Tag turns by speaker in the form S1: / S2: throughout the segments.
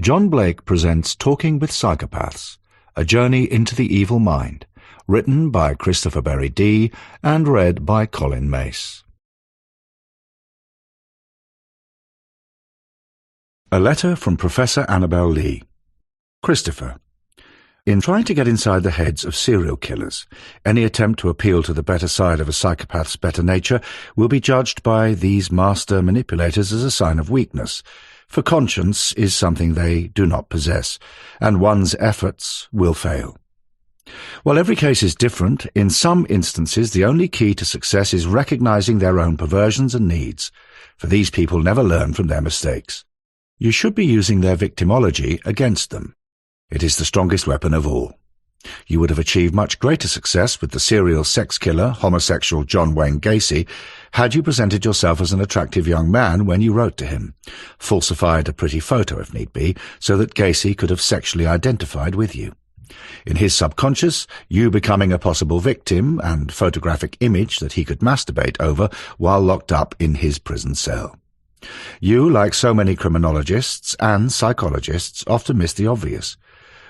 S1: John Blake presents Talking with Psychopaths, A Journey into the Evil Mind, written by Christopher Berry-Dee and read by Colin Mace. A letter from Professor Annabel Lee. Christopher, in trying to get inside the heads of serial killers, any attempt to appeal to the better side of a psychopath's better nature will be judged by these master manipulators as a sign of weakness, for conscience is something they do not possess, and one's efforts will fail. While every case is different, in some instances the only key to success is recognizing their own perversions and needs, for these people never learn from their mistakes. You should be using their victimology against them. It is the strongest weapon of all. You would have achieved much greater success with the serial sex killer, homosexual John Wayne Gacy, had you presented yourself as an attractive young man when you wrote to him, falsified a pretty photo if need be, so that Gacy could have sexually identified with you. In his subconscious, you becoming a possible victim and photographic image that he could masturbate over while locked up in his prison cell. You, like so many criminologists and psychologists, often miss the obvious.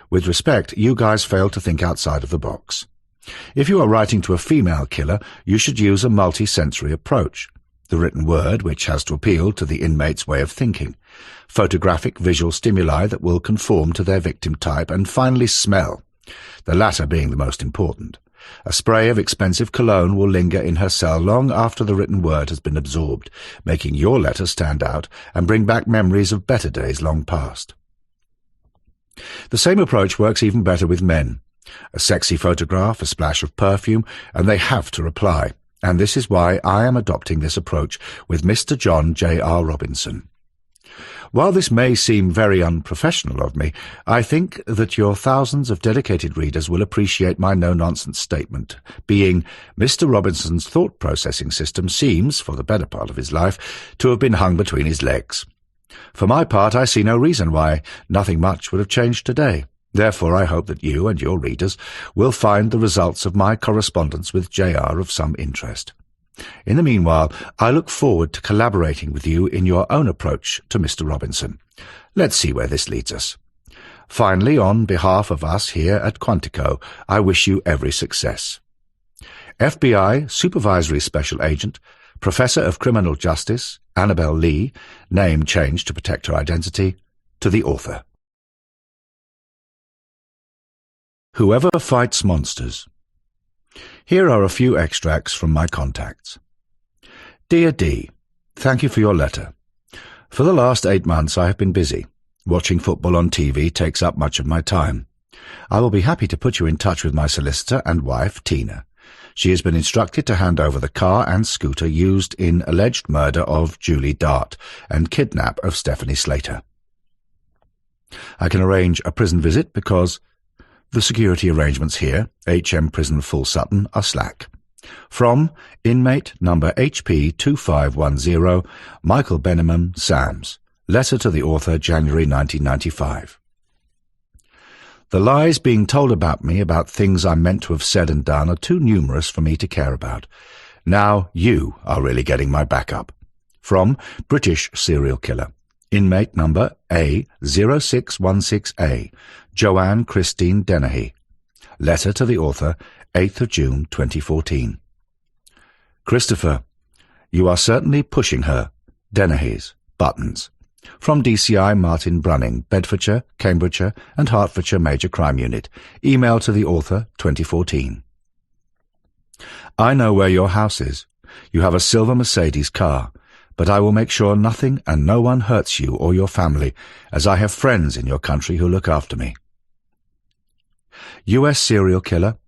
S1: With respect, you guys fail to think outside of the box. If you are writing to a female killer, you should use a multi-sensory approach. The written word, which has to appeal to the inmate's way of thinking. Photographic visual stimuli that will conform to their victim type, and finally smell, the latter being the most important. A spray of expensive cologne will linger in her cell long after the written word has been absorbed, making your letter stand out and bring back memories of better days long past. The same approach works even better with men. A sexy photograph, a splash of perfume, and they have to reply, and this is why I am adopting this approach with Mr. John J.R. Robinson. While this may seem very unprofessional of me, I think that your thousands of dedicated readers will appreciate my no-nonsense statement, being Mr. Robinson's thought-processing system seems, for the better part of his life, to have been hung between his legs. For my part, I see no reason why nothing much would have changed today. Therefore, I hope that you and your readers will find the results of my correspondence with J.R. of some interest. In the meanwhile, I look forward to collaborating with you in your own approach to Mr. Robinson. Let's see where this leads us. Finally, on behalf of us here at Quantico, I wish you every success. FBI Supervisory Special Agent, Professor of Criminal Justice, Annabel Lee, name changed to protect her identity, to the author. Whoever Fights Monsters. Here are a few extracts from my contacts. Dear Dee, thank you for your letter. For the last 8 months I have been busy. Watching football on TV takes up much of my time. I will be happy to put you in touch with my solicitor and wife, Tina. She has been instructed to hand over the car and scooter used in alleged murder of Julie Dart and kidnap of Stephanie Slater. I can arrange a prison visit because the security arrangements here, HM Prison Full Sutton, are slack. From inmate number HP 2510, Michael Benham, Sams. Letter to the author, January 1995. The lies being told about me about things I'm meant to have said and done are too numerous for me to care about. Now you are really getting my back up. From British serial killer. Inmate number A0616A, Joanne Christine Dennehy. Letter to the author, 8th of June 2014. Christopher, you are certainly pushing her. Dennehy's. Buttons. From DCI Martin Brunning, Bedfordshire, Cambridgeshire and Hertfordshire Major Crime Unit. Email to the author, 2014. I know where your house is. You have a silver Mercedes car. But I will make sure nothing and no one hurts you or your family, as I have friends in your country who look after me. U.S. serial killer,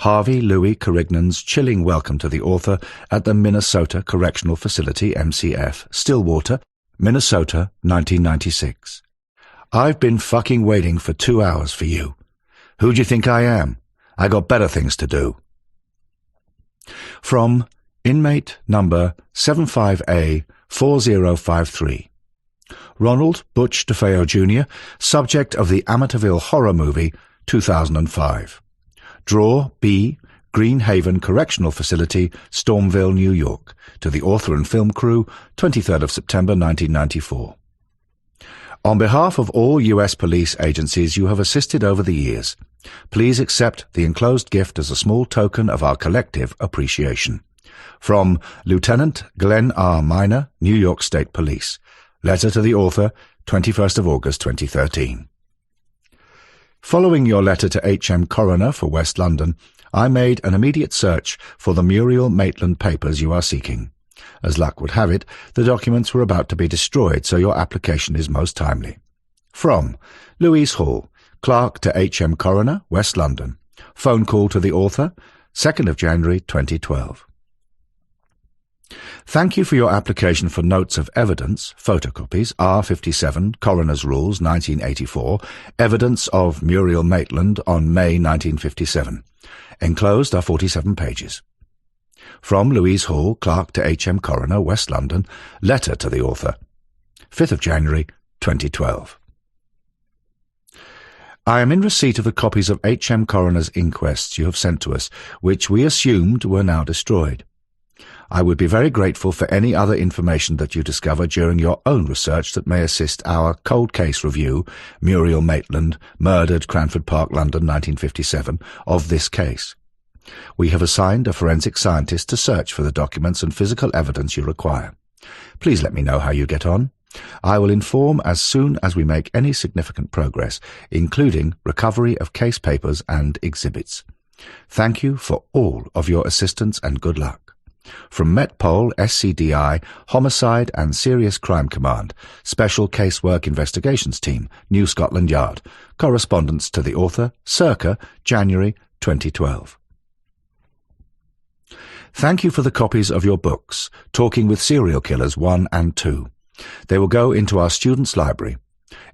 S1: Harvey Louis Carignan's chilling welcome to the author at the Minnesota Correctional Facility, MCF, Stillwater, Minnesota, 1996. I've been fucking waiting for 2 hours for you. Who do you think I am? I got better things to do. From inmate number 75A4053. Ronald Butch DeFeo Jr., subject of the Amityville horror movie 2005. Draw B, Greenhaven Correctional Facility, Stormville, New York, to the author and film crew, 23rd of September 1994. On behalf of all U.S. police agencies you have assisted over the years, please accept the enclosed gift as a small token of our collective appreciation. From Lieutenant Glenn R. Minor, New York State Police. Letter to the author, 21st of August 2013. Following your letter to H.M. Coroner for West London, I made an immediate search for the Muriel Maitland papers you are seeking. As luck would have it, the documents were about to be destroyed, so your application is most timely. From Louise Hall, Clerk to H.M. Coroner, West London. Phone call to the author, 2nd of January 2012. Thank you for your application for notes of evidence, photocopies, R57, Coroner's Rules, 1984, evidence of Muriel Maitland on May 1957. Enclosed are 47 pages. From Louise Hall, Clerk to H.M. Coroner, West London, letter to the author, 5th of January, 2012. I am in receipt of the copies of H.M. Coroner's inquests you have sent to us, which we assumed were now destroyed. I would be very grateful for any other information that you discover during your own research that may assist our cold case review, Muriel Maitland, murdered Cranford Park, London, 1957, of this case. We have assigned a forensic scientist to search for the documents and physical evidence you require. Please let me know how you get on. I will inform as soon as we make any significant progress, including recovery of case papers and exhibits. Thank you for all of your assistance and good luck. From Metpol SCDI, Homicide and Serious Crime Command, Special Casework Investigations Team, New Scotland Yard. Correspondence to the author, circa January 2012. Thank you for the copies of your books, Talking with Serial Killers 1 and 2. They will go into our students' library.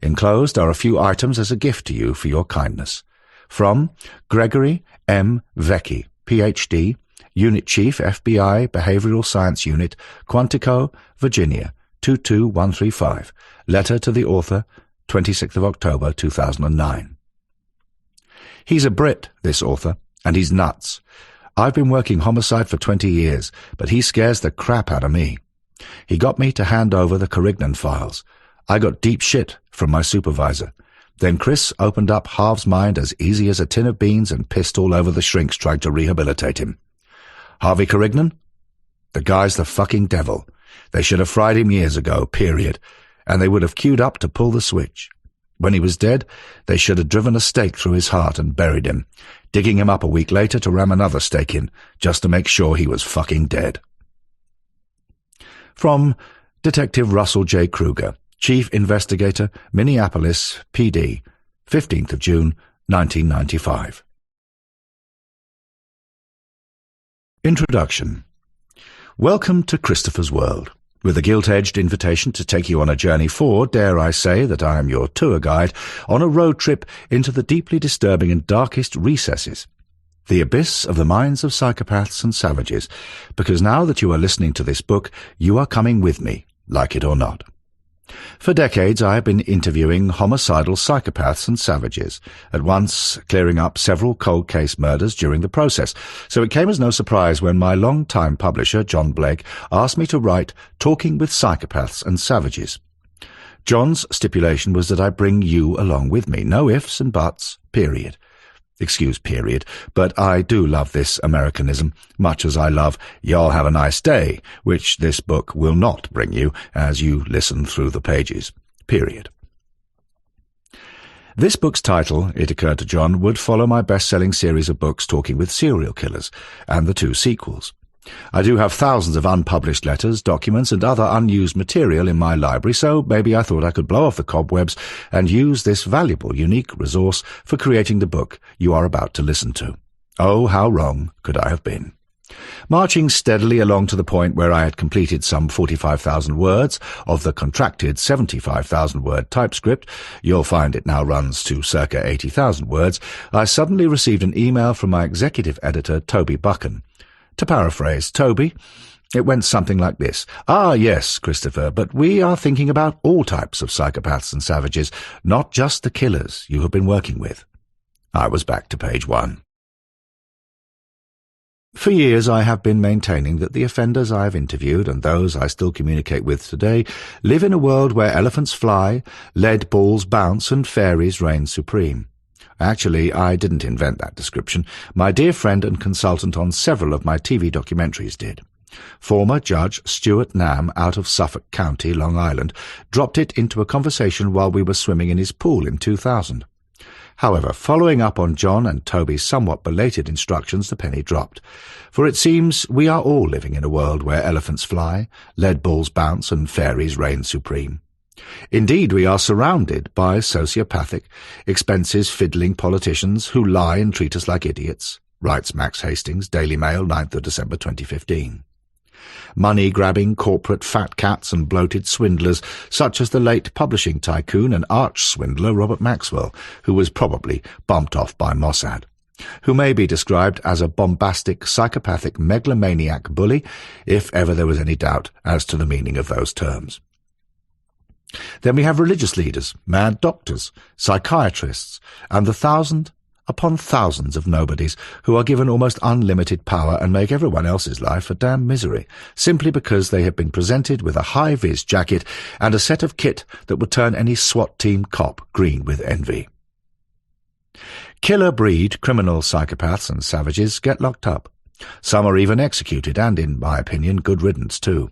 S1: Enclosed are a few items as a gift to you for your kindness. From Gregory M. Vecchi, Ph.D., Unit Chief, FBI, Behavioral Science Unit, Quantico, Virginia, 22135. Letter to the author, 26th of October, 2009. He's a Brit, this author, and he's nuts. I've been working homicide for 20 years, but he scares the crap out of me. He got me to hand over the Carignan files. I got deep shit from my supervisor. Then Chris opened up Harv's mind as easy as a tin of beans and pissed all over the shrinks trying to rehabilitate him. Harvey Carignan? The guy's the fucking devil. They should have fried him years ago, period, and they would have queued up to pull the switch. When he was dead, they should have driven a stake through his heart and buried him, digging him up a week later to ram another stake in, just to make sure he was fucking dead. From Detective Russell J. Kruger, Chief Investigator, Minneapolis, PD, 15th of June, 1995. Introduction. Welcome to Christopher's World. With a gilt-edged invitation to take you on a journey for, dare I say that I am your tour guide, on a road trip into the deeply disturbing and darkest recesses, the abyss of the minds of psychopaths and savages, because now that you are listening to this book, you are coming with me, like it or not. For decades I have been interviewing homicidal psychopaths and savages, at once clearing up several cold case murders during the process, so it came as no surprise when my long-time publisher, John Blake, asked me to write Talking with Psychopaths and Savages. John's stipulation was that I bring you along with me, no ifs and buts, period. Excuse period, but I do love this Americanism, much as I love "Y'all have a nice day," which this book will not bring you as you listen through the pages, period. This book's title, it occurred to John, would follow my best-selling series of books Talking with Serial Killers, and the 2 sequels. I do have thousands of unpublished letters, documents, and other unused material in my library, so maybe I thought I could blow off the cobwebs and use this valuable, unique resource for creating the book you are about to listen to. Oh, how wrong could I have been? Marching steadily along to the point where I had completed some 45,000 words of the contracted 75,000-word typescript, you'll find it now runs to circa 80,000 words, I suddenly received an email from my executive editor, Toby Buchan. To paraphrase Toby, it went something like this. "Ah, yes, Christopher, but we are thinking about all types of psychopaths and savages, not just the killers you have been working with." I was back to page 1. For years I have been maintaining that the offenders I have interviewed, and those I still communicate with today, live in a world where elephants fly, lead balls bounce, and fairies reign supreme. Actually, I didn't invent that description. My dear friend and consultant on several of my TV documentaries did. Former Judge Stuart Nam, out of Suffolk County, Long Island, dropped it into a conversation while we were swimming in his pool in 2000. However, following up on John and Toby's somewhat belated instructions, the penny dropped. For it seems we are all living in a world where elephants fly, lead balls bounce, and fairies reign supreme. Indeed, we are surrounded by sociopathic, expenses-fiddling politicians who lie and treat us like idiots, writes Max Hastings, Daily Mail, 9th of December 2015. Money-grabbing corporate fat cats and bloated swindlers, such as the late publishing tycoon and arch-swindler Robert Maxwell, who was probably bumped off by Mossad, who may be described as a bombastic, psychopathic, megalomaniac bully, if ever there was any doubt as to the meaning of those terms. Then we have religious leaders, mad doctors, psychiatrists, and the thousand upon thousands of nobodies who are given almost unlimited power and make everyone else's life a damn misery, simply because they have been presented with a high-vis jacket and a set of kit that would turn any SWAT team cop green with envy. Killer breed criminal psychopaths and savages get locked up. Some are even executed, and, in my opinion, good riddance too.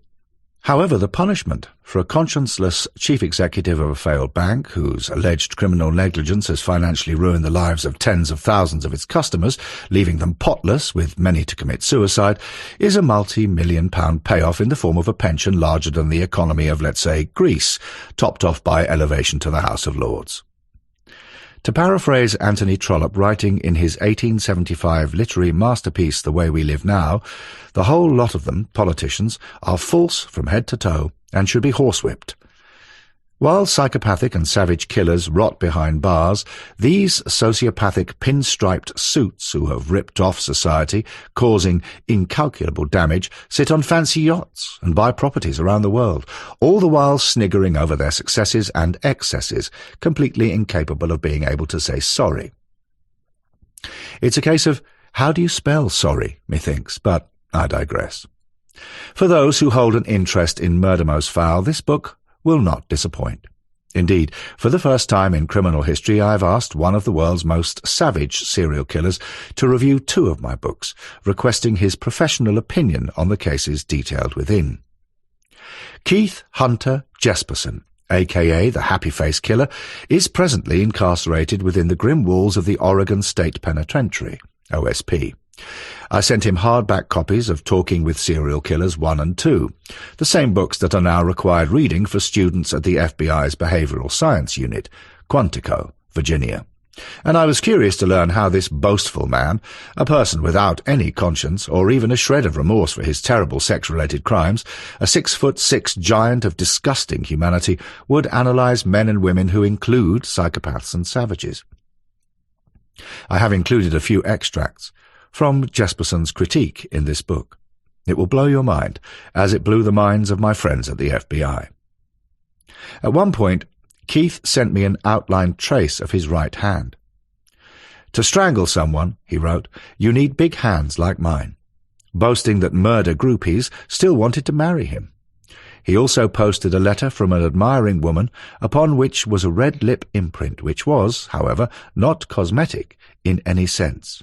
S1: However, the punishment for a conscienceless chief executive of a failed bank, whose alleged criminal negligence has financially ruined the lives of tens of thousands of its customers, leaving them potless, with many to commit suicide, is a multi-million-pound payoff in the form of a pension larger than the economy of, let's say, Greece, topped off by elevation to the House of Lords. To paraphrase Anthony Trollope, writing in his 1875 literary masterpiece The Way We Live Now, the whole lot of them, politicians, are false from head to toe and should be horsewhipped. While psychopathic and savage killers rot behind bars, these sociopathic pinstriped suits who have ripped off society, causing incalculable damage, sit on fancy yachts and buy properties around the world, all the while sniggering over their successes and excesses, completely incapable of being able to say sorry. It's a case of, how do you spell sorry, methinks, but I digress. For those who hold an interest in murder most foul, this book will not disappoint. Indeed, for the first time in criminal history, I have asked one of the world's most savage serial killers to review 2 of my books, requesting his professional opinion on the cases detailed within. Keith Hunter Jesperson, a.k.a. the Happy Face Killer, is presently incarcerated within the grim walls of the Oregon State Penitentiary, OSP. I sent him hardback copies of Talking with Serial Killers 1 and 2, the same books that are now required reading for students at the FBI's Behavioral Science Unit, Quantico, Virginia. And I was curious to learn how this boastful man, a person without any conscience or even a shred of remorse for his terrible sex-related crimes, a 6'6" giant of disgusting humanity, would analyze men and women who include psychopaths and savages. I have included a few extracts from Jesperson's critique in this book. It will blow your mind, as it blew the minds of my friends at the FBI. At one point, Keith sent me an outlined trace of his right hand. To strangle someone, he wrote, you need big hands like mine, boasting that murder groupies still wanted to marry him. He also posted a letter from an admiring woman upon which was a red lip imprint, which was, however, not cosmetic in any sense.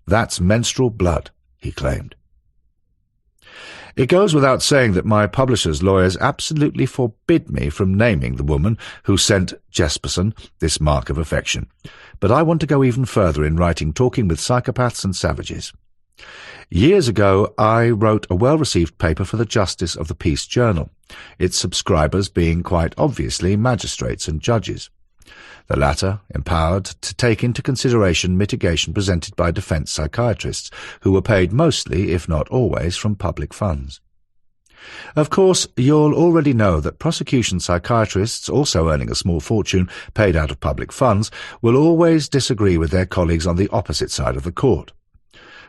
S1: That's menstrual blood, he claimed. It goes without saying that my publisher's lawyers absolutely forbid me from naming the woman who sent Jesperson this mark of affection, but I want to go even further in writing Talking with Psychopaths and Savages. Years ago, I wrote a well-received paper for the Justice of the Peace Journal, its subscribers being quite obviously magistrates and judges. The latter empowered to take into consideration mitigation presented by defence psychiatrists, who were paid mostly, if not always, from public funds. Of course, you'll already know that prosecution psychiatrists, also earning a small fortune paid out of public funds, will always disagree with their colleagues on the opposite side of the court.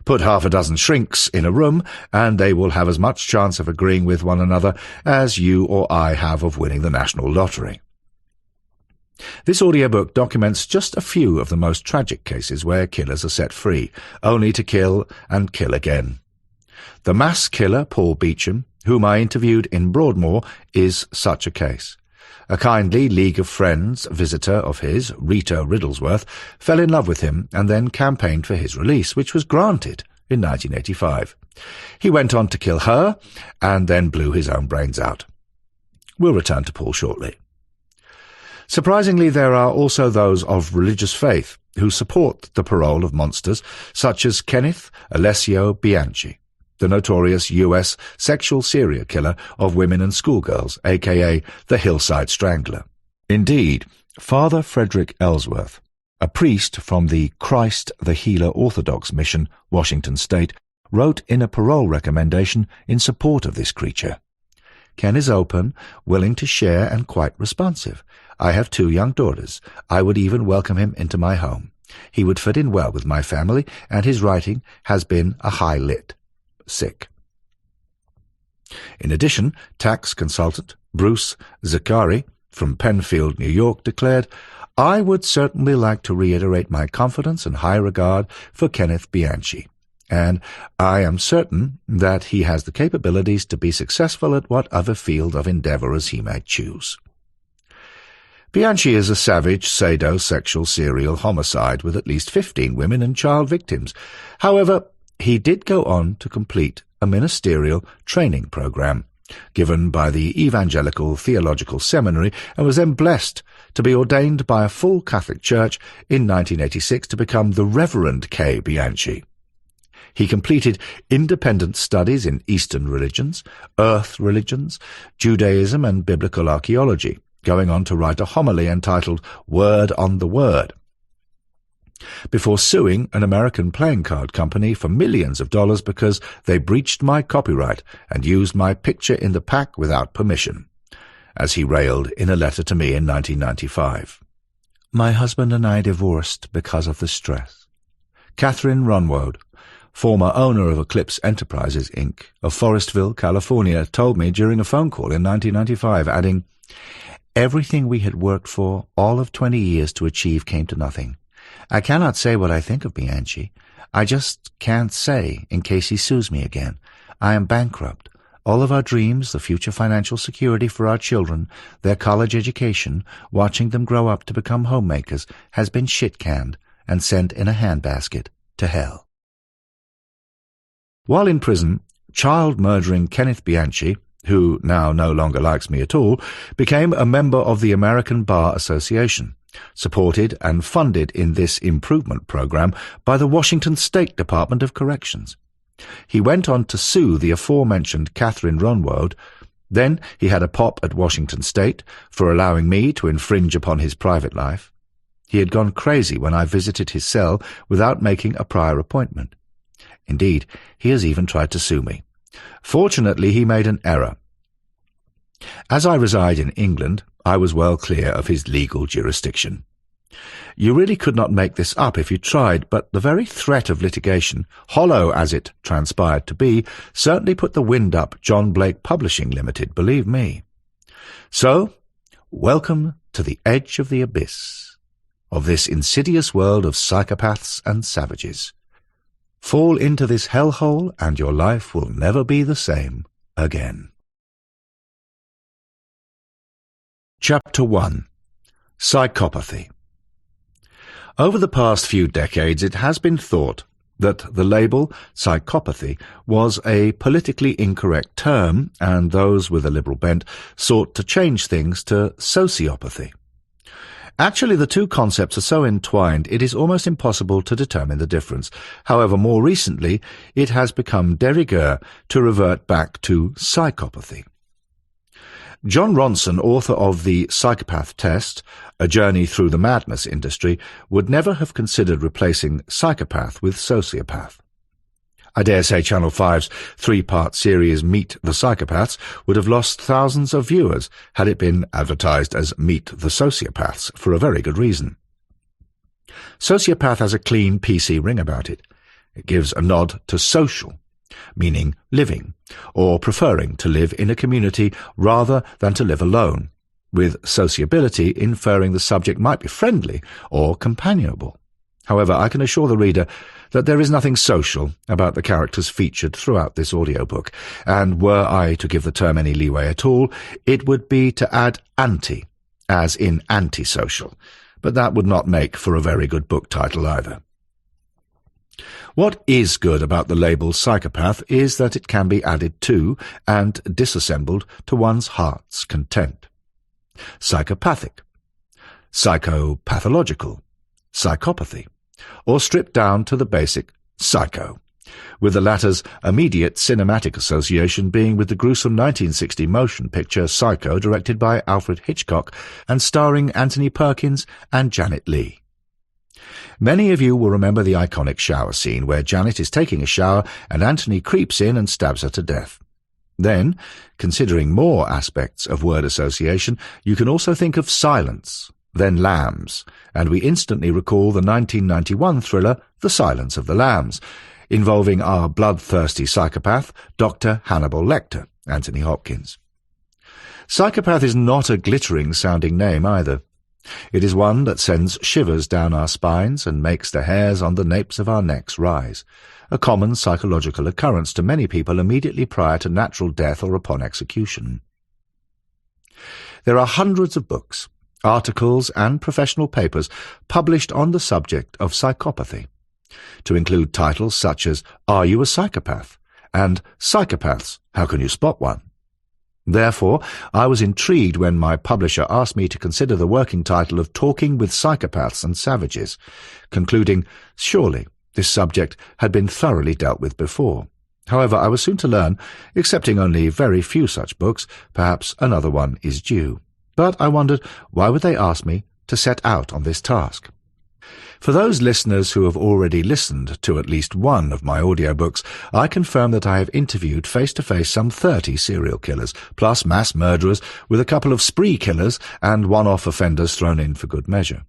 S1: Put half a dozen shrinks in a room, and they will have as much chance of agreeing with one another as you or I have of winning the national lottery. This audiobook documents just a few of the most tragic cases where killers are set free, only to kill and kill again, The mass killer, Paul Beichchum, whom I interviewed in Broadmoor, is such a case. A kindly League of Friends visitor of his, Rita Riddlesworth, fell in love with him and then campaigned for his release, which was granted in 1985. He went on to kill her and then blew his own brains out. We'll return to Paul shortly. Surprisingly, there are also those of religious faith who support the parole of monsters, such as Kenneth Bianchi, the notorious U.S. sexual serial killer of women and schoolgirls, a.k.a. the Hillside Strangler. Indeed, Father Frederick Ellsworth, a priest from the Christ the Healer Orthodox Mission, Washington State, wrote in a parole recommendation in support of this creature. Ken is open, willing to share, and quite responsive. I have 2 young daughters. I would even welcome him into my home. He would fit in well with my family, and his writing has been a high lit. Sick. In addition, tax consultant Bruce Zachary from Penfield, New York, declared, "I would certainly like to reiterate my confidence and high regard for Kenneth Bianchi, and I am certain that he has the capabilities to be successful at whatever field of endeavor as he may choose." Bianchi is a savage, sado-sexual serial homicide with at least 15 women and child victims. However, he did go on to complete a ministerial training program given by the Evangelical Theological Seminary and was then blessed to be ordained by a full Catholic Church in 1986 to become the Reverend K. Bianchi. He completed independent studies in Eastern religions, Earth religions, Judaism and biblical archaeology, going on to write a homily entitled Word on the Word, before suing an American playing card company for millions of dollars because they breached my copyright and used my picture in the pack without permission, as he railed in a letter to me in 1995. My husband and I divorced because of the stress. Catherine Ronwode, former owner of Eclipse Enterprises, Inc., of Forestville, California, told me during a phone call in 1995, adding, "Everything we had worked for all of 20 years to achieve came to nothing. I cannot say what I think of Bianchi. I just can't say in case he sues me again. I am bankrupt. All of our dreams, the future financial security for our children, their college education, watching them grow up to become homemakers, has been shit-canned and sent in a handbasket to hell." While in prison, child-murdering Kenneth Bianchi, who now no longer likes me at all, became a member of the American Bar Association, supported and funded in this improvement program by the Washington State Department of Corrections. He went on to sue the aforementioned Catherine Ronwode. Then he had a pop at Washington State for allowing me to infringe upon his private life. He had gone crazy when I visited his cell without making a prior appointment. Indeed, he has even tried to sue me. Fortunately, he made an error. As I reside in England, I was well clear of his legal jurisdiction. You really could not make this up if you tried, but the very threat of litigation, hollow as it transpired to be, certainly put the wind up John Blake Publishing Limited, believe me. So, welcome to the edge of the abyss, of this insidious world of psychopaths and savages. Fall into this hellhole and your life will never be the same again. Chapter 1. Psychopathy. Over the past few decades, it has been thought that the label psychopathy was a politically incorrect term, and those with a liberal bent sought to change things to sociopathy. Actually, the two concepts are so entwined it is almost impossible to determine the difference. However, more recently, it has become de rigueur to revert back to psychopathy. John Ronson, author of The Psychopath Test, A Journey Through the Madness Industry, would never have considered replacing psychopath with sociopath. I dare say Channel 5's 3-part series Meet the Psychopaths would have lost thousands of viewers had it been advertised as Meet the Sociopaths, for a very good reason. Sociopath has a clean PC ring about it. It gives a nod to social, meaning living, or preferring to live in a community rather than to live alone, with sociability inferring the subject might be friendly or companionable. However, I can assure the reader that there is nothing social about the characters featured throughout this audiobook, and were I to give the term any leeway at all, it would be to add anti, as in antisocial, but that would not make for a very good book title either. What is good about the label psychopath is that it can be added to and disassembled to one's heart's content. Psychopathic, psychopathological, psychopathy, or stripped down to the basic psycho, with the latter's immediate cinematic association being with the gruesome 1960 motion picture Psycho, directed by Alfred Hitchcock and starring Anthony Perkins and Janet Leigh. Many of you will remember the iconic shower scene where Janet is taking a shower and Anthony creeps in and stabs her to death. Then, considering more aspects of word association, you can also think of silence, then lambs, and we instantly recall the 1991 thriller The Silence of the Lambs, involving our bloodthirsty psychopath, Dr. Hannibal Lecter, Anthony Hopkins. Psychopath is not a glittering-sounding name either. It is one that sends shivers down our spines and makes the hairs on the napes of our necks rise, a common psychological occurrence to many people immediately prior to natural death or upon execution. There are hundreds of books, articles and professional papers published on the subject of psychopathy, to include titles such as Are You a Psychopath? And Psychopaths, How Can You Spot One? Therefore, I was intrigued when my publisher asked me to consider the working title of Talking with Psychopaths and Savages, concluding, surely this subject had been thoroughly dealt with before. However, I was soon to learn, accepting only very few such books, perhaps another one is due. But I wondered, why would they ask me to set out on this task? For those listeners who have already listened to at least one of my audiobooks, I confirm that I have interviewed face-to-face some 30 serial killers, plus mass murderers, with a couple of spree killers and one-off offenders thrown in for good measure.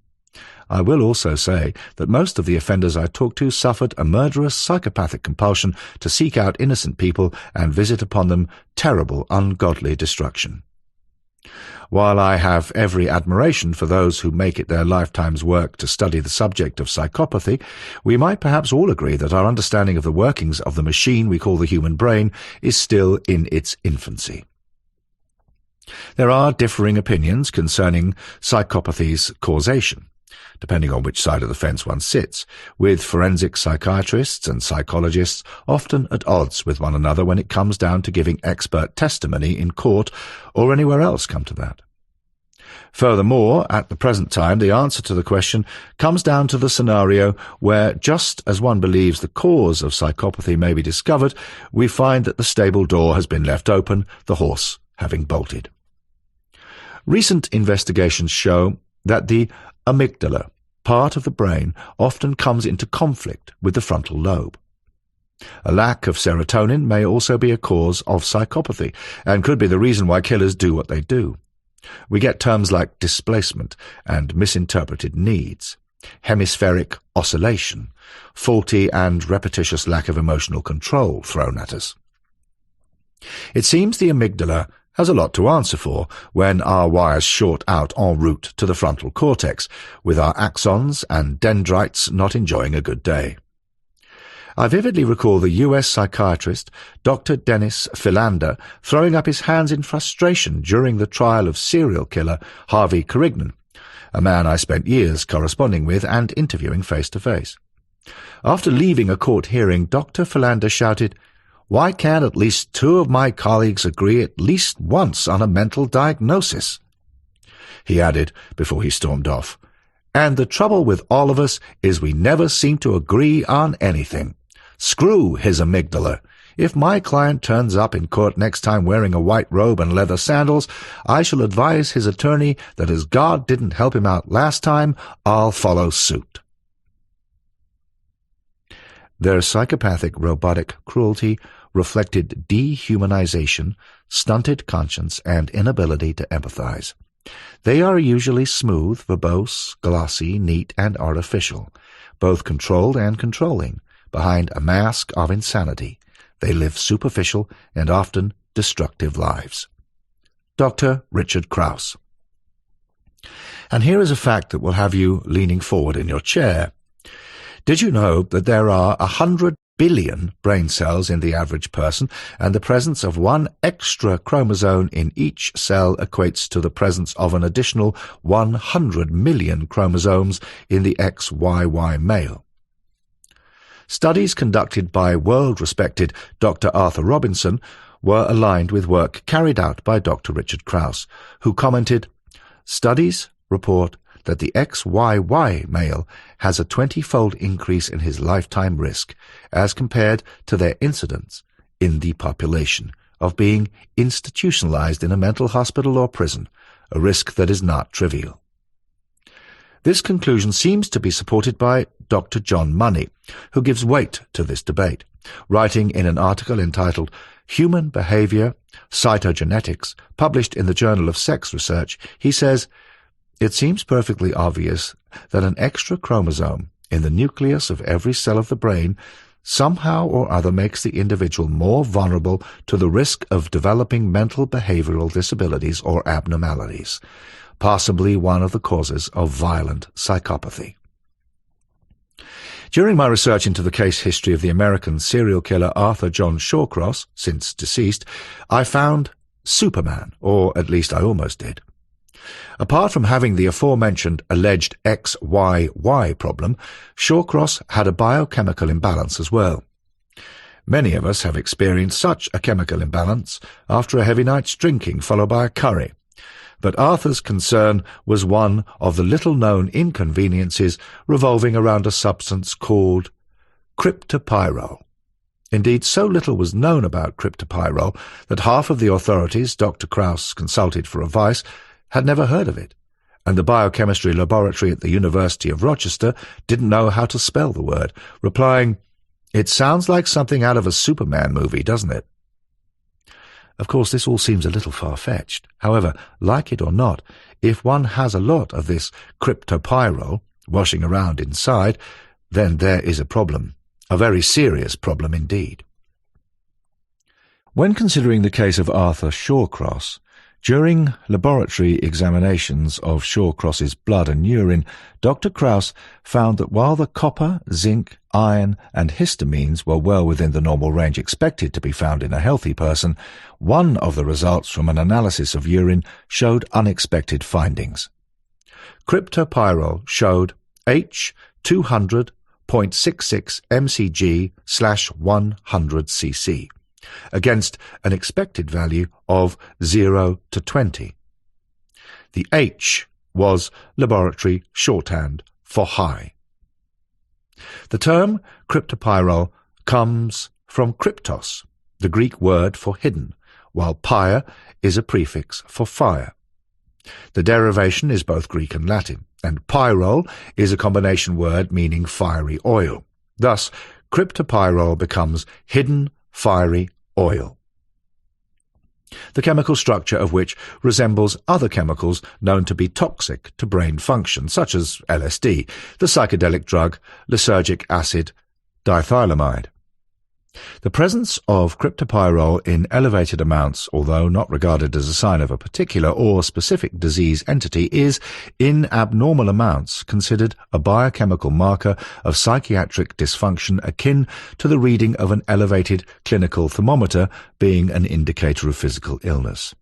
S1: I will also say that most of the offenders I talked to suffered a murderous psychopathic compulsion to seek out innocent people and visit upon them terrible, ungodly destruction. While I have every admiration for those who make it their lifetime's work to study the subject of psychopathy, we might perhaps all agree that our understanding of the workings of the machine we call the human brain is still in its infancy. There are differing opinions concerning psychopathy's causation, depending on which side of the fence one sits, with forensic psychiatrists and psychologists often at odds with one another when it comes down to giving expert testimony in court or anywhere else come to that. Furthermore, at the present time, the answer to the question comes down to the scenario where, just as one believes the cause of psychopathy may be discovered, we find that the stable door has been left open, the horse having bolted. Recent investigations show that the amygdala, part of the brain, often comes into conflict with the frontal lobe. A lack of serotonin may also be a cause of psychopathy, and could be the reason why killers do what they do. We get terms like displacement and misinterpreted needs, hemispheric oscillation, faulty and repetitious lack of emotional control thrown at us. It seems the amygdala has a lot to answer for when our wires short out en route to the frontal cortex, with our axons and dendrites not enjoying a good day. I vividly recall the US psychiatrist Dr. Dennis Philander throwing up his hands in frustration during the trial of serial killer Harvey Corrignan, a man I spent years corresponding with and interviewing face-to-face. After leaving a court hearing, Dr. Philander shouted, "Why can't at least 2 of my colleagues agree at least once on a mental diagnosis?" He added, before he stormed off, "And the trouble with all of us is we never seem to agree on anything. Screw his amygdala. If my client turns up in court next time wearing a white robe and leather sandals, I shall advise his attorney that as God didn't help him out last time, I'll follow suit." Their psychopathic robotic cruelty reflected dehumanization, stunted conscience, and inability to empathize. They are usually smooth, verbose, glossy, neat, and artificial, both controlled and controlling. Behind a mask of insanity, they live superficial and often destructive lives. Dr. Richard Krauss. And here is a fact that will have you leaning forward in your chair. Did you know that there are 100 billion brain cells in the average person, and the presence of one extra chromosome in each cell equates to the presence of an additional 100 million chromosomes in the XYY male? Studies conducted by world-respected Dr. Arthur Robinson were aligned with work carried out by Dr. Richard Krauss, who commented, "Studies report that the XYY male has a 20-fold increase in his lifetime risk as compared to their incidence in the population of being institutionalized in a mental hospital or prison, a risk that is not trivial." This conclusion seems to be supported by Dr. John Money, who gives weight to this debate. Writing in an article entitled Human Behavior, Cytogenetics, published in the Journal of Sex Research, he says, "It seems perfectly obvious that an extra chromosome in the nucleus of every cell of the brain somehow or other makes the individual more vulnerable to the risk of developing mental behavioral disabilities or abnormalities, possibly one of the causes of violent psychopathy." During my research into the case history of the American serial killer Arthur John Shawcross, since deceased, I found Superman, or at least I almost did. Apart from having the aforementioned alleged XYY problem, Shawcross had a biochemical imbalance as well. Many of us have experienced such a chemical imbalance after a heavy night's drinking followed by a curry, but Arthur's concern was one of the little-known inconveniences revolving around a substance called cryptopyrrole. Indeed, so little was known about cryptopyrrole that half of the authorities Dr. Krauss consulted for advice had never heard of it, and the biochemistry laboratory at the University of Rochester didn't know how to spell the word, replying, "It sounds like something out of a Superman movie, doesn't it?" Of course, this all seems a little far-fetched. However, like it or not, if one has a lot of this cryptopyrrole washing around inside, then there is a problem, a very serious problem indeed. When considering the case of Arthur Shawcross, during laboratory examinations of Shawcross's blood and urine, Dr. Krauss found that while the copper, zinc, iron, and histamines were well within the normal range expected to be found in a healthy person, one of the results from an analysis of urine showed unexpected findings. Cryptopyrrole showed H 200.66 mcg/100 cc. Against an expected value of 0 to 20. The H was laboratory shorthand for high. The term cryptopyrrole comes from kryptos, the Greek word for hidden, while pyre is a prefix for fire. The derivation is both Greek and Latin, and pyrrole is a combination word meaning fiery oil. Thus, cryptopyrrole becomes hidden fiery oil, the chemical structure of which resembles other chemicals known to be toxic to brain function, such as LSD, the psychedelic drug lysergic acid diethylamide. The presence of cryptopyrrole in elevated amounts, although not regarded as a sign of a particular or specific disease entity, is, in abnormal amounts, considered a biochemical marker of psychiatric dysfunction akin to the reading of an elevated clinical thermometer being an indicator of physical illness.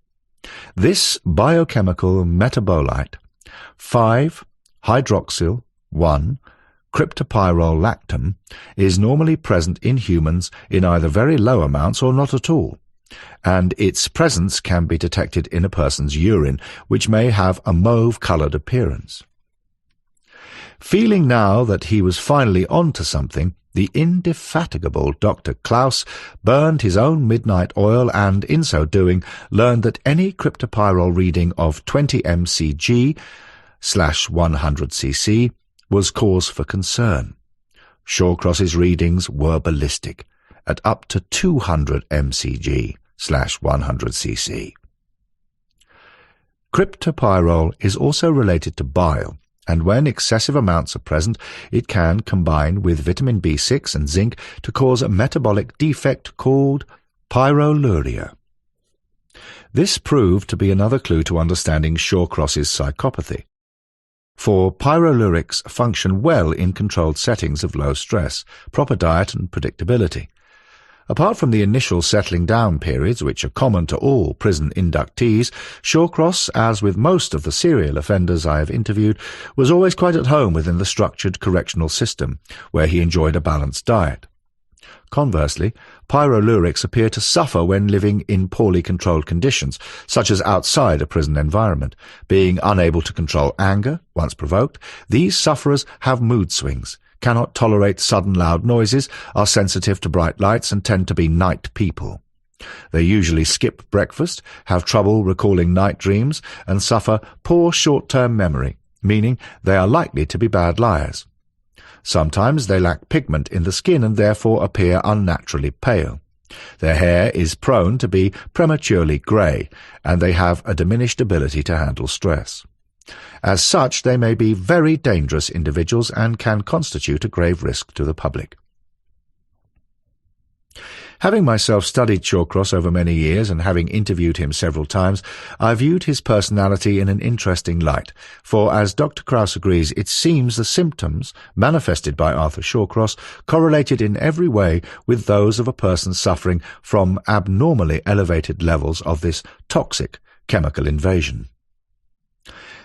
S1: This biochemical metabolite, 5-hydroxyl-1 cryptopyrrole lactam, is normally present in humans in either very low amounts or not at all, and its presence can be detected in a person's urine, which may have a mauve-coloured appearance. Feeling now that he was finally on to something, the indefatigable Dr. Klaus burned his own midnight oil and, in so doing, learned that any cryptopyrrole reading of 20 mcg/100 cc was cause for concern. Shawcross's readings were ballistic, at up to 200 mcg/100 cc. Cryptopyrrole is also related to bile, and when excessive amounts are present, it can combine with vitamin B6 and zinc to cause a metabolic defect called pyroluria. This proved to be another clue to understanding Shawcross's psychopathy. for pyrolyrics function well in controlled settings of low stress, proper diet and predictability. Apart from the initial settling down periods, which are common to all prison inductees, Shawcross, as with most of the serial offenders I have interviewed, was always quite at home within the structured correctional system, where he enjoyed a balanced diet. Conversely, pyrolyrics appear to suffer when living in poorly controlled conditions, such as outside a prison environment. Being unable to control anger, once provoked, these sufferers have mood swings, cannot tolerate sudden loud noises, are sensitive to bright lights, and tend to be night people. They usually skip breakfast, have trouble recalling night dreams, and suffer poor short-term memory, meaning they are likely to be bad liars. Sometimes they lack pigment in the skin and therefore appear unnaturally pale. Their hair is prone to be prematurely grey, and they have a diminished ability to handle stress. As such, they may be very dangerous individuals and can constitute a grave risk to the public. Having myself studied Shawcross over many years and having interviewed him several times, I viewed his personality in an interesting light, for as Dr. Krauss agrees, it seems the symptoms manifested by Arthur Shawcross correlated in every way with those of a person suffering from abnormally elevated levels of this toxic chemical invasion.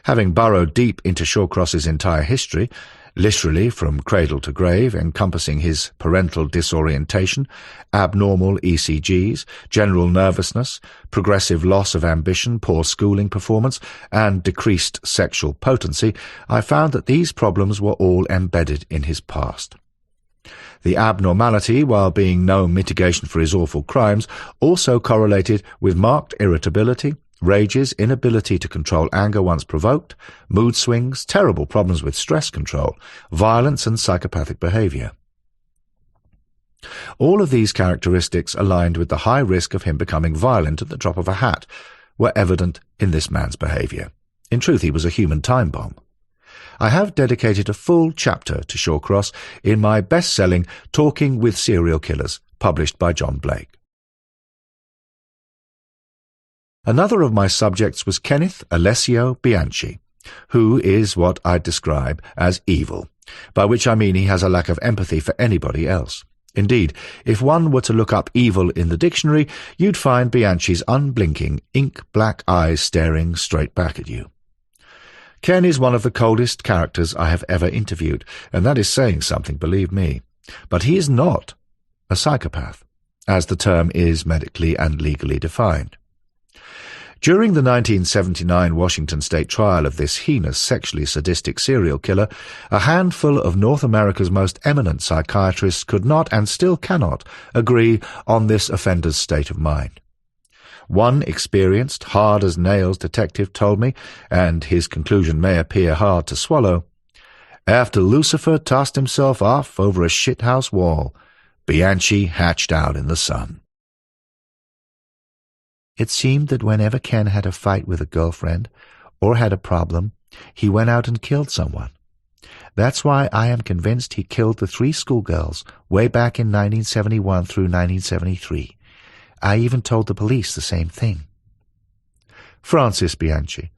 S1: Having burrowed deep into Shawcross's entire history, literally from cradle to grave, encompassing his parental disorientation, abnormal ECGs, general nervousness, progressive loss of ambition, poor schooling performance, and decreased sexual potency, I found that these problems were all embedded in his past. The abnormality, while being no mitigation for his awful crimes, also correlated with marked irritability, rages, inability to control anger once provoked, mood swings, terrible problems with stress control, violence and psychopathic behavior. All of these characteristics, aligned with the high risk of him becoming violent at the drop of a hat, were evident in this man's behavior. In truth, he was a human time bomb. I have dedicated a full chapter to Shawcross in my best-selling Talking with Serial Killers, published by John Blake. Another of my subjects was Kenneth Alessio Bianchi, who is what I'd describe as evil, by which I mean he has a lack of empathy for anybody else. Indeed, if one were to look up evil in the dictionary, you'd find Bianchi's unblinking, ink-black eyes staring straight back at you. Ken is one of the coldest characters I have ever interviewed, and that is saying something, believe me. But he is not a psychopath, as the term is medically and legally defined. During the 1979 Washington state trial of this heinous sexually sadistic serial killer, a handful of North America's most eminent psychiatrists could not and still cannot agree on this offender's state of mind. One experienced, hard-as-nails detective told me, and his conclusion may appear hard to swallow, "After Lucifer tossed himself off over a shithouse wall, Bianchi hatched out in the sun." It seemed that whenever Ken had a fight with a girlfriend or had a problem, he went out and killed someone. That's why I am convinced he killed the 3 schoolgirls way back in 1971 through 1973. I even told the police the same thing. Frances Bianchi,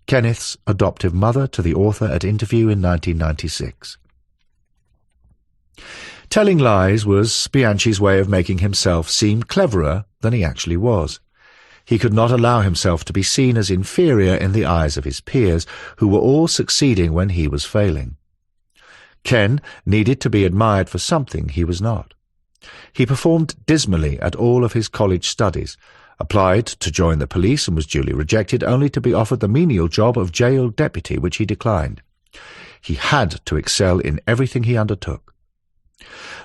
S1: Kenneth's adoptive mother to the author at interview in 1996. Telling lies was Bianchi's way of making himself seem cleverer than he actually was. He could not allow himself to be seen as inferior in the eyes of his peers, who were all succeeding when he was failing. Ken needed to be admired for something he was not. He performed dismally at all of his college studies, applied to join the police and was duly rejected, only to be offered the menial job of jail deputy, which he declined. He had to excel in everything he undertook.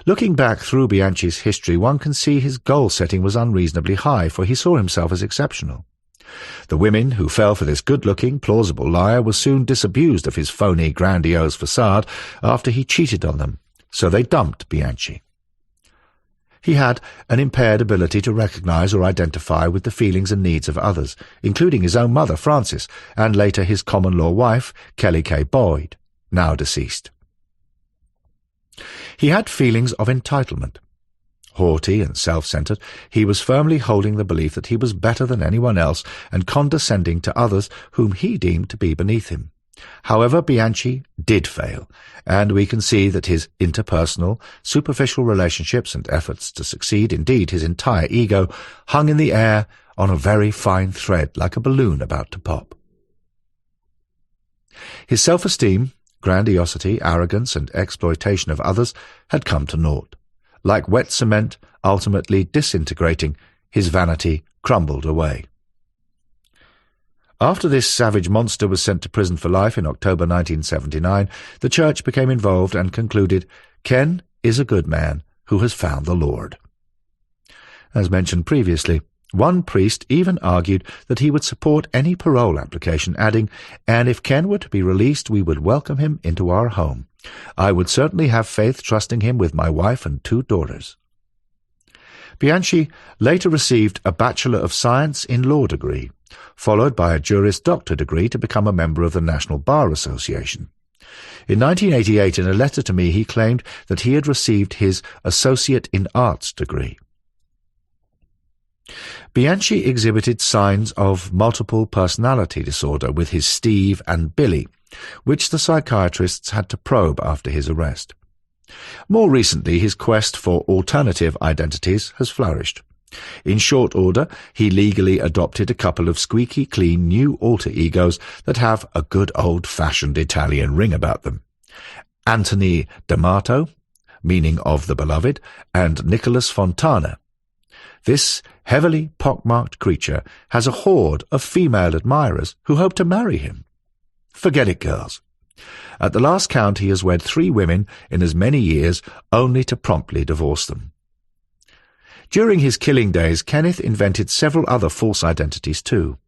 S1: Looking back through Bianchi's history, one can see his goal-setting was unreasonably high, for he saw himself as exceptional. The women who fell for this good-looking, plausible liar were soon disabused of his phony, grandiose facade after he cheated on them, so they dumped Bianchi. He had an impaired ability to recognize or identify with the feelings and needs of others, including his own mother, Frances, and later his common-law wife, Kelly K. Boyd, now deceased. He had feelings of entitlement. Haughty and self-centered, he was firmly holding the belief that he was better than anyone else and condescending to others whom he deemed to be beneath him. However, Bianchi did fail, and we can see that his interpersonal, superficial relationships and efforts to succeed, indeed his entire ego, hung in the air on a very fine thread like a balloon about to pop. His self-esteem, grandiosity, arrogance, and exploitation of others had come to naught. Like wet cement, ultimately disintegrating, his vanity crumbled away. After this savage monster was sent to prison for life in October 1979, the church became involved and concluded, "Ken is a good man who has found the Lord." As mentioned previously, one priest even argued that he would support any parole application, adding, "And if Ken were to be released, we would welcome him into our home. I would certainly have faith trusting him with my wife and 2 daughters." Bianchi later received a Bachelor of Science in Law degree, followed by a Juris Doctor degree to become a member of the National Bar Association. In 1988, in a letter to me, he claimed that he had received his Associate in Arts degree. Bianchi exhibited signs of multiple personality disorder with his Steve and Billy, which the psychiatrists had to probe after his arrest. More recently, his quest for alternative identities has flourished. In short order, he legally adopted a couple of squeaky clean new alter egos that have a good old-fashioned Italian ring about them. Anthony D'Amato, meaning of the beloved, and Nicholas Fontana. This heavily pockmarked creature has a horde of female admirers who hope to marry him. Forget it, girls. At the last count, he has wed 3 women in as many years, only to promptly divorce them. During his killing days, Kenneth invented several other false identities too.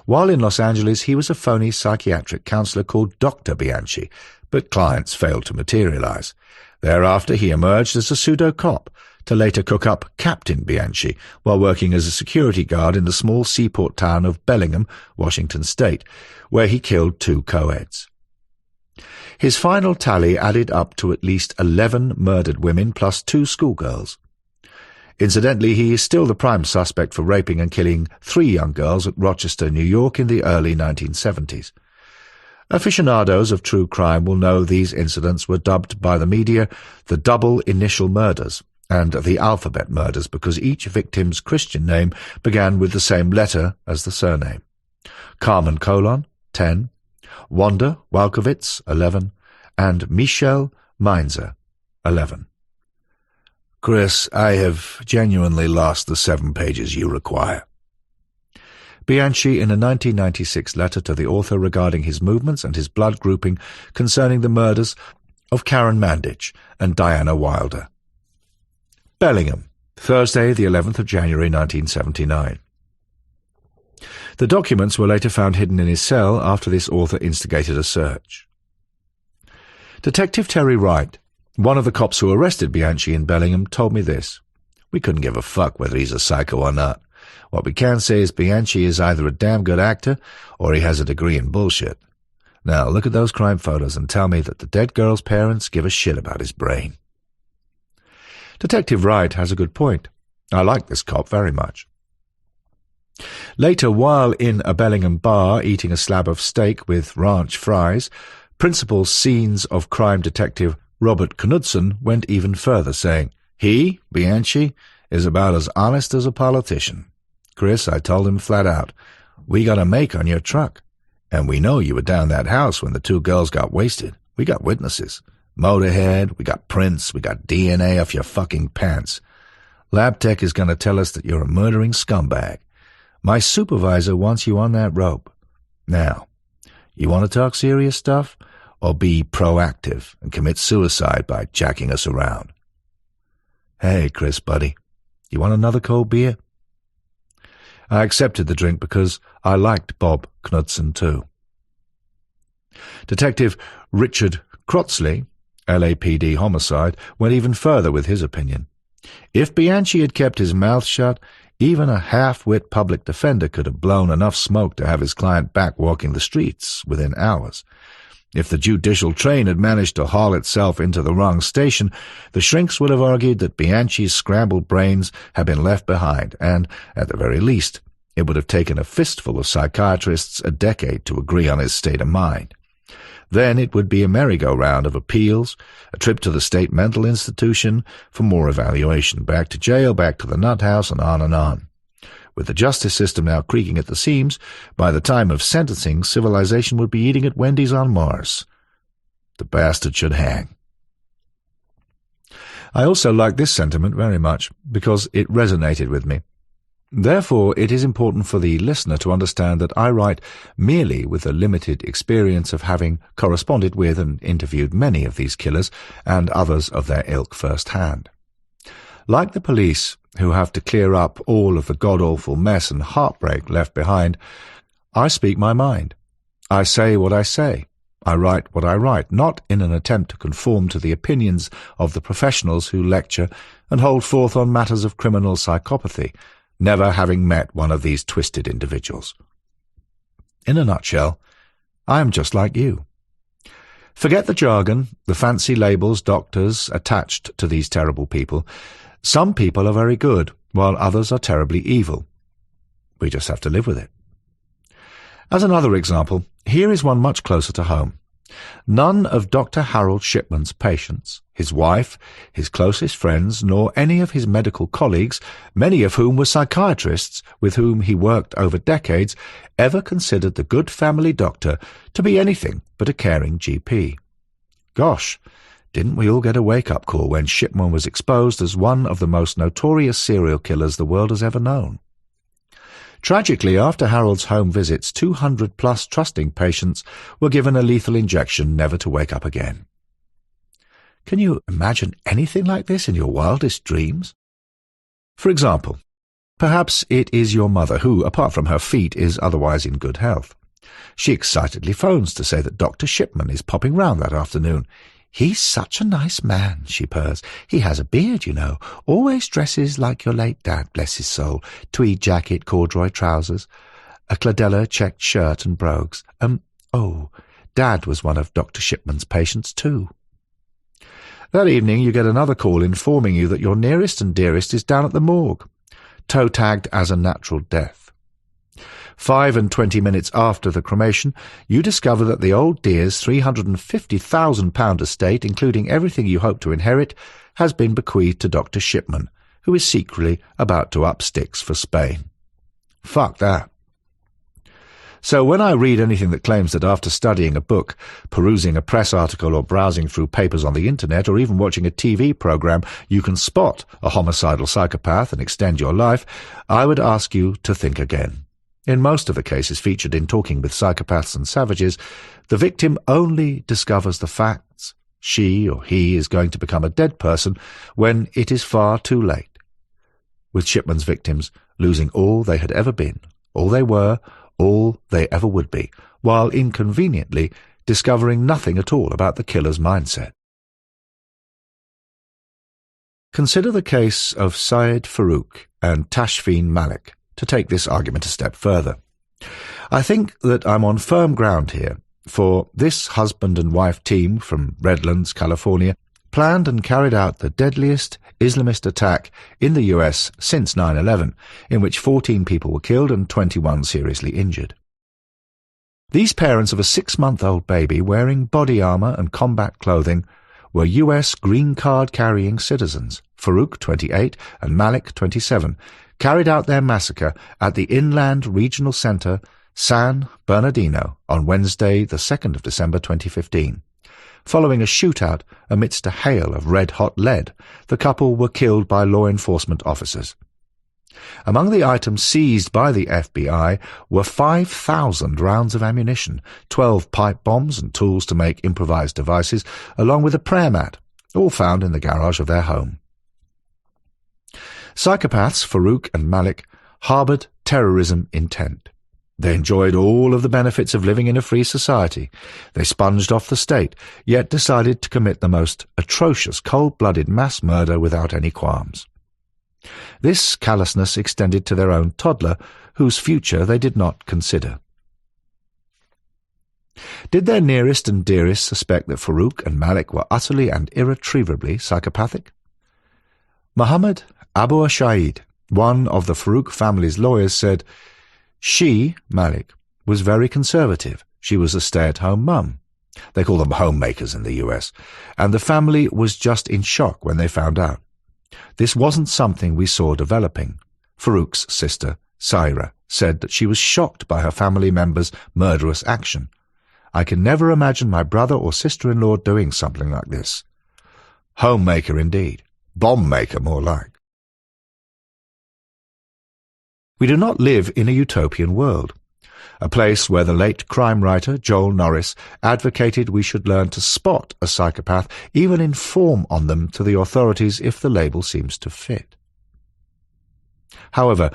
S1: While in Los Angeles, he was a phony psychiatric counselor called Dr. Bianchi, but clients failed to materialize. Thereafter, he emerged as a pseudo-cop, to later cook up Captain Bianchi while working as a security guard in the small seaport town of Bellingham, Washington State, where he killed 2 co-eds. His final tally added up to at least 11 murdered women plus 2 schoolgirls. Incidentally, he is still the prime suspect for raping and killing 3 young girls at Rochester, New York in the early 1970s. Aficionados of true crime will know these incidents were dubbed by the media the double initial murders and the alphabet murders because each victim's Christian name began with the same letter as the surname. Carmen Colon, 10, Wanda Walkowitz, 11, and Michelle Meinzer, 11. Chris, I have genuinely lost the 7 pages you require. Bianchi, in a 1996 letter to the author regarding his movements and his blood grouping concerning the murders of Karen Mandich and Diana Wilder. Bellingham, Thursday, the 11th of January 1979. The documents were later found hidden in his cell after this author instigated a search. Detective Terry Wright, one of the cops who arrested Bianchi in Bellingham, told me this. "We couldn't give a fuck whether he's a psycho or not. What we can say is Bianchi is either a damn good actor or he has a degree in bullshit. Now look at those crime photos and tell me that the dead girl's parents give a shit about his brain." Detective Wright has a good point. I like this cop very much. Later, while in a Bellingham bar eating a slab of steak with ranch fries, principal scenes of crime detective Robert Knudsen went even further, saying, "He, Bianchi, is about as honest as a politician. Chris, I told him flat out, we got a make on your truck. And we know you were down that house when the 2 girls got wasted. We got witnesses. Motorhead, we got prints, we got DNA off your fucking pants. Lab tech is going to tell us that you're a murdering scumbag. My supervisor wants you on that rope. Now, you want to talk serious stuff, or be proactive and commit suicide by jacking us around?" "Hey, Chris, buddy, you want another cold beer?" I accepted the drink because I liked Bob Knudsen too. Detective Richard Crotzley, LAPD homicide, went even further with his opinion. If Bianchi had kept his mouth shut, even a half-wit public defender could have blown enough smoke to have his client back walking the streets within hours. If the judicial train had managed to haul itself into the wrong station, the shrinks would have argued that Bianchi's scrambled brains had been left behind, and, at the very least, It would have taken a fistful of psychiatrists a decade to agree on his state of mind. Then it would be a merry-go-round of appeals, a trip to the state mental institution for more evaluation, back to jail, back to the nut house, and on and on. With the justice system now creaking at the seams, by the time of sentencing, civilization would be eating at Wendy's on Mars. The bastard should hang. I also like this sentiment very much, because it resonated with me. Therefore, it is important for the listener to understand that I write merely with a limited experience of having corresponded with and interviewed many of these killers and others of their ilk firsthand. Like the police, who have to clear up all of the god-awful mess and heartbreak left behind, I speak my mind. I say what I say. I write what I write, not in an attempt to conform to the opinions of the professionals who lecture and hold forth on matters of criminal psychopathy, never having met one of these twisted individuals. In a nutshell, I am just like you. Forget the jargon, the fancy labels doctors attached to these terrible people. Some people are very good, while others are terribly evil. We just have to live with it. As another example, here is one much closer to home. None of Dr. Harold Shipman's patients, his wife, his closest friends, nor any of his medical colleagues, many of whom were psychiatrists with whom he worked over decades, ever considered the good family doctor to be anything but a caring GP. Gosh, didn't we all get a wake-up call when Shipman was exposed as one of the most notorious serial killers the world has ever known? Tragically, after Harold's home visits, 200-plus trusting patients were given a lethal injection never to wake up again. Can you imagine anything like this in your wildest dreams? For example, perhaps it is your mother who, apart from her feet, is otherwise in good health. She excitedly phones to say that Dr. Shipman is popping round that afternoon. "He's such a nice man," she purrs. "He has a beard, you know. Always dresses like your late dad, bless his soul. Tweed jacket, corduroy trousers, a Cladella checked shirt and brogues. Dad was one of Dr. Shipman's patients too." That evening you get another call informing you that your nearest and dearest is down at the morgue, toe-tagged as a natural death. 5 and 20 minutes after the cremation, you discover that the old dear's £350,000 estate, including everything you hope to inherit, has been bequeathed to Dr. Shipman, who is secretly about to up sticks for Spain. Fuck that. So when I read anything that claims that after studying a book, perusing a press article or browsing through papers on the internet or even watching a TV program, you can spot a homicidal psychopath and extend your life, I would ask you to think again. In most of the cases featured in Talking with Psychopaths and Savages, the victim only discovers the facts. She or he is going to become a dead person when it is far too late. With Shipman's victims losing all they had ever been, all they were, all they ever would be, while inconveniently discovering nothing at all about the killer's mindset. Consider the case of Syed Farouk and Tashfeen Malik, to take this argument a step further. I think that I'm on firm ground here, for this husband and wife team from Redlands, California, planned and carried out the deadliest Islamist attack in the US since 9/11, in which 14 people were killed and 21 seriously injured. These parents of a 6-month-old baby wearing body armor and combat clothing were US green card-carrying citizens, Farouk, 28, and Malik, 27, carried out their massacre at the Inland Regional Center, San Bernardino, on Wednesday, the 2nd of December 2015. Following a shootout amidst a hail of red-hot lead, the couple were killed by law enforcement officers. Among the items seized by the FBI were 5,000 rounds of ammunition, 12 pipe bombs and tools to make improvised devices, along with a prayer mat, all found in the garage of their home. Psychopaths, Farouk and Malik, harbored terrorism intent. They enjoyed all of the benefits of living in a free society. They sponged off the state, yet decided to commit the most atrocious cold-blooded mass murder without any qualms. This callousness extended to their own toddler, whose future they did not consider. Did their nearest and dearest suspect that Farouk and Malik were utterly and irretrievably psychopathic? Muhammad Abu Ashaid, one of the Farouk family's lawyers, said, She, Malik, was very conservative. She was a stay-at-home mum. They call them homemakers in the US, and the family was just in shock when they found out. This wasn't something we saw developing. Farouk's sister, Saira, said that she was shocked by her family members' murderous action. I can never imagine my brother or sister-in-law doing something like this. Homemaker indeed. Bomb-maker, more like. We do not live in a utopian world, a place where the late crime writer Joel Norris advocated we should learn to spot a psychopath, even inform on them to the authorities if the label seems to fit. However,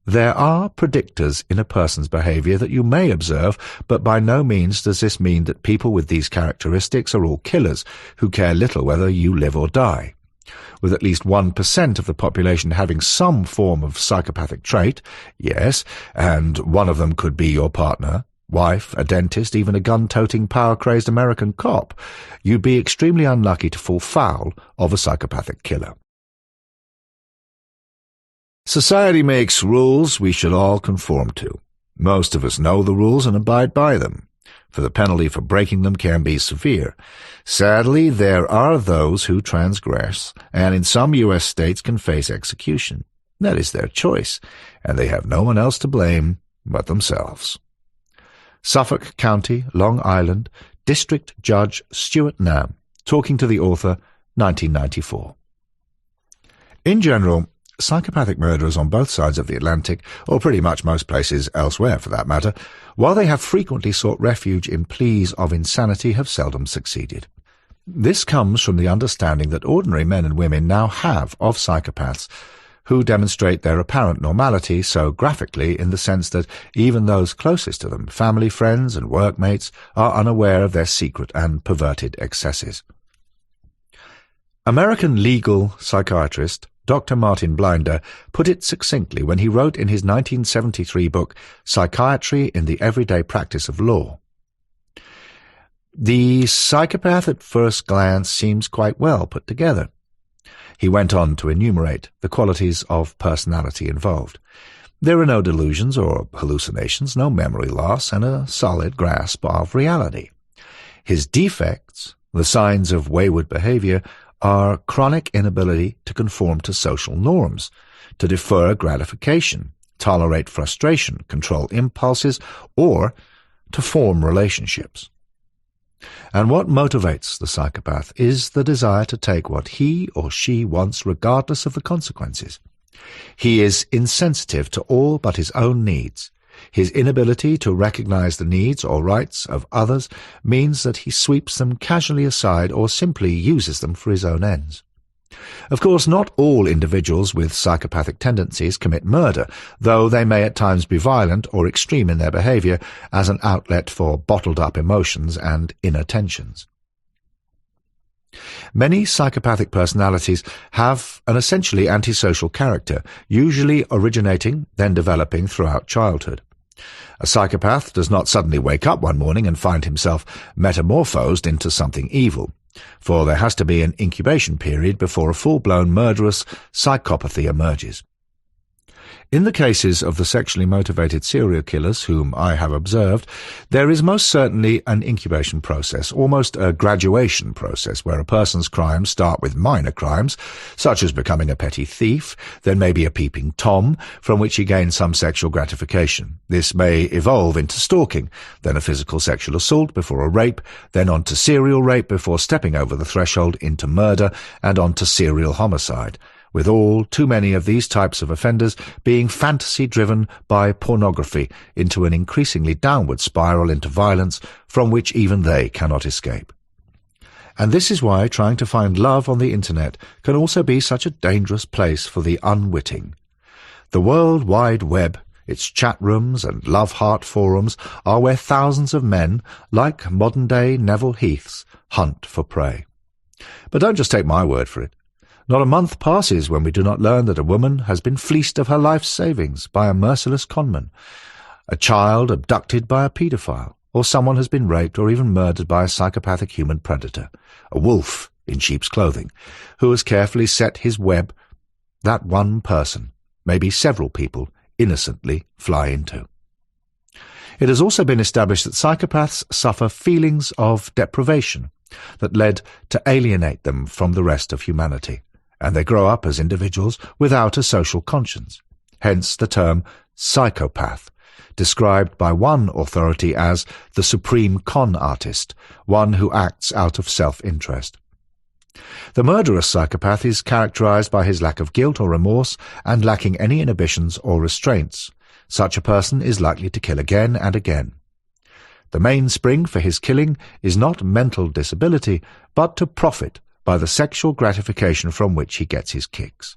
S1: there are predictors in a person's behavior that you may observe, but by no means does this mean that people with these characteristics are all killers who care little whether you live or die. With at least 1% of the population having some form of psychopathic trait, yes, and one of them could be your partner, wife, a dentist, even a gun-toting, power-crazed American cop, you'd be extremely unlucky to fall foul of a psychopathic killer. Society makes rules we should all conform to. Most of us know the rules and abide by them, for the penalty for breaking them can be severe. Sadly, there are those who transgress, and in some U.S. states can face execution. That is their choice, and they have no one else to blame but themselves. Suffolk County, Long Island, District Judge Stuart Nam, talking to the author, 1994. In general, psychopathic murderers on both sides of the Atlantic, or pretty much most places elsewhere for that matter, while they have frequently sought refuge in pleas of insanity, have seldom succeeded. This comes from the understanding that ordinary men and women now have of psychopaths, who demonstrate their apparent normality so graphically in the sense that even those closest to them, family, friends, and workmates, are unaware of their secret and perverted excesses. American legal psychiatrist Dr. Martin Blinder put it succinctly when he wrote in his 1973 book, Psychiatry in the Everyday Practice of Law. The psychopath at first glance seems quite well put together. He went on to enumerate the qualities of personality involved. There are no delusions or hallucinations, no memory loss, and a solid grasp of reality. His defects, the signs of wayward behavior, are chronic inability to conform to social norms, to defer gratification, tolerate frustration, control impulses, or to form relationships. And what motivates the psychopath is the desire to take what he or she wants regardless of the consequences. He is insensitive to all but his own needs. His inability to recognize the needs or rights of others means that he sweeps them casually aside or simply uses them for his own ends. Of course, not all individuals with psychopathic tendencies commit murder, though they may at times be violent or extreme in their behavior as an outlet for bottled-up emotions and inner tensions. Many psychopathic personalities have an essentially antisocial character, usually originating, then developing throughout childhood. A psychopath does not suddenly wake up one morning and find himself metamorphosed into something evil, for there has to be an incubation period before a full-blown murderous psychopathy emerges. In the cases of the sexually motivated serial killers whom I have observed, there is most certainly an incubation process, almost a graduation process, where a person's crimes start with minor crimes, such as becoming a petty thief, then maybe a peeping Tom, from which he gains some sexual gratification. This may evolve into stalking, then a physical sexual assault before a rape, then on to serial rape before stepping over the threshold into murder and on to serial homicide, with all too many of these types of offenders being fantasy-driven by pornography into an increasingly downward spiral into violence from which even they cannot escape. And this is why trying to find love on the internet can also be such a dangerous place for the unwitting. The World Wide Web, its chat rooms and love heart forums, are where thousands of men, like modern-day Neville Heaths, hunt for prey. But don't just take my word for it. Not a month passes when we do not learn that a woman has been fleeced of her life's savings by a merciless conman, a child abducted by a paedophile, or someone has been raped or even murdered by a psychopathic human predator, a wolf in sheep's clothing, who has carefully set his web that one person, maybe several people, innocently fly into. It has also been established that psychopaths suffer feelings of deprivation that led to alienate them from the rest of humanity, and they grow up as individuals without a social conscience. Hence the term psychopath, described by one authority as the supreme con artist, one who acts out of self-interest. The murderous psychopath is characterized by his lack of guilt or remorse and lacking any inhibitions or restraints. Such a person is likely to kill again and again. The mainspring for his killing is not mental disability, but to profit by the sexual gratification from which he gets his kicks.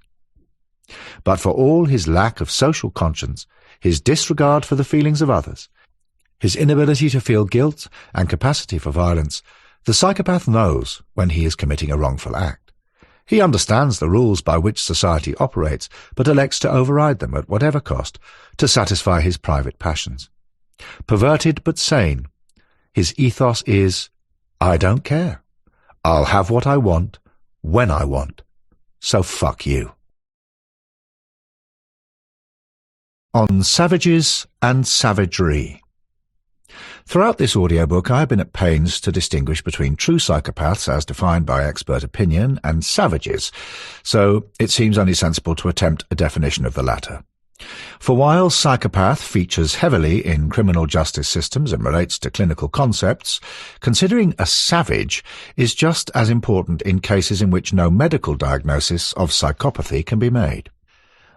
S1: But for all his lack of social conscience, his disregard for the feelings of others, his inability to feel guilt and capacity for violence, the psychopath knows when he is committing a wrongful act. He understands the rules by which society operates, but elects to override them at whatever cost to satisfy his private passions. Perverted but sane, his ethos is, I don't care. I'll have what I want, when I want. So fuck you. On savages and savagery. Throughout this audiobook, I have been at pains to distinguish between true psychopaths, as defined by expert opinion, and savages, so it seems only sensible to attempt a definition of the latter. For while psychopath features heavily in criminal justice systems and relates to clinical concepts, considering a savage is just as important in cases in which no medical diagnosis of psychopathy can be made.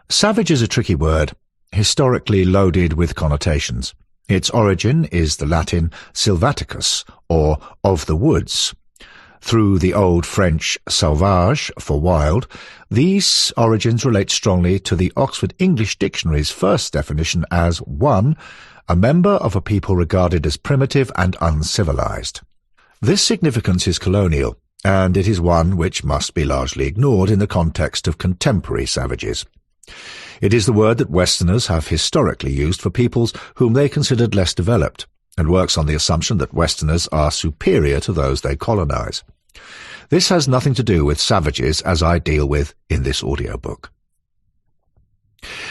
S1: Savage is a tricky word, historically loaded with connotations. Its origin is the Latin silvaticus, or of the woods. Through the Old French sauvage, for wild, these origins relate strongly to the Oxford English Dictionary's first definition as 1. A member of a people regarded as primitive and uncivilized. This significance is colonial, and it is one which must be largely ignored in the context of contemporary savages. It is the word that Westerners have historically used for peoples whom they considered less developed, and works on the assumption that Westerners are superior to those they colonize. This has nothing to do with savages as I deal with in this audiobook.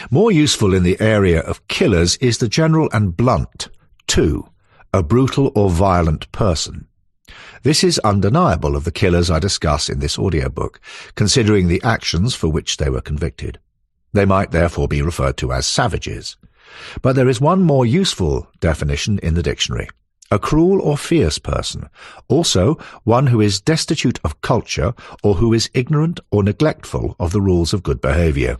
S1: More useful in the area of killers is the general and blunt 2, a brutal or violent person. This is undeniable of the killers I discuss in this audiobook, considering the actions for which they were convicted. They might therefore be referred to as savages. But there is one more useful definition in the dictionary: a cruel or fierce person, also one who is destitute of culture or who is ignorant or neglectful of the rules of good behavior.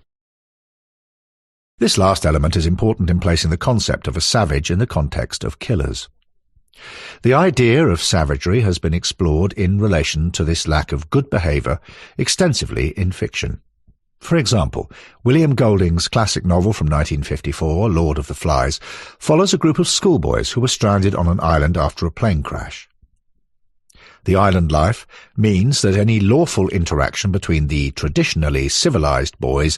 S1: This last element is important in placing the concept of a savage in the context of killers. The idea of savagery has been explored in relation to this lack of good behavior extensively in fiction. For example, William Golding's classic novel from 1954, Lord of the Flies, follows a group of schoolboys who were stranded on an island after a plane crash. The island life means that any lawful interaction between the traditionally civilized boys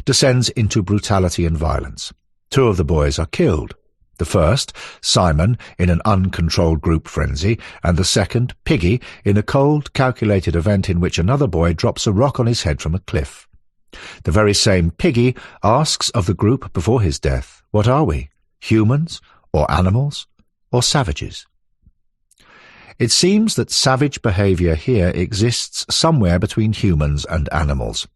S1: descends into brutality and violence. 2 of the boys are killed. The first, Simon, in an uncontrolled group frenzy, and the second, Piggy, in a cold, calculated event in which another boy drops a rock on his head from a cliff. The very same Piggy asks of the group before his death, what are we, humans, or animals, or savages? It seems that savage behavior here exists somewhere between humans and animals.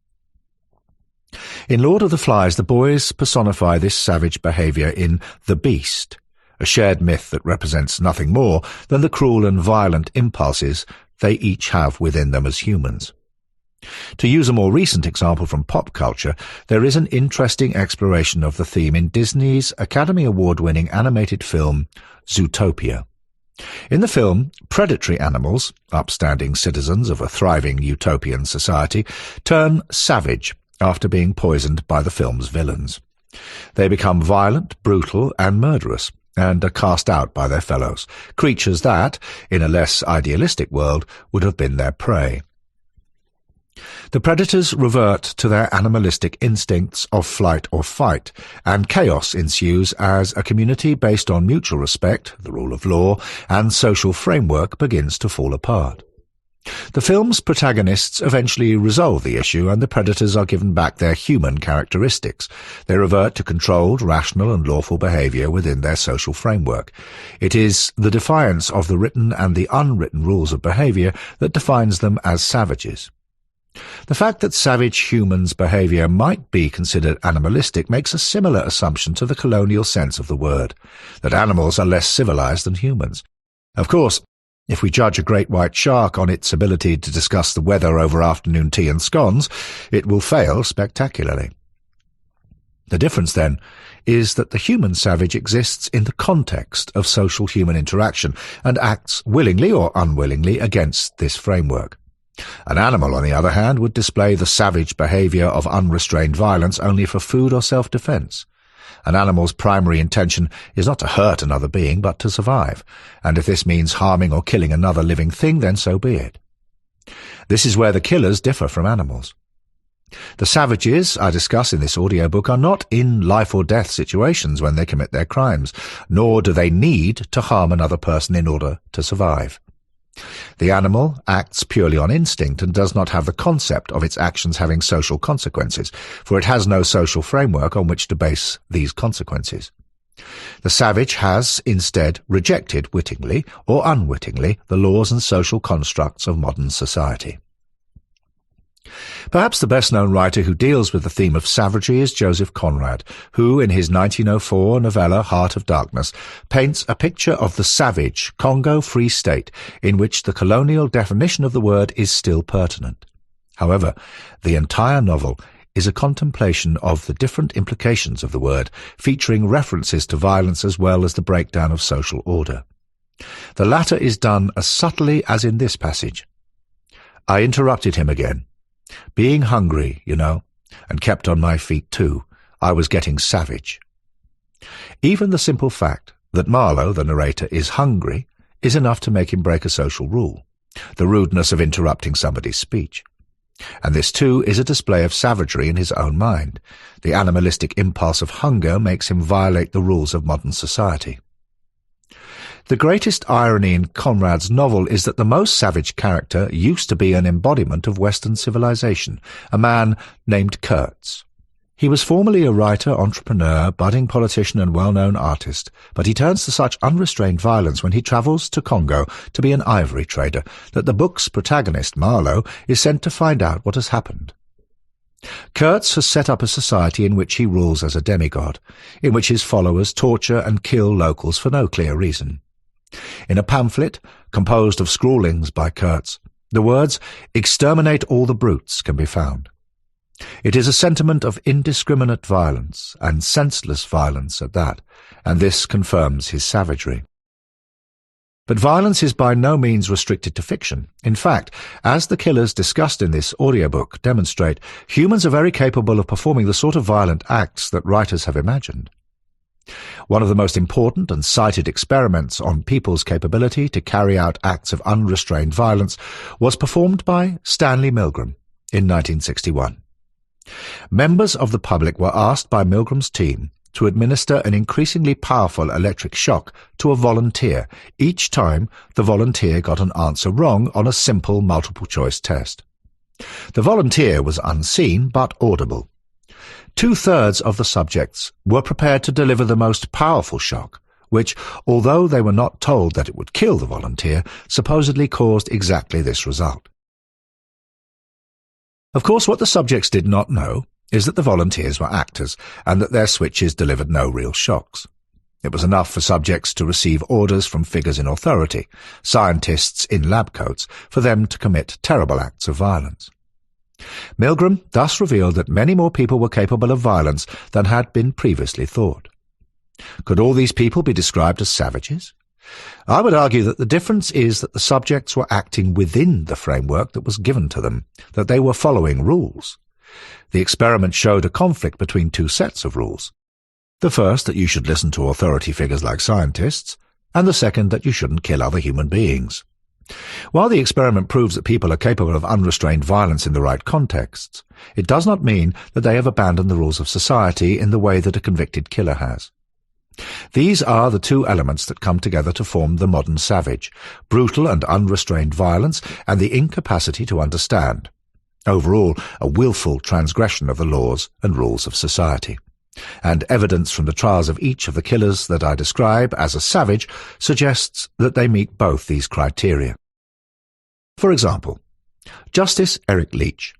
S1: In Lord of the Flies, the boys personify this savage behavior in the beast, a shared myth that represents nothing more than the cruel and violent impulses they each have within them as humans. To use a more recent example from pop culture, there is an interesting exploration of the theme in Disney's Academy Award-winning animated film Zootopia. In the film, predatory animals, upstanding citizens of a thriving utopian society, turn savage after being poisoned by the film's villains. They become violent, brutal, and murderous, and are cast out by their fellows, creatures that, in a less idealistic world, would have been their prey. The predators revert to their animalistic instincts of flight or fight, and chaos ensues as a community based on mutual respect, the rule of law, and social framework begins to fall apart. The film's protagonists eventually resolve the issue, and the predators are given back their human characteristics. They revert to controlled, rational and lawful behaviour within their social framework. It is the defiance of the written and the unwritten rules of behaviour that defines them as savages. The fact that savage humans' behaviour might be considered animalistic makes a similar assumption to the colonial sense of the word, that animals are less civilised than humans. Of course, if we judge a great white shark on its ability to discuss the weather over afternoon tea and scones, it will fail spectacularly. The difference, then, is that the human savage exists in the context of social human interaction and acts willingly or unwillingly against this framework. An animal, on the other hand, would display the savage behaviour of unrestrained violence only for food or self-defence. An animal's primary intention is not to hurt another being, but to survive, and if this means harming or killing another living thing, then so be it. This is where the killers differ from animals. The savages I discuss in this audiobook are not in life-or-death situations when they commit their crimes, nor do they need to harm another person in order to survive. The animal acts purely on instinct and does not have the concept of its actions having social consequences, for it has no social framework on which to base these consequences. The savage has, instead, rejected wittingly or unwittingly the laws and social constructs of modern society. Perhaps the best-known writer who deals with the theme of savagery is Joseph Conrad, who, in his 1904 novella Heart of Darkness, paints a picture of the savage Congo Free State in which the colonial definition of the word is still pertinent. However, the entire novel is a contemplation of the different implications of the word, featuring references to violence as well as the breakdown of social order. The latter is done as subtly as in this passage. I interrupted him again. Being hungry, you know, and kept on my feet too, I was getting savage. Even the simple fact that Marlowe, the narrator, is hungry is enough to make him break a social rule, the rudeness of interrupting somebody's speech. And this too is a display of savagery in his own mind. The animalistic impulse of hunger makes him violate the rules of modern society. The greatest irony in Conrad's novel is that the most savage character used to be an embodiment of Western civilization, a man named Kurtz. He was formerly a writer, entrepreneur, budding politician and well-known artist, but he turns to such unrestrained violence when he travels to Congo to be an ivory trader that the book's protagonist, Marlowe, is sent to find out what has happened. Kurtz has set up a society in which he rules as a demigod, in which his followers torture and kill locals for no clear reason. In a pamphlet, composed of scrawlings by Kurtz, the words, "Exterminate all the brutes," can be found. It is a sentiment of indiscriminate violence, and senseless violence at that, and this confirms his savagery. But violence is by no means restricted to fiction. In fact, as the killers discussed in this audiobook demonstrate, humans are very capable of performing the sort of violent acts that writers have imagined. One of the most important and cited experiments on people's capability to carry out acts of unrestrained violence was performed by Stanley Milgram in 1961. Members of the public were asked by Milgram's team to administer an increasingly powerful electric shock to a volunteer each time the volunteer got an answer wrong on a simple multiple-choice test. The volunteer was unseen but audible. 2/3 of the subjects were prepared to deliver the most powerful shock, which, although they were not told that it would kill the volunteer, supposedly caused exactly this result. Of course, what the subjects did not know is that the volunteers were actors, and that their switches delivered no real shocks. It was enough for subjects to receive orders from figures in authority, scientists in lab coats, for them to commit terrible acts of violence. Milgram thus revealed that many more people were capable of violence than had been previously thought. Could all these people be described as savages? I would argue that the difference is that the subjects were acting within the framework that was given to them, that they were following rules. The experiment showed a conflict between two sets of rules. The first, that you should listen to authority figures like scientists, and the second, that you shouldn't kill other human beings. While the experiment proves that people are capable of unrestrained violence in the right contexts, it does not mean that they have abandoned the rules of society in the way that a convicted killer has. These are the two elements that come together to form the modern savage: brutal and unrestrained violence and the incapacity to understand. Overall, a willful transgression of the laws and rules of society. And evidence from the trials of each of the killers that I describe as a savage suggests that they meet both these criteria. For example, Justice Eric Leach,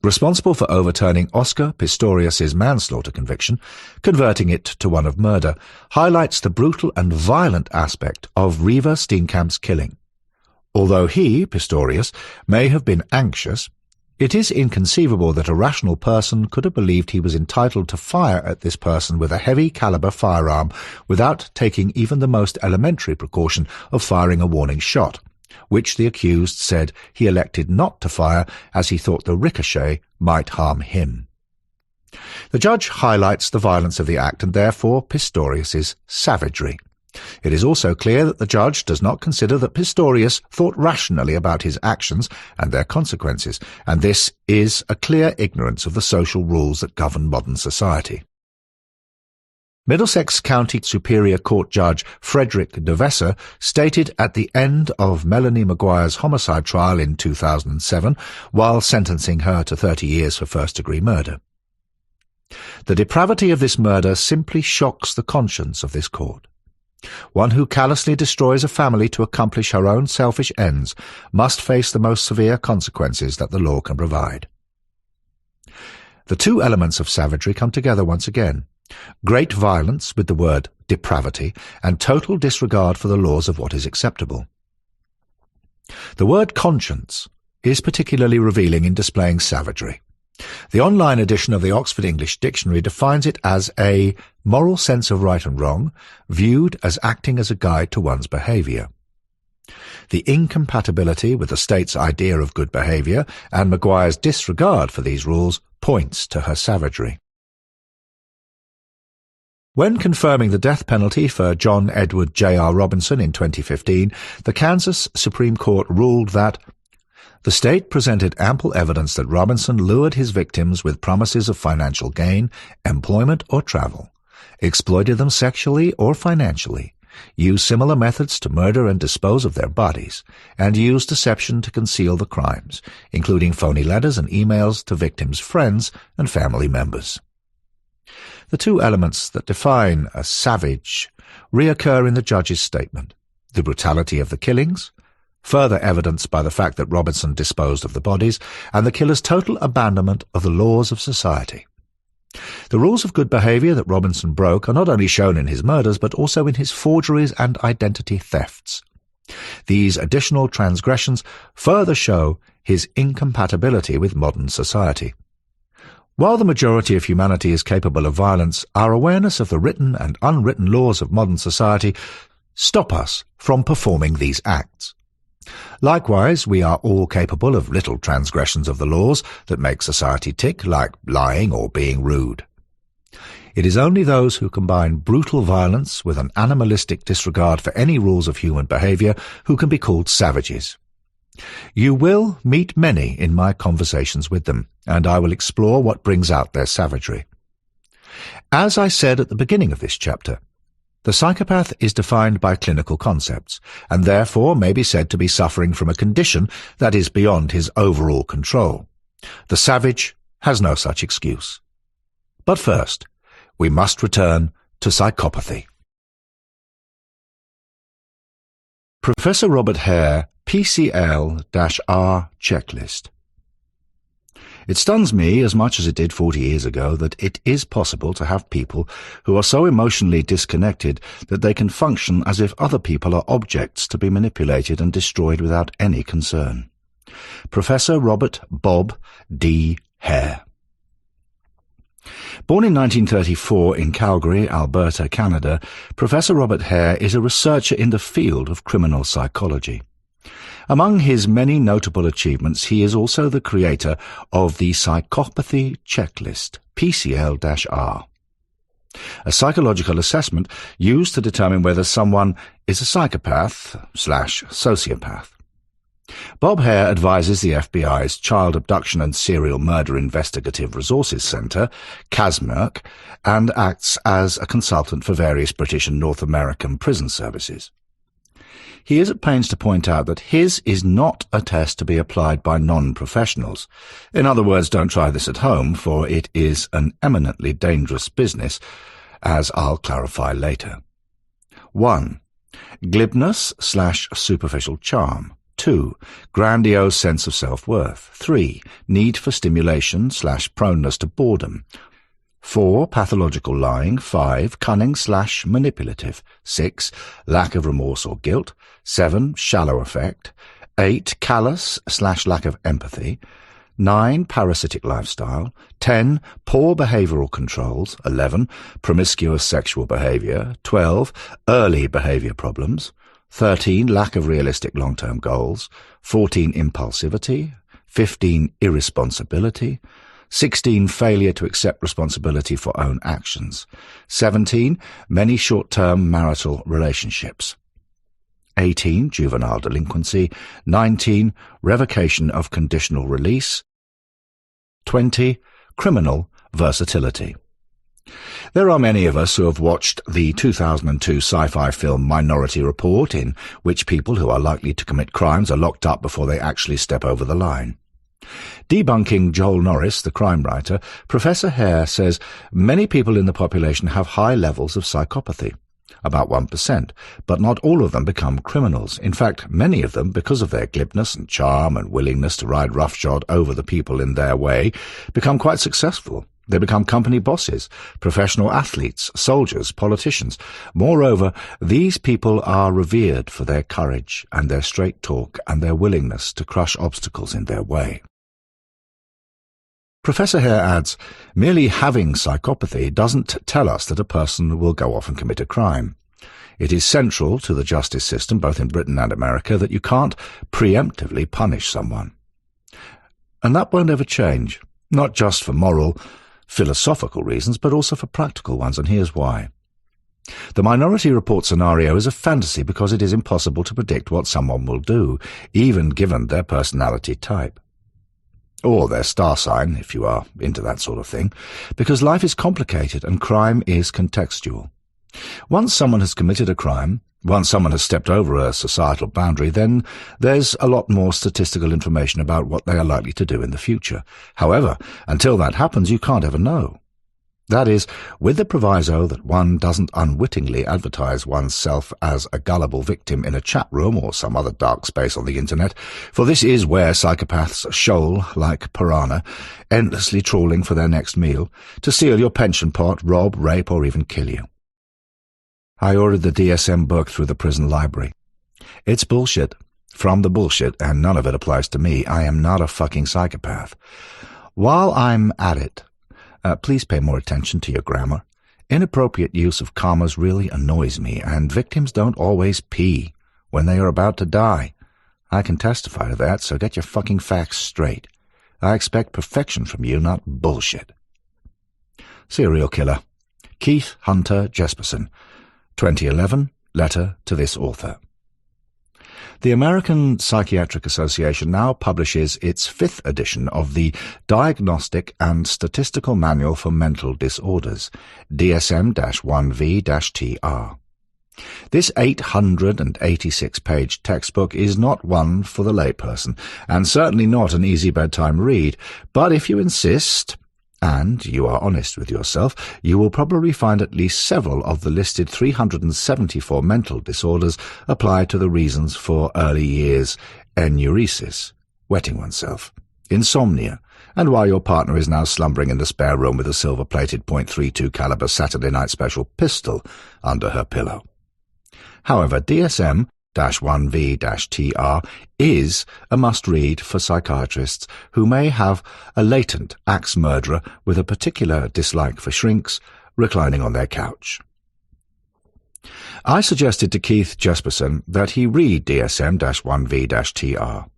S1: responsible for overturning Oscar Pistorius's manslaughter conviction, converting it to one of murder, highlights the brutal and violent aspect of Reeva Steenkamp's killing. Although he, Pistorius, may have been anxious, it is inconceivable that a rational person could have believed he was entitled to fire at this person with a heavy-caliber firearm without taking even the most elementary precaution of firing a warning shot, which the accused said he elected not to fire as he thought the ricochet might harm him. The judge highlights the violence of the act and therefore Pistorius's savagery. It is also clear that the judge does not consider that Pistorius thought rationally about his actions and their consequences, and this is a clear ignorance of the social rules that govern modern society. Middlesex County Superior Court Judge Frederick de Vesser stated at the end of Melanie Maguire's homicide trial in 2007, while sentencing her to 30 years for first-degree murder, "The depravity of this murder simply shocks the conscience of this court. One who callously destroys a family to accomplish her own selfish ends must face the most severe consequences that the law can provide." The two elements of savagery come together once again: great violence with the word depravity, and total disregard for the laws of what is acceptable. The word conscience is particularly revealing in displaying savagery. The online edition of the Oxford English Dictionary defines it as a moral sense of right and wrong, viewed as acting as a guide to one's behaviour. The incompatibility with the state's idea of good behaviour and Maguire's disregard for these rules points to her savagery. When confirming the death penalty for John Edward J.R. Robinson in 2015, the Kansas Supreme Court ruled that the state presented ample evidence that Robinson lured his victims with promises of financial gain, employment, or travel, exploited them sexually or financially, used similar methods to murder and dispose of their bodies, and used deception to conceal the crimes, including phony letters and emails to victims' friends and family members. The two elements that define a savage reoccur in the judge's statement: the brutality of the killings, further evidenced by the fact that Robinson disposed of the bodies, and the killer's total abandonment of the laws of society. The rules of good behaviour that Robinson broke are not only shown in his murders but also in his forgeries and identity thefts. These additional transgressions further show his incompatibility with modern society. While the majority of humanity is capable of violence, our awareness of the written and unwritten laws of modern society stop us from performing these acts. Likewise, we are all capable of little transgressions of the laws that make society tick, like lying or being rude. It is only those who combine brutal violence with an animalistic disregard for any rules of human behaviour who can be called savages. You will meet many in my conversations with them, and I will explore what brings out their savagery. As I said at the beginning of this chapter, the psychopath is defined by clinical concepts, and therefore may be said to be suffering from a condition that is beyond his overall control. The savage has no such excuse. But first, we must return to psychopathy. Professor Robert Hare, PCL-R checklist. It stuns me as much as it did 40 years ago that it is possible to have people who are so emotionally disconnected that they can function as if other people are objects to be manipulated and destroyed without any concern. Professor Robert Bob D. Hare. Born in 1934 in Calgary, Alberta, Canada, Professor Robert Hare is a researcher in the field of criminal psychology. Among his many notable achievements, he is also the creator of the Psychopathy Checklist, PCL-R, a psychological assessment used to determine whether someone is a psychopath/sociopath. Bob Hare advises the FBI's Child Abduction and Serial Murder Investigative Resources Centre, CASMERC, and acts as a consultant for various British and North American prison services. He is at pains to point out that his is not a test to be applied by non-professionals. In other words, don't try this at home, for it is an eminently dangerous business, as I'll clarify later. 1. Glibness/superficial charm. 2. Grandiose sense of self-worth. 3. Need for stimulation/proneness to boredom. 4. Pathological lying. 5. Cunning/manipulative. 6. Lack of remorse or guilt. 7. Shallow affect. 8. Callous/lack of empathy. 9. Parasitic lifestyle. 10. Poor behavioral controls. 11. Promiscuous sexual behavior. 12. Early behavior problems. 13. Lack of realistic long-term goals. 14. Impulsivity. 15. Irresponsibility. 16. Failure to accept responsibility for own actions. 17. Many short-term marital relationships. 18. Juvenile delinquency. 19. Revocation of conditional release. 20. Criminal versatility. There are many of us who have watched the 2002 sci-fi film Minority Report, in which people who are likely to commit crimes are locked up before they actually step over the line. Debunking Joel Norris, the crime writer, Professor Hare says many people in the population have high levels of psychopathy, about 1%, but not all of them become criminals. In fact, many of them, because of their glibness and charm and willingness to ride roughshod over the people in their way, become quite successful. They become company bosses, professional athletes, soldiers, politicians. Moreover, these people are revered for their courage and their straight talk and their willingness to crush obstacles in their way. Professor Hare adds, merely having psychopathy doesn't tell us that a person will go off and commit a crime. It is central to the justice system, both in Britain and America, that you can't preemptively punish someone. And that won't ever change, not just for moral, philosophical reasons, but also for practical ones, and here's why. The Minority Report scenario is a fantasy because it is impossible to predict what someone will do, even given their personality type. Or their star sign, if you are into that sort of thing, because life is complicated and crime is contextual. Once someone has committed a crime, once someone has stepped over a societal boundary, then there's a lot more statistical information about what they are likely to do in the future. However, until that happens, you can't ever know. That is, with the proviso that one doesn't unwittingly advertise oneself as a gullible victim in a chat room or some other dark space on the internet, for this is where psychopaths shoal like piranha, endlessly trawling for their next meal, to steal your pension pot, rob, rape, or even kill you. I ordered the DSM book through the prison library. It's bullshit. From the bullshit, and none of it applies to me. I am not a fucking psychopath. While I'm at it, please pay more attention to your grammar. Inappropriate use of commas really annoys me, and victims don't always pee when they are about to die. I can testify to that, so get your fucking facts straight. I expect perfection from you, not bullshit. Serial killer. Keith Hunter Jesperson. 2011, letter to this author. The American Psychiatric Association now publishes its 5th edition of the Diagnostic and Statistical Manual for Mental Disorders, DSM-1V-TR. This 886-page textbook is not one for the layperson, and certainly not an easy bedtime read, but if you insist, and you are honest with yourself, you will probably find at least several of the listed 374 mental disorders apply to the reasons for early years enuresis, wetting oneself, insomnia, and why your partner is now slumbering in the spare room with a silver-plated .32 caliber Saturday night special pistol under her pillow. However, DSM-1V-TR is a must-read for psychiatrists who may have a latent axe murderer with a particular dislike for shrinks reclining on their couch. I suggested to Keith Jesperson that he read DSM-1V-TR.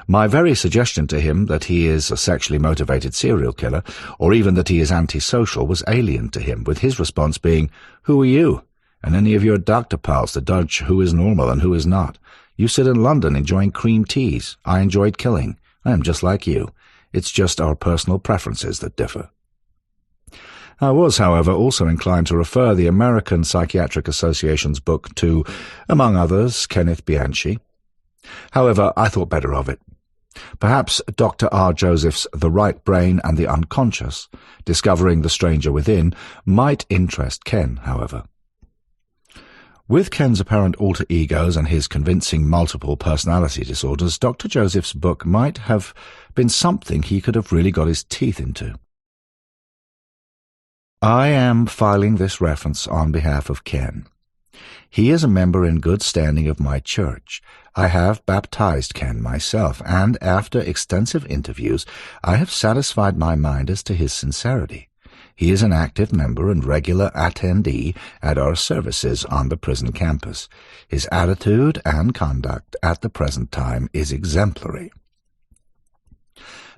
S1: My very suggestion to him that he is a sexually motivated serial killer, or even that he is antisocial, was alien to him, with his response being, "Who are you? And any of your doctor pals to judge who is normal and who is not? You sit in London enjoying cream teas. I enjoyed killing. I am just like you. It's just our personal preferences that differ. I was, however, also inclined to refer the American Psychiatric Association's book to, among others, Kenneth Bianchi. However, I thought better of it. Perhaps Dr. R. Joseph's The Right Brain and the Unconscious, Discovering the Stranger Within, might interest Ken, however. With Ken's apparent alter egos and his convincing multiple personality disorders, Dr. Joseph's book might have been something he could have really got his teeth into. I am filing this reference on behalf of Ken. He is a member in good standing of my church. I have baptized Ken myself, and after extensive interviews, I have satisfied my mind as to his sincerity. He is an active member and regular attendee at our services on the prison campus. His attitude and conduct at the present time is exemplary.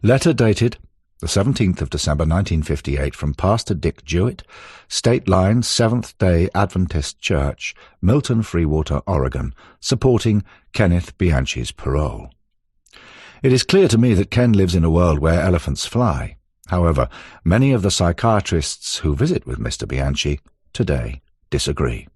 S1: Letter dated the 17th of December 1958 from Pastor Dick Jewett, State Line Seventh-day Adventist Church, Milton, Freewater, Oregon, supporting Kenneth Bianchi's parole. It is clear to me that Ken lives in a world where elephants fly. However, many of the psychiatrists who visit with Mr. Bianchi today disagree.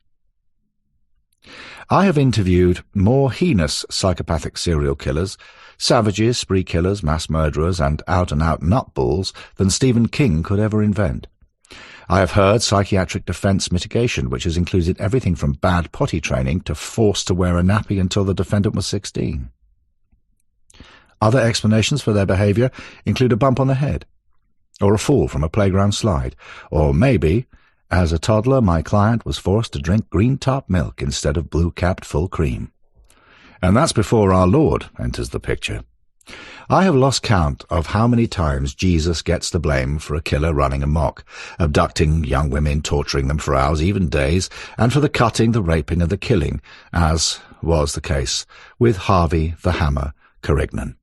S1: I have interviewed more heinous psychopathic serial killers, savages, spree killers, mass murderers, and out-and-out nutballs than Stephen King could ever invent. I have heard psychiatric defence mitigation, which has included everything from bad potty training to forced to wear a nappy until the defendant was 16. Other explanations for their behaviour include a bump on the head, or a fall from a playground slide, or maybe, as a toddler, my client was forced to drink green-top milk instead of blue-capped full cream. And that's before our Lord enters the picture. I have lost count of how many times Jesus gets the blame for a killer running amok, abducting young women, torturing them for hours, even days, and for the cutting, the raping, and the killing, as was the case with Harvey the Hammer Carignan.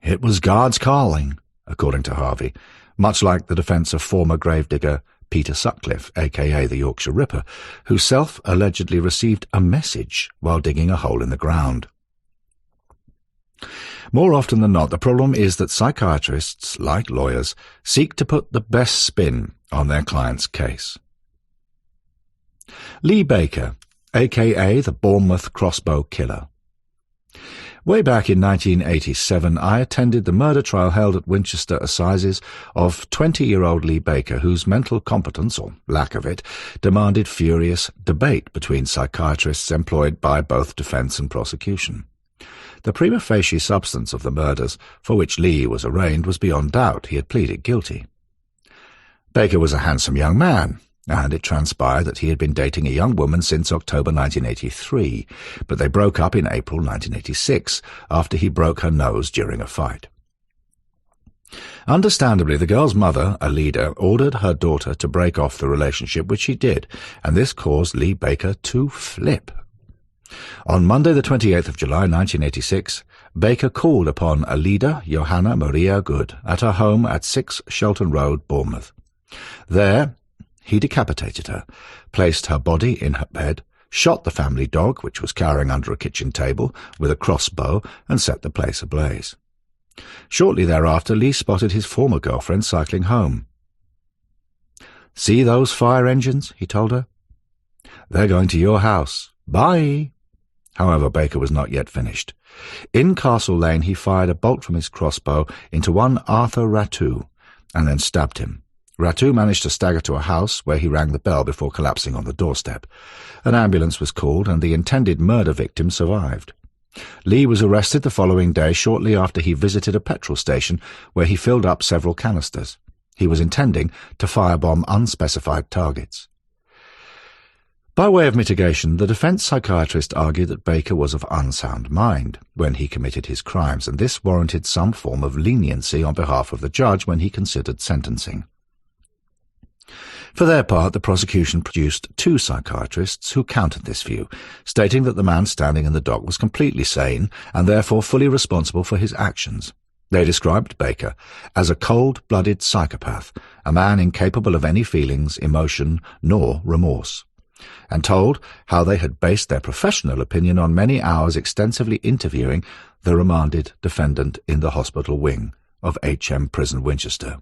S1: It was God's calling, according to Harvey, much like the defence of former gravedigger Peter Sutcliffe, a.k.a. the Yorkshire Ripper, who self-allegedly received a message while digging a hole in the ground. More often than not, the problem is that psychiatrists, like lawyers, seek to put the best spin on their client's case. Lee Baker, a.k.a. the Bournemouth Crossbow Killer. Way back in 1987, I attended the murder trial held at Winchester Assizes of 20-year-old Lee Baker, whose mental competence, or lack of it, demanded furious debate between psychiatrists employed by both defence and prosecution. The prima facie substance of the murders for which Lee was arraigned was beyond doubt. He had pleaded guilty. Baker was a handsome young man, and it transpired that he had been dating a young woman since October 1983, but they broke up in April 1986, after he broke her nose during a fight. Understandably, the girl's mother, a leader, ordered her daughter to break off the relationship, which she did, and this caused Lee Baker to flip. On Monday the 28th of July 1986, Baker called upon a leader, Johanna Maria Good, at her home at 6 Shelton Road, Bournemouth. There, he decapitated her, placed her body in her bed, shot the family dog, which was cowering under a kitchen table, with a crossbow, and set the place ablaze. Shortly thereafter, Lee spotted his former girlfriend cycling home. "See those fire engines?" he told her. "They're going to your house. Bye." However, Baker was not yet finished. In Castle Lane, he fired a bolt from his crossbow into one Arthur Rattou, and then stabbed him. Rattou managed to stagger to a house where he rang the bell before collapsing on the doorstep. An ambulance was called, and the intended murder victim survived. Lee was arrested the following day, shortly after he visited a petrol station where he filled up several canisters. He was intending to firebomb unspecified targets. By way of mitigation, the defence psychiatrist argued that Baker was of unsound mind when he committed his crimes, and this warranted some form of leniency on behalf of the judge when he considered sentencing. For their part, the prosecution produced 2 psychiatrists who countered this view, stating that the man standing in the dock was completely sane and therefore fully responsible for his actions. They described Baker as a cold-blooded psychopath, a man incapable of any feelings, emotion, nor remorse. and told how they had based their professional opinion on many hours extensively interviewing the remanded defendant in the hospital wing of H.M. Prison Winchester.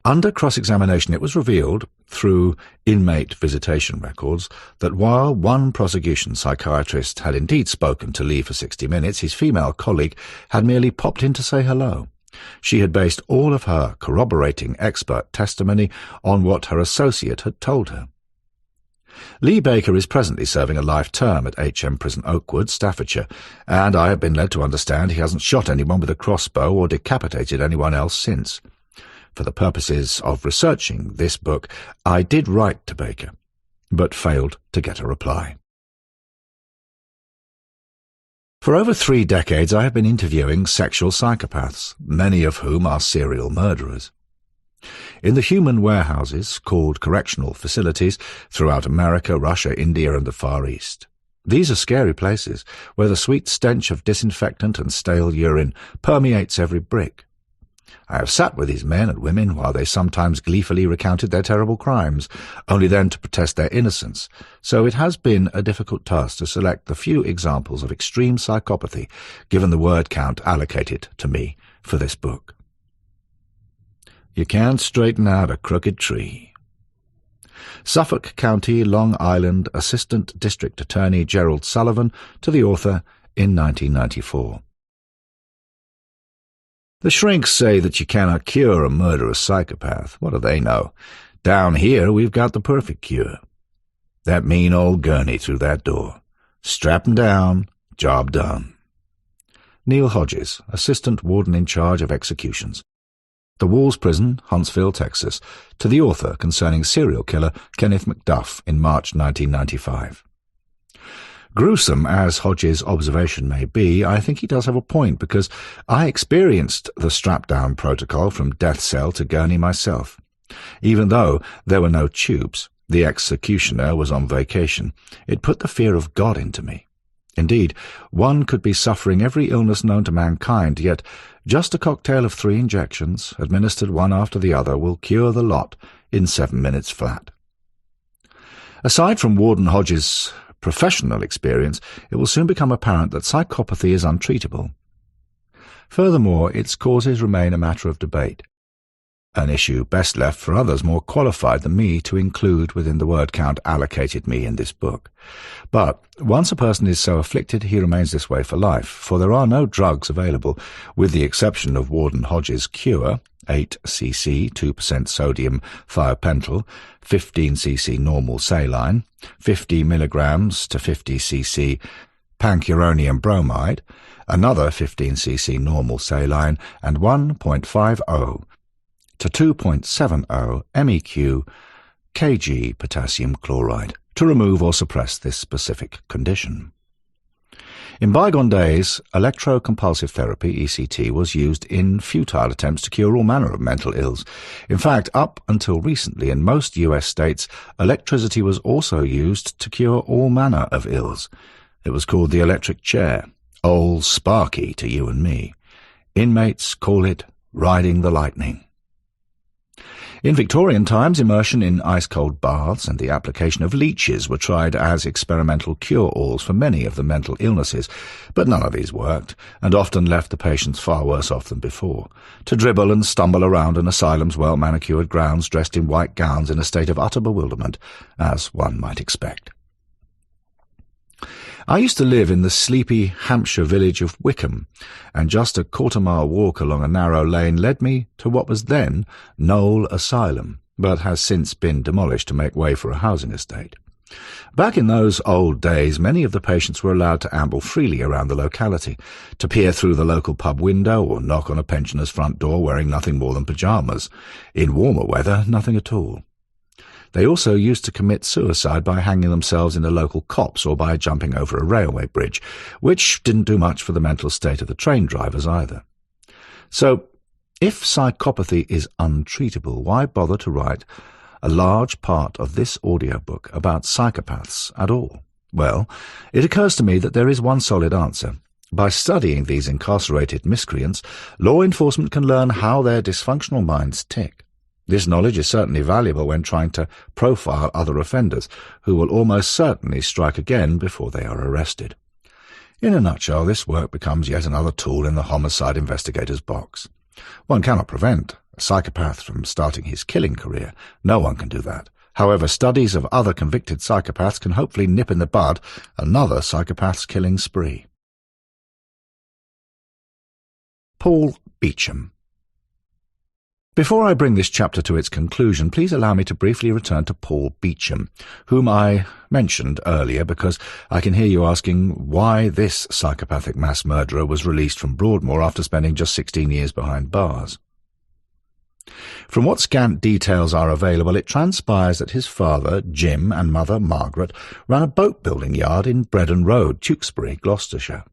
S1: Under cross-examination, it was revealed, through inmate visitation records, that while one prosecution psychiatrist had indeed spoken to Lee for 60 minutes, his female colleague had merely popped in to say hello. She had based all of her corroborating expert testimony on what her associate had told her. Lee Baker is presently serving a life term at H.M. Prison Oakwood, Staffordshire, and I have been led to understand he hasn't shot anyone with a crossbow or decapitated anyone else since. For the purposes of researching this book, I did write to Baker, but failed to get a reply. For over 3 decades I have been interviewing sexual psychopaths, many of whom are serial murderers. In the human warehouses, called correctional facilities, throughout America, Russia, India, and the Far East. These are scary places, where the sweet stench of disinfectant and stale urine permeates every brick. I have sat with these men and women while they sometimes gleefully recounted their terrible crimes, only then to protest their innocence, so it has been a difficult task to select the few examples of extreme psychopathy, given the word count allocated to me for this book. You can't straighten out a crooked tree. Suffolk County, Long Island, Assistant District Attorney Gerald Sullivan to the author in 1994. The shrinks say that you cannot cure a murderous psychopath. What do they know? Down here we've got the perfect cure. That mean old gurney through that door. Strap 'em down, job done. Neil Hodges, Assistant Warden in charge of executions. The Walls Prison, Huntsville, Texas, to the author concerning serial killer Kenneth McDuff in March 1995. Gruesome as Hodges' observation may be, I think he does have a point, because I experienced the strap-down protocol from death cell to gurney myself. Even though there were no tubes, the executioner was on vacation, it put the fear of God into me. Indeed, one could be suffering every illness known to mankind, yet just a cocktail of 3 injections, administered one after the other, will cure the lot in 7 minutes flat. Aside from Warden Hodges' professional experience, it will soon become apparent that psychopathy is untreatable. Furthermore, its causes remain a matter of debate, an issue best left for others more qualified than me to include within the word count allocated me in this book. But once a person is so afflicted, he remains this way for life, for there are no drugs available, with the exception of Warden Hodges' cure, 8 cc 2% sodium thiopental, 15 cc normal saline, 50 milligrams to 50 cc pancuronium bromide, another 15 cc normal saline, and 1.50 to 2.70 MEq kg potassium chloride to remove or suppress this specific condition. In bygone days, electrocompulsive therapy, ECT, was used in futile attempts to cure all manner of mental ills. In fact, up until recently, in most US states, electricity was also used to cure all manner of ills. It was called the electric chair, old Sparky to you and me. Inmates call it riding the lightning. In Victorian times, immersion in ice-cold baths and the application of leeches were tried as experimental cure-alls for many of the mental illnesses, but none of these worked, and often left the patients far worse off than before, to dribble and stumble around an asylum's well-manicured grounds dressed in white gowns in a state of utter bewilderment, as one might expect. I used to live in the sleepy Hampshire village of Wickham, and just a quarter-mile walk along a narrow lane led me to what was then Knoll Asylum, but has since been demolished to make way for a housing estate. Back in those old days, many of the patients were allowed to amble freely around the locality, to peer through the local pub window or knock on a pensioner's front door wearing nothing more than pyjamas. In warmer weather, nothing at all. They also used to commit suicide by hanging themselves in a local copse or by jumping over a railway bridge, which didn't do much for the mental state of the train drivers either. So, if psychopathy is untreatable, why bother to write a large part of this audiobook about psychopaths at all? Well, it occurs to me that there is one solid answer. By studying these incarcerated miscreants, law enforcement can learn how their dysfunctional minds tick. This knowledge is certainly valuable when trying to profile other offenders, who will almost certainly strike again before they are arrested. In a nutshell, this work becomes yet another tool in the homicide investigator's box. One cannot prevent a psychopath from starting his killing career. No one can do that. However, studies of other convicted psychopaths can hopefully nip in the bud another psychopath's killing spree. Paul Beichchum. Before I bring this chapter to its conclusion, please allow me to briefly return to Paul Beichchum, whom I mentioned earlier because I can hear you asking why this psychopathic mass murderer was released from Broadmoor after spending just 16 years behind bars. From what scant details are available, it transpires that his father, Jim, and mother, Margaret, ran a boat-building yard in Bredon Road, Tewkesbury, Gloucestershire.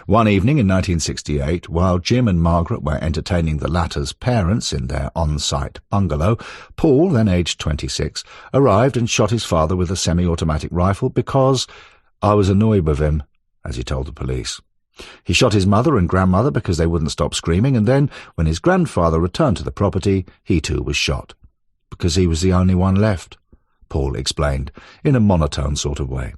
S1: One evening in 1968, while Jim and Margaret were entertaining the latter's parents in their on-site bungalow, Paul, then aged 26, arrived and shot his father with a semi-automatic rifle because I was annoyed with him, as he told the police. He shot his mother and grandmother because they wouldn't stop screaming, and then, when his grandfather returned to the property, he too was shot. Because he was the only one left, Paul explained, in a monotone sort of way.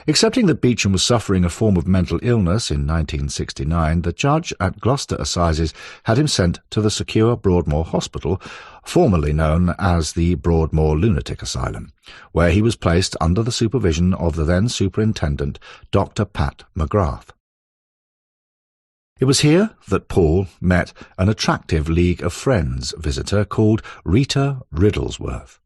S1: Accepting that Beichchum was suffering a form of mental illness in 1969, the judge at Gloucester Assizes had him sent to the secure Broadmoor Hospital, formerly known as the Broadmoor Lunatic Asylum, where he was placed under the supervision of the then Superintendent, Dr. Pat McGrath. It was here that Paul met an attractive League of Friends visitor called Rita Riddlesworth.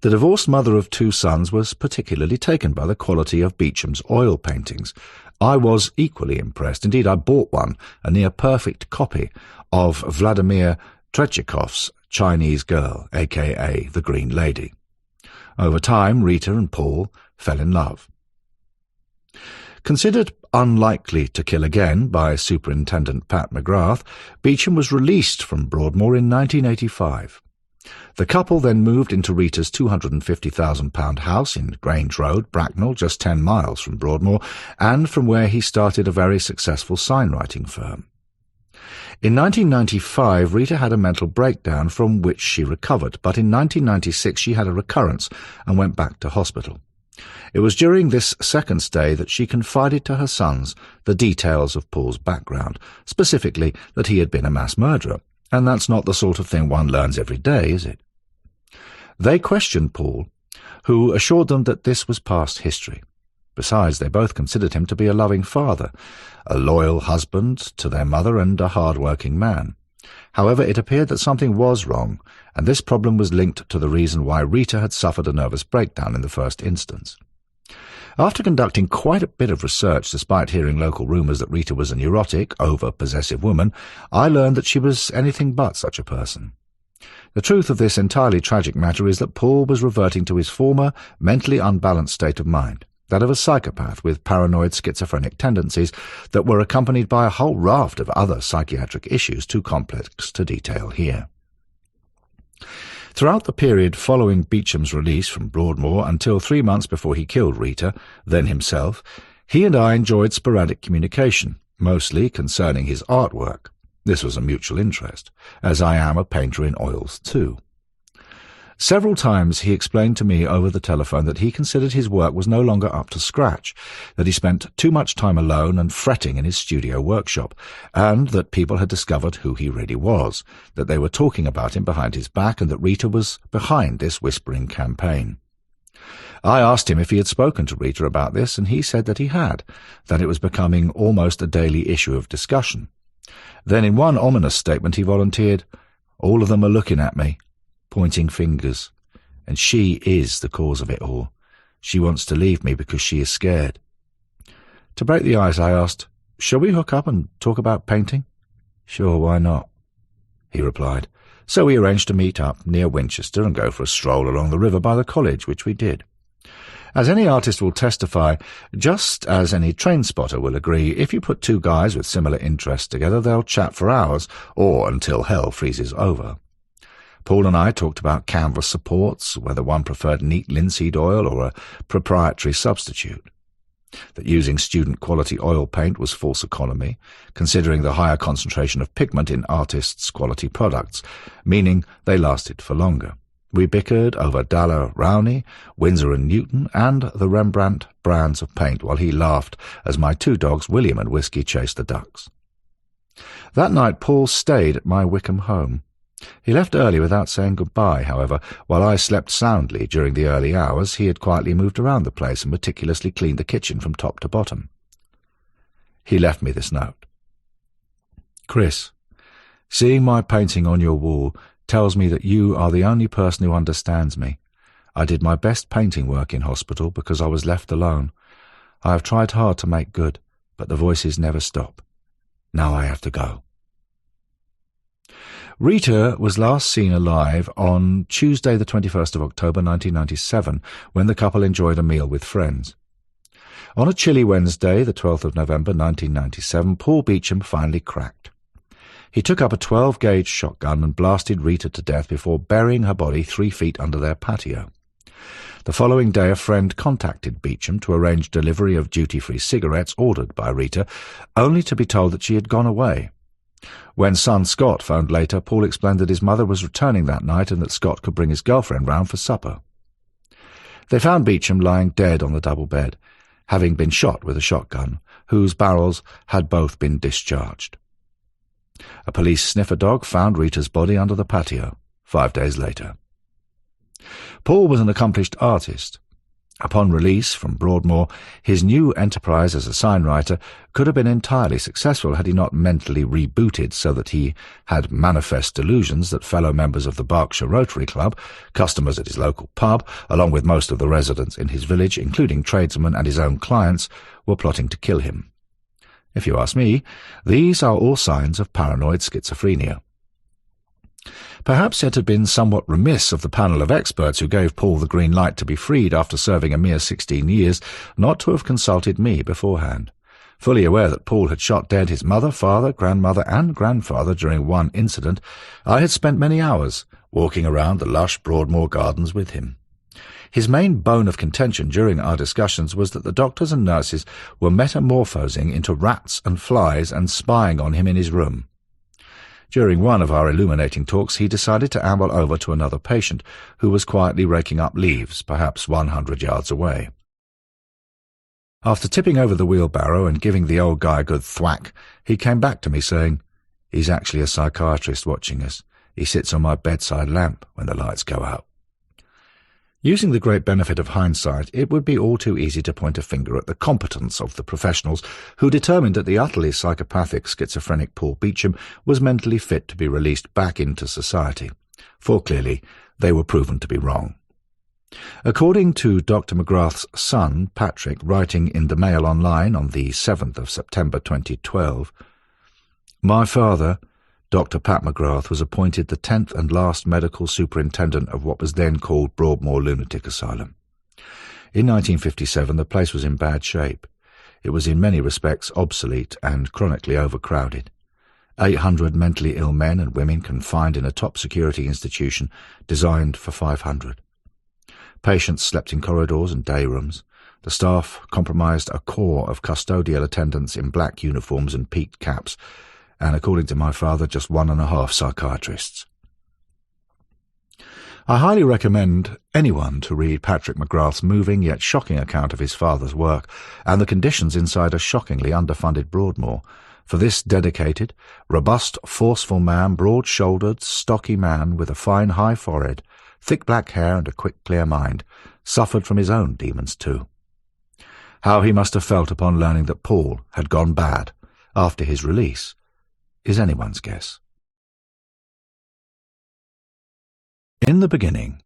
S1: The divorced mother of 2 sons was particularly taken by the quality of Beichchum's oil paintings. I was equally impressed. Indeed, I bought one, a near-perfect copy of Vladimir Tretyakhov's Chinese Girl, a.k.a. The Green Lady. Over time, Rita and Paul fell in love. Considered unlikely to kill again by Superintendent Pat McGrath, Beichchum was released from Broadmoor in 1985. The couple then moved into Rita's £250,000 house in Grange Road, Bracknell, just 10 miles from Broadmoor, and from where he started a very successful signwriting firm. In 1995, Rita had a mental breakdown from which she recovered, but in 1996 she had a recurrence and went back to hospital. It was during this second stay that she confided to her sons the details of Paul's background, specifically that he had been a mass murderer. And that's not the sort of thing one learns every day, is it? They questioned Paul, who assured them that this was past history. Besides, they both considered him to be a loving father, a loyal husband to their mother, and a hard-working man. However, it appeared that something was wrong, and this problem was linked to the reason why Rita had suffered a nervous breakdown in the first instance. After conducting quite a bit of research, despite hearing local rumours that Rita was a neurotic, over-possessive woman, I learned that she was anything but such a person. The truth of this entirely tragic matter is that Paul was reverting to his former, mentally unbalanced state of mind, that of a psychopath with paranoid schizophrenic tendencies that were accompanied by a whole raft of other psychiatric issues too complex to detail here. Throughout the period following Beichchum's release from Broadmoor until 3 months before he killed Rita, then himself, he and I enjoyed sporadic communication, mostly concerning his artwork. This was a mutual interest, as I am a painter in oils too. Several times he explained to me over the telephone that he considered his work was no longer up to scratch, that he spent too much time alone and fretting in his studio workshop, and that people had discovered who he really was, that they were talking about him behind his back, and that Rita was behind this whispering campaign. I asked him if he had spoken to Rita about this, and he said that he had, that it was becoming almost a daily issue of discussion. Then in one ominous statement he volunteered, "All of them are looking at me, pointing fingers, and she is the cause of it all. She wants to leave me because she is scared." To break the ice, I asked, "Shall we hook up and talk about painting?" "Sure, why not?" he replied. So we arranged to meet up near Winchester and go for a stroll along the river by the college, which we did. As any artist will testify, just as any train spotter will agree, if you put 2 guys with similar interests together, they'll chat for hours, or until hell freezes over. Paul and I talked about canvas supports, whether one preferred neat linseed oil or a proprietary substitute. that using student-quality oil paint was false economy, considering the higher concentration of pigment in artists' quality products, meaning they lasted for longer. We bickered over Daler Rowney, Winsor & Newton, and the Rembrandt brands of paint, while he laughed as my two dogs, William and Whiskey, chased the ducks. That night Paul stayed at my Wickham home. He left early without saying goodbye, however. While I slept soundly during the early hours, he had quietly moved around the place and meticulously cleaned the kitchen from top to bottom. He left me this note. Chris, seeing my painting on your wall tells me that you are the only person who understands me. I did my best painting work in hospital because I was left alone. I have tried hard to make good, but the voices never stop. Now I have to go. Rita was last seen alive on Tuesday the 21st of October 1997, when the couple enjoyed a meal with friends. On a chilly Wednesday, the 12th of November 1997, Paul Beichchum finally cracked. He took up a 12-gauge shotgun and blasted Rita to death before burying her body 3 feet under their patio. The following day, a friend contacted Beichchum to arrange delivery of duty-free cigarettes ordered by Rita, only to be told that she had gone away. When son Scott phoned later, Paul explained that his mother was returning that night and that Scott could bring his girlfriend round for supper. They found Beichchum lying dead on the double bed, having been shot with a shotgun, whose barrels had both been discharged. A police sniffer dog found Rita's body under the patio 5 days later. Paul was an accomplished artist. Upon release from Broadmoor, his new enterprise as a signwriter could have been entirely successful had he not mentally rebooted so that he had manifest delusions that fellow members of the Berkshire Rotary Club, customers at his local pub, along with most of the residents in his village, including tradesmen and his own clients, were plotting to kill him. If you ask me, these are all signs of paranoid schizophrenia. Perhaps it had been somewhat remiss of the panel of experts who gave Paul the green light to be freed after serving a mere 16 years not to have consulted me beforehand. Fully aware that Paul had shot dead his mother, father, grandmother, and grandfather during one incident, I had spent many hours walking around the lush Broadmoor gardens with him. His main bone of contention during our discussions was that the doctors and nurses were metamorphosing into rats and flies and spying on him in his room. During one of our illuminating talks, he decided to amble over to another patient who was quietly raking up leaves, perhaps 100 yards away. After tipping over the wheelbarrow and giving the old guy a good thwack, he came back to me saying, "He's actually a psychiatrist watching us. He sits on my bedside lamp when the lights go out." Using the great benefit of hindsight, it would be all too easy to point a finger at the competence of the professionals who determined that the utterly psychopathic, schizophrenic Paul Beichchum was mentally fit to be released back into society, for clearly they were proven to be wrong. According to Dr. McGrath's son, Patrick, writing in the Mail Online on the 7th of September 2012, "My father, Dr. Pat McGrath, was appointed the 10th and last medical superintendent of what was then called Broadmoor Lunatic Asylum. In 1957 the place was in bad shape. It was in many respects obsolete and chronically overcrowded. 800 mentally ill men and women confined in a top-security institution designed for 500. Patients slept in corridors and day rooms. The staff comprised a corps of custodial attendants in black uniforms and peaked caps, and, according to my father, just 1.5 psychiatrists. I highly recommend anyone to read Patrick McGrath's moving yet shocking account of his father's work and the conditions inside a shockingly underfunded Broadmoor, for this dedicated, robust, forceful man, broad-shouldered, stocky man with a fine high forehead, thick black hair and a quick clear mind, suffered from his own demons too. How he must have felt upon learning that Paul had gone bad after his release is anyone's guess. In the beginning.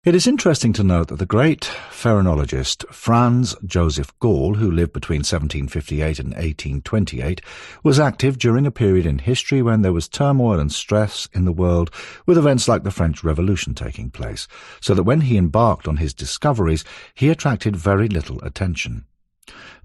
S1: It is interesting to note that the great phrenologist Franz Joseph Gall, who lived between 1758 and 1828, was active during a period in history when there was turmoil and stress in the world, with events like the French Revolution taking place, so that when he embarked on his discoveries, he attracted very little attention.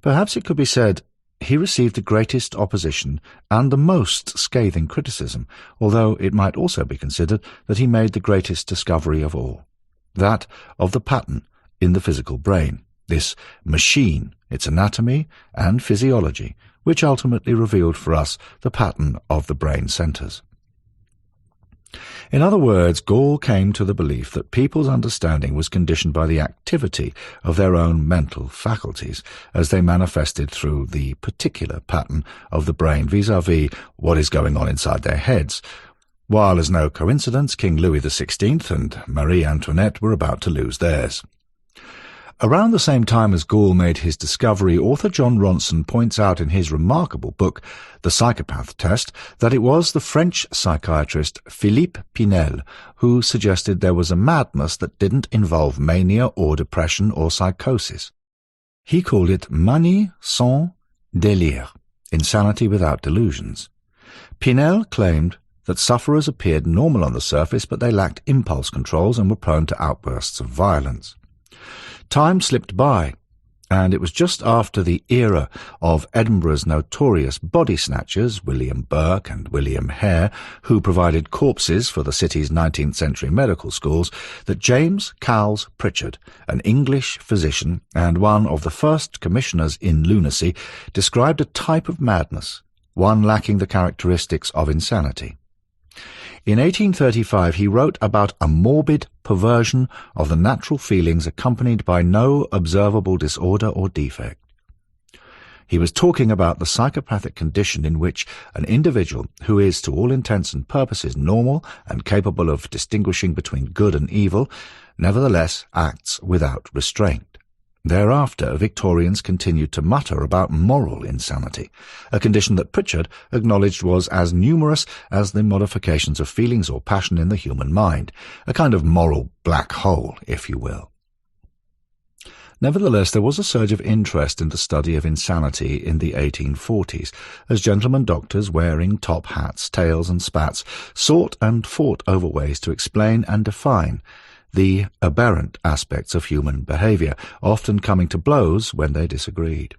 S1: Perhaps it could be said he received the greatest opposition and the most scathing criticism, although it might also be considered that he made the greatest discovery of all, that of the pattern in the physical brain, this machine, its anatomy and physiology, which ultimately revealed for us the pattern of the brain centres. In other words, Gall came to the belief that people's understanding was conditioned by the activity of their own mental faculties, as they manifested through the particular pattern of the brain vis-à-vis what is going on inside their heads, while, as no coincidence, King Louis XVI and Marie Antoinette were about to lose theirs. Around the same time as Gall made his discovery, author John Ronson points out in his remarkable book, The Psychopath Test, that it was the French psychiatrist Philippe Pinel who suggested there was a madness that didn't involve mania or depression or psychosis. He called it manie sans délire, insanity without delusions. Pinel claimed that sufferers appeared normal on the surface, but they lacked impulse controls and were prone to outbursts of violence. Time slipped by, and it was just after the era of Edinburgh's notorious body snatchers, William Burke and William Hare, who provided corpses for the city's 19th century medical schools, that James Cowles Pritchard, an English physician and one of the first commissioners in lunacy, described a type of madness, one lacking the characteristics of insanity. In 1835 he wrote about a morbid perversion of the natural feelings accompanied by no observable disorder or defect. He was talking about the psychopathic condition in which an individual who is to all intents and purposes normal and capable of distinguishing between good and evil, nevertheless acts without restraint. Thereafter, Victorians continued to mutter about moral insanity, a condition that Pritchard acknowledged was as numerous as the modifications of feelings or passion in the human mind, a kind of moral black hole, if you will. Nevertheless, there was a surge of interest in the study of insanity in the 1840s, as gentlemen doctors wearing top hats, tails and spats sought and fought over ways to explain and define the aberrant aspects of human behaviour, often coming to blows when they disagreed.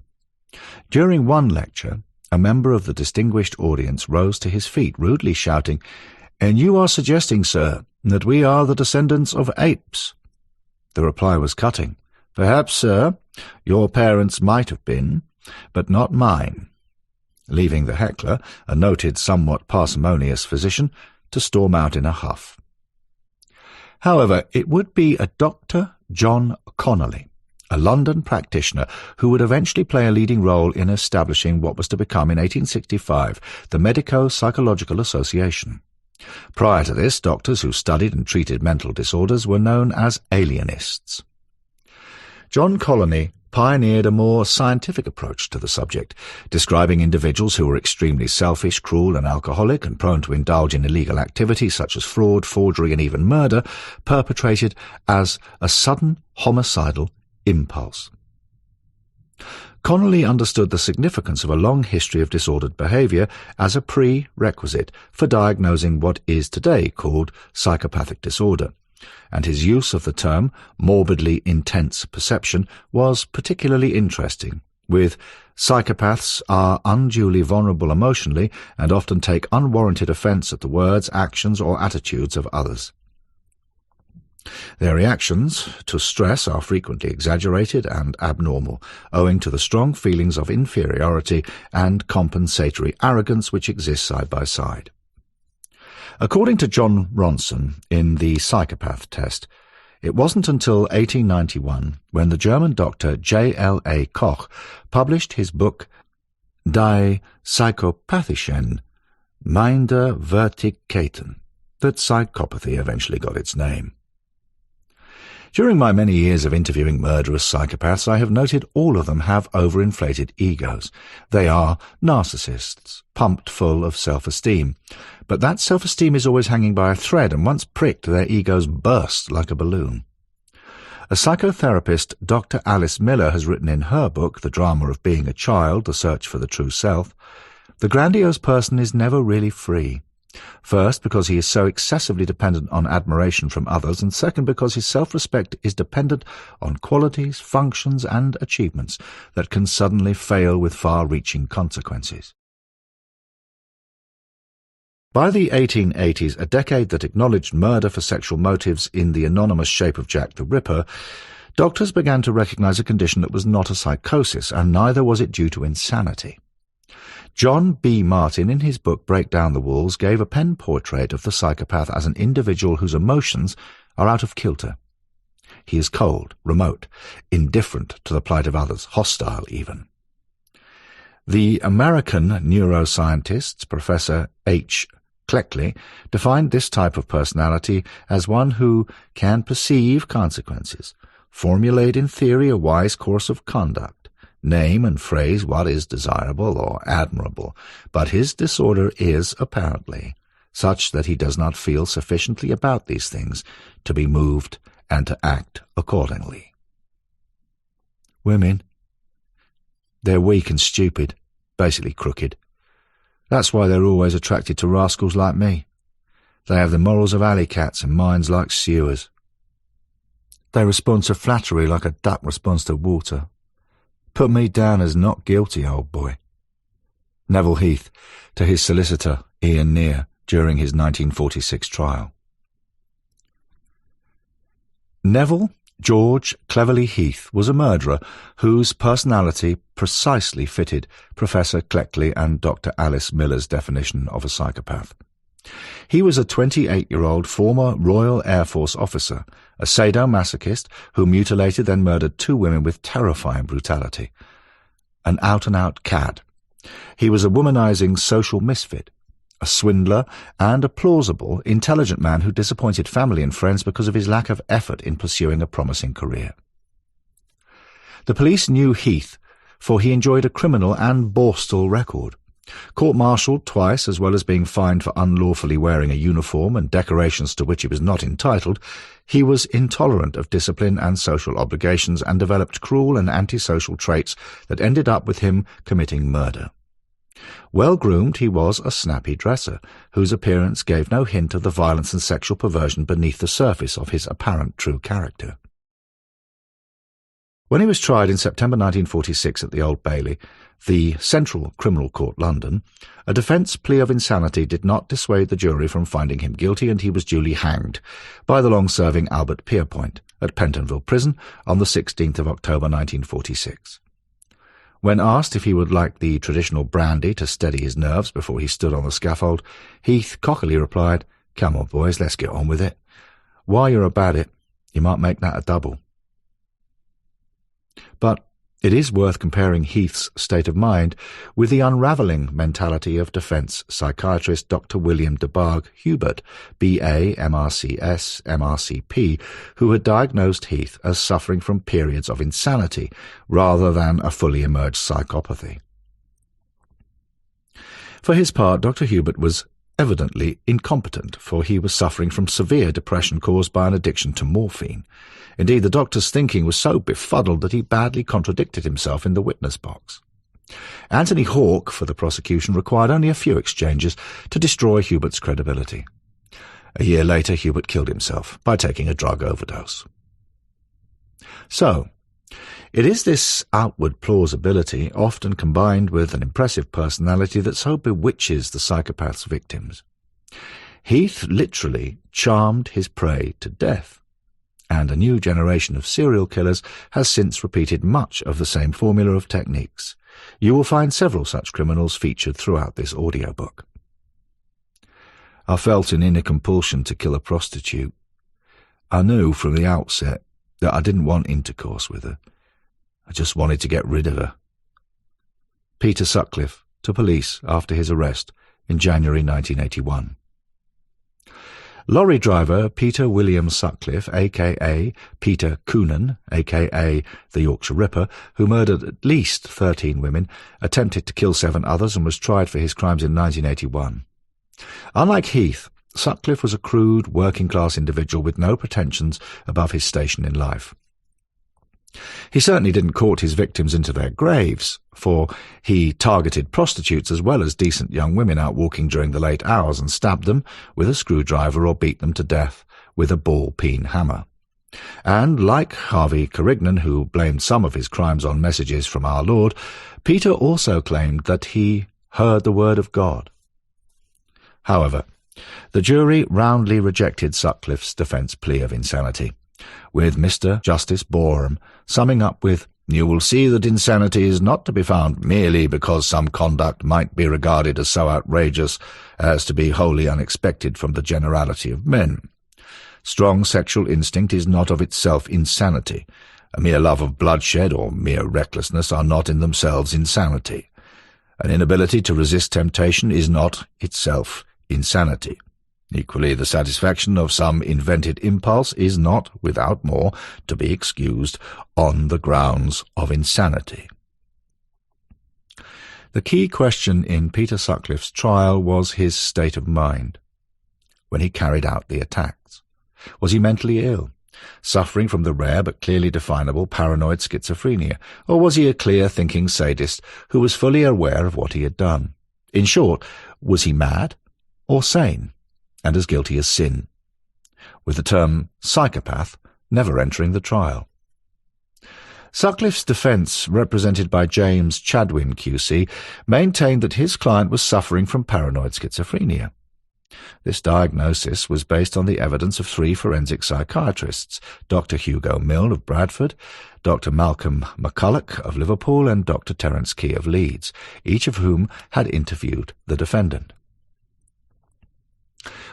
S1: During one lecture, a member of the distinguished audience rose to his feet, rudely shouting, "And you are suggesting, sir, that we are the descendants of apes?" The reply was cutting. "Perhaps, sir, your parents might have been, but not mine," leaving the heckler, a noted, somewhat parsimonious physician, to storm out in a huff. However, it would be a Dr. John Connolly, a London practitioner, who would eventually play a leading role in establishing what was to become, in 1865, the Medico-Psychological Association. Prior to this, doctors who studied and treated mental disorders were known as alienists. John Connolly pioneered a more scientific approach to the subject, describing individuals who were extremely selfish, cruel and alcoholic and prone to indulge in illegal activities such as fraud, forgery and even murder, perpetrated as a sudden homicidal impulse. Connolly understood the significance of a long history of disordered behaviour as a prerequisite for diagnosing what is today called psychopathic disorder, and his use of the term morbidly intense perception was particularly interesting, with psychopaths are unduly vulnerable emotionally and often take unwarranted offence at the words, actions or attitudes of others. Their reactions to stress are frequently exaggerated and abnormal, owing to the strong feelings of inferiority and compensatory arrogance which exist side by side. According to John Ronson in The Psychopath Test, it wasn't until 1891 when the German doctor J.L.A. Koch published his book Die psychopathischen Minderwertigkeiten that psychopathy eventually got its name. During my many years of interviewing murderous psychopaths, I have noted all of them have overinflated egos. They are narcissists, pumped full of self-esteem. But that self-esteem is always hanging by a thread, and once pricked, their egos burst like a balloon. A psychotherapist, Dr. Alice Miller, has written in her book, The Drama of Being a Child, The Search for the True Self, the grandiose person is never really free. First, because he is so excessively dependent on admiration from others, and second, because his self-respect is dependent on qualities, functions, and achievements that can suddenly fail with far-reaching consequences. By the 1880s, a decade that acknowledged murder for sexual motives in the anonymous shape of Jack the Ripper, Doctors began to recognize a condition that was not a psychosis, and neither was it due to insanity. John B. Martin, in his book Break Down the Walls, gave a pen portrait of the psychopath as an individual whose emotions are out of kilter. He is cold, remote, indifferent to the plight of others, hostile even. The American neuroscientist, Professor H. Cleckley, defined this type of personality as one who can perceive consequences, formulate in theory a wise course of conduct, name and phrase what is desirable or admirable, but his disorder is, apparently, such that he does not feel sufficiently about these things to be moved and to act accordingly. Women, they're weak and stupid, basically crooked. That's why they're always attracted to rascals like me. They have the morals of alley cats and minds like sewers. They respond to flattery like a duck responds to water. Put me down as not guilty, old boy. Neville Heath, to his solicitor, Ian Neer, during his 1946 trial. Neville George Cleverly Heath was a murderer whose personality precisely fitted Professor Cleckley and Dr. Alice Miller's definition of a psychopath. He was a 28-year-old former Royal Air Force officer, a sadomasochist who mutilated then murdered 2 women with terrifying brutality. An out-and-out cad. He was a womanizing social misfit, a swindler, and a plausible, intelligent man who disappointed family and friends because of his lack of effort in pursuing a promising career. The police knew Heath, for he enjoyed a criminal and borstal record. Court-martialed twice, as well as being fined for unlawfully wearing a uniform and decorations to which he was not entitled, he was intolerant of discipline and social obligations and developed cruel and antisocial traits that ended up with him committing murder. Well-groomed, he was a snappy dresser, whose appearance gave no hint of the violence and sexual perversion beneath the surface of his apparent true character. When he was tried in September 1946 at the Old Bailey, the Central Criminal Court, London, a defence plea of insanity did not dissuade the jury from finding him guilty, and he was duly hanged by the long-serving Albert Pierpoint at Pentonville Prison on the 16th of October 1946. When asked if he would like the traditional brandy to steady his nerves before he stood on the scaffold, Heath cockily replied, "Come on, boys, let's get on with it. While you're about it, you might make that a double." But it is worth comparing Heath's state of mind with the unravelling mentality of defence psychiatrist Dr. William de Barg Hubert, B.A., MRCS, MRCP, who had diagnosed Heath as suffering from periods of insanity rather than a fully emerged psychopathy. For his part, Dr. Hubert was evidently incompetent, for he was suffering from severe depression caused by an addiction to morphine. Indeed, the doctor's thinking was so befuddled that he badly contradicted himself in the witness box. Anthony Hawke, for the prosecution, required only a few exchanges to destroy Hubert's credibility. A year later, Hubert killed himself by taking a drug overdose. So, it is this outward plausibility, often combined with an impressive personality, that so bewitches the psychopath's victims. Heath literally charmed his prey to death, and a new generation of serial killers has since repeated much of the same formula of techniques. You will find several such criminals featured throughout this audiobook. I felt an inner compulsion to kill a prostitute. I knew from the outset that I didn't want intercourse with her. I just wanted to get rid of her. Peter Sutcliffe, to police after his arrest in January 1981. Lorry driver Peter William Sutcliffe, a.k.a. Peter Cannan, a.k.a. the Yorkshire Ripper, who murdered at least 13 women, attempted to kill 7 others and was tried for his crimes in 1981. Unlike Heath, Sutcliffe was a crude, working-class individual with no pretensions above his station in life. He certainly didn't court his victims into their graves, for he targeted prostitutes as well as decent young women out walking during the late hours and stabbed them with a screwdriver or beat them to death with a ball-peen hammer. And, like Harvey Carignan, who blamed some of his crimes on messages from our Lord, Peter also claimed that he heard the word of God. However, the jury roundly rejected Sutcliffe's defence plea of insanity. with Mr. Justice Boreham summing up with, "You will see that insanity is not to be found merely because some conduct might be regarded as so outrageous as to be wholly unexpected from the generality of men. Strong sexual instinct is not of itself insanity. A mere love of bloodshed or mere recklessness are not in themselves insanity. An inability to resist temptation is not itself insanity. Equally, the satisfaction of some invented impulse is not, without more, to be excused on the grounds of insanity." The key question in Peter Sutcliffe's trial was his state of mind when he carried out the attacks. Was he mentally ill, suffering from the rare but clearly definable paranoid schizophrenia, or was he a clear-thinking sadist who was fully aware of what he had done? In short, was he mad or sane, and as guilty as sin, with the term psychopath never entering the trial? Sutcliffe's defence, represented by James Chadwin QC, maintained that his client was suffering from paranoid schizophrenia. This diagnosis was based on the evidence of 3 forensic psychiatrists, Dr. Hugo Milne of Bradford, Dr. Malcolm McCulloch of Liverpool, and Dr. Terence Key of Leeds, each of whom had interviewed the defendant.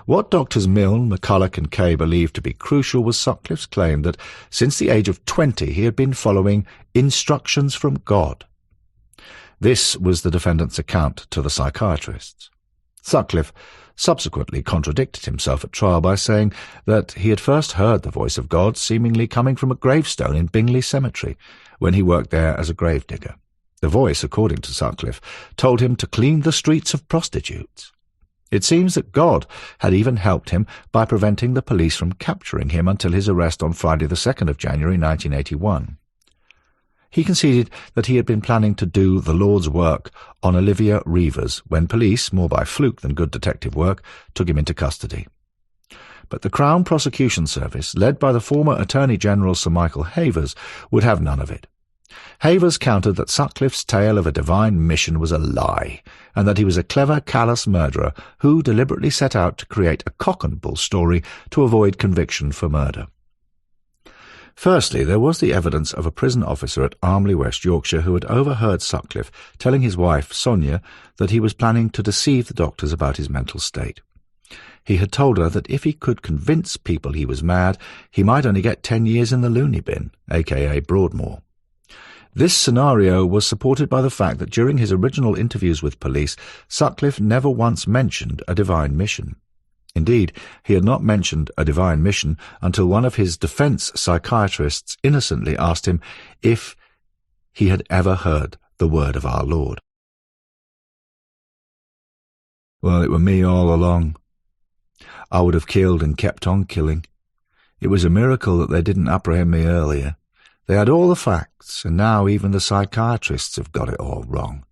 S1: What Doctors Milne, McCulloch and Kay believed to be crucial was Sutcliffe's claim that since the age of 20 he had been following instructions from God. This was the defendant's account to the psychiatrists. Sutcliffe subsequently contradicted himself at trial by saying that he had first heard the voice of God seemingly coming from a gravestone in Bingley Cemetery when he worked there as a gravedigger. The voice, according to Sutcliffe, told him to clean the streets of prostitutes. It seems that God had even helped him by preventing the police from capturing him until his arrest on Friday the 2nd of January 1981. He conceded that he had been planning to do the Lord's work on Olivia Reivers when police, more by fluke than good detective work, took him into custody. But the Crown Prosecution Service, led by the former Attorney General Sir Michael Havers, would have none of it. Havers countered that Sutcliffe's tale of a divine mission was a lie, and that he was a clever, callous murderer who deliberately set out to create a cock-and-bull story to avoid conviction for murder. Firstly, there was the evidence of a prison officer at Armley, West Yorkshire, who had overheard Sutcliffe telling his wife, Sonia, that he was planning to deceive the doctors about his mental state. He had told her that if he could convince people he was mad, he might only get 10 years in the loony bin, aka Broadmoor. This scenario was supported by the fact that during his original interviews with police, Sutcliffe never once mentioned a divine mission. Indeed, he had not mentioned a divine mission until one of his defence psychiatrists innocently asked him if he had ever heard the word of our Lord. "Well, it were me all along. I would have killed and kept on killing. It was a miracle that they didn't apprehend me earlier. They had all the facts, and now even the psychiatrists have got it all wrong."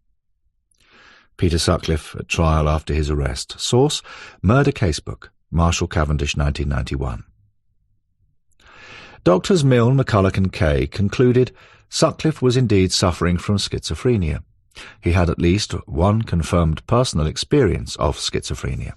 S1: Peter Sutcliffe at trial after his arrest. Source: Murder Casebook, Marshall Cavendish, 1991. Doctors Milne, McCulloch and Kay concluded Sutcliffe was indeed suffering from schizophrenia. He had at least one confirmed personal experience of schizophrenia.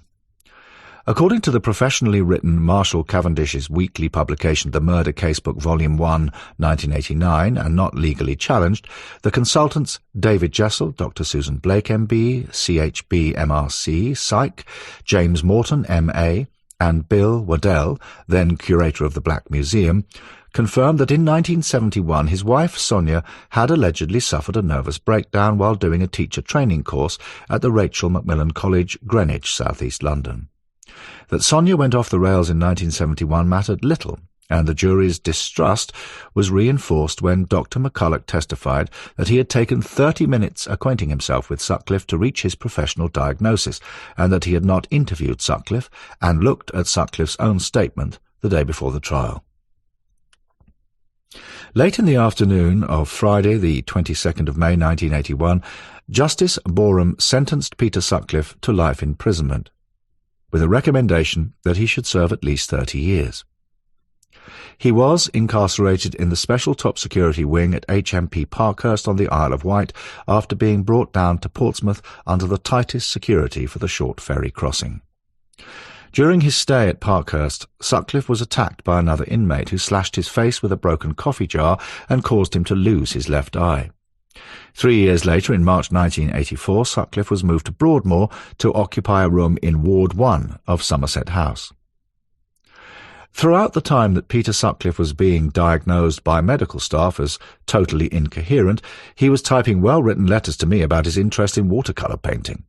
S1: According to the professionally written Marshall Cavendish's weekly publication The Murder Casebook Volume 1, 1989, and not legally challenged, the consultants David Jessel, Dr. Susan Blake MB, CHB MRC, Psych, James Morton MA, and Bill Waddell, then curator of the Black Museum, confirmed that in 1971 his wife Sonia had allegedly suffered a nervous breakdown while doing a teacher training course at the Rachel Macmillan College, Greenwich, South East London. That Sonia went off the rails in 1971 mattered little, and the jury's distrust was reinforced when Dr. McCulloch testified that he had taken 30 minutes acquainting himself with Sutcliffe to reach his professional diagnosis, and that he had not interviewed Sutcliffe and looked at Sutcliffe's own statement the day before the trial. Late in the afternoon of Friday, the 22nd of May 1981, Justice Boreham sentenced Peter Sutcliffe to life imprisonment, with a recommendation that he should serve at least 30 years. He was incarcerated in the special top-security wing at HMP Parkhurst on the Isle of Wight after being brought down to Portsmouth under the tightest security for the short ferry crossing. During his stay at Parkhurst, Sutcliffe was attacked by another inmate who slashed his face with a broken coffee jar and caused him to lose his left eye. 3 years later, in March 1984, Sutcliffe was moved to Broadmoor to occupy a room in Ward 1 of Somerset House. Throughout the time that Peter Sutcliffe was being diagnosed by medical staff as totally incoherent, he was typing well-written letters to me about his interest in watercolour painting.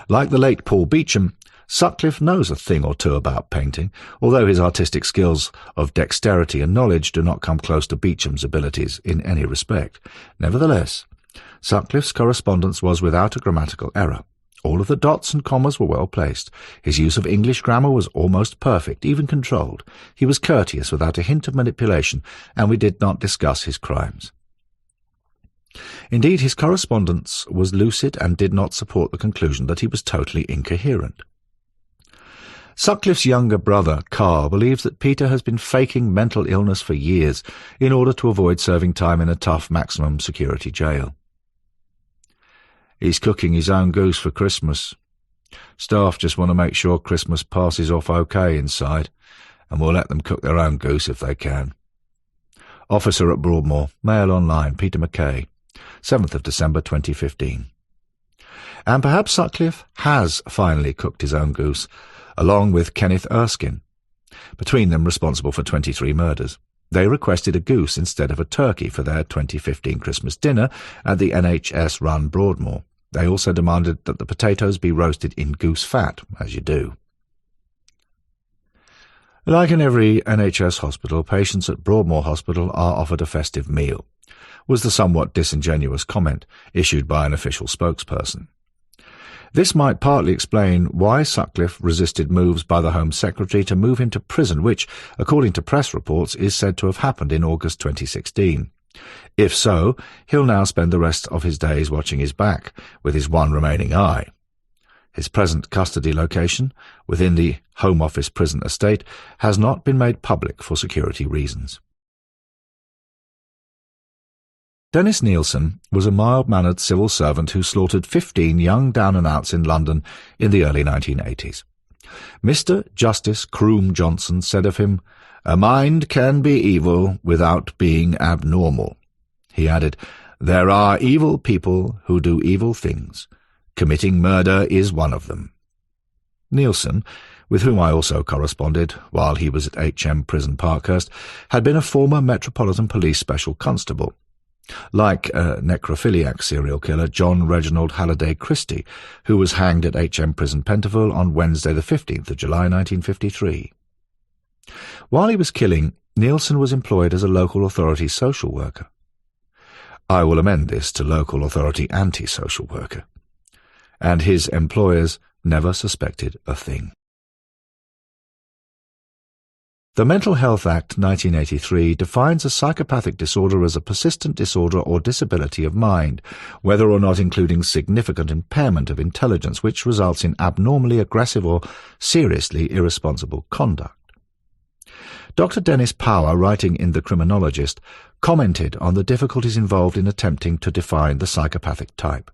S1: Like the late Paul Beichchum, Sutcliffe knows a thing or two about painting, although his artistic skills of dexterity and knowledge do not come close to Beichchum's abilities in any respect. Nevertheless, Sutcliffe's correspondence was without a grammatical error. All of the dots and commas were well placed. His use of English grammar was almost perfect, even controlled. He was courteous without a hint of manipulation, and we did not discuss his crimes. Indeed, his correspondence was lucid and did not support the conclusion that he was totally incoherent. Sutcliffe's younger brother, Carl, believes that Peter has been faking mental illness for years in order to avoid serving time in a tough maximum security jail. He's cooking his own goose for Christmas. Staff just want to make sure Christmas passes off okay inside, and we'll let them cook their own goose if they can. Officer at Broadmoor, Mail Online, Peter McKay, 7th of December 2015. And perhaps Sutcliffe has finally cooked his own goose, along with Kenneth Erskine, between them responsible for 23 murders. They requested a goose instead of a turkey for their 2015 Christmas dinner at the NHS-run Broadmoor. They also demanded that the potatoes be roasted in goose fat, as you do. Like in every NHS hospital, patients at Broadmoor Hospital are offered a festive meal, was the somewhat disingenuous comment issued by an official spokesperson. This might partly explain why Sutcliffe resisted moves by the Home Secretary to move him to prison, which, according to press reports, is said to have happened in August 2016. If so, he'll now spend the rest of his days watching his back, with his one remaining eye. His present custody location, within the Home Office prison estate, has not been made public for security reasons. Dennis Nielsen was a mild-mannered civil servant who slaughtered 15 young down-and-outs in London in the early 1980s. Mr. Justice Croom Johnson said of him, "A mind can be evil without being abnormal." He added, "There are evil people who do evil things. Committing murder is one of them." Nielsen, with whom I also corresponded while he was at HM Prison Parkhurst, had been a former Metropolitan Police Special Constable. Like necrophiliac serial killer John Reginald Halliday Christie, who was hanged at HM Prison Pentonville on Wednesday the 15th of July 1953. While he was killing, Nielsen was employed as a local authority social worker. I will amend this to local authority anti-social worker. And his employers never suspected a thing. The Mental Health Act 1983 defines a psychopathic disorder as a persistent disorder or disability of mind, whether or not including significant impairment of intelligence which results in abnormally aggressive or seriously irresponsible conduct. Dr. Dennis Power, writing in The Criminologist, commented on the difficulties involved in attempting to define the psychopathic type.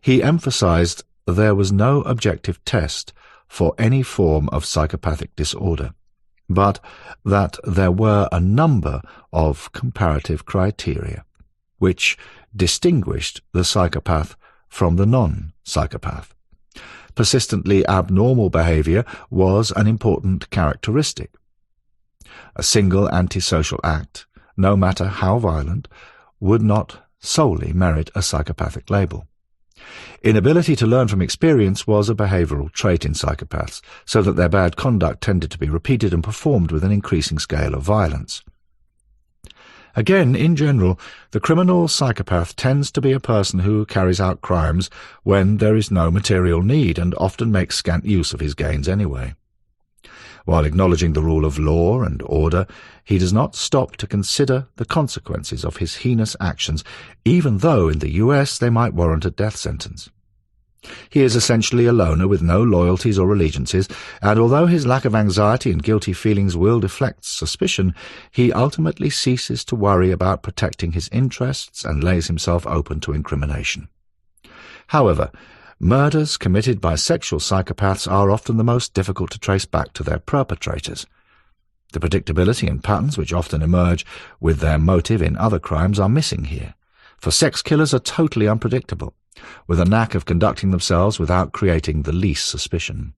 S1: He emphasized there was no objective test for any form of psychopathic disorder, but that there were a number of comparative criteria which distinguished the psychopath from the non-psychopath. Persistently abnormal behavior was an important characteristic. A single antisocial act, no matter how violent, would not solely merit a psychopathic label. Inability to learn from experience was a behavioral trait in psychopaths, so that their bad conduct tended to be repeated and performed with an increasing scale of violence. Again, in general, the criminal psychopath tends to be a person who carries out crimes when there is no material need and often makes scant use of his gains anyway. While acknowledging the rule of law and order, he does not stop to consider the consequences of his heinous actions, even though in the US they might warrant a death sentence. He is essentially a loner with no loyalties or allegiances, and although his lack of anxiety and guilty feelings will deflect suspicion, he ultimately ceases to worry about protecting his interests and lays himself open to incrimination. However, Murders committed by sexual psychopaths are often the most difficult to trace back to their perpetrators. The predictability and patterns which often emerge with their motive in other crimes are missing here, for sex killers are totally unpredictable, with a knack of conducting themselves without creating the least suspicion.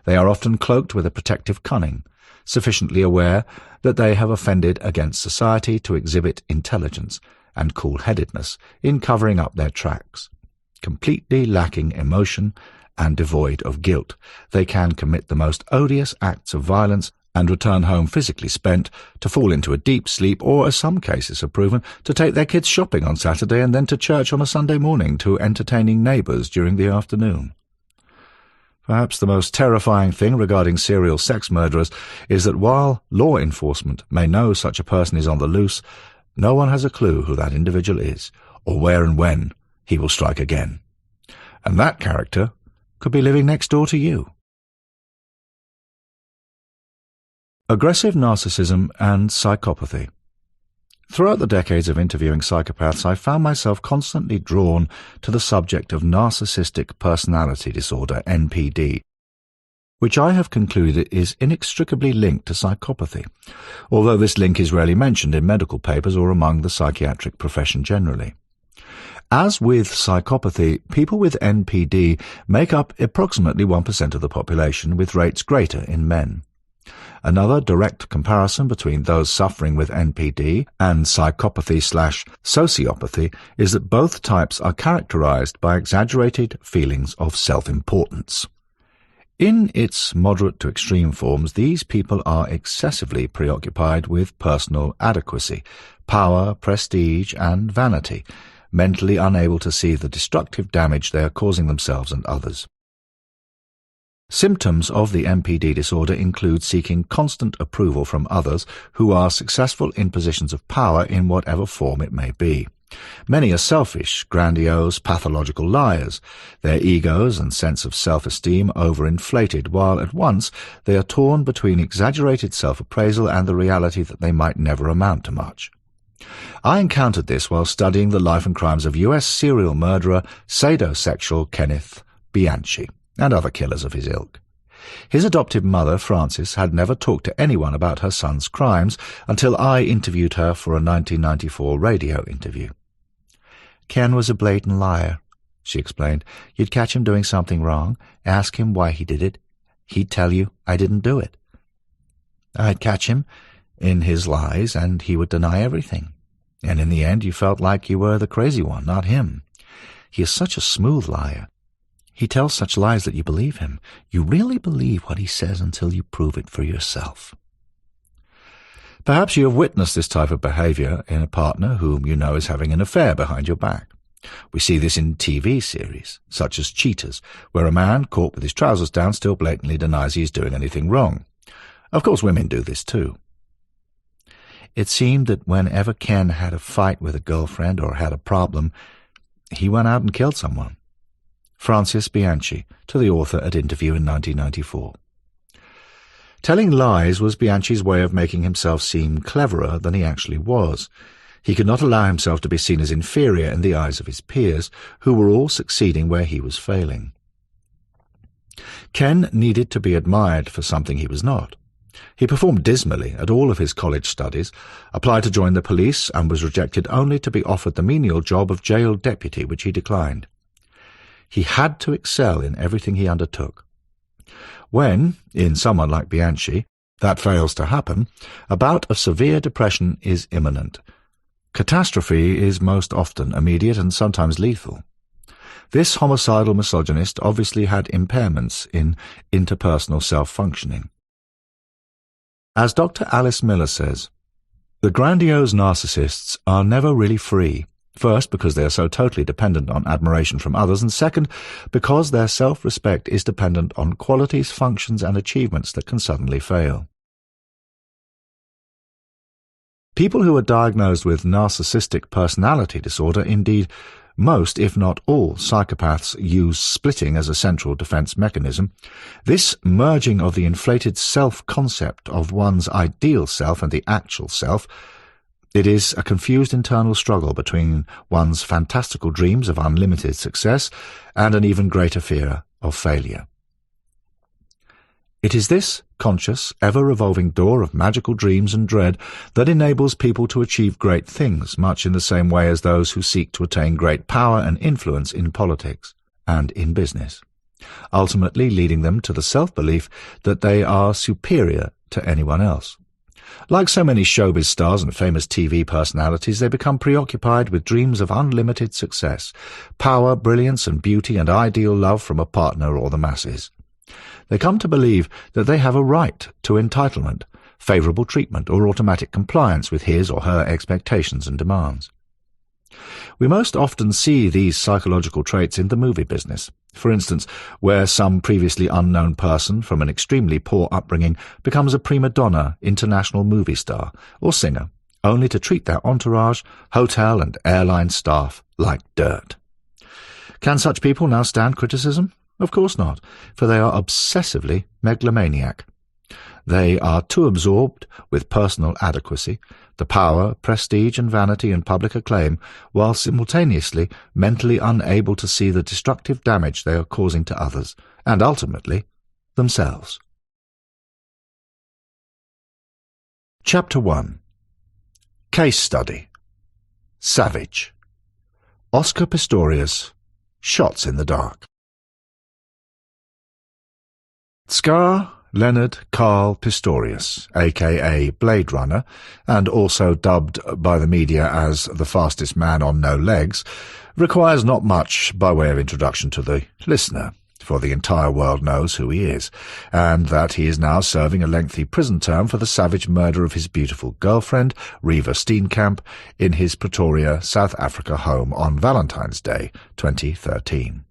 S1: They are often cloaked with a protective cunning, sufficiently aware that they have offended against society to exhibit intelligence and cool-headedness in covering up their tracks. Completely lacking emotion and devoid of guilt, they can commit the most odious acts of violence and return home physically spent, to fall into a deep sleep, or, as some cases have proven, to take their kids shopping on Saturday and then to church on a Sunday morning to entertaining neighbours during the afternoon. Perhaps the most terrifying thing regarding serial sex murderers is that while law enforcement may know such a person is on the loose, no one has a clue who that individual is, or where and when he will strike again. And that character could be living next door to you. Aggressive narcissism and psychopathy. Throughout the decades of interviewing psychopaths, I found myself constantly drawn to the subject of narcissistic personality disorder, NPD, which I have concluded is inextricably linked to psychopathy, although this link is rarely mentioned in medical papers or among the psychiatric profession generally. As with psychopathy, people with NPD make up approximately 1% of the population, with rates greater in men. Another direct comparison between those suffering with NPD and psychopathy/sociopathy is that both types are characterized by exaggerated feelings of self-importance. In its moderate to extreme forms, these people are excessively preoccupied with personal adequacy, power, prestige, and vanity, mentally unable to see the destructive damage they are causing themselves and others. Symptoms of the NPD disorder include seeking constant approval from others who are successful in positions of power in whatever form it may be. Many are selfish, grandiose, pathological liars, their egos and sense of self-esteem overinflated, while at once they are torn between exaggerated self-appraisal and the reality that they might never amount to much. I encountered this while studying the life and crimes of U.S. serial murderer, sadomasochistic Kenneth Bianchi, and other killers of his ilk. His adoptive mother, Frances, had never talked to anyone about her son's crimes until I interviewed her for a 1994 radio interview. "Ken was a blatant liar," she explained. "You'd catch him doing something wrong, ask him why he did it. He'd tell you, 'I didn't do it.' I'd catch him in his lies, and he would deny everything. And in the end you felt like you were the crazy one, not him. He is such a smooth liar. He tells such lies that you believe him. You really believe what he says until you prove it for yourself." Perhaps you have witnessed this type of behavior in a partner whom you know is having an affair behind your back. We see this in TV series, such as Cheaters, where a man caught with his trousers down still blatantly denies he is doing anything wrong. Of course, women do this too. It seemed that whenever Ken had a fight with a girlfriend or had a problem, he went out and killed someone. Frances Bianchi, to the author at interview in 1994. Telling lies was Bianchi's way of making himself seem cleverer than he actually was. He could not allow himself to be seen as inferior in the eyes of his peers, who were all succeeding where he was failing. Ken needed to be admired for something he was not. He performed dismally at all of his college studies, applied to join the police, and was rejected only to be offered the menial job of jail deputy, which he declined. He had to excel in everything he undertook. When, in someone like Bianchi, that fails to happen, a bout of severe depression is imminent. Catastrophe is most often immediate and sometimes lethal. This homicidal misogynist obviously had impairments in interpersonal self-functioning. As Dr. Alice Miller says, "The grandiose narcissists are never really free. First, because they are so totally dependent on admiration from others, and second, because their self-respect is dependent on qualities, functions, and achievements that can suddenly fail." People who are diagnosed with narcissistic personality disorder, indeed most, if not all, psychopaths use splitting as a central defense mechanism. This merging of the inflated self-concept of one's ideal self and the actual self It is a confused internal struggle between one's fantastical dreams of unlimited success and an even greater fear of failure. It is this conscious, ever-revolving door of magical dreams and dread that enables people to achieve great things, much in the same way as those who seek to attain great power and influence in politics and in business, ultimately leading them to the self-belief that they are superior to anyone else. Like so many showbiz stars and famous TV personalities, they become preoccupied with dreams of unlimited success, power, brilliance and beauty, and ideal love from a partner or the masses. They come to believe that they have a right to entitlement, favourable treatment, or automatic compliance with his or her expectations and demands. We most often see these psychological traits in the movie business. For instance, where some previously unknown person from an extremely poor upbringing becomes a prima donna, international movie star, or singer, only to treat their entourage, hotel and airline staff like dirt. Can such people now stand criticism? Of course not, for they are obsessively megalomaniac. They are too absorbed with personal adequacy, the power, prestige and vanity and public acclaim, while simultaneously mentally unable to see the destructive damage they are causing to others, and ultimately, themselves. Chapter 1. Case Study. Savage. Oscar Pistorius. Shots in the dark. Scar Leonard Carl Pistorius, a.k.a. Blade Runner, and also dubbed by the media as the fastest man on no legs, requires not much by way of introduction to the listener, for the entire world knows who he is, and that he is now serving a lengthy prison term for the savage murder of his beautiful girlfriend, Reeva Steenkamp, in his Pretoria, South Africa home on Valentine's Day, 2013.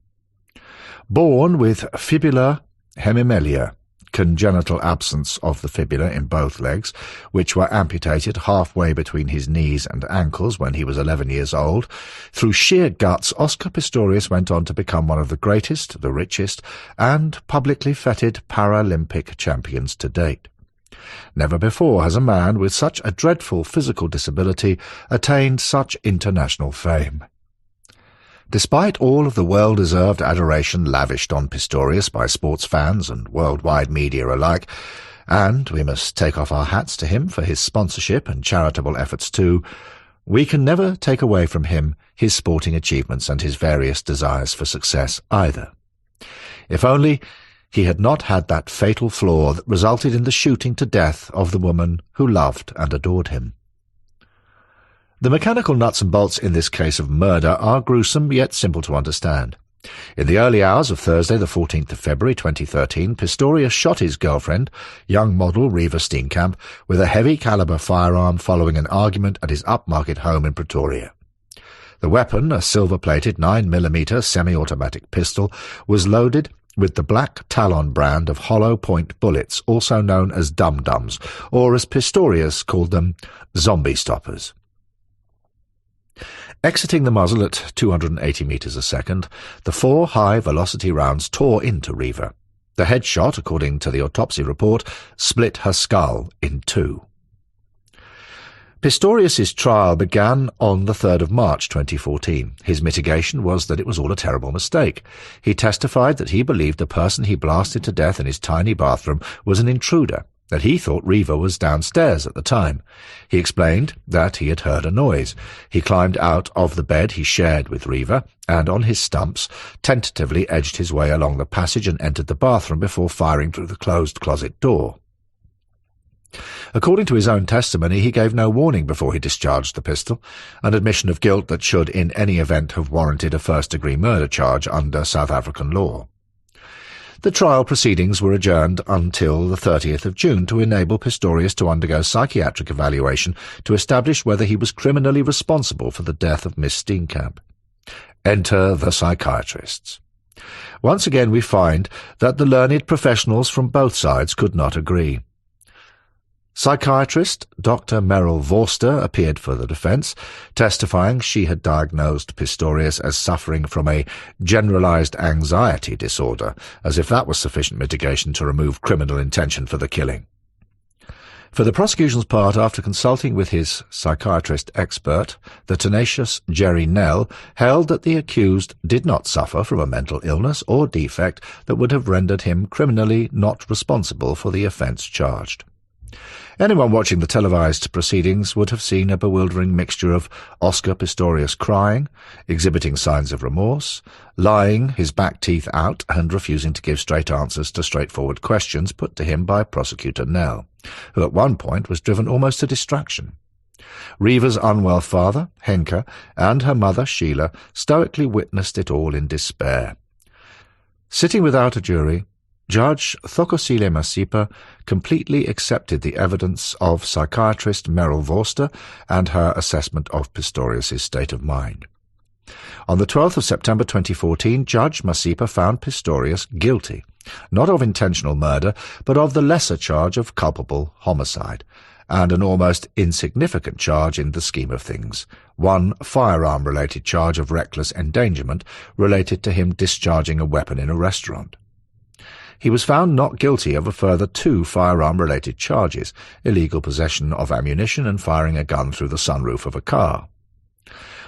S1: Born with fibular hemimelia, congenital absence of the fibula in both legs, which were amputated halfway between his knees and ankles when he was 11 years old, through sheer guts, Oscar Pistorius went on to become one of the greatest, the richest, and publicly feted Paralympic champions to date. Never before has a man with such a dreadful physical disability attained such international fame. Despite all of the well-deserved adoration lavished on Pistorius by sports fans and worldwide media alike, and we must take off our hats to him for his sponsorship and charitable efforts too, we can never take away from him his sporting achievements and his various desires for success either. If only he had not had that fatal flaw that resulted in the shooting to death of the woman who loved and adored him. The mechanical nuts and bolts in this case of murder are gruesome yet simple to understand. In the early hours of Thursday, the 14th of February 2013, Pistorius shot his girlfriend, young model Reeva Steenkamp, with a heavy-caliber firearm following an argument at his upmarket home in Pretoria. The weapon, a silver-plated 9mm semi-automatic pistol, was loaded with the Black Talon brand of hollow-point bullets, also known as dum-dums, or as Pistorius called them, zombie stoppers. Exiting the muzzle at 280 meters a second, the 4 high-velocity rounds tore into Reeva. The headshot, according to the autopsy report, split her skull in 2. Pistorius's trial began on the 3rd of March 2014. His mitigation was that it was all a terrible mistake. He testified that he believed the person he blasted to death in his tiny bathroom was an intruder, that he thought Reeva was downstairs at the time. He explained that he had heard a noise. He climbed out of the bed he shared with Reeva, and on his stumps, tentatively edged his way along the passage and entered the bathroom before firing through the closed closet door. According to his own testimony, he gave no warning before he discharged the pistol, an admission of guilt that should in any event have warranted a first-degree murder charge under South African law. The trial proceedings were adjourned until the 30th of June to enable Pistorius to undergo psychiatric evaluation to establish whether he was criminally responsible for the death of Miss Steenkamp. Enter the psychiatrists. Once again we find that the learned professionals from both sides could not agree. Psychiatrist Dr. Merrill Vorster appeared for the defence, testifying she had diagnosed Pistorius as suffering from a generalised anxiety disorder, as if that was sufficient mitigation to remove criminal intention for the killing. For the prosecution's part, after consulting with his psychiatrist expert, the tenacious Jerry Nell held that the accused did not suffer from a mental illness or defect that would have rendered him criminally not responsible for the offence charged. Anyone watching the televised proceedings would have seen a bewildering mixture of Oscar Pistorius crying, exhibiting signs of remorse, lying his back teeth out and refusing to give straight answers to straightforward questions put to him by Prosecutor Nell, who at one point was driven almost to distraction. Reva's unwell father, Henke, and her mother, Sheila, stoically witnessed it all in despair. Sitting without a jury, Judge Thokosile Masipa completely accepted the evidence of psychiatrist Merrill Vorster and her assessment of Pistorius's state of mind. On the 12th of September 2014, Judge Masipa found Pistorius guilty, not of intentional murder, but of the lesser charge of culpable homicide, and an almost insignificant charge in the scheme of things, one firearm-related charge of reckless endangerment related to him discharging a weapon in a restaurant. He was found not guilty of a further 2 firearm-related charges, illegal possession of ammunition and firing a gun through the sunroof of a car.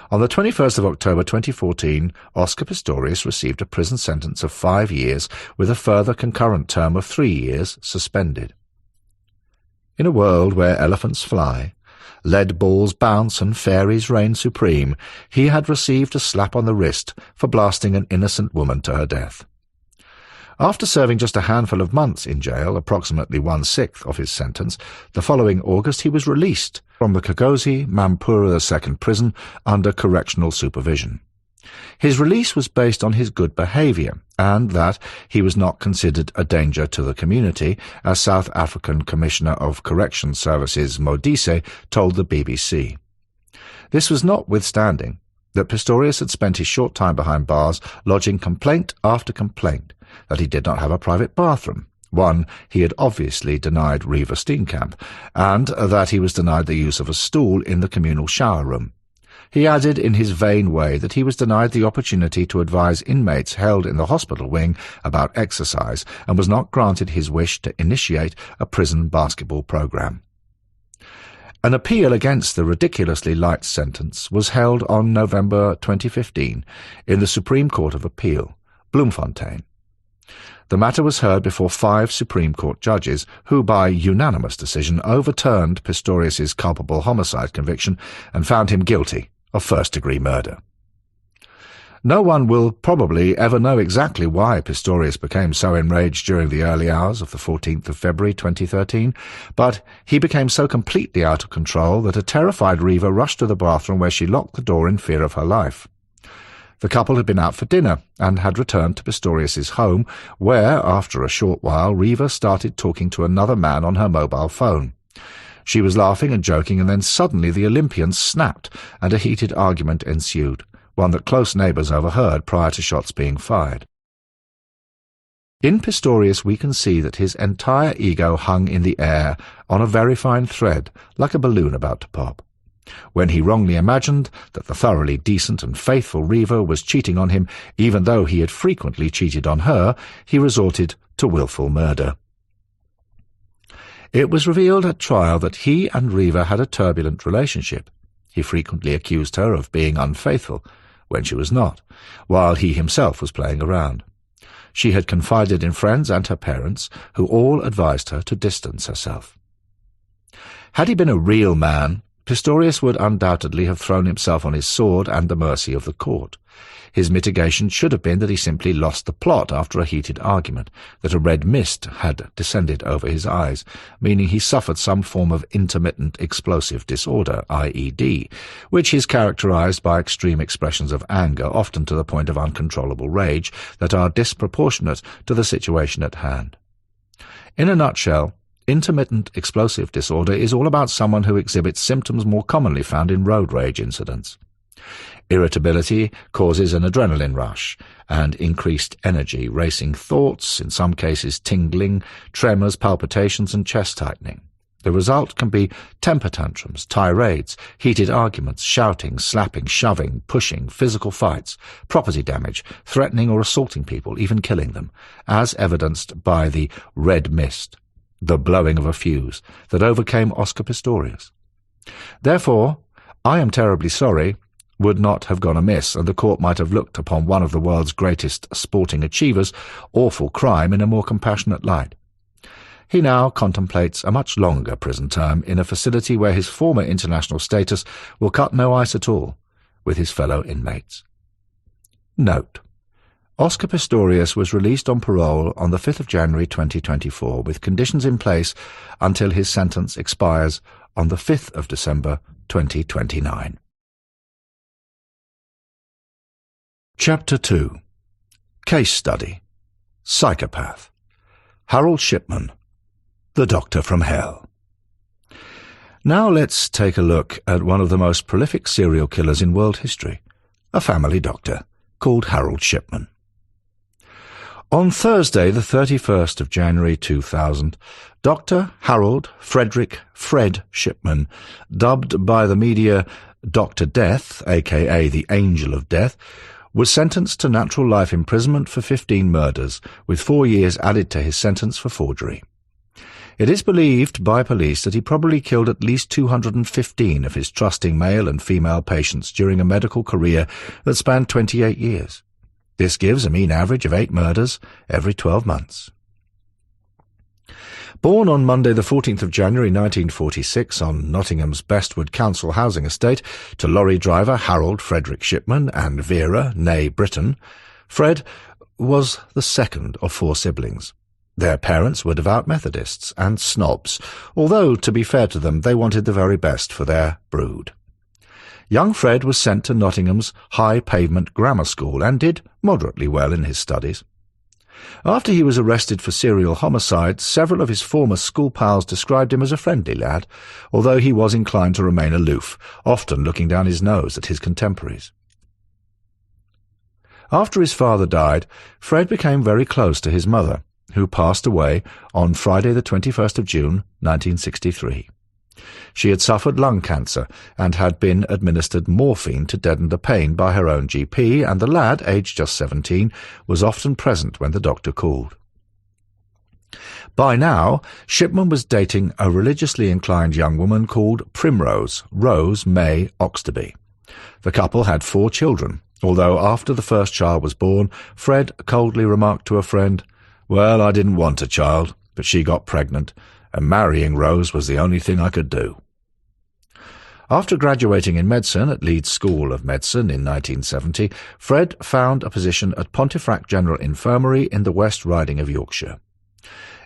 S1: On the 21st of October 2014, Oscar Pistorius received a prison sentence of 5 years with a further concurrent term of 3 years suspended. In a world where elephants fly, lead balls bounce and fairies reign supreme, he had received a slap on the wrist for blasting an innocent woman to her death. After serving just a handful of months in jail, approximately 1/6 of his sentence, the following August he was released from the Kagozi Mampura II prison under correctional supervision. His release was based on his good behaviour, and that he was not considered a danger to the community, as South African Commissioner of Correction Services Modise told the BBC. This was notwithstanding that Pistorius had spent his short time behind bars lodging complaint after complaint that he did not have a private bathroom, one he had obviously denied Riva Steenkamp, and that he was denied the use of a stool in the communal shower room. He added in his vain way that he was denied the opportunity to advise inmates held in the hospital wing about exercise and was not granted his wish to initiate a prison basketball program. An appeal against the ridiculously light sentence was held on November 2015 in the Supreme Court of Appeal, Bloemfontein. The matter was heard before 5 Supreme Court judges who, by unanimous decision, overturned Pistorius's culpable homicide conviction and found him guilty of first-degree murder. No one will probably ever know exactly why Pistorius became so enraged during the early hours of the 14th of February 2013, but he became so completely out of control that a terrified Riva rushed to the bathroom where she locked the door in fear of her life. The couple had been out for dinner and had returned to Pistorius's home, where, after a short while, Riva started talking to another man on her mobile phone. She was laughing and joking, and then suddenly the Olympian snapped, and a heated argument ensued, one that close neighbours overheard prior to shots being fired. In Pistorius we can see that his entire ego hung in the air on a very fine thread, like a balloon about to pop. When he wrongly imagined that the thoroughly decent and faithful Riva was cheating on him, even though he had frequently cheated on her, he resorted to willful murder. It was revealed at trial that he and Riva had a turbulent relationship. He frequently accused her of being unfaithful, when she was not, while he himself was playing around. She had confided in friends and her parents, who all advised her to distance herself. Had he been a real man, Pistorius would undoubtedly have thrown himself on his sword and the mercy of the court. His mitigation should have been that he simply lost the plot after a heated argument, that a red mist had descended over his eyes, meaning he suffered some form of intermittent explosive disorder, IED, which is characterized by extreme expressions of anger, often to the point of uncontrollable rage, that are disproportionate to the situation at hand. In a nutshell, intermittent explosive disorder is all about someone who exhibits symptoms more commonly found in road rage incidents. Irritability causes an adrenaline rush and increased energy, racing thoughts, in some cases tingling, tremors, palpitations, and chest tightening. The result can be temper tantrums, tirades, heated arguments, shouting, slapping, shoving, pushing, physical fights, property damage, threatening or assaulting people, even killing them, as evidenced by the red mist. the blowing of a fuse, that overcame Oscar Pistorius. Therefore, I am terribly sorry would not have gone amiss, and the court might have looked upon one of the world's greatest sporting achievers' awful crime in a more compassionate light. He now contemplates a much longer prison term in a facility where his former international status will cut no ice at all with his fellow inmates. Note: Oscar Pistorius was released on parole on the 5th of January 2024, with conditions in place until his sentence expires on the 5th of December 2029. Chapter 2. Case Study. Psychopath. Harold Shipman, the Doctor from Hell. Now let's take a look at one of the most prolific serial killers in world history, a family doctor called Harold Shipman. On Thursday, the 31st of January 2000, Dr. Harold Frederick Fred Shipman, dubbed by the media Dr. Death, aka the Angel of Death, was sentenced to natural life imprisonment for 15 murders, with 4 years added to his sentence for forgery. It is believed by police that he probably killed at least 215 of his trusting male and female patients during a medical career that spanned 28 years. This gives a mean average of 8 murders every 12 months. Born on Monday the 14th of January 1946 on Nottingham's Bestwood Council housing estate to lorry driver Harold Frederick Shipman and Vera, née Britton, Fred was the second of 4 siblings. Their parents were devout Methodists and snobs, although, to be fair to them, they wanted the very best for their brood. Young Fred was sent to Nottingham's High Pavement Grammar School and did moderately well in his studies. After he was arrested for serial homicide, several of his former school pals described him as a friendly lad, although he was inclined to remain aloof, often looking down his nose at his contemporaries. After his father died, Fred became very close to his mother, who passed away on Friday the 21st of June 1963. She had suffered lung cancer and had been administered morphine to deaden the pain by her own GP, and the lad, aged just 17, was often present when the doctor called. By now, Shipman was dating a religiously inclined young woman called Primrose Rose May Oxterby. The couple had 4 children, although after the first child was born, Fred coldly remarked to a friend, "Well, I didn't want a child, but she got pregnant, and marrying Rose was the only thing I could do." After graduating in medicine at Leeds School of Medicine in 1970, Fred found a position at Pontefract General Infirmary in the West Riding of Yorkshire.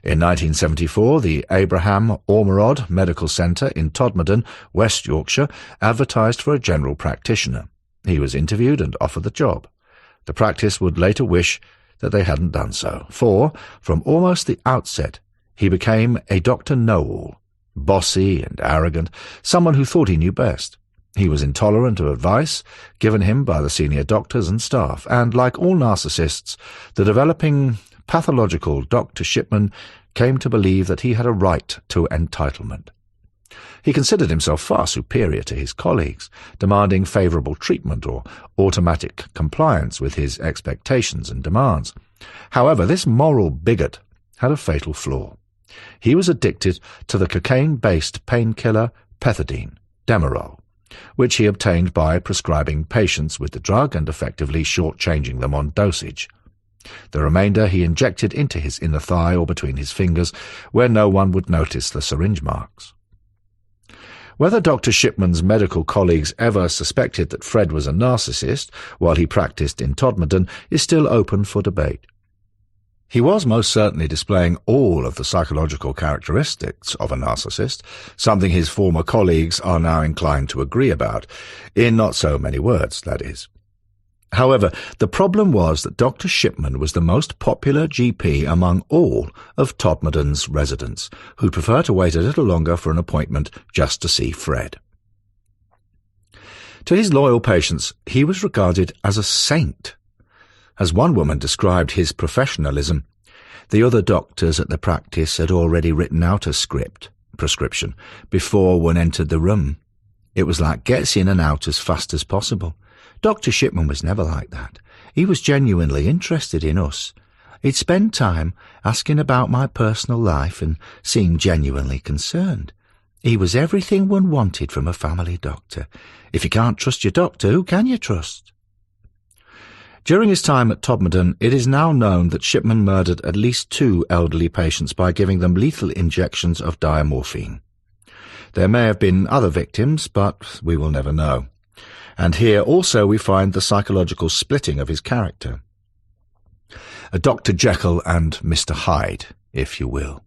S1: In 1974, the Abraham Ormerod Medical Centre in Todmorden, West Yorkshire, advertised for a general practitioner. He was interviewed and offered the job. The practice would later wish that they hadn't done so, for, from almost the outset, he became a Dr. Know-all, bossy and arrogant, someone who thought he knew best. He was intolerant of advice given him by the senior doctors and staff, and, like all narcissists, the developing pathological Dr. Shipman came to believe that he had a right to entitlement. He considered himself far superior to his colleagues, demanding favourable treatment or automatic compliance with his expectations and demands. However, this moral bigot had a fatal flaw. He was addicted to the cocaine-based painkiller pethidine, Demerol, which he obtained by prescribing patients with the drug and effectively short-changing them on dosage. The remainder he injected into his inner thigh or between his fingers, where no one would notice the syringe marks. Whether Dr. Shipman's medical colleagues ever suspected that Fred was a narcissist while he practiced in Todmorden is still open for debate. He was most certainly displaying all of the psychological characteristics of a narcissist, something his former colleagues are now inclined to agree about, in not so many words, that is. However, the problem was that Dr. Shipman was the most popular GP among all of Todmorden's residents, who preferred to wait a little longer for an appointment just to see Fred. To his loyal patients, he was regarded as a saint. As one woman described his professionalism, the other doctors at the practice had already written out a prescription, before one entered the room. It was like gets in and out as fast as possible. Dr. Shipman was never like that. He was genuinely interested in us. He'd spend time asking about my personal life and seemed genuinely concerned. He was everything one wanted from a family doctor. If you can't trust your doctor, who can you trust? During his time at Todmorden, it is now known that Shipman murdered at least 2 elderly patients by giving them lethal injections of diamorphine. There may have been other victims, but we will never know. And here also we find the psychological splitting of his character. A Dr. Jekyll and Mr. Hyde, if you will.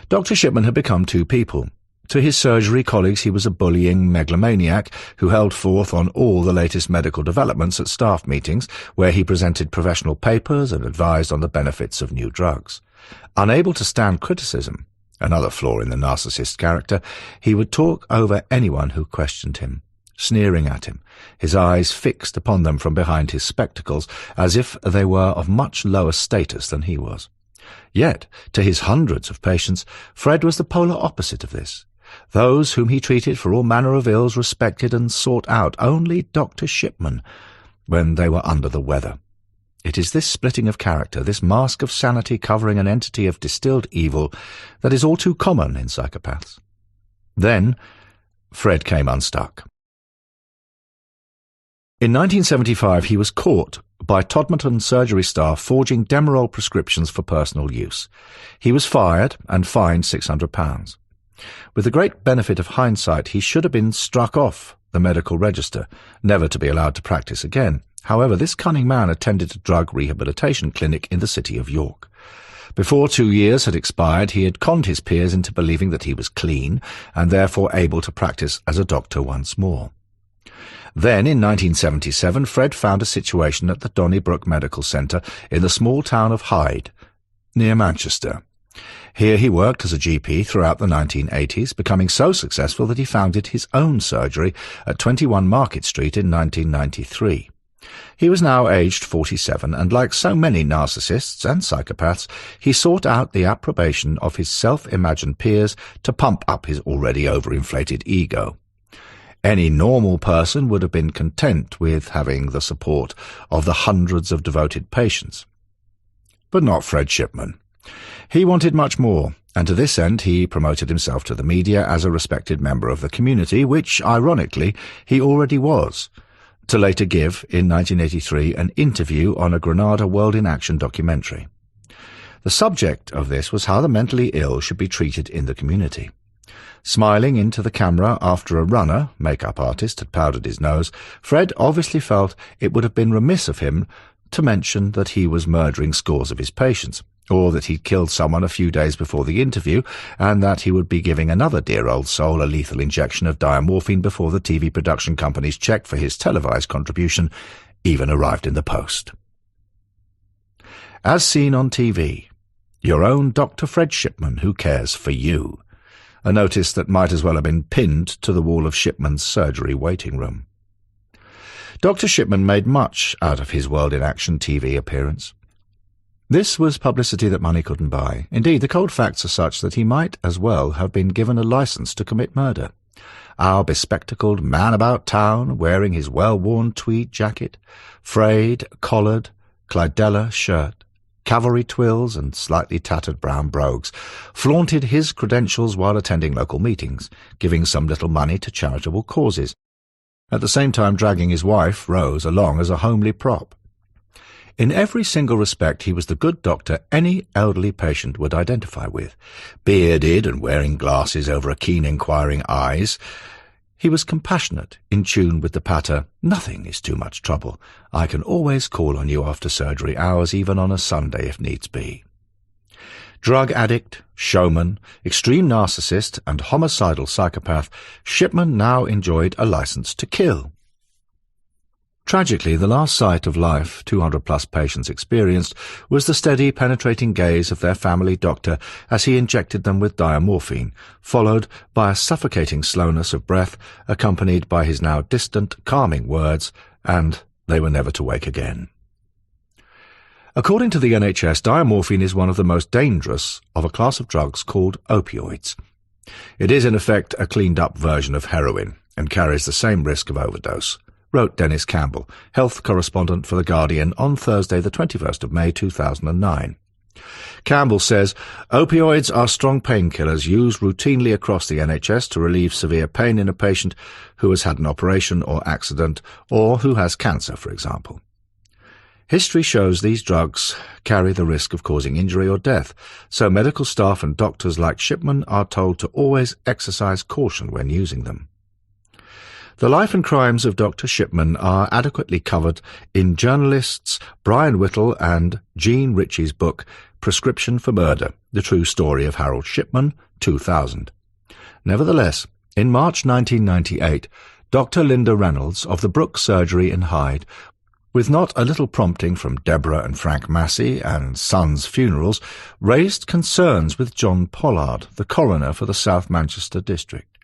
S1: Dr. Shipman had become 2 people. To his surgery colleagues he was a bullying megalomaniac who held forth on all the latest medical developments at staff meetings, where he presented professional papers and advised on the benefits of new drugs. Unable to stand criticism, another flaw in the narcissist's character, he would talk over anyone who questioned him, sneering at him, his eyes fixed upon them from behind his spectacles, as if they were of much lower status than he was. Yet, to his hundreds of patients, Fred was the polar opposite of this. Those whom he treated for all manner of ills respected and sought out only Dr. Shipman when they were under the weather. It is this splitting of character, this mask of sanity covering an entity of distilled evil, that is all too common in psychopaths. Then, Fred came unstuck. In 1975 he was caught by Todmorden surgery staff forging Demerol prescriptions for personal use. He was fired and fined £600. With the great benefit of hindsight, he should have been struck off the medical register, never to be allowed to practice again. However, this cunning man attended a drug rehabilitation clinic in the city of York. Before 2 years had expired, he had conned his peers into believing that he was clean and therefore able to practice as a doctor once more. Then, in 1977, Fred found a situation at the Donnybrook Medical Centre in the small town of Hyde, near Manchester. Here he worked as a GP throughout the 1980s, becoming so successful that he founded his own surgery at 21 Market Street in 1993. He was now aged 47, and like so many narcissists and psychopaths, he sought out the approbation of his self-imagined peers to pump up his already overinflated ego. Any normal person would have been content with having the support of the hundreds of devoted patients. But not Fred Shipman. He wanted much more, and to this end he promoted himself to the media as a respected member of the community, which, ironically, he already was, to later give, in 1983, an interview on a Granada World in Action documentary. The subject of this was how the mentally ill should be treated in the community. Smiling into the camera after a runner, makeup artist, had powdered his nose, Fred obviously felt it would have been remiss of him to mention that he was murdering scores of his patients, or that he'd killed someone a few days before the interview, and that he would be giving another dear old soul a lethal injection of diamorphine before the TV production company's check for his televised contribution even arrived in the post. As seen on TV, your own Dr. Fred Shipman, who cares for you. A notice that might as well have been pinned to the wall of Shipman's surgery waiting room. Dr. Shipman made much out of his World in Action TV appearance. This was publicity that money couldn't buy. Indeed, the cold facts are such that he might as well have been given a license to commit murder. Our bespectacled man about town, wearing his well-worn tweed jacket, frayed, collared, Clydella shirt, cavalry twills and slightly tattered brown brogues, flaunted his credentials while attending local meetings, giving some little money to charitable causes, at the same time dragging his wife, Rose, along as a homely prop. In every single respect he was the good doctor any elderly patient would identify with. Bearded and wearing glasses over a keen inquiring eyes, he was compassionate, in tune with the patter, "Nothing is too much trouble. I can always call on you after surgery hours, even on a Sunday if needs be." Drug addict, showman, extreme narcissist, and homicidal psychopath, Shipman now enjoyed a license to kill. Tragically, the last sight of life 200-plus patients experienced was the steady, penetrating gaze of their family doctor as he injected them with diamorphine, followed by a suffocating slowness of breath, accompanied by his now distant, calming words, and they were never to wake again. According to the NHS, diamorphine is one of the most dangerous of a class of drugs called opioids. It is, in effect, a cleaned-up version of heroin and carries the same risk of overdose. wrote Dennis Campbell, health correspondent for The Guardian, on Thursday the 21st of May 2009. Campbell says, opioids are strong painkillers used routinely across the NHS to relieve severe pain in a patient who has had an operation or accident, or who has cancer, for example. History shows these drugs carry the risk of causing injury or death, so medical staff and doctors like Shipman are told to always exercise caution when using them. The life and crimes of Dr. Shipman are adequately covered in journalists Brian Whittle and Jean Ritchie's book Prescription for Murder, The True Story of Harold Shipman, 2000. Nevertheless, in March 1998, Dr. Linda Reynolds of the Brooke Surgery in Hyde, with not a little prompting from Deborah and Frank Massey and Sons Funerals, raised concerns with John Pollard, the coroner for the South Manchester district.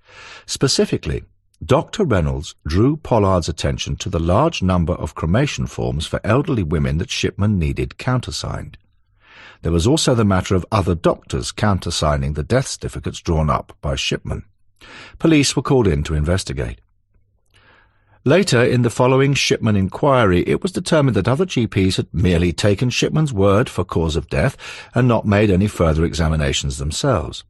S1: Specifically, Dr. Reynolds drew Pollard's attention to the large number of cremation forms for elderly women that Shipman needed countersigned. There was also the matter of other doctors countersigning the death certificates drawn up by Shipman. Police were called in to investigate. Later, in the following Shipman inquiry, it was determined that other GPs had merely taken Shipman's word for cause of death and not made any further examinations themselves.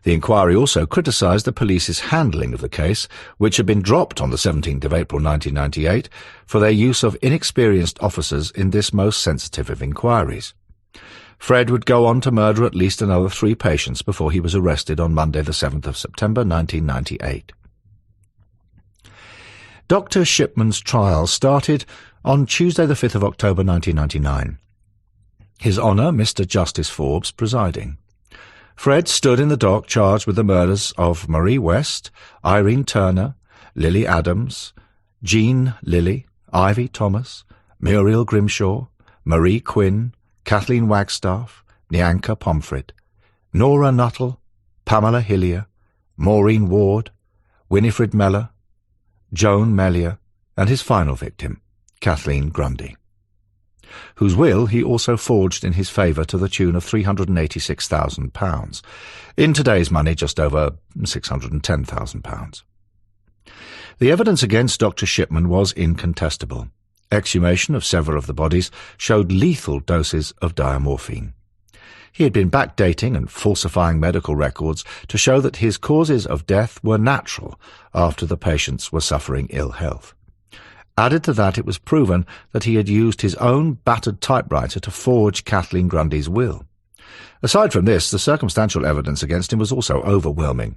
S1: The inquiry also criticised the police's handling of the case, which had been dropped on the 17th of April 1998 for their use of inexperienced officers in this most sensitive of inquiries. Fred would go on to murder at least another 3 patients before he was arrested on Monday the 7th of September 1998. Dr. Shipman's trial started on Tuesday the 5th of October 1999. His Honour, Mr. Justice Forbes, presiding. Fred stood in the dock charged with the murders of Marie West, Irene Turner, Lily Adams, Jean Lilly, Ivy Thomas, Muriel Grimshaw, Marie Quinn, Kathleen Wagstaff, Nyanka Pomfret, Nora Nuttall, Pamela Hillier, Maureen Ward, Winifred Meller, Joan Mellier, and his final victim, Kathleen Grundy, whose will he also forged in his favour to the tune of £386,000. In today's money, just over £610,000. The evidence against Dr. Shipman was incontestable. Exhumation of several of the bodies showed lethal doses of diamorphine. He had been backdating and falsifying medical records to show that his causes of death were natural after the patients were suffering ill health. Added to that, it was proven that he had used his own battered typewriter to forge Kathleen Grundy's will. Aside from this, the circumstantial evidence against him was also overwhelming.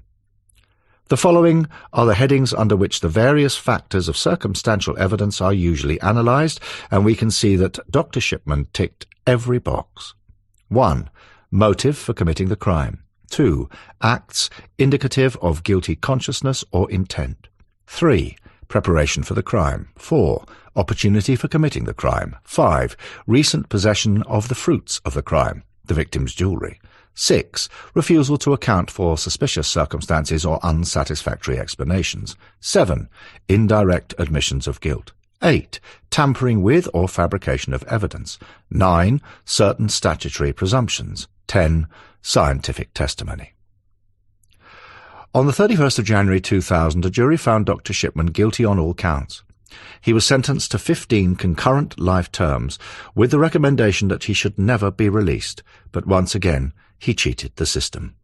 S1: The following are the headings under which the various factors of circumstantial evidence are usually analysed, and we can see that Dr. Shipman ticked every box. 1. Motive for committing the crime. 2. Acts indicative of guilty consciousness or intent. 3. Preparation for the crime. 4. Opportunity for committing the crime. 5. Recent possession of the fruits of the crime, the victim's jewellery. 6. Refusal to account for suspicious circumstances or unsatisfactory explanations. 7. Indirect admissions of guilt. 8. Tampering with or fabrication of evidence. 9. Certain statutory presumptions. 10. Scientific testimony. On the 31st of January 2000, a jury found Dr. Shipman guilty on all counts. He was sentenced to 15 concurrent life terms, with the recommendation that he should never be released, but once again he cheated the system.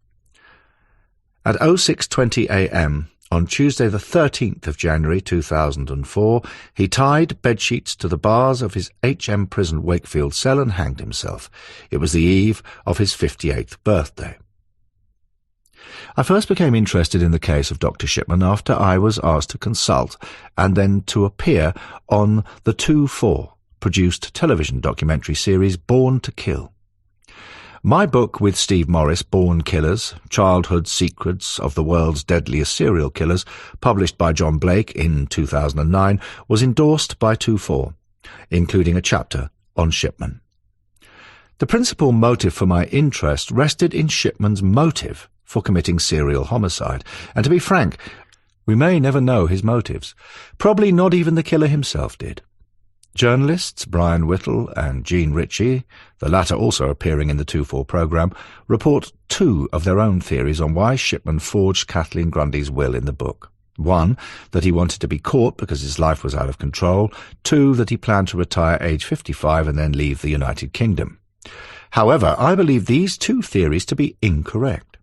S1: At 06:20 a.m. on Tuesday the 13th of January 2004, he tied bedsheets to the bars of his HM Prison Wakefield cell and hanged himself. It was the eve of his 58th birthday. I first became interested in the case of Dr. Shipman after I was asked to consult and then to appear on the 2/4 produced television documentary series Born to Kill. My book with Steve Morris, Born Killers, Childhood Secrets of the World's Deadliest Serial Killers, published by John Blake in 2009, was endorsed by 2/4, including a chapter on Shipman. The principal motive for my interest rested in Shipman's motive for committing serial homicide, and to be frank, we may never know his motives. Probably not even the killer himself did. Journalists Brian Whittle and Jean Ritchie, the latter also appearing in the 2/4 programme, report 2 of their own theories on why Shipman forged Kathleen Grundy's will in the book. 1, that he wanted to be caught because his life was out of control. 2, that he planned to retire age 55 and then leave the United Kingdom. However, I believe these two theories to be incorrect.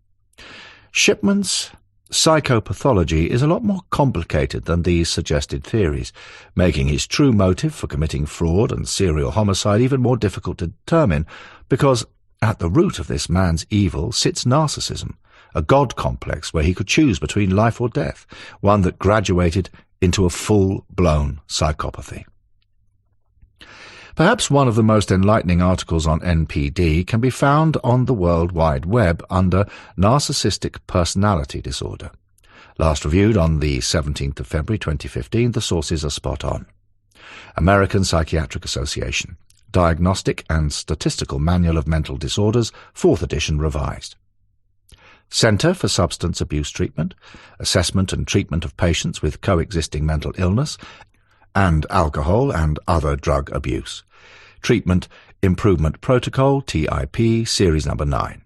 S1: Shipman's psychopathology is a lot more complicated than these suggested theories, making his true motive for committing fraud and serial homicide even more difficult to determine, because at the root of this man's evil sits narcissism, a god complex where he could choose between life or death, one that graduated into a full-blown psychopathy. Perhaps one of the most enlightening articles on NPD can be found on the World Wide Web under Narcissistic Personality Disorder. Last reviewed on the 17th of February 2015, the sources are spot on. American Psychiatric Association, Diagnostic and Statistical Manual of Mental Disorders, 4th edition revised. Center for Substance Abuse Treatment, Assessment and Treatment of Patients with Coexisting Mental Illness and Alcohol and Other Drug Abuse. Treatment Improvement Protocol, TIP, Series number 9.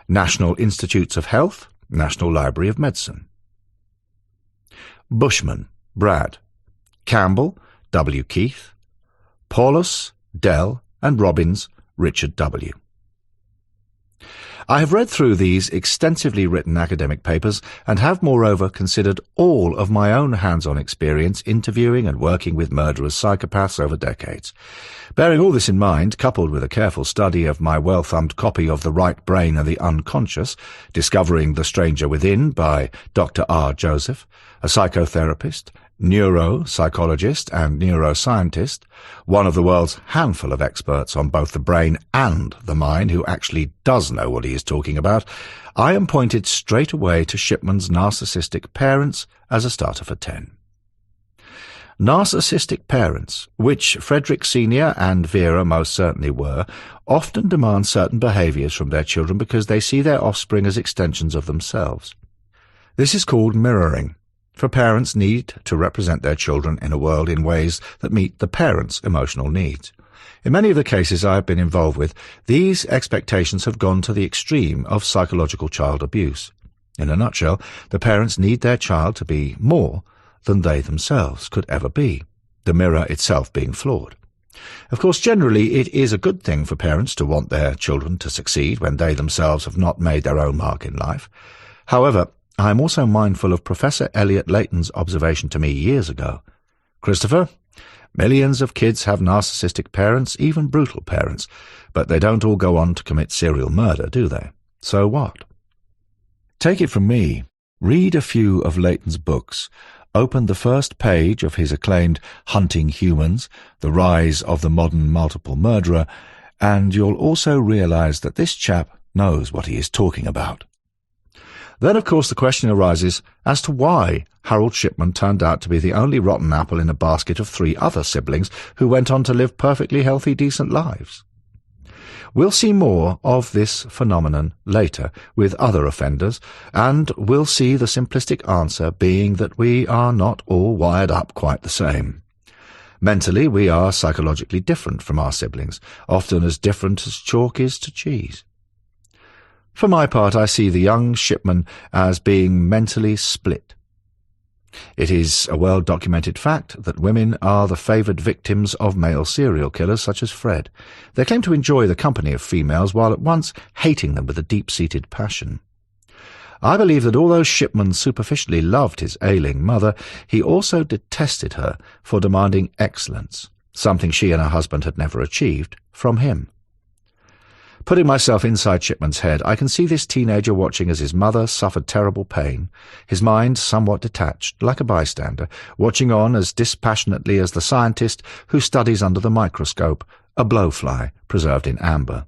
S1: National Institutes of Health, National Library of Medicine. Bushman, Brad. Campbell, W. Keith. Paulus, Dell, and Robbins, Richard W. I have read through these extensively written academic papers and have moreover considered all of my own hands-on experience interviewing and working with murderous psychopaths over decades. Bearing all this in mind, coupled with a careful study of my well-thumbed copy of The Right Brain and the Unconscious, Discovering the Stranger Within by Dr. R. Joseph, a psychotherapist, neuropsychologist and neuroscientist, one of the world's handful of experts on both the brain and the mind who actually does know what he is talking about, I am pointed straight away to Shipman's narcissistic parents as a starter for 10. Narcissistic parents, which Frederick Sr. and Vera most certainly were, often demand certain behaviours from their children because they see their offspring as extensions of themselves. This is called mirroring, for parents need to represent their children in a world in ways that meet the parents' emotional needs. In many of the cases I have been involved with, these expectations have gone to the extreme of psychological child abuse. In a nutshell, the parents need their child to be more than they themselves could ever be, the mirror itself being flawed. Of course, generally it is a good thing for parents to want their children to succeed when they themselves have not made their own mark in life. However, I am also mindful of Professor Elliot Layton's observation to me years ago. Christopher, millions of kids have narcissistic parents, even brutal parents, but they don't all go on to commit serial murder, do they? So what? Take it from me, read a few of Layton's books, open the first page of his acclaimed Hunting Humans, The Rise of the Modern Multiple Murderer, and you'll also realize that this chap knows what he is talking about. Then, of course, the question arises as to why Harold Shipman turned out to be the only rotten apple in a basket of 3 other siblings who went on to live perfectly healthy, decent lives. We'll see more of this phenomenon later with other offenders, and we'll see the simplistic answer being that we are not all wired up quite the same. Mentally, we are psychologically different from our siblings, often as different as chalk is to cheese. For my part, I see the young Shipman as being mentally split. It is a well-documented fact that women are the favoured victims of male serial killers such as Fred. They claim to enjoy the company of females while at once hating them with a deep-seated passion. I believe that although Shipman superficially loved his ailing mother, he also detested her for demanding excellence, something she and her husband had never achieved, from him. Putting myself inside Shipman's head, I can see this teenager watching as his mother suffered terrible pain, his mind somewhat detached, like a bystander, watching on as dispassionately as the scientist who studies under the microscope a blowfly preserved in amber,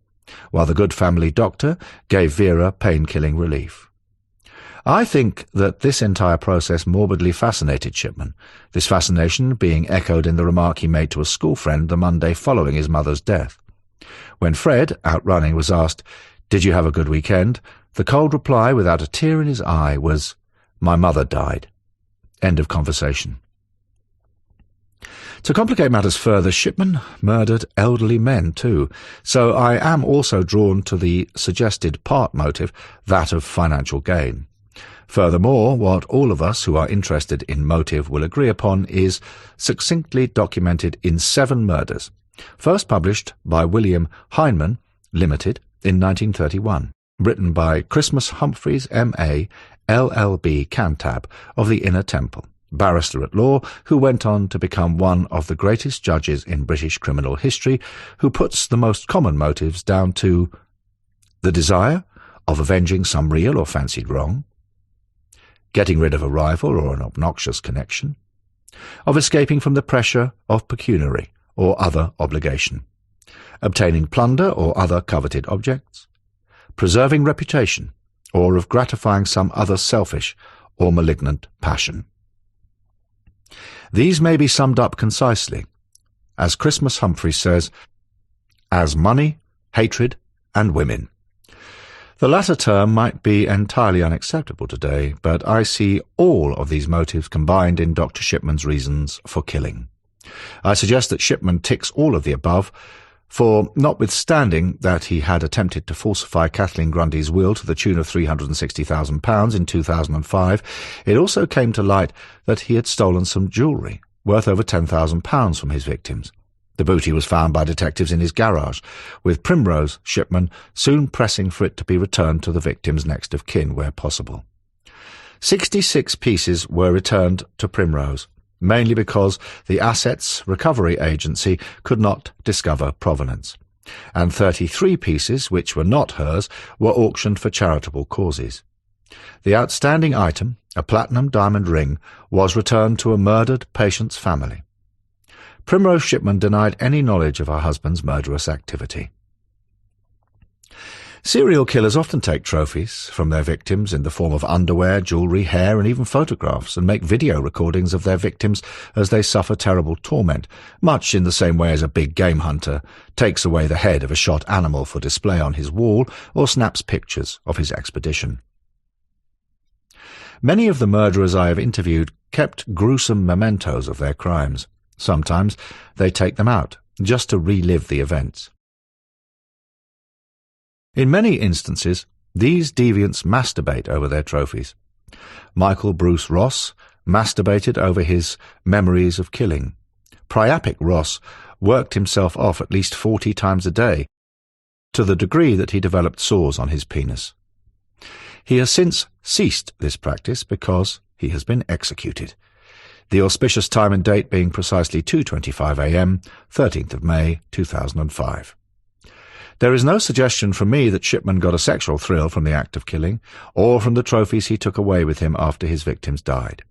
S1: while the good family doctor gave Vera pain-killing relief. I think that this entire process morbidly fascinated Shipman, this fascination being echoed in the remark he made to a school friend the Monday following his mother's death. When Fred, out running, was asked, "Did you have a good weekend?" the cold reply, without a tear in his eye, was, "My mother died." End of conversation. To complicate matters further, Shipman murdered elderly men too, so I am also drawn to the suggested part motive, that of financial gain. Furthermore, what all of us who are interested in motive will agree upon is succinctly documented in 7 murders, first published by William Heinemann, Limited, in 1931, written by Christmas Humphreys, M.A., LL.B. Cantab of the Inner Temple, barrister at law who went on to become one of the greatest judges in British criminal history, who puts the most common motives down to the desire of avenging some real or fancied wrong, getting rid of a rival or an obnoxious connection, of escaping from the pressure of pecuniary or other obligation, obtaining plunder or other coveted objects, preserving reputation, or of gratifying some other selfish or malignant passion. These may be summed up concisely, as Christmas Humphreys says, as money, hatred, and women. The latter term might be entirely unacceptable today, but I see all of these motives combined in Dr. Shipman's reasons for killing. I suggest that Shipman ticks all of the above, for notwithstanding that he had attempted to falsify Kathleen Grundy's will to the tune of £360,000 in 2005, it also came to light that he had stolen some jewellery worth over £10,000 from his victims. The booty was found by detectives in his garage, with Primrose Shipman soon pressing for it to be returned to the victim's next of kin where possible. 66 pieces were returned to Primrose, mainly because the Assets Recovery Agency could not discover provenance, and 33 pieces, which were not hers, were auctioned for charitable causes. The outstanding item, a platinum diamond ring, was returned to a murdered patient's family. Primrose Shipman denied any knowledge of her husband's murderous activity. Serial killers often take trophies from their victims in the form of underwear, jewellery, hair, and even photographs, and make video recordings of their victims as they suffer terrible torment, much in the same way as a big game hunter takes away the head of a shot animal for display on his wall or snaps pictures of his expedition. Many of the murderers I have interviewed kept gruesome mementos of their crimes. Sometimes they take them out, just to relive the events. In many instances, these deviants masturbate over their trophies. Michael Bruce Ross masturbated over his memories of killing. Priapic Ross worked himself off at least 40 times a day, to the degree that he developed sores on his penis. He has since ceased this practice because he has been executed, the auspicious time and date being precisely 2:25 a.m., 13th of May, 2005. There is no suggestion from me that Shipman got a sexual thrill from the act of killing, or from the trophies he took away with him after his victims died,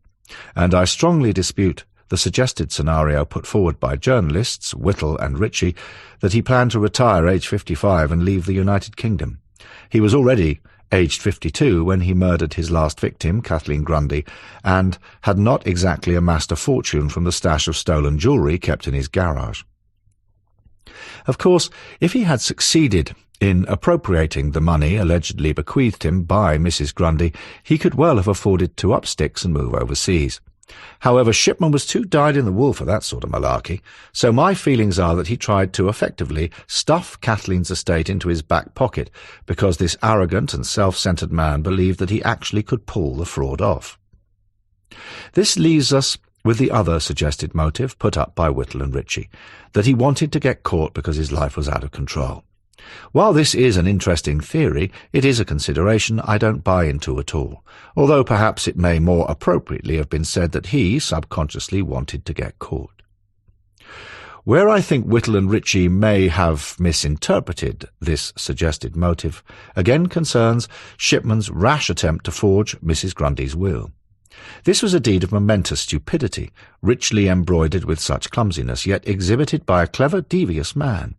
S1: and I strongly dispute the suggested scenario put forward by journalists Whittle and Ritchie that he planned to retire aged 55 and leave the United Kingdom. He was already aged 52 when he murdered his last victim, Kathleen Grundy, and had not exactly amassed a fortune from the stash of stolen jewellery kept in his garage. Of course, if he had succeeded in appropriating the money allegedly bequeathed him by Mrs. Grundy, he could well have afforded to up sticks and move overseas. However, Shipman was too dyed-in-the-wool for that sort of malarkey, so my feelings are that he tried to effectively stuff Kathleen's estate into his back pocket because this arrogant and self-centred man believed that he actually could pull the fraud off. This leaves us with the other suggested motive put up by Whittle and Ritchie, that he wanted to get caught because his life was out of control. While this is an interesting theory, it is a consideration I don't buy into at all, although perhaps it may more appropriately have been said that he subconsciously wanted to get caught. Where I think Whittle and Ritchie may have misinterpreted this suggested motive again concerns Shipman's rash attempt to forge Mrs. Grundy's will. This was a deed of momentous stupidity, richly embroidered with such clumsiness, yet exhibited by a clever, devious man.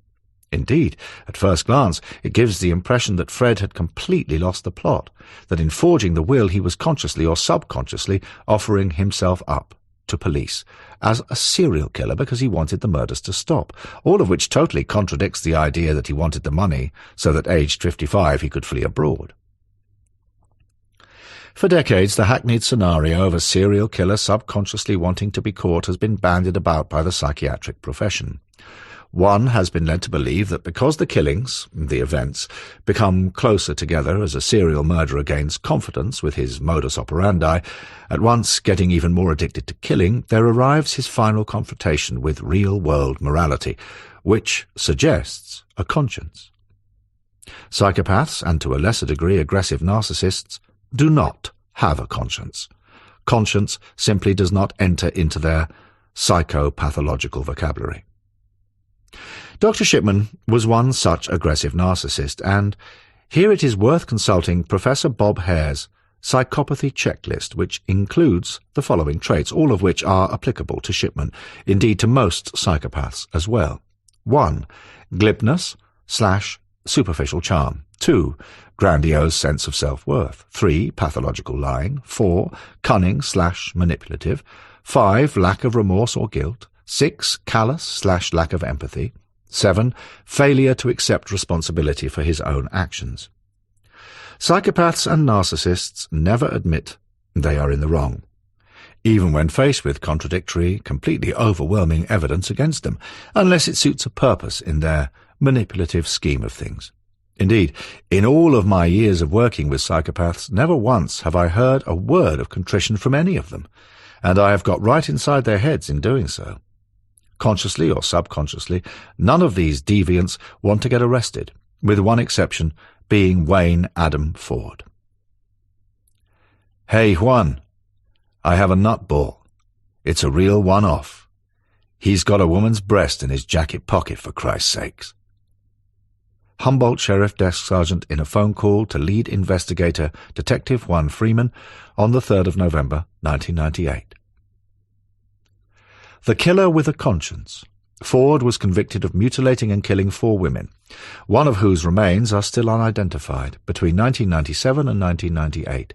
S1: Indeed, at first glance, it gives the impression that Fred had completely lost the plot, that in forging the will he was consciously or subconsciously offering himself up to police as a serial killer because he wanted the murders to stop, all of which totally contradicts the idea that he wanted the money so that aged 55 he could flee abroad. For decades, the hackneyed scenario of a serial killer subconsciously wanting to be caught has been bandied about by the psychiatric profession. One has been led to believe that because the killings, the events, become closer together as a serial murderer gains confidence with his modus operandi, at once getting even more addicted to killing, there arrives his final confrontation with real-world morality, which suggests a conscience. Psychopaths, and to a lesser degree aggressive narcissists, do not have a conscience. Conscience simply does not enter into their psychopathological vocabulary. Dr. Shipman was one such aggressive narcissist, and here it is worth consulting Professor Bob Hare's psychopathy checklist, which includes the following traits, all of which are applicable to Shipman, indeed to most psychopaths as well. 1. Glibness/superficial charm. 2. Grandiose sense of self-worth. 3. Pathological lying. 4. Cunning/manipulative. 5. Lack of remorse or guilt. 6. Callous/lack of empathy. 7. Failure to accept responsibility for his own actions. Psychopaths and narcissists never admit they are in the wrong, even when faced with contradictory, completely overwhelming evidence against them, unless it suits a purpose in their manipulative scheme of things. Indeed, in all of my years of working with psychopaths, never once have I heard a word of contrition from any of them, and I have got right inside their heads in doing so. Consciously or subconsciously, none of these deviants want to get arrested, with one exception being Wayne Adam Ford. "Hey, Juan, I have a nutball. It's a real one-off. He's got a woman's breast in his jacket pocket, for Christ's sakes." Humboldt Sheriff Desk Sergeant in a phone call to lead investigator Detective Juan Freeman on the 3rd of November, 1998. The killer with a conscience. Ford was convicted of mutilating and killing 4 women, one of whose remains are still unidentified, between 1997 and 1998.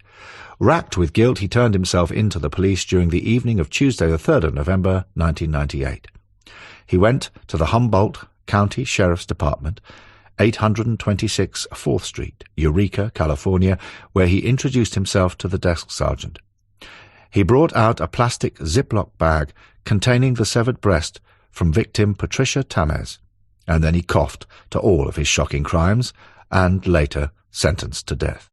S1: Racked with guilt, he turned himself in to the police during the evening of Tuesday the 3rd of November, 1998. He went to the Humboldt County Sheriff's Department, 826 4th Street, Eureka, California, where he introduced himself to the desk sergeant. He brought out a plastic Ziploc bag containing the severed breast from victim Patricia Tamez, and then he coughed to all of his shocking crimes, and later sentenced to death.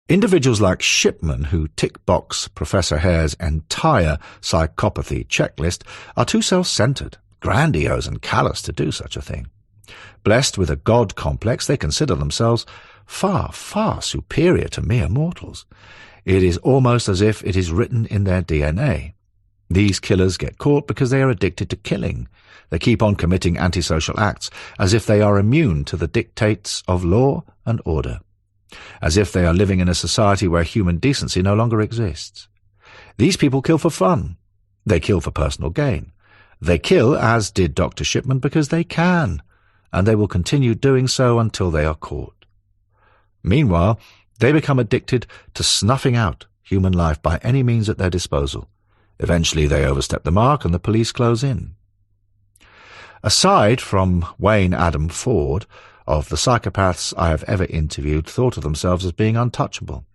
S1: Individuals like Shipman, who tick-box Professor Hare's entire psychopathy checklist, are too self-centered, grandiose and callous to do such a thing. Blessed with a god complex, they consider themselves far, far superior to mere mortals. It is almost as if it is written in their DNA. These killers get caught because they are addicted to killing. They keep on committing antisocial acts as if they are immune to the dictates of law and order, as if they are living in a society where human decency no longer exists. These people kill for fun. They kill for personal gain. They kill, as did Dr. Shipman, because they can, and they will continue doing so until they are caught. Meanwhile, they become addicted to snuffing out human life by any means at their disposal. Eventually they overstep the mark and the police close in. Aside from Wayne Adam Ford, of the psychopaths I have ever interviewed thought of themselves as being untouchable,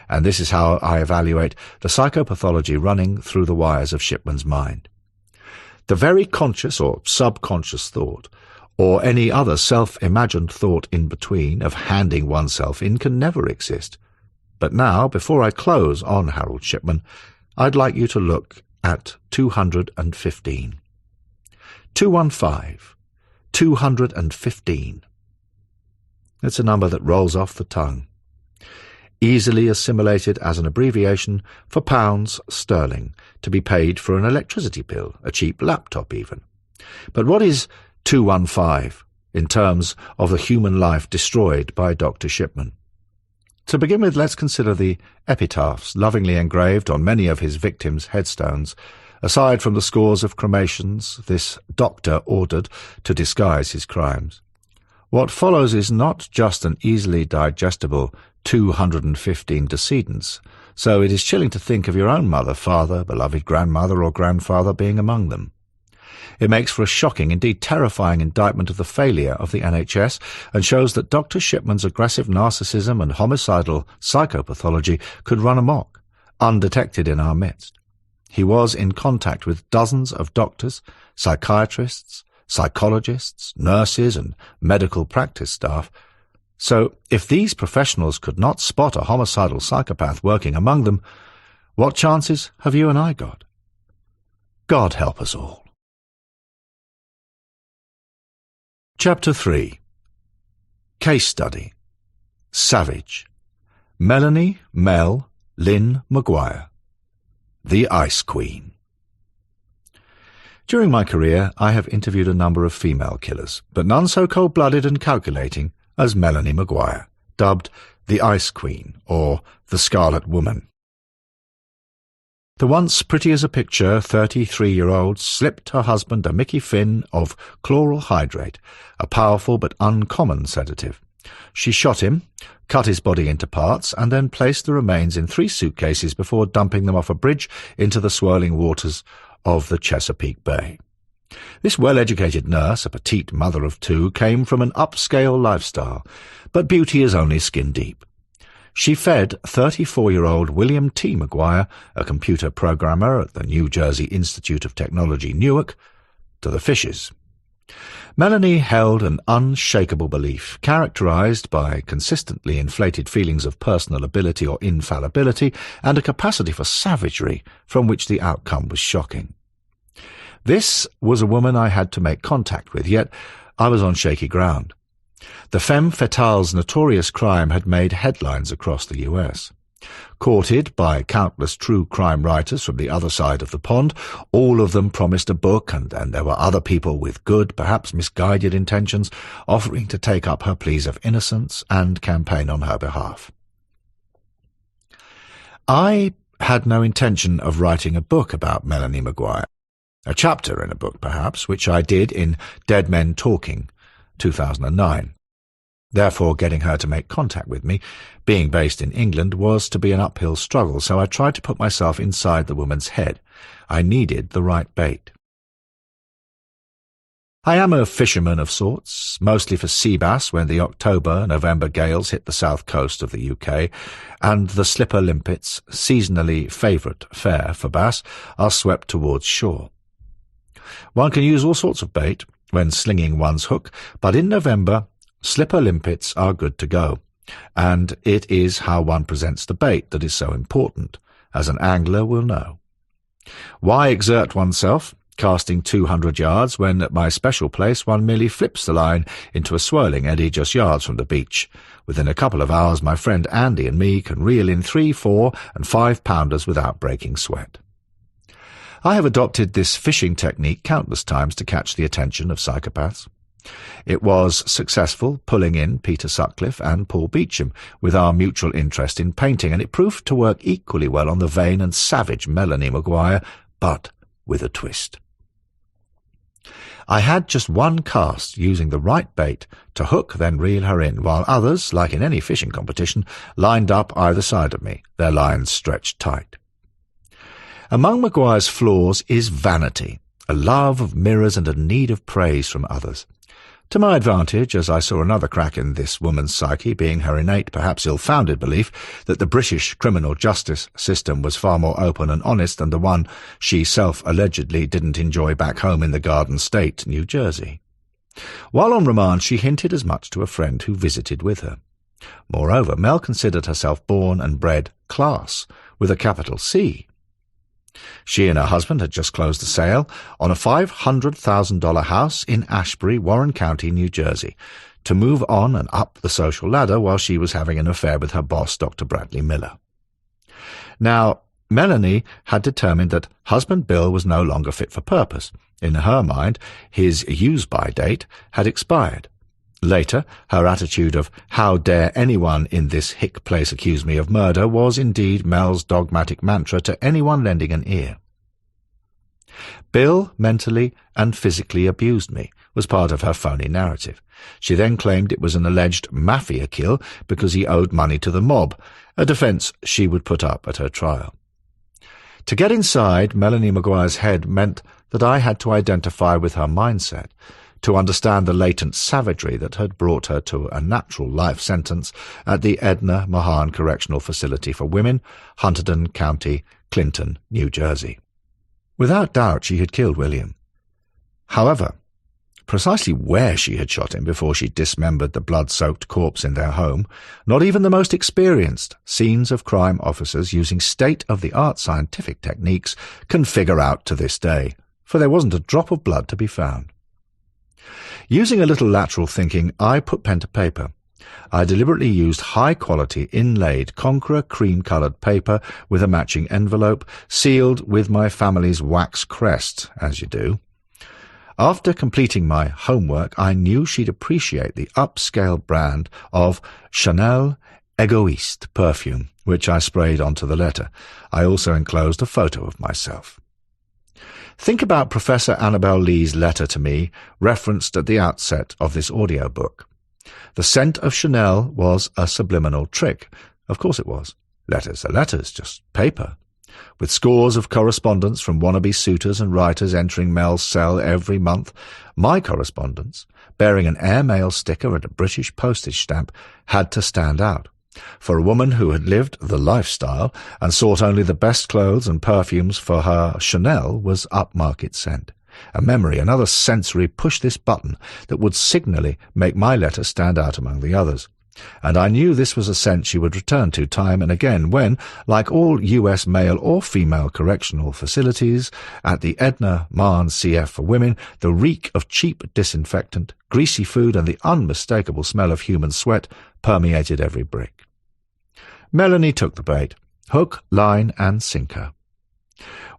S1: and this is how I evaluate the psychopathology running through the wires of Shipman's mind. The very conscious or subconscious thought, or any other self-imagined thought in between of handing oneself in, can never exist. But now, before I close on Harold Shipman, I'd like you to look at 215. 215. 215. It's a number that rolls off the tongue, easily assimilated as an abbreviation for pounds sterling, to be paid for an electricity bill, a cheap laptop even. But what is 215 in terms of the human life destroyed by Dr. Shipman? To begin with, let's consider the epitaphs lovingly engraved on many of his victims' headstones. Aside from the scores of cremations this doctor ordered to disguise his crimes, what follows is not just an easily digestible 215 decedents, so it is chilling to think of your own mother, father, beloved grandmother or grandfather being among them. It makes for a shocking, indeed terrifying indictment of the failure of the NHS, and shows that Dr. Shipman's aggressive narcissism and homicidal psychopathology could run amok, undetected in our midst. He was in contact with dozens of doctors, psychiatrists, psychologists, nurses, and medical practice staff. So, if these professionals could not spot a homicidal psychopath working among them, what chances have you and I got? God help us all. Chapter 3. Case Study. Savage. Melanie Lynn Maguire. The Ice Queen. During my career, I have interviewed a number of female killers, but none so cold-blooded and calculating as Melanie Maguire, dubbed the Ice Queen, or the Scarlet Woman. The once pretty as a picture 33-year-old slipped her husband a Mickey Finn of chloral hydrate, a powerful but uncommon sedative. She shot him, cut his body into parts, and then placed the remains in 3 suitcases before dumping them off a bridge into the swirling waters of the Chesapeake Bay. This well-educated nurse, a petite mother of 2, came from an upscale lifestyle, but beauty is only skin-deep. She fed 34-year-old William T. Maguire, a computer programmer at the New Jersey Institute of Technology, Newark, to the fishes. Melanie held an unshakable belief, characterized by consistently inflated feelings of personal ability or infallibility, and a capacity for savagery, from which the outcome was shocking. This was a woman I had to make contact with, yet I was on shaky ground. The femme fatale's notorious crime had made headlines across the U.S. Courted by countless true crime writers from the other side of the pond, all of them promised a book, and there were other people with good, perhaps misguided intentions, offering to take up her pleas of innocence and campaign on her behalf. I had no intention of writing a book about Melanie Maguire. A chapter in a book, perhaps, which I did in Dead Men Talking, 2009. Therefore, getting her to make contact with me, being based in England, was to be an uphill struggle, so I tried to put myself inside the woman's head. I needed the right bait. I am a fisherman of sorts, mostly for sea bass when the October-November gales hit the south coast of the UK, and the slipper limpets, seasonally favourite fare for bass, are swept towards shore. One can use all sorts of bait when slinging one's hook, but in November, slipper limpets are good to go, and it is how one presents the bait that is so important, as an angler will know. Why exert oneself, casting 200 yards, when at my special place one merely flips the line into a swirling eddy just yards from the beach? Within a couple of hours my friend Andy and me can reel in 3, 4, and 5-pounders without breaking sweat. I have adopted this fishing technique countless times to catch the attention of psychopaths. It was successful pulling in Peter Sutcliffe and Paul Beichchum with our mutual interest in painting, and it proved to work equally well on the vain and savage Melanie Maguire, but with a twist. I had just one cast using the right bait to hook then reel her in, while others, like in any fishing competition, lined up either side of me, their lines stretched tight. Among Maguire's flaws is vanity, a love of mirrors and a need of praise from others. To my advantage, as I saw another crack in this woman's psyche, being her innate, perhaps ill-founded belief that the British criminal justice system was far more open and honest than the one she self-allegedly didn't enjoy back home in the Garden State, New Jersey. While on remand, she hinted as much to a friend who visited with her. Moreover, Mel considered herself born and bred class, with a capital C. She and her husband had just closed a sale on a $500,000 house in Ashbury, Warren County, New Jersey, to move on and up the social ladder while she was having an affair with her boss, Dr. Bradley Miller. Now, Melanie had determined that husband Bill was no longer fit for purpose. In her mind, his use-by date had expired. Later, her attitude of, "How dare anyone in this hick place accuse me of murder," was indeed Mel's dogmatic mantra to anyone lending an ear. Bill mentally and physically abused me was part of her phony narrative. She then claimed it was an alleged mafia kill because he owed money to the mob, a defence she would put up at her trial. To get inside Melanie Maguire's head meant that I had to identify with her mindset, to understand the latent savagery that had brought her to a natural life sentence at the Edna Mahan Correctional Facility for Women, Hunterdon County, Clinton, New Jersey. Without doubt she had killed William. However, precisely where she had shot him before she dismembered the blood-soaked corpse in their home, not even the most experienced scenes of crime officers using state-of-the-art scientific techniques can figure out to this day, for there wasn't a drop of blood to be found. Using a little lateral thinking, I put pen to paper. I deliberately used high-quality, inlaid, Conqueror cream-coloured paper with a matching envelope, sealed with my family's wax crest, as you do. After completing my homework, I knew she'd appreciate the upscale brand of Chanel Egoiste perfume, which I sprayed onto the letter. I also enclosed a photo of myself. Think about Professor Annabel Lee's letter to me, referenced at the outset of this audiobook. The scent of Chanel was a subliminal trick. Of course it was. Letters are letters, just paper. With scores of correspondence from wannabe suitors and writers entering Mel's cell every month, my correspondence, bearing an airmail sticker and a British postage stamp, had to stand out. For a woman who had lived the lifestyle and sought only the best clothes and perfumes for her Chanel was upmarket scent. A memory, another sensory push-this-button that would signally make my letter stand out among the others. And I knew this was a scent she would return to time and again when, like all U.S. male or female correctional facilities, at the Edna Mahn CF for women, the reek of cheap disinfectant, greasy food, and the unmistakable smell of human sweat permeated every brick. Melanie took the bait, hook, line, and sinker.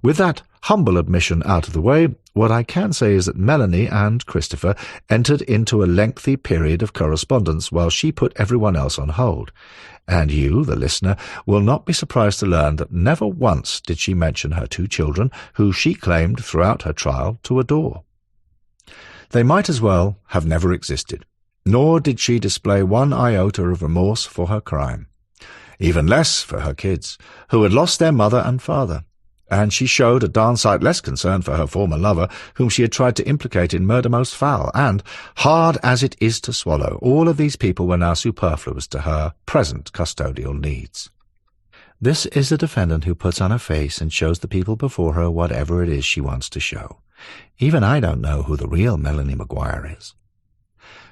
S1: With that humble admission out of the way, what I can say is that Melanie and Christopher entered into a lengthy period of correspondence while she put everyone else on hold, and you, the listener, will not be surprised to learn that never once did she mention her 2 children, who she claimed throughout her trial to adore. They might as well have never existed, nor did she display one iota of remorse for her crime. Even less for her kids, who had lost their mother and father. And she showed a darn sight less concern for her former lover, whom she had tried to implicate in murder most foul, and, hard as it is to swallow, all of these people were now superfluous to her present custodial needs. This is a defendant who puts on a face and shows the people before her whatever it is she wants to show. Even I don't know who the real Melanie Maguire is.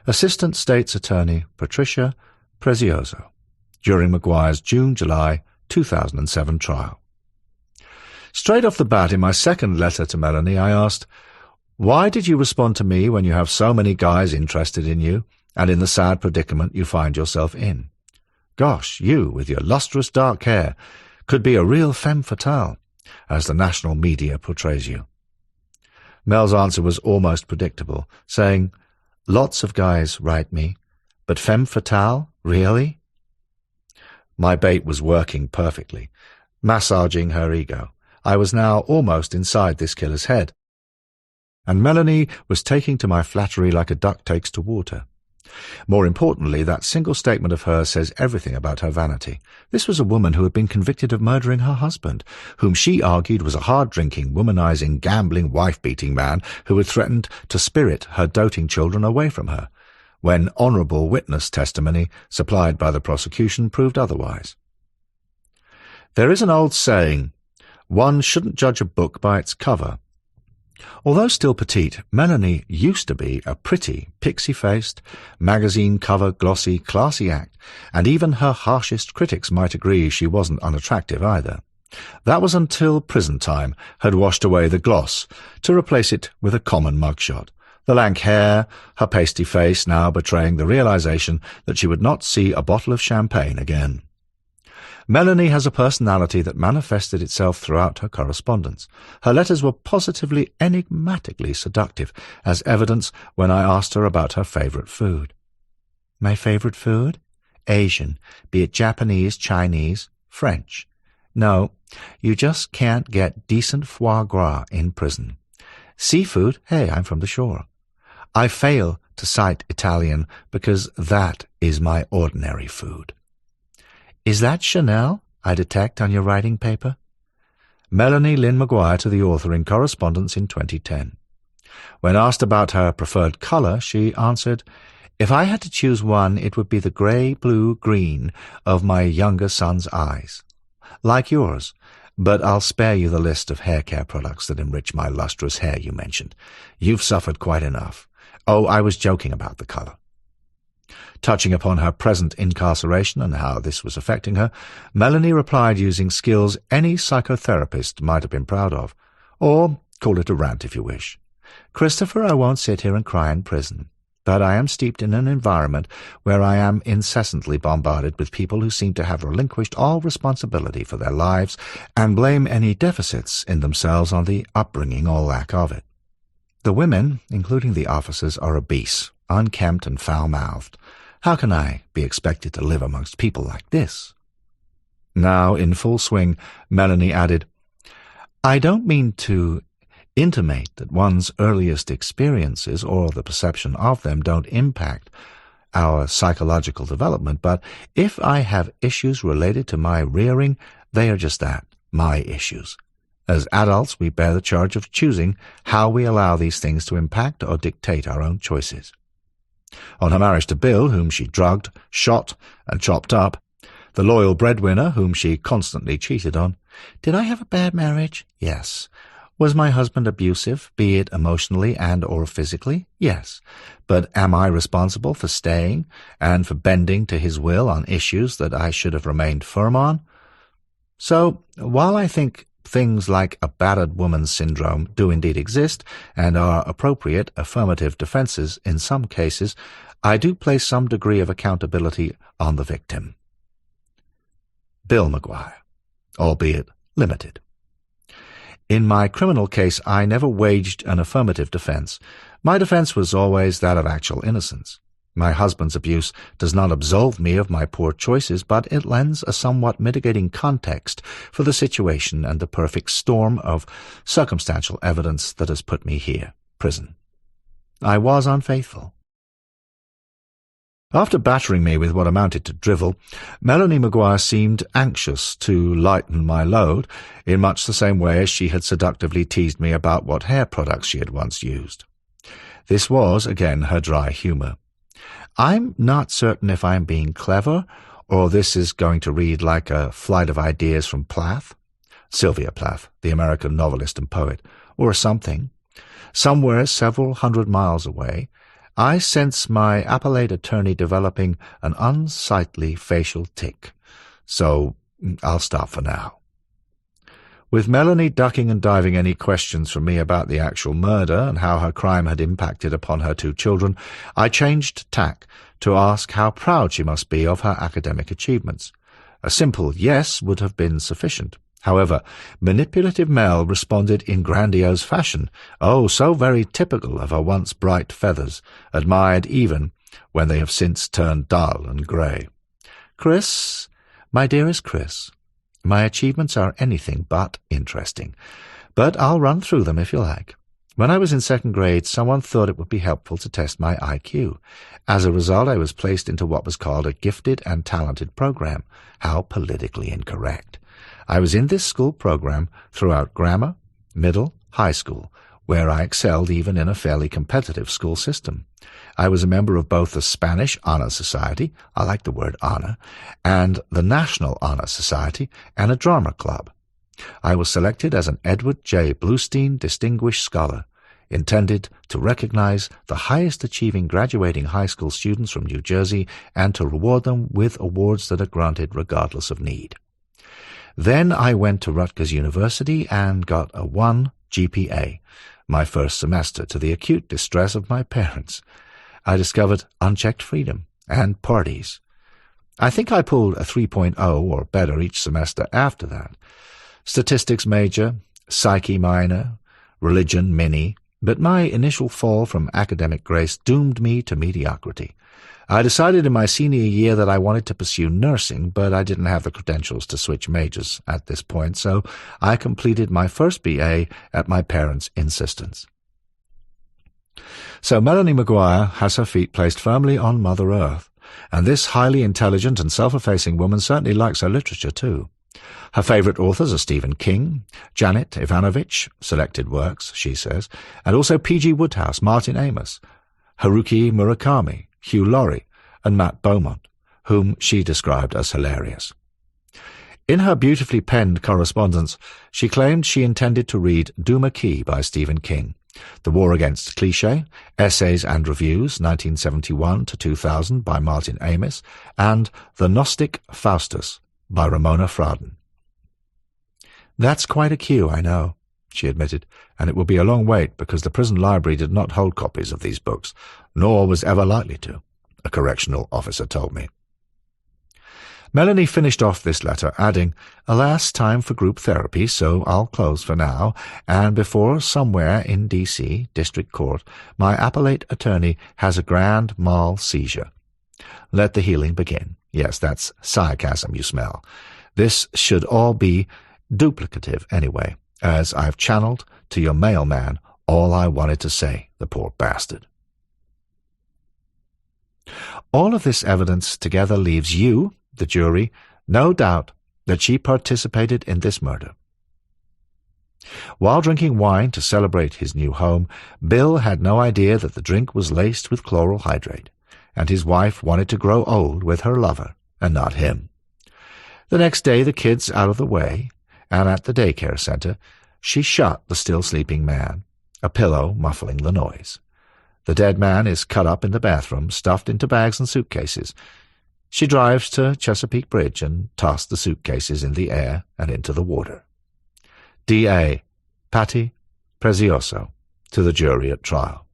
S1: Assistant State's Attorney Patricia Prezioso, during Maguire's June-July 2007 trial. Straight off the bat, in my second letter to Melanie, I asked, "Why did you respond to me when you have so many guys interested in you, and in the sad predicament you find yourself in? Gosh, you, with your lustrous dark hair, could be a real femme fatale, as the national media portrays you." Mel's answer was almost predictable, saying, "Lots of guys write me, but femme fatale, really?" My bait was working perfectly, massaging her ego. I was now almost inside this killer's head, and Melanie was taking to my flattery like a duck takes to water. More importantly, that single statement of hers says everything about her vanity. This was a woman who had been convicted of murdering her husband, whom she argued was a hard-drinking, womanizing, gambling, wife-beating man who had threatened to spirit her doting children away from her, when honourable witness testimony supplied by the prosecution proved otherwise. There is an old saying, "One shouldn't judge a book by its cover." Although still petite, Melanie used to be a pretty, pixie-faced, magazine-cover, glossy, classy act, and even her harshest critics might agree she wasn't unattractive either. That was until prison time had washed away the gloss, to replace it with a common mugshot. The lank hair, her pasty face now betraying the realization that she would not see a bottle of champagne again. Melanie has a personality that manifested itself throughout her correspondence. Her letters were positively enigmatically seductive, as evidence when I asked her about her favorite food. "My favorite food? Asian, be it Japanese, Chinese, French. No, you just can't get decent foie gras in prison. Seafood? Hey, I'm from the shore. I fail to cite Italian because that is my ordinary food." "Is that Chanel I detect on your writing paper?" Melanie Lynn Maguire to the author in Correspondence in 2010. When asked about her preferred colour, she answered, "If I had to choose one, it would be the grey-blue-green of my younger son's eyes. Like yours, But I'll spare you the list of hair care products that enrich my lustrous hair you mentioned. You've suffered quite enough. Oh, I was joking about the colour. Touching upon her present incarceration and how this was affecting her, Melanie replied using skills any psychotherapist might have been proud of. Or call it a rant if you wish. Christopher, I won't sit here and cry in prison, but I am steeped in an environment where I am incessantly bombarded with people who seem to have relinquished all responsibility for their lives and blame any deficits in themselves on the upbringing or lack of it. The women, including the officers, are obese, unkempt and foul-mouthed. How can I be expected to live amongst people like this? Now, in full swing, Melanie added, I don't mean to intimate that one's earliest experiences or the perception of them don't impact our psychological development, but if I have issues related to my rearing, they are just that, my issues. As adults, we bear the charge of choosing how we allow these things to impact or dictate our own choices. On her marriage to Bill, whom she drugged, shot, and chopped up, the loyal breadwinner whom she constantly cheated on, did I have a bad marriage? Yes. Was my husband abusive, be it emotionally and or physically? Yes. But am I responsible for staying and for bending to his will on issues that I should have remained firm on? So, while I think things like a battered woman syndrome do indeed exist and are appropriate affirmative defenses in some cases, I do place some degree of accountability on the victim. Bill Maguire, albeit limited. In my criminal case, I never waged an affirmative defense. My defense was always that of actual innocence. My husband's abuse does not absolve me of my poor choices, but it lends a somewhat mitigating context for the situation and the perfect storm of circumstantial evidence that has put me here, prison. I was unfaithful. After battering me with what amounted to drivel, Melanie Maguire seemed anxious to lighten my load in much the same way as she had seductively teased me about what hair products she had once used. This was, again, her dry humour. I'm not certain if I'm being clever, or this is going to read like a flight of ideas from Plath, Sylvia Plath, the American novelist and poet, or something. Somewhere several hundred miles away, I sense my appellate attorney developing an unsightly facial tic, so I'll stop for now. With Melanie ducking and diving any questions from me about the actual murder and how her crime had impacted upon her 2 children, I changed tack to ask how proud she must be of her academic achievements. A simple yes would have been sufficient. However, manipulative Mel responded in grandiose fashion, oh, so very typical of her once bright feathers, admired even when they have since turned dull and grey. Chris, my dearest Chris, my achievements are anything but interesting, but I'll run through them if you like. When I was in 2nd grade, someone thought it would be helpful to test my IQ. As a result, I was placed into what was called a gifted and talented program. How politically incorrect. I was in this school program throughout grammar, middle, high school, where I excelled even in a fairly competitive school system. I was a member of both the Spanish Honor Society, I like the word honor, and the National Honor Society, and a drama club. I was selected as an Edward J. Bluestein Distinguished Scholar, intended to recognize the highest-achieving graduating high school students from New Jersey and to reward them with awards that are granted regardless of need. Then I went to Rutgers University and got a 1 GPA, my first semester, to the acute distress of my parents. I discovered unchecked freedom and parties. I think I pulled a 3.0 or better each semester after that. Statistics major, psyche minor, religion mini, but my initial fall from academic grace doomed me to mediocrity. I decided in my senior year that I wanted to pursue nursing, but I didn't have the credentials to switch majors at this point, so I completed my first BA at my parents' insistence. So Melanie Maguire has her feet placed firmly on Mother Earth, and this highly intelligent and self-effacing woman certainly likes her literature too. Her favourite authors are Stephen King, Janet Ivanovich, selected works, she says, and also P.G. Wodehouse, Martin Amis, Haruki Murakami, Hugh Laurie, and Matt Beaumont, whom she described as hilarious. In her beautifully penned correspondence, she claimed she intended to read Duma Key by Stephen King, The War Against Cliché, Essays and Reviews, 1971 to 2000 by Martin Amis, and The Gnostic Faustus by Ramona Fraden. "That's quite a queue, I know," she admitted, "and it will be a long wait because the prison library did not hold copies of these books, nor was ever likely to," a correctional officer told me. Melanie finished off this letter, adding, "Alas, time for group therapy, so I'll close for now, and before somewhere in D.C., District Court, my appellate attorney has a grand mal seizure. Let the healing begin." Yes, that's sarcasm you smell. This should all be duplicative anyway, as I've channeled to your mailman all I wanted to say, the poor bastard. All of this evidence together leaves you, the jury, no doubt that she participated in this murder. While drinking wine to celebrate his new home, Bill had no idea that the drink was laced with chloral hydrate, and his wife wanted to grow old with her lover, and not him. The next day, the kids out of the way, and at the daycare center, she shot the still sleeping man, a pillow muffling the noise. The dead man is cut up in the bathroom, stuffed into bags and suitcases. She drives to Chesapeake Bridge and tossed the suitcases in the air and into the water. D.A. Patti Prezioso to the jury at trial.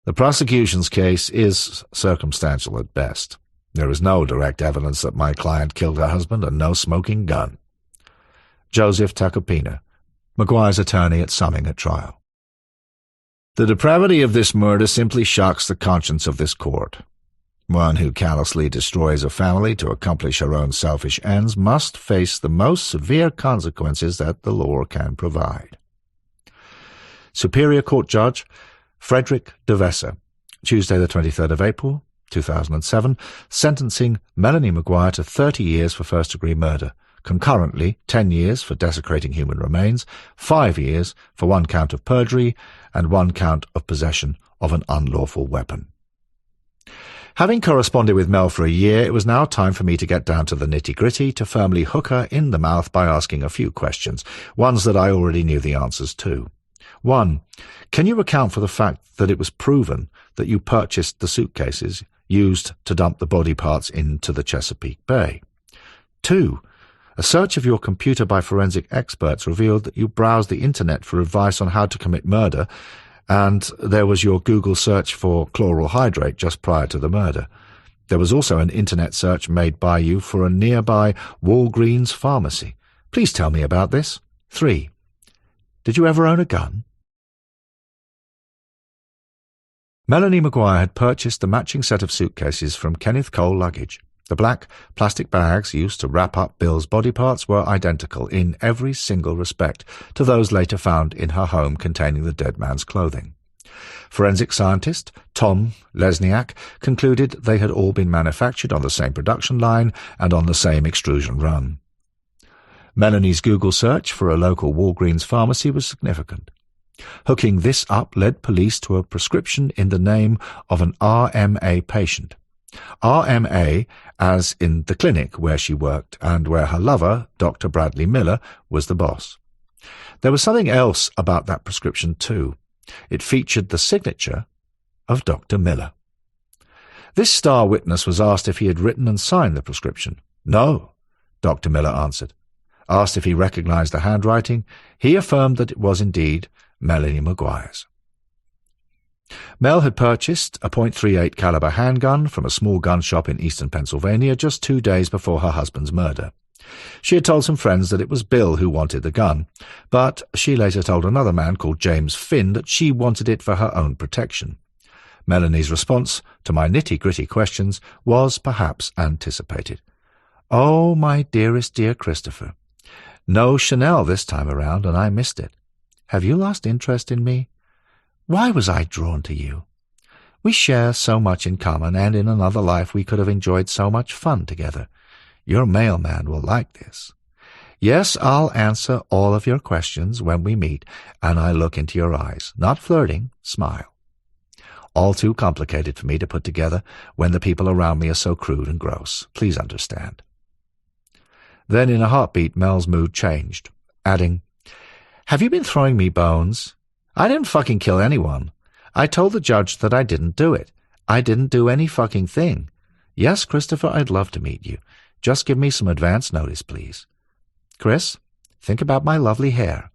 S1: The prosecution's case is circumstantial at best. There is no direct evidence that my client killed her husband and no smoking gun. Joseph Tacopina, Maguire's attorney at Summing at trial. The depravity of this murder simply shocks the conscience of this court. One who callously destroys a family to accomplish her own selfish ends must face the most severe consequences that the law can provide. Superior Court Judge Frederick de Vesser, Tuesday the 23rd of April, 2007, sentencing Melanie Maguire to 30 years for first-degree murder, concurrently 10 years for desecrating human remains, 5 years for 1 count of perjury, and 1 count of possession of an unlawful weapon. Having corresponded with Mel for a year, it was now time for me to get down to the nitty-gritty to firmly hook her in the mouth by asking a few questions, ones that I already knew the answers to. 1. Can you account for the fact that it was proven that you purchased the suitcases used to dump the body parts into the Chesapeake Bay? 2. A search of your computer by forensic experts revealed that you browsed the internet for advice on how to commit murder, and there was your Google search for chloral hydrate just prior to the murder. There was also an internet search made by you for a nearby Walgreens pharmacy. Please tell me about this. 3. Did you ever own a gun? Melanie Maguire had purchased the matching set of suitcases from Kenneth Cole Luggage. The black plastic bags used to wrap up Bill's body parts were identical in every single respect to those later found in her home containing the dead man's clothing. Forensic scientist Tom Lesniak concluded they had all been manufactured on the same production line and on the same extrusion run. Melanie's Google search for a local Walgreens pharmacy was significant. Hooking this up led police to a prescription in the name of an RMA patient. RMA as in the clinic where she worked and where her lover, Dr. Bradley Miller, was the boss. There was something else about that prescription too. It featured the signature of Dr. Miller. This star witness was asked if he had written and signed the prescription. No, Dr. Miller answered. Asked if he recognized the handwriting, he affirmed that it was indeed Melanie Maguire's. Mel had purchased a .38 caliber handgun from a small gun shop in eastern Pennsylvania just 2 days before her husband's murder. She had told some friends that it was Bill who wanted the gun, but she later told another man called James Finn that she wanted it for her own protection. Melanie's response to my nitty-gritty questions was perhaps anticipated. "Oh, my dearest dear Christopher, no Chanel this time around, and I missed it. Have you lost interest in me? Why was I drawn to you? We share so much in common, and in another life we could have enjoyed so much fun together. Your mailman will like this. Yes, I'll answer all of your questions when we meet, and I look into your eyes. Not flirting, smile. All too complicated for me to put together when the people around me are so crude and gross. Please understand." Then in a heartbeat Mel's mood changed, adding, "Have you been throwing me bones? I didn't fucking kill anyone. I told the judge that I didn't do it. I didn't do any fucking thing. Yes, Christopher, I'd love to meet you. Just give me some advance notice, please. Chris, think about my lovely hair.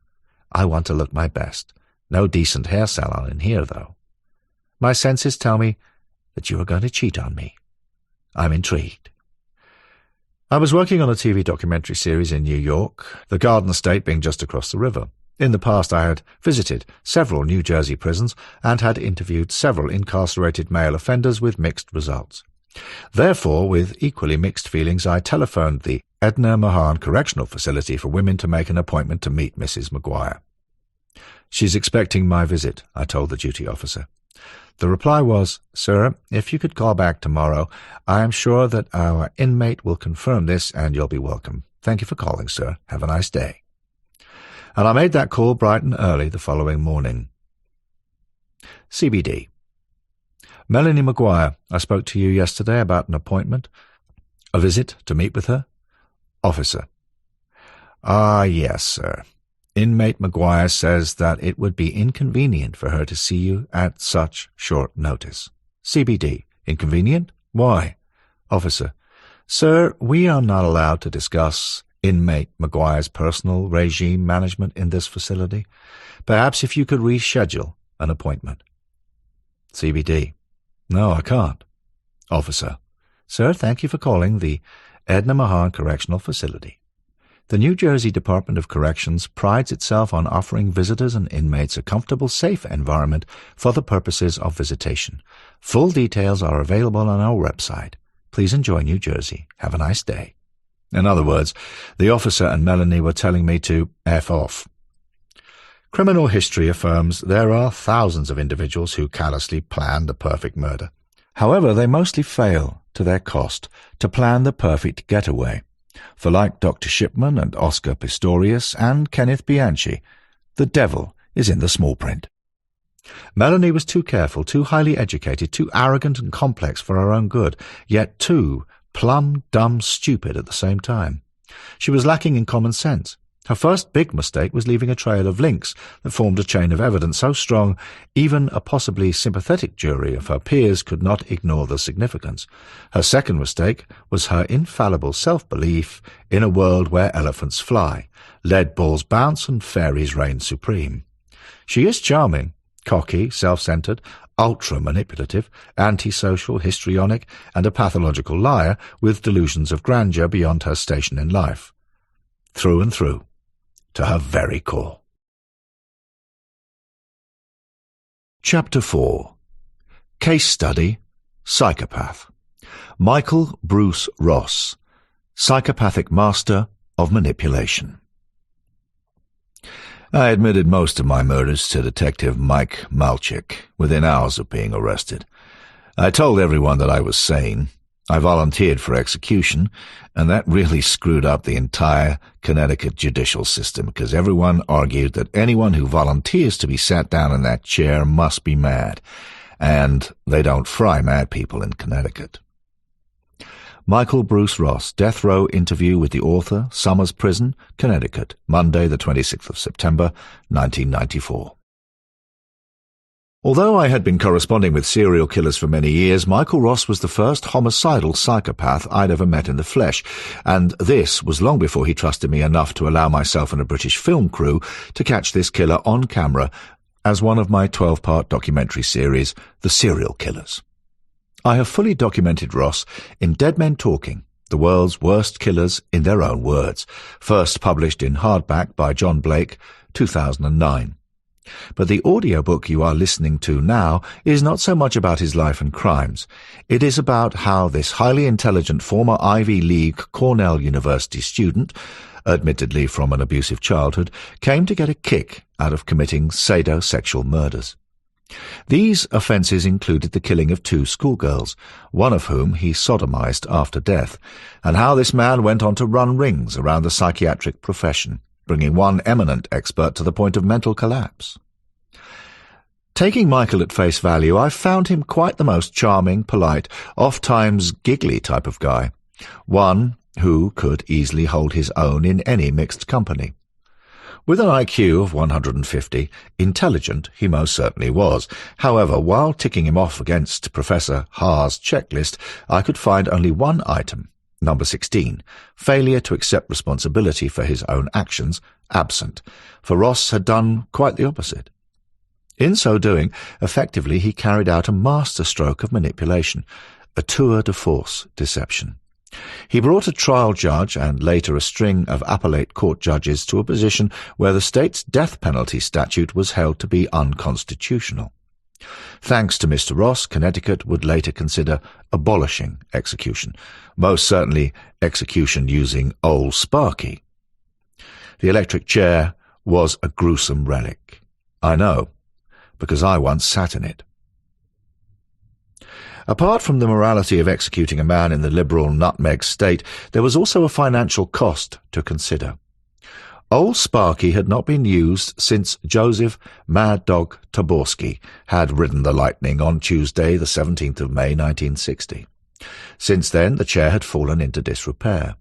S1: I want to look my best. No decent hair salon in here, though. My senses tell me that you are going to cheat on me. I'm intrigued." I was working on a TV documentary series in New York, the Garden State being just across the river. In the past I had visited several New Jersey prisons and had interviewed several incarcerated male offenders with mixed results. Therefore, with equally mixed feelings, I telephoned the Edna Mahan Correctional Facility for women to make an appointment to meet Mrs. Maguire. "She's expecting my visit," I told the duty officer. The reply was, "Sir, if you could call back tomorrow, I am sure that our inmate will confirm this and you'll be welcome. Thank you for calling, sir. Have a nice day." And I made that call bright and early the following morning. CBD. Melanie Maguire, I spoke to you yesterday about an appointment, a visit to meet with her. Officer. Ah, yes, sir. Inmate Maguire says that it would be inconvenient for her to see you at such short notice. CBD. Inconvenient? Why? Officer. Sir, we are not allowed to discuss Inmate Maguire's personal regime management in this facility. Perhaps if you could reschedule an appointment. CBD. No, I can't. Officer. Sir, thank you for calling the Edna Mahan Correctional Facility. The New Jersey Department of Corrections prides itself on offering visitors and inmates a comfortable, safe environment for the purposes of visitation. Full details are available on our website. Please enjoy New Jersey. Have a nice day. In other words, the officer and Melanie were telling me to F off. Criminal history affirms there are thousands of individuals who callously plan the perfect murder. However, they mostly fail, to their cost, to plan the perfect getaway. For like Dr. Shipman and Oscar Pistorius and Kenneth Bianchi, the devil is in the small print. Melanie was too careful, too highly educated, too arrogant and complex for her own good, yet too plumb, dumb, stupid at the same time. She was lacking in common sense. Her first big mistake was leaving a trail of links that formed a chain of evidence so strong even a possibly sympathetic jury of her peers could not ignore the significance. Her second mistake was her infallible self-belief in a world where elephants fly, lead balls bounce, and fairies reign supreme. She is charming, cocky, self-centered, ultra-manipulative, antisocial, histrionic, and a pathological liar with delusions of grandeur beyond her station in life. Through and through. To her very core. Chapter 4. Case Study, Psychopath. Michael Bruce Ross, Psychopathic Master of Manipulation. I admitted most of my murders to Detective Mike Malchik within hours of being arrested. I told everyone that I was sane. I volunteered for execution, and that really screwed up the entire Connecticut judicial system, because everyone argued that anyone who volunteers to be sat down in that chair must be mad, and they don't fry mad people in Connecticut. Michael Bruce Ross, death row interview with the author, Summers Prison, Connecticut, Monday the 26th of September, 1994. Although I had been corresponding with serial killers for many years, Michael Ross was the first homicidal psychopath I'd ever met in the flesh, and this was long before he trusted me enough to allow myself and a British film crew to catch this killer on camera as one of my 12-part documentary series, The Serial Killers. I have fully documented Ross in Dead Men Talking, the world's worst killers in their own words, first published in hardback by John Blake, 2009. But the audiobook you are listening to now is not so much about his life and crimes. It is about how this highly intelligent former Ivy League Cornell University student, admittedly from an abusive childhood, came to get a kick out of committing sadosexual murders. These offences included the killing of 2 schoolgirls, one of whom he sodomized after death, and how this man went on to run rings around the psychiatric profession, bringing one eminent expert to the point of mental collapse. Taking Michael at face value, I found him quite the most charming, polite, oft-times giggly type of guy. One, who could easily hold his own in any mixed company. With an IQ of 150, intelligent he most certainly was. However, while ticking him off against Professor Hare's checklist, I could find only one item, number 16, failure to accept responsibility for his own actions, absent, for Ross had done quite the opposite. In so doing, effectively he carried out a masterstroke of manipulation, a tour de force deception. He brought a trial judge and later a string of appellate court judges to a position where the state's death penalty statute was held to be unconstitutional. Thanks to Mr. Ross, Connecticut would later consider abolishing execution, most certainly execution using Old Sparky. The electric chair was a gruesome relic. I know, because I once sat in it. Apart from the morality of executing a man in the liberal nutmeg state, there was also a financial cost to consider. Old Sparky had not been used since Joseph Mad Dog Taborski had ridden the lightning on Tuesday, the 17th of May, 1960. Since then, the chair had fallen into disrepair.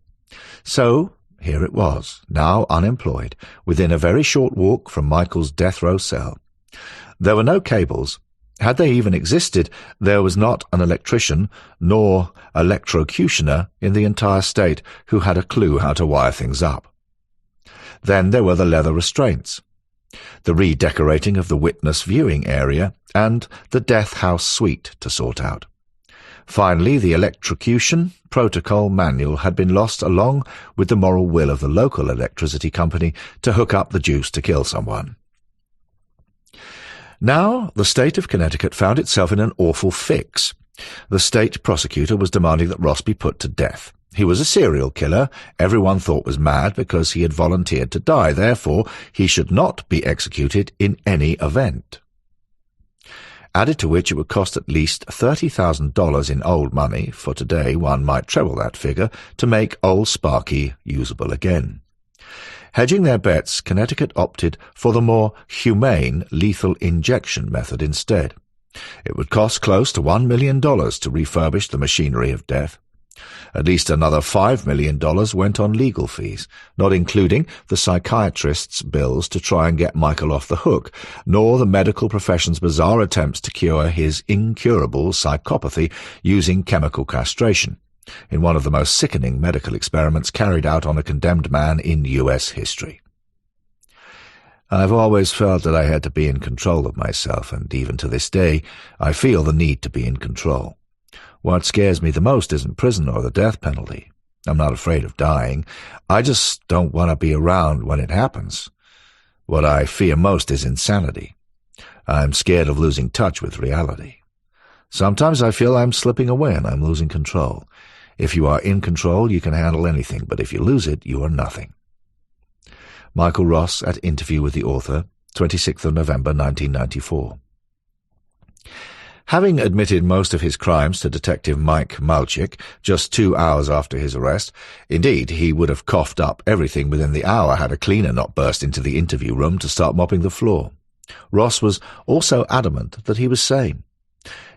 S1: So, here it was, now unemployed, within a very short walk from Michael's death row cell. There were no cables. Had they even existed, there was not an electrician nor electrocutioner in the entire state who had a clue how to wire things up. Then there were the leather restraints, the redecorating of the witness viewing area, and the death house suite to sort out. Finally, the electrocution protocol manual had been lost along with the moral will of the local electricity company to hook up the juice to kill someone. Now the state of Connecticut found itself in an awful fix. The state prosecutor was demanding that Ross be put to death. He was a serial killer, everyone thought was mad because he had volunteered to die, therefore he should not be executed in any event. Added to which it would cost at least $30,000 in old money, for today one might treble that figure, to make Old Sparky usable again. Hedging their bets, Connecticut opted for the more humane lethal injection method instead. It would cost close to $1 million to refurbish the machinery of death. At least another $5 million went on legal fees, not including the psychiatrist's bills to try and get Michael off the hook, nor the medical profession's bizarre attempts to cure his incurable psychopathy using chemical castration, in one of the most sickening medical experiments carried out on a condemned man in U.S. history. I've always felt that I had to be in control of myself, and even to this day I feel the need to be in control. What scares me the most isn't prison or the death penalty. I'm not afraid of dying. I just don't want to be around when it happens. What I fear most is insanity. I'm scared of losing touch with reality. Sometimes I feel I'm slipping away and I'm losing control. If you are in control, you can handle anything, but if you lose it, you are nothing. Michael Ross at interview with the author, 26th of November 1994. Having admitted most of his crimes to Detective Mike Malchik just 2 hours after his arrest, indeed, he would have coughed up everything within the hour had a cleaner not burst into the interview room to start mopping the floor. Ross was also adamant that he was sane.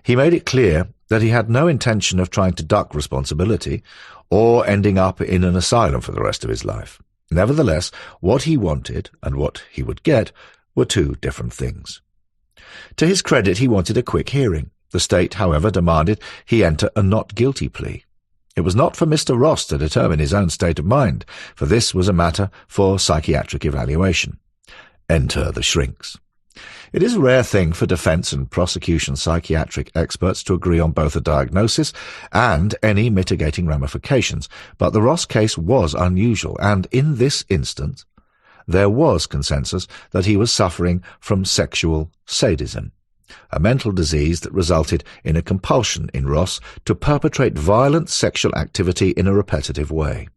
S1: He made it clear that he had no intention of trying to duck responsibility or ending up in an asylum for the rest of his life. Nevertheless, what he wanted and what he would get were two different things. To his credit, he wanted a quick hearing. The state, however, demanded he enter a not guilty plea. It was not for Mr. Ross to determine his own state of mind, for this was a matter for psychiatric evaluation. Enter the shrinks. It is a rare thing for defense and prosecution psychiatric experts to agree on both a diagnosis and any mitigating ramifications, but the Ross case was unusual, and in this instance there was consensus that he was suffering from sexual sadism, a mental disease that resulted in a compulsion in Ross to perpetrate violent sexual activity in a repetitive way.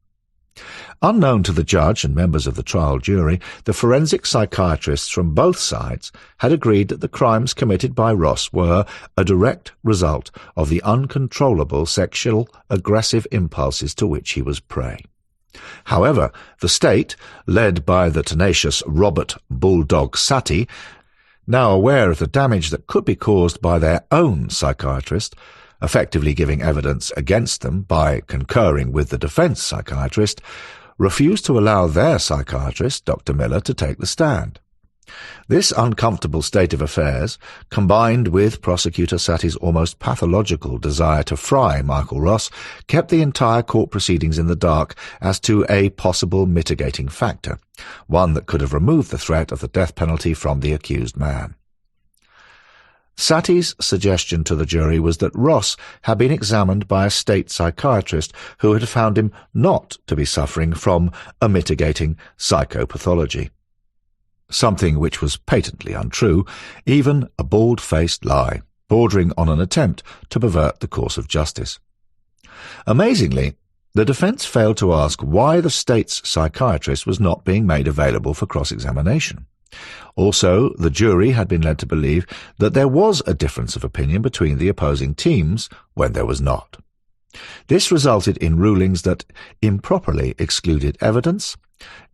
S1: Unknown to the judge and members of the trial jury, the forensic psychiatrists from both sides had agreed that the crimes committed by Ross were a direct result of the uncontrollable sexual aggressive impulses to which he was prey. However, the state, led by the tenacious Robert Bulldog Sati, now aware of the damage that could be caused by their own psychiatrist, effectively giving evidence against them by concurring with the defence psychiatrist, refused to allow their psychiatrist, Dr. Miller, to take the stand. This uncomfortable state of affairs, combined with Prosecutor Satie's almost pathological desire to fry Michael Ross, kept the entire court proceedings in the dark as to a possible mitigating factor, one that could have removed the threat of the death penalty from the accused man. Satie's suggestion to the jury was that Ross had been examined by a state psychiatrist who had found him not to be suffering from a mitigating psychopathology. Something which was patently untrue, even a bald-faced lie, bordering on an attempt to pervert the course of justice. Amazingly, the defence failed to ask why the state's psychiatrist was not being made available for cross-examination. Also, the jury had been led to believe that there was a difference of opinion between the opposing teams when there was not. This resulted in rulings that improperly excluded evidence,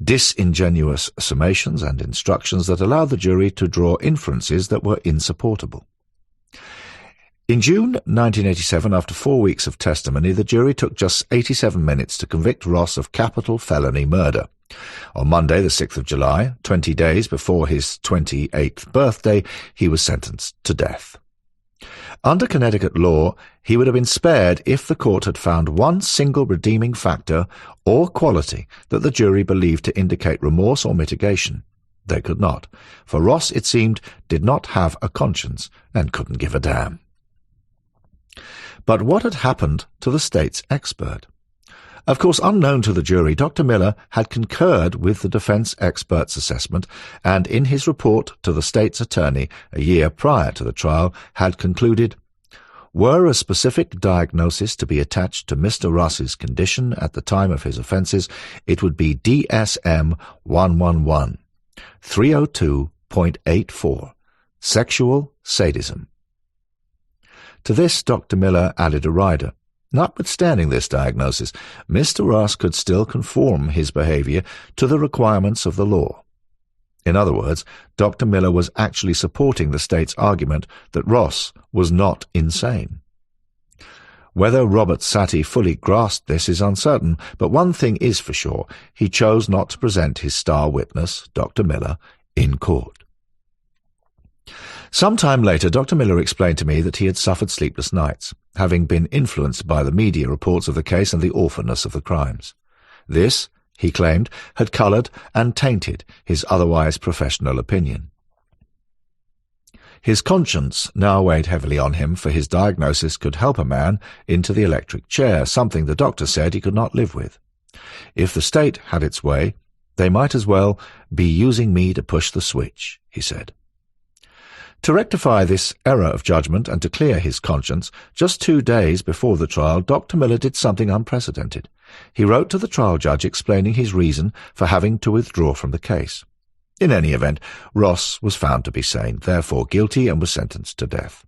S1: disingenuous summations and instructions that allowed the jury to draw inferences that were insupportable. In June 1987, after 4 weeks of testimony, the jury took just 87 minutes to convict Ross of capital felony murder. On Monday, the 6th of July, 20 days before his 28th birthday, he was sentenced to death. Under Connecticut law, he would have been spared if the court had found one single redeeming factor or quality that the jury believed to indicate remorse or mitigation. They could not, for Ross, it seemed, did not have a conscience and couldn't give a damn. But what had happened to the state's expert? Of course, unknown to the jury, Dr. Miller had concurred with the defence expert's assessment and in his report to the state's attorney a year prior to the trial had concluded, were a specific diagnosis to be attached to Mr. Ross's condition at the time of his offences, it would be DSM-111, 302.84, sexual sadism. To this, Dr. Miller added a rider. Notwithstanding this diagnosis, Mr. Ross could still conform his behaviour to the requirements of the law. In other words, Dr. Miller was actually supporting the state's argument that Ross was not insane. Whether Robert Satie fully grasped this is uncertain, but one thing is for sure, he chose not to present his star witness, Dr. Miller, in court. Some time later, Dr. Miller explained to me that he had suffered sleepless nights, having been influenced by the media reports of the case and the awfulness of the crimes. This, he claimed, had coloured and tainted his otherwise professional opinion. His conscience now weighed heavily on him, for his diagnosis could help a man into the electric chair, something the doctor said he could not live with. If the state had its way, they might as well be using me to push the switch, he said. To rectify this error of judgment and to clear his conscience, just 2 days before the trial, Dr. Miller did something unprecedented. He wrote to the trial judge explaining his reason for having to withdraw from the case. In any event, Ross was found to be sane, therefore guilty, and was sentenced to death.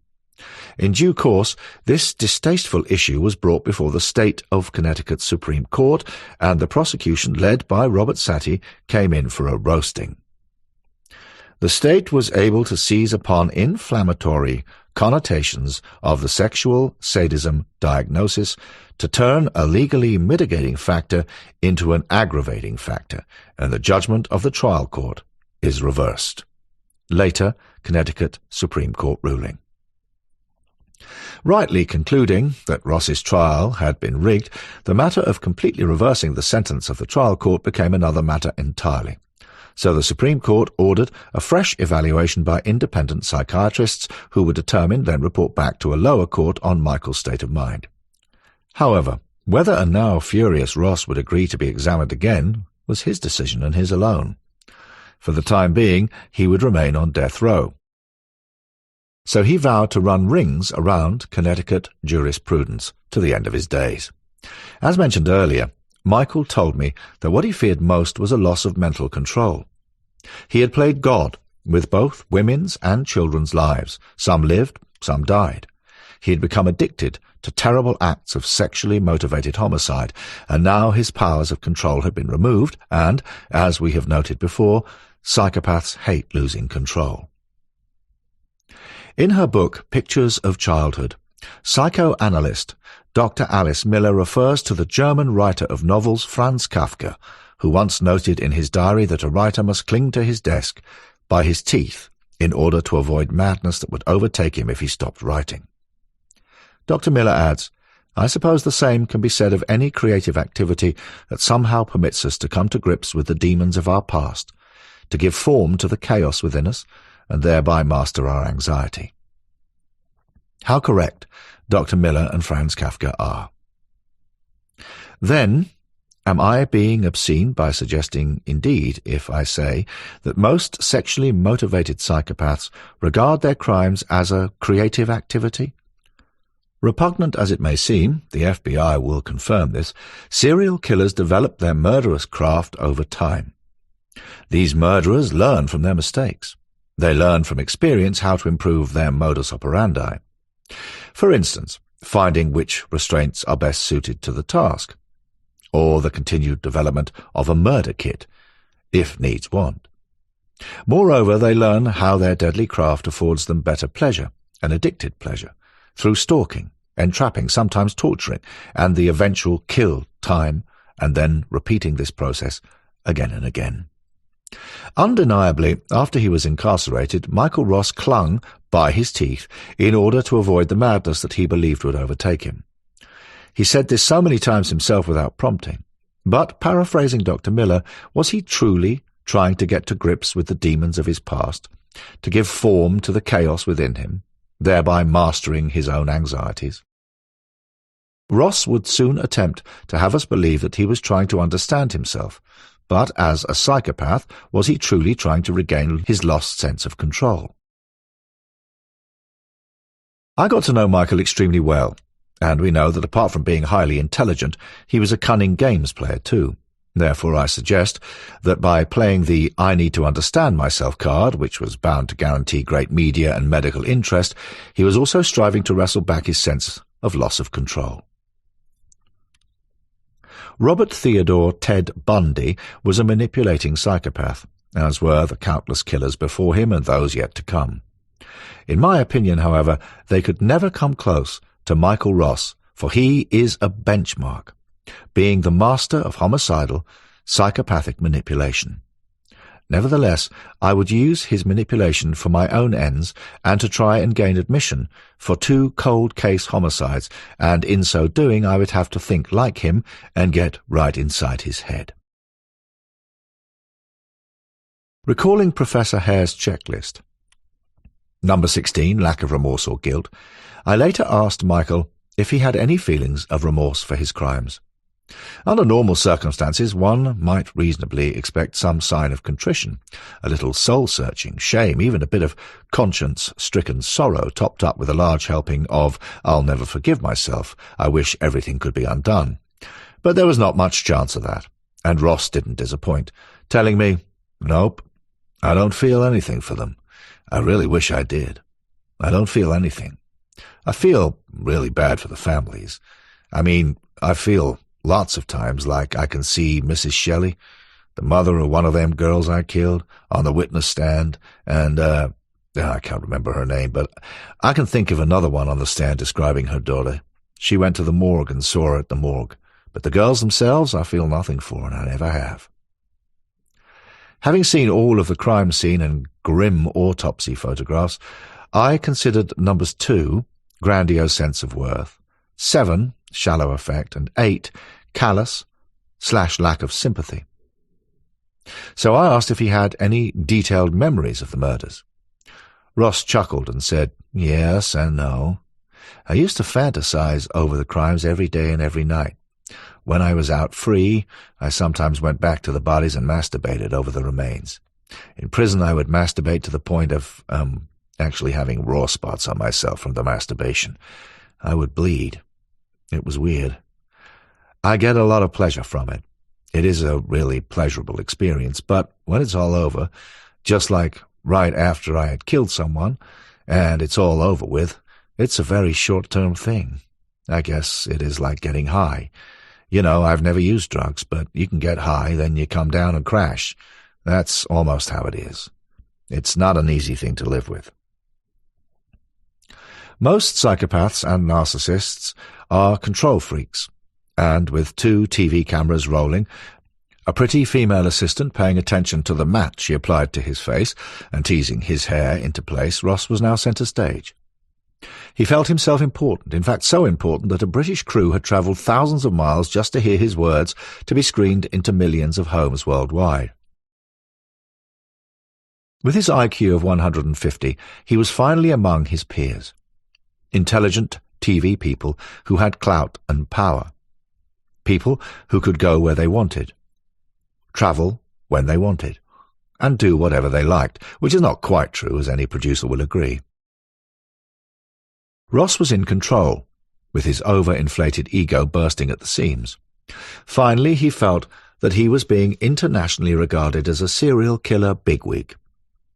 S1: In due course, this distasteful issue was brought before the State of Connecticut Supreme Court, and the prosecution, led by Robert Satie, came in for a roasting. The state was able to seize upon inflammatory connotations of the sexual sadism diagnosis to turn a legally mitigating factor into an aggravating factor, and the judgment of the trial court is reversed. Later, Connecticut Supreme Court ruling. Rightly concluding that Ross's trial had been rigged, the matter of completely reversing the sentence of the trial court became another matter entirely. So the Supreme Court ordered a fresh evaluation by independent psychiatrists who would determine, then report back to a lower court on Michael's state of mind. However, whether a now furious Ross would agree to be examined again was his decision and his alone. For the time being, he would remain on death row. So he vowed to run rings around Connecticut jurisprudence to the end of his days. As mentioned earlier, Michael told me that what he feared most was a loss of mental control. He had played God with both women's and children's lives. Some lived, some died. He had become addicted to terrible acts of sexually motivated homicide, and now his powers of control had been removed, and, as we have noted before, psychopaths hate losing control. In her book, Pictures of Childhood, Psychoanalyst Dr. Alice Miller refers to the German writer of novels Franz Kafka, who once noted in his diary that a writer must cling to his desk by his teeth in order to avoid madness that would overtake him if he stopped writing. Dr. Miller adds, I suppose the same can be said of any creative activity that somehow permits us to come to grips with the demons of our past, to give form to the chaos within us, and thereby master our anxiety. How correct Dr. Miller and Franz Kafka are. Then, am I being obscene by suggesting, indeed, if I say that most sexually motivated psychopaths regard their crimes as a creative activity? Repugnant as it may seem, the FBI will confirm this, serial killers develop their murderous craft over time. These murderers learn from their mistakes. They learn from experience how to improve their modus operandi. For instance, finding which restraints are best suited to the task, or the continued development of a murder kit, if needs want. Moreover, they learn how their deadly craft affords them better pleasure, an addicted pleasure, through stalking, entrapping, sometimes torturing, and the eventual kill time, and then repeating this process again and again. Undeniably, after he was incarcerated, Michael Ross clung by his teeth in order to avoid the madness that he believed would overtake him. He said this so many times himself without prompting. But, paraphrasing Dr. Miller, was he truly trying to get to grips with the demons of his past, to give form to the chaos within him, thereby mastering his own anxieties? Ross would soon attempt to have us believe that he was trying to understand himself, but as a psychopath, was he truly trying to regain his lost sense of control? I got to know Michael extremely well, and we know that apart from being highly intelligent, he was a cunning games player too. Therefore, I suggest that by playing the I need to understand myself card, which was bound to guarantee great media and medical interest, he was also striving to wrestle back his sense of loss of control. Robert Theodore Ted Bundy was a manipulating psychopath, as were the countless killers before him and those yet to come. In my opinion, however, they could never come close to Michael Ross, for he is a benchmark, being the master of homicidal, psychopathic manipulation. Nevertheless, I would use his manipulation for my own ends and to try and gain admission for 2 cold case homicides, and in so doing I would have to think like him and get right inside his head. Recalling Professor Hare's checklist. Number 16, lack of remorse or guilt. I later asked Michael if he had any feelings of remorse for his crimes. Under normal circumstances, one might reasonably expect some sign of contrition, a little soul-searching, shame, even a bit of conscience-stricken sorrow topped up with a large helping of, I'll never forgive myself, I wish everything could be undone. But there was not much chance of that, and Ross didn't disappoint, telling me, nope, I don't feel anything for them. I really wish I did. I don't feel anything. I feel really bad for the families. I mean, I feel lots of times like I can see Mrs. Shelley, the mother of one of them girls I killed, on the witness stand, and, I can't remember her name, but I can think of another one on the stand describing her daughter. She went to the morgue and saw her at the morgue. But the girls themselves I feel nothing for, and I never have. Having seen all of the crime scene and grim autopsy photographs, I considered numbers 2, grandiose sense of worth, 7, shallow affect, and 8, callous/lack of sympathy. So I asked if he had any detailed memories of the murders. Ross chuckled and said, yes and no. I used to fantasize over the crimes every day and every night. When I was out free, I sometimes went back to the bodies and masturbated over the remains. In prison, I would masturbate to the point of, actually having raw spots on myself from the masturbation. I would bleed. It was weird. I get a lot of pleasure from it. It is a really pleasurable experience, but when it's all over, just like right after I had killed someone, and it's all over with, it's a very short-term thing. I guess it is like getting high. You know, I've never used drugs, but you can get high, then you come down and crash. That's almost how it is. It's not an easy thing to live with. Most psychopaths and narcissists are control freaks, and with 2 TV cameras rolling, a pretty female assistant paying attention to the mat she applied to his face and teasing his hair into place, Ross was now centre stage. He felt himself important, in fact so important that a British crew had travelled thousands of miles just to hear his words to be screened into millions of homes worldwide. With his IQ of 150, he was finally among his peers. Intelligent TV people who had clout and power. People who could go where they wanted, travel when they wanted, and do whatever they liked, which is not quite true, as any producer will agree. Ross was in control, with his over-inflated ego bursting at the seams. Finally, he felt that he was being internationally regarded as a serial killer bigwig.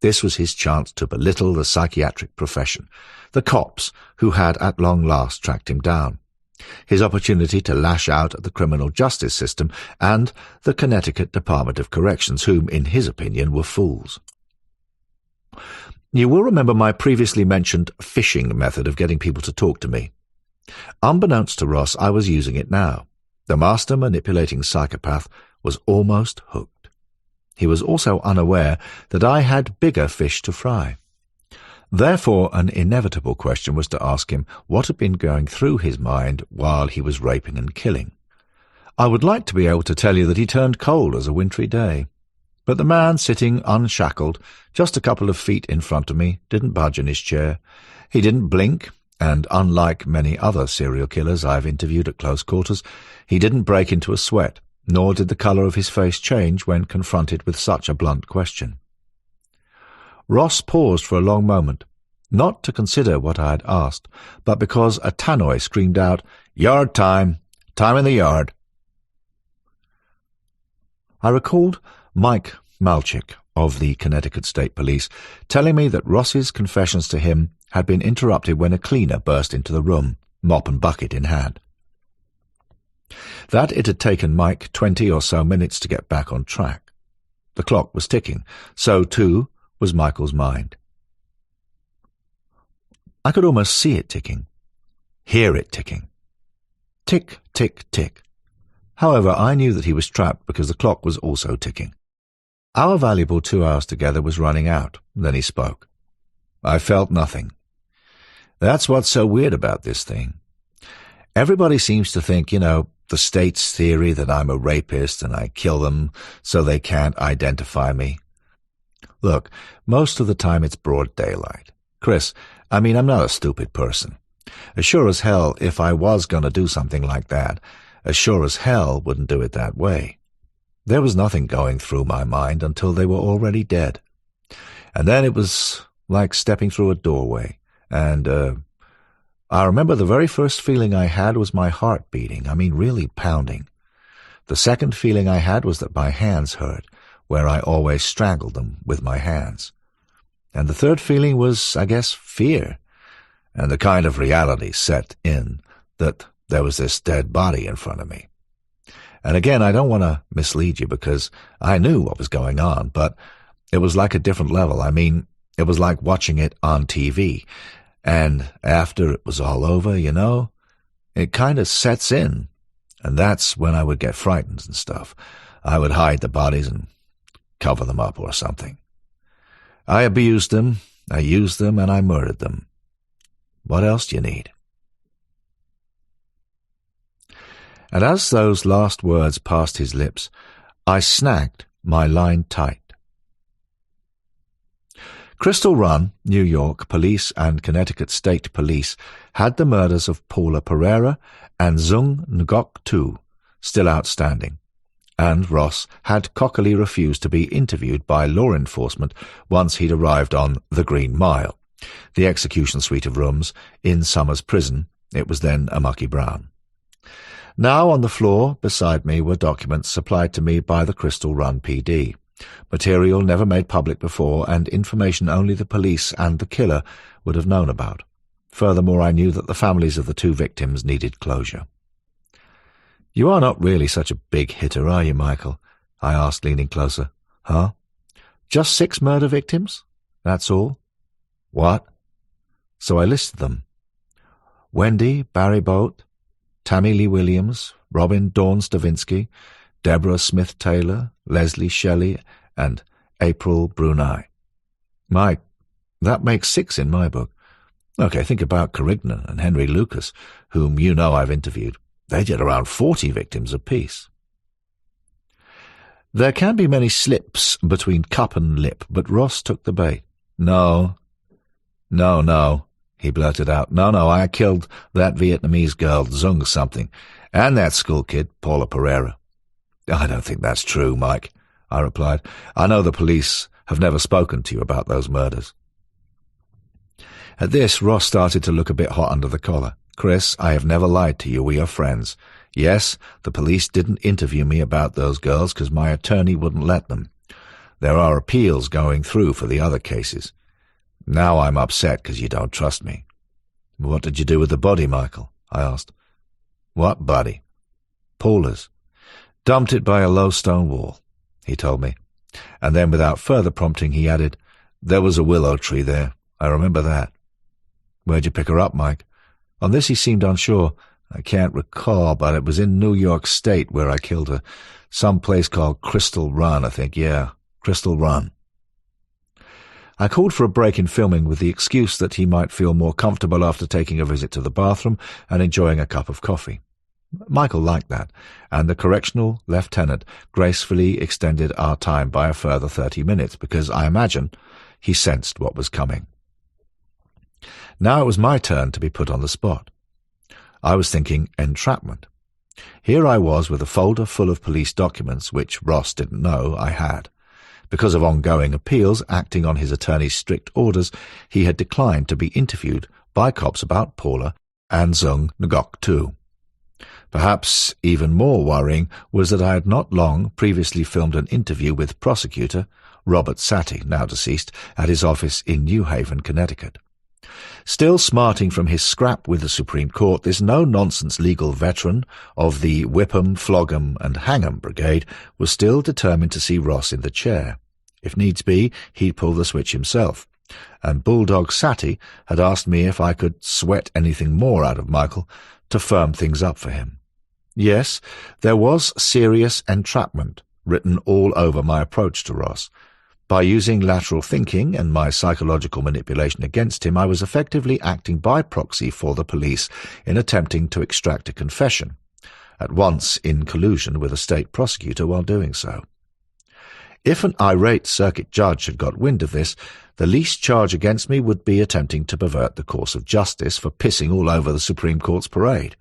S1: This was his chance to belittle the psychiatric profession, the cops who had at long last tracked him down, his opportunity to lash out at the criminal justice system and the Connecticut Department of Corrections, whom, in his opinion, were fools. You will remember my previously mentioned fishing method of getting people to talk to me. Unbeknownst to Ross, I was using it now. The master manipulating psychopath was almost hooked. He was also unaware that I had bigger fish to fry. Therefore, an inevitable question was to ask him what had been going through his mind while he was raping and killing. I would like to be able to tell you that he turned cold as a wintry day, but the man sitting unshackled just a couple of feet in front of me didn't budge in his chair. He didn't blink, and unlike many other serial killers I've interviewed at close quarters, he didn't break into a sweat, nor did the colour of his face change when confronted with such a blunt question. Ross paused for a long moment, not to consider what I had asked, but because a tannoy screamed out, "Yard time! Time in the yard!" I recalled Mike Malchik of the Connecticut State Police telling me that Ross's confessions to him had been interrupted when a cleaner burst into the room, mop and bucket in hand. That it had taken Mike 20 or so minutes to get back on track. The clock was ticking, so too was Michael's mind. I could almost see it ticking, hear it ticking. Tick, tick, tick. However, I knew that he was trapped because the clock was also ticking. Our valuable 2 hours together was running out. Then he spoke. I felt nothing. That's what's so weird about this thing. Everybody seems to think, the state's theory that I'm a rapist and I kill them so they can't identify me. Look, most of the time it's broad daylight. Chris, I'm not a stupid person. As sure as hell, if I was going to do something like that, as sure as hell wouldn't do it that way. There was nothing going through my mind until they were already dead. And then it was like stepping through a doorway, and, I remember the very first feeling I had was my heart beating, really pounding. The second feeling I had was that my hands hurt, where I always strangled them with my hands. And the third feeling was, I guess, fear, and the kind of reality set in that there was this dead body in front of me. And again, I don't want to mislead you because I knew what was going on, but it was like a different level. It was like watching it on TV. And after it was all over, it kind of sets in. And that's when I would get frightened and stuff. I would hide the bodies and cover them up or something. I abused them, I used them, and I murdered them. What else do you need? And as those last words passed his lips, I snagged my line tight. Crystal Run, New York Police and Connecticut State Police had the murders of Paula Pereira and Zung Ngok Tu still outstanding, and Ross had cockily refused to be interviewed by law enforcement once he'd arrived on the Green Mile, the execution suite of rooms in Summers Prison. It was then a mucky brown. Now on the floor beside me were documents supplied to me by the Crystal Run PD. Material never made public before, and information only the police and the killer would have known about. Furthermore, I knew that the families of the 2 victims needed closure. "You are not really such a big hitter, are you, Michael?" I asked, leaning closer. "Huh? Just 6 murder victims? That's all?" "What?" So I listed them. Wendy Barry Boat, Tammy Lee Williams, Robin Dawn Stavinsky, Deborah Smith-Taylor, Leslie Shelley, and April Brunei. Mike, that makes 6 in my book. Okay, think about Carignan and Henry Lucas, whom you know I've interviewed. They did around 40 victims apiece. There can be many slips between cup and lip, but Ross took the bait. No, he blurted out. No, I killed that Vietnamese girl, Zung something, and that school kid, Paula Pereira. I don't think that's true, Mike, I replied. I know the police have never spoken to you about those murders. At this, Ross started to look a bit hot under the collar. Chris, I have never lied to you. We are friends. Yes, the police didn't interview me about those girls because my attorney wouldn't let them. There are appeals going through for the other cases. Now I'm upset because you don't trust me. What did you do with the body, Michael? I asked. What body? Paula's. Dumped it by a low stone wall, he told me. And then without further prompting he added, there was a willow tree there. I remember that. Where'd you pick her up, Mike? On this he seemed unsure. I can't recall, but it was in New York State where I killed her. Some place called Crystal Run, I think. Yeah, Crystal Run. I called for a break in filming with the excuse that he might feel more comfortable after taking a visit to the bathroom and enjoying a cup of coffee. Michael liked that, and the correctional lieutenant gracefully extended our time by a further 30 minutes because, I imagine, he sensed what was coming. Now it was my turn to be put on the spot. I was thinking entrapment. Here I was with a folder full of police documents, which Ross didn't know I had. Because of ongoing appeals, acting on his attorney's strict orders, he had declined to be interviewed by cops about Paula and Zung Ngok too. Perhaps even more worrying was that I had not long previously filmed an interview with prosecutor Robert Satie, now deceased, at his office in New Haven, Connecticut. Still smarting from his scrap with the Supreme Court, this no-nonsense legal veteran of the whip 'em, flog 'em, and hang 'em brigade was still determined to see Ross in the chair. If needs be, he'd pull the switch himself. And Bulldog Satie had asked me if I could sweat anything more out of Michael to firm things up for him. Yes, there was serious entrapment written all over my approach to Ross. By using lateral thinking and my psychological manipulation against him, I was effectively acting by proxy for the police in attempting to extract a confession, at once in collusion with a state prosecutor while doing so. If an irate circuit judge had got wind of this, the least charge against me would be attempting to pervert the course of justice for pissing all over the Supreme Court's parade.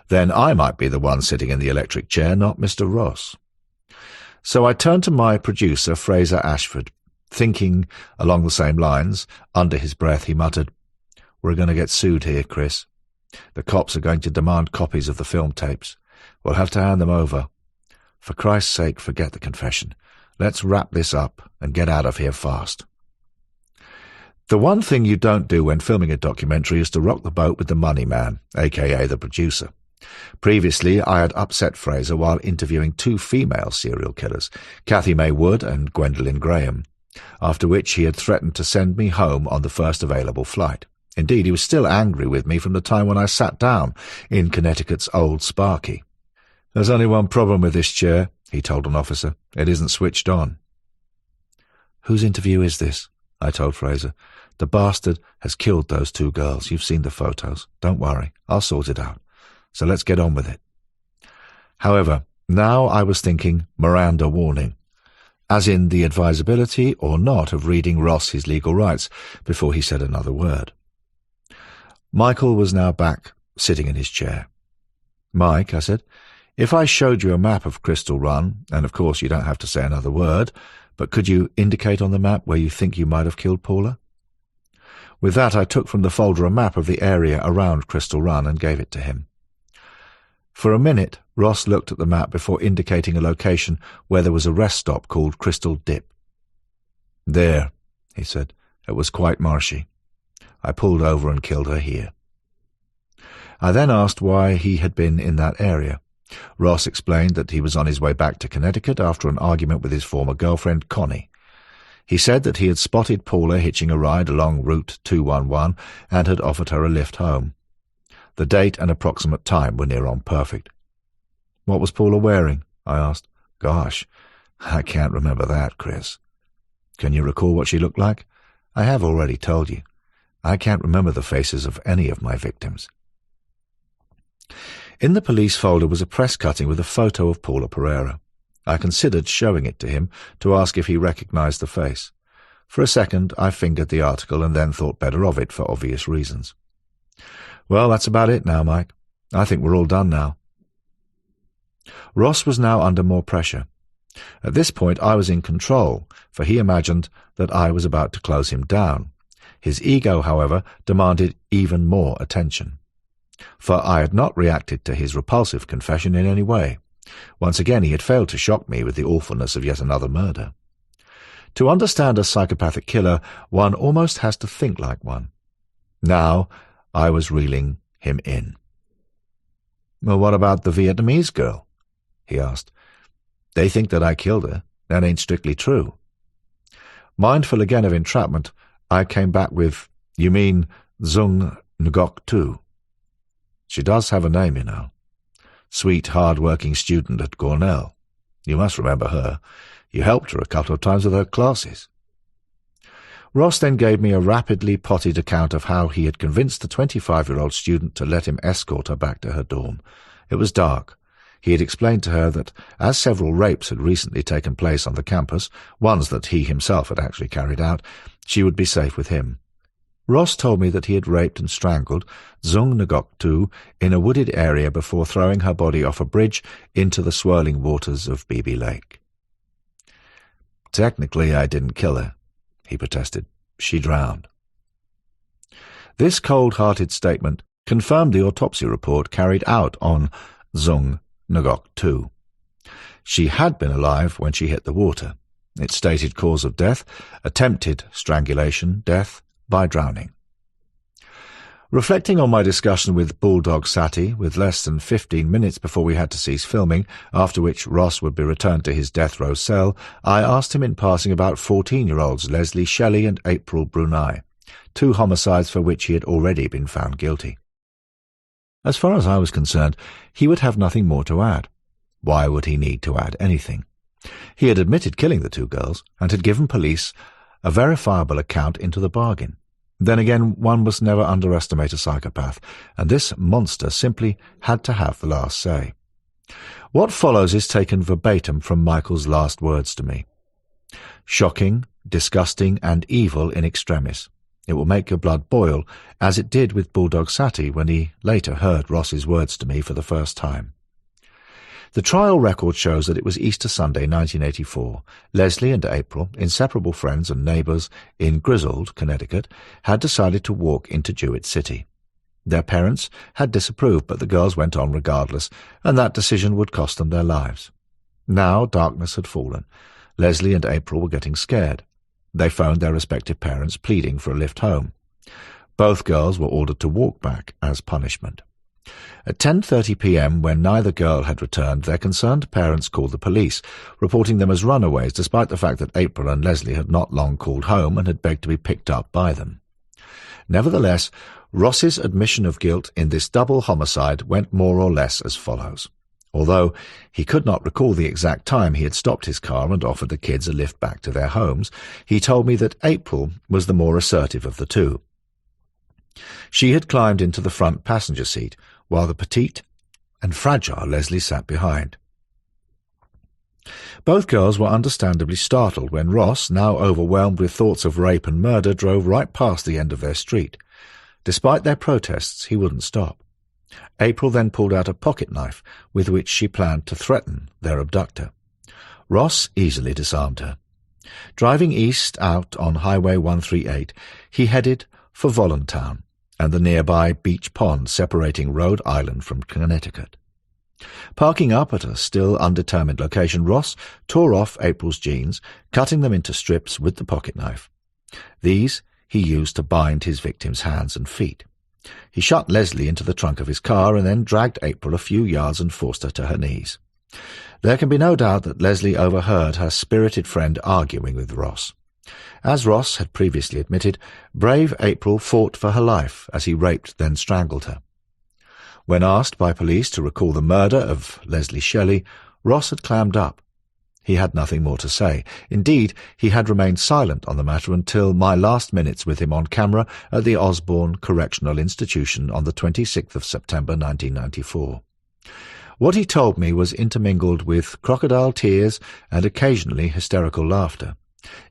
S1: Then I might be the one sitting in the electric chair, not Mr. Ross. So I turned to my producer, Fraser Ashford, thinking along the same lines. Under his breath he muttered, "We're going to get sued here, Chris. The cops are going to demand copies of the film tapes. We'll have to hand them over. For Christ's sake, forget the confession. Let's wrap this up and get out of here fast." The one thing you don't do when filming a documentary is to rock the boat with the money man, a.k.a. the producer. Previously, I had upset Fraser while interviewing 2 female serial killers, Kathy May Wood and Gwendolyn Graham, after which he had threatened to send me home on the first available flight. Indeed, he was still angry with me from the time when I sat down in Connecticut's Old Sparky. "There's only one problem with this chair," he told an officer. "It isn't switched on." "Whose interview is this?" I told Fraser. "The bastard has killed those 2 girls. You've seen the photos. Don't worry, I'll sort it out. So let's get on with it." However, now I was thinking Miranda warning, as in the advisability or not of reading Ross his legal rights before he said another word. Michael was now back, sitting in his chair. "Mike," I said, "if I showed you a map of Crystal Run, and of course you don't have to say another word, but could you indicate on the map where you think you might have killed Paula?" With that I took from the folder a map of the area around Crystal Run and gave it to him. For a minute, Ross looked at the map before indicating a location where there was a rest stop called Crystal Dip. "There," he said. "It was quite marshy. I pulled over and killed her here." I then asked why he had been in that area. Ross explained that he was on his way back to Connecticut after an argument with his former girlfriend, Connie. He said that he had spotted Paula hitching a ride along Route 211 and had offered her a lift home. The date and approximate time were near on perfect. "What was Paula wearing?" I asked. "Gosh, I can't remember that, Chris." "Can you recall what she looked like?" "I have already told you. I can't remember the faces of any of my victims." In the police folder was a press cutting with a photo of Paula Pereira. I considered showing it to him to ask if he recognized the face. For a second I fingered the article and then thought better of it for obvious reasons. "Well, that's about it now, Mike. I think we're all done now." Ross was now under more pressure. At this point I was in control, for he imagined that I was about to close him down. His ego, however, demanded even more attention. For I had not reacted to his repulsive confession in any way. Once again he had failed to shock me with the awfulness of yet another murder. To understand a psychopathic killer, one almost has to think like one. Now I was reeling him in. "Well, what about the Vietnamese girl?" he asked. "They think that I killed her. That ain't strictly true." Mindful again of entrapment, I came back with, "You mean Zung Ngoc too? She does have a name, you know. Sweet, hard-working student at Cornell. You must remember her. You helped her a couple of times with her classes." Ross then gave me a rapidly potted account of how he had convinced the 25-year-old student to let him escort her back to her dorm. It was dark. He had explained to her that, as several rapes had recently taken place on the campus, ones that he himself had actually carried out, she would be safe with him. Ross told me that he had raped and strangled Zung Ngoc Tu in a wooded area before throwing her body off a bridge into the swirling waters of Bibi Lake. "Technically, I didn't kill her," he protested. "She drowned." This cold-hearted statement confirmed the autopsy report carried out on Zung Ngoc Tu. She had been alive when she hit the water. It stated cause of death, attempted strangulation, death by drowning. Reflecting on my discussion with Bulldog Sati, with less than 15 minutes before we had to cease filming, after which Ross would be returned to his death row cell, I asked him in passing about 14-year-olds Leslie Shelley and April Brunei, 2 homicides for which he had already been found guilty. As far as I was concerned, he would have nothing more to add. Why would he need to add anything? He had admitted killing the 2 girls, and had given police a verifiable account into the bargain. Then again, one must never underestimate a psychopath, and this monster simply had to have the last say. What follows is taken verbatim from Michael's last words to me. "Shocking, disgusting, and evil in extremis. It will make your blood boil, as it did with Bulldog Sati when he later heard Ross's words to me for the first time." The trial record shows that it was Easter Sunday, 1984. Leslie and April, inseparable friends and neighbours in Griswold, Connecticut, had decided to walk into Jewett City. Their parents had disapproved, but the girls went on regardless, and that decision would cost them their lives. Now darkness had fallen. Leslie and April were getting scared. They phoned their respective parents, pleading for a lift home. Both girls were ordered to walk back as punishment. At 10:30 p.m., when neither girl had returned, their concerned parents called the police, reporting them as runaways, despite the fact that April and Leslie had not long called home and had begged to be picked up by them. Nevertheless, Ross's admission of guilt in this double homicide went more or less as follows. Although he could not recall the exact time he had stopped his car and offered the kids a lift back to their homes, he told me that April was the more assertive of the 2. She had climbed into the front passenger seat, while the petite and fragile Leslie sat behind. Both girls were understandably startled when Ross, now overwhelmed with thoughts of rape and murder, drove right past the end of their street. Despite their protests, he wouldn't stop. April then pulled out a pocket knife with which she planned to threaten their abductor. Ross easily disarmed her. Driving east out on Highway 138, he headed for Voluntown and the nearby beach pond separating Rhode Island from Connecticut. Parking up at a still undetermined location, Ross tore off April's jeans, cutting them into strips with the pocket knife. These he used to bind his victim's hands and feet. He shot Leslie into the trunk of his car and then dragged April a few yards and forced her to her knees. There can be no doubt that Leslie overheard her spirited friend arguing with Ross. As Ross had previously admitted, brave April fought for her life as he raped then strangled her. When asked by police to recall the murder of Leslie Shelley, Ross had clammed up. He had nothing more to say. Indeed, he had remained silent on the matter until my last minutes with him on camera at the Osborne Correctional Institution on the 26th of September 1994. What he told me was intermingled with crocodile tears and occasionally hysterical laughter.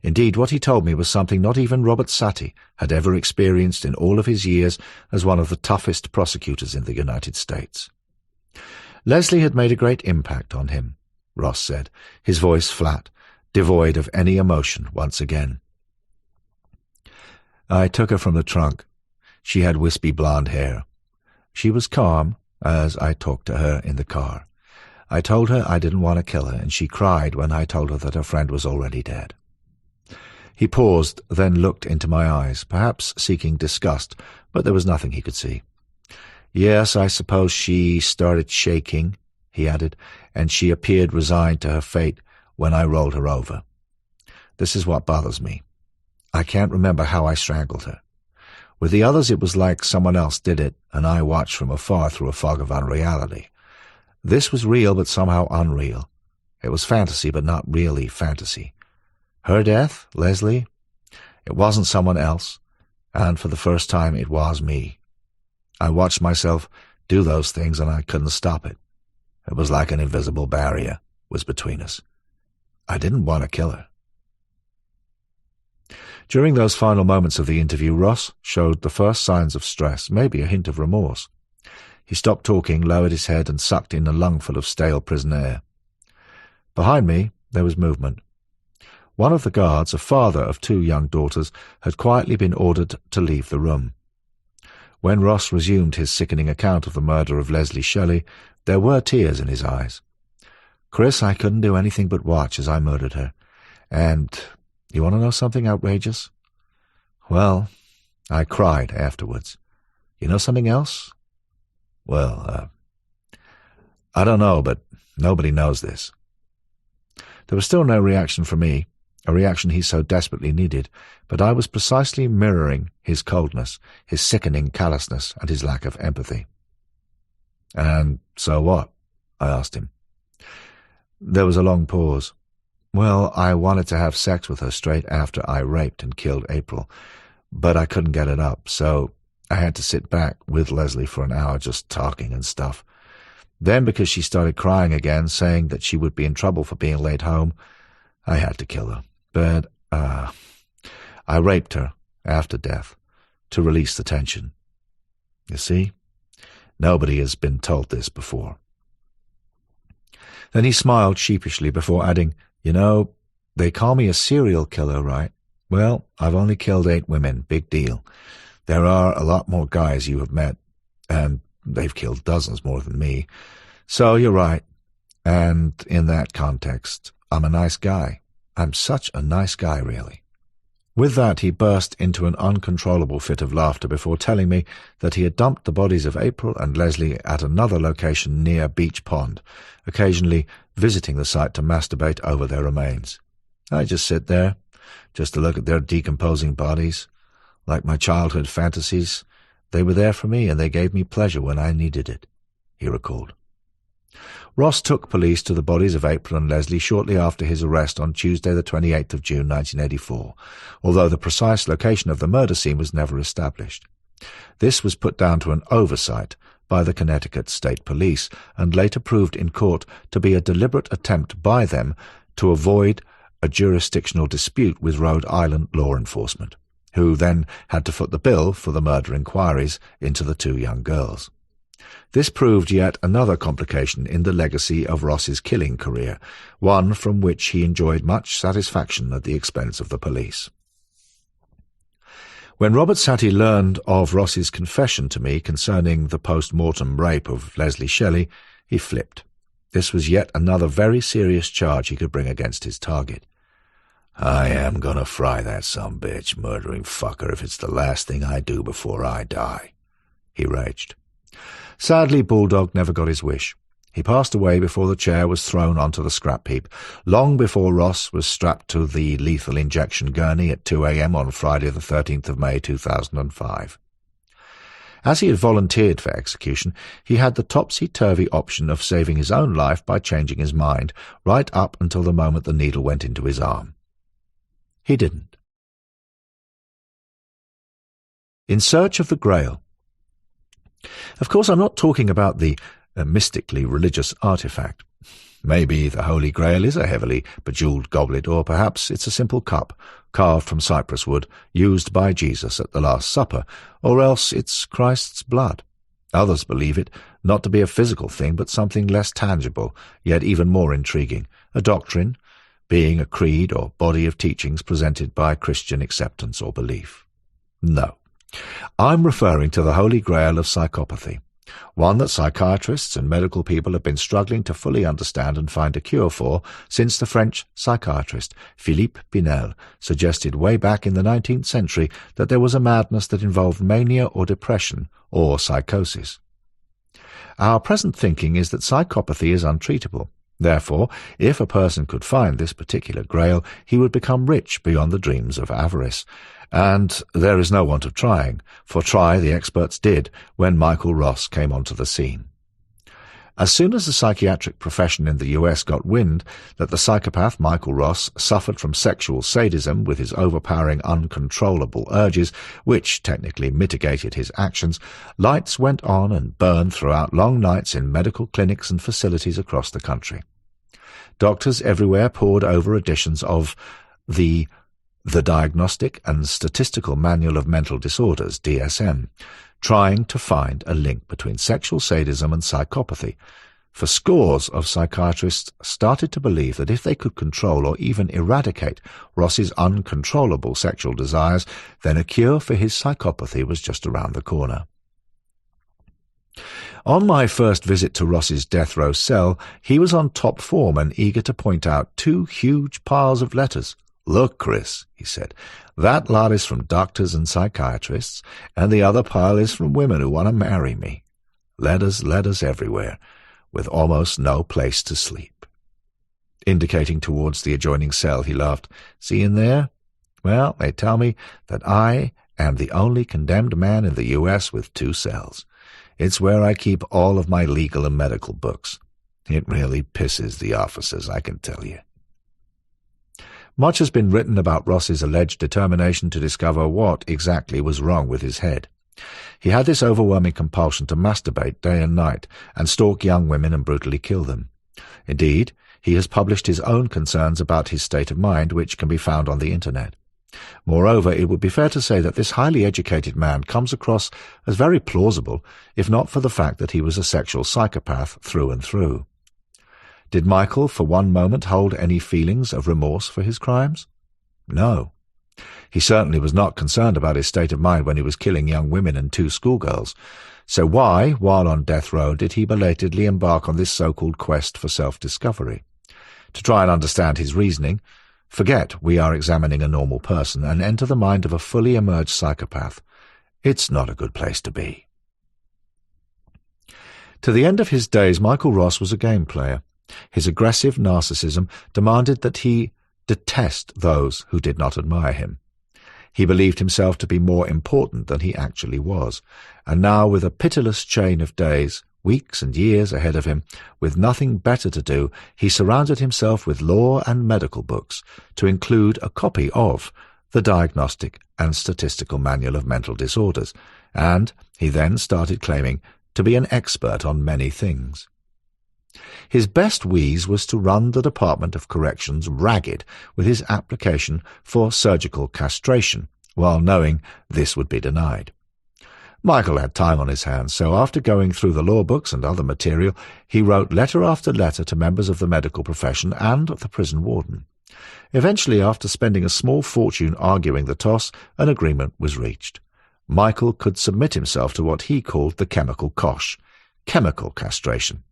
S1: Indeed, what he told me was something not even Robert Satie had ever experienced in all of his years as one of the toughest prosecutors in the United States. Leslie had made a great impact on him, Ross said, his voice flat, devoid of any emotion once again. I took her from the trunk. She had wispy blonde hair. She was calm as I talked to her in the car. I told her I didn't want to kill her, and she cried when I told her that her friend was already dead. He paused, then looked into my eyes, perhaps seeking disgust, but there was nothing he could see. Yes, I suppose she started shaking, he added, and she appeared resigned to her fate when I rolled her over. This is what bothers me. I can't remember how I strangled her. With the others it was like someone else did it, and I watched from afar through a fog of unreality. This was real but somehow unreal. It was fantasy but not really fantasy. Her death, Leslie? It wasn't someone else, and for the first time it was me. I watched myself do those things and I couldn't stop it. It was like an invisible barrier was between us. I didn't want to kill her. During those final moments of the interview, Ross showed the first signs of stress, maybe a hint of remorse. He stopped talking, lowered his head, and sucked in a lungful of stale prison air. Behind me, there was movement. One of the guards, a father of 2 young daughters, had quietly been ordered to leave the room. When Ross resumed his sickening account of the murder of Leslie Shelley, there were tears in his eyes. Chris, I couldn't do anything but watch as I murdered her. And you want to know something outrageous? Well, I cried afterwards. You know something else? Well, I don't know, but nobody knows this. There was still no reaction from me, a reaction he so desperately needed, but I was precisely mirroring his coldness, his sickening callousness, and his lack of empathy. And so what? I asked him. There was a long pause. Well, I wanted to have sex with her straight after I raped and killed April, but I couldn't get it up, so I had to sit back with Leslie for an hour just talking and stuff. Then, because she started crying again, saying that she would be in trouble for being late home, I had to kill her. But, I raped her after death to release the tension. You see? Nobody has been told this before. Then he smiled sheepishly before adding, You know, they call me a serial killer, right? Well, I've only killed 8 women, big deal. There are a lot more guys you have met, and they've killed dozens more than me. So you're right. And in that context, I'm a nice guy. I'm such a nice guy, really. With that, he burst into an uncontrollable fit of laughter before telling me that he had dumped the bodies of April and Leslie at another location near Beach Pond, occasionally visiting the site to masturbate over their remains. I just sit there, just to look at their decomposing bodies. Like my childhood fantasies, they were there for me and they gave me pleasure when I needed it, he recalled. Ross took police to the bodies of April and Leslie shortly after his arrest on Tuesday the 28th of June 1984, although the precise location of the murder scene was never established. This was put down to an oversight by the Connecticut State Police and later proved in court to be a deliberate attempt by them to avoid a jurisdictional dispute with Rhode Island law enforcement, who then had to foot the bill for the murder inquiries into the 2 young girls. This proved yet another complication in the legacy of Ross's killing career, one from which he enjoyed much satisfaction at the expense of the police. When Robert Satie learned of Ross's confession to me concerning the post-mortem rape of Leslie Shelley, he flipped. This was yet another very serious charge he could bring against his target. I am gonna fry that sumbitch murdering fucker if it's the last thing I do before I die, he raged. Sadly, Bulldog never got his wish. He passed away before the chair was thrown onto the scrap heap, long before Ross was strapped to the lethal injection gurney at 2 a.m. on Friday the 13th of May 2005. As he had volunteered for execution, he had the topsy-turvy option of saving his own life by changing his mind, right up until the moment the needle went into his arm. He didn't. In Search of the Grail. Of course, I'm not talking about the mystically religious artifact. Maybe the Holy Grail is a heavily bejewelled goblet, or perhaps it's a simple cup carved from cypress wood used by Jesus at the Last Supper, or else it's Christ's blood. Others believe it not to be a physical thing, but something less tangible, yet even more intriguing, a doctrine, being a creed or body of teachings presented by Christian acceptance or belief. No, I'm referring to the Holy Grail of psychopathy, one that psychiatrists and medical people have been struggling to fully understand and find a cure for since the French psychiatrist Philippe Pinel suggested way back in the 19th century that there was a madness that involved mania or depression or psychosis. Our present thinking is that psychopathy is untreatable. Therefore, if a person could find this particular grail, he would become rich beyond the dreams of avarice. And there is no want of trying, for try the experts did when Michael Ross came onto the scene. As soon as the psychiatric profession in the US got wind that the psychopath Michael Ross suffered from sexual sadism with his overpowering uncontrollable urges, which technically mitigated his actions, lights went on and burned throughout long nights in medical clinics and facilities across the country. Doctors everywhere pored over editions of the Diagnostic and Statistical Manual of Mental Disorders, DSM, trying to find a link between sexual sadism and psychopathy, for scores of psychiatrists started to believe that if they could control or even eradicate Ross's uncontrollable sexual desires, then a cure for his psychopathy was just around the corner. On my first visit to Ross's death row cell, he was on top form and eager to point out two huge piles of letters. "Look, Chris," he said, "that lot is from doctors and psychiatrists, and the other pile is from women who want to marry me. Letters everywhere, with almost no place to sleep." Indicating towards the adjoining cell, he laughed. "See in there? Well, they tell me that I am the only condemned man in the U.S. with 2 cells. It's where I keep all of my legal and medical books. It really pisses the officers, I can tell you." Much has been written about Ross's alleged determination to discover what exactly was wrong with his head. He had this overwhelming compulsion to masturbate day and night and stalk young women and brutally kill them. Indeed, he has published his own concerns about his state of mind, which can be found on the Internet. Moreover, it would be fair to say that this highly educated man comes across as very plausible, if not for the fact that he was a sexual psychopath through and through. Did Michael for one moment hold any feelings of remorse for his crimes? No. He certainly was not concerned about his state of mind when he was killing young women and 2 schoolgirls. So why, while on death row, did he belatedly embark on this so-called quest for self-discovery? To try and understand his reasoning, forget we are examining a normal person and enter the mind of a fully emerged psychopath. It's not a good place to be. To the end of his days, Michael Ross was a game player. His aggressive narcissism demanded that he detest those who did not admire him. He believed himself to be more important than he actually was, and now, with a pitiless chain of days, weeks and years ahead of him, with nothing better to do, he surrounded himself with law and medical books, to include a copy of the Diagnostic and Statistical Manual of Mental Disorders, and he then started claiming to be an expert on many things. His best wheeze was to run the Department of Corrections ragged with his application for surgical castration, while knowing this would be denied. Michael had time on his hands, so after going through the law books and other material, he wrote letter after letter to members of the medical profession and the prison warden. Eventually, after spending a small fortune arguing the toss, an agreement was reached. Michael could submit himself to what he called the chemical cosh, chemical castration.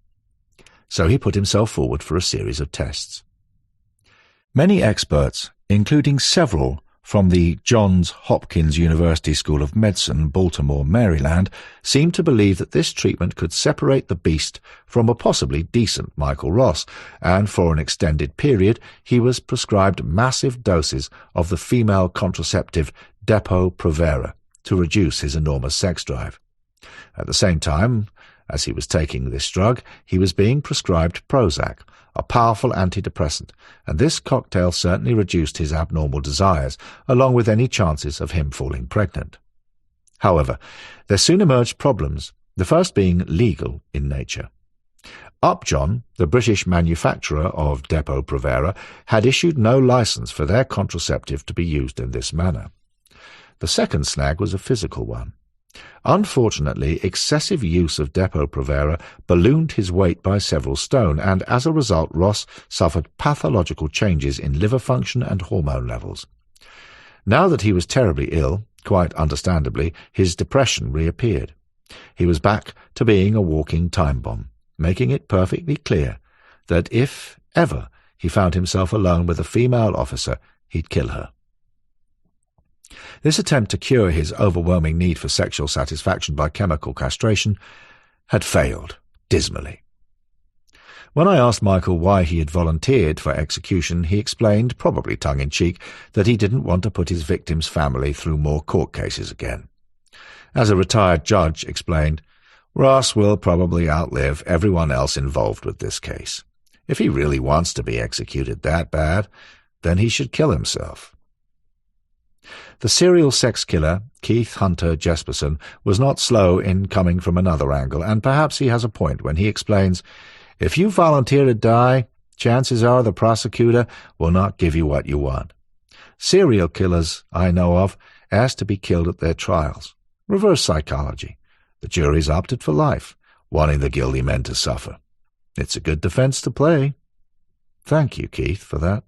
S1: So he put himself forward for a series of tests. Many experts, including several from the Johns Hopkins University School of Medicine, Baltimore, Maryland, seemed to believe that this treatment could separate the beast from a possibly decent Michael Ross, and for an extended period he was prescribed massive doses of the female contraceptive Depo-Provera to reduce his enormous sex drive. At the same time, as he was taking this drug, he was being prescribed Prozac, a powerful antidepressant, and this cocktail certainly reduced his abnormal desires, along with any chances of him falling pregnant. However, there soon emerged problems, the first being legal in nature. Upjohn, the British manufacturer of Depo-Provera, had issued no license for their contraceptive to be used in this manner. The second snag was a physical one. Unfortunately, excessive use of Depo-Provera ballooned his weight by several stone, and as a result Ross suffered pathological changes in liver function and hormone levels. Now that he was terribly ill, quite understandably, his depression reappeared. He was back to being a walking time bomb, making it perfectly clear that if ever he found himself alone with a female officer, he'd kill her. This attempt to cure his overwhelming need for sexual satisfaction by chemical castration had failed dismally. When I asked Michael why he had volunteered for execution, he explained, probably tongue-in-cheek, that he didn't want to put his victim's family through more court cases again. As a retired judge explained, Ross will probably outlive everyone else involved with this case. If he really wants to be executed that bad, then he should kill himself. The serial sex killer, Keith Hunter Jesperson, was not slow in coming from another angle, and perhaps he has a point when he explains, "If you volunteer to die, chances are the prosecutor will not give you what you want. Serial killers I know of ask to be killed at their trials. Reverse psychology. The jury's opted for life, wanting the guilty men to suffer. It's a good defense to play." Thank you, Keith, for that.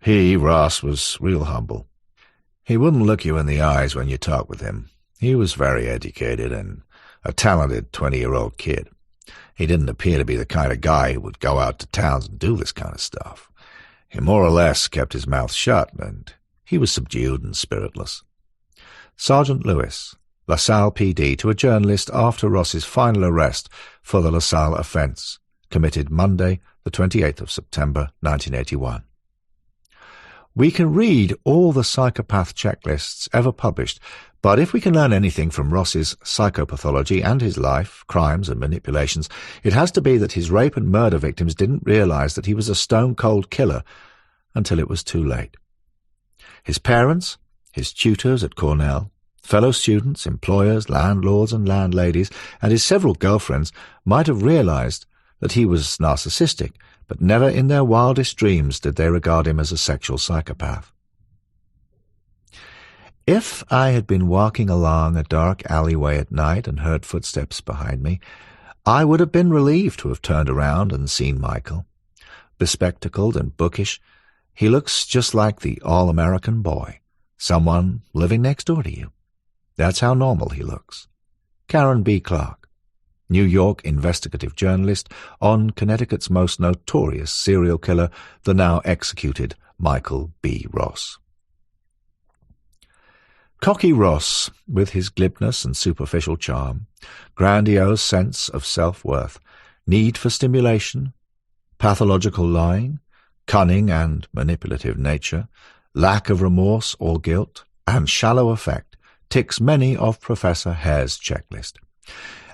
S1: Ross, was real humble. He wouldn't look you in the eyes when you talked with him. He was very educated and a talented 20-year-old kid. He didn't appear to be the kind of guy who would go out to towns and do this kind of stuff. He more or less kept his mouth shut, and he was subdued and spiritless. Sergeant Lewis, LaSalle PD, to a journalist after Ross's final arrest for the LaSalle offence, committed Monday, the 28th of September, 1981. We can read all the psychopath checklists ever published, but if we can learn anything from Ross's psychopathology and his life, crimes and manipulations, it has to be that his rape and murder victims didn't realize that he was a stone-cold killer until it was too late. His parents, his tutors at Cornell, fellow students, employers, landlords and landladies, and his several girlfriends might have realized that he was narcissistic, but never in their wildest dreams did they regard him as a sexual psychopath. If I had been walking along a dark alleyway at night and heard footsteps behind me, I would have been relieved to have turned around and seen Michael. Bespectacled and bookish, he looks just like the all-American boy, someone living next door to you. That's how normal he looks. Karen B. Clark, New York investigative journalist on Connecticut's most notorious serial killer, the now executed Michael B. Ross. Cocky Ross, with his glibness and superficial charm, grandiose sense of self-worth, need for stimulation, pathological lying, cunning and manipulative nature, lack of remorse or guilt, and shallow affect, ticks many of Professor Hare's checklist,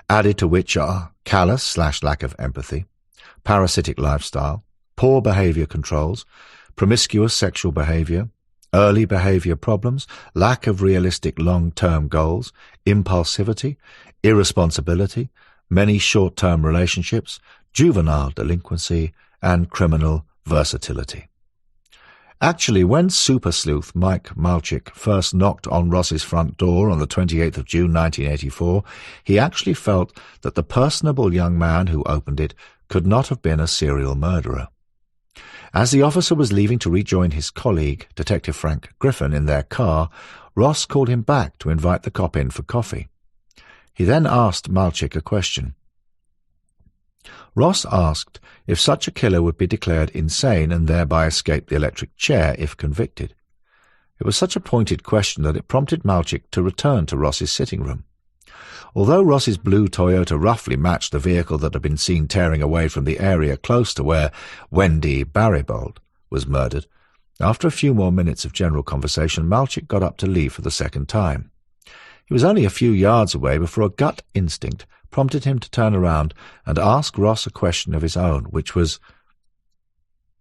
S1: added to which are callous/lack of empathy, parasitic lifestyle, poor behavior controls, promiscuous sexual behavior, early behavior problems, lack of realistic long-term goals, impulsivity, irresponsibility, many short-term relationships, juvenile delinquency, and criminal versatility. Actually, when super sleuth Mike Malchik first knocked on Ross's front door on the 28th of June 1984, he actually felt that the personable young man who opened it could not have been a serial murderer. As the officer was leaving to rejoin his colleague, Detective Frank Griffin, in their car, Ross called him back to invite the cop in for coffee. He then asked Malchik a question. Ross asked if such a killer would be declared insane and thereby escape the electric chair if convicted. It was such a pointed question that it prompted Malchik to return to Ross's sitting room. Although Ross's blue Toyota roughly matched the vehicle that had been seen tearing away from the area close to where Wendy Barrybold was murdered, after a few more minutes of general conversation, Malchik got up to leave for the second time. He was only a few yards away before a gut instinct prompted him to turn around and ask Ross a question of his own, which was,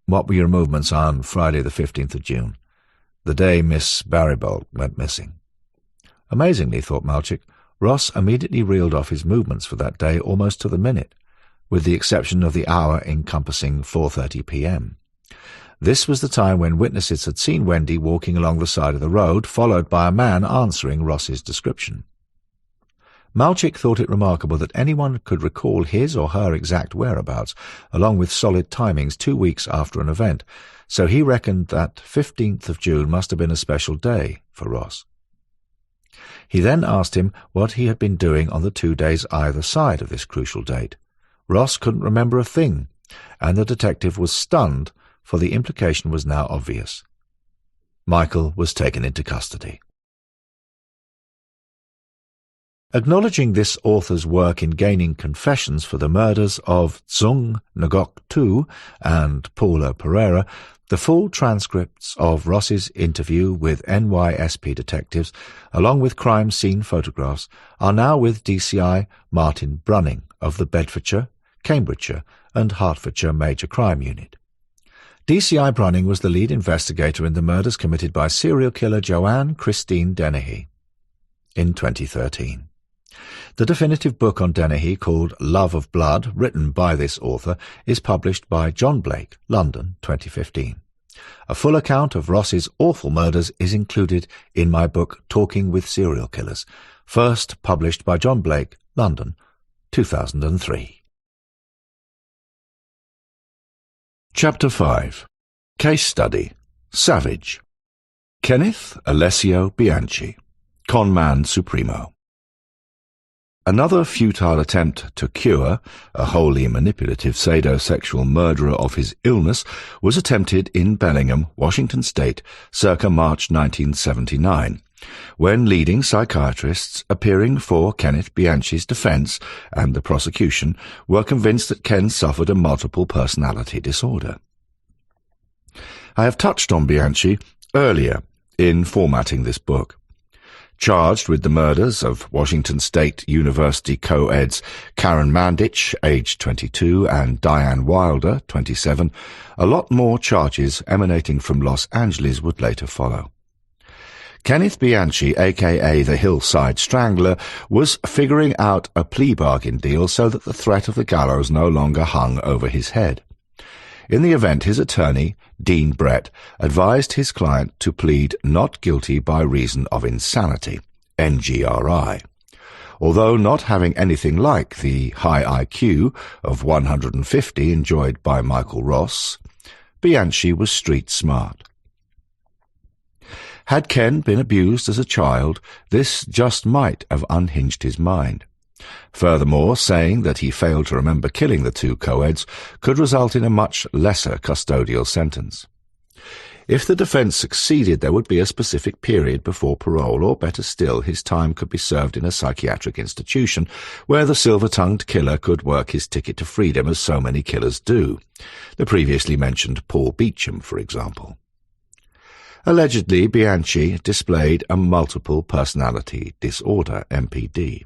S1: "What were your movements on Friday the 15th of June, the day Miss Barryball went missing?" Amazingly, thought Malchik, Ross immediately reeled off his movements for that day almost to the minute, with the exception of the hour encompassing 4:30 p.m. This was the time when witnesses had seen Wendy walking along the side of the road, followed by a man answering Ross's description. Malchik thought it remarkable that anyone could recall his or her exact whereabouts, along with solid timings 2 weeks after an event, so he reckoned that 15th of June must have been a special day for Ross. He then asked him what he had been doing on the 2 days either side of this crucial date. Ross couldn't remember a thing, and the detective was stunned, for the implication was now obvious. Michael was taken into custody. Acknowledging this author's work in gaining confessions for the murders of Tsung Ngok Tu and Paula Pereira, the full transcripts of Ross's interview with NYSP detectives, along with crime scene photographs, are now with DCI Martin Brunning of the Bedfordshire, Cambridgeshire and Hertfordshire Major Crime Unit. DCI Brunning was the lead investigator in the murders committed by serial killer Joanne Christine Dennehy in 2013. The definitive book on Dennehy, called Love of Blood, written by this author, is published by John Blake, London, 2015. A full account of Ross's awful murders is included in my book Talking with Serial Killers, first published by John Blake, London, 2003. Chapter 5. Case Study. Savage. Kenneth Alessio Bianchi, Conman Supremo. Another futile attempt to cure a wholly manipulative sadosexual murderer of his illness was attempted in Bellingham, Washington State, circa March 1979, when leading psychiatrists appearing for Kenneth Bianchi's defense and the prosecution were convinced that Ken suffered a multiple personality disorder. I have touched on Bianchi earlier in formatting this book. Charged with the murders of Washington State University co-eds Karen Mandich, aged 22, and Diane Wilder, 27, a lot more charges emanating from Los Angeles would later follow. Kenneth Bianchi, a.k.a. the Hillside Strangler, was figuring out a plea bargain deal so that the threat of the gallows no longer hung over his head. In the event, his attorney, Dean Brett, advised his client to plead not guilty by reason of insanity, NGRI. Although not having anything like the high IQ of 150 enjoyed by Michael Ross, Bianchi was street smart. Had Ken been abused as a child, this just might have unhinged his mind. Furthermore, saying that he failed to remember killing the two co-eds could result in a much lesser custodial sentence. If the defence succeeded, there would be a specific period before parole, or better still, his time could be served in a psychiatric institution where the silver-tongued killer could work his ticket to freedom as so many killers do. The previously mentioned Paul Beichchum, for example. Allegedly, Bianchi displayed a multiple personality disorder, MPD.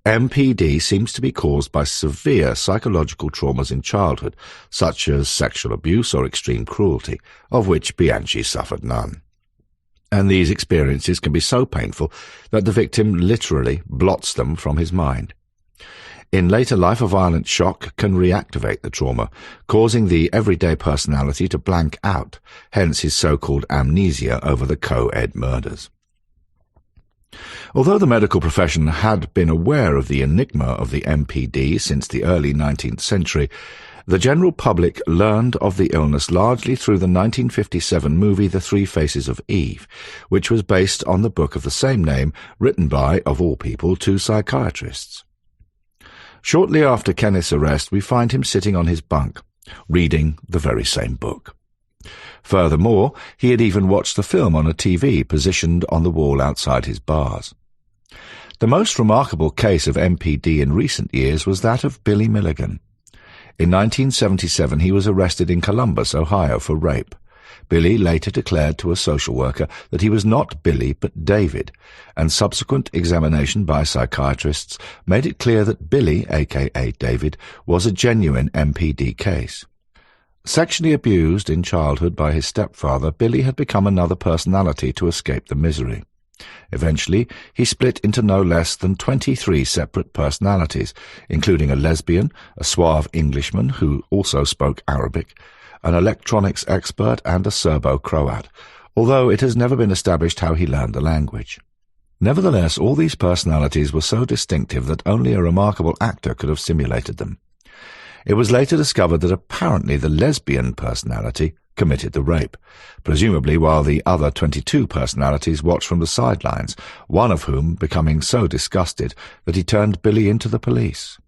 S1: MPD seems to be caused by severe psychological traumas in childhood, such as sexual abuse or extreme cruelty, of which Bianchi suffered none. And these experiences can be so painful that the victim literally blots them from his mind. In later life, a violent shock can reactivate the trauma, causing the everyday personality to blank out, hence his so-called amnesia over the co-ed murders. Although the medical profession had been aware of the enigma of the MPD since the early 19th century, the general public learned of the illness largely through the 1957 movie The Three Faces of Eve, which was based on the book of the same name written by, of all people, two psychiatrists. Shortly after Kenneth's arrest, we find him sitting on his bunk, reading the very same book. Furthermore, he had even watched the film on a TV positioned on the wall outside his bars. The most remarkable case of MPD in recent years was that of Billy Milligan. In 1977 he was arrested in Columbus, Ohio, for rape. Billy later declared to a social worker that he was not Billy but David, and subsequent examination by psychiatrists made it clear that Billy, aka David, was a genuine MPD case. Sexually abused in childhood by his stepfather, Billy had become another personality to escape the misery. Eventually, he split into no less than 23 separate personalities, including a lesbian, a suave Englishman who also spoke Arabic, an electronics expert, and a Serbo-Croat, although it has never been established how he learned the language. Nevertheless, all these personalities were so distinctive that only a remarkable actor could have simulated them. It was later discovered that apparently the lesbian personality committed the rape, presumably while the other 22 personalities watched from the sidelines, one of whom becoming so disgusted that he turned Billy into the police.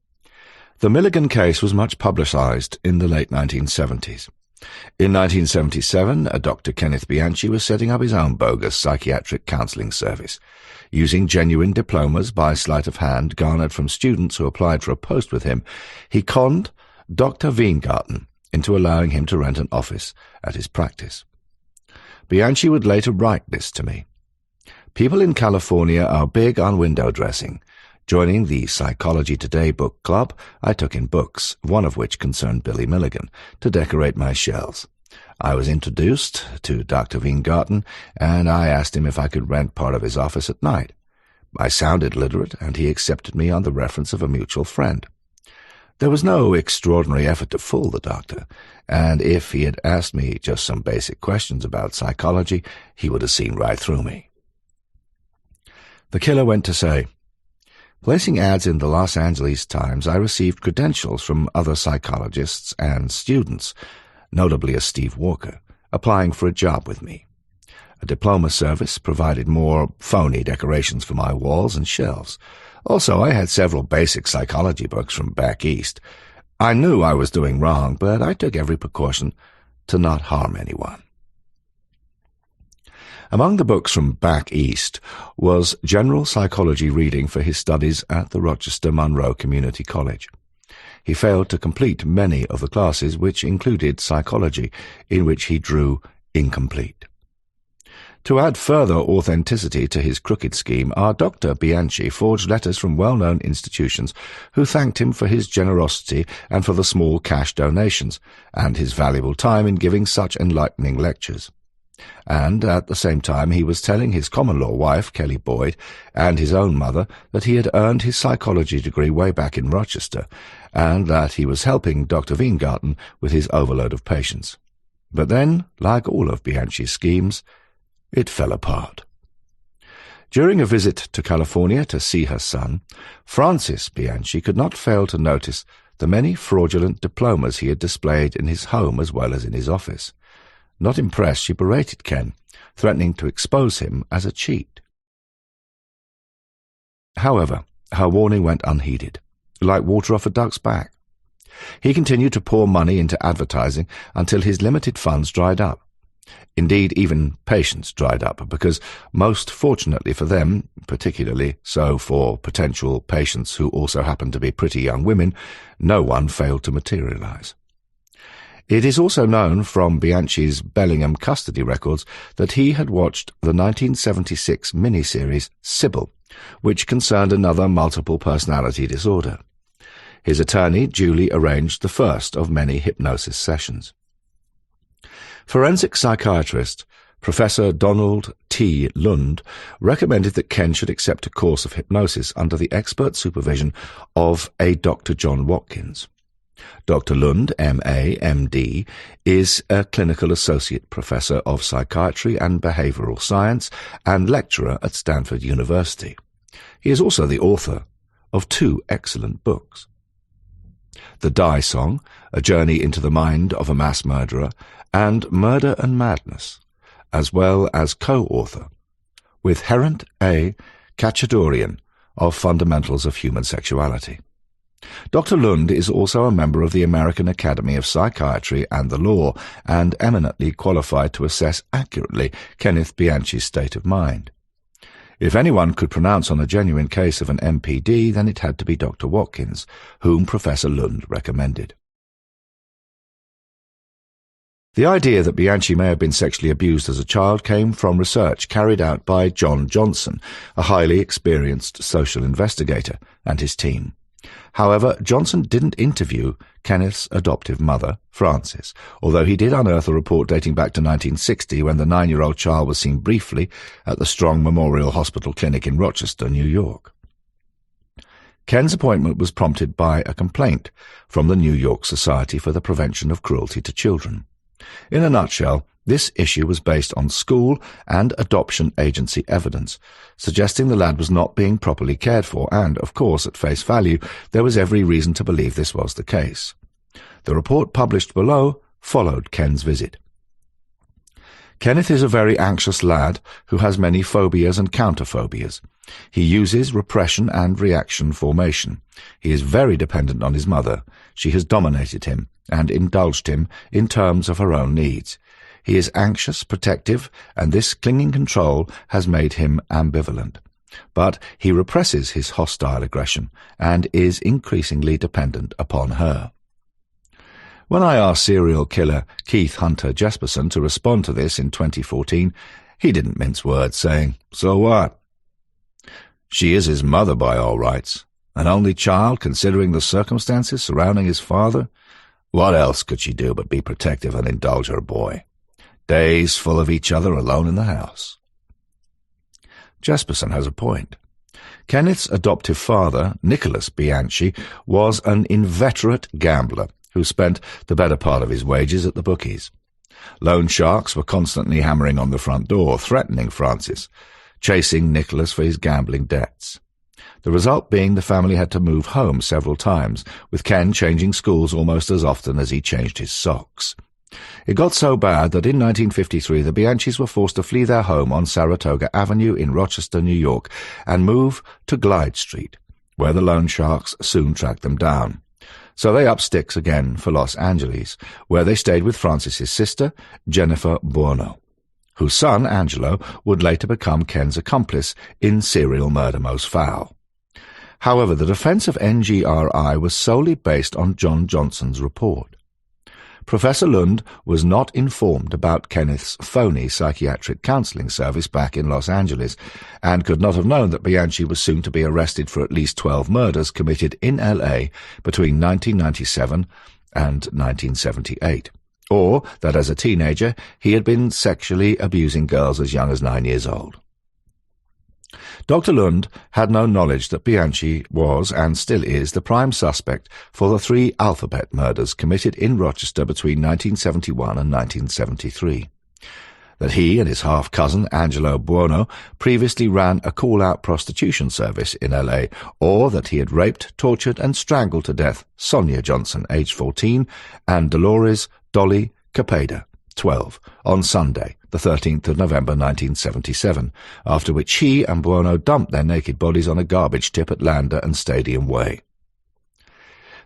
S1: The Milligan case was much publicized in the late 1970s. In 1977, a Dr. Kenneth Bianchi was setting up his own bogus psychiatric counseling service. Using genuine diplomas by sleight of hand garnered from students who applied for a post with him, he conned Dr. Weingarten into allowing him to rent an office at his practice. Bianchi would later write this to me. People in California are big on window dressing. Joining the Psychology Today book club, I took in books, one of which concerned Billy Milligan, to decorate my shelves. I was introduced to Dr. Weingarten, and I asked him if I could rent part of his office at night. I sounded literate, and he accepted me on the reference of a mutual friend. There was no extraordinary effort to fool the doctor, and if he had asked me just some basic questions about psychology, he would have seen right through me. The killer went to say, "Placing ads in the Los Angeles Times, I received credentials from other psychologists and students, notably a Steve Walker, applying for a job with me. A diploma service provided more phony decorations for my walls and shelves. Also, I had several basic psychology books from back east. I knew I was doing wrong, but I took every precaution to not harm anyone." Among the books from back east was general psychology reading for his studies at the Rochester Monroe Community College. He failed to complete many of the classes, which included psychology, in which he drew incomplete. To add further authenticity to his crooked scheme, our Dr. Bianchi forged letters from well-known institutions who thanked him for his generosity and for the small cash donations, and his valuable time in giving such enlightening lectures. And at the same time he was telling his common-law wife, Kelly Boyd, and his own mother that he had earned his psychology degree way back in Rochester, and that he was helping Dr. Weingarten with his overload of patients. But then, like all of Bianchi's schemes, it fell apart. During a visit to California to see her son, Frances Bianchi could not fail to notice the many fraudulent diplomas he had displayed in his home as well as in his office. Not impressed, she berated Ken, threatening to expose him as a cheat. However, her warning went unheeded, like water off a duck's back. He continued to pour money into advertising until his limited funds dried up. Indeed, even patients dried up, because, most fortunately for them, particularly so for potential patients who also happened to be pretty young women, no one failed to materialize. It is also known from Bianchi's Bellingham custody records that he had watched the 1976 miniseries Sybil, which concerned another multiple personality disorder. His attorney duly arranged the first of many hypnosis sessions. Forensic psychiatrist Professor Donald T. Lund recommended that Ken should accept a course of hypnosis under the expert supervision of a Dr. John Watkins. Dr. Lund, M.A., M.D., is a clinical associate professor of psychiatry and behavioral science and lecturer at Stanford University. He is also the author of 2 excellent books: The Die Song, A Journey into the Mind of a Mass Murderer, and Murder and Madness, as well as co-author with Herent A. Kachadorian of Fundamentals of Human Sexuality. Dr. Lund is also a member of the American Academy of Psychiatry and the Law, and eminently qualified to assess accurately Kenneth Bianchi's state of mind. If anyone could pronounce on a genuine case of an MPD, then it had to be Dr. Watkins, whom Professor Lund recommended. The idea that Bianchi may have been sexually abused as a child came from research carried out by John Johnson, a highly experienced social investigator, and his team. However, Johnson didn't interview Kenneth's adoptive mother, Frances, although he did unearth a report dating back to 1960 when the 9-year-old child was seen briefly at the Strong Memorial Hospital Clinic in Rochester, New York. Ken's appointment was prompted by a complaint from the New York Society for the Prevention of Cruelty to Children. In a nutshell, this issue was based on school and adoption agency evidence, suggesting the lad was not being properly cared for, and, of course, at face value, there was every reason to believe this was the case. The report published below followed Ken's visit. Kenneth is a very anxious lad who has many phobias and counterphobias. He uses repression and reaction formation. He is very dependent on his mother. She has dominated him and indulged him in terms of her own needs. He is anxious, protective, and this clinging control has made him ambivalent. But he represses his hostile aggression and is increasingly dependent upon her. When I asked serial killer Keith Hunter Jesperson to respond to this in 2014, he didn't mince words, saying, "So what? She is his mother by all rights, an only child considering the circumstances surrounding his father. What else could she do but be protective and indulge her boy? Days full of each other alone in the house." Jesperson has a point. Kenneth's adoptive father, Nicholas Bianchi, was an inveterate gambler who spent the better part of his wages at the bookies. Loan sharks were constantly hammering on the front door, threatening Francis, chasing Nicholas for his gambling debts. The result being the family had to move home several times, with Ken changing schools almost as often as he changed his socks. It got so bad that in 1953 the Bianchis were forced to flee their home on Saratoga Avenue in Rochester, New York, and move to Glide Street, where the loan sharks soon tracked them down. So they upped sticks again for Los Angeles, where they stayed with Francis's sister, Jennifer Buono, whose son, Angelo, would later become Ken's accomplice in serial murder most foul. However, the defense of NGRI was solely based on John Johnson's report. Professor Lund was not informed about Kenneth's phony psychiatric counseling service back in Los Angeles, and could not have known that Bianchi was soon to be arrested for at least 12 murders committed in L.A. between 1997 and 1978, or that as a teenager he had been sexually abusing girls as young as 9 years old. Dr. Lund had no knowledge that Bianchi was, and still is, the prime suspect for the 3 alphabet murders committed in Rochester between 1971 and 1973. That he and his half-cousin, Angelo Buono, previously ran a call-out prostitution service in L.A., or that he had raped, tortured, and strangled to death Sonia Johnson, aged 14, and Dolores Dolly Capeda, 12, on Sunday, the 13th of November 1977, after which he and Buono dumped their naked bodies on a garbage tip at Lander and Stadium Way.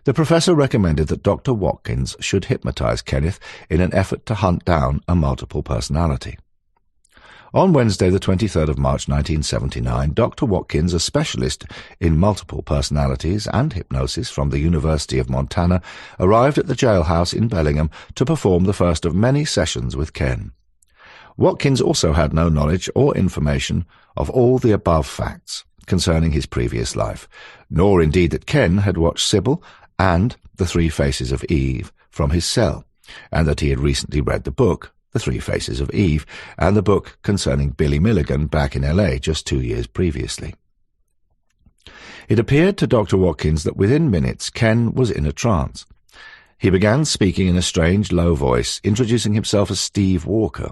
S1: The professor recommended that Dr. Watkins should hypnotize Kenneth in an effort to hunt down a multiple personality. On Wednesday, the 23rd of March 1979, Dr. Watkins, a specialist in multiple personalities and hypnosis from the University of Montana, arrived at the jailhouse in Bellingham to perform the first of many sessions with Ken. Watkins also had no knowledge or information of all the above facts concerning his previous life, nor indeed that Ken had watched Sybil and The 3 Faces of Eve from his cell, and that he had recently read the book, The 3 Faces of Eve, and the book concerning Billy Milligan back in L.A. just 2 years previously. It appeared to Dr. Watkins that within minutes Ken was in a trance. He began speaking in a strange, low voice, introducing himself as Steve Walker.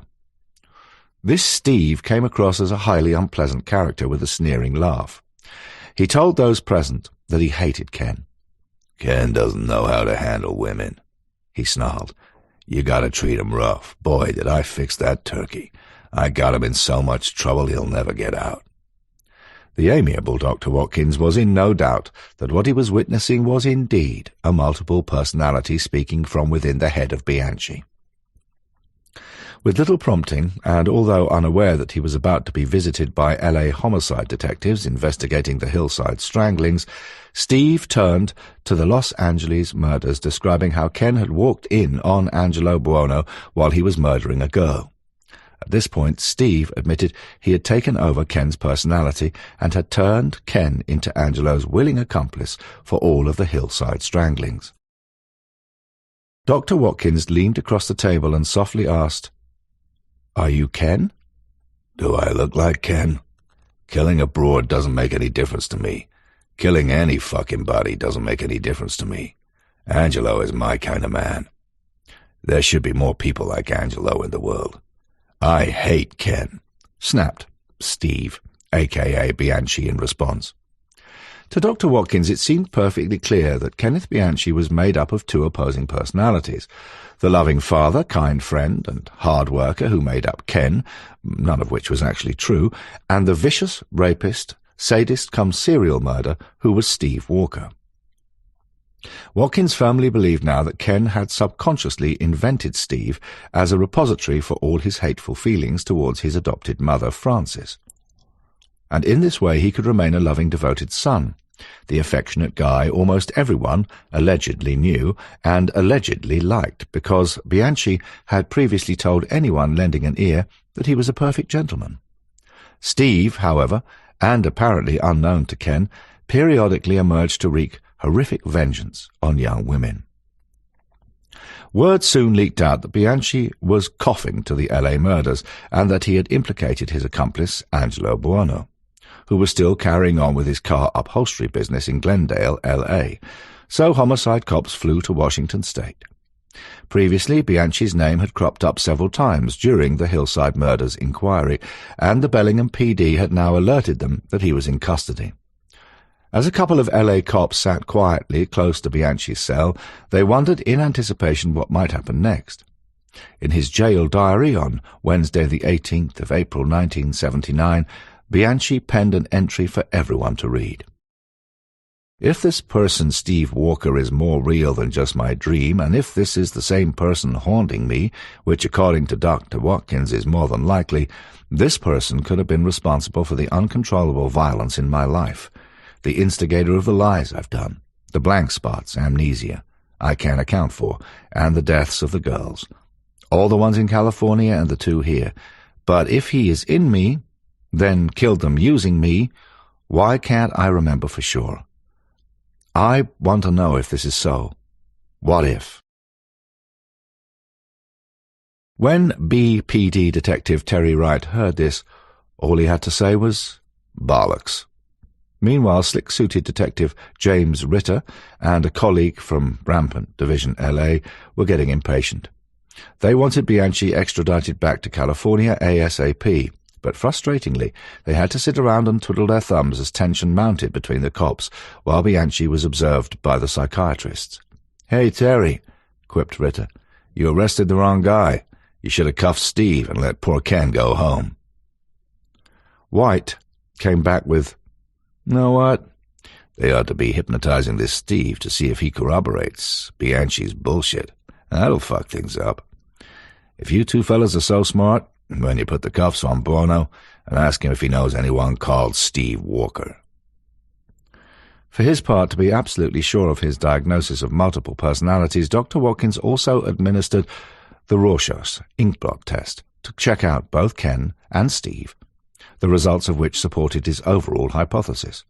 S1: This Steve came across as a highly unpleasant character with a sneering laugh. He told those present that he hated Ken. "Ken doesn't know how to handle women," he snarled. "You gotta treat him rough. Boy, did I fix that turkey. I got him in so much trouble he'll never get out." The amiable Dr. Watkins was in no doubt that what he was witnessing was indeed a multiple personality speaking from within the head of Bianchi. With little prompting, and although unaware that he was about to be visited by LA homicide detectives investigating the hillside stranglings, Steve turned to the Los Angeles murders, describing how Ken had walked in on Angelo Buono while he was murdering a girl. At this point, Steve admitted he had taken over Ken's personality and had turned Ken into Angelo's willing accomplice for all of the hillside stranglings. Dr. Watkins leaned across the table and softly asked, "Are you Ken?"
S2: "Do I look like Ken? Killing a broad doesn't make any difference to me. Killing any fucking body doesn't make any difference to me. Angelo is my kind of man. There should be more people like Angelo in the world. I hate Ken,"
S1: snapped Steve, a.k.a. Bianchi, in response. To Dr. Watkins it seemed perfectly clear that Kenneth Bianchi was made up of two opposing personalities: the loving father, kind friend, and hard worker who made up Ken, none of which was actually true, and the vicious rapist, sadist-cum-serial murderer who was Steve Walker. Watkins firmly believed now that Ken had subconsciously invented Steve as a repository for all his hateful feelings towards his adopted mother, Frances. And in this way he could remain a loving, devoted son, the affectionate guy almost everyone allegedly knew and allegedly liked, because Bianchi had previously told anyone lending an ear that he was a perfect gentleman. Steve, however, and apparently unknown to Ken, periodically emerged to wreak horrific vengeance on young women. Word soon leaked out that Bianchi was coughing to the LA murders and that he had implicated his accomplice, Angelo Buono, who was still carrying on with his car upholstery business in Glendale, LA, so homicide cops flew to Washington State. Previously, Bianchi's name had cropped up several times during the Hillside Murders inquiry, and the Bellingham PD had now alerted them that he was in custody. As a couple of LA cops sat quietly close to Bianchi's cell, they wondered in anticipation what might happen next. In his jail diary on Wednesday the 18th of April 1979, Bianchi penned an entry for everyone to read. "If this person Steve Walker is more real than just my dream, and if this is the same person haunting me, which according to Dr. Watkins is more than likely, this person could have been responsible for the uncontrollable violence in my life, the instigator of the lies I've done, the blank spots, amnesia, I can't account for, and the deaths of the girls, all the ones in California and the two here. But if he is in me, then killed them using me, why can't I remember for sure? I want to know if this is so. What if?" When BPD Detective Terry Wright heard this, all he had to say was, "Bollocks." Meanwhile, slick-suited Detective James Ritter and a colleague from Rampant Division, LA, were getting impatient. They wanted Bianchi extradited back to California ASAP, but frustratingly, they had to sit around and twiddle their thumbs as tension mounted between the cops, while Bianchi was observed by the psychiatrists. "Hey, Terry," quipped Ritter, "you arrested the wrong guy. You should have cuffed Steve and let poor Ken go home." White came back with, "Know what? They ought to be hypnotizing this Steve to see if he corroborates Bianchi's bullshit. That'll fuck things up. If you two fellas are so smart, when you put the cuffs on Buono, and ask him if he knows anyone called Steve Walker." For his part, to be absolutely sure of his diagnosis of multiple personalities, Dr. Watkins also administered the Rorschach's inkblot test to check out both Ken and Steve, the results of which supported his overall hypothesis.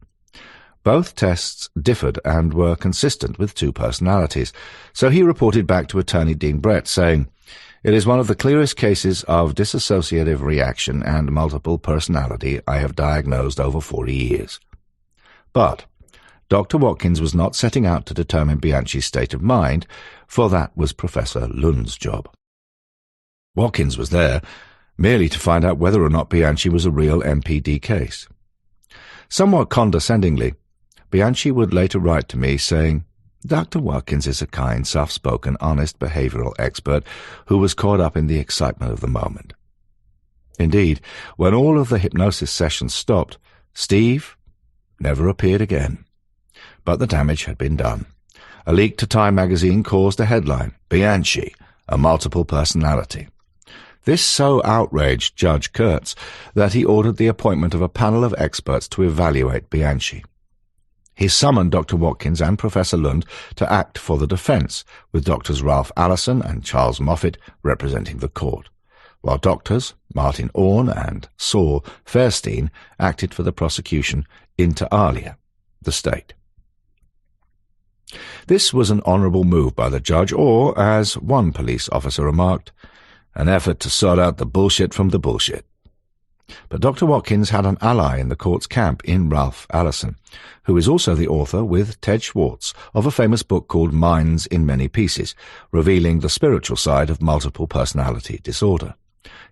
S1: Both tests differed and were consistent with two personalities, so he reported back to Attorney Dean Brett, saying, "It is one of the clearest cases of dissociative reaction and multiple personality I have diagnosed over 40 years. But Dr. Watkins was not setting out to determine Bianchi's state of mind, for that was Professor Lund's job. Watkins was there merely to find out whether or not Bianchi was a real MPD case." Somewhat condescendingly, Bianchi would later write to me saying, "Dr. Watkins is a kind, soft-spoken, honest behavioral expert who was caught up in the excitement of the moment." Indeed, when all of the hypnosis sessions stopped, Steve never appeared again. But the damage had been done. A leak to Time magazine caused a headline, "Bianchi, a multiple personality." This so outraged Judge Kurtz that he ordered the appointment of a panel of experts to evaluate Bianchi. He summoned Dr. Watkins and Professor Lund to act for the defence, with Doctors Ralph Allison and Charles Moffat representing the court, while Doctors Martin Orne and Saul Fairstein acted for the prosecution inter alia, the state. This was an honourable move by the judge, or, as one police officer remarked, an effort to sort out the bullshit from the bullshit. But Dr. Watkins had an ally in the court's camp in Ralph Allison, who is also the author, with Ted Schwartz, of a famous book called Minds in Many Pieces, revealing the spiritual side of multiple personality disorder.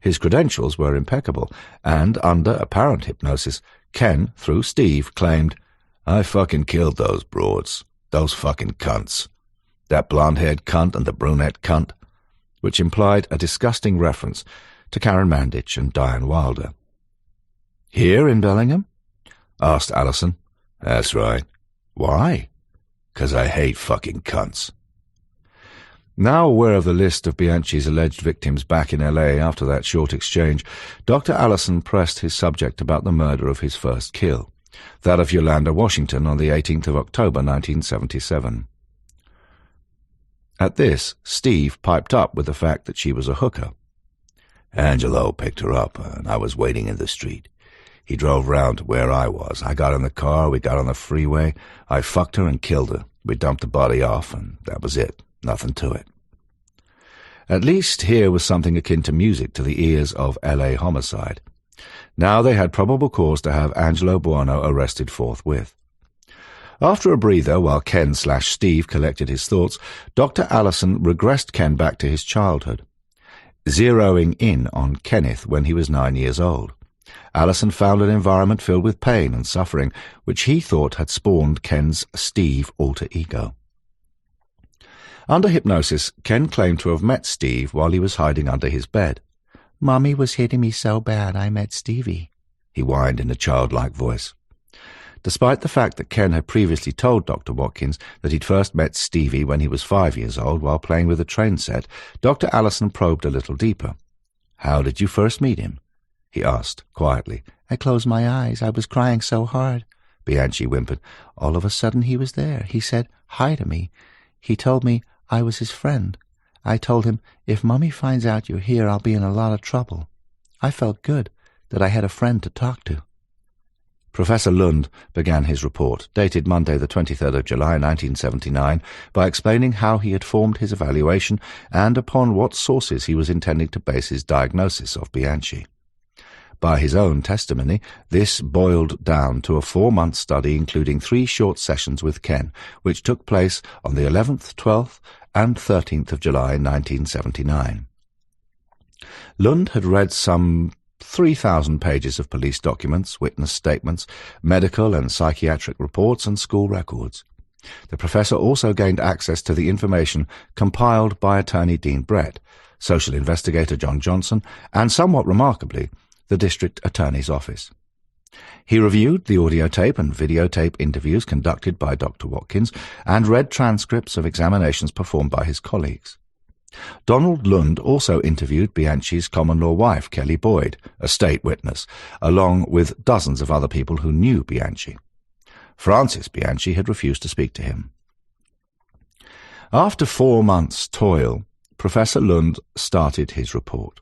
S1: His credentials were impeccable, and under apparent hypnosis, Ken, through Steve, claimed, "I fucking killed those broads, those fucking cunts. That blonde-haired cunt and the brunette cunt," which implied a disgusting reference to Karen Mandich and Diane Wilder. "Here in Bellingham?" asked Allison. "That's right." "Why?" "'Cause I hate fucking cunts." Now aware of the list of Bianchi's alleged victims back in L.A. after that short exchange, Dr. Allison pressed his subject about the murder of his first kill, that of Yolanda Washington on the 18th of October 1977. At this, Steve piped up with the fact that she was a hooker. "Angelo picked her up, and I was waiting in the street. He drove round to where I was. I got in the car, we got on the freeway. I fucked her and killed her. We dumped the body off, and that was it. Nothing to it." At least here was something akin to music to the ears of L.A. homicide. Now they had probable cause to have Angelo Buono arrested forthwith. After a breather, while Ken/Steve collected his thoughts, Dr. Allison regressed Ken back to his childhood, zeroing in on Kenneth when he was 9 years old. Allison found an environment filled with pain and suffering, which he thought had spawned Ken's Steve alter ego. Under hypnosis, Ken claimed to have met Steve while he was hiding under his bed. "Mommy was hitting me so bad I met Stevie," he whined in a childlike voice. Despite the fact that Ken had previously told Dr. Watkins that he'd first met Stevie when he was 5 years old while playing with a train set, Dr. Allison probed a little deeper. "How did you first meet him?" he asked, quietly. "I closed my eyes. I was crying so hard," Bianchi whimpered. "All of a sudden he was there. He said hi to me. He told me I was his friend. I told him, if Mummy finds out you're here, I'll be in a lot of trouble. I felt good that I had a friend to talk to." Professor Lund began his report, dated Monday the 23rd of July 1979, by explaining how he had formed his evaluation and upon what sources he was intending to base his diagnosis of Bianchi. By his own testimony, this boiled down to a 4-month study including 3 short sessions with Ken, which took place on the 11th, 12th, and 13th of July 1979. Lund had read some 3,000 pages of police documents, witness statements, medical and psychiatric reports, and school records. The professor also gained access to the information compiled by attorney Dean Brett, social investigator John Johnson, and, somewhat remarkably, the district attorney's office. He reviewed the audiotape and videotape interviews conducted by Dr. Watkins and read transcripts of examinations performed by his colleagues. Donald Lund also interviewed Bianchi's common-law wife, Kelly Boyd, a state witness, along with dozens of other people who knew Bianchi. Francis Bianchi had refused to speak to him. After 4 months' toil, Professor Lund started his report.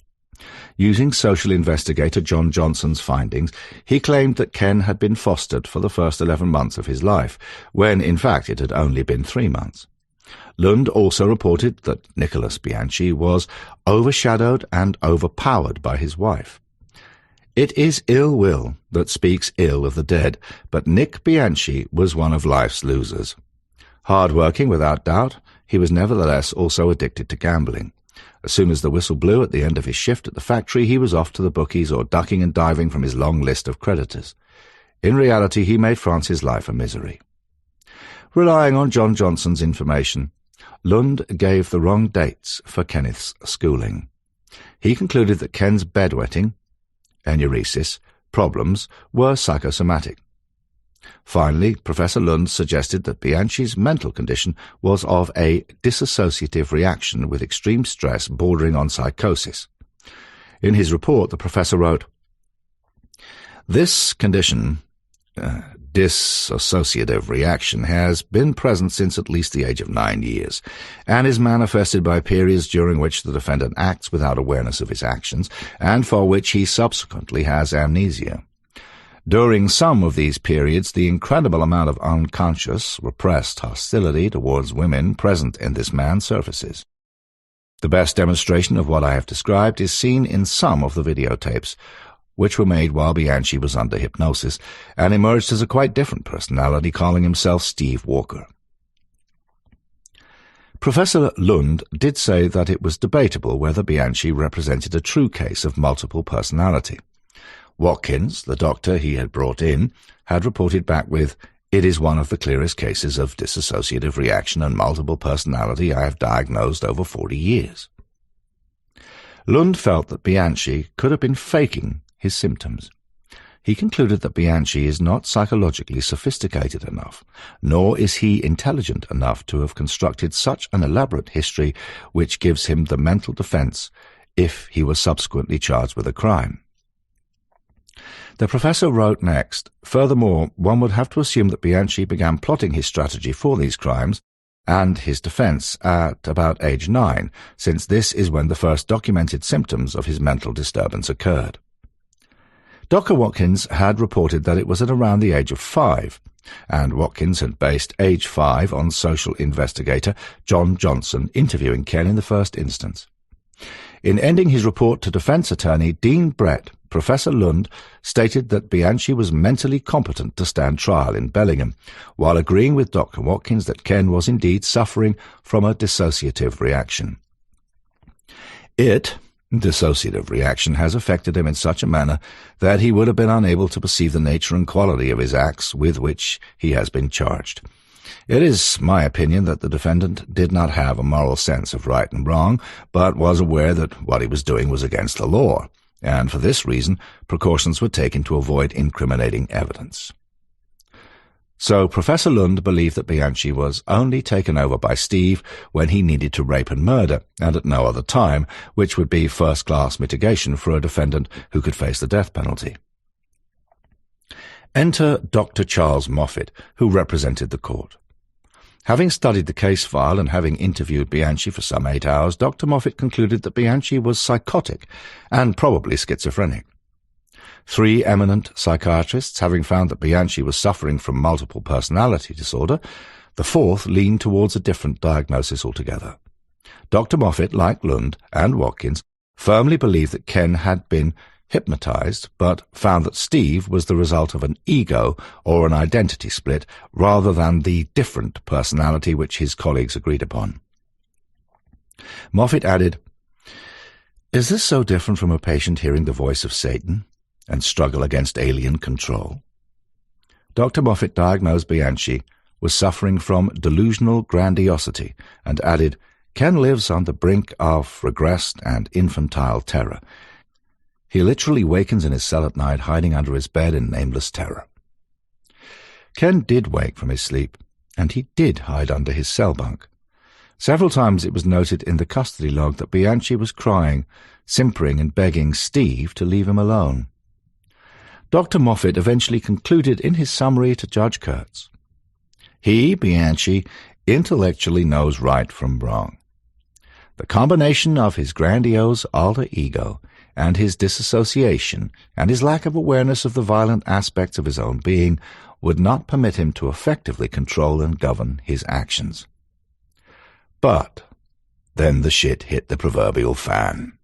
S1: Using social investigator John Johnson's findings, he claimed that Ken had been fostered for the first 11 months of his life, when in fact it had only been 3 months. Lund also reported that Nicholas Bianchi was overshadowed and overpowered by his wife. It is ill will that speaks ill of the dead, but Nick Bianchi was one of life's losers. Hard-working, without doubt, he was nevertheless also addicted to gambling. As soon as the whistle blew at the end of his shift at the factory, he was off to the bookies or ducking and diving from his long list of creditors. In reality, he made France's life a misery. Relying on John Johnson's information, Lund gave the wrong dates for Kenneth's schooling. He concluded that Ken's bedwetting, enuresis, problems were psychosomatic. Finally, Professor Lund suggested that Bianchi's mental condition was of a dissociative reaction with extreme stress bordering on psychosis. In his report, the professor wrote, "This condition, dissociative reaction, has been present since at least the age of 9 years, and is manifested by periods during which the defendant acts without awareness of his actions, and for which he subsequently has amnesia. During some of these periods, the incredible amount of unconscious, repressed hostility towards women present in this man surfaces. The best demonstration of what I have described is seen in some of the videotapes, which were made while Bianchi was under hypnosis, and emerged as a quite different personality, calling himself Steve Walker." Professor Lund did say that it was debatable whether Bianchi represented a true case of multiple personality. Watkins, the doctor he had brought in, had reported back with, "It is one of the clearest cases of dissociative reaction and multiple personality I have diagnosed over 40 years. Lund felt that Bianchi could have been faking his symptoms. He concluded that Bianchi is not psychologically sophisticated enough, nor is he intelligent enough to have constructed such an elaborate history which gives him the mental defense if he was subsequently charged with a crime." The professor wrote next, "Furthermore, one would have to assume that Bianchi began plotting his strategy for these crimes and his defense at about age 9, since this is when the first documented symptoms of his mental disturbance occurred." Dr. Watkins had reported that it was at around the age of 5, and Watkins had based age 5 on social investigator John Johnson interviewing Ken in the first instance. In ending his report to defense attorney Dean Brett, Professor Lund stated that Bianchi was mentally competent to stand trial in Bellingham, while agreeing with Dr. Watkins that Ken was indeed suffering from a dissociative reaction. Dissociative reaction has affected him in such a manner that he would have been unable to perceive the nature and quality of his acts with which he has been charged. It is my opinion that the defendant did not have a moral sense of right and wrong, but was aware that what he was doing was against the law, and for this reason precautions were taken to avoid incriminating evidence. So Professor Lund believed that Bianchi was only taken over by Steve when he needed to rape and murder, and at no other time, which would be first-class mitigation for a defendant who could face the death penalty. Enter Dr. Charles Moffat, who represented the court. Having studied the case file and having interviewed Bianchi for some 8 hours, Dr. Moffat concluded that Bianchi was psychotic and probably schizophrenic. 3 eminent psychiatrists, having found that Bianchi was suffering from multiple personality disorder, the 4th leaned towards a different diagnosis altogether. Dr. Moffat, like Lund and Watkins, firmly believed that Ken had been hypnotized, but found that Steve was the result of an ego or an identity split rather than the different personality which his colleagues agreed upon. Moffat added, "Is this so different from a patient hearing the voice of Satan and struggle against alien control?" Dr. Moffat diagnosed Bianchi was suffering from delusional grandiosity and added, "Ken lives on the brink of regressed and infantile terror. He literally wakens in his cell at night, hiding under his bed in nameless terror." Ken did wake from his sleep, and he did hide under his cell bunk. Several times it was noted in the custody log that Bianchi was crying, simpering and begging Steve to leave him alone. Dr. Moffat eventually concluded in his summary to Judge Kurtz, "He, Bianchi, intellectually knows right from wrong. The combination of his grandiose alter ego and his disassociation and his lack of awareness of the violent aspects of his own being would not permit him to effectively control and govern his actions." But then the shit hit the proverbial fan.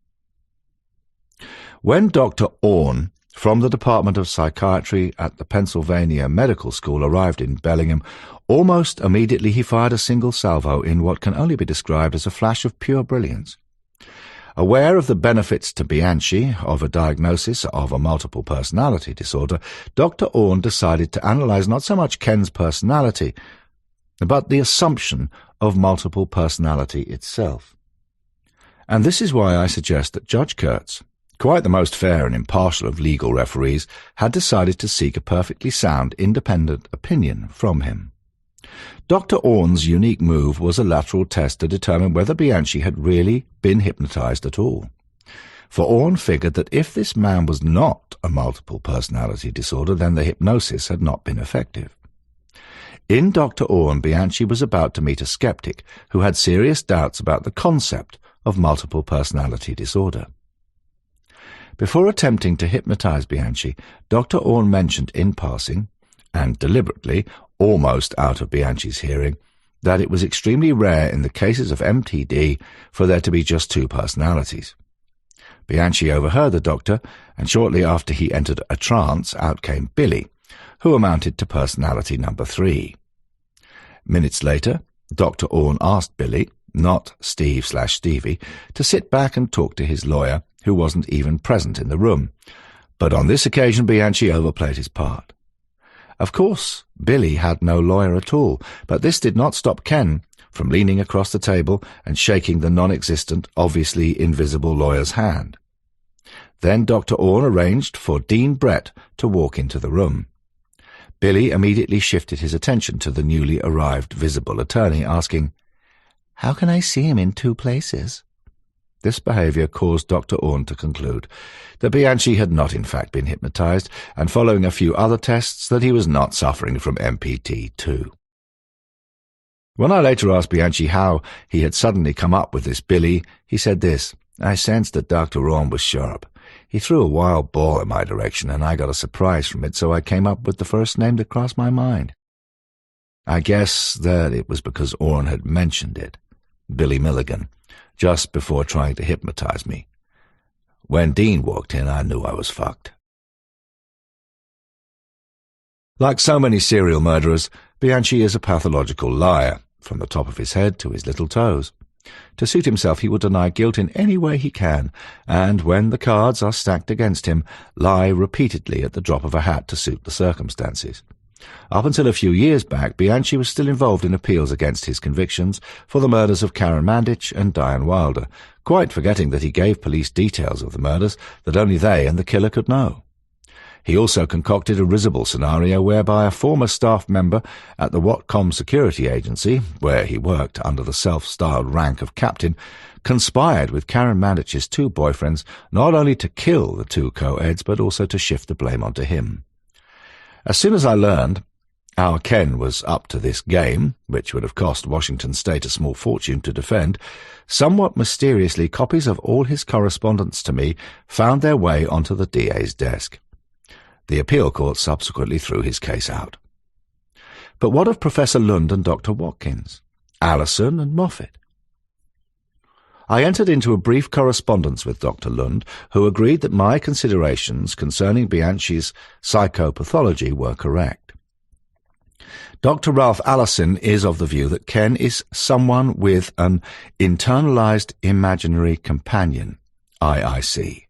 S1: When Dr. Orne from the Department of Psychiatry at the Pennsylvania Medical School arrived in Bellingham, almost immediately he fired a single salvo in what can only be described as a flash of pure brilliance. Aware of the benefits to Bianchi of a diagnosis of a multiple personality disorder, Dr. Orne decided to analyze not so much Ken's personality, but the assumption of multiple personality itself. And this is why I suggest that Judge Kurtz, quite the most fair and impartial of legal referees, had decided to seek a perfectly sound, independent opinion from him. Dr. Orne's unique move was a lateral test to determine whether Bianchi had really been hypnotized at all.
S2: for Orne figured that if this man was not a multiple personality disorder, then the hypnosis had not been effective. In Dr. Orne, Bianchi was about to meet a skeptic who had serious doubts about the concept of multiple personality disorder. Before attempting to hypnotize Bianchi, Dr. Orne mentioned in passing, and deliberately, almost out of Bianchi's hearing, that it was extremely rare in the cases of MTD for there to be just two personalities. Bianchi overheard the doctor, and shortly after he entered a trance, out came Billy, who amounted to personality number 3. Minutes later, Dr. Orne asked Billy, not Steve/Stevie, to sit back and talk to his lawyer, who wasn't even present in the room. But on this occasion Bianchi overplayed his part. Of course, Billy had no lawyer at all, but this did not stop Ken from leaning across the table and shaking the non-existent, obviously invisible lawyer's hand. Then Dr. Orne arranged for Dean Brett to walk into the room. Billy immediately shifted his attention to the newly arrived visible attorney, asking, "How can I see him in 2 places?" This behaviour caused Dr. Orne to conclude that Bianchi had not in fact been hypnotized, and following a few other tests that he was not suffering from MPT-2. When I later asked Bianchi how he had suddenly come up with this Billy, he said this: "I sensed that Dr. Orne was sharp. He threw a wild ball in my direction, and I got a surprise from it, so I came up with the first name that crossed my mind. I guess that it was because Orne had mentioned it, Billy Milligan, just before trying to hypnotize me. When Dean walked in, I knew I was fucked." Like so many serial murderers, Bianchi is a pathological liar, from the top of his head to his little toes. To suit himself, he will deny guilt in any way he can, and when the cards are stacked against him, lie repeatedly at the drop of a hat to suit the circumstances. Up until a few years back, Bianchi was still involved in appeals against his convictions for the murders of Karen Mandich and Diane Wilder, quite forgetting that he gave police details of the murders that only they and the killer could know. He also concocted a risible scenario whereby a former staff member at the Beichchum security agency, where he worked under the self-styled rank of captain, conspired with Karen Mandich's 2 boyfriends not only to kill the 2 co-eds but also to shift the blame onto him. As soon as I learned our Ken was up to this game, which would have cost Washington State a small fortune to defend, somewhat mysteriously copies of all his correspondence to me found their way onto the DA's desk. The appeal court subsequently threw his case out. But what of Professor Lund and Dr. Watkins, Allison and Moffat? I entered into a brief correspondence with Dr. Lund, who agreed that my considerations concerning Bianchi's psychopathology were correct. Dr. Ralph Allison is of the view that Ken is someone with an internalized imaginary companion, IIC.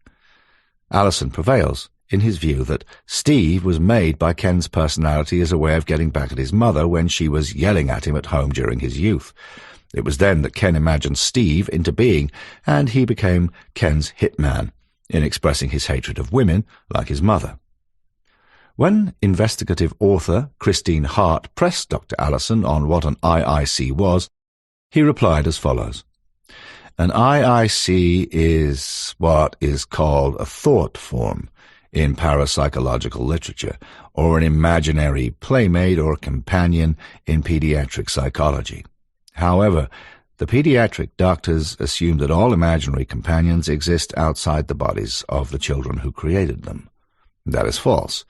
S2: Allison prevails in his view that Steve was made by Ken's personality as a way of getting back at his mother when she was yelling at him at home during his youth. It was then that Ken imagined Steve into being, and he became Ken's hitman in expressing his hatred of women like his mother. When investigative author Christine Hart pressed Dr. Allison on what an IIC was, he replied as follows: "An IIC is what is called a thought form in parapsychological literature, or an imaginary playmate or companion in pediatric psychology. However, the pediatric doctors assume that all imaginary companions exist outside the bodies of the children who created them. That is false,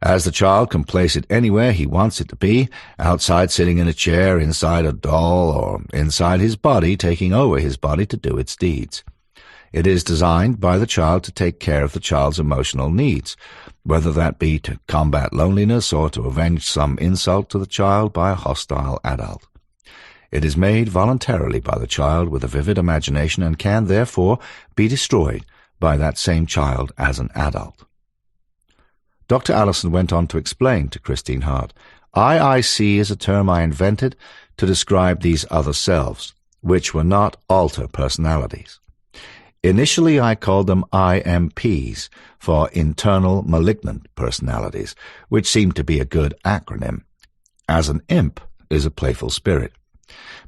S2: as the child can place it anywhere he wants it to be, outside sitting in a chair, inside a doll, or inside his body, taking over his body to do its deeds. It is designed by the child to take care of the child's emotional needs, whether that be to combat loneliness or to avenge some insult to the child by a hostile adult. It is made voluntarily by the child with a vivid imagination and can, therefore, be destroyed by that same child as an adult." Dr. Allison went on to explain to Christine Hart, "IIC is a term I invented to describe these other selves, which were not alter personalities. Initially I called them IMPs, for internal malignant personalities, which seemed to be a good acronym, as an imp is a playful spirit.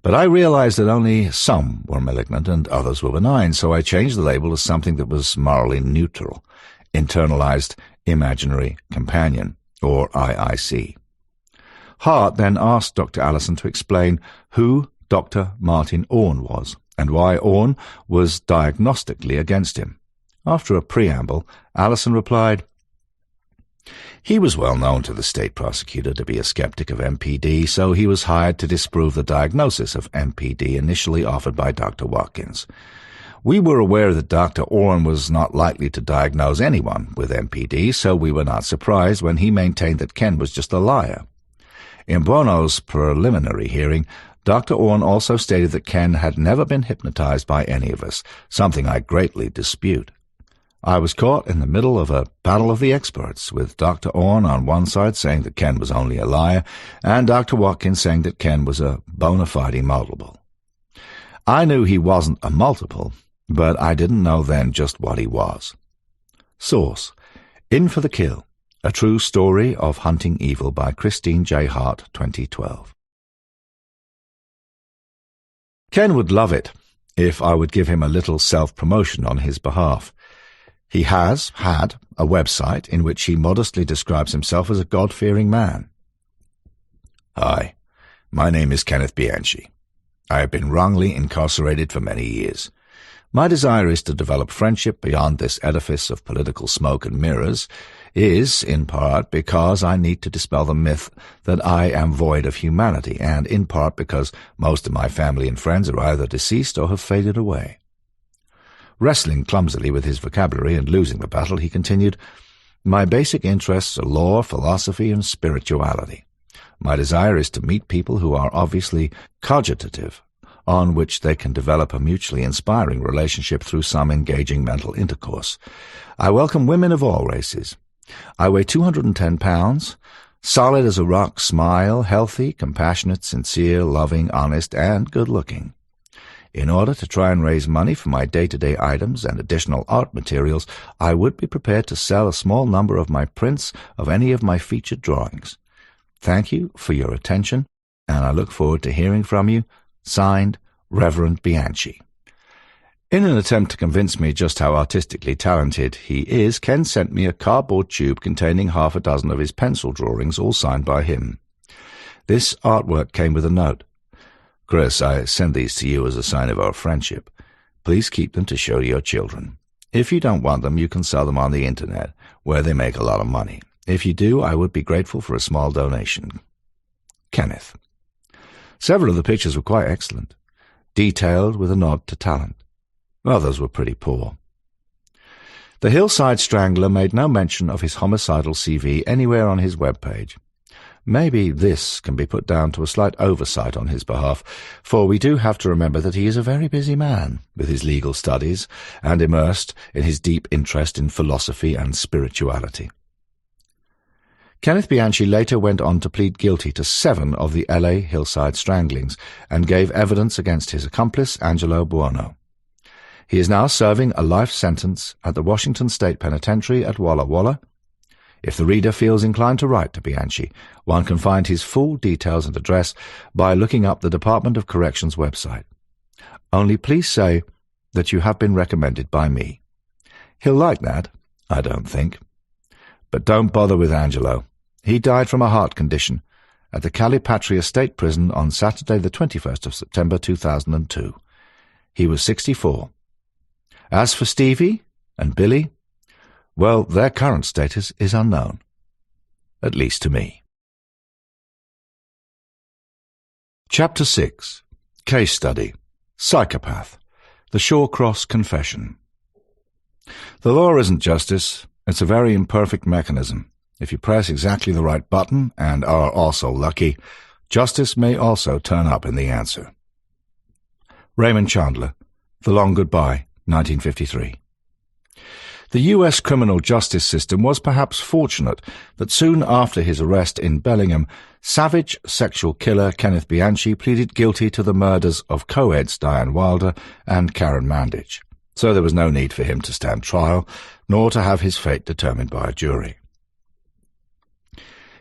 S2: But I realized that only some were malignant and others were benign, so I changed the label to something that was morally neutral, internalized imaginary companion, or IIC. Hart then asked Dr. Allison to explain who Dr. Martin Orne was, and why Orne was diagnostically against him. After a preamble, Allison replied, "He was well known to the state prosecutor to be a skeptic of MPD, so he was hired to disprove the diagnosis of MPD initially offered by Dr. Watkins. We were aware that Dr. Orne was not likely to diagnose anyone with MPD, so we were not surprised when he maintained that Ken was just a liar. In Buono's preliminary hearing, Dr. Orne also stated that Ken had never been hypnotized by any of us, something I greatly dispute. I was caught in the middle of a battle of the experts, with Dr. Orne on one side saying that Ken was only a liar, and Dr. Watkins saying that Ken was a bona fide multiple. I knew he wasn't a multiple, but I didn't know then just what he was." Source: In for the Kill, a true story of hunting evil by Christine J. Hart, 2012. Ken would love it if I would give him a little self-promotion on his behalf. He has had a website in which he modestly describes himself as a God-fearing man. "Hi, my name is Kenneth Bianchi. I have been wrongly incarcerated for many years. My desire is to develop friendship beyond this edifice of political smoke and mirrors is, in part, because I need to dispel the myth that I am void of humanity, and in part because most of my family and friends are either deceased or have faded away." Wrestling clumsily with his vocabulary and losing the battle, he continued, "My basic interests are law, philosophy, and spirituality. My desire is to meet people who are obviously cogitative, on which they can develop a mutually inspiring relationship through some engaging mental intercourse. I welcome women of all races. I weigh 210 pounds, solid as a rock smile, healthy, compassionate, sincere, loving, honest, and good-looking. In order to try and raise money for my day-to-day items and additional art materials, I would be prepared to sell a small number of my prints of any of my featured drawings. Thank you for your attention, and I look forward to hearing from you. Signed, Reverend Bianchi." In an attempt to convince me just how artistically talented he is, Ken sent me a cardboard tube containing half a dozen of his pencil drawings, all signed by him. This artwork came with a note. "Chris, I send these to you as a sign of our friendship. Please keep them to show to your children. If you don't want them, you can sell them on the internet, where they make a lot of money. If you do, I would be grateful for a small donation. Kenneth." Several of the pictures were quite excellent, detailed with a nod to talent. Others were pretty poor. The Hillside Strangler made no mention of his homicidal CV anywhere on his webpage. Maybe this can be put down to a slight oversight on his behalf, for we do have to remember that he is a very busy man with his legal studies and immersed in his deep interest in philosophy and spirituality. Kenneth Bianchi later went on to plead guilty to 7 of the LA Hillside stranglings and gave evidence against his accomplice, Angelo Buono. He is now serving a life sentence at the Washington State Penitentiary at Walla Walla. If the reader feels inclined to write to Bianchi, one can find his full details and address by looking up the Department of Corrections website. Only please say that you have been recommended by me. He'll like that, I don't think. But don't bother with Angelo. He died from a heart condition at the Calipatria State Prison on Saturday the 21st of September 2002. He was 64. As for Stevie and Billy, well, their current status is unknown, at least to me. Chapter 6. Case Study. Psychopath. The Shawcross Confession. The law isn't justice. It's a very imperfect mechanism. If you press exactly the right button and are also lucky, justice may also turn up in the answer. Raymond Chandler. The Long Goodbye, 1953. The U.S. criminal justice system was perhaps fortunate that soon after his arrest in Bellingham, savage sexual killer Kenneth Bianchi pleaded guilty to the murders of co-eds Diane Wilder and Karen Mandich, so there was no need for him to stand trial, nor to have his fate determined by a jury.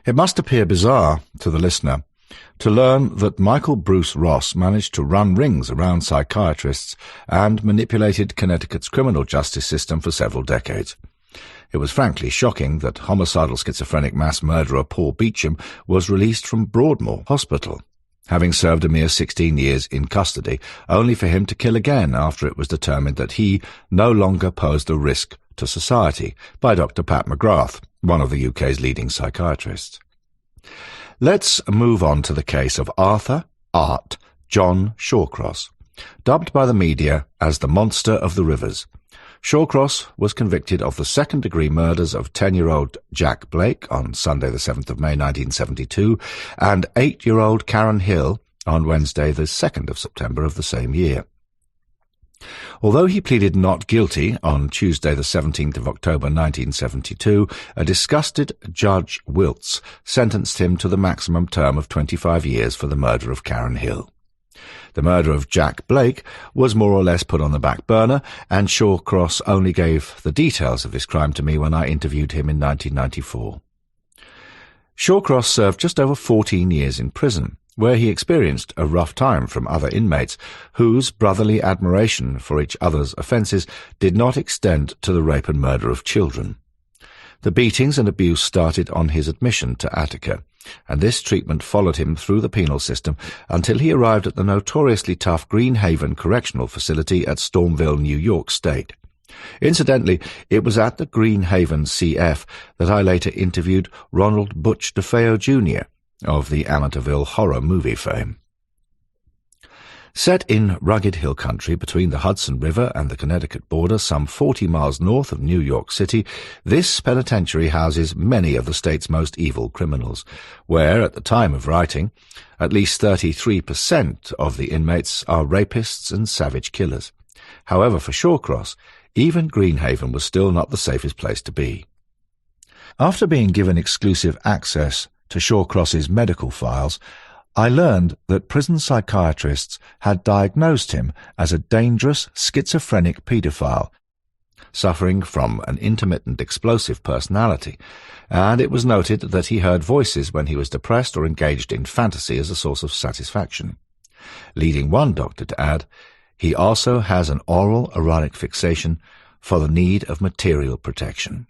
S2: It must appear bizarre to the listener
S1: to learn that Michael Bruce Ross managed to run rings around psychiatrists and manipulated Connecticut's criminal justice system for several decades. It was frankly shocking that homicidal schizophrenic mass murderer Paul Beichchum was released from Broadmoor Hospital, having served a mere 16 years in custody, only for him to kill again after it was determined that he no longer posed a risk to society by Dr. Pat McGrath, one of the UK's leading psychiatrists. Let's move on to the case of Arthur Art John Shawcross, dubbed by the media as the Monster of the Rivers. Shawcross was convicted of the second-degree murders of 10-year-old Jack Blake on Sunday the 7th of May 1972 and 8-year-old Karen Hill on Wednesday the 2nd of September of the same year. Although he pleaded not guilty on Tuesday the 17th of October 1972, a disgusted Judge Wiltz sentenced him to the maximum term of 25 years for the murder of Karen Hill. The murder of Jack Blake was more or less put on the back burner, and Shawcross only gave the details of this crime to me when I interviewed him in 1994. Shawcross served just over 14 years in prison, where he experienced a rough time from other inmates whose brotherly admiration for each other's offences did not extend to the rape and murder of children. The beatings and abuse started on his admission to Attica, and this treatment followed him through the penal system until he arrived at the notoriously tough Greenhaven Correctional Facility at Stormville, New York State. Incidentally, it was at the Greenhaven CF that I later interviewed Ronald Butch DeFeo Jr. of the Amityville horror movie fame. Set in rugged hill country between the Hudson River and the Connecticut border some 40 miles north of New York City, this penitentiary houses many of the state's most evil criminals, where, at the time of writing, at least 33% of the inmates are rapists and savage killers. However, for Shawcross, even Greenhaven was still not the safest place to be. After being given exclusive access to Shawcross's medical files, I learned that prison psychiatrists had diagnosed him as a dangerous schizophrenic paedophile, suffering from an intermittent explosive personality, and it was noted that he heard voices when he was depressed or engaged in fantasy as a source of satisfaction, leading one doctor to add, he also has an oral erotic fixation for the need of material protection.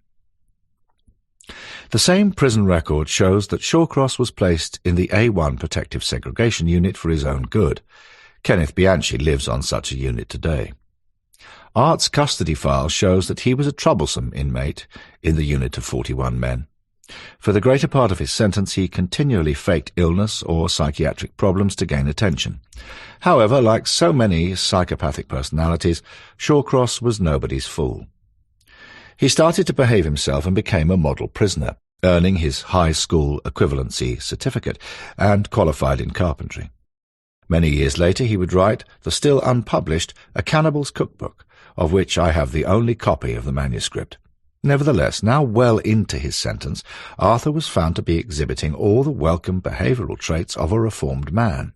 S1: The same prison record shows that Shawcross was placed in the A1 Protective Segregation Unit for his own good. Kenneth Bianchi lives on such a unit today. Art's custody file shows that he was a troublesome inmate in the unit of 41 men. For the greater part of his sentence, he continually faked illness or psychiatric problems to gain attention. However, like so many psychopathic personalities, Shawcross was nobody's fool. He started to behave himself and became a model prisoner, earning his high school equivalency certificate and qualified in carpentry. Many years later he would write the still unpublished A Cannibal's Cookbook, of which I have the only copy of the manuscript. Nevertheless, now well into his sentence, Arthur was found to be exhibiting all the welcome behavioral traits of a reformed man.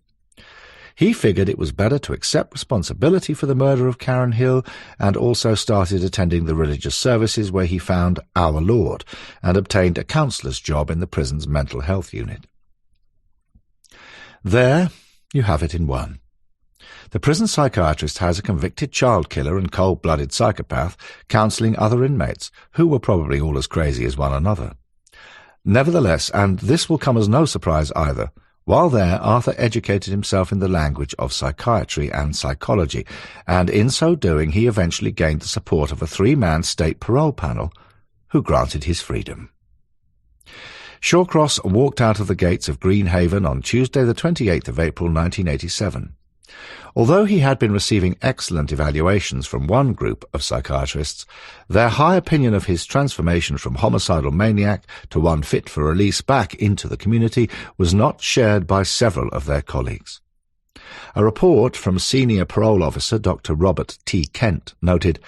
S1: He figured it was better to accept responsibility for the murder of Karen Hill and also started attending the religious services where he found Our Lord and obtained a counselor's job in the prison's mental health unit. There you have it in one. The prison psychiatrist has a convicted child killer and cold-blooded psychopath counselling other inmates, who were probably all as crazy as one another. Nevertheless, and this will come as no surprise either, while there, Arthur educated himself in the language of psychiatry and psychology, and in so doing he eventually gained the support of a 3-man state parole panel, who granted his freedom. Shawcross walked out of the gates of Greenhaven on Tuesday the 28th of April 1987. Although he had been receiving excellent evaluations from one group of psychiatrists, their high opinion of his transformation from homicidal maniac to one fit for release back into the community was not shared by several of their colleagues. A report from senior parole officer Dr. Robert T. Kent noted,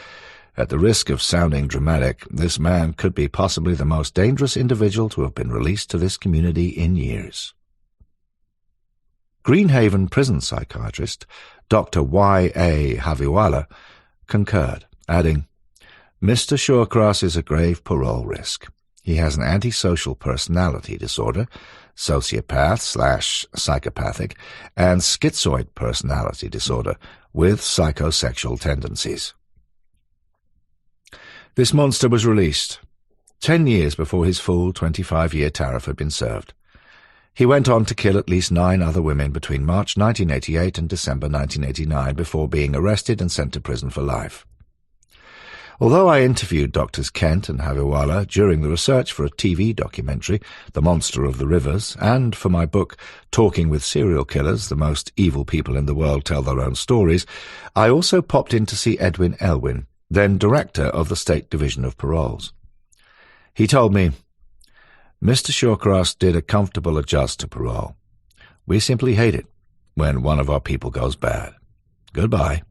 S1: "At the risk of sounding dramatic, this man could be possibly the most dangerous individual to have been released to this community in years." Greenhaven prison psychiatrist Dr. Y.A. Haviwala concurred, adding, "Mr. Shawcross is a grave parole risk. He has an antisocial personality disorder, sociopath/psychopathic, and schizoid personality disorder with psychosexual tendencies. This monster was released 10 years before his full 25-year tariff had been served. He went on to kill at least 9 other women between March 1988 and December 1989 before being arrested and sent to prison for life. Although I interviewed Drs. Kent and Hare during the research for a TV documentary, The Monster of the Rivers, and for my book, Talking with Serial Killers, The Most Evil People in the World Tell Their Own Stories, I also popped in to see Edwin Elwin, then director of the State Division of Paroles. He told me, "Mr. Shawcross did a comfortable adjust to parole. We simply hate it when one of our people goes bad. Goodbye."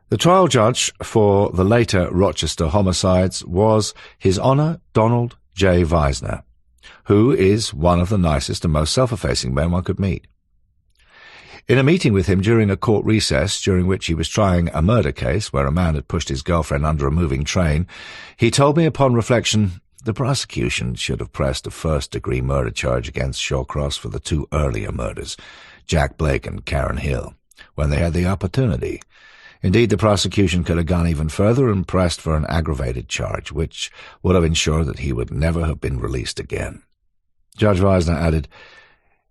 S1: The trial judge for the later Rochester homicides was His Honor Donald J. Weisner, who is one of the nicest and most self-effacing men one could meet. In a meeting with him during a court recess during which he was trying a murder case where a man had pushed his girlfriend under a moving train, he told me upon reflection, the prosecution should have pressed a first-degree murder charge against Shawcross for the 2 earlier murders, Jack Blake and Karen Hill, when they had the opportunity. Indeed, the prosecution could have gone even further and pressed for an aggravated charge, which would have ensured that he would never have been released again. Judge Weisner added,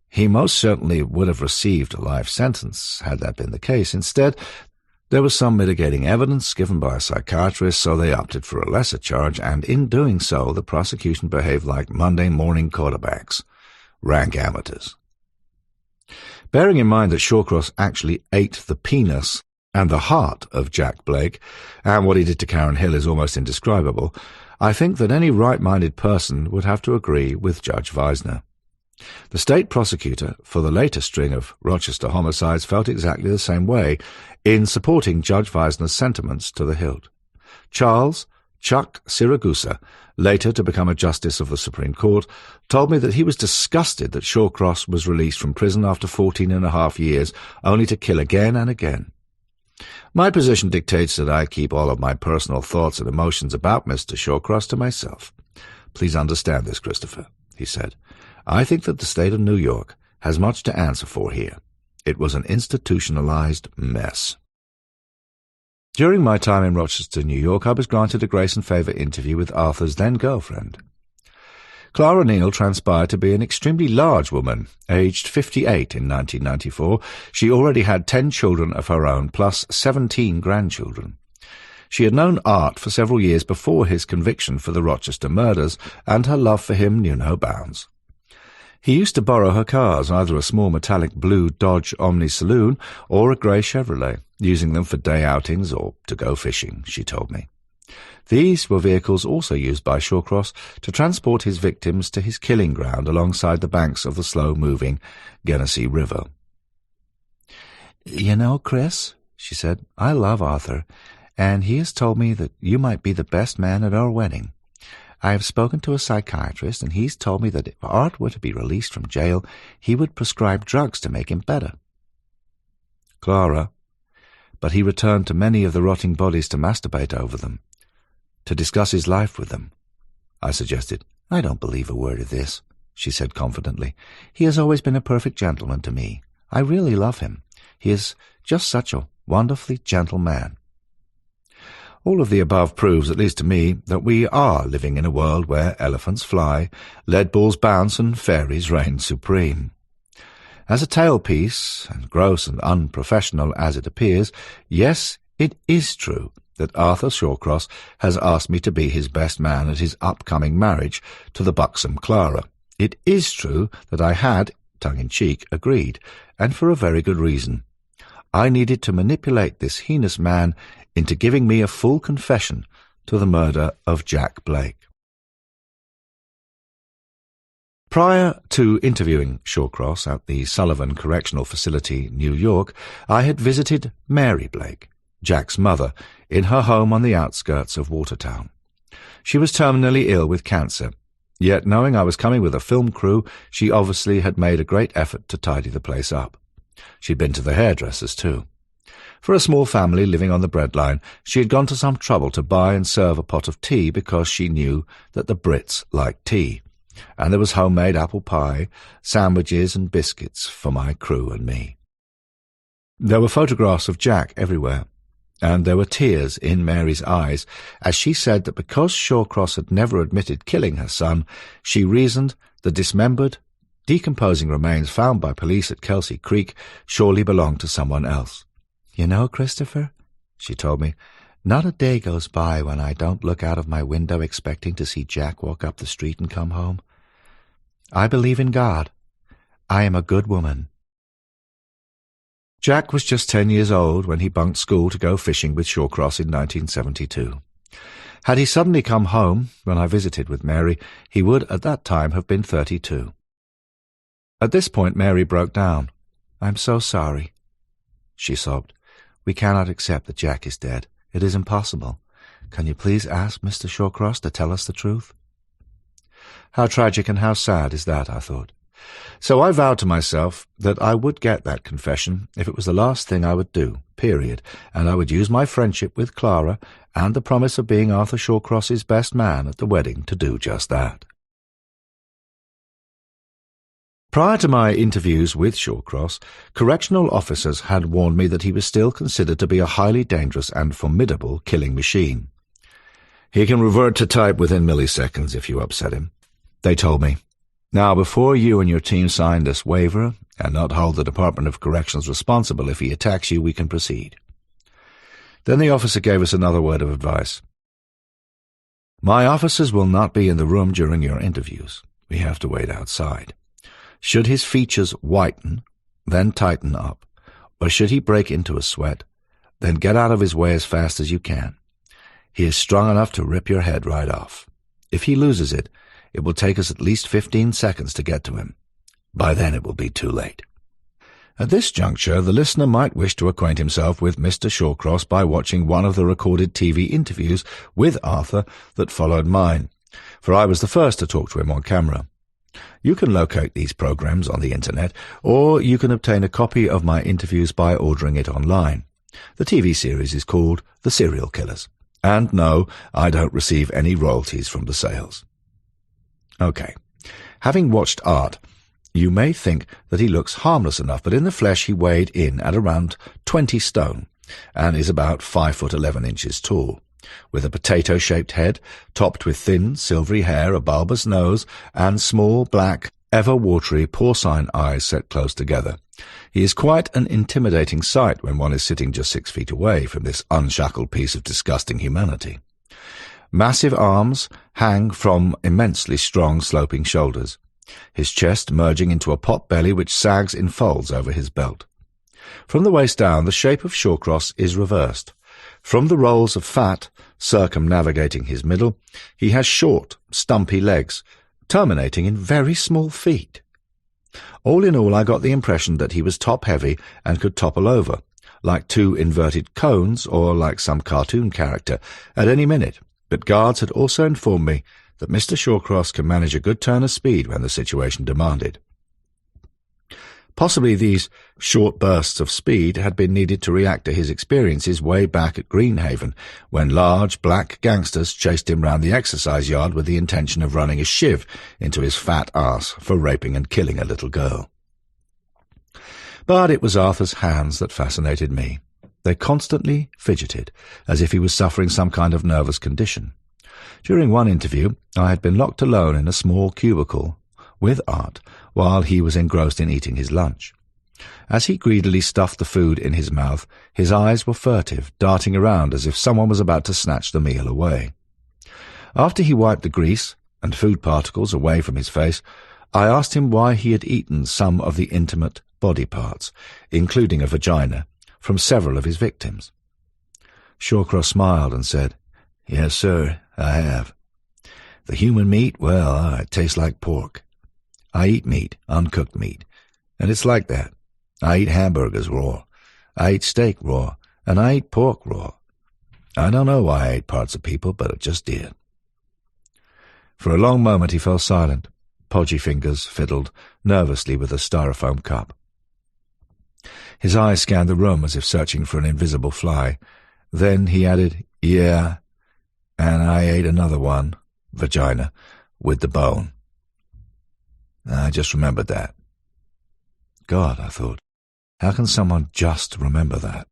S1: he most certainly would have received a life sentence, had that been the case. Instead, there was some mitigating evidence given by a psychiatrist, so they opted for a lesser charge, and in doing so, the prosecution behaved like Monday morning quarterbacks, rank amateurs. Bearing in mind that Shawcross actually ate the penis and the heart of Jack Blake, and what he did to Karen Hill is almost indescribable, I think that any right-minded person would have to agree with Judge Weisner. The state prosecutor for the later string of Rochester homicides felt exactly the same way in supporting Judge Weisner's sentiments to the hilt. Charles Chuck Siragusa, later to become a justice of the Supreme Court, told me that he was disgusted that Shawcross was released from prison after 14.5 years, only to kill again and again. My position dictates that I keep all of my personal thoughts and emotions about Mr. Shawcross to myself. Please understand this, Christopher, he said. I think that the state of New York has much to answer for here. It was an institutionalized mess. During my time in Rochester, New York, I was granted a grace and favor interview with Arthur's then-girlfriend. Clara Neal transpired to be an extremely large woman, aged 58 in 1994. She already had 10 children of her own, plus 17 grandchildren. She had known Art for several years before his conviction for the Rochester murders, and her love for him knew no bounds. He used to borrow her cars, either a small metallic blue Dodge Omni Saloon or a grey Chevrolet, using them for day outings or to go fishing, she told me. These were vehicles also used by Shawcross to transport his victims to his killing ground alongside the banks of the slow-moving Genesee River. "You know, Chris," she said, "I love Arthur, and he has told me that you might be the best man at our wedding. I have spoken to a psychiatrist, and he's told me that if Art were to be released from jail, he would prescribe drugs to make him better." Clara, but he returned to many of the rotting bodies to masturbate over them, to discuss his life with them. I suggested. "I don't believe a word of this," she said confidently. "He has always been a perfect gentleman to me. I really love him. He is just such a wonderfully gentle man." All of the above proves, at least to me, that we are living in a world where elephants fly, lead balls bounce, and fairies reign supreme. As a tailpiece, and gross and unprofessional as it appears, yes, it is true that Arthur Shawcross has asked me to be his best man at his upcoming marriage to the buxom Clara. It is true that I had, tongue-in-cheek, agreed, and for a very good reason. I needed to manipulate this heinous man into giving me a full confession to the murder of Jack Blake. Prior to interviewing Shawcross at the Sullivan Correctional Facility, New York, I had visited Mary Blake, Jack's mother, in her home on the outskirts of Watertown. She was terminally ill with cancer, yet knowing I was coming with a film crew, she obviously had made a great effort to tidy the place up. She'd been to the hairdressers, too. For a small family living on the breadline, she had gone to some trouble to buy and serve a pot of tea because she knew that the Brits liked tea, and there was homemade apple pie, sandwiches and biscuits for my crew and me. There were photographs of Jack everywhere, and there were tears in Mary's eyes as she said that because Shawcross had never admitted killing her son, she reasoned the dismembered, decomposing remains found by police at Kelsey Creek surely belonged to someone else. "You know, Christopher," she told me, "not a day goes by when I don't look out of my window expecting to see Jack walk up the street and come home. I believe in God. I am a good woman." Jack was just 10 years old when he bunked school to go fishing with Shawcross in 1972. Had he suddenly come home when I visited with Mary, he would at that time have been 32. At this point Mary broke down. "I'm so sorry," she sobbed. "We cannot accept that Jack is dead. It is impossible. Can you please ask Mr. Shawcross to tell us the truth?" How tragic and how sad is that, I thought. So I vowed to myself that I would get that confession if it was the last thing I would do, period, and I would use my friendship with Clara and the promise of being Arthur Shawcross's best man at the wedding to do just that. Prior to my interviews with Shawcross, correctional officers had warned me that he was still considered to be a highly dangerous and formidable killing machine. "He can revert to type within milliseconds if you upset him," they told me. "Now, before you and your team sign this waiver and not hold the Department of Corrections responsible if he attacks you, we can proceed." Then the officer gave us another word of advice. "My officers will not be in the room during your interviews. We have to wait outside. Should his features whiten, then tighten up, or should he break into a sweat, then get out of his way as fast as you can. He is strong enough to rip your head right off. If he loses it, it will take us at least 15 seconds to get to him. By then it will be too late." At this juncture, the listener might wish to acquaint himself with Mr. Shawcross by watching one of the recorded TV interviews with Arthur that followed mine, for I was the first to talk to him on camera. You can locate these programs on the internet, or you can obtain a copy of my interviews by ordering it online. The TV series is called The Serial Killers. And no, I don't receive any royalties from the sales. Okay. Having watched Art, you may think that he looks harmless enough, but in the flesh he weighed in at around 20 stone and is about 5 foot 11 inches tall, with a potato-shaped head topped with thin, silvery hair, a bulbous nose, and small, black, ever-watery porcine eyes set close together. He is quite an intimidating sight when one is sitting just 6 feet away from this unshackled piece of disgusting humanity. Massive arms hang from immensely strong sloping shoulders, his chest merging into a pot belly which sags in folds over his belt. From the waist down, the shape of Shawcross is reversed. From the rolls of fat circumnavigating his middle, he has short, stumpy legs, terminating in very small feet. All in all, I got the impression that he was top-heavy and could topple over, like 2 inverted cones or like some cartoon character, at any minute, but guards had also informed me that Mr. Shawcross can manage a good turn of speed when the situation demanded. Possibly these short bursts of speed had been needed to react to his experiences way back at Greenhaven, when large black gangsters chased him round the exercise yard with the intention of running a shiv into his fat arse for raping and killing a little girl. But it was Arthur's hands that fascinated me. They constantly fidgeted, as if he was suffering some kind of nervous condition. During one interview, I had been locked alone in a small cubicle with Art while he was engrossed in eating his lunch. As he greedily stuffed the food in his mouth, his eyes were furtive, darting around as if someone was about to snatch the meal away. After he wiped the grease and food particles away from his face, I asked him why he had eaten some of the intimate body parts, including a vagina, from several of his victims. Shawcross smiled and said, "Yes, sir, I have. The human meat, well, it tastes like pork. I eat meat, uncooked meat, and it's like that. I eat hamburgers raw, I eat steak raw, and I eat pork raw. I don't know why I ate parts of people, but it just did." For a long moment he fell silent. Podgy fingers fiddled nervously with a styrofoam cup.
S2: His eyes scanned the room as if searching for an invisible fly. Then he added, "Yeah, and I ate another one, vagina, with the bone." I just remembered that. God, I thought, how can someone just remember that?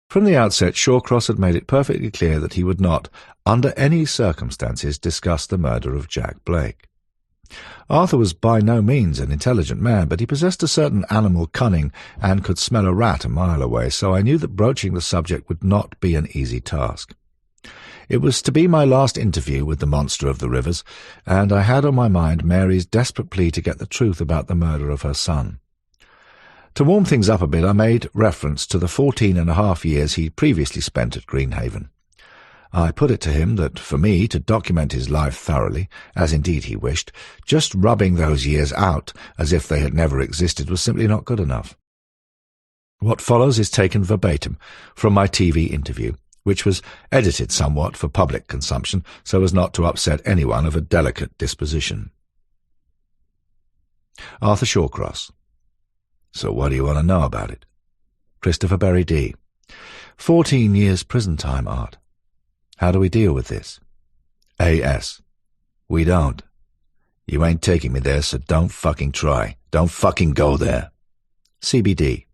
S2: From the outset, Shawcross had made it perfectly clear that he would not, under any circumstances, discuss the murder of Jack Blake. Arthur was by no means an intelligent man, but he possessed a certain animal cunning and could smell a rat a mile away, so I knew that broaching the subject would not be an easy task. It was to be my last interview with the monster of the rivers, and I had on my mind Mary's desperate plea to get the truth about the murder of her son. To warm things up a bit, I made reference to the 14.5 years he'd previously spent at Greenhaven. I put it to him that for me to document his life thoroughly, as indeed he wished, just rubbing those years out as if they had never existed was simply not good enough. What follows is taken verbatim from my TV interview, which was edited somewhat for public consumption so as not to upset anyone of a delicate disposition. Arthur Shawcross. So what do you want to know about it? Christopher Berry-Dee. 14 years prison time, Art. How do we deal with this? A.S. We don't. You ain't taking me there, so don't fucking try. Don't fucking go there. C.B.D.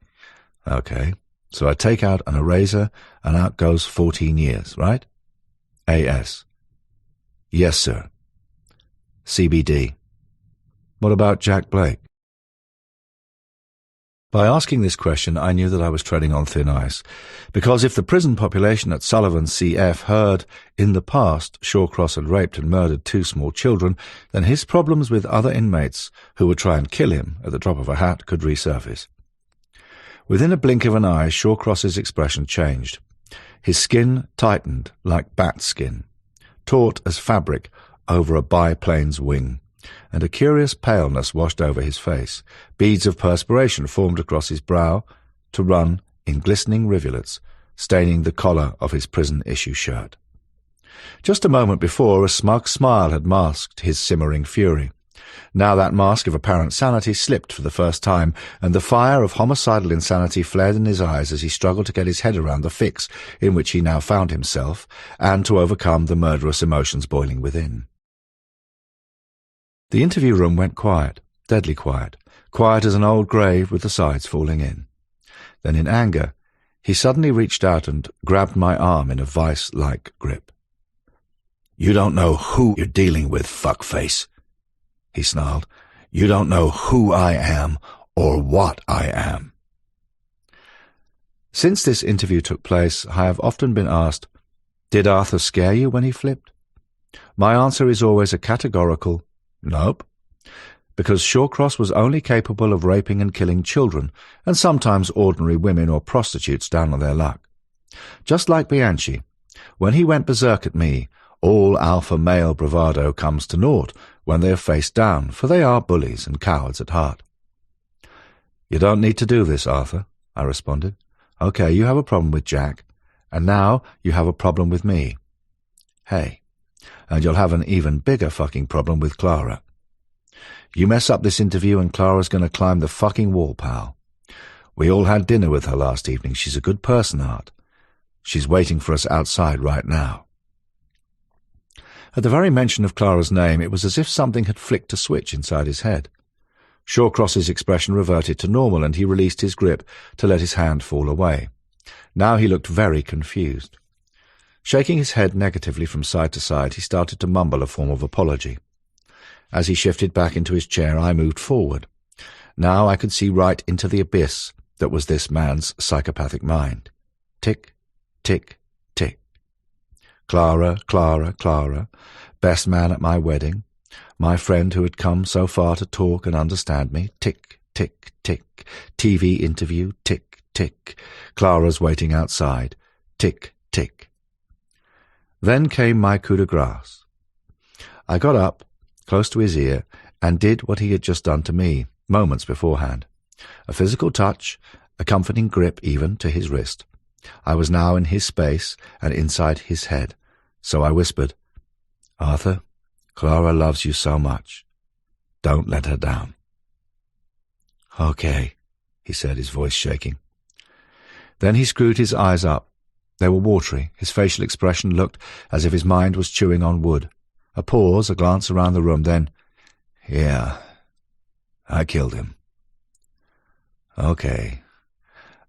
S2: Okay, so I take out an eraser and out goes 14 years, right? A.S. Yes, sir. C.B.D. What about Jack Blake? By asking this question, I knew that I was treading on thin ice, because if the prison population at Sullivan CF heard in the past Shawcross had raped and murdered 2 small children, then his problems with other inmates who would try and kill him at the drop of a hat could resurface. Within a blink of an eye, Shawcross's expression changed. His skin tightened like bat skin, taut as fabric over a biplane's wing, and a curious paleness washed over his face. Beads of perspiration formed across his brow to run in glistening rivulets, staining the collar of his prison-issue shirt. Just a moment before, a smug smile had masked his simmering fury. Now that mask of apparent sanity slipped for the first time, and the fire of homicidal insanity flared in his eyes as he struggled to get his head around the fix in which he now found himself, and to overcome the murderous emotions boiling within. The interview room went quiet, deadly quiet, quiet as an old grave with the sides falling in. Then in anger, he suddenly reached out and grabbed my arm in a vice-like grip. "You don't know who you're dealing with, fuckface," he snarled. "You don't know who I am or what I am." Since this interview took place, I have often been asked, "Did Arthur scare you when he flipped?" My answer is always a categorical nope, because Shawcross was only capable of raping and killing children, and sometimes ordinary women or prostitutes down on their luck. Just like Bianchi, when he went berserk at me, all alpha male bravado comes to naught when they are face down, for they are bullies and cowards at heart. "You don't need to do this, Arthur," I responded. "Okay, you have a problem with Jack, and now you have a problem with me. Hey, and you'll have an even bigger fucking problem with Clara. You mess up this interview and Clara's going to climb the fucking wall, pal. We all had dinner with her last evening. She's a good person, Art. She's waiting for us outside right now." At the very mention of Clara's name, it was as if something had flicked a switch inside his head. Shawcross's expression reverted to normal, and he released his grip to let his hand fall away. Now he looked very confused. Shaking his head negatively from side to side, he started to mumble a form of apology. As he shifted back into his chair, I moved forward. Now I could see right into the abyss that was this man's psychopathic mind. Tick, tick, tick. Clara, Clara, Clara, best man at my wedding, my friend who had come so far to talk and understand me. Tick, tick, tick. TV interview. Tick, tick. Clara's waiting outside. Tick, tick. Then came my coup de grace. I got up, close to his ear, and did what he had just done to me, moments beforehand. A physical touch, a comforting grip even to his wrist. I was now in his space and inside his head, so I whispered, "Arthur, Clara loves you so much. Don't let her down."
S1: "Okay," he said, his voice shaking. Then he screwed his eyes up. They were watery. His facial expression looked as if his mind was chewing on wood. A pause, a glance around the room, then, "Yeah, I killed him." "Okay.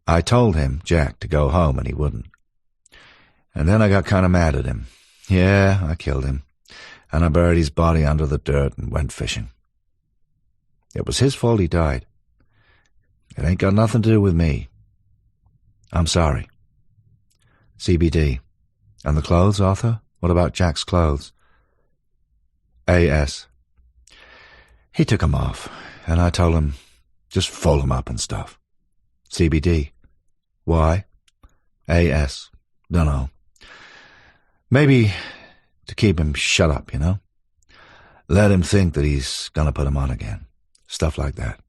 S1: I told him, Jack, to go home, and he wouldn't. And then I got kind of mad at him. Yeah, I killed him. And I buried his body under the dirt and went fishing. It was his fault he died. It ain't got nothing to do with me. I'm sorry." CBD. "And the clothes, Arthur? What about Jack's clothes?" AS. "He took 'em off, and I told him, just fold 'em up and stuff." CBD. "Why?" AS. "Dunno. Maybe to keep him shut up, you know? Let him think that he's gonna put 'em on again. Stuff like that.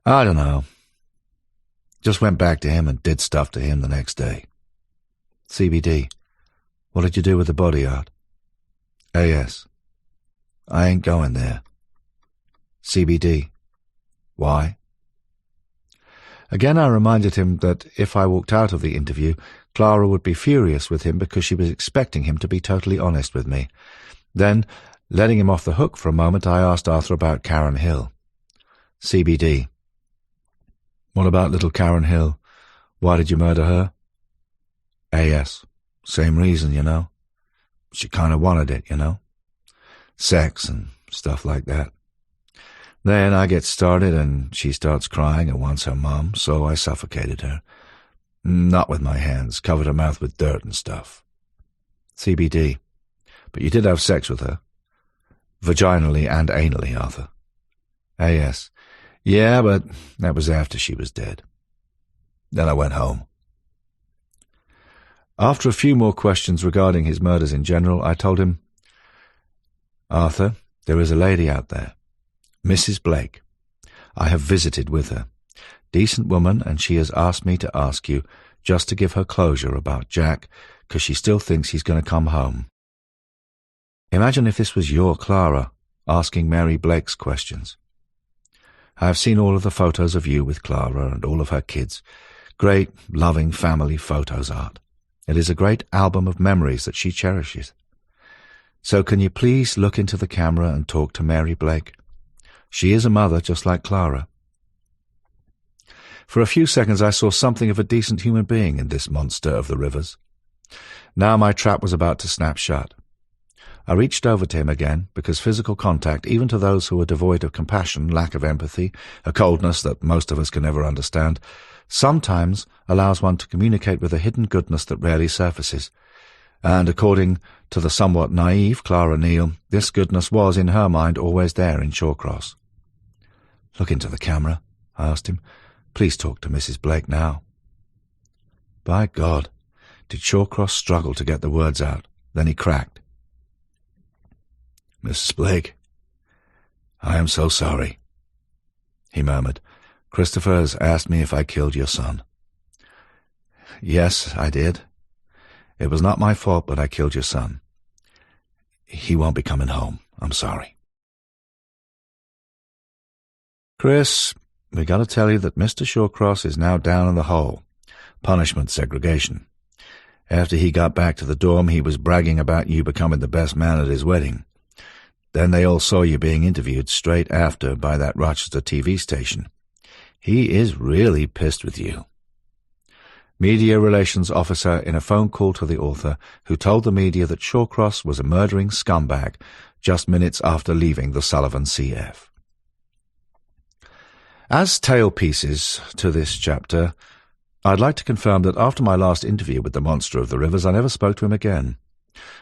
S1: I dunno. Just went back to him and did stuff to him the next day." CBD. "What did you do with the body, Art?" AS. "I ain't going there." CBD. "Why?" Again I reminded him that if I walked out of the interview, Clara would be furious with him because she was expecting him to be totally honest with me. Then, letting him off the hook for a moment, I asked Arthur about Karen Hill. CBD. "What about little Karen Hill? Why did you murder her?" AS. "Same reason, you know. She kind of wanted it, you know. Sex and stuff like that. Then I get started and she starts crying and wants her mom, so I suffocated her. Not with my hands, covered her mouth with dirt and stuff." CBD. "But you did have sex with her? Vaginally and anally, Arthur." AS. "Yeah, but that was after she was dead. Then I went home." After a few more questions regarding his murders in general, I told him, "Arthur, there is a lady out there, Mrs. Blake. I have visited with her. Decent woman, and she has asked me to ask you just to give her closure about Jack, because she still thinks he's going to come home." Imagine if this was your Clara asking Mary Blake's questions. I have seen all of the photos of you with Clara and all of her kids. Great, loving family photos, Art. It is a great album of memories that she cherishes. So can you please look into the camera and talk to Mary Blake? She is a mother just like Clara. For a few seconds I saw something of a decent human being in this monster of the rivers. Now my trap was about to snap shut. I reached over to him again, because physical contact, even to those who are devoid of compassion, lack of empathy, a coldness that most of us can never understand, sometimes allows one to communicate with a hidden goodness that rarely surfaces. And according to the somewhat naive Clara Neal, this goodness was, in her mind, always there in Shawcross. "Look into the camera," I asked him. "Please talk to Mrs. Blake now." By God, did Shawcross struggle to get the words out. Then he cracked. "Mrs. Blake, I am so sorry," he murmured. "Christopher has asked me if I killed your son." "Yes, I did. It was not my fault, but I killed your son. He won't be coming home. I'm sorry." "Chris, we got to tell you that Mr. Shawcross is now down in the hole. Punishment segregation. After he got back to the dorm, he was bragging about you becoming the best man at his wedding. Then they all saw you being interviewed straight after by that Rochester TV station. He is really pissed with you." Media relations officer in a phone call to the author, who told the media that Shawcross was a murdering scumbag just minutes after leaving the Sullivan CF. As tail pieces to this chapter, I'd like to confirm that after my last interview with the monster of the rivers, I never spoke to him again.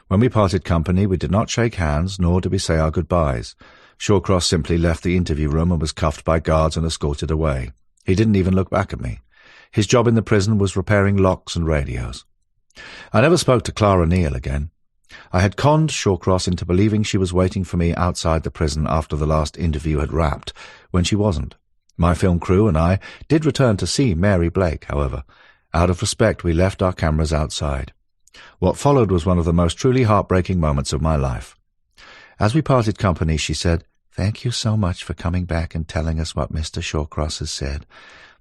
S1: When we parted company, we did not shake hands, nor did we say our goodbyes. Shawcross simply left the interview room and was cuffed by guards and escorted away. He didn't even look back at me. His job in the prison was repairing locks and radios. I never spoke to Clara Neal again. I had conned Shawcross into believing she was waiting for me outside the prison after the last interview had wrapped, when she wasn't. My film crew and I did return to see Mary Blake, however. Out of respect, we left our cameras outside. What followed was one of the most truly heartbreaking moments of my life. As we parted company, she said, Thank you so much for coming back and telling us what Mr. Shawcross has said,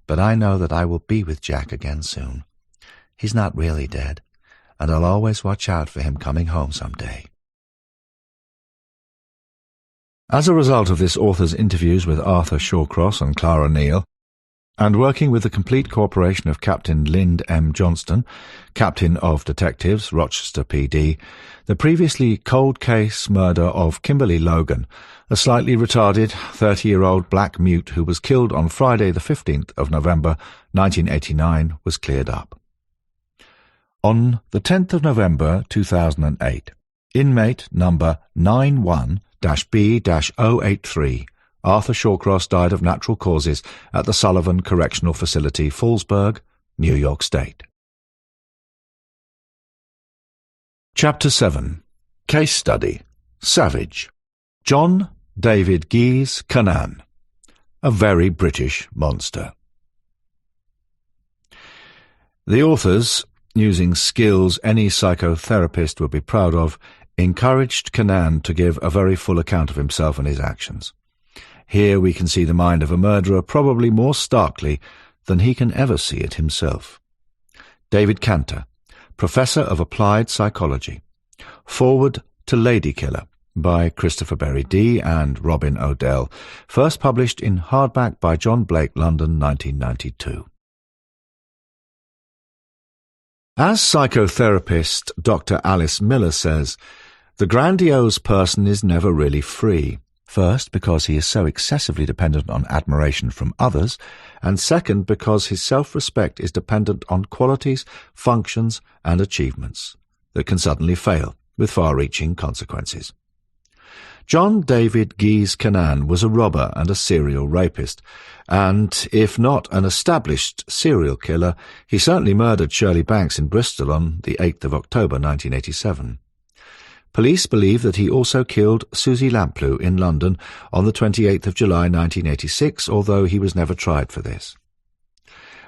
S1: but I know that I will be with Jack again soon. He's not really dead, and I'll always watch out for him coming home someday. As a result of this author's interviews with Arthur Shawcross and Clara Neal, and working with the complete cooperation of Captain Lynd M. Johnston, Captain of Detectives, Rochester PD, the previously cold case murder of Kimberly Logan, a slightly retarded 30-year-old black mute who was killed on Friday the 15th of November 1989, was cleared up. On the 10th of November 2008, inmate number 91-B-083, Arthur Shawcross died of natural causes at the Sullivan Correctional Facility, Fallsburg, New York State. Chapter 7. Case Study. Savage. John David Guise Cannan. A very British monster. The authors, using skills any psychotherapist would be proud of, encouraged Cannan to give a very full account of himself and his actions. Here we can see the mind of a murderer probably more starkly than he can ever see it himself. David Cantor, Professor of Applied Psychology. Forward to Lady Killer by Christopher Berry-Dee and Robin Odell, first published in hardback by John Blake, London, 1992. As psychotherapist Dr. Alice Miller says, the grandiose person is never really free. First, because he is so excessively dependent on admiration from others, and second, because his self-respect is dependent on qualities, functions, and achievements that can suddenly fail, with far-reaching consequences. John David Guise Cannan was a robber and a serial rapist, and, if not an established serial killer, he certainly murdered Shirley Banks in Bristol on the 8th of October 1987. Police believe that he also killed Susie Lamplugh in London on the 28th of July 1986, although he was never tried for this.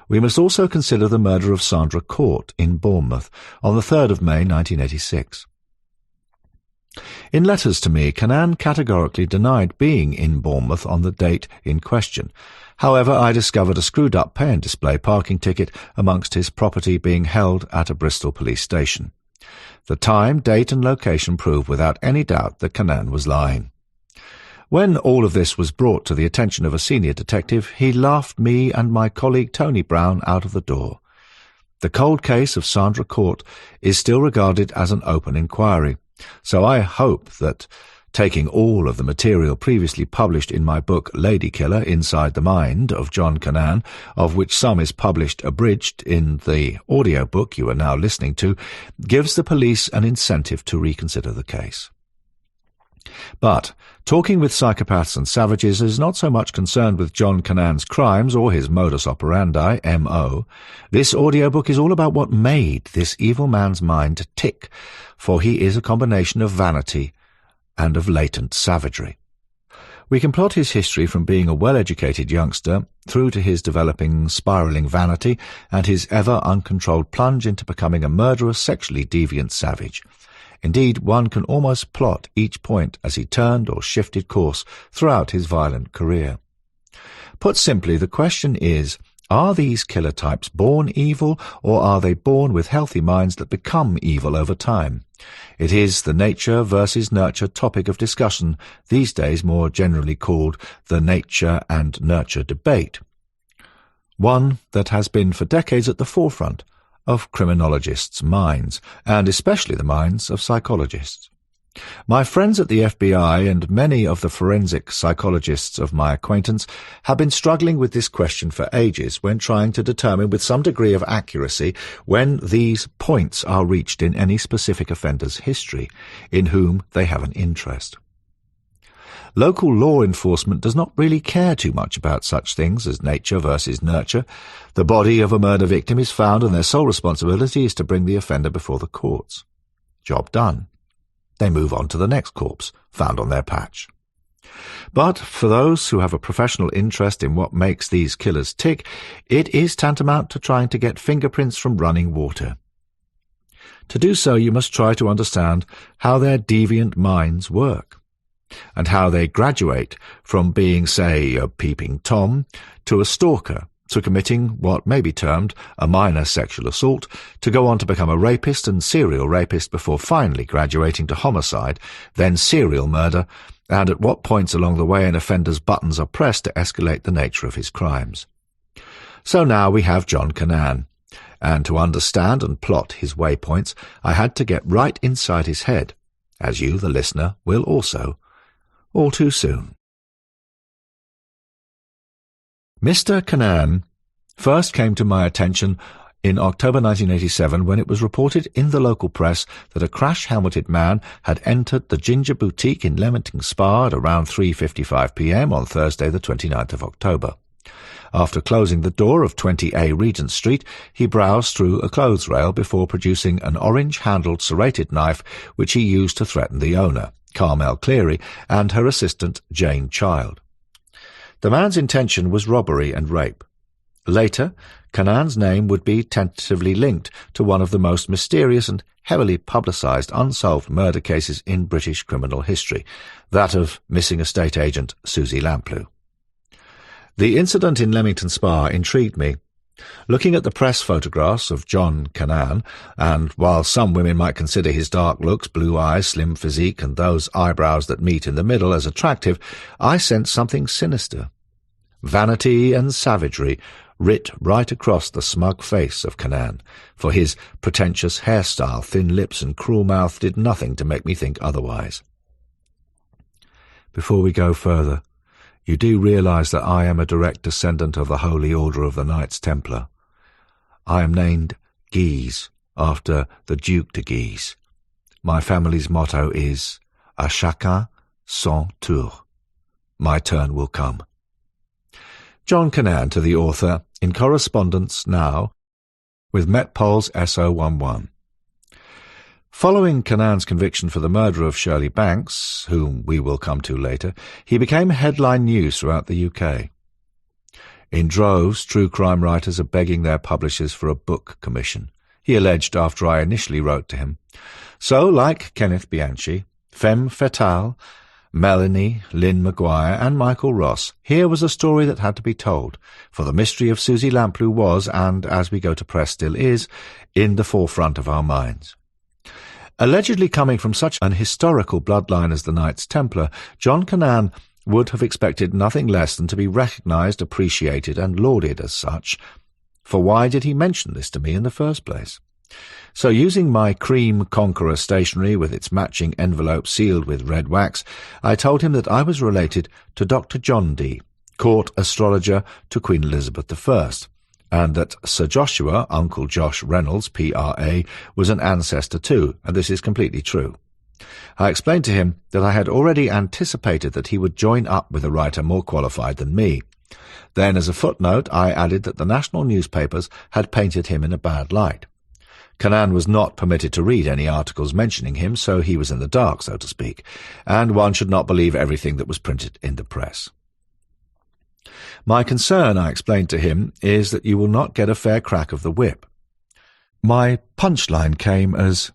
S1: We must also consider the murder of Sandra Court in Bournemouth on the 3rd of May 1986. In letters to me, Cannan categorically denied being in Bournemouth on the date in question. However, I discovered a screwed-up pay and display parking ticket amongst his property being held at a Bristol police station. The time, date and location prove without any doubt that Cannan was lying. When all of this was brought to the attention of a senior detective, he laughed me and my colleague Tony Brown out of the door. The cold case of Sandra Court is still regarded as an open inquiry, so I hope that, taking all of the material previously published in my book Lady Killer, Inside the Mind of John Cannan, of which some is published abridged in the audiobook you are now listening to, gives the police an incentive to reconsider the case. But talking with Psychopaths and Savages is not so much concerned with John Cannan's crimes or his modus operandi, M.O. This audiobook is all about what made this evil man's mind tick, for he is a combination of vanity and of latent savagery. We can plot his history from being a well-educated youngster through to his developing spiralling vanity and his ever-uncontrolled plunge into becoming a murderous, sexually deviant savage. Indeed, one can almost plot each point as he turned or shifted course throughout his violent career. Put simply, the question is, are these killer types born evil, or are they born with healthy minds that become evil over time? It is the nature versus nurture topic of discussion, these days more generally called the nature and nurture debate. One that has been for decades at the forefront of criminologists' minds, and especially the minds of psychologists. My friends at the FBI and many of the forensic psychologists of my acquaintance have been struggling with this question for ages when trying to determine with some degree of accuracy when these points are reached in any specific offender's history, in whom they have an interest. Local law enforcement does not really care too much about such things as nature versus nurture. The body of a murder victim is found and their sole responsibility is to bring the offender before the courts. Job done. They move on to the next corpse, found on their patch. But for those who have a professional interest in what makes these killers tick, it is tantamount to trying to get fingerprints from running water. To do so, you must try to understand how their deviant minds work. and how they graduate from being, say, a peeping Tom, to a stalker, to committing what may be termed a minor sexual assault, to go on to become a rapist and serial rapist before finally graduating to homicide, then serial murder, and at what points along the way an offender's buttons are pressed to escalate the nature of his crimes. So now we have John Cannan, and to understand and plot his waypoints, I had to get right inside his head, as you, the listener, will also, all too soon. Mr. Cannan first came to my attention in October 1987 when it was reported in the local press that a crash-helmeted man had entered the Ginger Boutique in Leamington Spa at around 3:55 p.m. on Thursday the 29th of October. After closing the door of 20A Regent Street, he browsed through a clothes rail before producing an orange-handled serrated knife which he used to threaten the owner, Carmel Cleary, and her assistant, Jane Child. The man's intention was robbery and rape. Later, Cannan's name would be tentatively linked to one of the most mysterious and heavily publicised unsolved murder cases in British criminal history, that of missing estate agent Susie Lamplugh. The incident in Leamington Spa intrigued me. Looking at the press photographs of John Cannan, and while some women might consider his dark looks, blue eyes, slim physique, and those eyebrows that meet in the middle as attractive, I sensed something sinister. Vanity and savagery writ right across the smug face of Cannan, for his pretentious hairstyle, thin lips, and cruel mouth did nothing to make me think otherwise. Before we go further, you do realise that I am a direct descendant of the Holy Order of the Knights Templar. I am named Guise, after the Duc de Guise. My family's motto is, "À chacun son tour." My turn will come. John Cannan to the author, in correspondence now, with Metpol's SO11. Following Cannan's conviction for the murder of Shirley Banks, whom we will come to later, he became headline news throughout the UK. In droves, true crime writers are begging their publishers for a book commission, he alleged after I initially wrote to him. So, like Kenneth Bianchi, Femme Fatale, Melanie, Lynn Maguire, and Michael Ross, here was a story that had to be told, for the mystery of Susie Lamplugh was, and as we go to press still is, in the forefront of our minds. Allegedly coming from such an historical bloodline as the Knights Templar, John Cannan would have expected nothing less than to be recognised, appreciated, and lauded as such. For why did he mention this to me in the first place? So, using my cream Conqueror stationery with its matching envelope sealed with red wax, I told him that I was related to Dr. John Dee, court astrologer to Queen Elizabeth I, and that Sir Joshua, Uncle Josh Reynolds, P.R.A., was an ancestor too, and this is completely true. I explained to him that I had already anticipated that he would join up with a writer more qualified than me. Then, as a footnote, I added that the national newspapers had painted him in a bad light. Cannan was not permitted to read any articles mentioning him, so he was in the dark, so to speak, and one should not believe everything that was printed in the press. My concern, I explained to him, is that you will not get a fair crack of the whip. My punchline came as,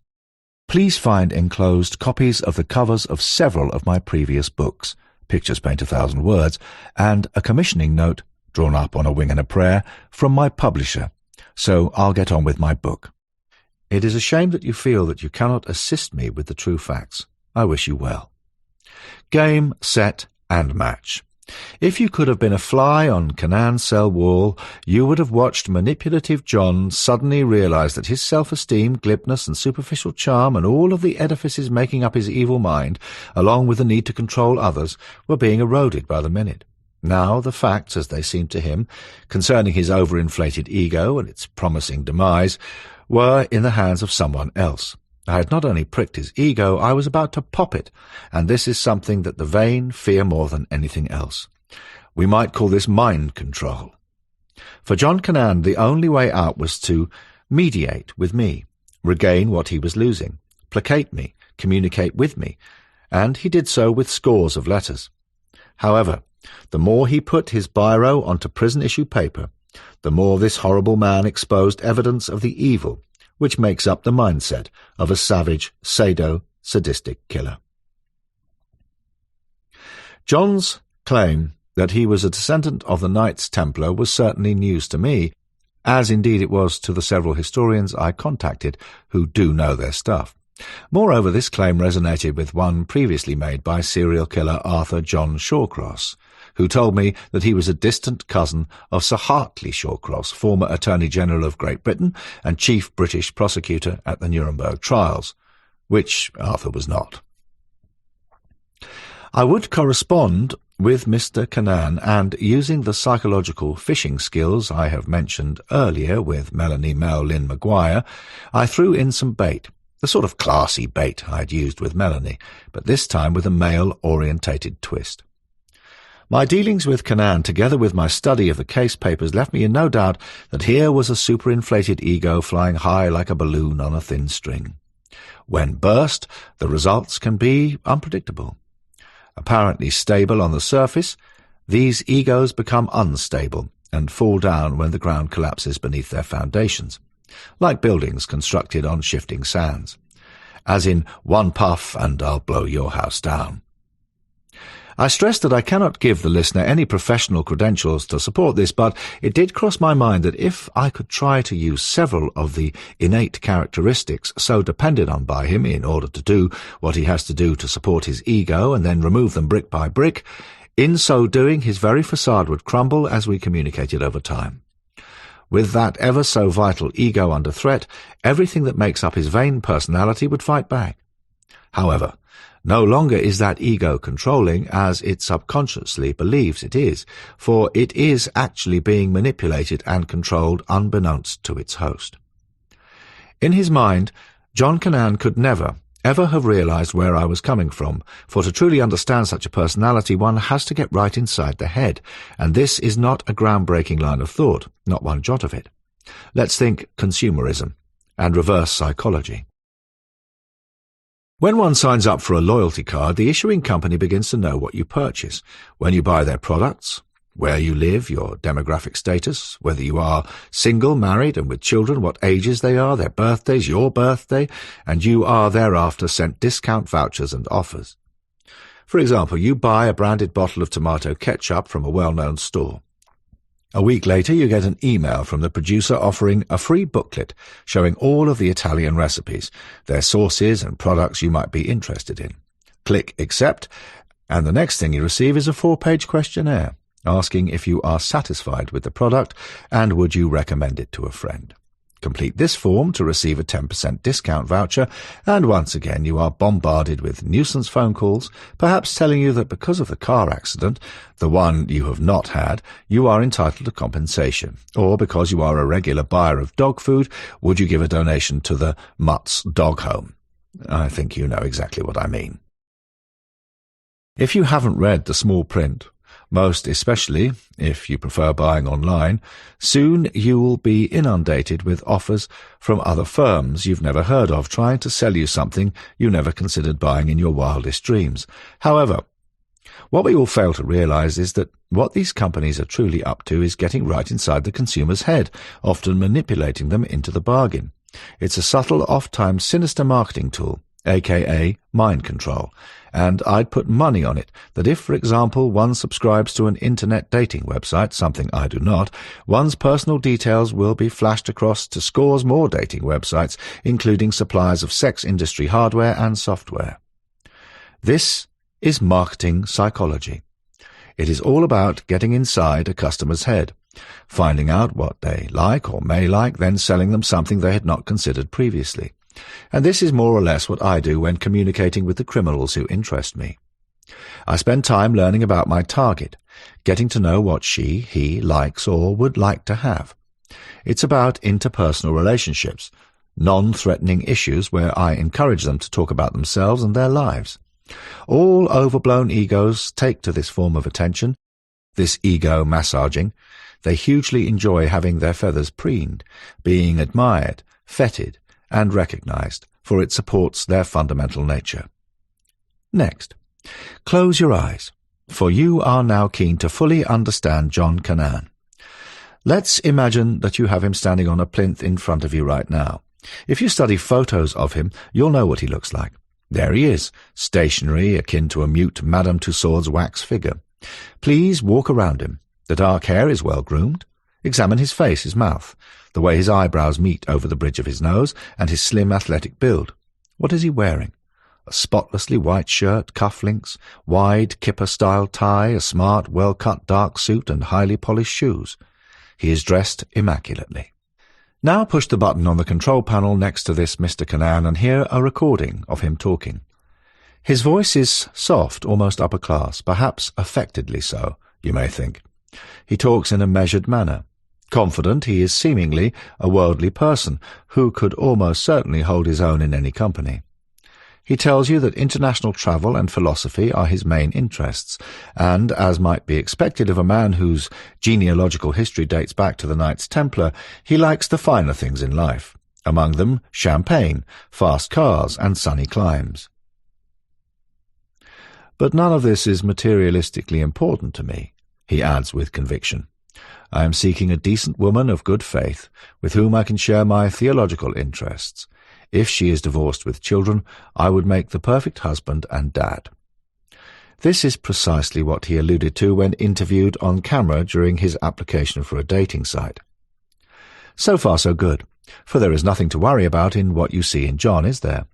S1: "Please find enclosed copies of the covers of several of my previous books, Pictures Paint 1,000 Words, and a commissioning note, drawn up on a wing and a prayer, from my publisher, so I'll get on with my book. It is a shame that you feel that you cannot assist me with the true facts. I wish you well." Game, set, and match. If you could have been a fly on Cannan's cell wall, you would have watched manipulative John suddenly realise that his self-esteem, glibness, and superficial charm, and all of the edifices making up his evil mind, along with the need to control others, were being eroded by the minute. Now the facts, as they seemed to him, concerning his overinflated ego and its promising demise, were in the hands of someone else. I had not only pricked his ego, I was about to pop it, and this is something that the vain fear more than anything else. We might call this mind control. For John Cannan, the only way out was to mediate with me, regain what he was losing, placate me, communicate with me, and he did so with scores of letters. However, the more he put his biro onto prison-issue paper, the more this horrible man exposed evidence of the evil which makes up the mindset of a savage, sadistic killer. John's claim that he was a descendant of the Knights Templar was certainly news to me, as indeed it was to the several historians I contacted who do know their stuff. Moreover, this claim resonated with one previously made by serial killer Arthur John Shawcross, who told me that he was a distant cousin of Sir Hartley Shawcross, former Attorney General of Great Britain and chief British prosecutor at the Nuremberg trials, which Arthur was not. I would correspond with Mr. Cannan, and using the psychological fishing skills I have mentioned earlier with Melanie Maguire, I threw in some bait, the sort of classy bait I'd used with Melanie, but this time with a male-orientated twist. My dealings with Cannan, together with my study of the case papers, left me in no doubt that here was a superinflated ego flying high like a balloon on a thin string. When burst, the results can be unpredictable. Apparently stable on the surface, these egos become unstable and fall down when the ground collapses beneath their foundations, like buildings constructed on shifting sands, as in one puff and I'll blow your house down. I stress that I cannot give the listener any professional credentials to support this, but it did cross my mind that if I could try to use several of the innate characteristics so depended on by him in order to do what he has to do to support his ego and then remove them brick by brick, in so doing his very facade would crumble as we communicated over time. With that ever so vital ego under threat, everything that makes up his vain personality would fight back. However, no longer is that ego controlling as it subconsciously believes it is, for it is actually being manipulated and controlled unbeknownst to its host. In his mind, John Cannan could never, ever have realized where I was coming from, for to truly understand such a personality one has to get right inside the head, and this is not a groundbreaking line of thought, not one jot of it. Let's think consumerism and reverse psychology. When one signs up for a loyalty card, the issuing company begins to know what you purchase, when you buy their products, where you live, your demographic status, whether you are single, married, and with children, what ages they are, their birthdays, your birthday, and you are thereafter sent discount vouchers and offers. For example, you buy a branded bottle of tomato ketchup from a well-known store. A week later, you get an email from the producer offering a free booklet showing all of the Italian recipes, their sauces and products you might be interested in. Click Accept, and the next thing you receive is a 4-page questionnaire asking if you are satisfied with the product and would you recommend it to a friend. Complete this form to receive a 10% discount voucher, and once again you are bombarded with nuisance phone calls, perhaps telling you that because of the car accident, the one you have not had, you are entitled to compensation, or because you are a regular buyer of dog food, would you give a donation to the Mutt's Dog Home? I think you know exactly what I mean. If you haven't read the small print, most especially if you prefer buying online, soon you will be inundated with offers from other firms you've never heard of trying to sell you something you never considered buying in your wildest dreams. However, what we all fail to realize is that what these companies are truly up to is getting right inside the consumer's head, often manipulating them into the bargain. It's a subtle, oft-times sinister marketing tool, aka mind control, and I'd put money on it that if, for example, one subscribes to an internet dating website, something I do not, one's personal details will be flashed across to scores more dating websites, including suppliers of sex industry hardware and software. This is marketing psychology. It is all about getting inside a customer's head, finding out what they like or may like, then selling them something they had not considered previously. And this is more or less what I do when communicating with the criminals who interest me. I spend time learning about my target, getting to know what he likes or would like to have. It's about interpersonal relationships, non-threatening issues where I encourage them to talk about themselves and their lives. All overblown egos take to this form of attention, this ego massaging. They hugely enjoy having their feathers preened, being admired, feted, and recognized, for it supports their fundamental nature. Next, close your eyes, for you are now keen to fully understand John Cannan. Let's imagine that you have him standing on a plinth in front of you right now. If you study photos of him, you'll know what he looks like. There he is, stationary, akin to a mute Madame Tussauds wax figure. Please walk around him. The dark hair is well groomed. Examine his face, his mouth, the way his eyebrows meet over the bridge of his nose, and his slim athletic build. What is he wearing? A spotlessly white shirt, cufflinks, wide kipper-style tie, a smart, well-cut dark suit, and highly polished shoes. He is dressed immaculately. Now push the button on the control panel next to this Mr. Cannan and hear a recording of him talking. His voice is soft, almost upper class, perhaps affectedly so, you may think. He talks in a measured manner. Confident, he is seemingly a worldly person who could almost certainly hold his own in any company. He tells you that international travel and philosophy are his main interests, and, as might be expected of a man whose genealogical history dates back to the Knights Templar, he likes the finer things in life, among them champagne, fast cars, and sunny climes. But none of this is materialistically important to me, he adds with conviction. I am seeking a decent woman of good faith, with whom I can share my theological interests. If she is divorced with children, I would make the perfect husband and dad. This is precisely what he alluded to when interviewed on camera during his application for a dating site. So far so good, for there is nothing to worry about in what you see in John, is there?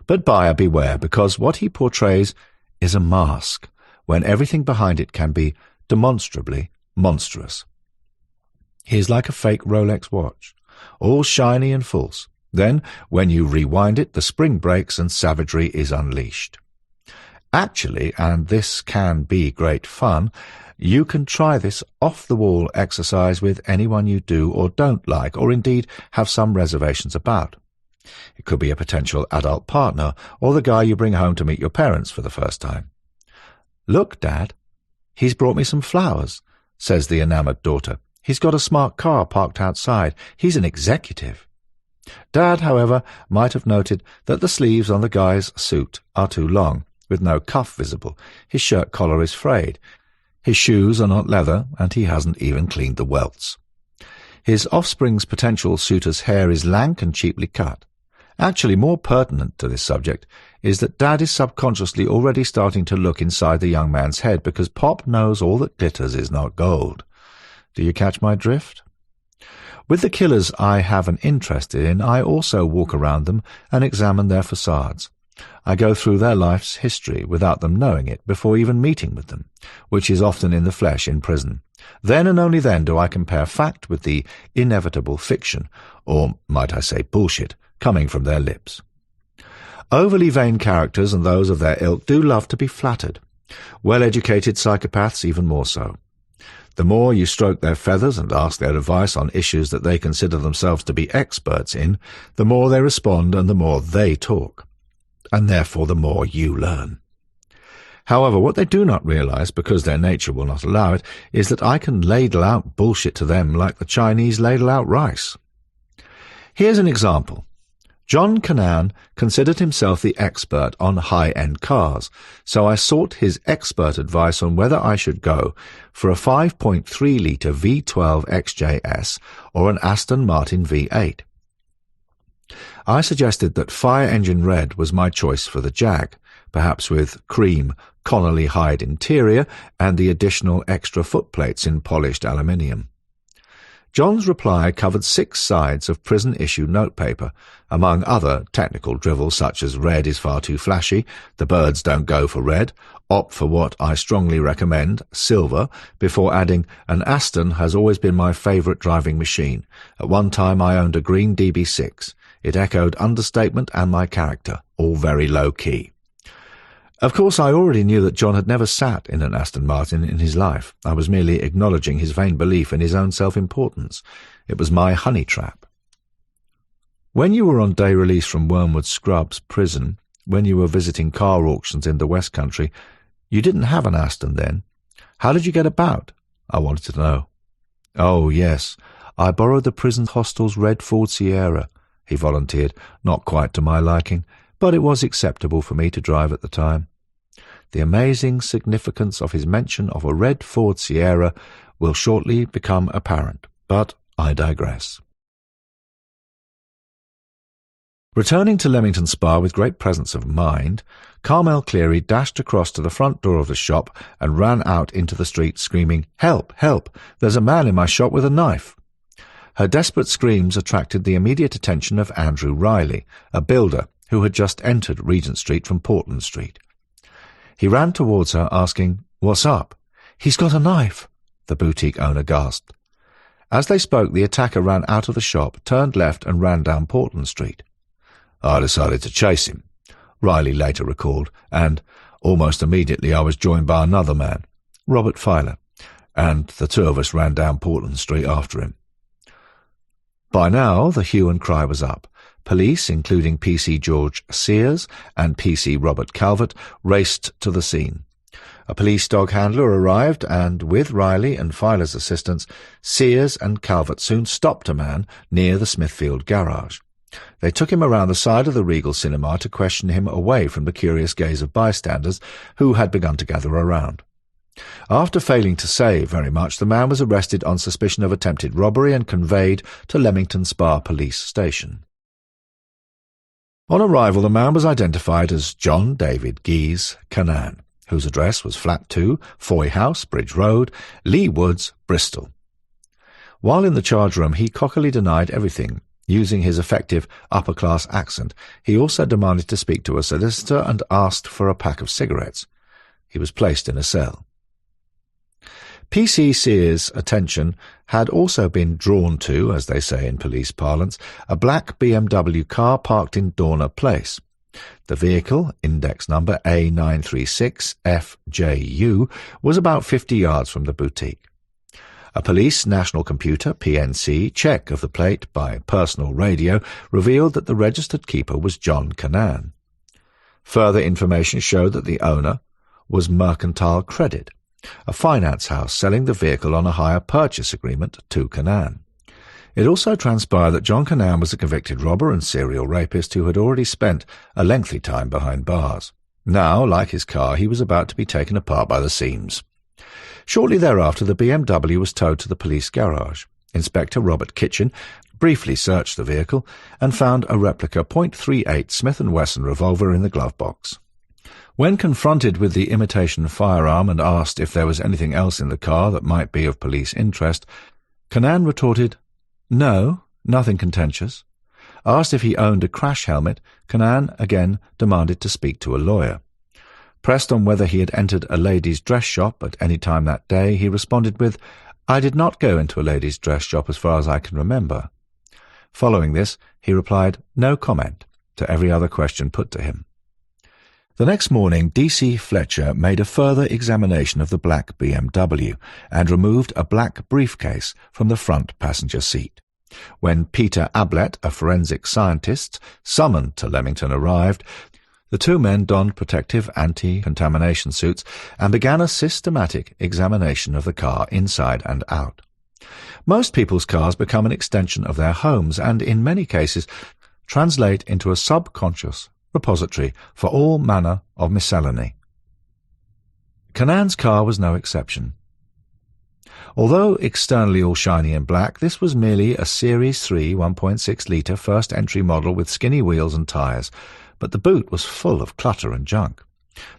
S1: But buyer beware, because what he portrays is a mask, when everything behind it can be demonstrably monstrous. He is like a fake Rolex watch, all shiny and false. Then, when you rewind it, the spring breaks and savagery is unleashed. Actually, and this can be great fun, you can try this off-the-wall exercise with anyone you do or don't like, or indeed have some reservations about. It could be a potential adult partner, or the guy you bring home to meet your parents for the first time. "Look, Dad, he's brought me some flowers," says the enamoured daughter. "He's got a smart car parked outside. He's an executive." Dad, however, might have noted that the sleeves on the guy's suit are too long, with no cuff visible. His shirt collar is frayed. His shoes are not leather, and he hasn't even cleaned the welts. His offspring's potential suitor's hair is lank and cheaply cut. Actually, more pertinent to this subject is that Dad is subconsciously already starting to look inside the young man's head, because Pop knows all that glitters is not gold. Do you catch my drift? With the killers I have an interest in, I also walk around them and examine their facades. I go through their life's history without them knowing it before even meeting with them, which is often in the flesh in prison. Then and only then do I compare fact with the inevitable fiction, or might I say bullshit, coming from their lips. Overly vain characters and those of their ilk do love to be flattered. Well-educated psychopaths even more so. The more you stroke their feathers and ask their advice on issues that they consider themselves to be experts in, the more they respond and the more they talk, and therefore the more you learn. However, what they do not realize, because their nature will not allow it, is that I can ladle out bullshit to them like the Chinese ladle out rice. Here's an example. John Cannan considered himself the expert on high-end cars, so I sought his expert advice on whether I should go for a 5.3-litre V12 XJS or an Aston Martin V8. I suggested that fire engine red was my choice for the Jag, perhaps with cream Connolly hide interior and the additional extra footplates in polished aluminium. John's reply covered 6 sides of prison-issue notepaper, among other technical drivel such as red is far too flashy, the birds don't go for red, opt for what I strongly recommend, silver, before adding, an Aston has always been my favourite driving machine. At one time I owned a green DB6. It echoed understatement and my character, all very low-key. Of course, I already knew that John had never sat in an Aston Martin in his life. I was merely acknowledging his vain belief in his own self-importance. It was my honey trap. When you were on day release from Wormwood Scrubs prison, when you were visiting car auctions in the West Country, you didn't have an Aston then. How did you get about? I wanted to know. Oh, yes, I borrowed the prison hostel's red Ford Sierra, he volunteered, not quite to my liking, but it was acceptable for me to drive at the time. The amazing significance of his mention of a red Ford Sierra will shortly become apparent, but I digress. Returning to Leamington Spa with great presence of mind, Carmel Cleary dashed across to the front door of the shop and ran out into the street screaming, "Help! Help! There's a man in my shop with a knife!" Her desperate screams attracted the immediate attention of Andrew Riley, a builder who had just entered Regent Street from Portland Street. He ran towards her, asking, "What's up?" "He's got a knife," the boutique owner gasped. As they spoke, the attacker ran out of the shop, turned left and ran down Portland Street.
S2: "I decided to chase him," Riley later recalled, "and almost immediately I was joined by another man, Robert Filer, and the two of us ran down Portland Street after him."
S1: By now, the hue and cry was up. Police, including PC George Sears and PC Robert Calvert, raced to the scene. A police dog handler arrived, and with Riley and Filer's assistance, Sears and Calvert soon stopped a man near the Smithfield garage. They took him around the side of the Regal Cinema to question him away from the curious gaze of bystanders who had begun to gather around. After failing to say very much, the man was arrested on suspicion of attempted robbery and conveyed to Leamington Spa Police Station. On arrival, the man was identified as John David Gies Cannan, whose address was Flat 2, Foy House, Bridge Road, Lee Woods, Bristol. While in the charge room, he cockily denied everything. Using his effective upper-class accent, he also demanded to speak to a solicitor and asked for a pack of cigarettes. He was placed in a cell. PC Sears' attention had also been drawn to, as they say in police parlance, a black BMW car parked in Dorner Place. The vehicle, index number A936FJU, was about 50 yards from the boutique. A police national computer, PNC, check of the plate by personal radio revealed that the registered keeper was John Cannan. Further information showed that the owner was Mercantile Credit, a finance house selling the vehicle on a hire purchase agreement to Cannan. It also transpired that John Cannan was a convicted robber and serial rapist who had already spent a lengthy time behind bars. Now, like his car, he was about to be taken apart by the seams. Shortly thereafter, the BMW was towed to the police garage. Inspector Robert Kitchen briefly searched the vehicle and found a replica .38 Smith & Wesson revolver in the glove box. When confronted with the imitation firearm and asked if there was anything else in the car that might be of police interest, Cannan retorted, "No, nothing contentious." Asked if he owned a crash helmet, Cannan again demanded to speak to a lawyer. Pressed on whether he had entered a ladies' dress shop at any time that day, he responded with, "I did not go into a ladies' dress shop as far as I can remember." Following this, he replied, "No comment," to every other question put to him. The next morning, D.C. Fletcher made a further examination of the black BMW and removed a black briefcase from the front passenger seat. When Peter Ablett, a forensic scientist, summoned to Leamington, arrived, the two men donned protective anti-contamination suits and began a systematic examination of the car inside and out. Most people's cars become an extension of their homes and, in many cases, translate into a subconscious repository for all manner of miscellany. Cannan's car was no exception. Although externally all shiny and black, this was merely a Series 3 1.6-litre first-entry model with skinny wheels and tyres, but the boot was full of clutter and junk.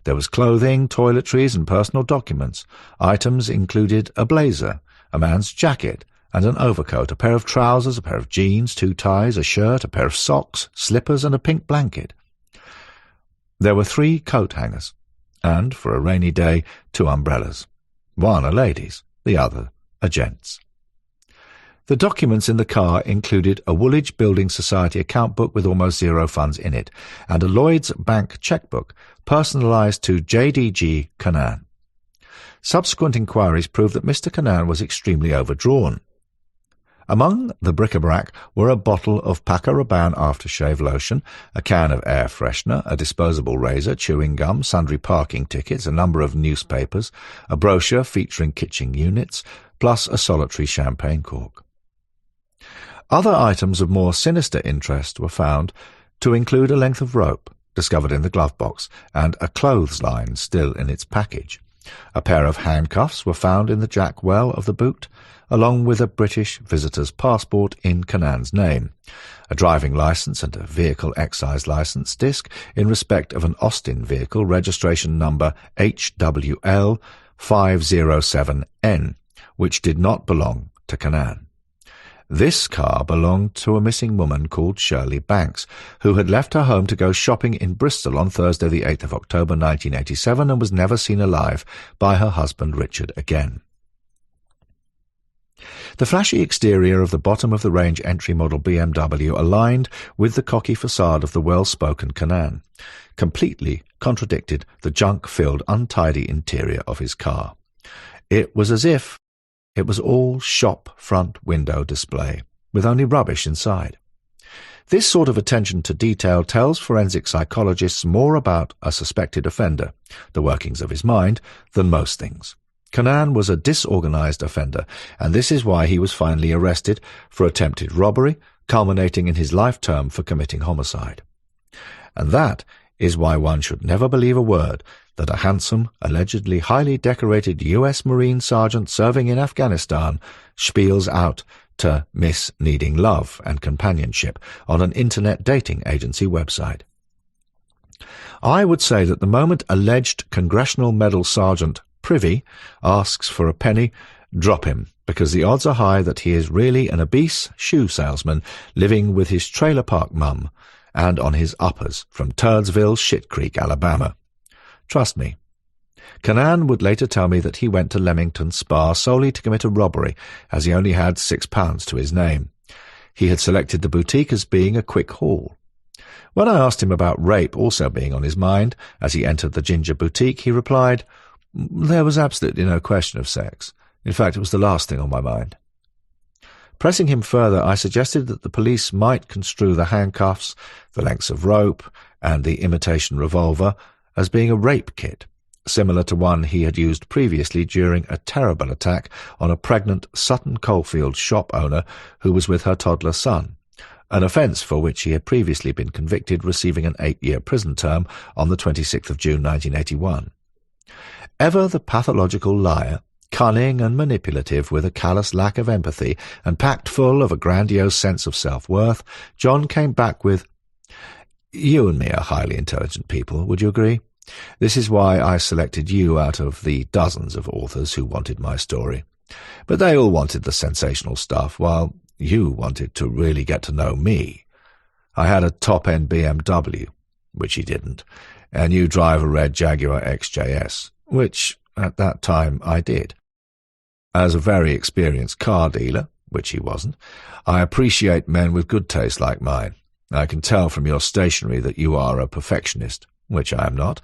S1: There was clothing, toiletries, and personal documents. Items included a blazer, a man's jacket, and an overcoat, a pair of trousers, a pair of jeans, 2 ties, a shirt, a pair of socks, slippers, and a pink blanket. There were 3 coat hangers, and, for a rainy day, 2 umbrellas. One a lady's, the other a gent's. The documents in the car included a Woolwich Building Society account book with almost zero funds in it, and a Lloyd's Bank chequebook personalised to J.D.G. Cannan. Subsequent inquiries proved that Mr. Cannan was extremely overdrawn. Among the bric-a-brac were a bottle of Paco Rabanne aftershave lotion, a can of air freshener, a disposable razor, chewing gum, sundry parking tickets, a number of newspapers, a brochure featuring kitchen units, plus a solitary champagne cork. Other items of more sinister interest were found to include a length of rope, discovered in the glove box, and a clothesline still in its package. A pair of handcuffs were found in the jack well of the boot, along with a British visitor's passport in Cannan's name, a driving licence and a vehicle excise licence disc in respect of an Austin vehicle registration number HWL 507N, which did not belong to Cannan. This car belonged to a missing woman called Shirley Banks, who had left her home to go shopping in Bristol on Thursday the 8th of October 1987 and was never seen alive by her husband Richard again. The flashy exterior of the bottom-of-the-range entry-model BMW aligned with the cocky facade of the well-spoken Cannan, completely contradicted the junk-filled, untidy interior of his car. It was as if it was all shop front window display, with only rubbish inside. This sort of attention to detail tells forensic psychologists more about a suspected offender, the workings of his mind, than most things. Cannan was a disorganized offender, and this is why he was finally arrested for attempted robbery, culminating in his life term for committing homicide. And that is why one should never believe a word that a handsome, allegedly highly decorated U.S. Marine sergeant serving in Afghanistan spiels out to Miss needing love and companionship on an internet dating agency website. I would say that the moment alleged Congressional Medal Sergeant Privy asks for a penny, drop him, because the odds are high that he is really an obese shoe salesman living with his trailer park mum and on his uppers from Turdsville, Shit Creek, Alabama. Trust me. Cannan would later tell me that he went to Leamington Spa solely to commit a robbery, as he only had £6 to his name. He had selected the boutique as being a quick haul. When I asked him about rape also being on his mind as he entered the Ginger Boutique, he replied, "There was absolutely no question of sex. In fact, it was the last thing on my mind." Pressing him further, I suggested that the police might construe the handcuffs, the lengths of rope, and the imitation revolver as being a rape kit, similar to one he had used previously during a terrible attack on a pregnant Sutton Coldfield shop owner who was with her toddler son, an offence for which he had previously been convicted, receiving an 8-year prison term on the 26th of June 1981. Ever the pathological liar, cunning and manipulative with a callous lack of empathy and packed full of a grandiose sense of self-worth, John came back with, "You and me are highly intelligent people, would you agree? This is why I selected you out of the dozens of authors who wanted my story. But they all wanted the sensational stuff, while you wanted to really get to know me. I had a top-end BMW, which he didn't, and you drive a red Jaguar XJS, which at that time I did. As a very experienced car dealer, which he wasn't, I appreciate men with good taste like mine. I can tell from your stationery that you are a perfectionist, which I am not.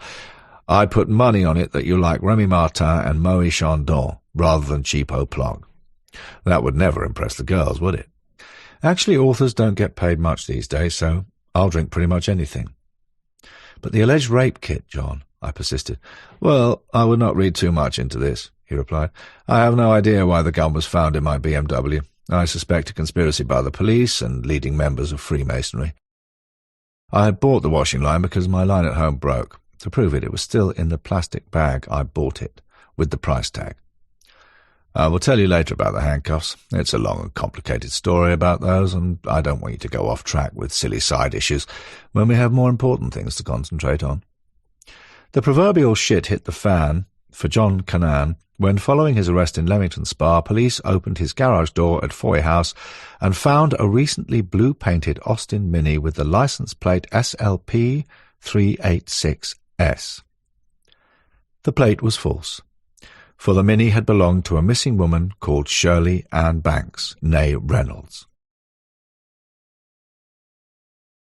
S1: I put money on it that you like Remy Martin and Moët Chandon rather than cheapo Plong. That would never impress the girls, would it? Actually, authors don't get paid much these days, so I'll drink pretty much anything." "But the alleged rape kit, John," I persisted. "Well, I would not read too much into this," he replied. "I have no idea why the gun was found in my BMW. I suspect a conspiracy by the police and leading members of Freemasonry. I had bought the washing line because my line at home broke. To prove it was still in the plastic bag I bought it, with the price tag. I will tell you later about the handcuffs. It's a long and complicated story about those, and I don't want you to go off track with silly side issues when we have more important things to concentrate on." The proverbial shit hit the fan for John Cannan when, following his arrest in Leamington Spa, police opened his garage door at Foy House and found a recently blue-painted Austin Mini with the license plate SLP 386S. The plate was false, for the Mini had belonged to a missing woman called Shirley Ann Banks, née Reynolds.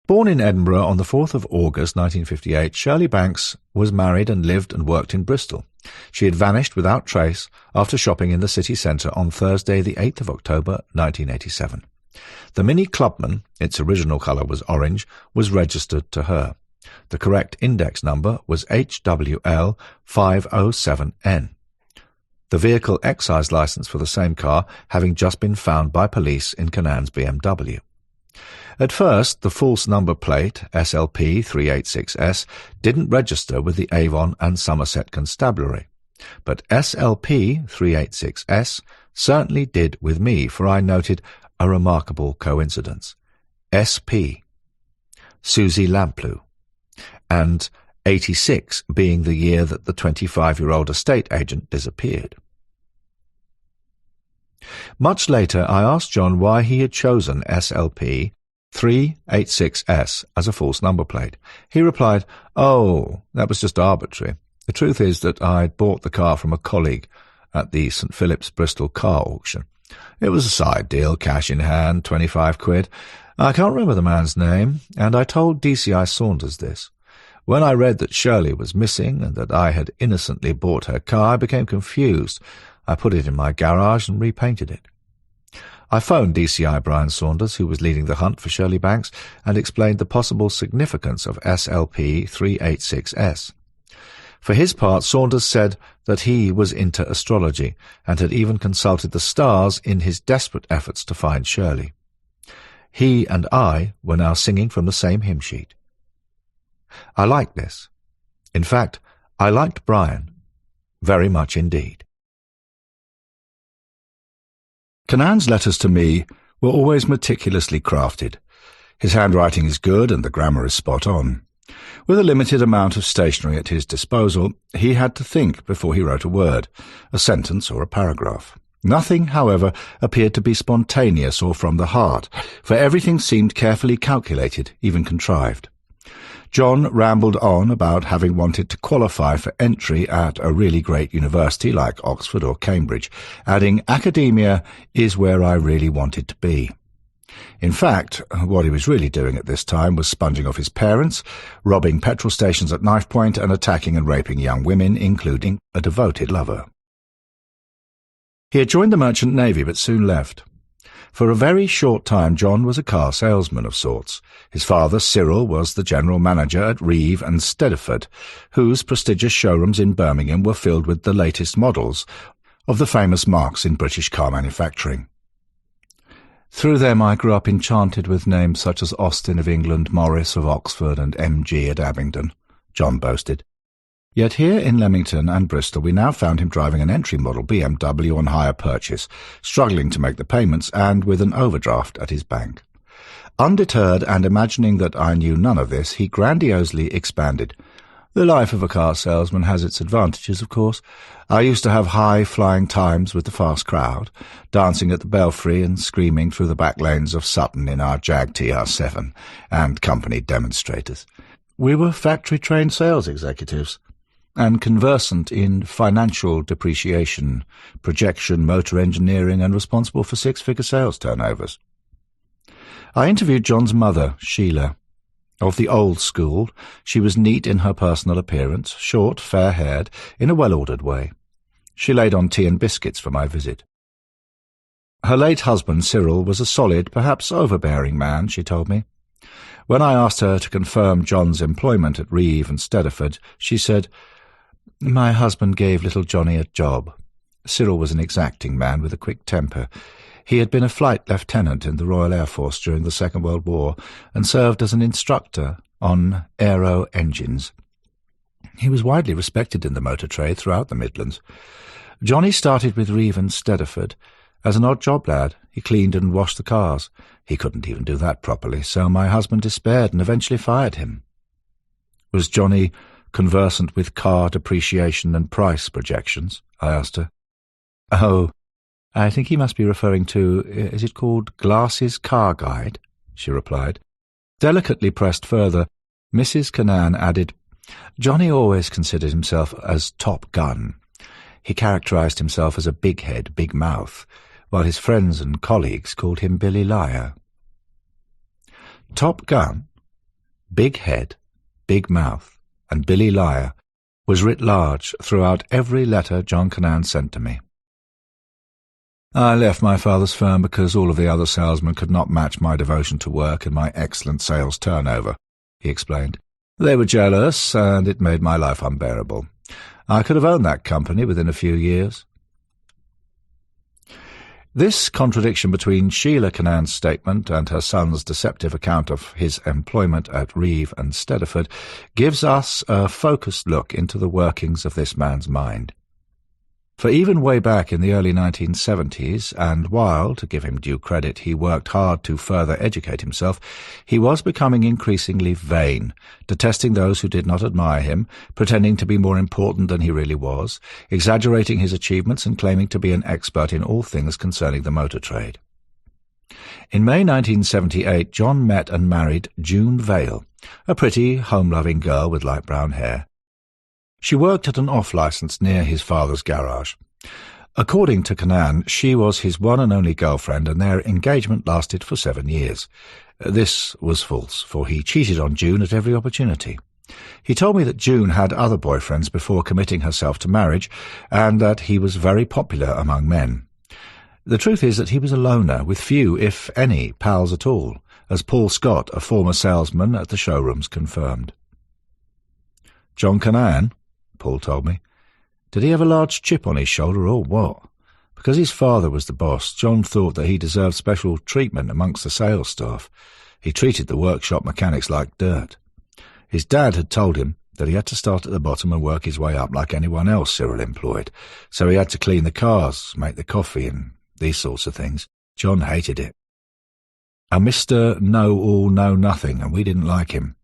S1: Born in Edinburgh on the 4th of August 1958, Shirley Banks was married and lived and worked in Bristol. She had vanished without trace after shopping in the city centre on Thursday the 8th of October 1987. The Mini Clubman, its original colour was orange, was registered to her. The correct index number was HWL 507N. The vehicle excise licence for the same car having just been found by police in Cannan's BMW. At first, the false number plate, SLP 386S, didn't register with the Avon and Somerset Constabulary. But SLP 386S certainly did with me, for I noted a remarkable coincidence. SP, Susie Lamplugh, and 86 being the year that the 25-year-old estate agent disappeared. Much later I asked John why he had chosen SLP 386S as a false number plate. He replied, "Oh, that was just arbitrary. The truth is that I'd bought the car from a colleague at the St. Philip's Bristol car auction. It was a side deal, cash in hand, 25 quid. I can't remember the man's name, and I told DCI Saunders this. When I read that Shirley was missing and that I had innocently bought her car, I became confused. I put it in my garage and repainted it." I phoned DCI Brian Saunders, who was leading the hunt for Shirley Banks, and explained the possible significance of SLP 386S. For his part, Saunders said that he was into astrology and had even consulted the stars in his desperate efforts to find Shirley. He and I were now singing from the same hymn sheet. I liked this. In fact, I liked Brian very much indeed. Cannan's letters to me were always meticulously crafted. His handwriting is good and the grammar is spot on. With a limited amount of stationery at his disposal, he had to think before he wrote a word, a sentence or a paragraph. Nothing, however, appeared to be spontaneous or from the heart, for everything seemed carefully calculated, even contrived. John rambled on about having wanted to qualify for entry at a really great university like Oxford or Cambridge, adding, "Academia is where I really wanted to be." In fact, what he was really doing at this time was sponging off his parents, robbing petrol stations at knife point, and attacking and raping young women, including a devoted lover. He had joined the Merchant Navy but soon left. For a very short time John was a car salesman of sorts. His father, Cyril, was the general manager at Reeve and Stediford, whose prestigious showrooms in Birmingham were filled with the latest models of the famous marques in British car manufacturing. Through them I grew up enchanted with names such as Austin of England, Morris of Oxford, and M.G. at Abingdon, John boasted. Yet here in Leamington and Bristol we now found him driving an entry-model BMW on hire purchase, struggling to make the payments and with an overdraft at his bank. Undeterred and imagining that I knew none of this, he grandiosely expanded. "The life of a car salesman has its advantages, of course. I used to have high-flying times with the fast crowd, dancing at the Belfry and screaming through the back lanes of Sutton in our Jag TR7 and company demonstrators. We were factory-trained sales executives, and conversant in financial depreciation, projection, motor engineering, and responsible for six-figure sales turnovers." I interviewed John's mother, Sheila. Of the old school, she was neat in her personal appearance, short, fair-haired, in a well-ordered way. She laid on tea and biscuits for my visit. Her late husband, Cyril, was a solid, perhaps overbearing man, she told me. When I asked her to confirm John's employment at Reeve and Stediford, she said, "My husband gave little Johnny a job." Cyril was an exacting man with a quick temper. He had been a flight lieutenant in the Royal Air Force during the Second World War and served as an instructor on aero engines. He was widely respected in the motor trade throughout the Midlands. Johnny started with Reeve and Stediford as an odd job lad. He cleaned and washed the cars. He couldn't even do that properly, so my husband despaired and eventually fired him. Was Johnny conversant with car depreciation and price projections? I asked her. "Oh, I think he must be referring to, is it called Glass's Car Guide?" she replied. Delicately pressed further, Mrs. Cannan added, "Johnny always considered himself as Top Gun. He characterized himself as a big head, big mouth, while his friends and colleagues called him Billy Liar." Top Gun, big head, big mouth, and Billy Liar was writ large throughout every letter John Cannan sent to me. "I left my father's firm because all of the other salesmen could not match my devotion to work and my excellent sales turnover," he explained. "They were jealous, and it made my life unbearable. I could have owned that company within a few years." This contradiction between Sheila Cannan's statement and her son's deceptive account of his employment at Reeve and Stediford gives us a focused look into the workings of this man's mind. For even way back in the early 1970s, and while, to give him due credit, he worked hard to further educate himself, he was becoming increasingly vain, detesting those who did not admire him, pretending to be more important than he really was, exaggerating his achievements and claiming to be an expert in all things concerning the motor trade. In May 1978, John met and married June Vale, a pretty, home-loving girl with light brown hair. She worked at an off-licence near his father's garage. According to Cannan, she was his one and only girlfriend, and their engagement lasted for 7 years. This was false, for he cheated on June at every opportunity. He told me that June had other boyfriends before committing herself to marriage, and that he was very popular among men. The truth is that he was a loner, with few, if any, pals at all, as Paul Scott, a former salesman at the showrooms, confirmed. "John Cannan," Paul told me. "Did he have a large chip on his shoulder or what? Because his father was the boss, John thought that he deserved special treatment amongst the sales staff. He treated the workshop mechanics like dirt. His dad had told him that he had to start at the bottom and work his way up like anyone else Cyril employed, so he had to clean the cars, make the coffee and these sorts of things. John hated it. A Mr. Know-all, know-nothing, and we didn't like him.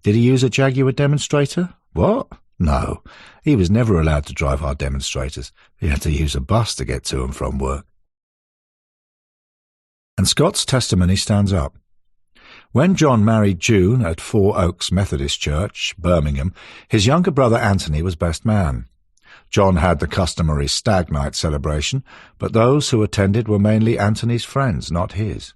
S1: Did he use a Jaguar demonstrator? What? No. He was never allowed to drive our demonstrators. He had to use a bus to get to and from work." And Scott's testimony stands up. When John married June at Four Oaks Methodist Church, Birmingham, his younger brother Anthony was best man. John had the customary stag night celebration, but those who attended were mainly Anthony's friends, not his.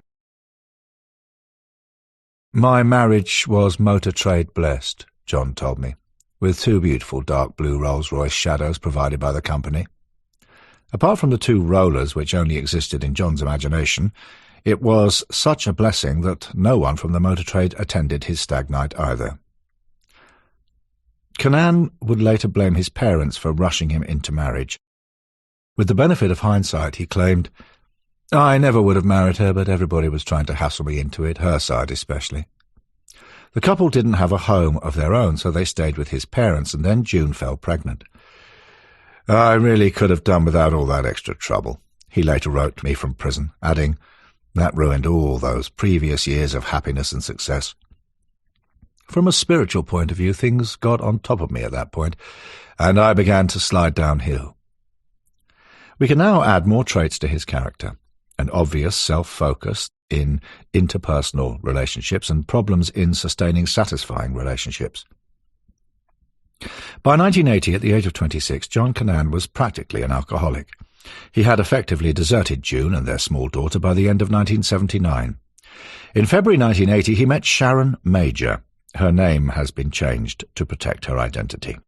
S1: "My marriage was motor trade blessed," John told me, with 2 beautiful dark blue Rolls-Royce Shadows provided by the company. Apart from the 2 rollers which only existed in John's imagination, it was such a blessing that no one from the motor trade attended his stag night either. Cannan would later blame his parents for rushing him into marriage. With the benefit of hindsight, he claimed, "I never would have married her, but everybody was trying to hassle me into it, her side especially." The couple didn't have a home of their own, so they stayed with his parents, and then June fell pregnant. "I really could have done without all that extra trouble," he later wrote to me from prison, adding, "That ruined all those previous years of happiness and success." From a spiritual point of view, things got on top of me at that point, and I began to slide downhill. We can now add more traits to his character: an obvious self-focus in interpersonal relationships and problems in sustaining satisfying relationships. By 1980, at the age of 26, John Cannan was practically an alcoholic. He had effectively deserted June and their small daughter by the end of 1979. In February 1980, he met Sharon Major. Her name has been changed to protect her identity.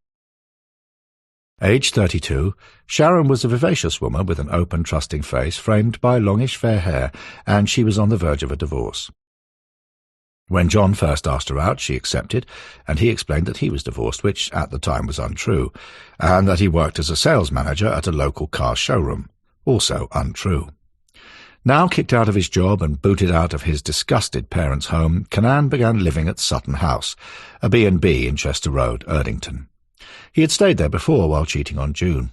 S1: Aged 32, Sharon was a vivacious woman with an open, trusting face framed by longish fair hair, and she was on the verge of a divorce. When John first asked her out, she accepted, and he explained that he was divorced, which at the time was untrue, and that he worked as a sales manager at a local car showroom, also untrue. Now kicked out of his job and booted out of his disgusted parents' home, Cannan began living at Sutton House, a B&B in Chester Road, Erdington. He had stayed there before while cheating on June.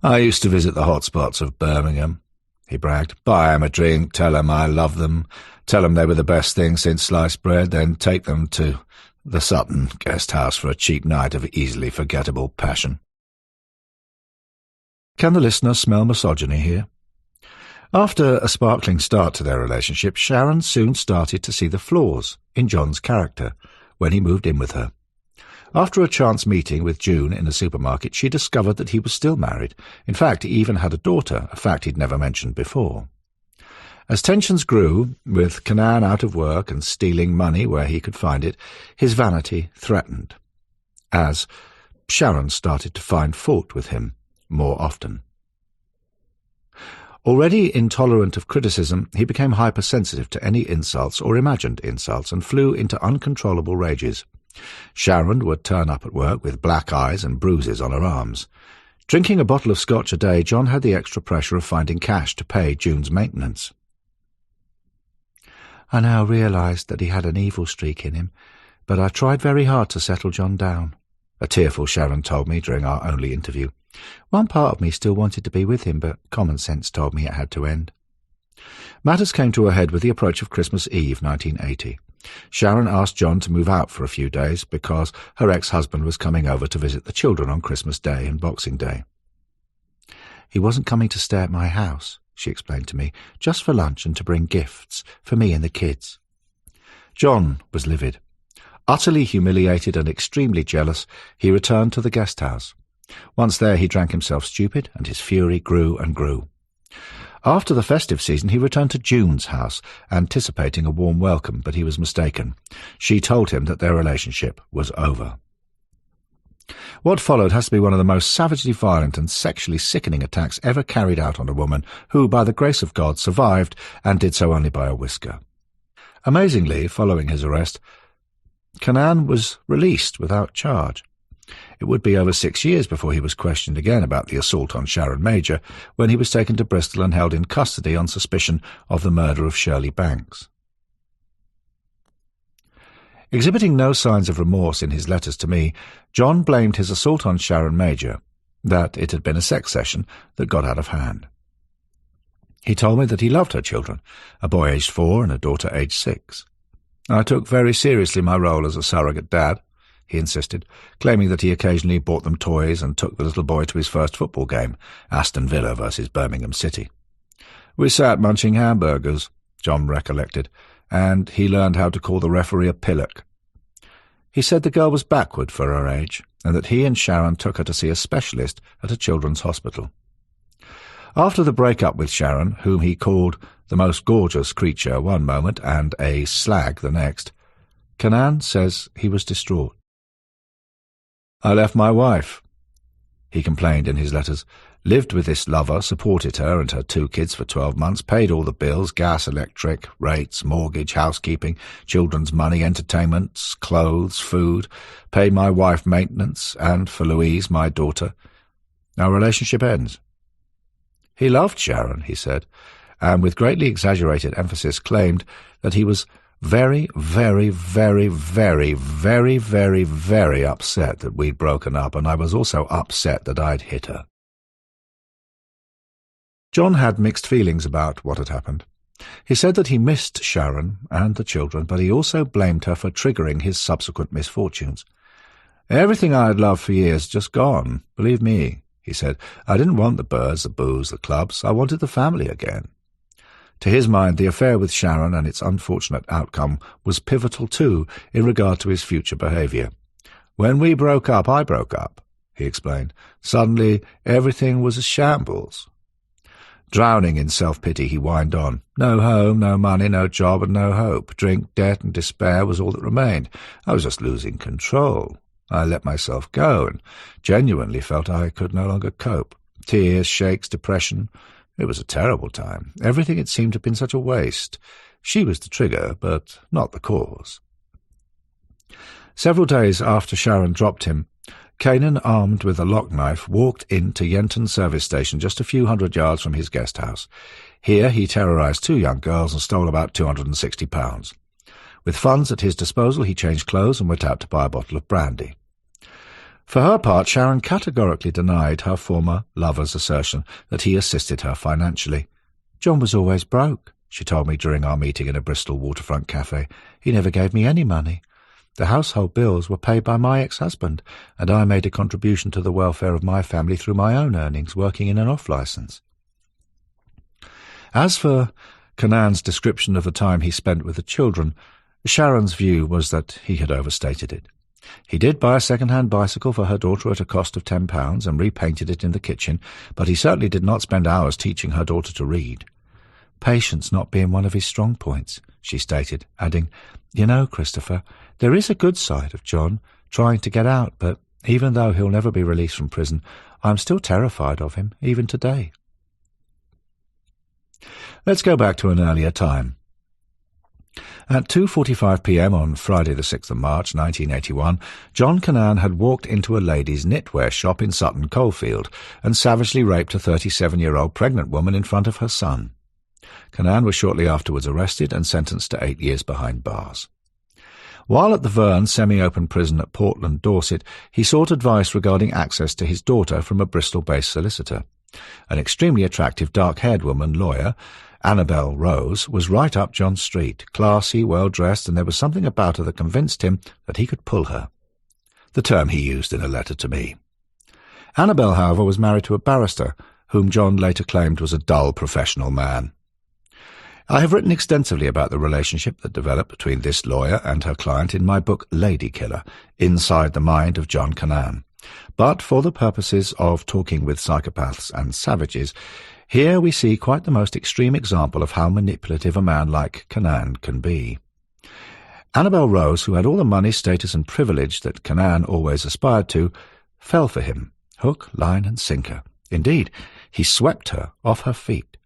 S1: "I used to visit the hot spots of Birmingham," he bragged. "Buy 'em a drink, tell 'em I love them, tell 'em they were the best thing since sliced bread, then take them to the Sutton guest house for a cheap night of easily forgettable passion." Can the listener smell misogyny here? After a sparkling start to their relationship, Sharon soon started to see the flaws in John's character when he moved in with her. After a chance meeting with June in a supermarket, she discovered that he was still married. In fact, he even had a daughter, a fact he'd never mentioned before. As tensions grew, with Cannan out of work and stealing money where he could find it, his vanity threatened, as Sharon started to find fault with him more often. Already intolerant of criticism, he became hypersensitive to any insults or imagined insults and flew into uncontrollable rages. Sharon would turn up at work with black eyes and bruises on her arms. Drinking a bottle of scotch a day, John had the extra pressure of finding cash to pay June's maintenance. "I now realized that he had an evil streak in him, but I tried very hard to settle John down," a tearful Sharon told me during our only interview. One part of me still wanted to be with him, but common sense told me it had to end. Matters came to a head with the approach of Christmas Eve, 1980. Sharon asked John to move out for a few days because her ex-husband was coming over to visit the children on Christmas Day and Boxing Day. He wasn't coming to stay at my house, she explained to me, just for lunch and to bring gifts for me and the kids. John was livid. Utterly humiliated and extremely jealous, he returned to the guest house. Once there, he drank himself stupid, and his fury grew and grew. After the festive season, he returned to June's house, anticipating a warm welcome, but he was mistaken. She told him that their relationship was over. What followed has to be one of the most savagely violent and sexually sickening attacks ever carried out on a woman who, by the grace of God, survived and did so only by a whisker. Amazingly, following his arrest, Cannan was released without charge. It would be over 6 years before he was questioned again about the assault on Sharon Major, when he was taken to Bristol and held in custody on suspicion of the murder of Shirley Banks. Exhibiting no signs of remorse in his letters to me, John blamed his assault on Sharon Major, that it had been a sex session that got out of hand. He told me that he loved her children, a boy aged 4 and a daughter aged 6. I took very seriously my role as a surrogate dad, he insisted, claiming that he occasionally bought them toys and took the little boy to his first football game, Aston Villa versus Birmingham City. We sat munching hamburgers, John recollected, and he learned how to call the referee a pillock. He said the girl was backward for her age, and that he and Sharon took her to see a specialist at a children's hospital. After the break-up with Sharon, whom he called the most gorgeous creature one moment and a slag the next, Cannan says he was distraught. "I left my wife," he complained in his letters, "lived with this lover, supported her and her 2 kids for 12 months, paid all the bills, gas, electric, rates, mortgage, housekeeping, children's money, entertainments, clothes, food, paid my wife maintenance, and for Louise, my daughter. Our relationship ends." He loved Sharon, he said, and with greatly exaggerated emphasis claimed that he was very, very, very, very, very, very, very upset that we'd broken up, and I was also upset that I'd hit her. John had mixed feelings about what had happened. He said that he missed Sharon and the children, but he also blamed her for triggering his subsequent misfortunes. "Everything I had loved for years just gone, believe me," he said. "I didn't want the birds, the booze, the clubs. I wanted the family again." To his mind, the affair with Sharon and its unfortunate outcome was pivotal too in regard to his future behaviour. "When we broke up, I broke up," he explained. "Suddenly everything was a shambles." Drowning in self-pity, he whined on. No home, no money, no job, and no hope. Drink, debt, and despair was all that remained. I was just losing control. I let myself go and genuinely felt I could no longer cope. Tears, shakes, depression. It was a terrible time. Everything, it seemed, had been such a waste. She was the trigger, but not the cause. Several days after Sharon dropped him, Cannan, armed with a lock knife, walked into Yenton service station just a few hundred yards from his guest house. Here he terrorized 2 young girls and stole about £260. With funds at his disposal, he changed clothes and went out to buy a bottle of brandy. For her part, Sharon categorically denied her former lover's assertion that he assisted her financially. "John was always broke," she told me during our meeting in a Bristol waterfront cafe. "He never gave me any money. The household bills were paid by my ex-husband, and I made a contribution to the welfare of my family through my own earnings, working in an off-licence." As for Cannan's description of the time he spent with the children, Sharon's view was that he had overstated it. He did buy a second-hand bicycle for her daughter at a cost of £10 and repainted it in the kitchen, but he certainly did not spend hours teaching her daughter to read. "Patience not being one of his strong points," she stated, adding, "You know, Christopher, there is a good side of John trying to get out, but even though he'll never be released from prison, I'm still terrified of him, even today." Let's go back to an earlier time. At 2:45 p.m. on Friday the 6th of March, 1981, John Cannan had walked into a ladies' knitwear shop in Sutton Coldfield and savagely raped a 37-year-old pregnant woman in front of her son. Cannan was shortly afterwards arrested and sentenced to 8 years behind bars. While at the Verne semi-open prison at Portland, Dorset, he sought advice regarding access to his daughter from a Bristol-based solicitor. An extremely attractive dark-haired woman lawyer, Annabel Rose, was right up John Street, classy, well-dressed, and there was something about her that convinced him that he could pull her. The term he used in a letter to me. Annabel, however, was married to a barrister, whom John later claimed was a dull professional man. I have written extensively about the relationship that developed between this lawyer and her client in my book Lady Killer, Inside the Mind of John Cannan. But for the purposes of talking with psychopaths and savages, here we see quite the most extreme example of how manipulative a man like Cannan can be. Annabel Rose, who had all the money, status and privilege that Cannan always aspired to, fell for him, hook, line and sinker. Indeed, he swept her off her feet.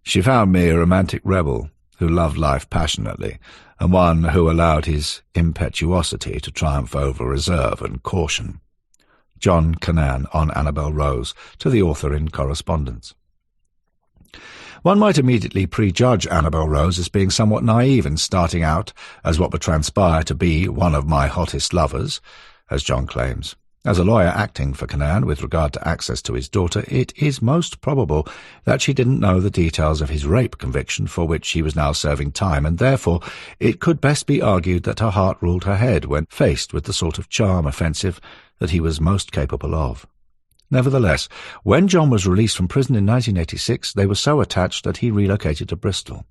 S1: She found me a romantic rebel who loved life passionately, and one who allowed his impetuosity to triumph over reserve and caution. John Cannan on Annabel Rose, to the author in Correspondence. One might immediately prejudge Annabel Rose as being somewhat naive in starting out as what would transpire to be one of my hottest lovers, as John claims. As a lawyer acting for Cannan with regard to access to his daughter, it is most probable that she didn't know the details of his rape conviction for which she was now serving time, and therefore it could best be argued that her heart ruled her head when faced with the sort of charm offensive that he was most capable of. Nevertheless, when John was released from prison in 1986, they were so attached that he relocated to Bristol.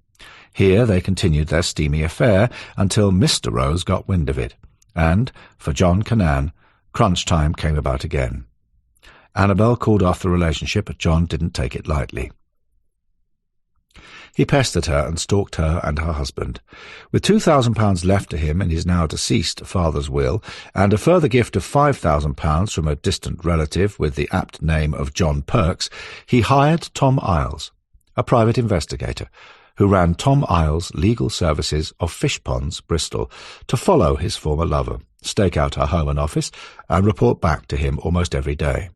S1: Here they continued their steamy affair until Mr. Rose got wind of it, and, for John Cannan, crunch time came about again. Annabel called off the relationship, but John didn't take it lightly. He pestered her and stalked her and her husband. With £2,000 left to him in his now deceased father's will, and a further gift of £5,000 from a distant relative with the apt name of John Perks, he hired Tom Isles, a private investigator, who ran Tom Isles' Legal Services of Fish Ponds, Bristol, to follow his former lover, stake out her home and office, and report back to him almost every day.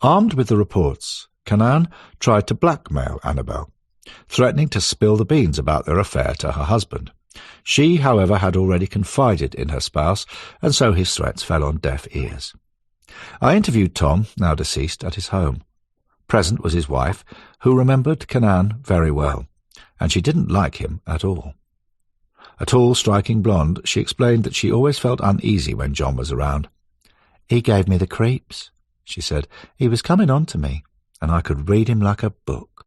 S1: Armed with the reports, Cannan tried to blackmail Annabel, threatening to spill the beans about their affair to her husband. She, however, had already confided in her spouse, and so his threats fell on deaf ears. I interviewed Tom, now deceased, at his home. Present was his wife, who remembered Cannan very well, and she didn't like him at all. A tall, striking blonde, she explained that she always felt uneasy when John was around. "He gave me the creeps," she said. "He was coming on to me, and I could read him like a book."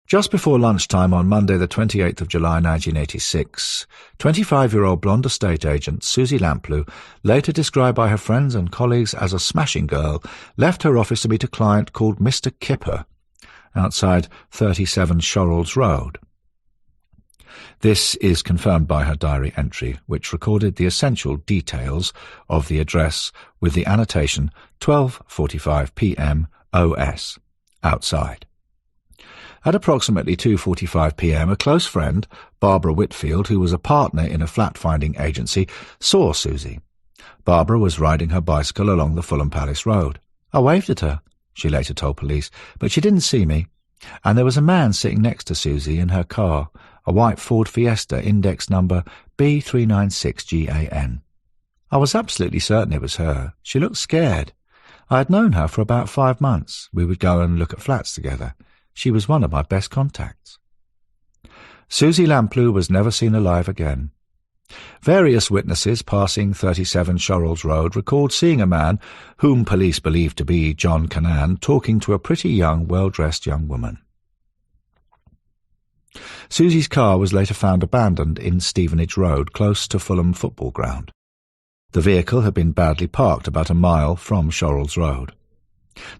S1: Just before lunchtime on Monday the 28th of July 1986, 25-year-old blonde estate agent Susie Lamplugh, later described by her friends and colleagues as a smashing girl, left her office to meet a client called Mr. Kipper outside 37 Shorrolds Road. This is confirmed by her diary entry, which recorded the essential details of the address with the annotation 12:45 p.m. OS, outside. At approximately 2:45 p.m, a close friend, Barbara Whitfield, who was a partner in a flat-finding agency, saw Susie. Barbara was riding her bicycle along the Fulham Palace Road. "I waved at her," she later told police, "but she didn't see me. And there was a man sitting next to Susie in her car, a white Ford Fiesta, index number B396GAN. I was absolutely certain it was her. She looked scared. I had known her for about 5 months. We would go and look at flats together. She was one of my best contacts." Susie Lamplugh was never seen alive again. Various witnesses passing 37 Shorrolds Road recalled seeing a man, whom police believed to be John Cannan, talking to a pretty young, well-dressed young woman. Susie's car was later found abandoned in Stevenage Road, close to Fulham Football Ground. The vehicle had been badly parked about a mile from Shorrolds Road.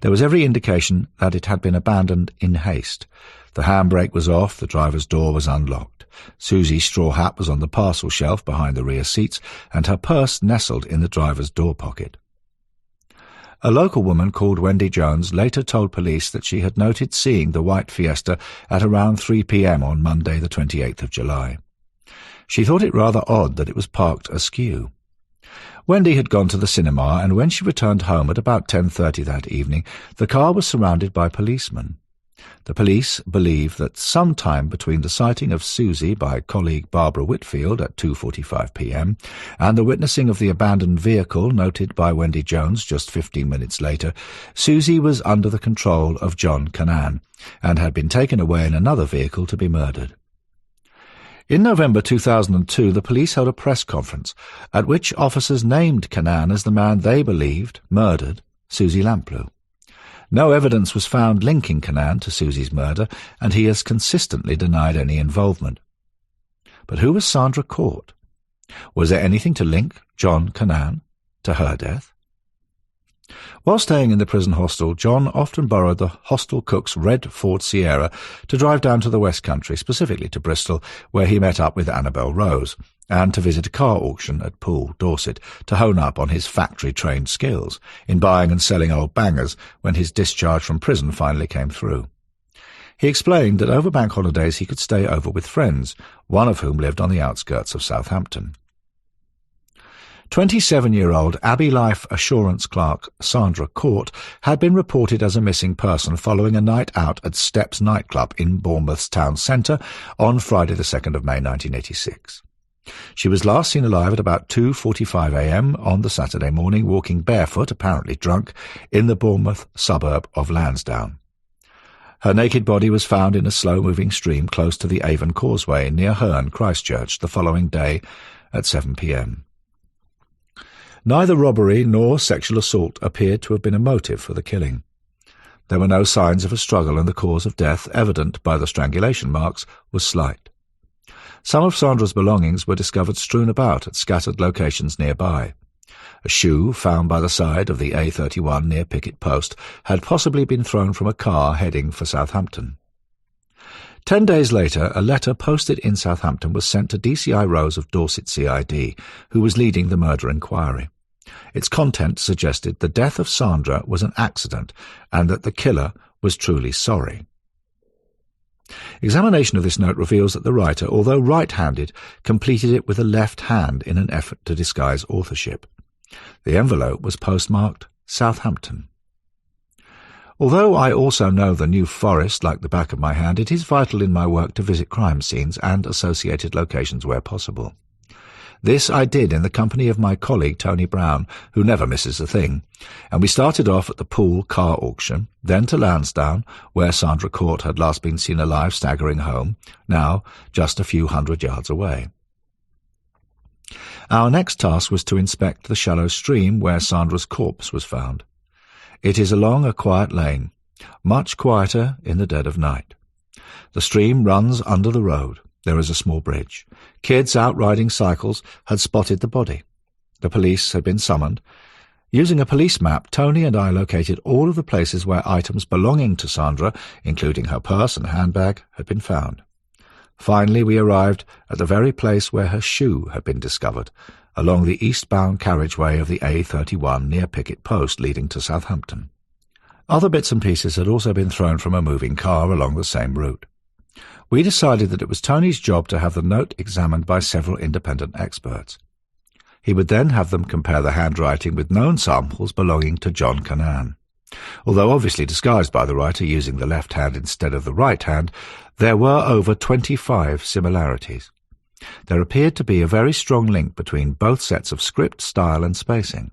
S1: There was every indication that it had been abandoned in haste. The handbrake was off, the driver's door was unlocked. Susie's straw hat was on the parcel shelf behind the rear seats, and her purse nestled in the driver's door pocket. A local woman called Wendy Jones later told police that she had noted seeing the white Fiesta at around 3 p.m. on Monday the 28th of July. She thought it rather odd that it was parked askew. Wendy had gone to the cinema, and when she returned home at about 10:30 that evening, the car was surrounded by policemen. The police believe that sometime between the sighting of Susie by colleague Barbara Whitfield at 2:45 p.m. and the witnessing of the abandoned vehicle noted by Wendy Jones just 15 minutes later, Susie was under the control of John Cannan and had been taken away in another vehicle to be murdered. In November 2002, the police held a press conference at which officers named Cannan as the man they believed murdered Susie Lamplugh. No evidence was found linking Cannan to Susie's murder, and he has consistently denied any involvement. But who was Sandra Court? Was there anything to link John Cannan to her death? While staying in the prison hostel, John often borrowed the hostel cook's red Ford Sierra to drive down to the West Country, specifically to Bristol, where he met up with Annabel Rose, and to visit a car auction at Poole, Dorset, to hone up on his factory-trained skills in buying and selling old bangers when his discharge from prison finally came through. He explained that over bank holidays he could stay over with friends, one of whom lived on the outskirts of Southampton. 27-year-old Abbey Life assurance clerk Sandra Court had been reported as a missing person following a night out at Steps nightclub in Bournemouth's town centre on Friday the 2nd of May 1986. She was last seen alive at about 2:45 a.m. on the Saturday morning, walking barefoot, apparently drunk, in the Bournemouth suburb of Lansdowne. Her naked body was found in a slow-moving stream close to the Avon Causeway near Hare, Christchurch, the following day at 7 p.m. Neither robbery nor sexual assault appeared to have been a motive for the killing. There were no signs of a struggle, and the cause of death, evident by the strangulation marks, was slight. Some of Sandra's belongings were discovered strewn about at scattered locations nearby. A shoe found by the side of the A31 near Picket Post had possibly been thrown from a car heading for Southampton. 10 days later, a letter posted in Southampton was sent to DCI Rose of Dorset CID, who was leading the murder inquiry. Its content suggested the death of Sandra was an accident and that the killer was truly sorry. Examination of this note reveals that the writer, although right-handed, completed it with a left hand in an effort to disguise authorship. The envelope was postmarked Southampton. Although I also know the New Forest like the back of my hand, it is vital in my work to visit crime scenes and associated locations where possible. This I did in the company of my colleague Tony Brown, who never misses a thing, and we started off at the Poole car auction, then to Lansdowne, where Sandra Court had last been seen alive staggering home, now just a few hundred yards away. Our next task was to inspect the shallow stream where Sandra's corpse was found. It is along a quiet lane, much quieter in the dead of night. The stream runs under the road. There is a small bridge. Kids out riding cycles had spotted the body. The police had been summoned. Using a police map, Tony and I located all of the places where items belonging to Sandra, including her purse and handbag, had been found. Finally, we arrived at the very place where her shoe had been discovered, along the eastbound carriageway of the A31 near Picket Post leading to Southampton. Other bits and pieces had also been thrown from a moving car along the same route. We decided that it was Tony's job to have the note examined by several independent experts. He would then have them compare the handwriting with known samples belonging to John Cannan. Although obviously disguised by the writer using the left hand instead of the right hand, there were over 25 similarities. There appeared to be a very strong link between both sets of script, style and spacing.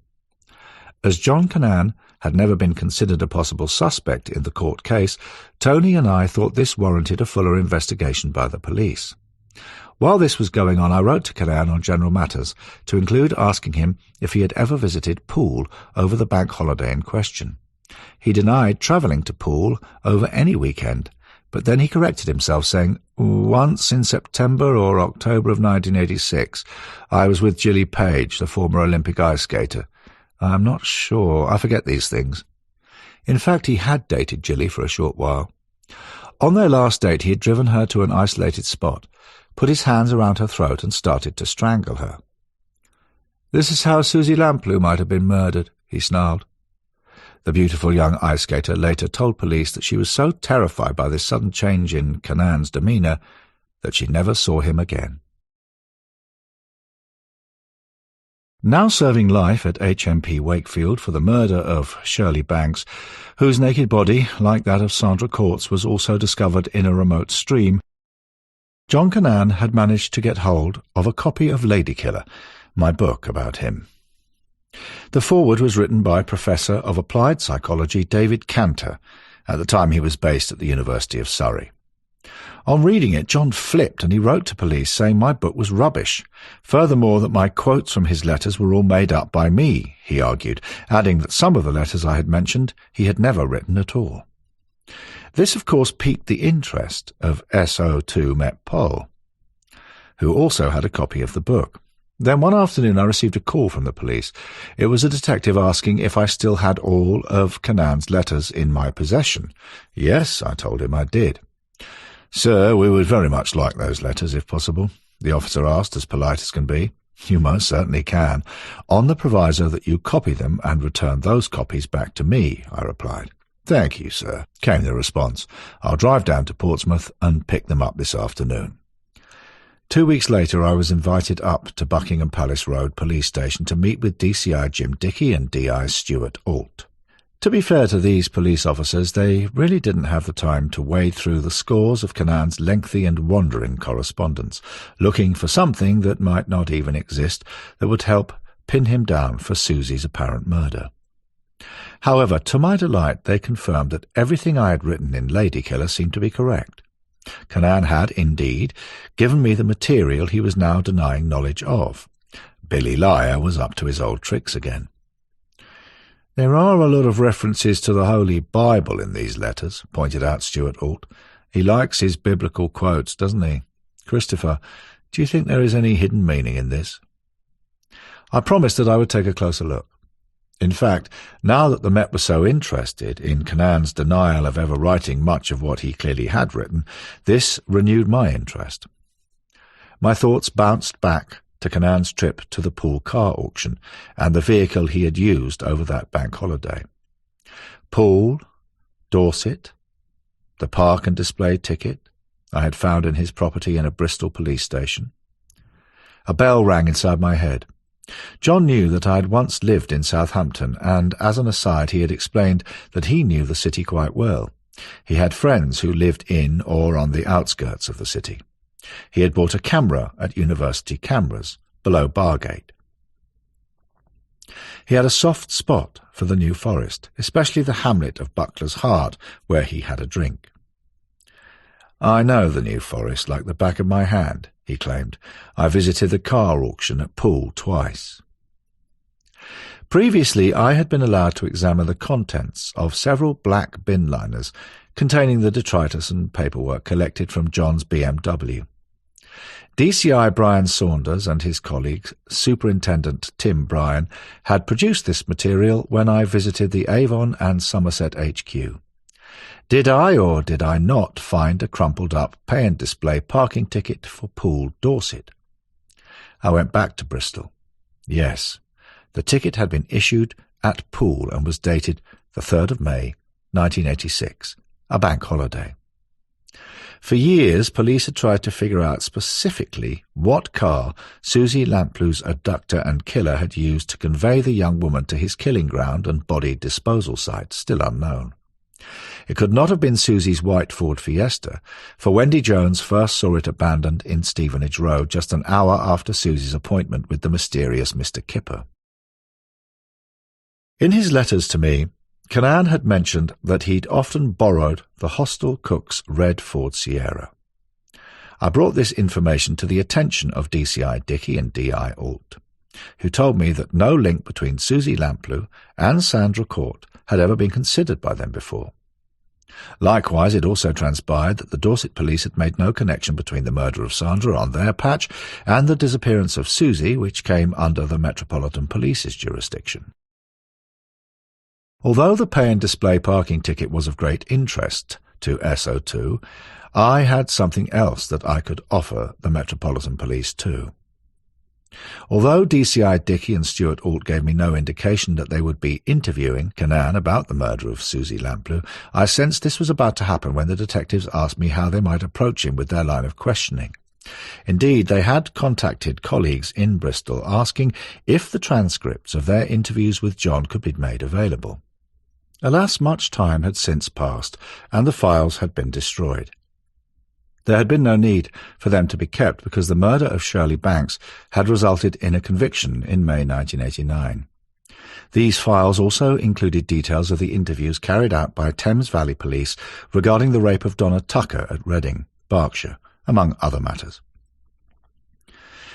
S1: As John Cannan had never been considered a possible suspect in the court case, Tony and I thought this warranted a fuller investigation by the police. While this was going on, I wrote to Cannan on general matters, to include asking him if he had ever visited Poole over the bank holiday in question. He denied travelling to Poole over any weekend, but then he corrected himself, saying, "Once in September or October of 1986, I was with Gilly Page, the former Olympic ice skater. I'm not sure. I forget these things." In fact, he had dated Gilly for a short while. On their last date, he had driven her to an isolated spot, put his hands around her throat and started to strangle her. "This is how Susie Lamplugh might have been murdered," he snarled. The beautiful young ice skater later told police that she was so terrified by this sudden change in Cannan's demeanour that she never saw him again. Now serving life at HMP Wakefield for the murder of Shirley Banks, whose naked body, like that of Sandra Court's, was also discovered in a remote stream, John Cannan had managed to get hold of a copy of Ladykiller, my book about him. The foreword was written by Professor of Applied Psychology David Cantor. At the time he was based at the University of Surrey. On reading it, John flipped and he wrote to police saying my book was rubbish. Furthermore, that my quotes from his letters were all made up by me, he argued, adding that some of the letters I had mentioned he had never written at all. This, of course, piqued the interest of SO2 Met Pol, who also had a copy of the book. Then one afternoon I received a call from the police. It was a detective asking if I still had all of Cannan's letters in my possession. Yes, I told him I did. Sir, we would very much like those letters, if possible, the officer asked, as polite as can be. You most certainly can, on the proviso that you copy them and return those copies back to me, I replied. Thank you, sir, came the response. I'll drive down to Portsmouth and pick them up this afternoon. 2 weeks later I was invited up to Buckingham Palace Road Police Station to meet with DCI Jim Dickey and DI Stuart Alt. To be fair to these police officers, they really didn't have the time to wade through the scores of Cannan's lengthy and wandering correspondence, looking for something that might not even exist that would help pin him down for Susie's apparent murder. However, to my delight, they confirmed that everything I had written in Ladykiller seemed to be correct. Cannan had, indeed, given me the material he was now denying knowledge of. Billy Liar was up to his old tricks again. There are a lot of references to the Holy Bible in these letters, pointed out Stuart Alt. He likes his biblical quotes, doesn't he? Christopher, do you think there is any hidden meaning in this? I promised that I would take a closer look. In fact, now that the Met was so interested in Cannan's denial of ever writing much of what he clearly had written, this renewed my interest. My thoughts bounced back to Cannan's trip to the Poole car auction and the vehicle he had used over that bank holiday. Poole, Dorset, the park and display ticket I had found in his property in a Bristol police station. A bell rang inside my head. John knew that I had once lived in Southampton, and as an aside he had explained that he knew the city quite well. He had friends who lived in or on the outskirts of the city. He had bought a camera at University Cameras, below Bargate. He had a soft spot for the New Forest, especially the hamlet of Buckler's Heart, where he had a drink. I know the New Forest like the back of my hand, he claimed. I visited the car auction at Poole twice. Previously, I had been allowed to examine the contents of several black bin liners containing the detritus and paperwork collected from John's BMW. DCI Brian Saunders and his colleague, Superintendent Tim Bryan, had produced this material when I visited the Avon and Somerset HQ. Did I or did I not find a crumpled-up pay-and-display parking ticket for Poole, Dorset? I went back to Bristol. Yes, the ticket had been issued at Poole and was dated the 3rd of May, 1986, a bank holiday. For years, police had tried to figure out specifically what car Susie Lamplu's abductor and killer had used to convey the young woman to his killing ground and body disposal site, still unknown. It could not have been Susie's white Ford Fiesta, for Wendy Jones first saw it abandoned in Stevenage Road just an hour after Susie's appointment with the mysterious Mr. Kipper. In his letters to me, Cannan had mentioned that he'd often borrowed the hostel cook's red Ford Sierra. I brought this information to the attention of DCI Dickey and DI Alt, who told me that no link between Susie Lamplu and Sandra Court had ever been considered by them before. Likewise, it also transpired that the Dorset police had made no connection between the murder of Sandra on their patch and the disappearance of Susie, which came under the Metropolitan Police's jurisdiction. Although the pay-and-display parking ticket was of great interest to SO2, I had something else that I could offer the Metropolitan Police too. Although DCI Dickey and Stuart Alt gave me no indication that they would be interviewing Cannan about the murder of Susie Lamplu, I sensed this was about to happen when the detectives asked me how they might approach him with their line of questioning. Indeed, they had contacted colleagues in Bristol asking if the transcripts of their interviews with John could be made available. Alas, much time had since passed, and the files had been destroyed. There had been no need for them to be kept because the murder of Shirley Banks had resulted in a conviction in May 1989. These files also included details of the interviews carried out by Thames Valley Police regarding the rape of Donna Tucker at Reading, Berkshire, among other matters.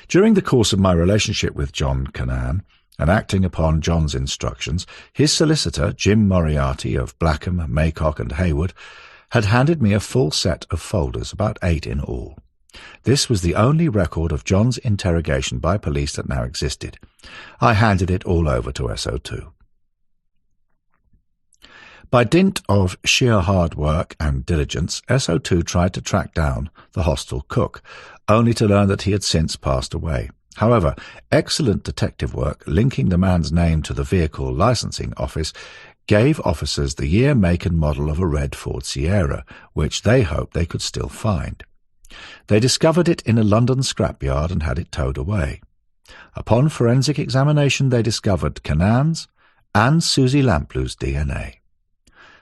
S1: During the course of my relationship with John Cannan, and acting upon John's instructions, his solicitor, Jim Moriarty of Blackham, Maycock and Haywood, had handed me a full set of folders, about 8 in all. This was the only record of John's interrogation by police that now existed. I handed it all over to SO2. By dint of sheer hard work and diligence, SO2 tried to track down the hostel cook, only to learn that he had since passed away. However, excellent detective work linking the man's name to the vehicle licensing office gave officers the year, make and model of a red Ford Sierra, which they hoped they could still find. They discovered it in a London scrapyard and had it towed away. Upon forensic examination they discovered Cannan's and Susie Lamplu's DNA.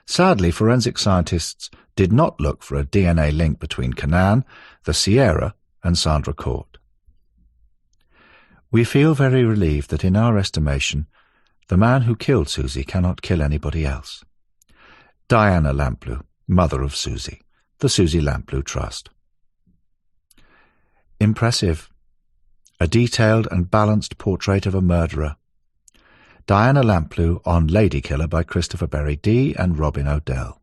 S1: Sadly, forensic scientists did not look for a DNA link between Cannan, the Sierra, and Sandra Court. We feel very relieved that in our estimation, the man who killed Susie cannot kill anybody else. Diana Lamplu, mother of Susie, the Susie Lamplu Trust. Impressive. A detailed and balanced portrait of a murderer. Diana Lamplu on Lady Killer by Christopher Berry-Dee and Robin Odell.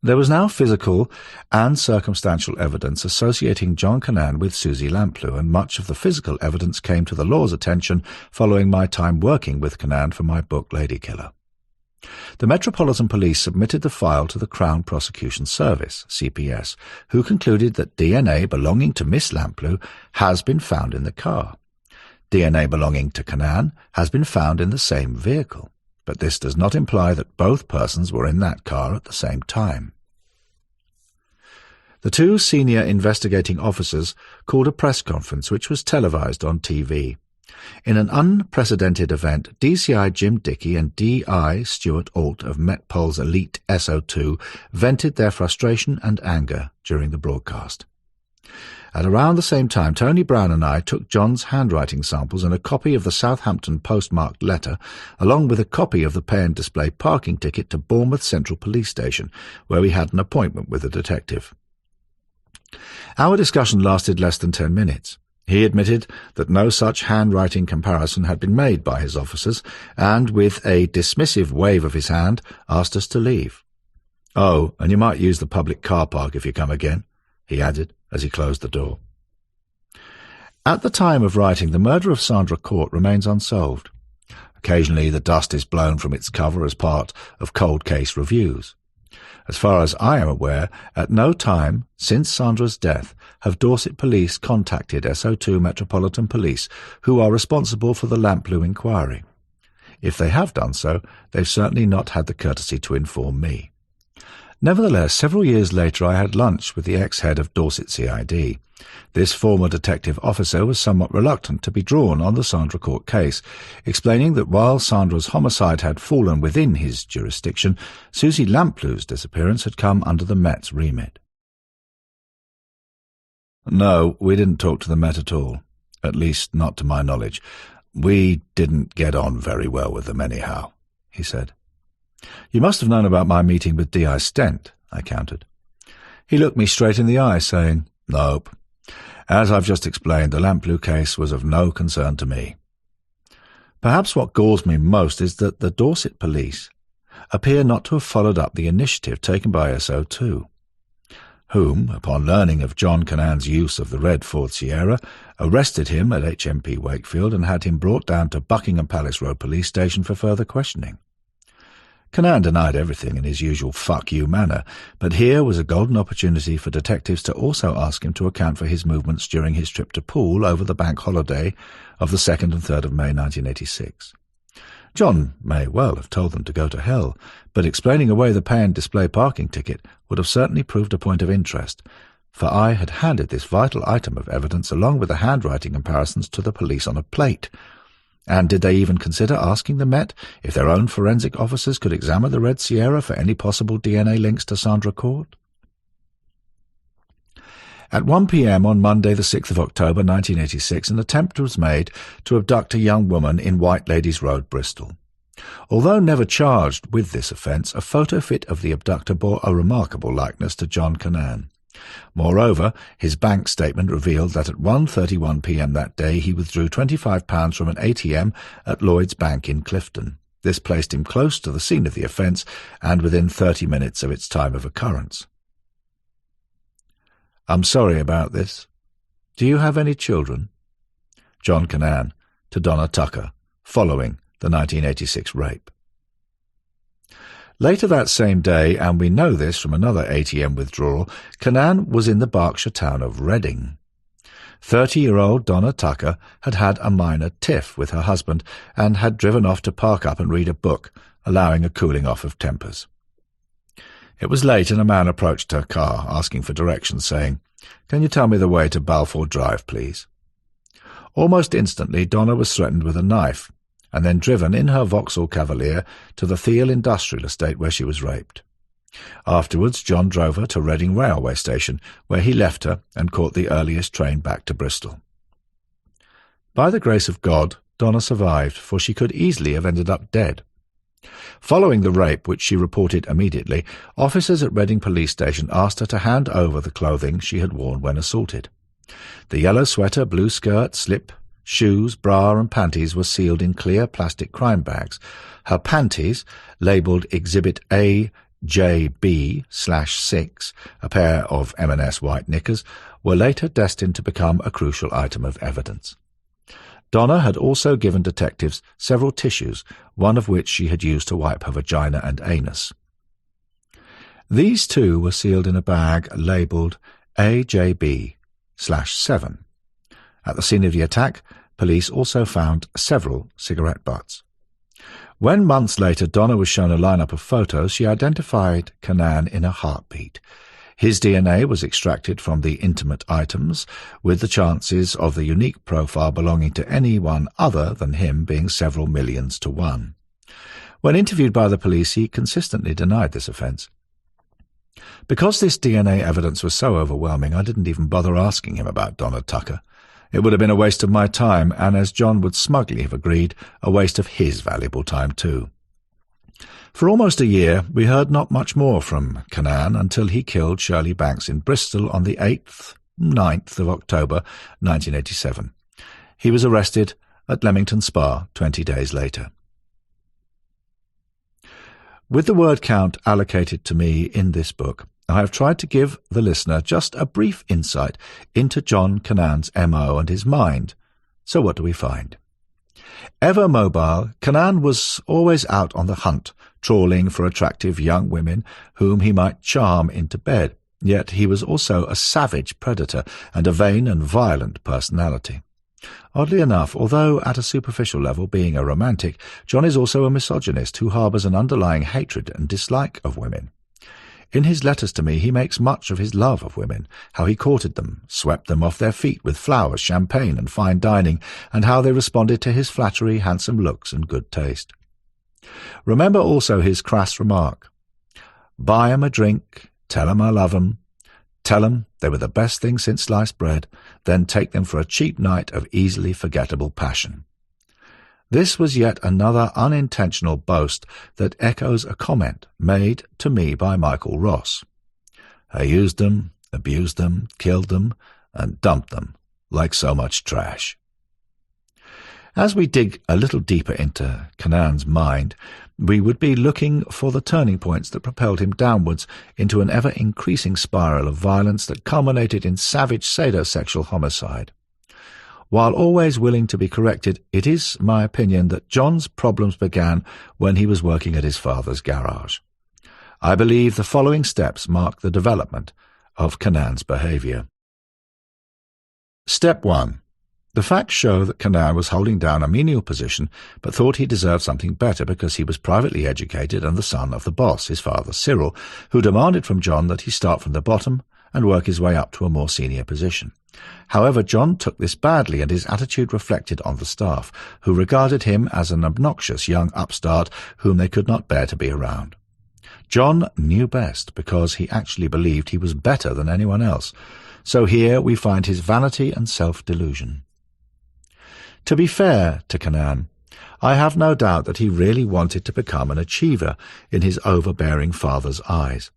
S1: There was now physical and circumstantial evidence associating John Cannan with Susie Lamplu, and much of the physical evidence came to the law's attention following my time working with Cannan for my book Lady Killer. The Metropolitan Police submitted the file to the Crown Prosecution Service, CPS, who concluded that DNA belonging to Miss Lamplu has been found in the car. DNA belonging to Cannan has been found in the same vehicle, but this does not imply that both persons were in that car at the same time. The two senior investigating officers called a press conference which was televised on TV. In an unprecedented event, DCI Jim Dickey and DI Stuart Alt of Metpol's elite SO2 vented their frustration and anger during the broadcast. At around the same time, Tony Brown and I took John's handwriting samples and a copy of the Southampton postmarked letter, along with a copy of the pay and display parking ticket to Bournemouth Central Police Station, where we had an appointment with a detective. Our discussion lasted less than 10 minutes. He admitted that no such handwriting comparison had been made by his officers, and, with a dismissive wave of his hand, asked us to leave. "Oh, and you might use the public car park if you come again," he added, as he closed the door. At the time of writing, the murder of Sandra Court remains unsolved. Occasionally the dust is blown from its cover as part of cold case reviews. As far as I am aware, at no time since Sandra's death have Dorset Police contacted SO2 Metropolitan Police, who are responsible for the Lamplu inquiry. If they have done so, they've certainly not had the courtesy to inform me. Nevertheless, several years later I had lunch with the ex-head of Dorset CID. This former detective officer was somewhat reluctant to be drawn on the Sandra Court case, explaining that while Sandra's homicide had fallen within his jurisdiction, Susie Lamplu's disappearance had come under the Met's remit. "No, we didn't talk to the Met at all. At least, not to my knowledge. We didn't get on very well with them anyhow," he said. "You must have known about my meeting with D.I. Stent," I countered. He looked me straight in the eye, saying, "Nope. As I've just explained, the Lamplu case was of no concern to me." Perhaps what galls me most is that the Dorset police appear not to have followed up the initiative taken by SO2, whom, upon learning of John Cannan's use of the red Ford Sierra, arrested him at HMP Wakefield and had him brought down to Buckingham Palace Road Police Station for further questioning. Cannan denied everything in his usual fuck you manner, but here was a golden opportunity for detectives to also ask him to account for his movements during his trip to Poole over the bank holiday of the 2nd and 3rd of May 1986. John may well have told them to go to hell, but explaining away the pay and display parking ticket would have certainly proved a point of interest, for I had handed this vital item of evidence along with the handwriting comparisons to the police on a plate. And did they even consider asking the Met if their own forensic officers could examine the Red Sierra for any possible DNA links to Sandra Court? At 1 p.m. on Monday the 6th of October 1986, an attempt was made to abduct a young woman in White Ladies Road, Bristol. Although never charged with this offence, a photo fit of the abductor bore a remarkable likeness to John Cannan. Moreover, his bank statement revealed that at 1:31 p.m. that day he withdrew £25 from an ATM at Lloyd's Bank in Clifton. This placed him close to the scene of the offence and within 30 minutes of its time of occurrence. I'm sorry about this. Do you have any children? John Cannan to Donna Tucker, following the 1986 rape. Later that same day, and we know this from another ATM withdrawal, Cannan was in the Berkshire town of Reading. 30-year-old Donna Tucker had had a minor tiff with her husband and had driven off to park up and read a book, allowing a cooling off of tempers. It was late and a man approached her car, asking for directions, saying, "Can you tell me the way to Balfour Drive, please?" Almost instantly, Donna was threatened with a knife, and then driven in her Vauxhall Cavalier to the Thiel Industrial Estate where she was raped. Afterwards, John drove her to Reading Railway Station, where he left her and caught the earliest train back to Bristol. By the grace of God, Donna survived, for she could easily have ended up dead. Following the rape, which she reported immediately, officers at Reading Police Station asked her to hand over the clothing she had worn when assaulted. The yellow sweater, blue skirt, slip, shoes, bra and panties were sealed in clear plastic crime bags. Her panties, labelled Exhibit AJB/6, a pair of M&S white knickers, were later destined to become a crucial item of evidence. Donna had also given detectives several tissues, one of which she had used to wipe her vagina and anus. These too were sealed in a bag labelled AJB/7. At the scene of the attack, police also found several cigarette butts. When months later Donna was shown a lineup of photos, she identified Cannan in a heartbeat. His DNA was extracted from the intimate items, with the chances of the unique profile belonging to anyone other than him being several millions to one. When interviewed by the police, he consistently denied this offence. Because this DNA evidence was so overwhelming, I didn't even bother asking him about Donna Tucker. It would have been a waste of my time, and as John would smugly have agreed, a waste of his valuable time too. For almost a year, we heard not much more from Cannan until he killed Shirley Banks in Bristol on the 9th of October 1987. He was arrested at Leamington Spa 20 days later. With the word count allocated to me in this book, I have tried to give the listener just a brief insight into John Cannan's MO and his mind. So what do we find? Ever mobile, Cannan was always out on the hunt, trawling for attractive young women whom he might charm into bed, yet he was also a savage predator and a vain and violent personality. Oddly enough, although at a superficial level being a romantic, John is also a misogynist who harbours an underlying hatred and dislike of women. In his letters to me he makes much of his love of women, how he courted them, swept them off their feet with flowers, champagne and fine dining, and how they responded to his flattery, handsome looks and good taste. Remember also his crass remark, "Buy 'em a drink, tell 'em I love 'em, tell 'em they were the best thing since sliced bread, then take them for a cheap night of easily forgettable passion." This was yet another unintentional boast that echoes a comment made to me by Michael Ross. "I used them, abused them, killed them, and dumped them like so much trash." As we dig a little deeper into Cannan's mind, we would be looking for the turning points that propelled him downwards into an ever-increasing spiral of violence that culminated in savage sadosexual homicide. While always willing to be corrected, it is my opinion that John's problems began when he was working at his father's garage. I believe the following steps mark the development of Cannan's behaviour. Step 1. The facts show that Cannan was holding down a menial position but thought he deserved something better because he was privately educated and the son of the boss, his father Cyril, who demanded from John that he start from the bottom and work his way up to a more senior position. However, John took this badly, and his attitude reflected on the staff, who regarded him as an obnoxious young upstart whom they could not bear to be around. John knew best, because he actually believed he was better than anyone else, so here we find his vanity and self-delusion. To be fair to Cannan, I have no doubt that he really wanted to become an achiever in his overbearing father's eyes.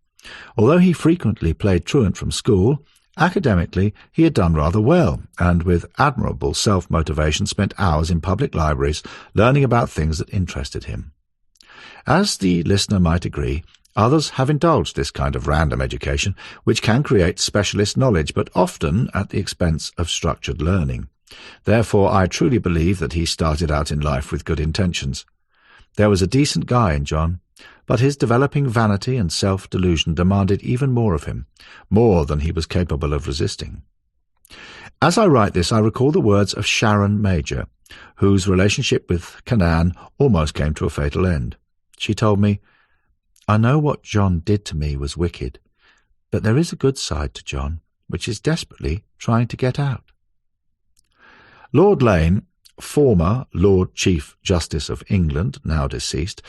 S1: Although he frequently played truant from school, academically he had done rather well, and with admirable self-motivation spent hours in public libraries learning about things that interested him. As the listener might agree, others have indulged this kind of random education, which can create specialist knowledge, but often at the expense of structured learning. Therefore, I truly believe that he started out in life with good intentions. There was a decent guy in John, but his developing vanity and self-delusion demanded even more of him, more than he was capable of resisting. As I write this, I recall the words of Sharon Major, whose relationship with Cannan almost came to a fatal end. She told me, "I know what John did to me was wicked, but there is a good side to John, which is desperately trying to get out." Lord Lane, former Lord Chief Justice of England, now deceased,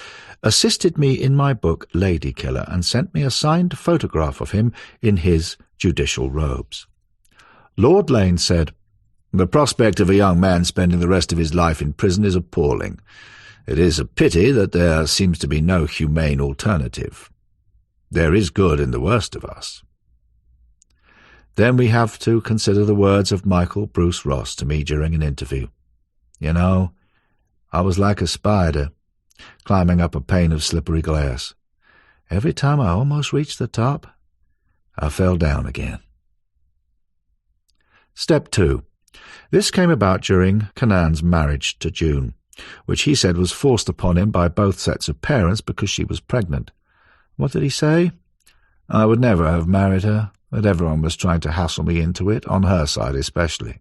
S1: assisted me in my book Lady Killer and sent me a signed photograph of him in his judicial robes. Lord Lane said, "The prospect of a young man spending the rest of his life in prison is appalling. It is a pity that there seems to be no humane alternative. There is good in the worst of us." Then we have to consider the words of Michael Bruce Ross to me during an interview. "You know, I was like a spider, climbing up a pane of slippery glass. Every time I almost reached the top, I fell down again." Step 2. This came about during Cannan's marriage to June, which he said was forced upon him by both sets of parents because she was pregnant. What did he say? "I would never have married her, but everyone was trying to hassle me into it, on her side especially."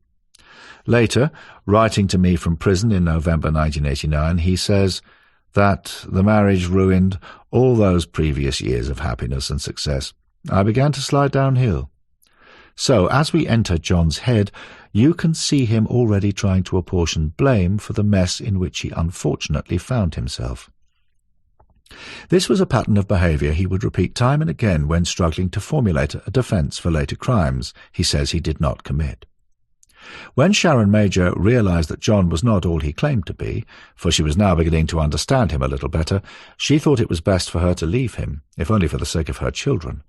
S1: Later, writing to me from prison in November 1989, he says that the marriage ruined all those previous years of happiness and success. I began to slide downhill. So, as we enter John's head, you can see him already trying to apportion blame for the mess in which he unfortunately found himself. This was a pattern of behaviour he would repeat time and again when struggling to formulate a defence for later crimes he says he did not commit. When Sharon Major realised that John was not all he claimed to be, for she was now beginning to understand him a little better, she thought it was best for her to leave him, if only for the sake of her children.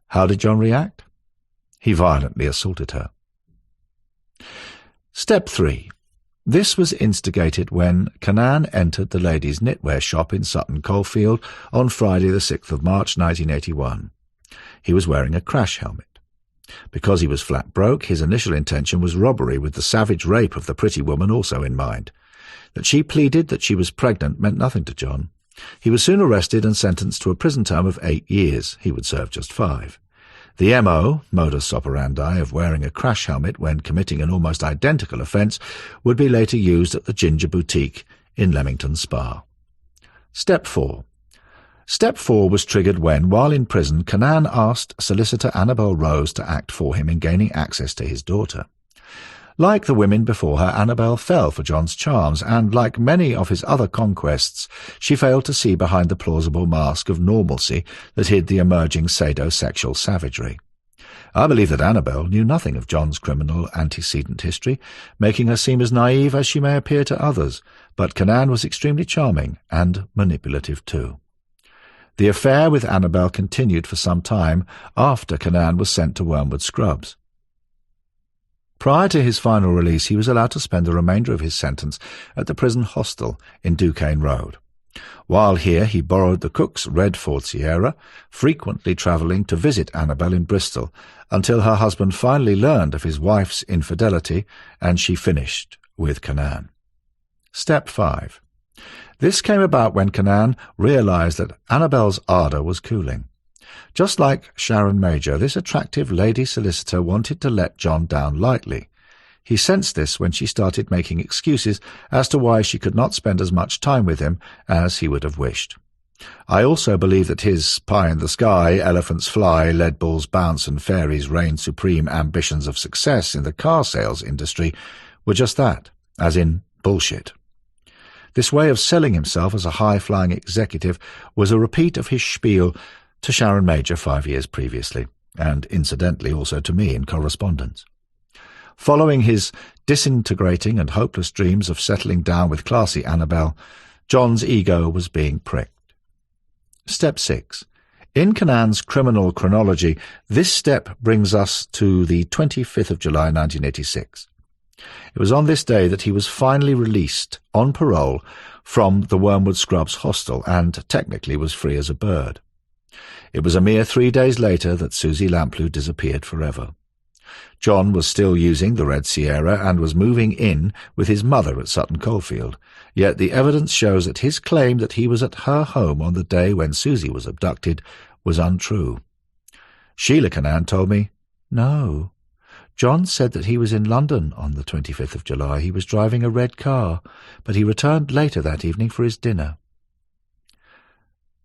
S1: How did John react? He violently assaulted her. Step 3. This was instigated when Cannan entered the ladies' knitwear shop in Sutton Coldfield on Friday the 6th of March 1981. He was wearing a crash helmet. Because he was flat broke, his initial intention was robbery, with the savage rape of the pretty woman also in mind. That she pleaded that she was pregnant meant nothing to John. He was soon arrested and sentenced to a prison term of 8 years. He would serve just 5. The modus operandi, of wearing a crash helmet when committing an almost identical offence would be later used at the Ginger Boutique in Leamington Spa. Step 4. Step 4 was triggered when, while in prison, Cannan asked solicitor Annabel Rose to act for him in gaining access to his daughter. Like the women before her, Annabel fell for John's charms, and, like many of his other conquests, she failed to see behind the plausible mask of normalcy that hid the emerging sadosexual savagery. I believe that Annabel knew nothing of John's criminal antecedent history, making her seem as naive as she may appear to others, but Cannan was extremely charming and manipulative too. The affair with Annabel continued for some time after Cannan was sent to Wormwood Scrubs. Prior to his final release, he was allowed to spend the remainder of his sentence at the prison hostel in Duquesne Road. While here, he borrowed the cook's red Ford Sierra, frequently travelling to visit Annabel in Bristol, until her husband finally learned of his wife's infidelity, and she finished with Cannan. Step 5. This came about when Cannan realised that Annabel's ardour was cooling. Just like Sharon Major, this attractive lady solicitor wanted to let John down lightly. He sensed this when she started making excuses as to why she could not spend as much time with him as he would have wished. I also believe that his pie in the sky, elephants fly, lead balls bounce and fairies reign supreme ambitions of success in the car sales industry were just that, as in bullshit. This way of selling himself as a high-flying executive was a repeat of his spiel to Sharon Major 5 years previously, and incidentally also to me in Correspondence. Following his disintegrating and hopeless dreams of settling down with classy Annabelle, John's ego was being pricked. Step 6. In Cannan's criminal chronology, this step brings us to the 25th of July 1986. It was on this day that he was finally released on parole from the Wormwood Scrubs hostel and technically was free as a bird. It was a mere 3 days later that Susie Lamplugh disappeared forever. John was still using the Red Sierra and was moving in with his mother at Sutton Coldfield, yet the evidence shows that his claim that he was at her home on the day when Susie was abducted was untrue. Sheila Cannan told me, "No, John said that he was in London on the 25th of July. He was driving a red car, but he returned later that evening for his dinner."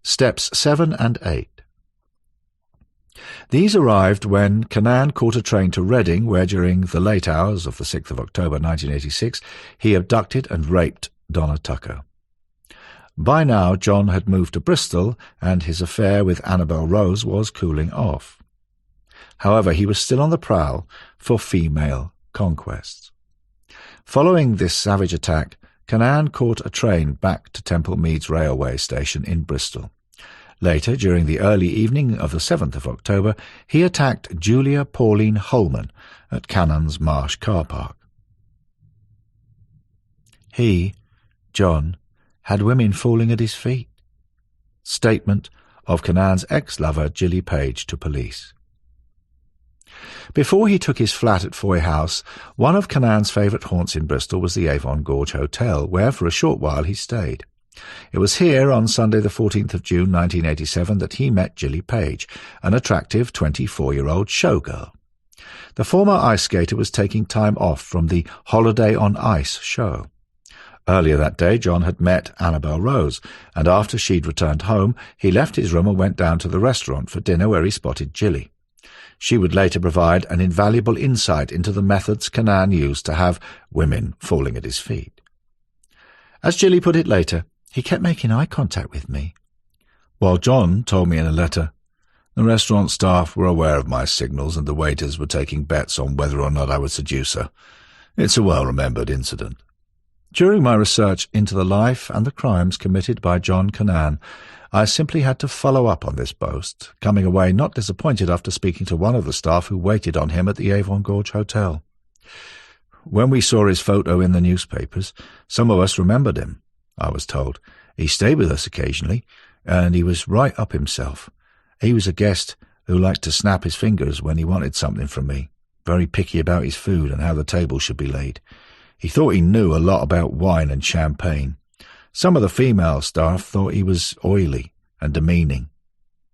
S1: Steps 7 and 8. These arrived when Cannan caught a train to Reading, where during the late hours of the 6th of October 1986 he abducted and raped Donna Tucker. By now John had moved to Bristol, and his affair with Annabelle Rose was cooling off. However, he was still on the prowl for female conquests. Following this savage attack, Cannan caught a train back to Temple Meads railway station in Bristol. Later, during the early evening of the 7th of October, he attacked Julia Pauline Holman at Cannan's Marsh car park. He, John, had women falling at his feet. Statement of Cannan's ex-lover Gilly Page to police. Before he took his flat at Foy House, one of Cannan's favourite haunts in Bristol was the Avon Gorge Hotel, where for a short while he stayed. It was here on Sunday the 14th of June 1987 that he met Gilly Page, an attractive 24-year-old showgirl. The former ice skater was taking time off from the Holiday on Ice show. Earlier that day John had met Annabelle Rose, and after she'd returned home he left his room and went down to the restaurant for dinner where he spotted Gilly. She would later provide an invaluable insight into the methods Cannan used to have women falling at his feet. As Gilly put it later, he kept making eye contact with me. While John told me in a letter, the restaurant staff were aware of my signals and the waiters were taking bets on whether or not I would seduce her. It's a well-remembered incident. During my research into the life and the crimes committed by John Cannan, I simply had to follow up on this boast, coming away not disappointed after speaking to one of the staff who waited on him at the Avon Gorge Hotel. When we saw his photo in the newspapers, some of us remembered him, I was told. He stayed with us occasionally, and he was right up himself. He was a guest who liked to snap his fingers when he wanted something from me, very picky about his food and how the table should be laid. He thought he knew a lot about wine and champagne. Some of the female staff thought he was oily and demeaning.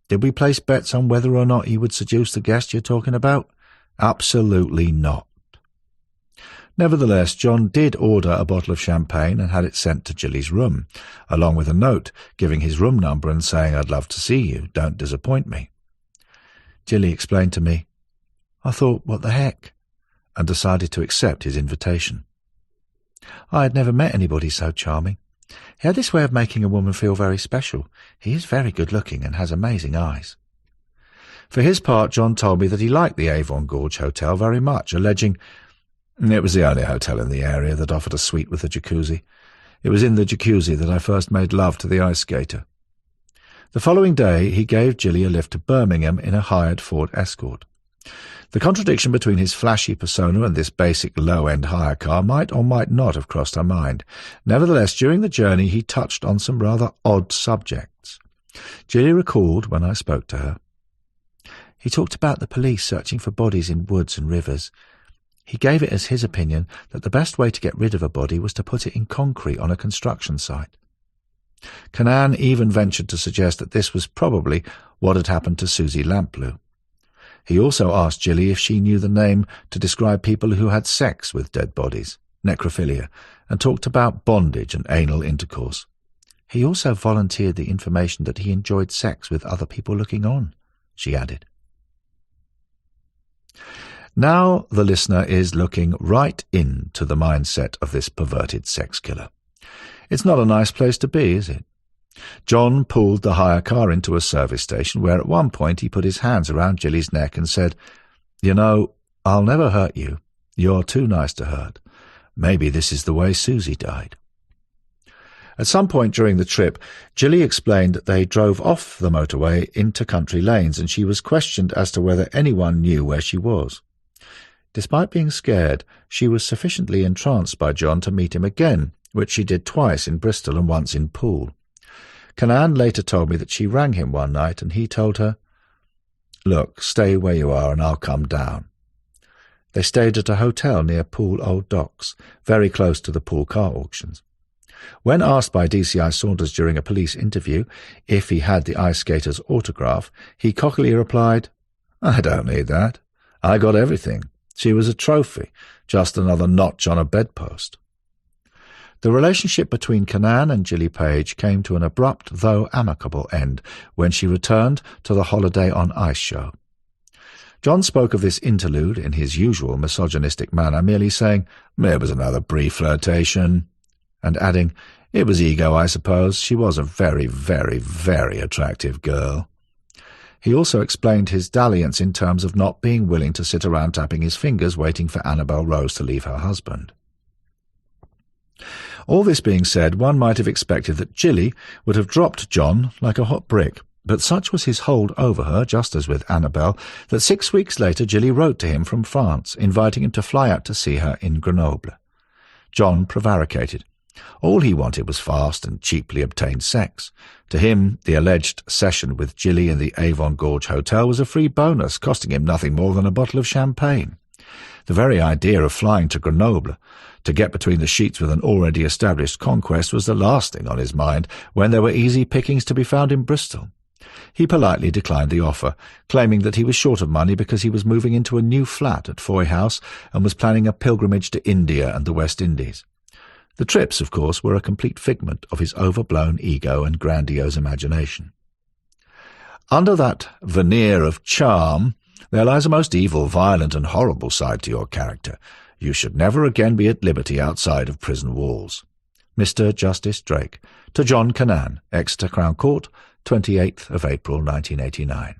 S1: Did we place bets on whether or not he would seduce the guest you're talking about? Absolutely not. Nevertheless, John did order a bottle of champagne and had it sent to Gilly's room, along with a note giving his room number and saying, "I'd love to see you, don't disappoint me." Gilly explained to me, "I thought, what the heck?" and decided to accept his invitation. I had never met anybody so charming. He had this way of making a woman feel very special. He is very good-looking and has amazing eyes. For his part, John told me that he liked the Avon Gorge Hotel very much, alleging it was the only hotel in the area that offered a suite with a jacuzzi. It was in the jacuzzi that I first made love to the ice skater. The following day he gave Gilly a lift to Birmingham in a hired Ford Escort. The contradiction between his flashy persona and this basic low-end hire car might or might not have crossed her mind. Nevertheless, during the journey he touched on some rather odd subjects. Gilly recalled when I spoke to her. He talked about the police searching for bodies in woods and rivers. He gave it as his opinion that the best way to get rid of a body was to put it in concrete on a construction site. Cannan even ventured to suggest that this was probably what had happened to Susie Lamplugh. He also asked Gilly if she knew the name to describe people who had sex with dead bodies, necrophilia, and talked about bondage and anal intercourse. He also volunteered the information that he enjoyed sex with other people looking on, she added. Now the listener is looking right into the mindset of this perverted sex killer. It's not a nice place to be, is it? John pulled the hire car into a service station where at one point he put his hands around Jilly's neck and said, "You know, I'll never hurt you. You're too nice to hurt. Maybe this is the way Susie died." At some point during the trip, Jilly explained that they drove off the motorway into country lanes and she was questioned as to whether anyone knew where she was. Despite being scared, she was sufficiently entranced by John to meet him again, which she did twice in Bristol and once in Poole. Cannan later told me that she rang him one night and he told her, "Look, stay where you are and I'll come down." They stayed at a hotel near Poole Old Docks, very close to the Poole car auctions. When asked by DCI Saunders during a police interview if he had the ice skater's autograph, he cockily replied, "I don't need that. I got everything. She was a trophy, just another notch on a bedpost." The relationship between Cannan and Jilly Page came to an abrupt though amicable end when she returned to the Holiday on Ice show. John spoke of this interlude in his usual misogynistic manner, merely saying, "It was another brief flirtation," and adding, "It was ego, I suppose. She was a very, very, very attractive girl." He also explained his dalliance in terms of not being willing to sit around tapping his fingers waiting for Annabel Rose to leave her husband. All this being said, one might have expected that Jilly would have dropped John like a hot brick, but such was his hold over her, just as with Annabel, that 6 weeks later Jilly wrote to him from France, inviting him to fly out to see her in Grenoble. John prevaricated. All he wanted was fast and cheaply obtained sex. To him, the alleged session with Jilly in the Avon Gorge Hotel was a free bonus, costing him nothing more than a bottle of champagne. The very idea of flying to Grenoble to get between the sheets with an already established conquest was the last thing on his mind when there were easy pickings to be found in Bristol. He politely declined the offer, claiming that he was short of money because he was moving into a new flat at Foy House and was planning a pilgrimage to India and the West Indies. The trips, of course, were a complete figment of his overblown ego and grandiose imagination. Under that veneer of charm, there lies a most evil, violent, and horrible side to your character. You should never again be at liberty outside of prison walls. Mr. Justice Drake, to John Cannan, Exeter Crown Court, 28th of April 1989.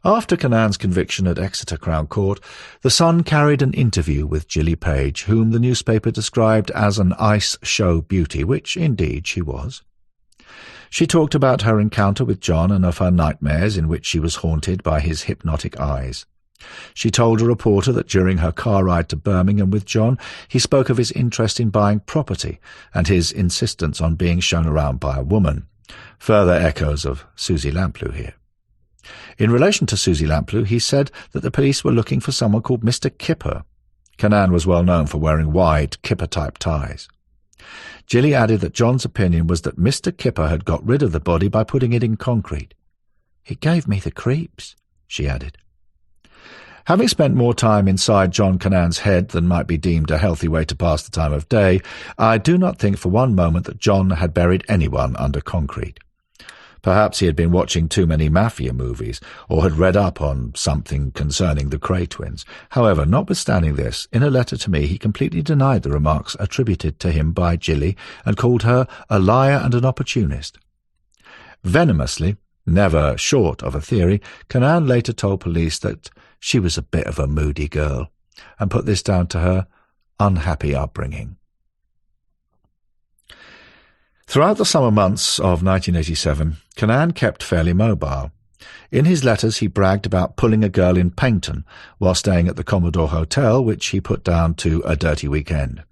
S1: After Cannan's conviction at Exeter Crown Court, the Sun carried an interview with Jilly Page, whom the newspaper described as an ice show beauty, which indeed she was. She talked about her encounter with John and of her nightmares in which she was haunted by his hypnotic eyes. She told a reporter that during her car ride to Birmingham with John, he spoke of his interest in buying property and his insistence on being shown around by a woman. Further echoes of Susie Lamplugh here. In relation to Susie Lamplugh, he said that the police were looking for someone called Mr. Kipper. Cannan was well known for wearing wide, Kipper-type ties. Jilly added that John's opinion was that Mr. Kipper had got rid of the body by putting it in concrete. "It gave me the creeps," she added. Having spent more time inside John Cannan's head than might be deemed a healthy way to pass the time of day, I do not think for one moment that John had buried anyone under concrete. Perhaps he had been watching too many mafia movies, or had read up on something concerning the Cray twins. However, notwithstanding this, in a letter to me he completely denied the remarks attributed to him by Jilly and called her a liar and an opportunist. Venomously, never short of a theory, Cannan later told police that she was a bit of a moody girl, and put this down to her unhappy upbringing. Throughout the summer months of 1987, Cannan kept fairly mobile. In his letters he bragged about pulling a girl in Paynton while staying at the Commodore Hotel, which he put down to a dirty weekend.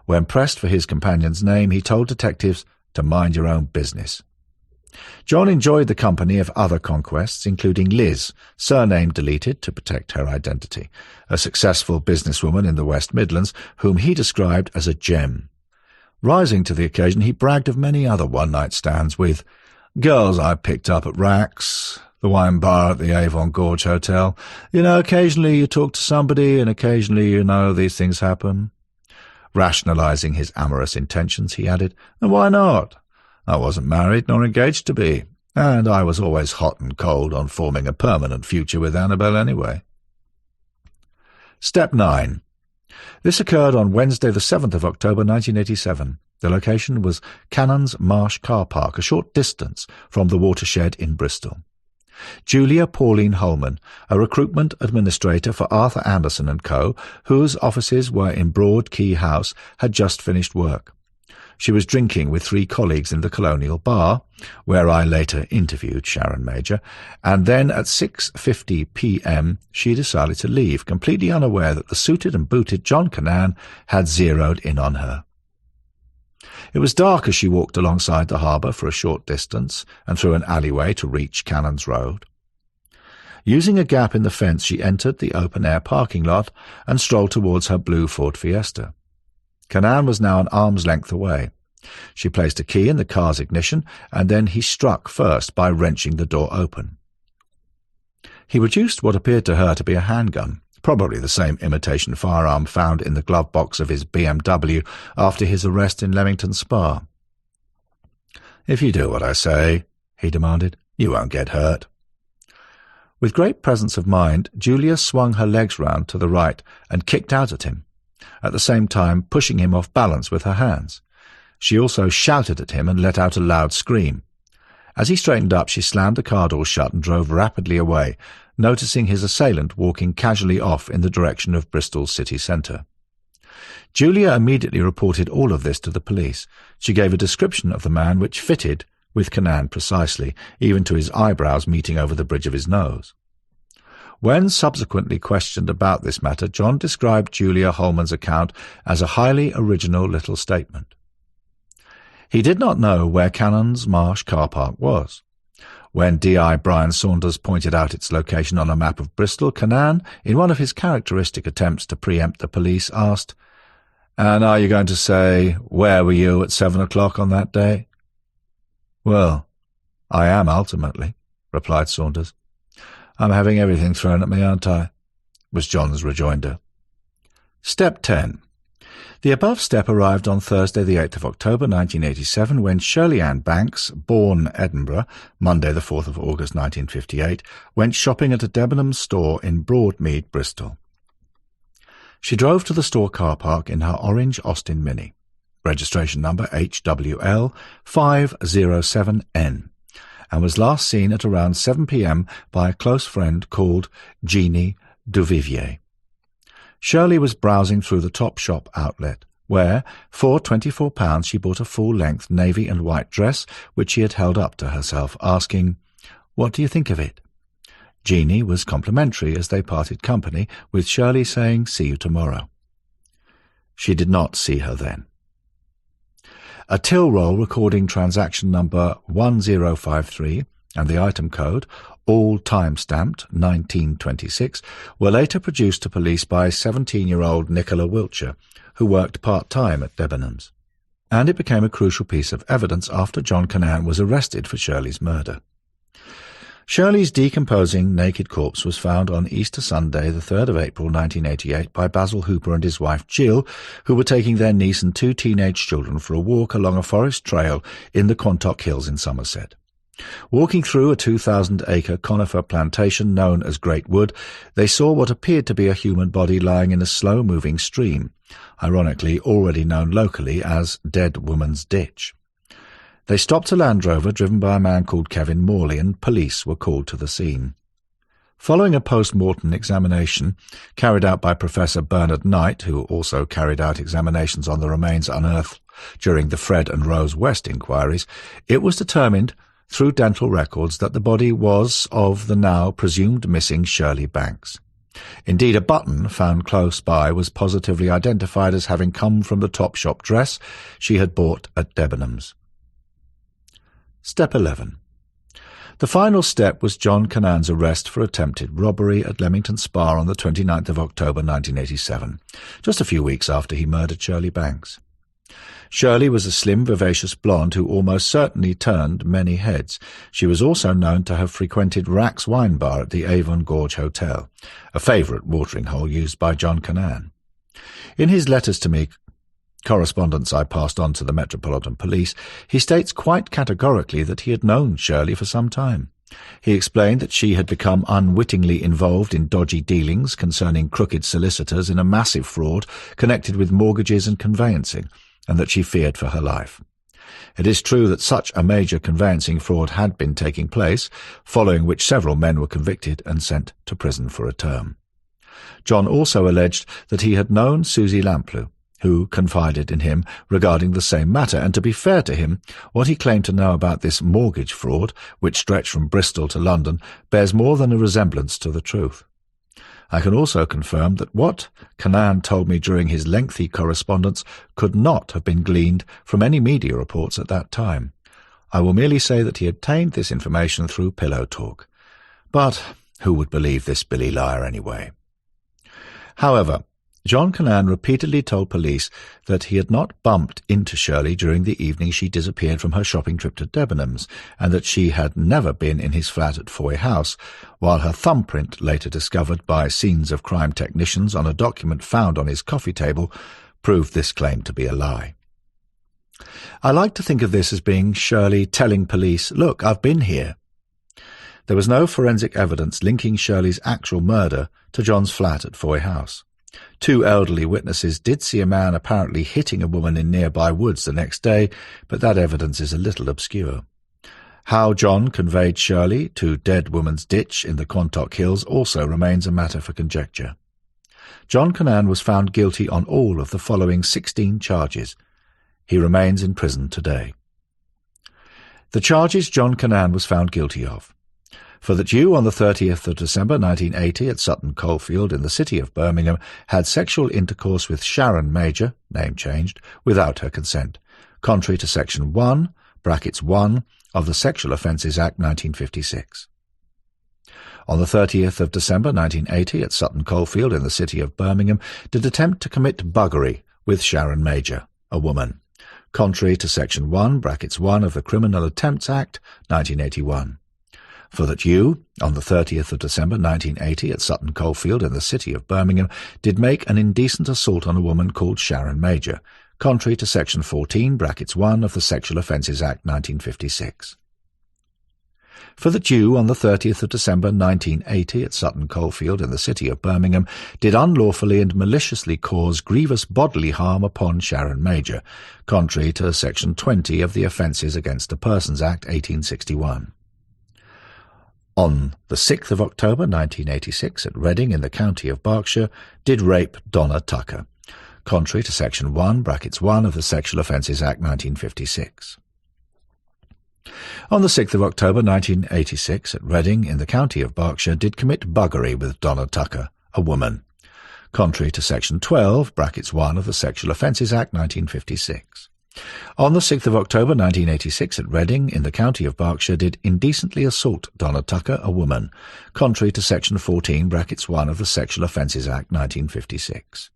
S1: When pressed for his companion's name, he told detectives to mind your own business. John enjoyed the company of other conquests, including Liz, surname deleted to protect her identity, a successful businesswoman in the West Midlands whom he described as a gem. Rising to the occasion, he bragged of many other one-night stands with girls I picked up at Rack's, the wine bar at the Avon Gorge Hotel. Occasionally you talk to somebody and occasionally, these things happen. Rationalizing his amorous intentions, he added, and why not? I wasn't married nor engaged to be, and I was always hot and cold on forming a permanent future with Annabel anyway. Step 9. This occurred on Wednesday the 7th of October 1987. The location was Cannan's Marsh Car Park, a short distance from the watershed in Bristol. Julia Pauline Holman, a recruitment administrator for Arthur Anderson & Co., whose offices were in Broad Key House, had just finished work. She was drinking with 3 colleagues in the Colonial Bar, where I later interviewed Sharon Major, and then at 6:50 p.m. she decided to leave, completely unaware that the suited and booted John Cannan had zeroed in on her. It was dark as she walked alongside the harbour for a short distance and through an alleyway to reach Cannan's Road. Using a gap in the fence, she entered the open-air parking lot and strolled towards her blue Ford Fiesta. Cannan was now an arm's length away. She placed a key in the car's ignition, and then he struck first by wrenching the door open. He produced what appeared to her to be a handgun, probably the same imitation firearm found in the glove box of his BMW after his arrest in Leamington Spa. "If you do what I say," he demanded, "you won't get hurt." With great presence of mind, Julia swung her legs round to the right and kicked out at him, at the same time pushing him off balance with her hands. She also shouted at him and let out a loud scream. As he straightened up, she slammed the car door shut and drove rapidly away, noticing his assailant walking casually off in the direction of Bristol's city centre. Julia immediately reported all of this to the police. She gave a description of the man which fitted with Cannan precisely, even to his eyebrows meeting over the bridge of his nose. When subsequently questioned about this matter, John described Julia Holman's account as a highly original little statement. He did not know where Cannan's Marsh Car Park was. When D.I. Brian Saunders pointed out its location on a map of Bristol, Cannan, in one of his characteristic attempts to preempt the police, asked, "And are you going to say, where were you at 7 o'clock on that day?" "Well, I am ultimately," replied Saunders. "I'm having everything thrown at me, aren't I?" was John's rejoinder. Step 10. The above step arrived on Thursday the 8th of October 1987 when Shirley Ann Banks, born Edinburgh, Monday the 4th of August 1958, went shopping at a Debenhams store in Broadmead, Bristol. She drove to the store car park in her orange Austin Mini, registration number HWL 507N, and was last seen at around 7 p.m. by a close friend called Jeannie Duvivier. Shirley was browsing through the Topshop outlet, where, for £24, she bought a full-length navy and white dress, which she had held up to herself, asking, "What do you think of it?" Jeannie was complimentary as they parted company, with Shirley saying, "See you tomorrow." She did not see her then. A till roll recording transaction number 1053 and the item code, all time-stamped 1926, were later produced to police by 17-year-old Nicola Wiltshire, who worked part-time at Debenhams, and it became a crucial piece of evidence after John Cannan was arrested for Shirley's murder. Shirley's decomposing naked corpse was found on Easter Sunday, the 3rd of April 1988, by Basil Hooper and his wife Jill, who were taking their niece and 2 teenage children for a walk along a forest trail in the Quantock Hills in Somerset. Walking through a 2,000-acre conifer plantation known as Great Wood, they saw what appeared to be a human body lying in a slow-moving stream, ironically already known locally as Dead Woman's Ditch. They stopped a Land Rover driven by a man called Kevin Morley, and police were called to the scene. Following a post-mortem examination carried out by Professor Bernard Knight, who also carried out examinations on the remains unearthed during the Fred and Rose West inquiries, it was determined through dental records that the body was of the now presumed missing Shirley Banks. Indeed, a button found close by was positively identified as having come from the Topshop dress she had bought at Debenhams. Step 11. The final step was John Cannan's arrest for attempted robbery at Leamington Spa on the 29th of October 1987, just a few weeks after he murdered Shirley Banks. Shirley was a slim, vivacious blonde who almost certainly turned many heads. She was also known to have frequented Rack's Wine Bar at the Avon Gorge Hotel, a favourite watering hole used by John Cannan. In his letters to me, correspondence I passed on to the Metropolitan Police, he states quite categorically that he had known Shirley for some time. He explained that she had become unwittingly involved in dodgy dealings concerning crooked solicitors in a massive fraud connected with mortgages and conveyancing, and that she feared for her life. It is true that such a major conveyancing fraud had been taking place, following which several men were convicted and sent to prison for a term. John also alleged that he had known Susie Lamplugh, who confided in him regarding the same matter, and to be fair to him, what he claimed to know about this mortgage fraud, which stretched from Bristol to London, bears more than a resemblance to the truth. I can also confirm that what Cannan told me during his lengthy correspondence could not have been gleaned from any media reports at that time. I will merely say that he obtained this information through pillow talk. But who would believe this Billy liar anyway? However, John Cannan repeatedly told police that he had not bumped into Shirley during the evening she disappeared from her shopping trip to Debenhams, and that she had never been in his flat at Foy House, while her thumbprint, later discovered by scenes of crime technicians on a document found on his coffee table, proved this claim to be a lie. I like to think of this as being Shirley telling police, "Look, I've been here." There was no forensic evidence linking Shirley's actual murder to John's flat at Foy House. 2 elderly witnesses did see a man apparently hitting a woman in nearby woods the next day, but that evidence is a little obscure. How John conveyed Shirley to Dead Woman's Ditch in the Quantock Hills also remains a matter for conjecture. John Cannan was found guilty on all of the following 16 charges. He remains in prison today. The charges John Cannan was found guilty of: for that you, on the 30th of December 1980 at Sutton Coldfield in the city of Birmingham, had sexual intercourse with Sharon Major, name changed, without her consent, contrary to Section 1, brackets 1, of the Sexual Offences Act 1956. On the 30th of December 1980 at Sutton Coldfield in the city of Birmingham, did attempt to commit buggery with Sharon Major, a woman, contrary to Section 1, brackets 1 of the Criminal Attempts Act 1981. For that you, on the 30th of December 1980 at Sutton Coldfield in the city of Birmingham, did make an indecent assault on a woman called Sharon Major, contrary to Section 14, brackets 1 of the Sexual Offences Act 1956. For that you, on the 30th of December 1980 at Sutton Coldfield in the city of Birmingham, did unlawfully and maliciously cause grievous bodily harm upon Sharon Major, contrary to Section 20 of the Offences Against the Persons Act 1861. On the 6th of October 1986 at Reading in the county of Berkshire, did rape Donna Tucker, contrary to Section 1, brackets 1 of the Sexual Offences Act 1956. On the 6th of October 1986 at Reading in the county of Berkshire, did commit buggery with Donna Tucker, a woman, contrary to Section 12, brackets 1 of the Sexual Offences Act 1956. On the 6th of October 1986 at Reading in the county of Berkshire, did indecently assault Donna Tucker, a woman, contrary to Section 14, brackets 1 of the Sexual Offences Act 1956.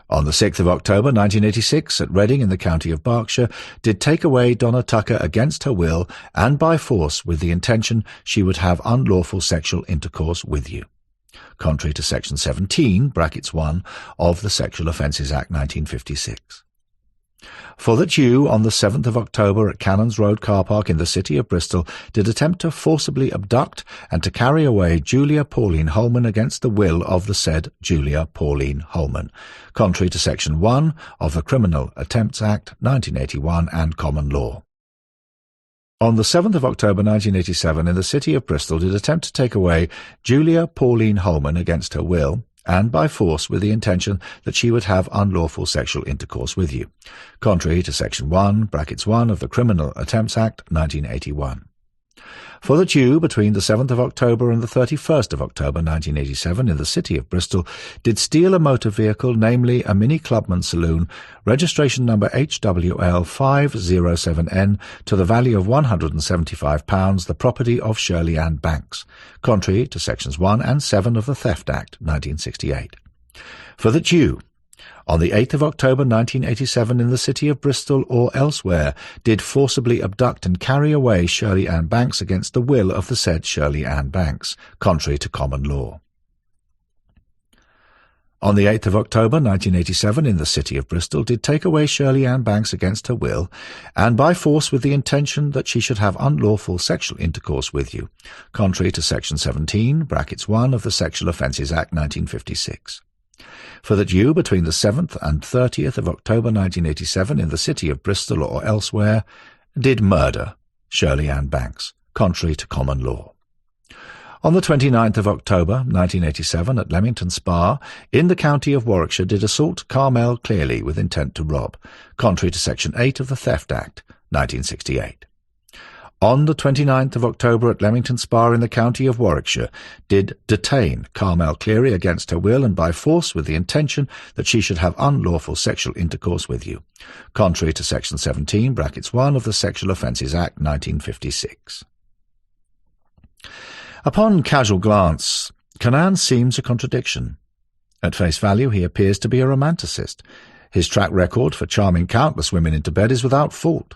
S1: On the 6th of October 1986 at Reading in the county of Berkshire, did take away Donna Tucker against her will and by force with the intention she would have unlawful sexual intercourse with you, contrary to Section 17, brackets 1 of the Sexual Offences Act 1956. For that you, on the 7th of October at Cannon's Road car park in the city of Bristol, did attempt to forcibly abduct and to carry away Julia Pauline Holman against the will of the said Julia Pauline Holman, contrary to Section 1 of the Criminal Attempts Act 1981 and common law. On the 7th of October 1987 in the city of Bristol, did attempt to take away Julia Pauline Holman against her will, and by force with the intention that she would have unlawful sexual intercourse with you, contrary to Section 1, brackets 1 of the Criminal Attempts Act 1981. For that you, between the 7th of October and the 31st of October 1987 in the city of Bristol, did steal a motor vehicle, namely a Mini Clubman saloon, registration number HWL507N, to the value of £175, the property of Shirley Ann Banks, contrary to Sections 1 and 7 of the Theft Act 1968. For that you, on the 8th of October 1987 in the city of Bristol or elsewhere, did forcibly abduct and carry away Shirley Ann Banks against the will of the said Shirley Ann Banks, contrary to common law. On the 8th of October 1987 in the city of Bristol did take away Shirley Ann Banks against her will and by force with the intention that she should have unlawful sexual intercourse with you, contrary to Section 17, brackets 1 of the Sexual Offences Act 1956. For that you, between the 7th and 30th of October 1987 in the city of Bristol or elsewhere, did murder Shirley Ann Banks, contrary to common law. On the 29th of October 1987 at Leamington Spa, in the county of Warwickshire, did assault Carmel Clearly with intent to rob, contrary to Section 8 of the Theft Act, 1968. On the 29th of October at Leamington Spa in the county of Warwickshire, did detain Carmel Cleary against her will and by force with the intention that she should have unlawful sexual intercourse with you, contrary to Section 17, brackets 1 of the Sexual Offences Act, 1956. Upon casual glance, Cannan seems a contradiction. At face value, he appears to be a romanticist. His track record for charming countless women into bed is without fault,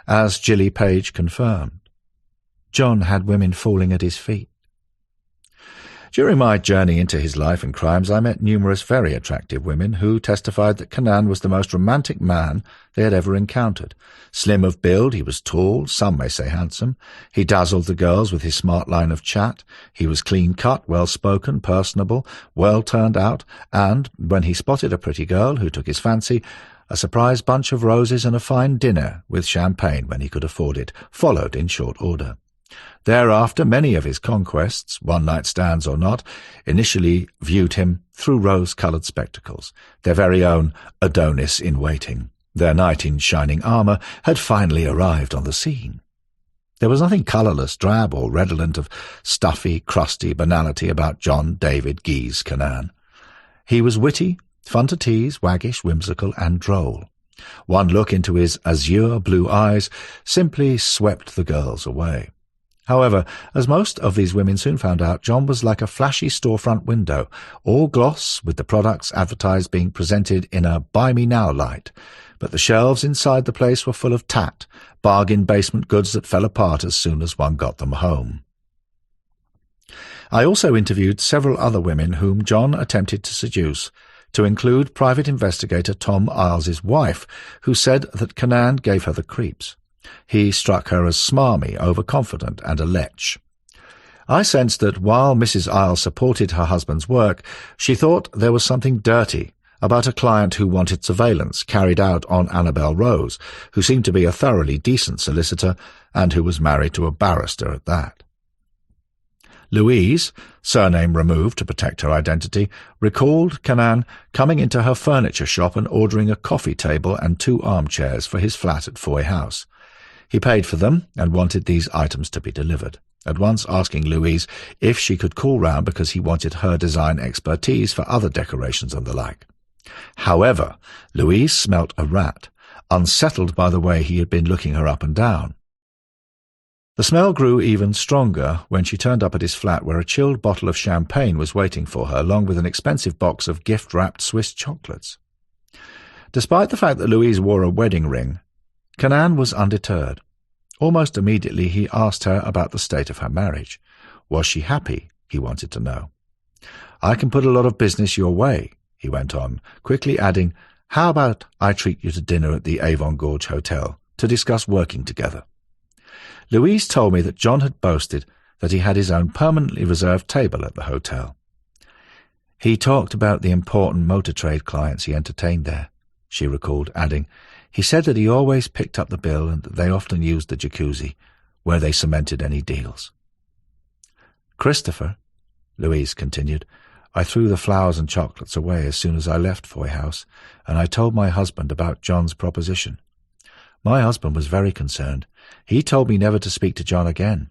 S1: as Gilly Page confirmed. John had women falling at his feet. During my journey into his life and crimes, I met numerous very attractive women who testified that Cannan was the most romantic man they had ever encountered. Slim of build, he was tall, some may say handsome. He dazzled the girls with his smart line of chat. He was clean-cut, well-spoken, personable, well-turned-out, and, when he spotted a pretty girl who took his fancy, a surprise bunch of roses and a fine dinner with champagne when he could afford it followed in short order. Thereafter, many of his conquests, one-night stands or not, initially viewed him through rose-coloured spectacles, their very own Adonis in waiting. Their knight in shining armour had finally arrived on the scene. There was nothing colourless, drab, or redolent of stuffy, crusty banality about John David Guise Cannan. He was witty, fun to tease, waggish, whimsical, and droll. One look into his azure blue eyes simply swept the girls away. However, as most of these women soon found out, John was like a flashy storefront window, all gloss, with the products advertised being presented in a buy-me-now light, but the shelves inside the place were full of tat, bargain basement goods that fell apart as soon as one got them home. I also interviewed several other women whom John attempted to seduce, to include private investigator Tom Iles's wife, who said that Cannan gave her the creeps. He struck her as smarmy, overconfident, and a lech. I sensed that while Mrs. Iles supported her husband's work, she thought there was something dirty about a client who wanted surveillance carried out on Annabel Rose, who seemed to be a thoroughly decent solicitor and who was married to a barrister at that. Louise, surname removed to protect her identity, recalled Cannan coming into her furniture shop and ordering a coffee table and 2 armchairs for his flat at Foy House. He paid for them and wanted these items to be delivered, at once asking Louise if she could call round because he wanted her design expertise for other decorations and the like. However, Louise smelt a rat, unsettled by the way he had been looking her up and down. The smell grew even stronger when she turned up at his flat where a chilled bottle of champagne was waiting for her, along with an expensive box of gift-wrapped Swiss chocolates. Despite the fact that Louise wore a wedding ring, Cannan was undeterred. Almost immediately he asked her about the state of her marriage. Was she happy, he wanted to know. "I can put a lot of business your way," he went on, quickly adding, "How about I treat you to dinner at the Avon Gorge Hotel to discuss working together?" Louise told me that John had boasted that he had his own permanently reserved table at the hotel. "He talked about the important motor trade clients he entertained there," she recalled, adding, "He said that he always picked up the bill and that they often used the jacuzzi, where they cemented any deals." "Christopher," Louise continued, "I threw the flowers and chocolates away as soon as I left Foy House, and I told my husband about John's proposition. My husband was very concerned. He told me never to speak to John again.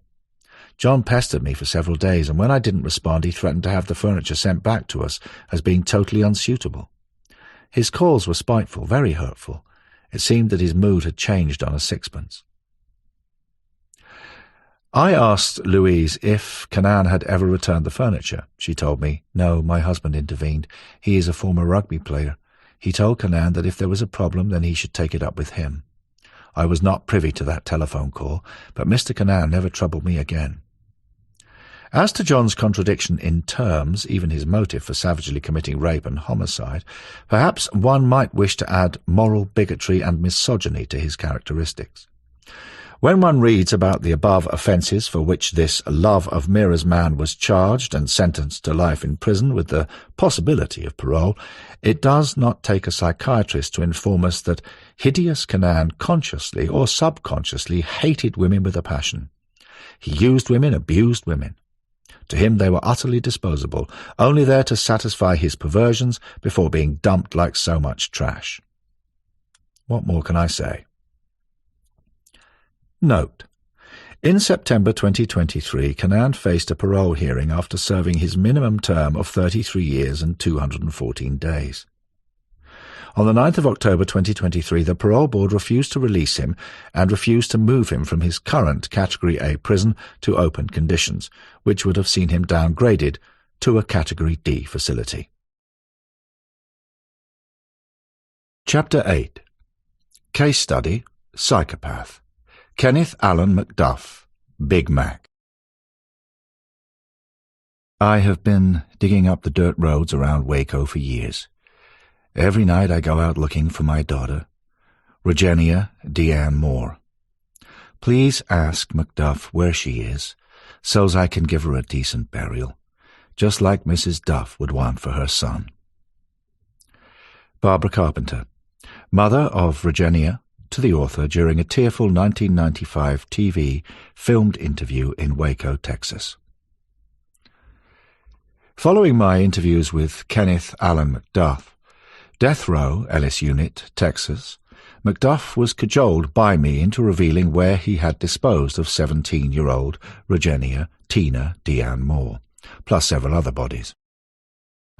S1: John pestered me for several days, and when I didn't respond, he threatened to have the furniture sent back to us as being totally unsuitable. His calls were spiteful, very hurtful. It seemed that his mood had changed on a sixpence." I asked Louise if Cannan had ever returned the furniture. She told me, "No, my husband intervened. He is a former rugby player. He told Cannan that if there was a problem, then he should take it up with him. I was not privy to that telephone call, but Mr. Cannan never troubled me again." As to John's contradiction in terms, even his motive for savagely committing rape and homicide, perhaps one might wish to add moral bigotry and misogyny to his characteristics. When one reads about the above offences for which this love of mirrors man was charged and sentenced to life in prison with the possibility of parole, it does not take a psychiatrist to inform us that hideous Cannan consciously or subconsciously hated women with a passion. He used women, abused women. To him they were utterly disposable, only there to satisfy his perversions before being dumped like so much trash. What more can I say? Note: in September 2023, Cannan faced a parole hearing after serving his minimum term of 33 years and 214 days. On the 9th of October 2023, the parole board refused to release him and refused to move him from his current Category A prison to open conditions, which would have seen him downgraded to a Category D facility. Chapter 8. Case Study, Psychopath. Kenneth Allen McDuff, Big Mac. I have been digging up the dirt roads around Waco for years. Every night I go out looking for my daughter, Regenia Deanne Moore. Please ask McDuff where she is, so's I can give her a decent burial, just like Mrs. Duff would want for her son. Barbara Carpenter, mother of Regenia, to the author during a tearful 1995 TV filmed interview in Waco, Texas. Following my interviews with Kenneth Allen McDuff, Death Row, Ellis Unit, Texas, McDuff was cajoled by me into revealing where he had disposed of 17-year-old Regenia Tina Deanne Moore, plus several other bodies.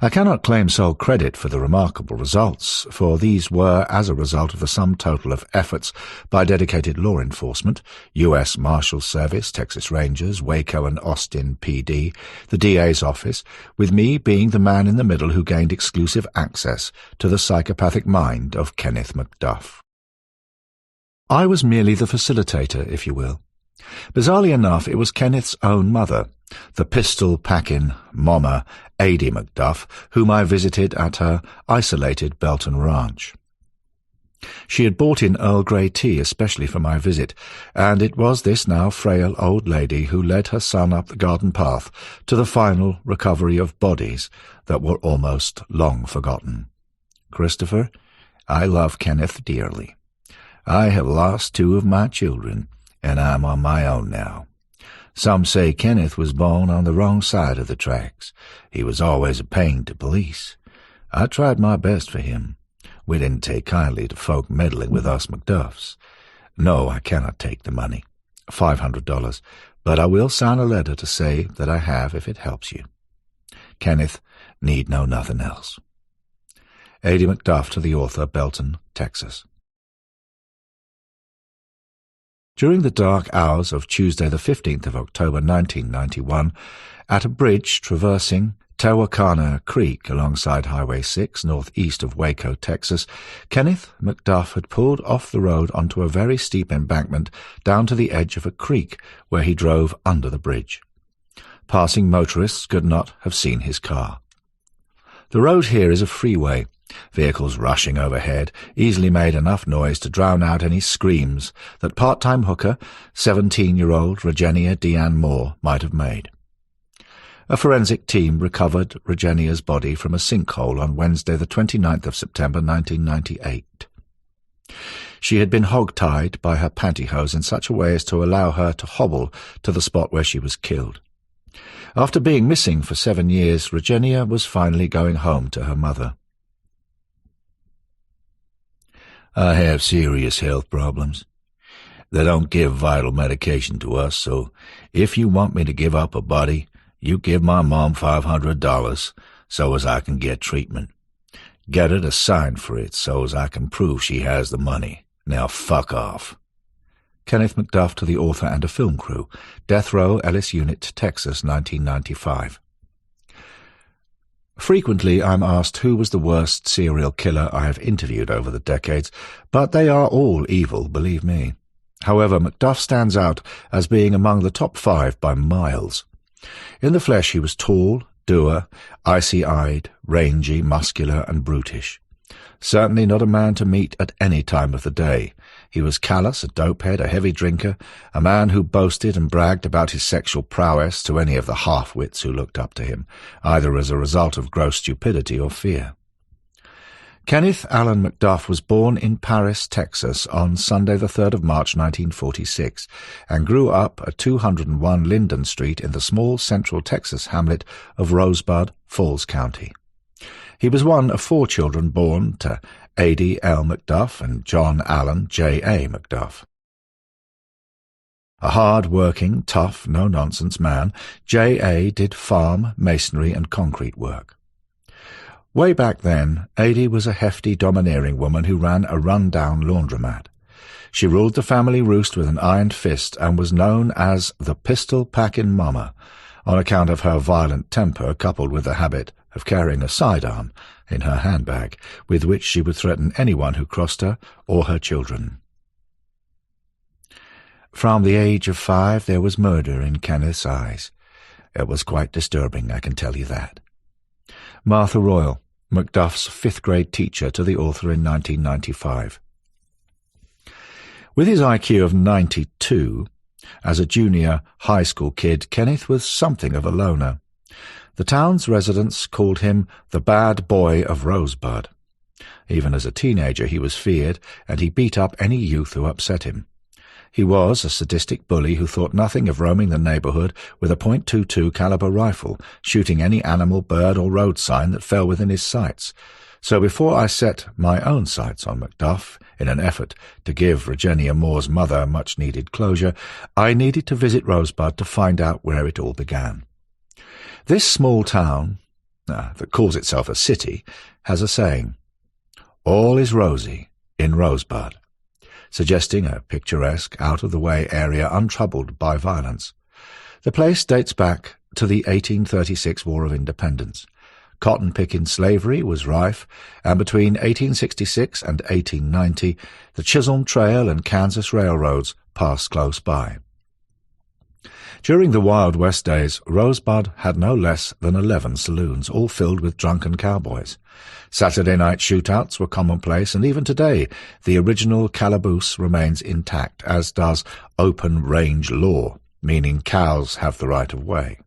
S1: I cannot claim sole credit for the remarkable results, for these were as a result of the sum total of efforts by dedicated law enforcement, U.S. Marshals Service, Texas Rangers, Waco and Austin PD, the DA's office, with me being the man in the middle who gained exclusive access to the psychopathic mind of Kenneth McDuff. I was merely the facilitator, if you will. Bizarrely enough, it was Kenneth's own mother, the pistol-packing momma, Adie McDuff, whom I visited at her isolated Belton ranch. She had bought in Earl Grey tea especially for my visit, and it was this now frail old lady who led her son up the garden path to the final recovery of bodies that were almost long forgotten. Christopher, I love Kenneth dearly. I have lost 2 of my children, and I'm on my own now. Some say Kenneth was born on the wrong side of the tracks. He was always a pain to police. I tried my best for him. We didn't take kindly to folk meddling with us McDuffs. No, I cannot take the money, $500, but I will sign a letter to say that I have if it helps you. Kenneth need know nothing else. Adie McDuff to the author, Belton, Texas. During the dark hours of Tuesday the 15th of October 1991, at a bridge traversing Tawakana Creek alongside Highway 6 northeast of Waco, Texas, Kenneth McDuff had pulled off the road onto a very steep embankment down to the edge of a creek where he drove under the bridge. Passing motorists could not have seen his car. The road here is a freeway. Vehicles rushing overhead easily made enough noise to drown out any screams that part-time hooker, 17-year-old Regenia Deanne Moore, might have made. A forensic team recovered Regenia's body from a sinkhole on Wednesday the 29th of September 1998. She had been hog-tied by her pantyhose in such a way as to allow her to hobble to the spot where she was killed. After being missing for 7 years, Regenia was finally going home to her mother. I have serious health problems. They don't give vital medication to us, so if you want me to give up a body, you give my mom $500 so as I can get treatment. Get her to sign for it so as I can prove she has the money. Now fuck off. Kenneth McDuff to the author and a film crew, Death Row, Ellis Unit, Texas, 1995. Frequently I'm asked who was the worst serial killer I have interviewed over the decades, but they are all evil, believe me. However, McDuff stands out as being among the top 5 by miles. In the flesh he was tall, dour, icy-eyed, rangy, muscular, and brutish. Certainly not a man to meet at any time of the day. He was callous, a dopehead, a heavy drinker, a man who boasted and bragged about his sexual prowess to any of the half-wits who looked up to him, either as a result of gross stupidity or fear. Kenneth Allen McDuff was born in Paris, Texas, on Sunday the 3rd of March 1946, and grew up at 201 Linden Street in the small central Texas hamlet of Rosebud, Falls County. He was one of 4 children born to A.D. L. McDuff and John Allen J.A. McDuff. A hard-working, tough, no-nonsense man, J.A. did farm, masonry, and concrete work. Way back then, A.D. was a hefty, domineering woman who ran a run-down laundromat. She ruled the family roost with an iron fist and was known as the pistol-packing mama, on account of her violent temper coupled with the habit of carrying a sidearm in her handbag, with which she would threaten anyone who crossed her or her children. From the age of 5 there was murder in Kenneth's eyes. It was quite disturbing, I can tell you that. Martha Royal, McDuff's 5th-grade teacher to the author in 1995. With his IQ of 92, as a junior high school kid, Kenneth was something of a loner. The town's residents called him the bad boy of Rosebud. Even as a teenager he was feared, and he beat up any youth who upset him. He was a sadistic bully who thought nothing of roaming the neighborhood with a .22 caliber rifle, shooting any animal, bird, or road sign that fell within his sights. So before I set my own sights on McDuff, in an effort to give Virginia Moore's mother much-needed closure, I needed to visit Rosebud to find out where it all began. This small town, that calls itself a city, has a saying, "All is rosy in Rosebud," suggesting a picturesque, out-of-the-way area untroubled by violence. The place dates back to the 1836 War of Independence. Cotton-picking slavery was rife, and between 1866 and 1890 the Chisholm Trail and Kansas railroads passed close by. During the Wild West days, Rosebud had no less than 11 saloons, all filled with drunken cowboys. Saturday night shootouts were commonplace, and even today the original calaboose remains intact, as does open-range law, meaning cows have the right of way.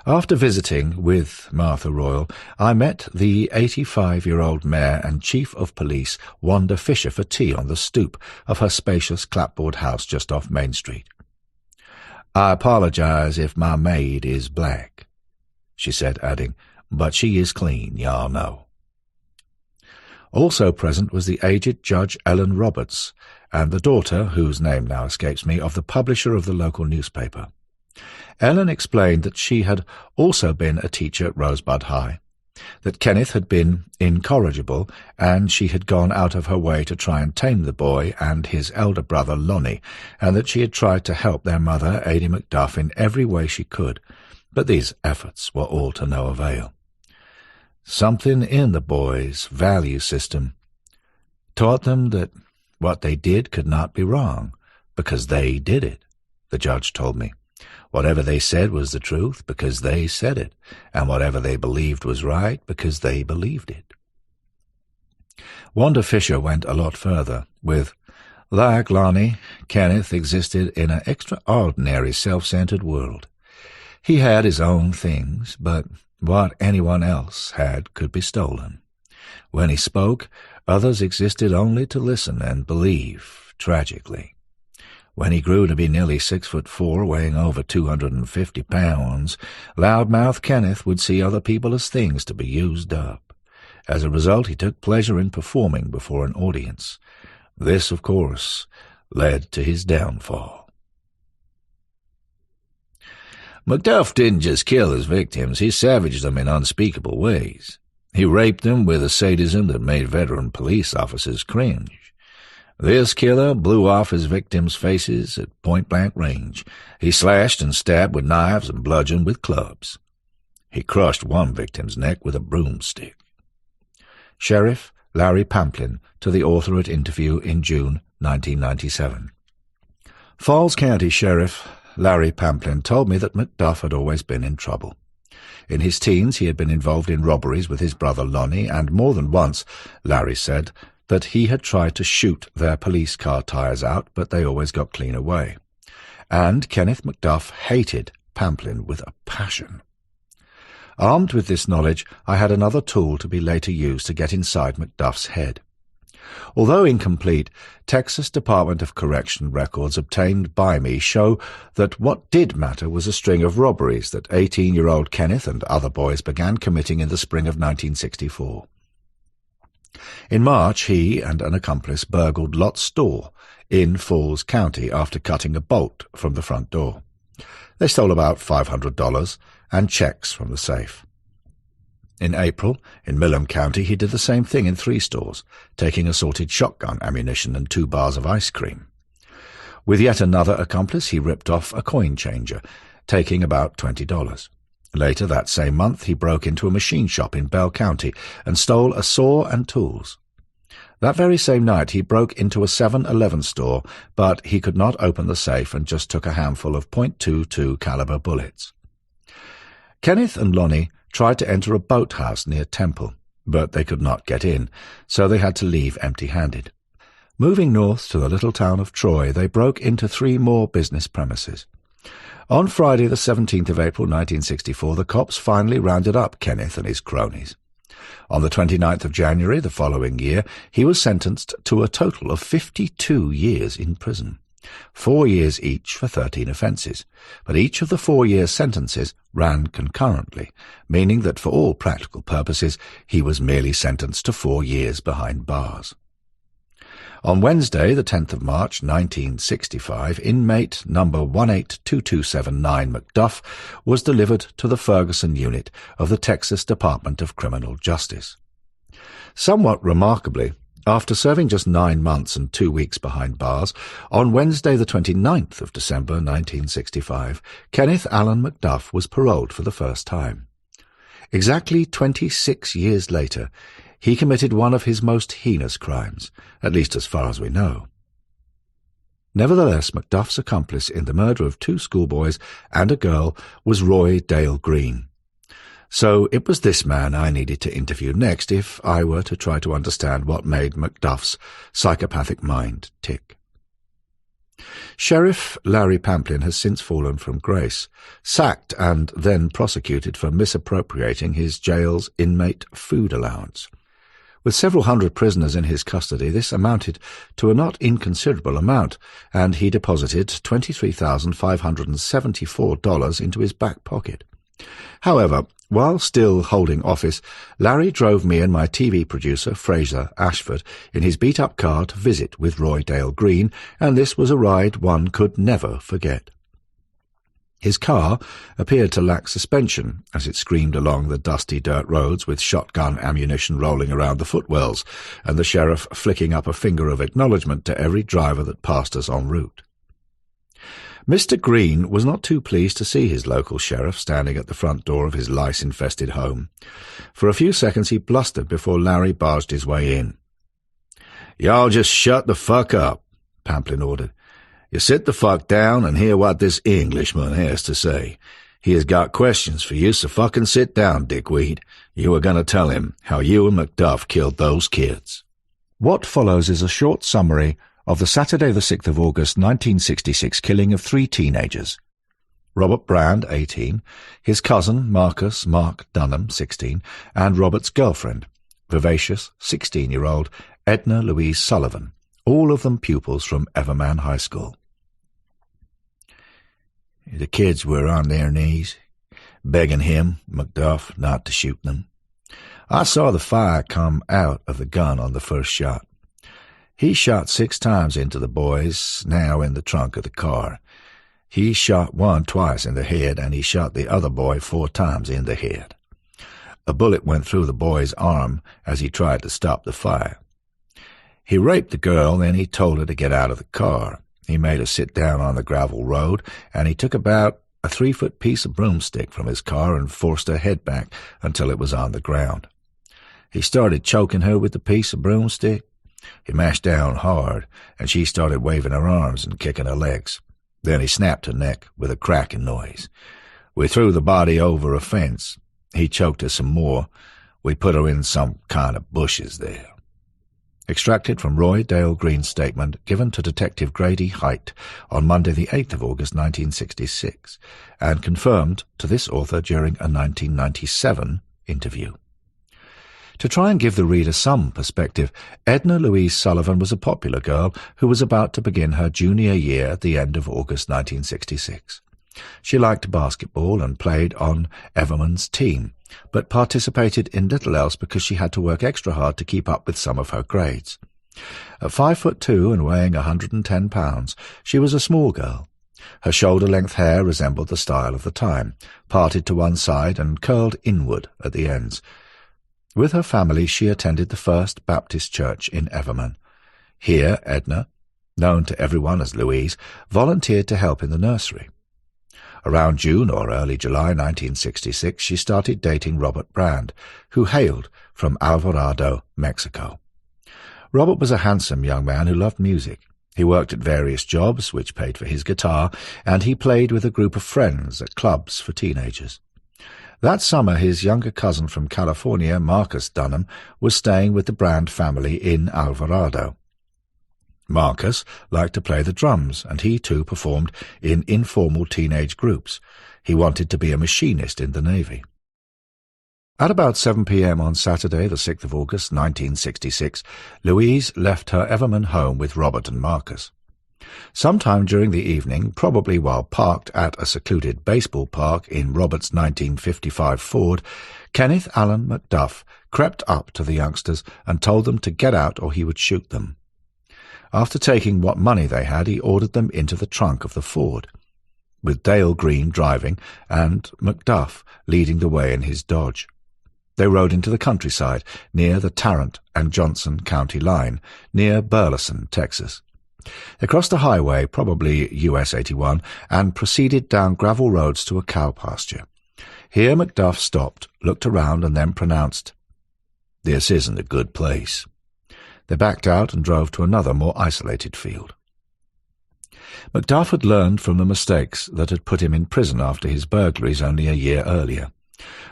S1: After visiting with Martha Royal, I met the 85-year-old mayor and chief of police, Wanda Fisher, for tea on the stoop of her spacious clapboard house just off Main Street. "I apologize if my maid is black," she said, adding, "but she is clean, y'all know." Also present was the aged Judge Ellen Roberts, and the daughter, whose name now escapes me, of the publisher of the local newspaper. Ellen explained that she had also been a teacher at Rosebud High, that Kenneth had been incorrigible, and she had gone out of her way to try and tame the boy and his elder brother Lonnie, and that she had tried to help their mother, A.D. McDuff, in every way she could, but these efforts were all to no avail. Something in the boys' value system taught them that what they did could not be wrong, because they did it, the judge told me. Whatever they said was the truth because they said it, and whatever they believed was right because they believed it. Wanda Fisher went a lot further, with, like Lonnie, Kenneth existed in an extraordinary self-centered world. He had his own things, but what anyone else had could be stolen. When he spoke, others existed only to listen and believe, tragically. When he grew to be nearly 6'4", weighing over 250 pounds, loudmouth Kenneth would see other people as things to be used up. As a result, he took pleasure in performing before an audience. This, of course, led to his downfall. McDuff didn't just kill his victims, he savaged them in unspeakable ways. He raped them with a sadism that made veteran police officers cringe. This killer blew off his victims' faces at point-blank range. He slashed and stabbed with knives and bludgeoned with clubs. He crushed one victim's neck with a broomstick. Sheriff Larry Pamplin to the author at interview in June 1997. Falls County Sheriff Larry Pamplin told me that McDuff had always been in trouble. In his teens he had been involved in robberies with his brother Lonnie, and more than once, Larry said, that he had tried to shoot their police car tyres out, but they always got clean away. And Kenneth McDuff hated Pamplin with a passion. Armed with this knowledge, I had another tool to be later used to get inside McDuff's head. Although incomplete, Texas Department of Correction records obtained by me show that what did matter was a string of robberies that 18-year-old Kenneth and other boys began committing in the spring of 1964. In March, he and an accomplice burgled Lott's store in Falls County after cutting a bolt from the front door. They stole about $500 and checks from the safe. In April, in Milham County, he did the same thing in 3 stores, taking assorted shotgun ammunition and 2 bars of ice cream. With yet another accomplice, he ripped off a coin changer, taking about $20. Later that same month, he broke into a machine shop in Bell County and stole a saw and tools. That very same night, he broke into a 7-Eleven store, but he could not open the safe and just took a handful of .22 caliber bullets. Kenneth and Lonnie tried to enter a boathouse near Temple, but they could not get in, so they had to leave empty-handed. Moving north to the little town of Troy, they broke into 3 more business premises. On Friday, the 17th of April, 1964, the cops finally rounded up Kenneth and his cronies. On the 29th of January the following year, he was sentenced to a total of 52 years in prison. 4 years each for 13 offences, but each of the 4-year sentences ran concurrently, meaning that for all practical purposes he was merely sentenced to 4 years behind bars. On Wednesday, the 10th of March, 1965, inmate number 182279 McDuff was delivered to the Ferguson unit of the Texas Department of Criminal Justice. Somewhat remarkably, after serving just 9 months and 2 weeks behind bars, on Wednesday the 29th of December 1965, Kenneth Allen McDuff was paroled for the first time. Exactly 26 years later, he committed one of his most heinous crimes, at least as far as we know. Nevertheless, McDuff's accomplice in the murder of 2 schoolboys and a girl was Roy Dale Green. So it was this man I needed to interview next if I were to try to understand what made McDuff's psychopathic mind tick. Sheriff Larry Pamplin has since fallen from grace, sacked and then prosecuted for misappropriating his jail's inmate food allowance. With several hundred prisoners in his custody, this amounted to a not inconsiderable amount, and he deposited $23,574 into his back pocket. However, while still holding office, Larry drove me and my TV producer, Fraser Ashford, in his beat-up car to visit with Roy Dale Green, and this was a ride one could never forget. His car appeared to lack suspension as it screamed along the dusty dirt roads with shotgun ammunition rolling around the footwells, and the sheriff flicking up a finger of acknowledgement to every driver that passed us en route. Mr. Green was not too pleased to see his local sheriff standing at the front door of his lice-infested home. For a few seconds he blustered before Larry barged his way in. "Y'all just shut the fuck up," Pamplin ordered. "You sit the fuck down and hear what this Englishman has to say. He has got questions for you, so fucking sit down, dickweed. You are going to tell him how you and McDuff killed those kids." What follows is a short summary of the Saturday the 6th of August 1966 killing of 3 teenagers. Robert Brand, 18, his cousin Marcus Mark Dunham, 16, and Robert's girlfriend, vivacious 16-year-old Edna Louise Sullivan, all of them pupils from Everman High School. The kids were on their knees, begging him, McDuff, not to shoot them. I saw the fire come out of the gun on the first shot. He shot 6 times into the boys, now in the trunk of the car. He shot one twice in the head, and he shot the other boy 4 times in the head. A bullet went through the boy's arm as he tried to stop the fire. He raped the girl, then he told her to get out of the car. He made her sit down on the gravel road, and he took about a 3-foot piece of broomstick from his car and forced her head back until it was on the ground. He started choking her with the piece of broomstick. He mashed down hard, and she started waving her arms and kicking her legs.
S2: Then he snapped her neck with a cracking noise. We threw the body over a fence. He choked her some more. We put her in some kind of bushes there. Extracted from Roy Dale Green's statement given to Detective Grady Height on Monday the 8th of August 1966, and confirmed to this author during a 1997 interview. To try and give the reader some perspective, Edna Louise Sullivan was a popular girl who was about to begin her junior year at the end of August 1966. She liked basketball and played on Everman's team, but participated in little else because she had to work extra hard to keep up with some of her grades. At 5'2" and weighing 110 pounds, she was a small girl. Her shoulder-length hair resembled the style of the time, parted to one side and curled inward at the ends. With her family she attended the First Baptist Church in Everman. Here Edna, known to everyone as Louise, volunteered to help in the nursery. Around June or early July 1966, she started dating Robert Brand, who hailed from Alvarado, Mexico. Robert was a handsome young man who loved music. He worked at various jobs, which paid for his guitar, and he played with a group of friends at clubs for teenagers. That summer, his younger cousin from California, Marcus Dunham, was staying with the Brand family in Alvarado. Marcus liked to play the drums, and he too performed in informal teenage groups. He wanted to be a machinist in the Navy. At about 7 p.m. on Saturday, the 6th of August, 1966, Louise left her Everman home with Robert and Marcus. Sometime during the evening, probably while parked at a secluded baseball park in Robert's 1955 Ford, Kenneth Allen McDuff crept up to the youngsters and told them to get out or he would shoot them. After taking what money they had, he ordered them into the trunk of the Ford, with Dale Green driving and McDuff leading the way in his Dodge. They rode into the countryside, near the Tarrant and Johnson County line, near Burleson, Texas. They crossed a highway, probably US 81, and proceeded down gravel roads to a cow pasture. Here McDuff stopped, looked around, and then pronounced, "This isn't a good place." They backed out and drove to another, more isolated field. McDuff had learned from the mistakes that had put him in prison after his burglaries only a year earlier.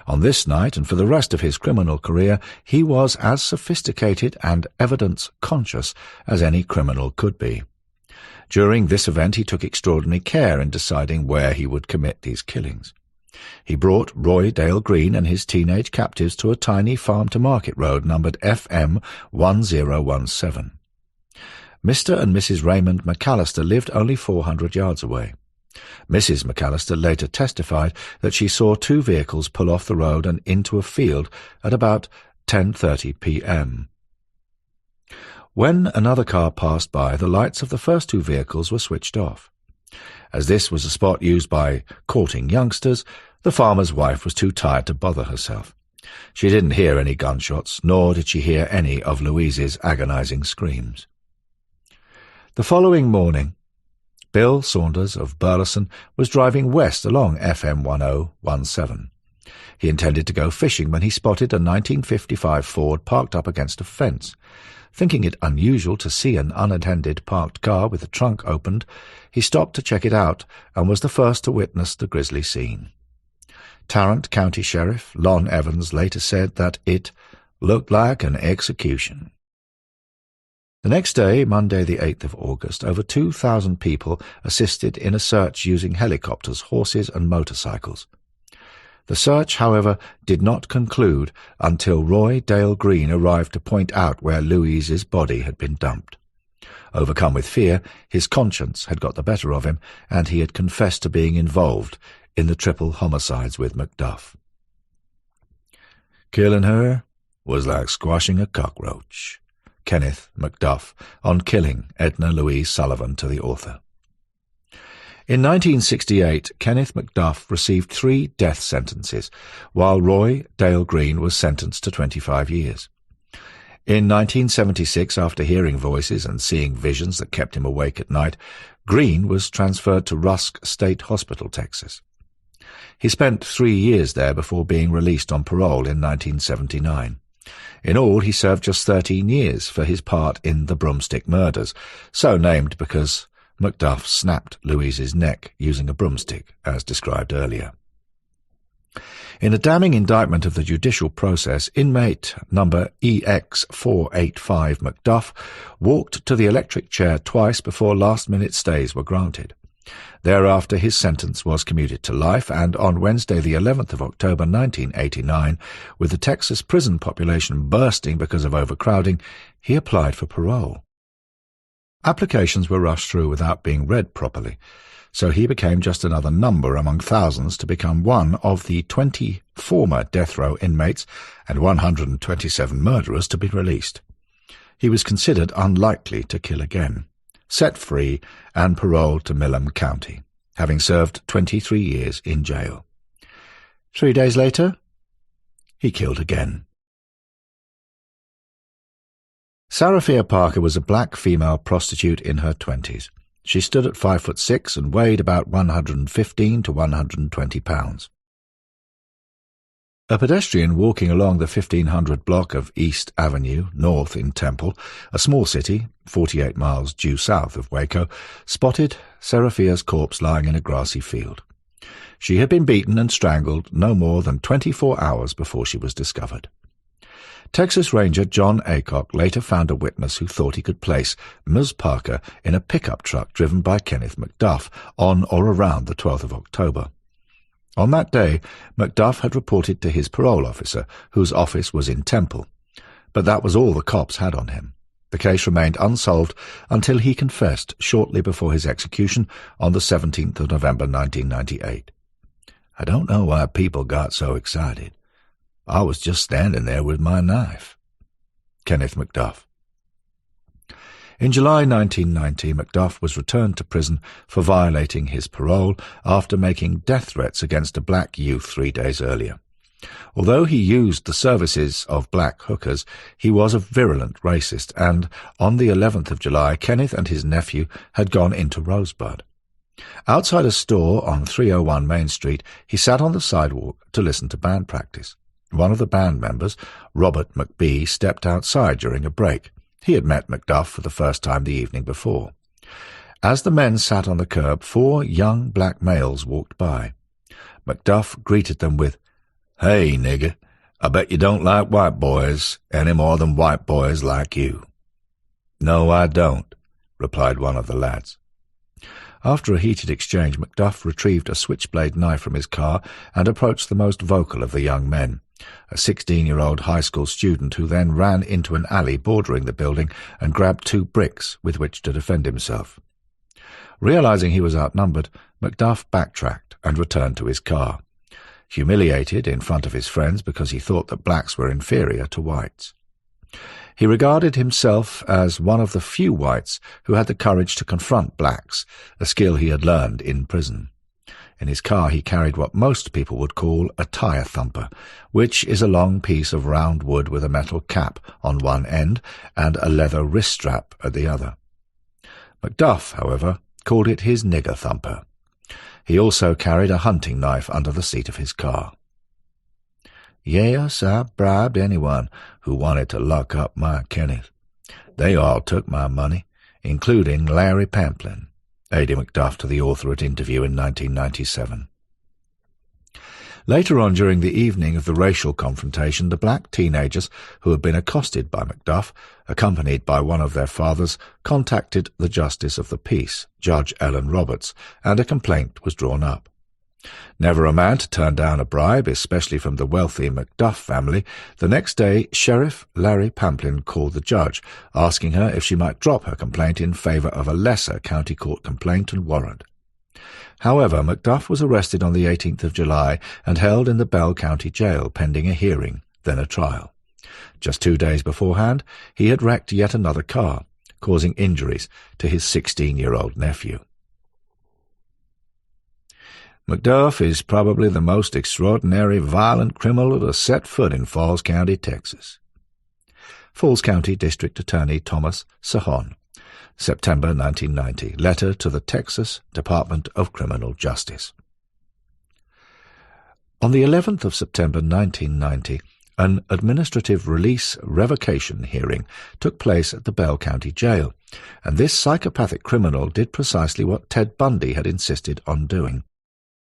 S2: On this night, and for the rest of his criminal career, he was as sophisticated and evidence-conscious as any criminal could be. During this event he took extraordinary care in deciding where he would commit these killings. He brought Roy Dale Green and his teenage captives to a tiny farm-to-market road numbered FM 1017. Mr. and Mrs. Raymond McAllister lived only 400 yards away. Mrs. McAllister later testified that she saw two vehicles pull off the road and into a field at about 10:30 p.m. When another car passed by, the lights of the first two vehicles were switched off. As this was a spot used by courting youngsters, the farmer's wife was too tired to bother herself. She didn't hear any gunshots, nor did she hear any of Louise's agonizing screams. The following morning, Bill Saunders of Burleson was driving west along FM 1017. He intended to go fishing when he spotted a 1955 Ford parked up against a fence. Thinking it unusual to see an unattended parked car with the trunk opened, he stopped to check it out and was the first to witness the grisly scene. Tarrant County Sheriff Lon Evans later said that it looked like an execution. The next day, Monday the 8th of August, over 2,000 people assisted in a search using helicopters, horses and motorcycles. The search, however, did not conclude until Roy Dale Green arrived to point out where Louise's body had been dumped. Overcome with fear, his conscience had got the better of him, and he had confessed to being involved in the triple homicides with McDuff. "Killing her was like squashing a cockroach." Kenneth McDuff on killing Edna Louise Sullivan to the author. In 1968, Kenneth McDuff received 3 death sentences, while Roy Dale Green was sentenced to 25 years. In 1976, after hearing voices and seeing visions that kept him awake at night, Green was transferred to Rusk State Hospital, Texas. He spent 3 years there before being released on parole in 1979. In all, he served just 13 years for his part in the Broomstick Murders, so named because
S1: McDuff snapped Louise's neck using a broomstick, as described earlier. In a damning indictment of the judicial process, inmate number EX485 McDuff walked to the electric chair twice before last-minute stays were granted. Thereafter his sentence was commuted to life, and on Wednesday the 11th of October 1989, with the Texas prison population bursting because of overcrowding, he applied for parole. Applications were rushed through without being read properly, so he became just another number among thousands to become one of the 20 former death row inmates and 127 murderers to be released. He was considered unlikely to kill again, set free and paroled to Milam County, having served 23 years in jail. 3 days later, he killed again. Saraphia Parker was a black female prostitute in her 20s. She stood at 5'6" and weighed about 115 to 120 pounds. A pedestrian walking along the 1500 block of East Avenue, north in Temple, a small city, 48 miles due south of Waco, spotted Seraphia's corpse lying in a grassy field. She had been beaten and strangled no more than 24 hours before she was discovered. Texas Ranger John Aycock later found a witness who thought he could place Ms. Parker in a pickup truck driven by Kenneth McDuff on or around the 12th of October. On that day, McDuff had reported to his parole officer, whose office was in Temple, but that was all the cops had on him. The case remained unsolved until he confessed shortly before his execution on the 17th of November 1998. "I don't know why people got so excited. I was just standing there with my knife." Kenneth McDuff. In July 1990, McDuff was returned to prison for violating his parole after making death threats against a black youth 3 days earlier. Although he used the services of black hookers, he was a virulent racist, and on the 11th of July, Kenneth and his nephew had gone into Rosebud. Outside a store on 301 Main Street, he sat on the sidewalk to listen to band practice. One of the band members, Robert McBee, stepped outside during a break. He had met McDuff for the first time the evening before. As the men sat on the curb, 4 young black males walked by. McDuff greeted them with, "Hey, nigger, I bet you don't like white boys any more than white boys like you." "No, I don't," replied one of the lads. After a heated exchange, McDuff retrieved a switchblade knife from his car and approached the most vocal of the young men, a 16-year-old high school student who then ran into an alley bordering the building and grabbed 2 bricks with which to defend himself. Realizing he was outnumbered, McDuff backtracked and returned to his car, humiliated in front of his friends because he thought that blacks were inferior to whites. He regarded himself as one of the few whites who had the courage to confront blacks, a skill he had learned in prison. In his car he carried what most people would call a tire thumper, which is a long piece of round wood with a metal cap on one end and a leather wrist strap at the other. McDuff, however, called it his nigger thumper. He also carried a hunting knife under the seat of his car. "Yes, I bribed anyone who wanted to lock up my Kenneth. They all took my money, including Larry Pamplin," A.D. McDuff to the author at interview in 1997. Later on during the evening of the racial confrontation, the black teenagers who had been accosted by McDuff, accompanied by one of their fathers, contacted the Justice of the Peace, Judge Ellen Roberts, and a complaint was drawn up. Never a man to turn down a bribe, especially from the wealthy McDuff family, the next day Sheriff Larry Pamplin called the judge, asking her if she might drop her complaint in favor of a lesser county court complaint and warrant. However, McDuff was arrested on the 18th of July and held in the Bell County Jail pending a hearing, then a trial. Just 2 days beforehand, he had wrecked yet another car, causing injuries to his 16-year-old nephew. McDuff is probably the most extraordinary violent criminal to set foot in Falls County, Texas. Falls County District Attorney Thomas Sahon, September 1990. Letter to the Texas Department of Criminal Justice. On the 11th of September 1990, an administrative release revocation hearing took place at the Bell County Jail, and this psychopathic criminal did precisely what Ted Bundy had insisted on doing,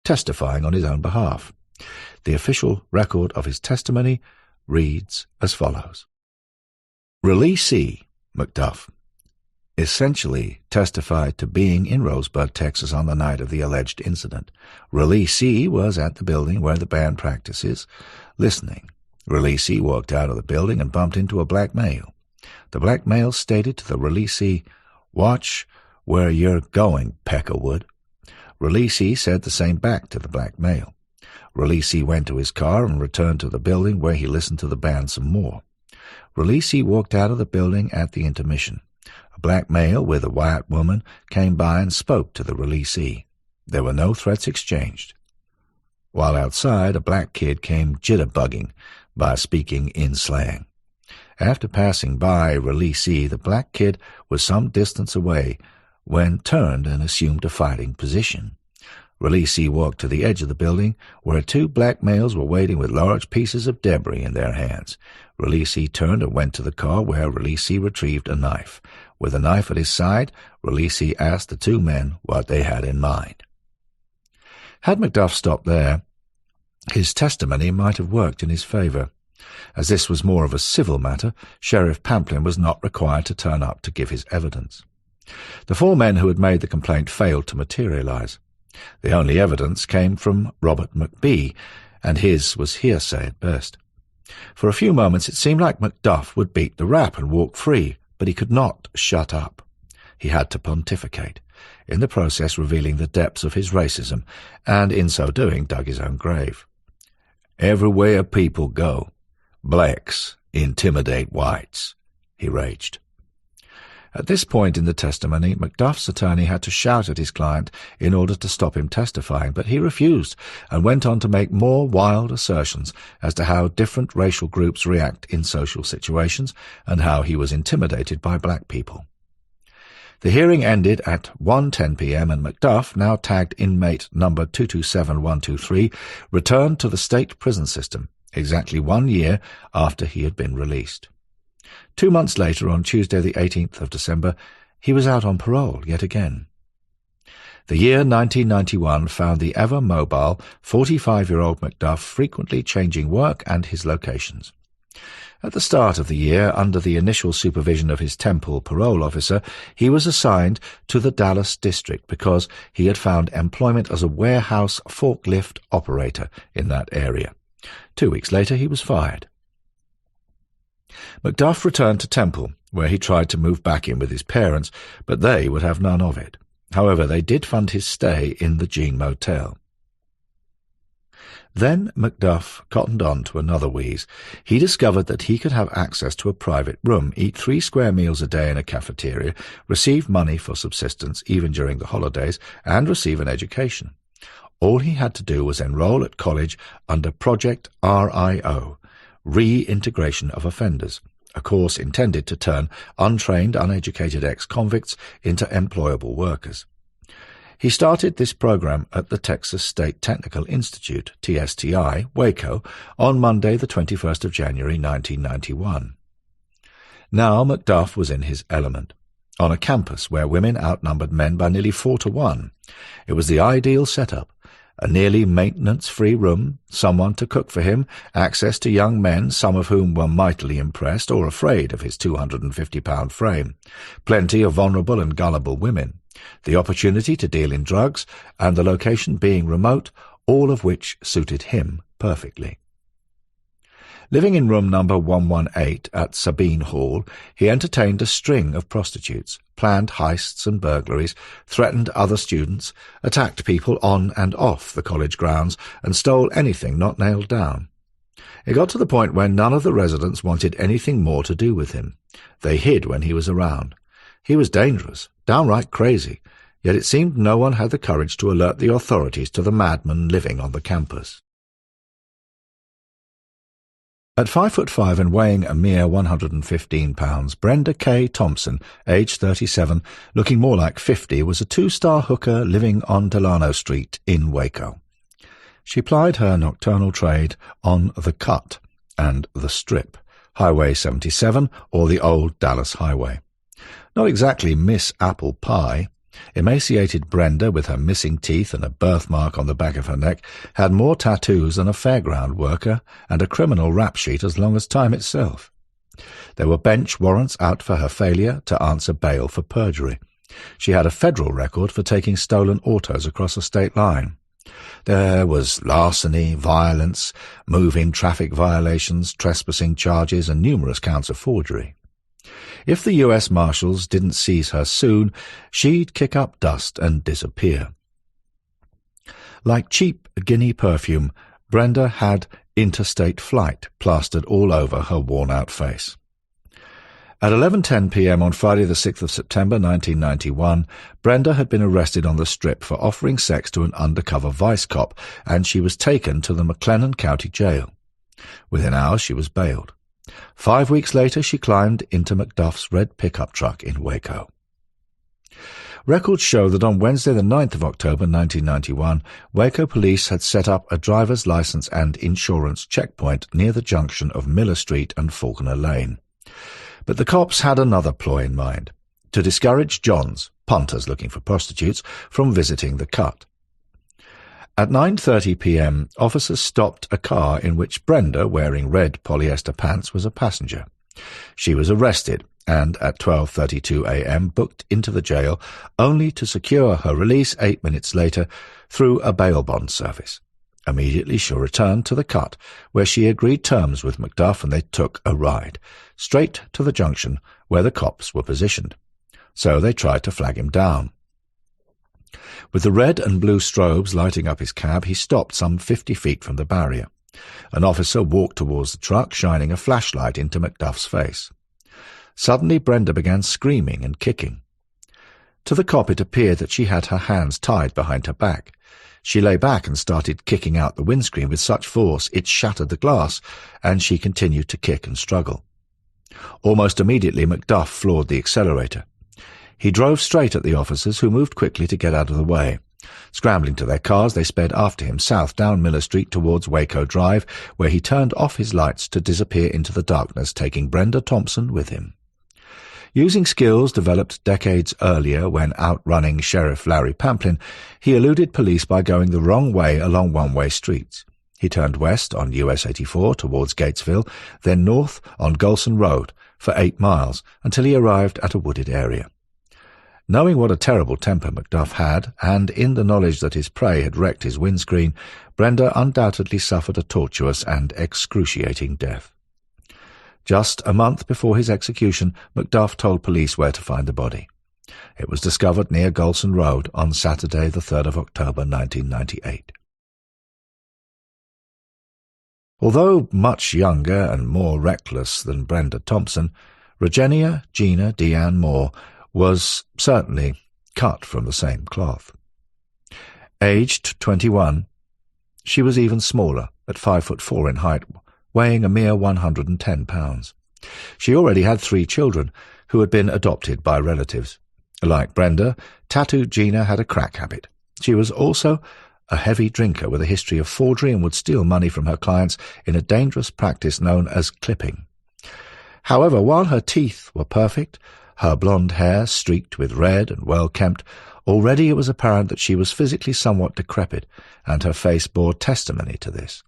S1: testifying on his own behalf. The official record of his testimony reads as follows. Releasee McDuff essentially testified to being in Roseburg, Texas on the night of the alleged incident. Releasee was at the building where the band practices, listening. Releasee walked out of the building and bumped into a black male. The black male stated to the releasee, "Watch where you're going, Peckerwood." Releasee said the same back to the black male. Releasee went to his car and returned to the building where he listened to the band some more. Releasee walked out of the building at the intermission. A black male with a white woman came by and spoke to the releasee. There were no threats exchanged. While outside, a black kid came jitterbugging by speaking in slang. After passing by releasee, the black kid was some distance away when turned and assumed a fighting position. Releasee walked to the edge of the building where two black males were waiting with large pieces of debris in their hands. Releasee turned and went to the car where Releasee retrieved a knife. With a knife at his side, Releasee asked the two men what they had in mind. Had McDuff stopped there, his testimony might have worked in his favor. As this was more of a civil matter, Sheriff Pamplin was not required to turn up to give his evidence. The four men who had made the complaint failed to materialize. The only evidence came from Robert McBee, and his was hearsay at best. For a few moments it seemed like McDuff would beat the rap and walk free, but he could not shut up. He had to pontificate, in the process revealing the depths of his racism, and in so doing dug his own grave. "Everywhere people go, blacks intimidate whites," he raged. At this point in the testimony, McDuff's attorney had to shout at his client in order to stop him testifying, but he refused and went on to make more wild assertions as to how different racial groups react in social situations and how he was intimidated by black people. The hearing ended at 1:10 p.m. and McDuff, now tagged inmate number 227123, returned to the state prison system exactly 1 year after he had been released. 2 months later, on Tuesday the 18th of December, he was out on parole yet again. The year 1991 found the ever-mobile 45-year-old McDuff frequently changing work and his locations. At the start of the year, under the initial supervision of his Temple parole officer, he was assigned to the Dallas district because he had found employment as a warehouse forklift operator in that area. 2 weeks later, he was fired. McDuff returned to Temple, where he tried to move back in with his parents, but they would have none of it. However, they did fund his stay in the Jean Motel. Then McDuff cottoned on to another wheeze. He discovered that he could have access to a private room, eat 3 square meals a day in a cafeteria, receive money for subsistence even during the holidays, and receive an education. All he had to do was enroll at college under Project RIO, Reintegration of Offenders, a course intended to turn untrained, uneducated ex-convicts into employable workers. He started this program at the Texas State Technical Institute, TSTI, Waco, on Monday the 21st of January 1991. Now McDuff was in his element, on a campus where women outnumbered men by nearly 4 to 1. It was the ideal setup. A nearly maintenance-free room, someone to cook for him, access to young men, some of whom were mightily impressed or afraid of his 250-pound frame, plenty of vulnerable and gullible women, the opportunity to deal in drugs, and the location being remote, all of which suited him perfectly. Living in room number 118 at Sabine Hall, he entertained a string of prostitutes, planned heists and burglaries, threatened other students, attacked people on and off the college grounds, and stole anything not nailed down. It got to the point where none of the residents wanted anything more to do with him. They hid when he was around. He was dangerous, downright crazy, yet it seemed no one had the courage to alert the authorities to the madman living on the campus. At 5'5" and weighing a mere 115 pounds, Brenda K. Thompson, aged 37, looking more like 50, was a 2-star hooker living on Delano Street in Waco. She plied her nocturnal trade on The Cut, and the Strip, Highway 77 or the old Dallas Highway. Not exactly Miss Apple Pie, emaciated Brenda, with her missing teeth and a birthmark on the back of her neck, had more tattoos than a fairground worker and a criminal rap sheet as long as time itself. There were bench warrants out for her failure to answer bail for perjury. She had a federal record for taking stolen autos across a state line. There was larceny, violence, moving traffic violations, trespassing charges, and numerous counts of forgery. If the U.S. Marshals didn't seize her soon, she'd kick up dust and disappear. Like cheap guinea perfume, Brenda had interstate flight plastered all over her worn-out face. At 11:10 p.m. on Friday the 6th of September 1991, Brenda had been arrested on the Strip for offering sex to an undercover vice cop, and she was taken to the McLennan County Jail. Within hours she was bailed. 5 weeks later she climbed into McDuff's red pickup truck in Waco. Records show that on Wednesday the 9th of October 1991, Waco police had set up a driver's license and insurance checkpoint near the junction of Miller Street and Faulkner Lane. But the cops had another ploy in mind, to discourage Johns, punters looking for prostitutes, from visiting the cut. At 9:30 p.m, officers stopped a car in which Brenda, wearing red polyester pants, was a passenger. She was arrested and at 12:32 a.m. booked into the jail, only to secure her release 8 minutes later through a bail bond service. Immediately she returned to the cut, where she agreed terms with McDuff, and they took a ride, straight to the junction where the cops were positioned. So they tried to flag him down. With the red and blue strobes lighting up his cab, he stopped some 50 feet from the barrier. An officer walked towards the truck, shining a flashlight into McDuff's face. Suddenly Brenda began screaming and kicking. To the cop it appeared that she had her hands tied behind her back. She lay back and started kicking out the windscreen with such force it shattered the glass, and she continued to kick and struggle. Almost immediately McDuff floored the accelerator. He drove straight at the officers, who moved quickly to get out of the way. Scrambling to their cars, they sped after him south down Miller Street towards Waco Drive, where he turned off his lights to disappear into the darkness, taking Brenda Thompson with him. Using skills developed decades earlier when outrunning Sheriff Larry Pamplin, he eluded police by going the wrong way along one-way streets. He turned west on US 84 towards Gatesville, then north on Golson Road for 8 miles until he arrived at a wooded area. Knowing what a terrible temper McDuff had, and in the knowledge that his prey had wrecked his windscreen, Brenda undoubtedly suffered a tortuous and excruciating death. Just a month before his execution, McDuff told police where to find the body. It was discovered near Golson Road on Saturday the 3rd of October 1998. Although much younger and more reckless than Brenda Thompson, Regenia Gina Deanne Moore was certainly cut from the same cloth. Aged 21, she was even smaller, at 5'4" in height, weighing a mere 110 pounds. She already had 3 children, who had been adopted by relatives. Like Brenda, Tattoo Gina had a crack habit. She was also a heavy drinker with a history of forgery and would steal money from her clients in a dangerous practice known as clipping. However, while her teeth were perfect, her blonde hair streaked with red and well-kempt, already it was apparent that she was physically somewhat decrepit, and her face bore testimony to this.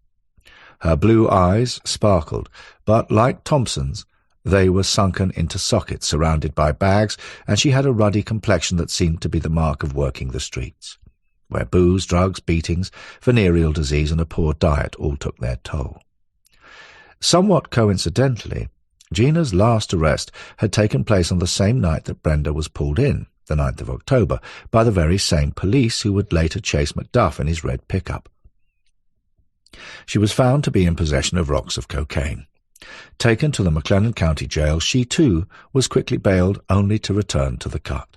S1: Her blue eyes sparkled, but like Thompson's, they were sunken into sockets surrounded by bags, and she had a ruddy complexion that seemed to be the mark of working the streets, where booze, drugs, beatings, venereal disease, and a poor diet all took their toll. Somewhat coincidentally, Gina's last arrest had taken place on the same night that Brenda was pulled in, the 9th of October, by the very same police who would later chase McDuff in his red pickup. She was found to be in possession of rocks of cocaine. Taken to the McLennan County Jail, she too was quickly bailed, only to return to the cut.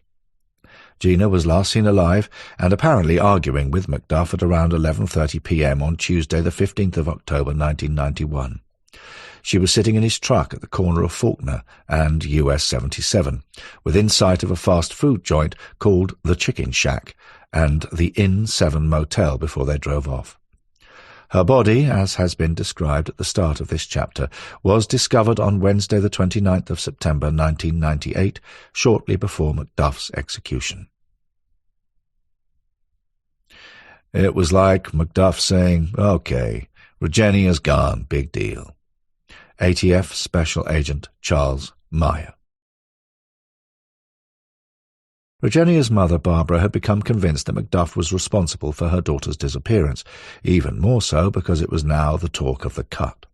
S1: Gina was last seen alive and apparently arguing with McDuff at around 11:30 p.m. on Tuesday the 15th of October 1991. She was sitting in his truck at the corner of Faulkner and US 77, within sight of a fast food joint called the Chicken Shack and the Inn 7 Motel before they drove off. Her body, as has been described at the start of this chapter, was discovered on Wednesday the 29th of September 1998, shortly before McDuff's execution. It was like McDuff saying, "Okay, Regenia's gone, big deal." ATF Special Agent Charles Meyer. Regenia's mother, Barbara, had become convinced that McDuff was responsible for her daughter's disappearance, even more so because it was now the talk of the cut.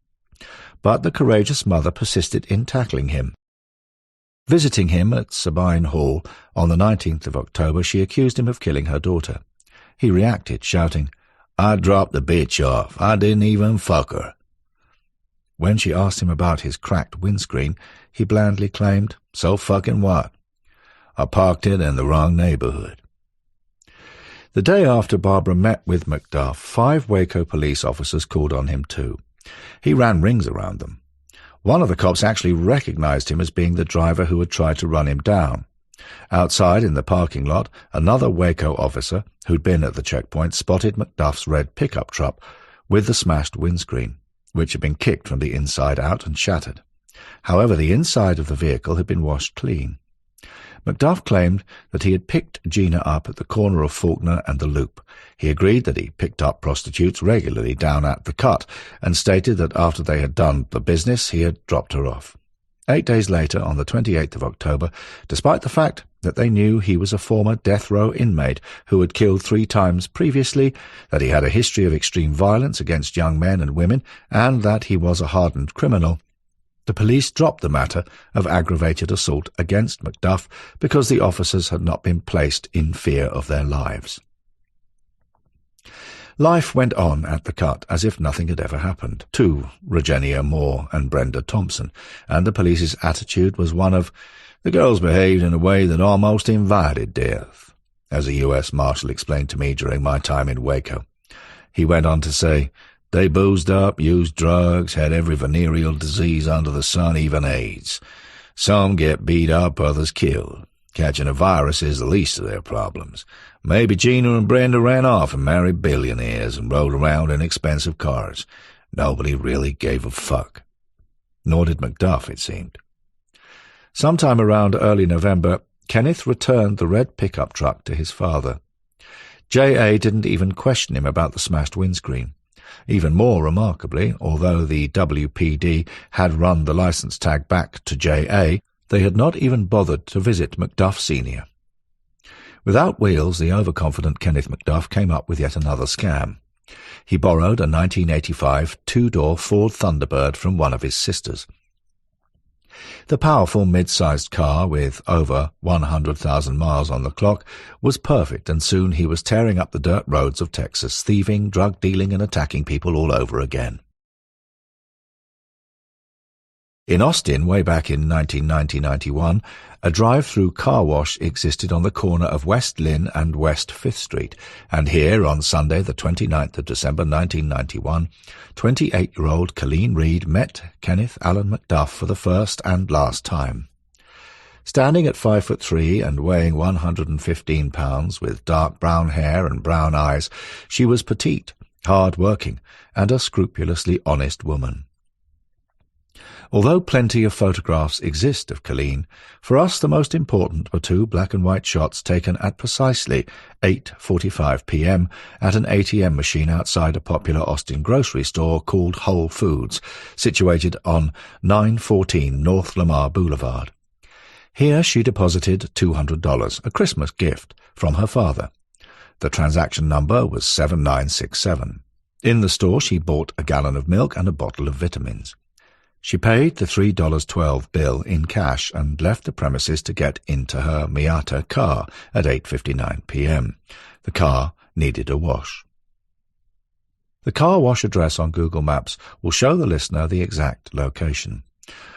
S1: But the courageous mother persisted in tackling him. Visiting him at Sabine Hall on the 19th of October, she accused him of killing her daughter. He reacted, shouting, "I dropped the bitch off. I didn't even fuck her." When she asked him about his cracked windscreen, he blandly claimed, "So fucking what? I parked it in the wrong neighborhood." The day after Barbara met with McDuff, 5 Waco police officers called on him too. He ran rings around them. One of the cops actually recognized him as being the driver who had tried to run him down. Outside in the parking lot, another Waco officer, who'd been at the checkpoint, spotted McDuff's red pickup truck with the smashed windscreen, which had been kicked from the inside out and shattered. However, the inside of the vehicle had been washed clean. McDuff claimed that he had picked Gina up at the corner of Faulkner and the Loop. He agreed that he picked up prostitutes regularly down at the Cut, and stated that after they had done the business, he had dropped her off. 8 days later, on the 28th of October, despite the fact that they knew he was a former death row inmate who had killed 3 times previously, that he had a history of extreme violence against young men and women, and that he was a hardened criminal, the police dropped the matter of aggravated assault against McDuff because the officers had not been placed in fear of their lives. Life went on at the Cut as if nothing had ever happened to Regenia Moore and Brenda Thompson, and the police's attitude was one of, "The girls behaved in a way that almost invited death," as a U.S. Marshal explained to me during my time in Waco. He went on to say, "They boozed up, used drugs, had every venereal disease under the sun, even AIDS. Some get beat up, others killed. Catching a virus is the least of their problems. Maybe Gina and Brenda ran off and married billionaires and rode around in expensive cars. Nobody really gave a fuck." Nor did McDuff, it seemed. Sometime around early November, Kenneth returned the red pickup truck to his father. J.A. didn't even question him about the smashed windscreen. Even more remarkably, although the WPD had run the license tag back to J.A., they had not even bothered to visit McDuff Sr. Without wheels, the overconfident Kenneth McDuff came up with yet another scam. He borrowed a 1985 two-door Ford Thunderbird from one of his sisters. The powerful mid-sized car, with over 100,000 miles on the clock, was perfect, and soon he was tearing up the dirt roads of Texas, thieving, drug-dealing and attacking people all over again. In Austin, way back in 1990-91, a drive-through car wash existed on the corner of West Lynn and West 5th Street, and here, on Sunday, the 29th of December 1991, 28-year-old Colleen Reed met Kenneth Allen McDuff for the first and last time. Standing at 5'3" and weighing 115 pounds, with dark brown hair and brown eyes, she was petite, hard-working, and a scrupulously honest woman. Although plenty of photographs exist of Colleen, for us the most important were 2 black-and-white shots taken at precisely 8:45 p.m. at an ATM machine outside a popular Austin grocery store called Whole Foods, situated on 914 North Lamar Boulevard. Here she deposited $200, a Christmas gift, from her father. The transaction number was 7967. In the store she bought a gallon of milk and a bottle of vitamins. She paid the $3.12 bill in cash and left the premises to get into her Miata car at 8:59 p.m. The car needed a wash. The car wash address on Google Maps will show the listener the exact location.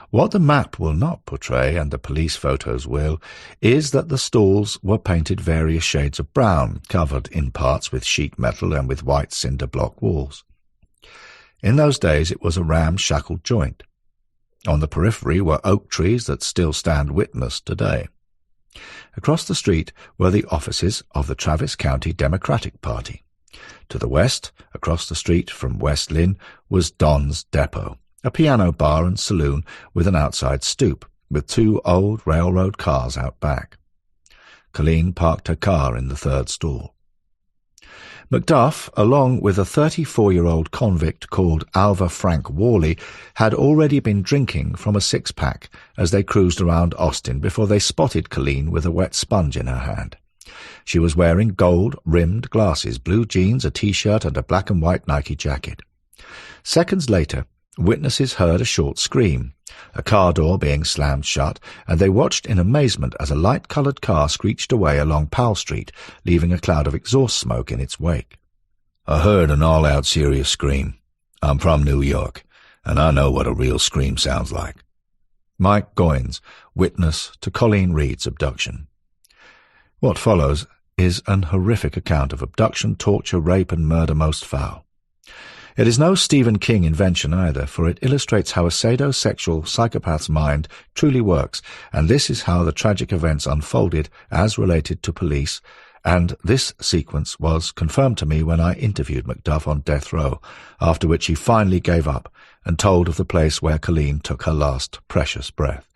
S1: What the map will not portray, and the police photos will, is that the stalls were painted various shades of brown, covered in parts with sheet metal and with white cinder block walls. In those days it was a ramshackle joint. On the periphery were oak trees that still stand witness today. Across the street were the offices of the Travis County Democratic Party. To the west, across the street from West Lynn, was Don's Depot, a piano bar and saloon with an outside stoop, with 2 old railroad cars out back. Colleen parked her car in the 3rd stall. McDuff, along with a 34-year-old convict called Alva Frank Worley, had already been drinking from a 6-pack as they cruised around Austin before they spotted Colleen with a wet sponge in her hand. She was wearing gold-rimmed glasses, blue jeans, a T-shirt and a black and white Nike jacket. Seconds later, witnesses heard a short scream, a car door being slammed shut, and they watched in amazement as a light-coloured car screeched away along Powell Street, leaving a cloud of exhaust smoke in its wake.
S2: I heard an all-out serious scream. I'm from New York, and I know what a real scream sounds like.
S1: Mike Goins, witness to Colleen Reed's abduction. What follows is an horrific account of abduction, torture, rape and murder most foul. It is no Stephen King invention either, for it illustrates how a sadosexual psychopath's mind truly works, and this is how the tragic events unfolded as related to police, and this sequence was confirmed to me when I interviewed McDuff on death row, after which he finally gave up and told of the place where Colleen took her last precious breath.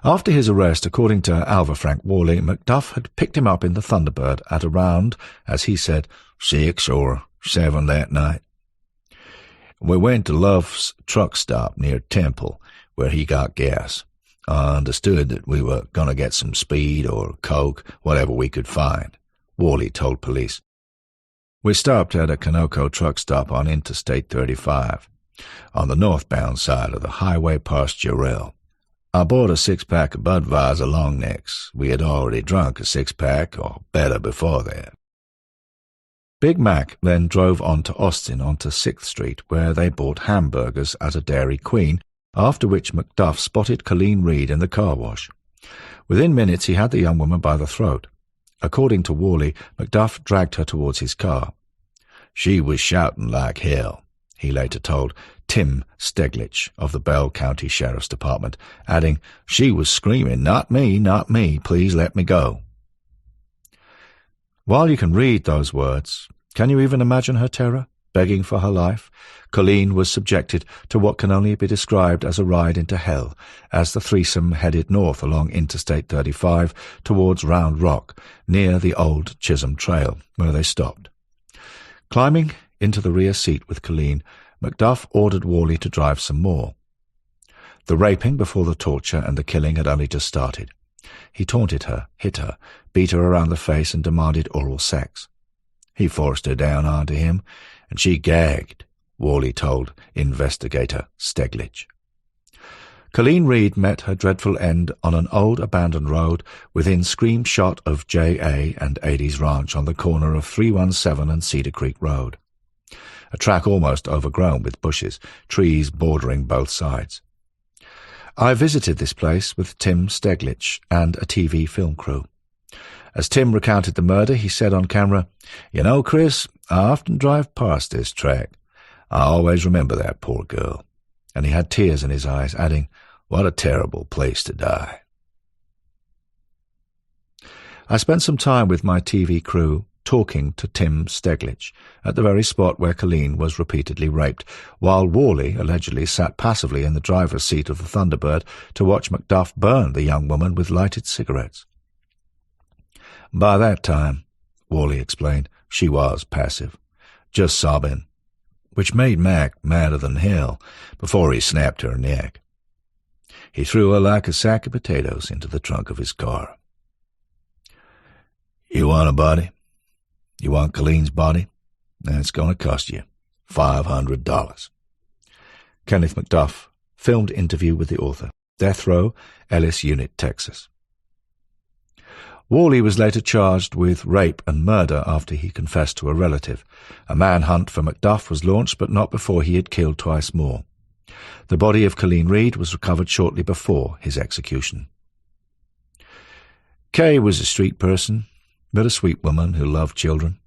S1: After his arrest, according to Alva Frank Worley, McDuff had picked him up in the Thunderbird at around, as he said, 6 or 7 that night. We went to Love's truck stop near Temple, where he got gas. I understood that we were going to get some speed or coke, whatever we could find, Worley told police. We stopped at a Conoco truck stop on Interstate 35, on the northbound side of the highway past Jarrell. I bought a 6-pack of Budweiser long necks. We had already drunk a 6-pack or better before that. Big Mac then drove on to Austin onto 6th Street, where they bought hamburgers at a Dairy Queen, after which McDuff spotted Colleen Reed in the car wash. Within minutes he had the young woman by the throat. According to Worley, McDuff dragged her towards his car. She was shouting like hell, he later told Tim Steglich of the Bell County Sheriff's Department, adding, she was screaming, not me, please let me go. While you can read those words, can you even imagine her terror, begging for her life? Colleen was subjected to what can only be described as a ride into hell, as the threesome headed north along Interstate 35 towards Round Rock, near the old Chisholm Trail, where they stopped. Climbing into the rear seat with Colleen, McDuff ordered Worley to drive some more. The raping before the torture and the killing had only just started. He taunted her, hit her, beat her around the face and demanded oral sex. He forced her down onto him, and she gagged, Worley told investigator Steglich. Colleen Reed met her dreadful end on an old abandoned road within scream shot of J.A. and 80s Ranch on the corner of 317 and Cedar Creek Road. A track almost overgrown with bushes, trees bordering both sides. I visited this place with Tim Steglich and a TV film crew. As Tim recounted the murder, he said on camera, "You know, Chris, I often drive past this track. I always remember that poor girl." And he had tears in his eyes, adding, "What a terrible place to die." I spent some time with my TV crew talking to Tim Steglich at the very spot where Colleen was repeatedly raped, while Worley allegedly sat passively in the driver's seat of the Thunderbird to watch McDuff burn the young woman with lighted cigarettes. By that time, Worley explained, she was passive, just sobbing, which made Mac madder than hell before he snapped her neck. He threw her like a sack of potatoes into the trunk of his car. "You want a body? You want Colleen's body? That's going to cost you $500. Kenneth McDuff, filmed interview with the author. Death Row, Ellis Unit, Texas. Worley was later charged with rape and murder after he confessed to a relative. A manhunt for McDuff was launched, but not before he had killed twice more. The body of Colleen Reed was recovered shortly before his execution. Kay was a street person, but a sweet woman who loved children.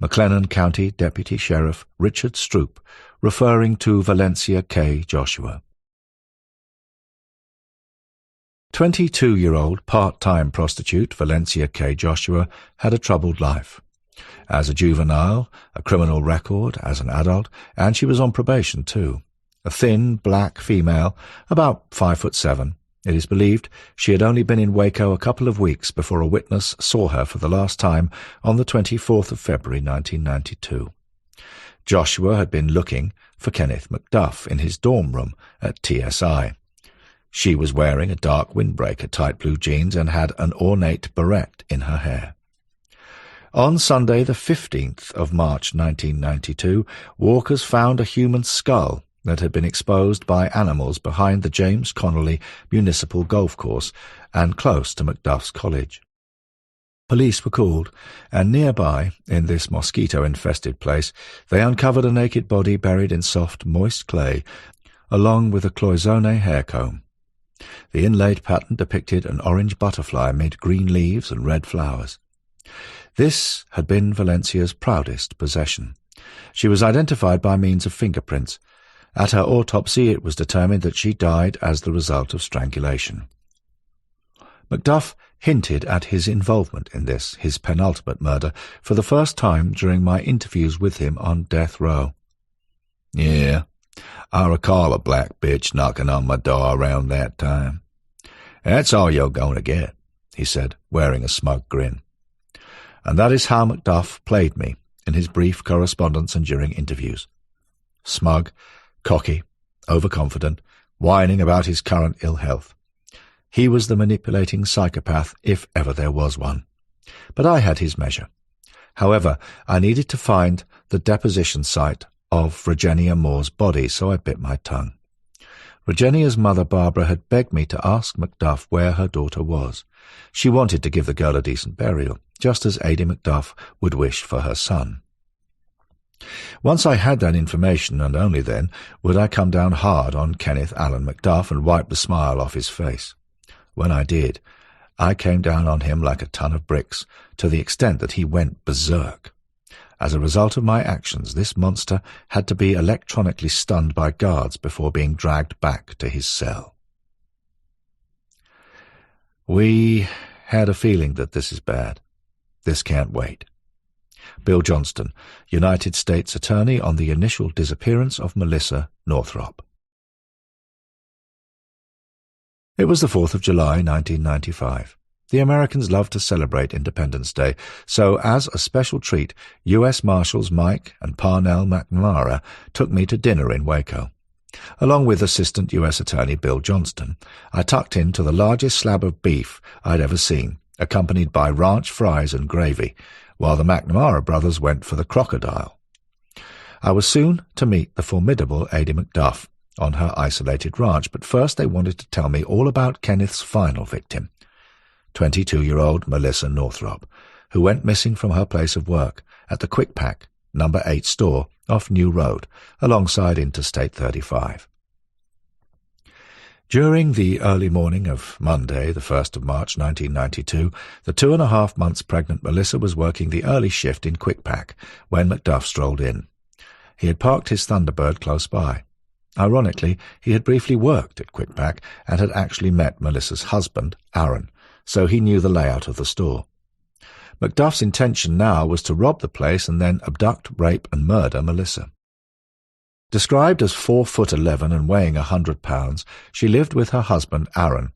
S1: McLennan County Deputy Sheriff Richard Stroop, referring to Valencia K. Joshua. 22-year-old part-time prostitute Valencia K. Joshua had a troubled life. As a juvenile, a criminal record as an adult, and she was on probation too. A thin, black female, about 5'7". It is believed she had only been in Waco a couple of weeks before a witness saw her for the last time on the 24th of February 1992. Joshua had been looking for Kenneth McDuff in his dorm room at TSI. She was wearing a dark windbreaker, tight blue jeans, and had an ornate barrette in her hair. On Sunday, the 15th of March 1992, walkers found a human skull that had been exposed by animals behind the James Connolly Municipal Golf Course and close to McDuff's college. Police were called, and nearby, in this mosquito-infested place, they uncovered a naked body buried in soft, moist clay, along with a cloisonne hair comb. The inlaid pattern depicted an orange butterfly amid green leaves and red flowers. This had been Valencia's proudest possession. She was identified by means of fingerprints. At her autopsy, it was determined that she died as the result of strangulation. McDuff hinted at his involvement in this, his penultimate murder, for the first time during my interviews with him on death row.
S2: Yeah, I recall a black bitch knocking on my door around that time. That's all you're going to get, he said, wearing a smug grin.
S1: And that is how McDuff played me in his brief correspondence and during interviews. Smug, cocky, overconfident, whining about his current ill health. He was the manipulating psychopath, if ever there was one. But I had his measure. However, I needed to find the deposition site of Virginia Moore's body, so I bit my tongue. Virginia's mother, Barbara, had begged me to ask McDuff where her daughter was. She wanted to give the girl a decent burial, just as Ada McDuff would wish for her son. Once I had that information, and only then, would I come down hard on Kenneth Allen McDuff and wipe the smile off his face. When I did, I came down on him like a ton of bricks, to the extent that he went berserk. As a result of my actions, this monster had to be electronically stunned by guards before being dragged back to his cell. We had a feeling that this is bad. This can't wait. Bill Johnston, United States Attorney on the initial disappearance of Melissa Northrop. It was the 4th of July, 1995. The Americans love to celebrate Independence Day, so as a special treat, U.S. Marshals Mike and Parnell McNamara took me to dinner in Waco. Along with Assistant U.S. Attorney Bill Johnston, I tucked into the largest slab of beef I'd ever seen, accompanied by ranch fries and gravy, while the McNamara brothers went for the crocodile. I was soon to meet the formidable Ada McDuff on her isolated ranch, but first they wanted to tell me all about Kenneth's final victim, 22-year-old Melissa Northrop, who went missing from her place of work at the Quick Pack, No. 8 store off New Road, alongside Interstate 35. During the early morning of Monday, the 1st of March 1992, the 2.5 months pregnant Melissa was working the early shift in Quick Pack when McDuff strolled in. He had parked his Thunderbird close by. Ironically, he had briefly worked at Quick Pack and had actually met Melissa's husband, Aaron, so he knew the layout of the store. McDuff's intention now was to rob the place and then abduct, rape, and murder Melissa. Described as 4'11" and weighing 100 pounds, she lived with her husband, Aaron,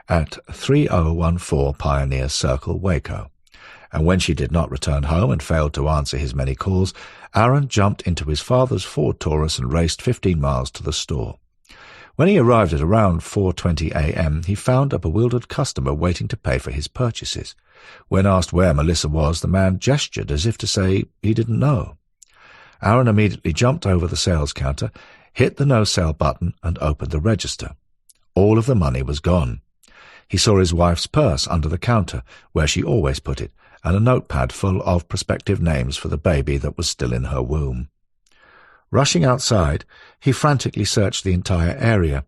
S1: at 3014 Pioneer Circle, Waco. And when she did not return home and failed to answer his many calls, Aaron jumped into his father's Ford Taurus and raced 15 miles to the store. When he arrived at around 4:20 a.m., he found a bewildered customer waiting to pay for his purchases. When asked where Melissa was, the man gestured as if to say he didn't know. Aaron immediately jumped over the sales counter, hit the no-sell button, and opened the register. All of the money was gone. He saw his wife's purse under the counter, where she always put it, and a notepad full of prospective names for the baby that was still in her womb. Rushing outside, he frantically searched the entire area,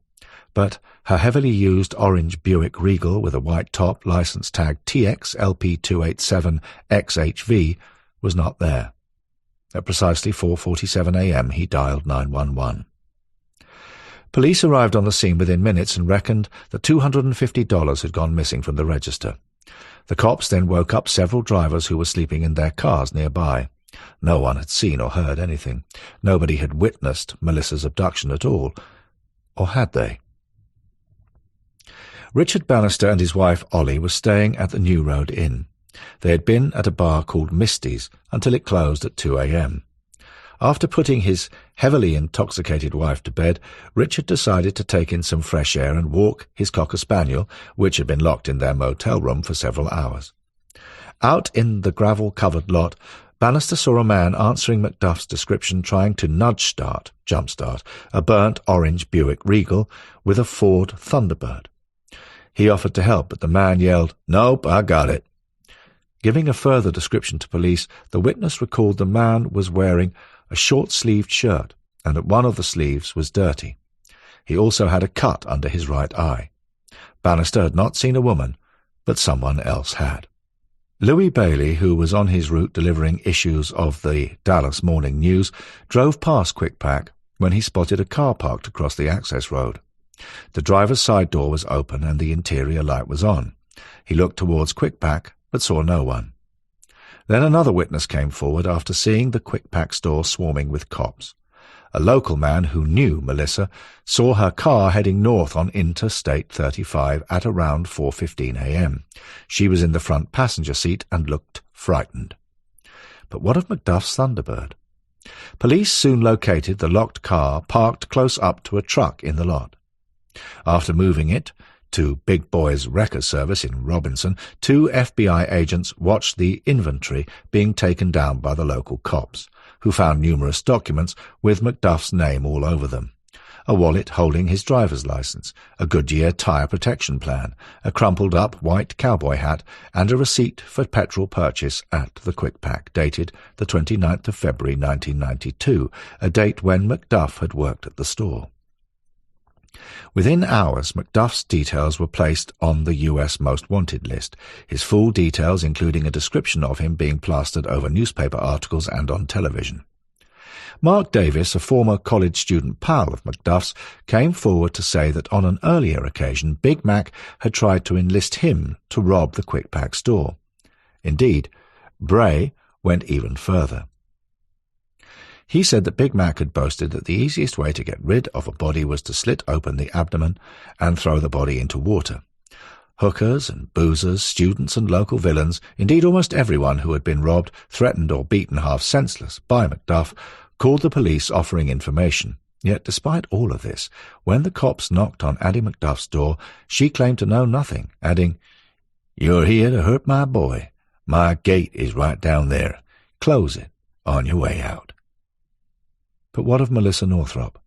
S1: but her heavily used orange Buick Regal with a white top, license tag TX-LP287XHV, was not there. At precisely 4:47 a.m., he dialed 911. Police arrived on the scene within minutes and reckoned that $250 had gone missing from the register. The cops then woke up several drivers who were sleeping in their cars nearby. No one had seen or heard anything. Nobody had witnessed Melissa's abduction at all. Or had they? Richard Bannister and his wife Ollie were staying at the New Road Inn. They had been at a bar called Misty's until it closed at 2 a.m. After putting his heavily intoxicated wife to bed, Richard decided to take in some fresh air and walk his cocker spaniel, which had been locked in their motel room for several hours. Out in the gravel-covered lot, Bannister saw a man answering McDuff's description trying to jumpstart, a burnt orange Buick Regal with a Ford Thunderbird. He offered to help, but the man yelled, "Nope, I got it." Giving a further description to police, the witness recalled the man was wearing a short-sleeved shirt, and that one of the sleeves was dirty. He also had a cut under his right eye. Bannister had not seen a woman, but someone else had. Louis Bailey, who was on his route delivering issues of the Dallas Morning News, drove past Quickpack when he spotted a car parked across the access road. The driver's side door was open and the interior light was on. He looked towards Quickpack, but saw no one. Then another witness came forward after seeing the Quickpack store swarming with cops. A local man who knew Melissa saw her car heading north on Interstate 35 at around 4:15 a.m. She was in the front passenger seat and looked frightened. But what of McDuff's Thunderbird? Police soon located the locked car parked close up to a truck in the lot. After moving it to Big Boy's wrecker service in Robinson, 2 FBI agents watched the inventory being taken down by the local cops, who found numerous documents with McDuff's name all over them. A wallet holding his driver's license, a Goodyear tire protection plan, a crumpled-up white cowboy hat, and a receipt for petrol purchase at the Quickpack, dated the 29th of February 1992, a date when McDuff had worked at the store. Within hours, McDuff's details were placed on the U.S. Most Wanted list, his full details including a description of him being plastered over newspaper articles and on television. Mark Davis, a former college student pal of McDuff's, came forward to say that on an earlier occasion Big Mac had tried to enlist him to rob the Quickpack store. Indeed, Bray went even further. He said that Big Mac had boasted that the easiest way to get rid of a body was to slit open the abdomen and throw the body into water. Hookers and boozers, students and local villains, indeed almost everyone who had been robbed, threatened or beaten half senseless by McDuff, called the police offering information. Yet despite all of this, when the cops knocked on Addie McDuff's door, she claimed to know nothing, adding, "You're here to hurt my boy. My gate is right down there. Close it on your way out." But what of Melissa Northrop?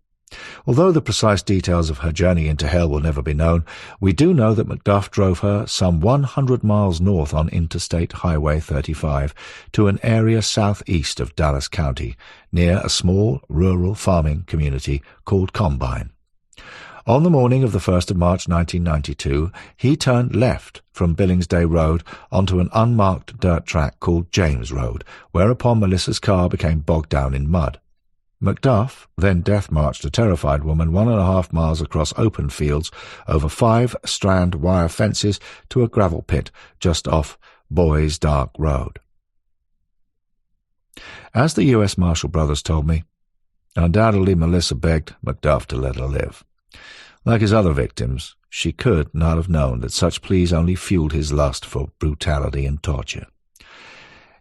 S1: Although the precise details of her journey into hell will never be known, we do know that McDuff drove her some 100 miles north on Interstate Highway 35 to an area southeast of Dallas County, near a small rural farming community called Combine. On the morning of the 1st of March 1992, he turned left from Billingsday Road onto an unmarked dirt track called James Road, whereupon Melissa's car became bogged down in mud. McDuff then death-marched a terrified woman 1.5 miles across open fields, over 5-strand wire fences to a gravel pit just off Boys Dark Road. As the U.S. Marshal brothers told me, undoubtedly Melissa begged McDuff to let her live. Like his other victims, she could not have known that such pleas only fueled his lust for brutality and torture.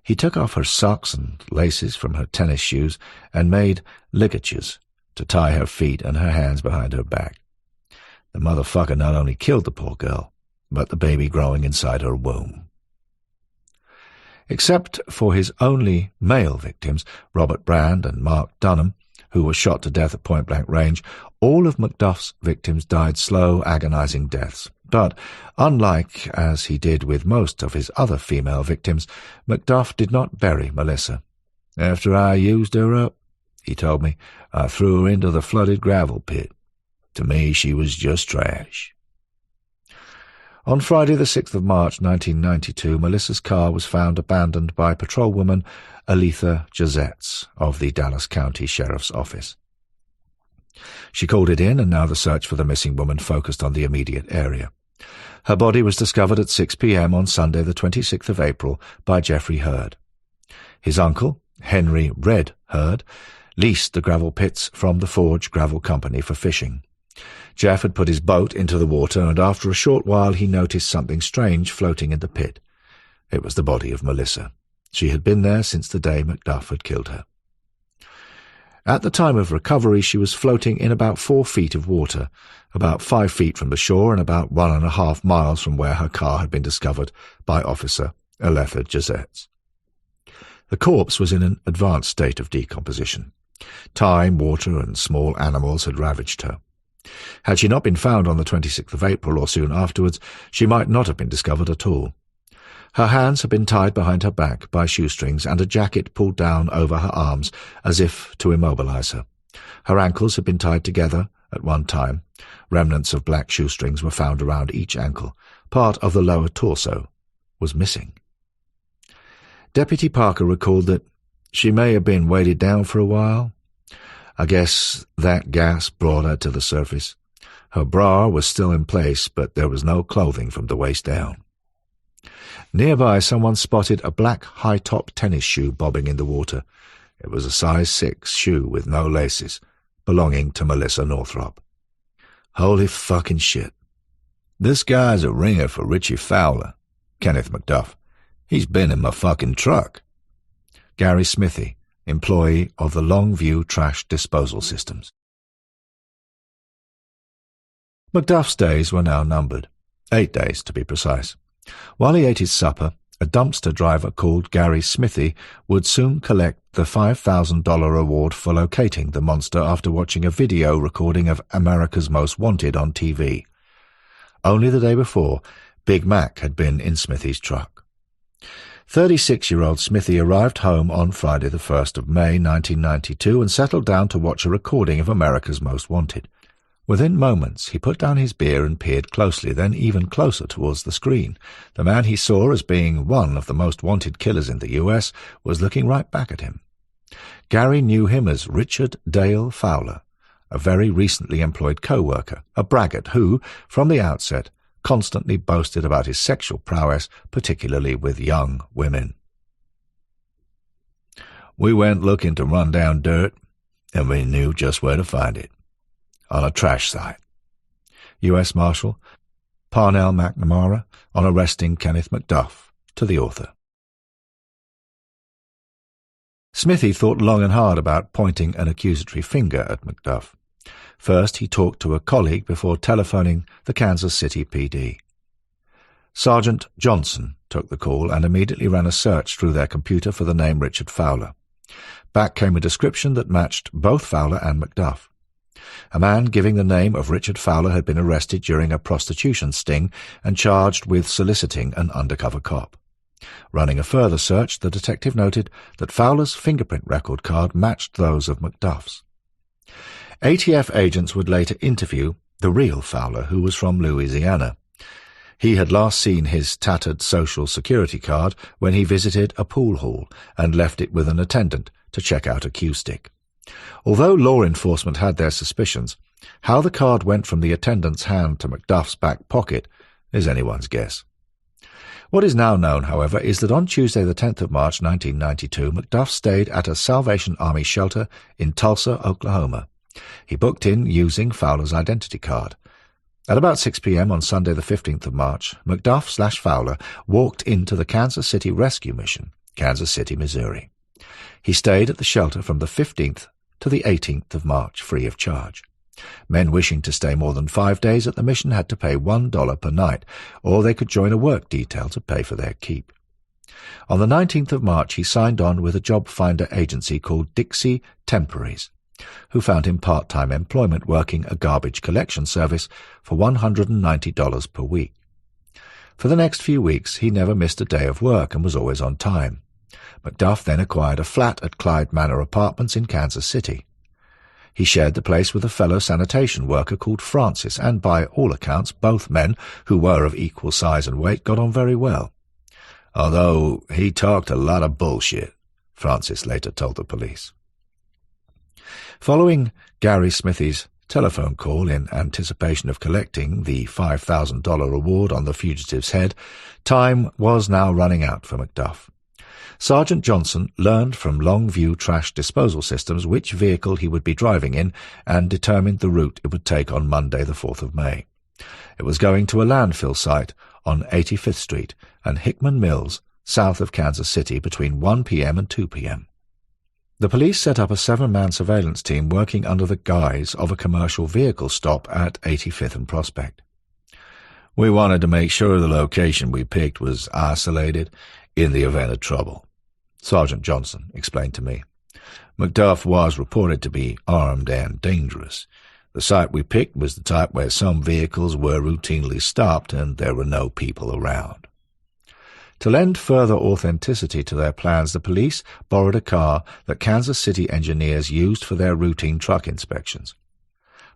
S1: He took off her socks and laces from her tennis shoes and made ligatures to tie her feet and her hands behind her back. The motherfucker not only killed the poor girl, but the baby growing inside her womb. Except for his only male victims, Robert Brand and Mark Dunham, who were shot to death at point-blank range, all of McDuff's victims died slow, agonizing deaths. But, unlike as he did with most of his other female victims, McDuff did not bury Melissa. "After I used her up," he told me, "I threw her into the flooded gravel pit. To me, she was just trash." On Friday the 6th of March 1992, Melissa's car was found abandoned by patrolwoman Aletha Josetts of the Dallas County Sheriff's Office. She called it in, and now the search for the missing woman focused on the immediate area. Her body was discovered at 6 p.m. on Sunday the 26th of April by Geoffrey Hurd. His uncle, Henry "Red" Hurd, leased the gravel pits from the Forge Gravel Company for fishing. Jeff had put his boat into the water, and after a short while he noticed something strange floating in the pit. It was the body of Melissa. She had been there since the day McDuff had killed her. At the time of recovery, she was floating in about 4 feet of water, about 5 feet from the shore and about 1.5 miles from where her car had been discovered by Officer Aletha Gazettes. The corpse was in an advanced state of decomposition. Time, water, and small animals had ravaged her. Had she not been found on the 26th of April or soon afterwards, she might not have been discovered at all. Her hands had been tied behind her back by shoestrings and a jacket pulled down over her arms as if to immobilize her. Her ankles had been tied together at one time. Remnants of black shoestrings were found around each ankle. Part of the lower torso was missing. Deputy Parker recalled that she may have been weighted down for a while. I guess that gas brought her to the surface. Her bra was still in place, but there was no clothing from the waist down. Nearby, someone spotted a black high-top tennis shoe bobbing in the water. It was a size 6 shoe with no laces, belonging to Melissa Northrop. Holy fucking shit. This guy's a ringer for Richie Fowler, Kenneth McDuff. He's been in my fucking truck. Gary Smithy, employee of the Longview Trash Disposal Systems. McDuff's days were now numbered. 8 days, to be precise. While he ate his supper, a dumpster driver called Gary Smithy would soon collect the $5,000 reward for locating the monster after watching a video recording of America's Most Wanted on TV. Only the day before, Big Mac had been in Smithy's truck. 36-year-old Smithy arrived home on Friday the 1st of May 1992 and settled down to watch a recording of America's Most Wanted. Within moments he put down his beer and peered closely, then even closer towards the screen. The man he saw as being one of the most wanted killers in the U.S. was looking right back at him. Gary knew him as Richard Dale Fowler, a very recently employed co-worker, a braggart who, from the outset, constantly boasted about his sexual prowess, particularly with young women. We went looking to run down dirt, and we knew just where to find it. On a trash site. U.S. Marshal Parnell McNamara on arresting Kenneth McDuff, to the author. Smithy thought long and hard about pointing an accusatory finger at McDuff. First he talked to a colleague before telephoning the Kansas City PD. Sergeant Johnson took the call and immediately ran a search through their computer for the name Richard Fowler. Back came a description that matched both Fowler and McDuff. A man giving the name of Richard Fowler had been arrested during a prostitution sting and charged with soliciting an undercover cop. Running a further search, the detective noted that Fowler's fingerprint record card matched those of McDuff's. ATF agents would later interview the real Fowler, who was from Louisiana. He had last seen his tattered Social Security card when he visited a pool hall and left it with an attendant to check out a cue stick. Although law enforcement had their suspicions, how the card went from the attendant's hand to McDuff's back pocket is anyone's guess. What is now known, however, is that on Tuesday the 10th of March 1992, McDuff stayed at a Salvation Army shelter in Tulsa, Oklahoma. He booked in using Fowler's identity card. At about 6 p.m. on Sunday the 15th of March, McDuff/Fowler walked into the Kansas City Rescue Mission, Kansas City, Missouri. He stayed at the shelter from the 15th to the 18th of March, free of charge. Men wishing to stay more than 5 days at the mission had to pay $1 per night, or they could join a work detail to pay for their keep. On the 19th of March he signed on with a job finder agency called Dixie Temporaries, who found him part-time employment working a garbage collection service for $190 per week. For the next few weeks he never missed a day of work and was always on time. McDuff then acquired a flat at Clyde Manor Apartments in Kansas City. He shared the place with a fellow sanitation worker called Francis, and by all accounts both men, who were of equal size and weight, got on very well. Although he talked a lot of bullshit, Francis later told the police. Following Gary Smithy's telephone call in anticipation of collecting the $5,000 reward on the fugitive's head, time was now running out for McDuff. Sergeant Johnson learned from Longview trash disposal systems which vehicle he would be driving in and determined the route it would take on Monday the 4th of May. It was going to a landfill site on 85th Street and Hickman Mills, south of Kansas City, between 1 p.m. and 2 p.m. The police set up a 7-man surveillance team working under the guise of a commercial vehicle stop at 85th and Prospect. We wanted to make sure the location we picked was isolated in the event of trouble, Sergeant Johnson explained to me. McDuff was reported to be armed and dangerous. The site we picked was the type where some vehicles were routinely stopped and there were no people around. To lend further authenticity to their plans, the police borrowed a car that Kansas City engineers used for their routine truck inspections.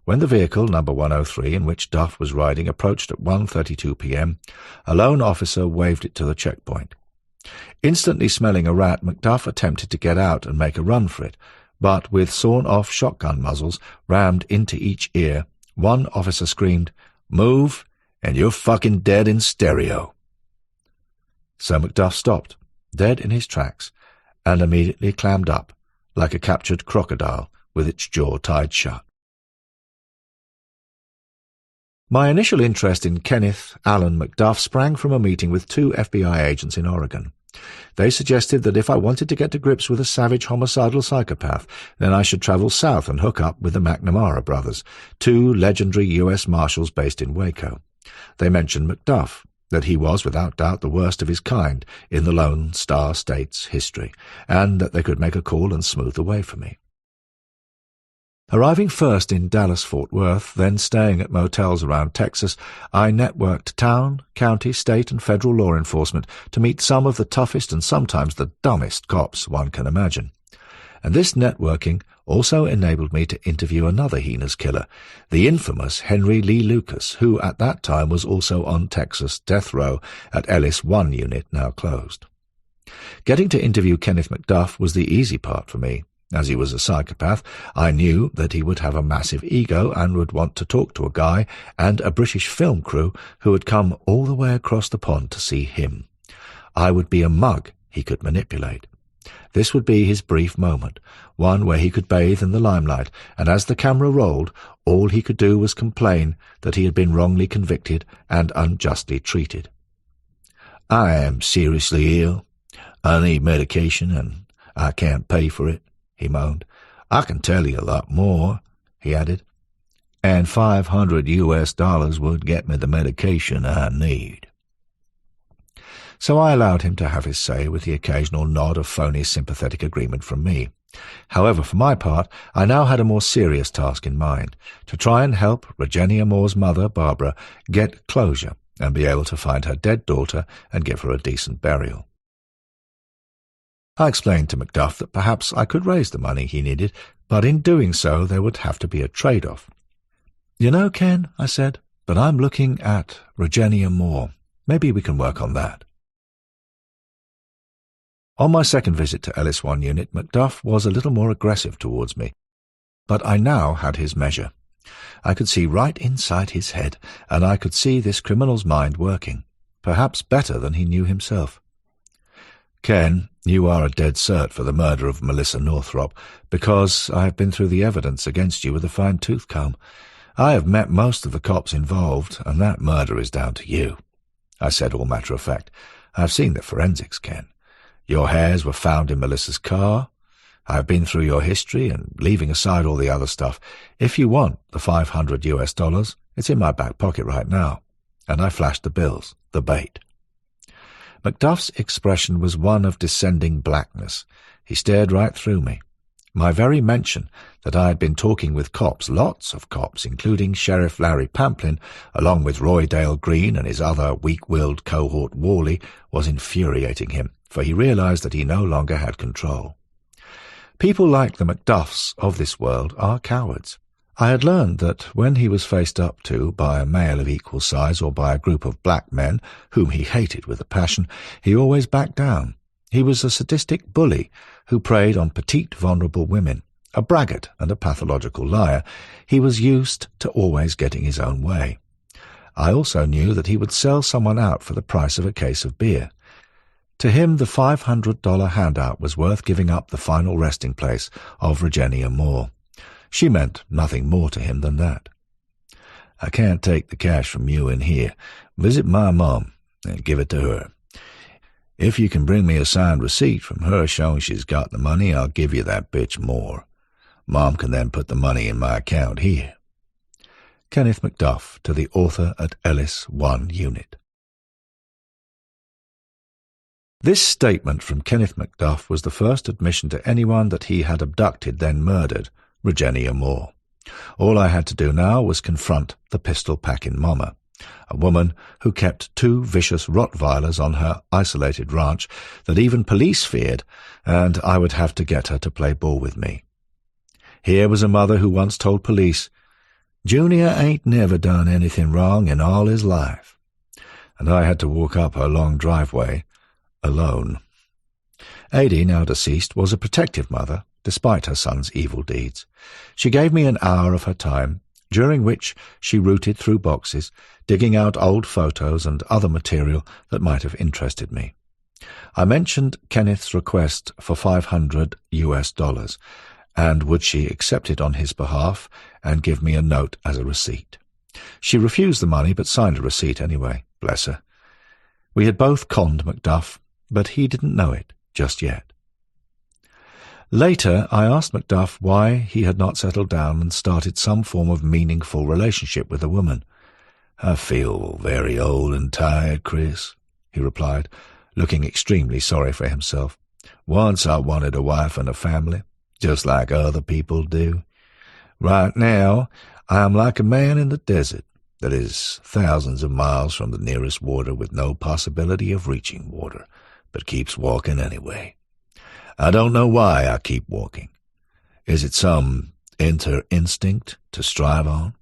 S1: When the vehicle, number 103, in which Duff was riding, approached at 1:32 p.m., a lone officer waved it to the checkpoint. Instantly smelling a rat, McDuff attempted to get out and make a run for it, but with sawn-off shotgun muzzles rammed into each ear, one officer screamed, "Move, and you're fucking dead in stereo." So McDuff stopped, dead in his tracks, and immediately clammed up, like a captured crocodile with its jaw tied shut. My initial interest in Kenneth Allen McDuff sprang from a meeting with 2 FBI agents in Oregon. They suggested that if I wanted to get to grips with a savage homicidal psychopath, then I should travel south and hook up with the McNamara brothers, 2 legendary U.S. Marshals based in Waco. They mentioned McDuff, that he was without doubt the worst of his kind in the Lone Star State's history, and that they could make a call and smooth the way for me. Arriving first in Dallas-Fort Worth, then staying at motels around Texas, I networked town, county, state, and federal law enforcement to meet some of the toughest and sometimes the dumbest cops one can imagine. And this networking also enabled me to interview another heinous killer, the infamous Henry Lee Lucas, who at that time was also on Texas death row at Ellis 1 unit, now closed. Getting to interview Kenneth McDuff was the easy part for me. As he was a psychopath, I knew that he would have a massive ego and would want to talk to a guy and a British film crew who had come all the way across the pond to see him. I would be a mug he could manipulate. This would be his brief moment, one where he could bathe in the limelight, and as the camera rolled, all he could do was complain that he had been wrongly convicted and unjustly treated. "I am seriously ill. I need medication, and I can't pay for it," he moaned. "I can tell you a lot more," he added, "and $500 would get me the medication I need." So I allowed him to have his say, with the occasional nod of phony sympathetic agreement from me. However, for my part, I now had a more serious task in mind, to try and help Regenia Moore's mother, Barbara, get closure and be able to find her dead daughter and give her a decent burial. I explained to McDuff that perhaps I could raise the money he needed, but in doing so there would have to be a trade-off. "You know, Ken," I said, "but I'm looking at Regenia Moore. Maybe we can work on that." On my second visit to Ellis 1 unit, McDuff was a little more aggressive towards me, but I now had his measure. I could see right inside his head, and I could see this criminal's mind working, perhaps better than he knew himself. "Ken, you are a dead cert for the murder of Melissa Northrop, because I have been through the evidence against you with a fine-tooth comb. I have met most of the cops involved, and that murder is down to you," I said, all matter of fact. "I have seen the forensics, Ken. Your hairs were found in Melissa's car. I have been through your history, and leaving aside all the other stuff, if you want the $500, it's in my back pocket right now." And I flashed the bills, the bait. McDuff's expression was one of descending blackness. He stared right through me. My very mention that I had been talking with cops, lots of cops, including Sheriff Larry Pamplin, along with Roy Dale Green and his other weak-willed cohort Worley, was infuriating him, for he realized that he no longer had control. People like the McDuffs of this world are cowards. I had learned that when he was faced up to by a male of equal size or by a group of black men whom he hated with a passion, he always backed down. He was a sadistic bully who preyed on petite, vulnerable women, A braggart and a pathological liar, he was used to always getting his own way. I also knew that he would sell someone out for the price of a case of beer. To him, the $500 handout was worth giving up the final resting place of Virginia Moore. She meant nothing more to him than that. "I can't take the cash from you in here. Visit my mom and give it to her. If you can bring me a signed receipt from her showing she's got the money, I'll give you that bitch more. Mom can then put the money in my account here." Kenneth McDuff to the author at Ellis 1 Unit. This statement from Kenneth McDuff was the first admission to anyone that he had abducted, then murdered, Virginia Moore. All I had to do now was confront the pistol-packing mama, a woman who kept 2 vicious Rottweilers on her isolated ranch that even police feared, and I would have to get her to play ball with me. Here was a mother who once told police, "Junior ain't never done anything wrong in all his life," and I had to walk up her long driveway alone. Adie, now deceased, was a protective mother, despite her son's evil deeds. She gave me an hour of her time, during which she rooted through boxes, digging out old photos and other material that might have interested me. I mentioned Kenneth's request for $500, and would she accept it on his behalf and give me a note as a receipt. She refused the money, but signed a receipt anyway, bless her. We had both conned McDuff, but he didn't know it just yet. Later, I asked McDuff why he had not settled down and started some form of meaningful relationship with a woman. "I feel very old and tired, Chris," he replied, looking extremely sorry for himself. "Once I wanted a wife and a family, just like other people do. Right now, I am like a man in the desert that is thousands of miles from the nearest water with no possibility of reaching water, but keeps walking anyway. I don't know why I keep walking. Is it some inner instinct to strive on?"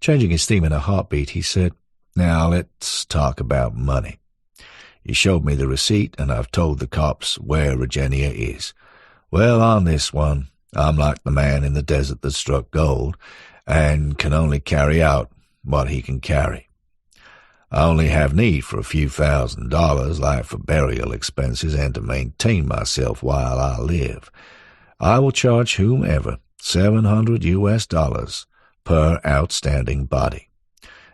S1: Changing his theme in a heartbeat, he said, "Now let's talk about money. You showed me the receipt, and I've told the cops where Virginia is. Well, on this one, I'm like the man in the desert that struck gold, and can only carry out what he can carry. I only have need for a few $1,000s, like for burial expenses and to maintain myself while I live. I will charge whomever $700 per outstanding body.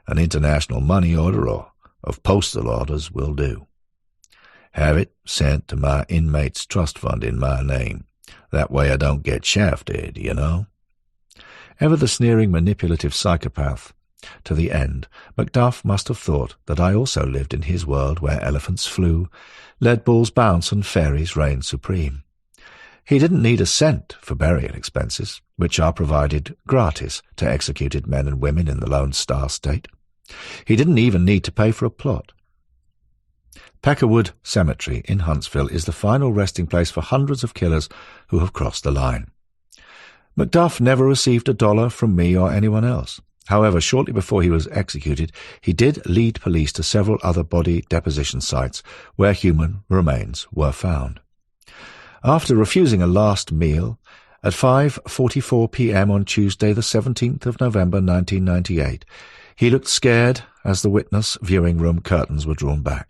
S1: An international money order or of postal orders will do. Have it sent to my inmates' trust fund in my name. That way I don't get shafted, you know." Ever the sneering, manipulative psychopath to the end, McDuff must have thought that I also lived in his world where elephants flew, lead balls bounce, and fairies reigned supreme. He didn't need a cent for burial expenses, which are provided gratis to executed men and women in the Lone Star State. He didn't even need to pay for a plot. Peckerwood Cemetery in Huntsville is the final resting place for hundreds of killers who have crossed the line. McDuff never received $1 from me or anyone else. However, shortly before he was executed, he did lead police to several other body deposition sites where human remains were found. After refusing a last meal, at 5:44 p.m. on Tuesday, the 17th of November 1998, he looked scared as the witness viewing room curtains were drawn back.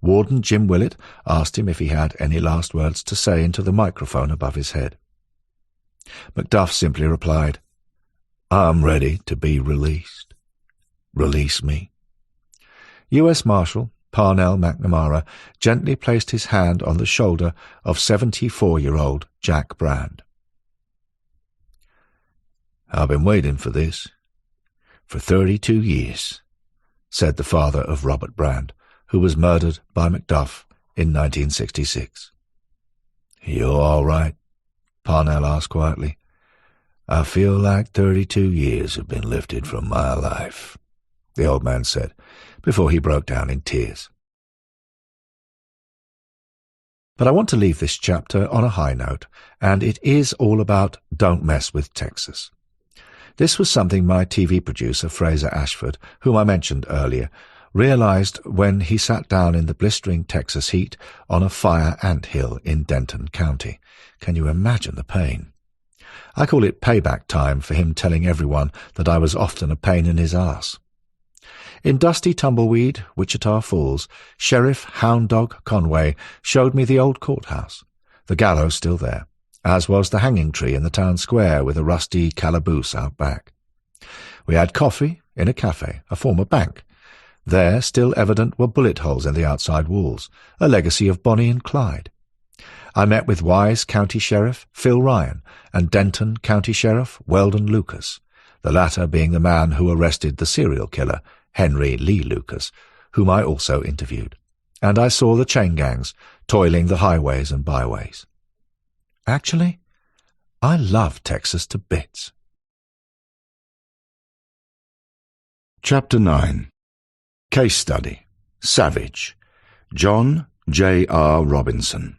S1: Warden Jim Willett asked him if he had any last words to say into the microphone above his head. McDuff simply replied, "I'm ready to be released. Release me." U.S. Marshal Parnell McNamara gently placed his hand on the shoulder of 74-year-old Jack Brand. "I've been waiting for this for 32 years, said the father of Robert Brand, who was murdered by McDuff in 1966. "You all right?" Parnell asked quietly. "I feel like 32 years have been lifted from my life," the old man said, before he broke down in tears. But I want to leave this chapter on a high note, and it is all about Don't Mess with Texas. This was something my TV producer, Fraser Ashford, whom I mentioned earlier, realized when he sat down in the blistering Texas heat on a fire anthill in Denton County. Can you imagine the pain? I call it payback time for him telling everyone that I was often a pain in his arse. In dusty tumbleweed, Wichita Falls, Sheriff Hound Dog Conway showed me the old courthouse, the gallows still there, as was the hanging tree in the town square with a rusty calaboose out back. We had coffee in a cafe, a former bank. There, still evident, were bullet holes in the outside walls, a legacy of Bonnie and Clyde. I met with Wise County Sheriff Phil Ryan and Denton County Sheriff Weldon Lucas, the latter being the man who arrested the serial killer, Henry Lee Lucas, whom I also interviewed, and I saw the chain gangs toiling the highways and byways. Actually, I love Texas to bits. Chapter 9. Case Study. Savage. John J. R. Robinson.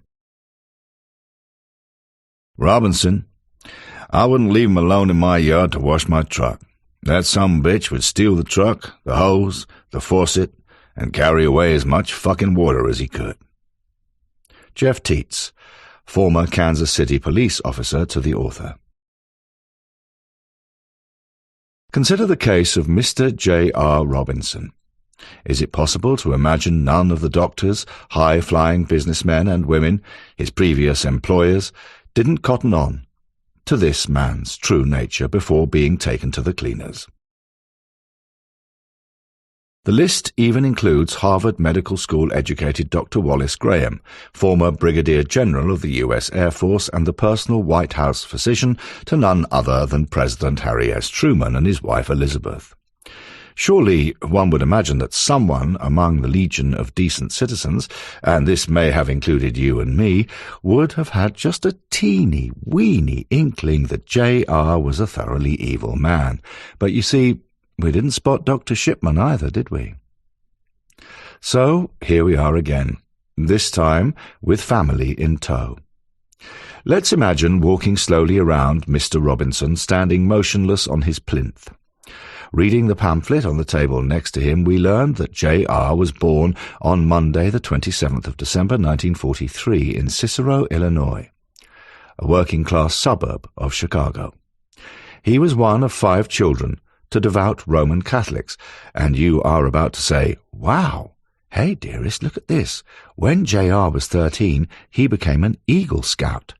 S2: Robinson. I wouldn't leave him alone in my yard to wash my truck. That sumbitch would steal the truck, the hose, the faucet, and carry away as much fucking water as he could.
S1: Jeff Teets, former Kansas City police officer to the author. Consider the case of Mr. J. R. Robinson. Is it possible to imagine none of the doctors, high-flying businessmen and women, his previous employers, didn't cotton on to this man's true nature before being taken to the cleaners? The list even includes Harvard Medical School-educated Dr. Wallace Graham, former Brigadier General of the U.S. Air Force and the personal White House physician to none other than President Harry S. Truman and his wife Elizabeth. Surely one would imagine that someone among the legion of decent citizens, and this may have included you and me, would have had just a teeny-weeny inkling that J.R. was a thoroughly evil man. But you see, we didn't spot Dr. Shipman either, did we? So here we are again, this time with family in tow. Let's imagine walking slowly around Mr. Robinson, standing motionless on his plinth. Reading the pamphlet on the table next to him, we learned that J.R. was born on Monday, the 27th of December, 1943, in Cicero, Illinois, a working-class suburb of Chicago. He was one of 5 children to devout Roman Catholics, and you are about to say, wow, hey dearest, look at this. When J.R. was 13, he became an Eagle Scout.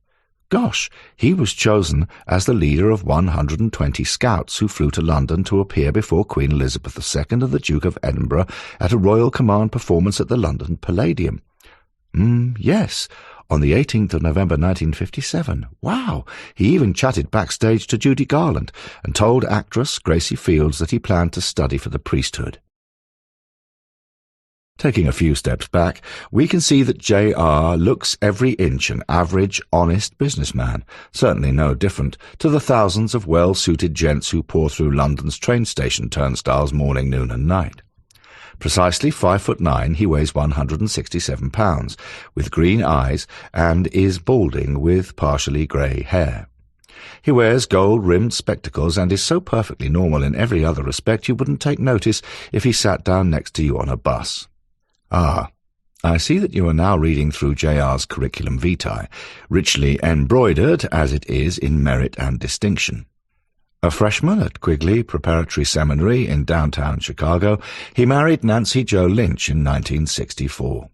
S1: Gosh, he was chosen as the leader of 120 scouts who flew to London to appear before Queen Elizabeth II and the Duke of Edinburgh at a Royal Command performance at the London Palladium. Yes, on the 18th of November 1957. Wow! He even chatted backstage to Judy Garland and told actress Gracie Fields that he planned to study for the priesthood. Taking a few steps back, we can see that J.R. looks every inch an average, honest businessman, certainly no different to the thousands of well-suited gents who pour through London's train station turnstiles morning, noon and night. Precisely 5'9", he weighs 167 pounds, with green eyes, and is balding with partially grey hair. He wears gold-rimmed spectacles and is so perfectly normal in every other respect you wouldn't take notice if he sat down next to you on a bus. Ah, I see that you are now reading through J.R.'s curriculum vitae, richly embroidered as it is in merit and distinction. A freshman at Quigley Preparatory Seminary in downtown Chicago, he married Nancy Jo Lynch in 1964.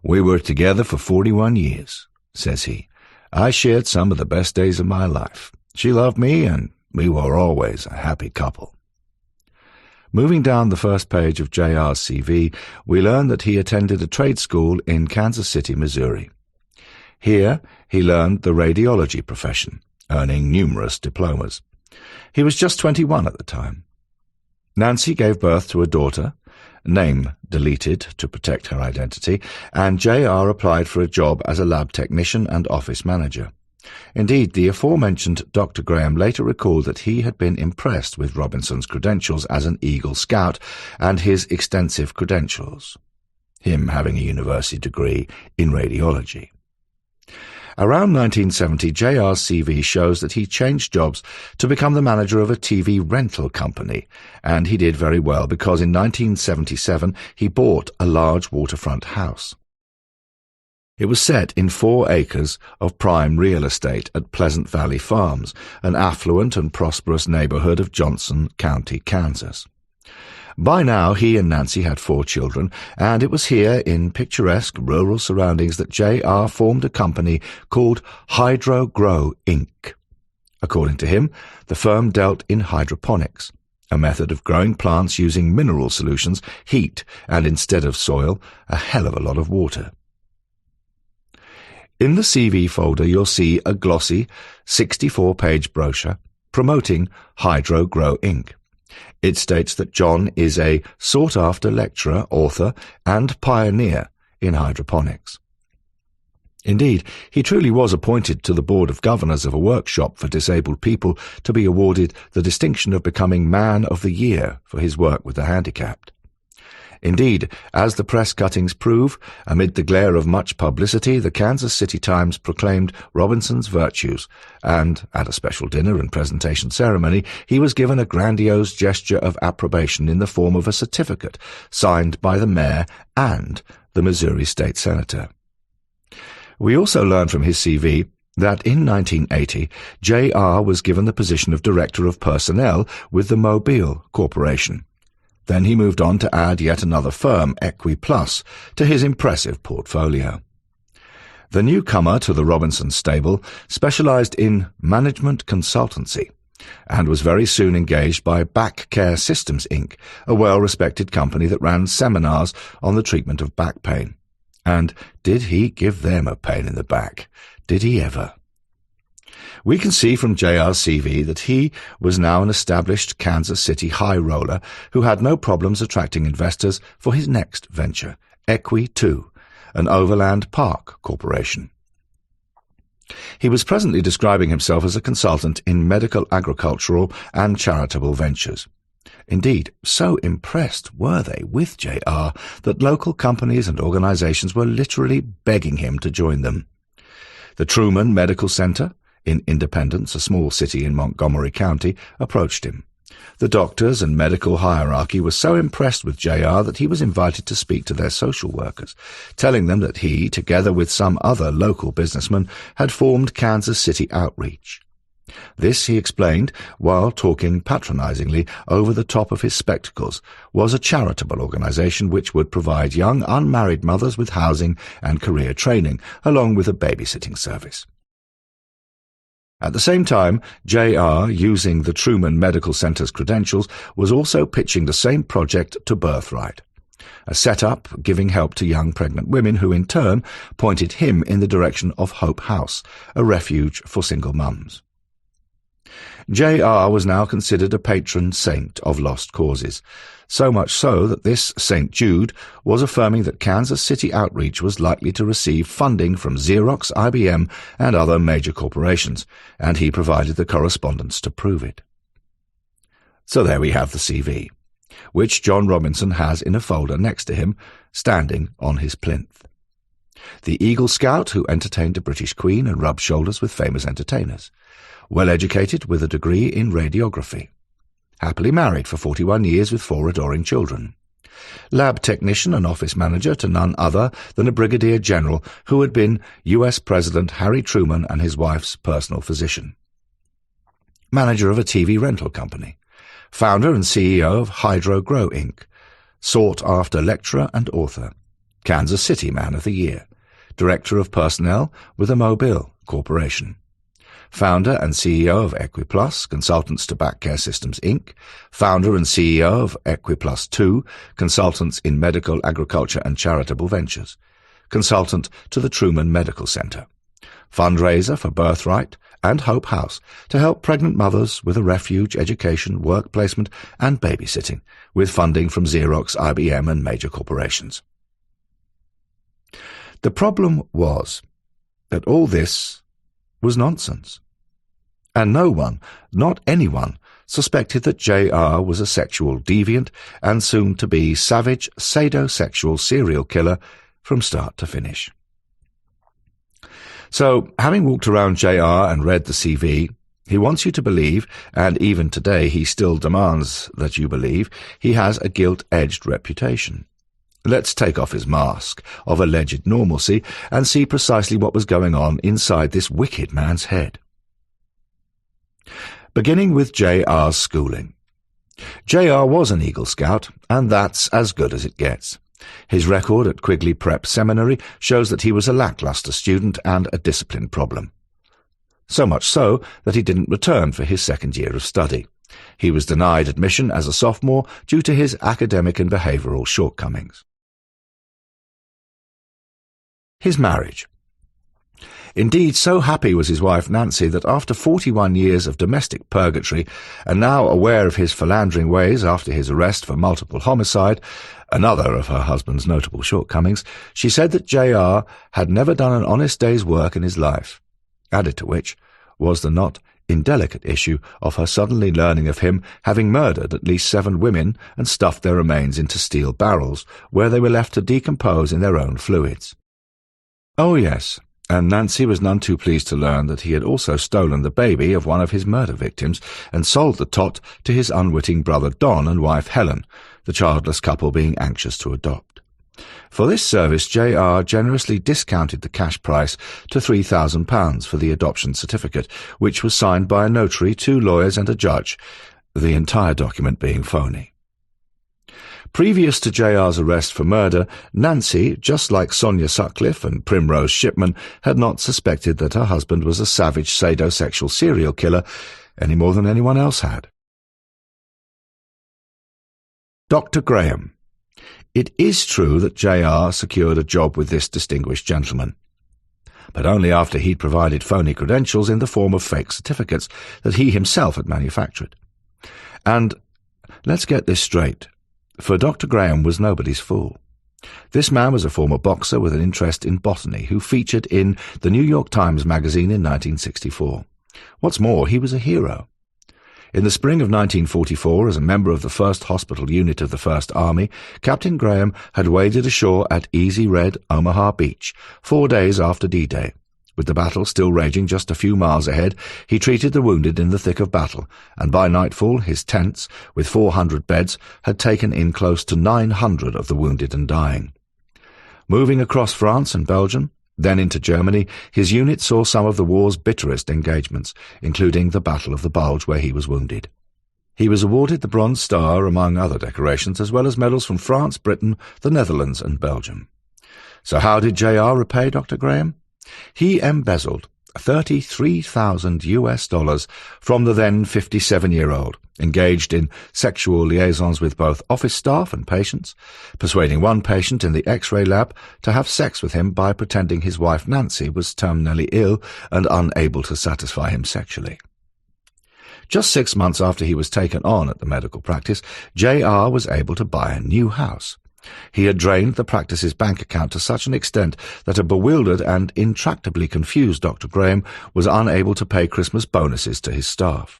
S1: "We were together for 41 years, says he. I shared some of the best days of my life. She loved me, and we were always a happy couple." Moving down the first page of J.R.'s CV, we learn that he attended a trade school in Kansas City, Missouri. Here he learned the radiology profession, earning numerous diplomas. He was just 21 at the time. Nancy gave birth to a daughter, name deleted to protect her identity, and J.R. applied for a job as a lab technician and office manager. Indeed, the aforementioned Dr. Graham later recalled that he had been impressed with Robinson's credentials as an Eagle Scout and his extensive credentials, him having a university degree in radiology. Around 1970, J.R.'s CV shows that he changed jobs to become the manager of a TV rental company, and he did very well because in 1977 he bought a large waterfront house. It was set in 4 acres of prime real estate at Pleasant Valley Farms, an affluent and prosperous neighborhood of Johnson County, Kansas. By now he and Nancy had 4 children, and it was here in picturesque rural surroundings that J.R. formed a company called Hydro Grow, Inc. According to him, the firm dealt in hydroponics, a method of growing plants using mineral solutions, heat, and instead of soil, a hell of a lot of water. In the CV folder you'll see a glossy 64-page brochure promoting Hydro Grow, Inc. It states that John is a sought-after lecturer, author, and pioneer in hydroponics. Indeed, he truly was appointed to the board of governors of a workshop for disabled people to be awarded the distinction of becoming Man of the Year for his work with the handicapped. Indeed, as the press cuttings prove, amid the glare of much publicity, the Kansas City Times proclaimed Robinson's virtues, and at a special dinner and presentation ceremony, he was given a grandiose gesture of approbation in the form of a certificate signed by the mayor and the Missouri State Senator. We also learn from his CV that in 1980, J.R. was given the position of Director of Personnel with the Mobile Corporation. Then he moved on to add yet another firm, EquiPlus, to his impressive portfolio. The newcomer to the Robinson stable specialized in management consultancy and was very soon engaged by Back Care Systems, Inc., a well-respected company that ran seminars on the treatment of back pain. And did he give them a pain in the back? Did he ever? We can see from J.R.'s CV that he was now an established Kansas City high roller who had no problems attracting investors for his next venture, Equi2, an overland park corporation. He was presently describing himself as a consultant in medical, agricultural, and charitable ventures. Indeed, so impressed were they with J.R. that local companies and organizations were literally begging him to join them. The Truman Medical Center in Independence, a small city in Montgomery County, approached him. The doctors and medical hierarchy were so impressed with J.R. that he was invited to speak to their social workers, telling them that he, together with some other local businessmen, had formed Kansas City Outreach. This, he explained, while talking patronizingly over the top of his spectacles, was a charitable organization which would provide young unmarried mothers with housing and career training, along with a babysitting service. At the same time, J.R., using the Truman Medical Center's credentials, was also pitching the same project to Birthright, a set-up giving help to young pregnant women who in turn pointed him in the direction of Hope House, a refuge for single mums. J.R. was now considered a patron saint of lost causes, so much so that this St. Jude was affirming that Kansas City Outreach was likely to receive funding from Xerox, IBM, and other major corporations, and he provided the correspondence to prove it. So there we have the CV, which John Robinson has in a folder next to him, standing on his plinth. The Eagle Scout who entertained a British Queen and rubbed shoulders with famous entertainers. Well-educated with a degree in radiography. Happily married for 41 years with 4 adoring children. Lab technician and office manager to none other than a brigadier general who had been U.S. President Harry Truman and his wife's personal physician. Manager of a TV rental company. Founder and CEO of Hydro Grow, Inc. Sought-after lecturer and author. Kansas City Man of the Year. Director of Personnel with the Mobile Corporation. Founder and CEO of EquiPlus, consultants to Back Care Systems, Inc., founder and CEO of EquiPlus 2, consultants in medical, agriculture, and charitable ventures, consultant to the Truman Medical Center, fundraiser for Birthright and Hope House to help pregnant mothers with a refuge, education, work placement, and babysitting, with funding from Xerox, IBM, and major corporations. The problem was that all this was nonsense. And no one, not anyone, suspected that J.R. was a sexual deviant and soon-to-be savage, sadosexual serial killer from start to finish. So, having walked around JR and read the CV, he wants you to believe, and even today he still demands that you believe, he has a gilt-edged reputation. Let's take off his mask of alleged normalcy and see precisely what was going on inside this wicked man's head. Beginning with J.R.'s schooling. J.R. was an Eagle Scout, and that's as good as it gets. His record at Quigley Prep Seminary shows that he was a lackluster student and a discipline problem. So much so that he didn't return for his second year of study. He was denied admission as a sophomore due to his academic and behavioural shortcomings. His marriage. Indeed, so happy was his wife Nancy that after 41 years of domestic purgatory, and now aware of his philandering ways after his arrest for multiple homicide, another of her husband's notable shortcomings, she said that J.R. had never done an honest day's work in his life. Added to which was the not indelicate issue of her suddenly learning of him having murdered at least 7 women and stuffed their remains into steel barrels, where they were left to decompose in their own fluids. Oh yes, and Nancy was none too pleased to learn that he had also stolen the baby of one of his murder victims and sold the tot to his unwitting brother Don and wife Helen, the childless couple being anxious to adopt. For this service, J.R. generously discounted the cash price to £3,000 for the adoption certificate, which was signed by a notary, 2 lawyers and a judge, the entire document being phony. Previous to J.R.'s arrest for murder, Nancy, just like Sonia Sutcliffe and Primrose Shipman, had not suspected that her husband was a savage sadosexual serial killer any more than anyone else had. Dr. Graham. It is true that J.R. secured a job with this distinguished gentleman, but only after he'd provided phony credentials in the form of fake certificates that he himself had manufactured. And let's get this straight, for Dr. Graham was nobody's fool. This man was a former boxer with an interest in botany who featured in the New York Times magazine in 1964. What's more, he was a hero. In the spring of 1944, as a member of the 1st Hospital Unit of the 1st Army, Captain Graham had waded ashore at Easy Red, Omaha Beach, 4 days after D-Day. With the battle still raging just a few miles ahead, he treated the wounded in the thick of battle, and by nightfall his tents, with 400 beds, had taken in close to 900 of the wounded and dying. Moving across France and Belgium, then into Germany, his unit saw some of the war's bitterest engagements, including the Battle of the Bulge, where he was wounded. He was awarded the Bronze Star, among other decorations, as well as medals from France, Britain, the Netherlands and Belgium. So how did J.R. repay Dr. Graham? He embezzled $33,000 from the then 57-year-old, engaged in sexual liaisons with both office staff and patients, persuading one patient in the X-ray lab to have sex with him by pretending his wife Nancy was terminally ill and unable to satisfy him sexually. Just 6 months after he was taken on at the medical practice, J.R. was able to buy a new house. He had drained the practice's bank account to such an extent that a bewildered and intractably confused Dr. Graham was unable to pay Christmas bonuses to his staff.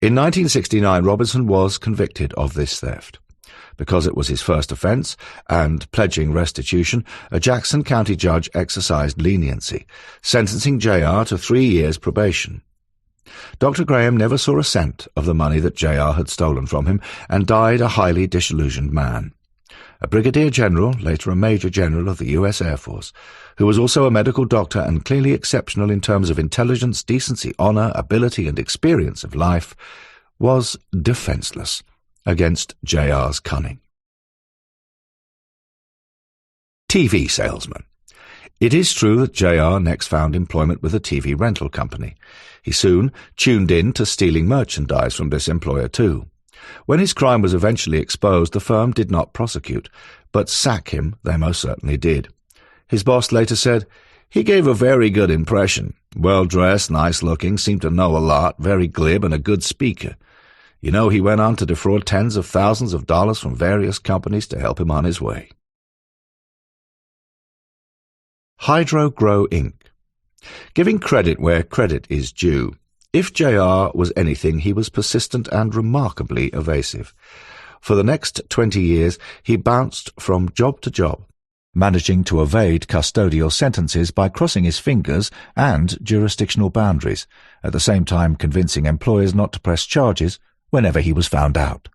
S1: In 1969, Robinson was convicted of this theft. Because it was his first offence, and pledging restitution, a Jackson County judge exercised leniency, sentencing J.R. to 3 years probation. Dr. Graham never saw a cent of the money that J.R. had stolen from him, and died a highly disillusioned man. A brigadier general, later a major general of the U.S. Air Force, who was also a medical doctor and clearly exceptional in terms of intelligence, decency, honour, ability and experience of life, was defenceless against J.R.'s cunning. TV salesman. It is true that J.R. next found employment with a TV rental company. He soon tuned in to stealing merchandise from this employer too. When his crime was eventually exposed, the firm did not prosecute, but sack him they most certainly did. His boss later said, "He gave a very good impression. Well-dressed, nice-looking, seemed to know a lot, very glib and a good speaker. You know, he went on to defraud tens of thousands of dollars from various companies to help him on his way." Hydro Grow Inc. Giving credit where credit is due. If J.R. was anything, he was persistent and remarkably evasive. For the next 20 years, he bounced from job to job, managing to evade custodial sentences by crossing his fingers and jurisdictional boundaries, at the same time convincing employers not to press charges whenever he was found out.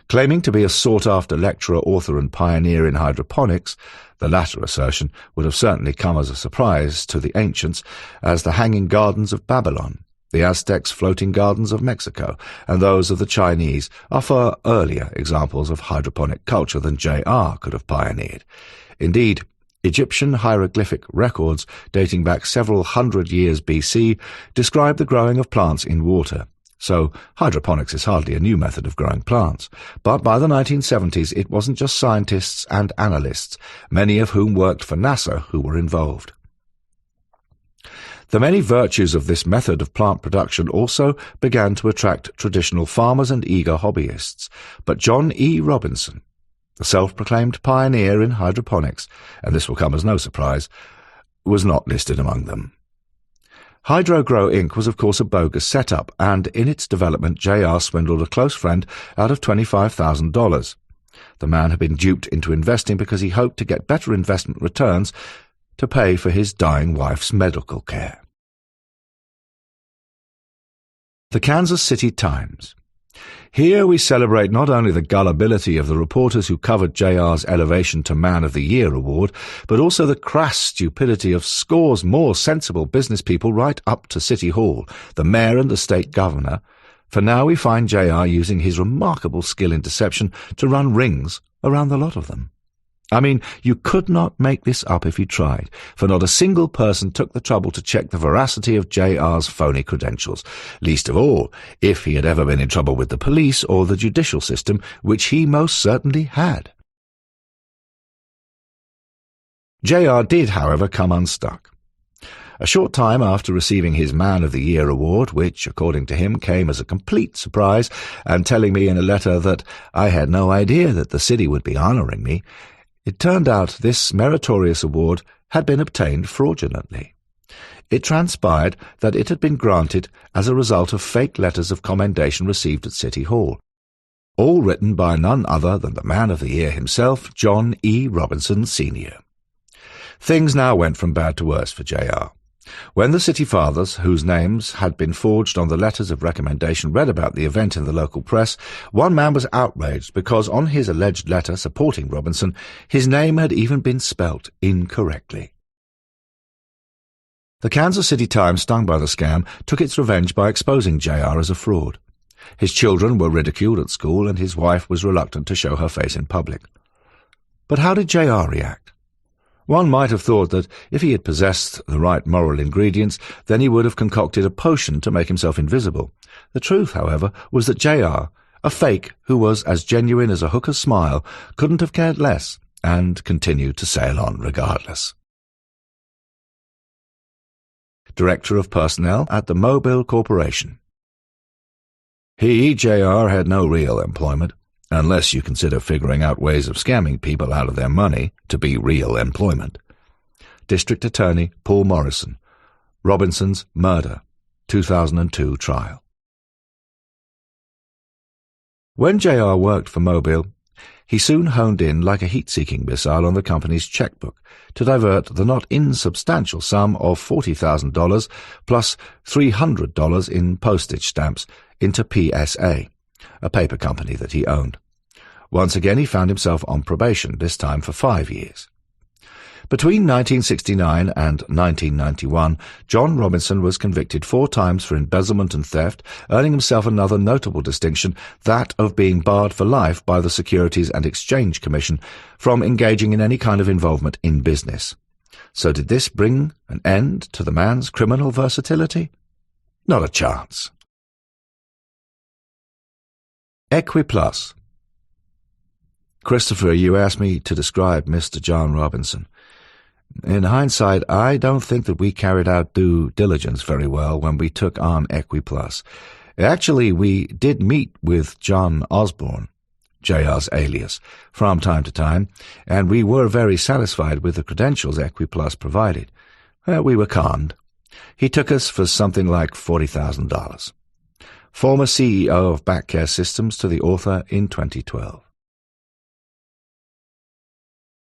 S1: Claiming to be a sought-after lecturer, author and pioneer in hydroponics, the latter assertion would have certainly come as a surprise to the ancients, as the Hanging Gardens of Babylon, the Aztecs' Floating Gardens of Mexico, and those of the Chinese are far earlier examples of hydroponic culture than J.R. could have pioneered. Indeed, Egyptian hieroglyphic records dating back several hundred years BC describe the growing of plants in water. So hydroponics is hardly a new method of growing plants. But by the 1970s, it wasn't just scientists and analysts, many of whom worked for NASA, who were involved. The many virtues of this method of plant production also began to attract traditional farmers and eager hobbyists. But John E. Robinson, the self-proclaimed pioneer in hydroponics, and this will come as no surprise, was not listed among them. HydroGrow Inc. was of course a bogus setup, and in its development J.R. swindled a close friend out of $25,000. The man had been duped into investing because he hoped to get better investment returns to pay for his dying wife's medical care. The Kansas City Times. Here we celebrate not only the gullibility of the reporters who covered J.R.'s elevation to Man of the Year award, but also the crass stupidity of scores more sensible business people right up to City Hall, the mayor and the state governor, for now we find J.R. using his remarkable skill in deception to run rings around the lot of them. I mean, you could not make this up if you tried, for not a single person took the trouble to check the veracity of J.R.'s phony credentials, least of all if he had ever been in trouble with the police or the judicial system, which he most certainly had. J.R. did, however, come unstuck. A short time after receiving his Man of the Year award, which, according to him, came as a complete surprise, and telling me in a letter that I had no idea that the city would be honouring me, it turned out this meritorious award had been obtained fraudulently. It transpired that it had been granted as a result of fake letters of commendation received at City Hall, all written by none other than the Man of the Year himself, John E. Robinson, Sr. Things now went from bad to worse for J.R. When the city fathers, whose names had been forged on the letters of recommendation, read about the event in the local press, one man was outraged because on his alleged letter supporting Robinson, his name had even been spelt incorrectly. The Kansas City Times, stung by the scam, took its revenge by exposing J.R. as a fraud. His children were ridiculed at school, and his wife was reluctant to show her face in public. But how did J.R. react? One might have thought that if he had possessed the right moral ingredients, then he would have concocted a potion to make himself invisible. The truth, however, was that J.R., a fake who was as genuine as a hooker's smile, couldn't have cared less, and continued to sail on regardless. Director of Personnel at the Mobile Corporation. He, J.R., had no real employment, unless you consider figuring out ways of scamming people out of their money to be real employment. District Attorney Paul Morrison. Robinson's murder, 2002 trial. When J.R. worked for Mobile, he soon honed in like a heat-seeking missile on the company's checkbook to divert the not insubstantial sum of $40,000 plus $300 in postage stamps into PSA, a paper company that he owned. Once again he found himself on probation, this time for 5 years. Between 1969 and 1991, John Robinson was convicted 4 times for embezzlement and theft, earning himself another notable distinction, that of being barred for life by the Securities and Exchange Commission from engaging in any kind of involvement in business. So did this bring an end to the man's criminal versatility? Not a chance. Equiplus. Christopher, you asked me to describe Mr. John Robinson. In hindsight, I don't think that we carried out due diligence very well when we took on Equiplus. Actually, we did meet with John Osborne, J.R.'s alias, from time to time, and we were very satisfied with the credentials Equiplus provided. We were conned. He took us for something like $40,000. Former CEO of Backcare Systems to the author in 2012.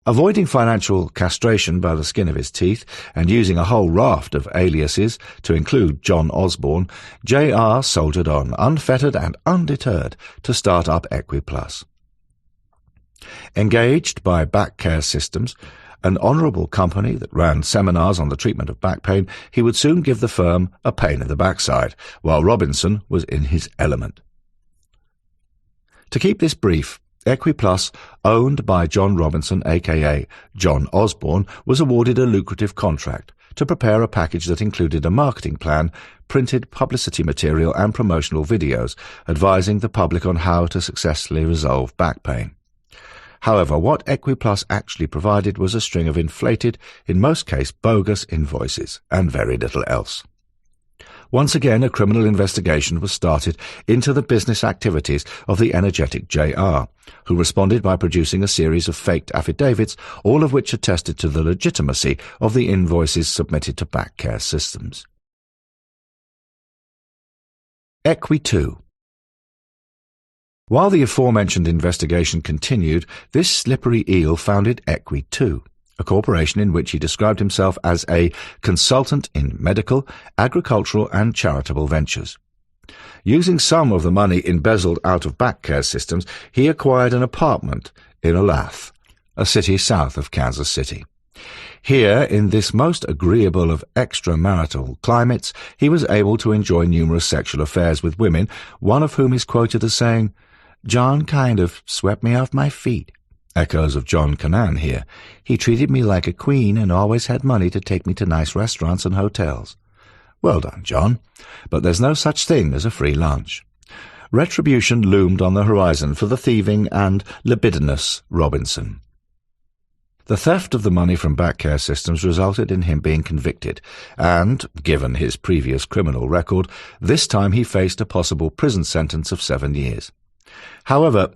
S1: Avoiding financial castration by the skin of his teeth and using a whole raft of aliases to include John Osborne, J.R. soldiered on, unfettered and undeterred, to start up Equiplus. Engaged by Back Care Systems, an honourable company that ran seminars on the treatment of back pain, he would soon give the firm a pain in the backside, while Robinson was in his element. To keep this brief, Equiplus, owned by John Robinson, a.k.a. John Osborne, was awarded a lucrative contract to prepare a package that included a marketing plan, printed publicity material and promotional videos advising the public on how to successfully resolve back pain. However, what Equiplus actually provided was a string of inflated, in most cases bogus invoices, and very little else. Once again, a criminal investigation was started into the business activities of the energetic J.R., who responded by producing a series of faked affidavits, all of which attested to the legitimacy of the invoices submitted to Back Care Systems. Equi 2. While the aforementioned investigation continued, this slippery eel founded Equi 2, a corporation in which he described himself as a consultant in medical, agricultural and charitable ventures. Using some of the money embezzled out of Back Care Systems, he acquired an apartment in Olathe, a city south of Kansas City. Here, in this most agreeable of extramarital climates, he was able to enjoy numerous sexual affairs with women, one of whom is quoted as saying, "John kind of swept me off my feet." Echoes of John Cannan here. "He treated me like a queen and always had money to take me to nice restaurants and hotels." Well done, John. But there's no such thing as a free lunch. Retribution loomed on the horizon for the thieving and libidinous Robinson. The theft of the money from Back Care Systems resulted in him being convicted, and, given his previous criminal record, this time he faced a possible prison sentence of 7 years. However,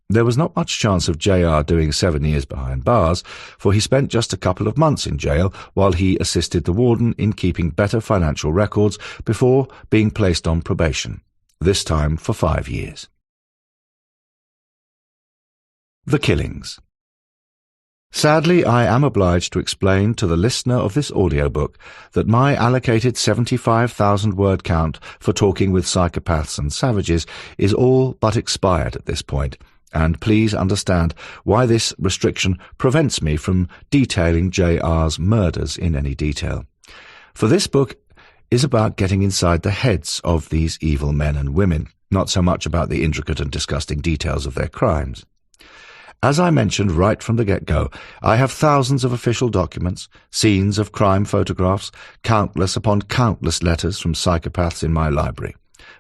S1: there was not much chance of J.R. doing 7 years behind bars, for he spent just a couple of months in jail while he assisted the warden in keeping better financial records before being placed on probation, this time for 5 years. The Killings. Sadly, I am obliged to explain to the listener of this audiobook that my allocated 75,000 word count for talking with psychopaths and savages is all but expired at this point, and please understand why this restriction prevents me from detailing J.R.'s murders in any detail. For this book is about getting inside the heads of these evil men and women, not so much about the intricate and disgusting details of their crimes. As I mentioned right from the get-go, I have thousands of official documents, scenes of crime photographs, countless upon countless letters from psychopaths in my library.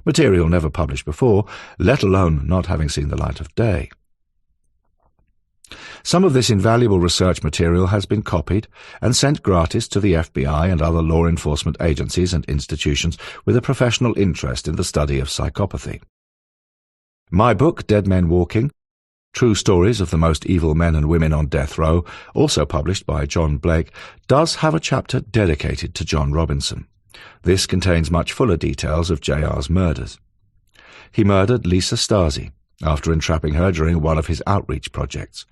S1: Material never published before, let alone not having seen the light of day. Some of this invaluable research material has been copied and sent gratis to the FBI and other law enforcement agencies and institutions with a professional interest in the study of psychopathy. My book, Dead Men Walking, True Stories of the Most Evil Men and Women on Death Row, also published by John Blake, does have a chapter dedicated to John Robinson. This contains much fuller details of J.R.'s murders. He murdered Lisa Stasi after entrapping her during one of his outreach projects.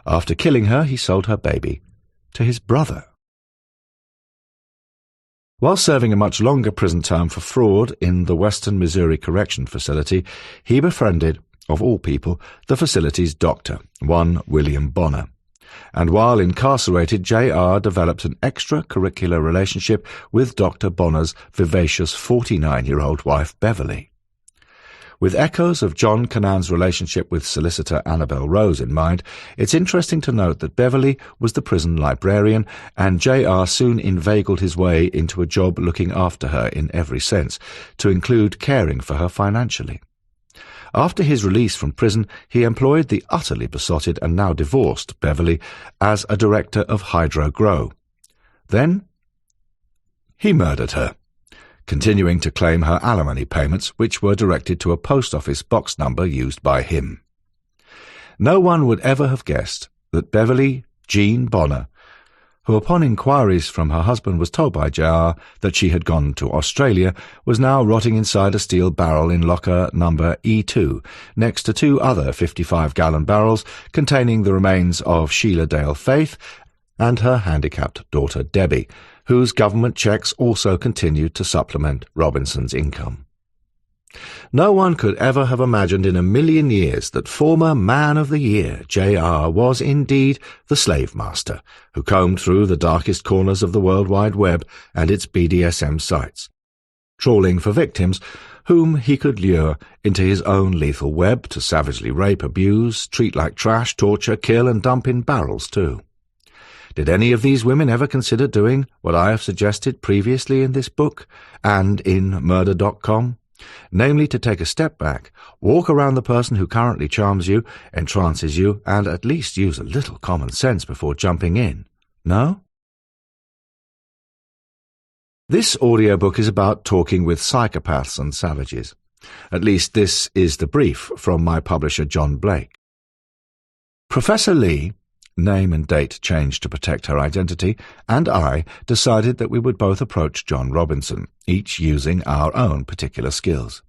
S1: After killing her, he sold her baby to his brother. While serving a much longer prison term for fraud in the Western Missouri Correction Facility, he befriended, of all people, the facility's doctor, one William Bonner. And while incarcerated, J.R. developed an extracurricular relationship with Dr. Bonner's vivacious 49-year-old wife, Beverly. With echoes of John Cannan's relationship with solicitor Annabel Rose in mind, it's interesting to note that Beverly was the prison librarian, and J.R. soon inveigled his way into a job looking after her in every sense, to include caring for her financially. After his release from prison, he employed the utterly besotted and now divorced Beverly as a director of Hydro Grow. Then he murdered her, continuing to claim her alimony payments, which were directed to a post office box number used by him. No one would ever have guessed that Beverly Jean Bonner, who upon inquiries from her husband was told by J.R. that she had gone to Australia, was now rotting inside a steel barrel in locker number E2, next to two other 55-gallon barrels containing the remains of Sheila Dale Faith and her handicapped daughter Debbie, whose government checks also continued to supplement Robinson's income. No one could ever have imagined in a million years that former Man of the Year J.R. was indeed the slave master who combed through the darkest corners of the World Wide Web and its BDSM sites, trawling for victims whom he could lure into his own lethal web to savagely rape, abuse, treat like trash, torture, kill, and dump in barrels too. Did any of these women ever consider doing what I have suggested previously in this book and in Murder.com? Namely, to take a step back, walk around the person who currently charms you, entrances you, and at least use a little common sense before jumping in. No? This audiobook is about talking with psychopaths and savages. At least this is the brief from my publisher John Blake. Professor Lee, name and date changed to protect her identity, and I decided that we would both approach John Robinson, each using our own particular skills.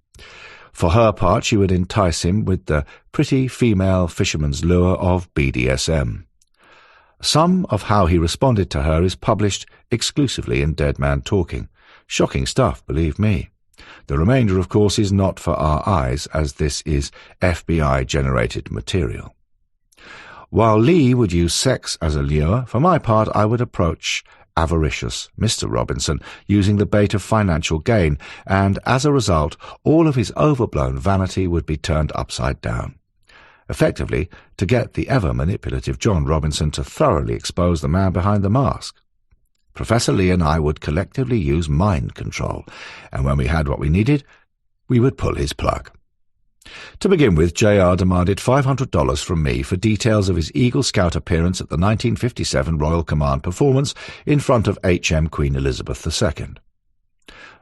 S1: For her part, she would entice him with the pretty female fisherman's lure of BDSM. Some of how he responded to her is published exclusively in Dead Man Talking. Shocking stuff, believe me. The remainder, of course, is not for our eyes, as this is FBI-generated material. While Lee would use sex as a lure, for my part I would approach avaricious Mr. Robinson using the bait of financial gain, and as a result all of his overblown vanity would be turned upside down. Effectively, to get the ever-manipulative John Robinson to thoroughly expose the man behind the mask. Professor Lee and I would collectively use mind control, and when we had what we needed, we would pull his plug. To begin with, J.R. demanded $500 from me for details of his Eagle Scout appearance at the 1957 Royal Command performance in front of H.M. Queen Elizabeth II.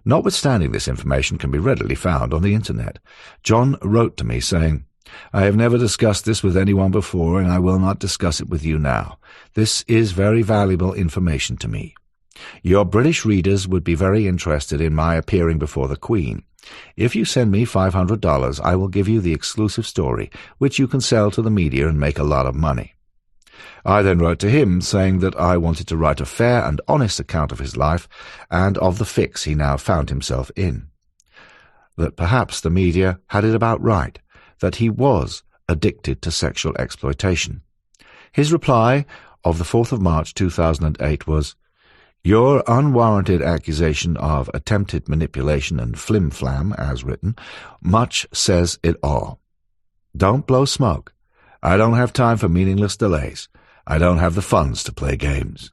S1: Notwithstanding this information can be readily found on the Internet, John wrote to me saying, "I have never discussed this with anyone before, and I will not discuss it with you now. This is very valuable information to me. Your British readers would be very interested in my appearing before the Queen. If you send me $500, I will give you the exclusive story, which you can sell to the media and make a lot of money." I then wrote to him saying that I wanted to write a fair and honest account of his life and of the fix he now found himself in. That perhaps the media had it about right, that he was addicted to sexual exploitation. His reply of the 4th of March 2008 was, "Your unwarranted accusation of attempted manipulation and flim-flam, as written, much says it all. Don't blow smoke. I don't have time for meaningless delays. I don't have the funds to play games."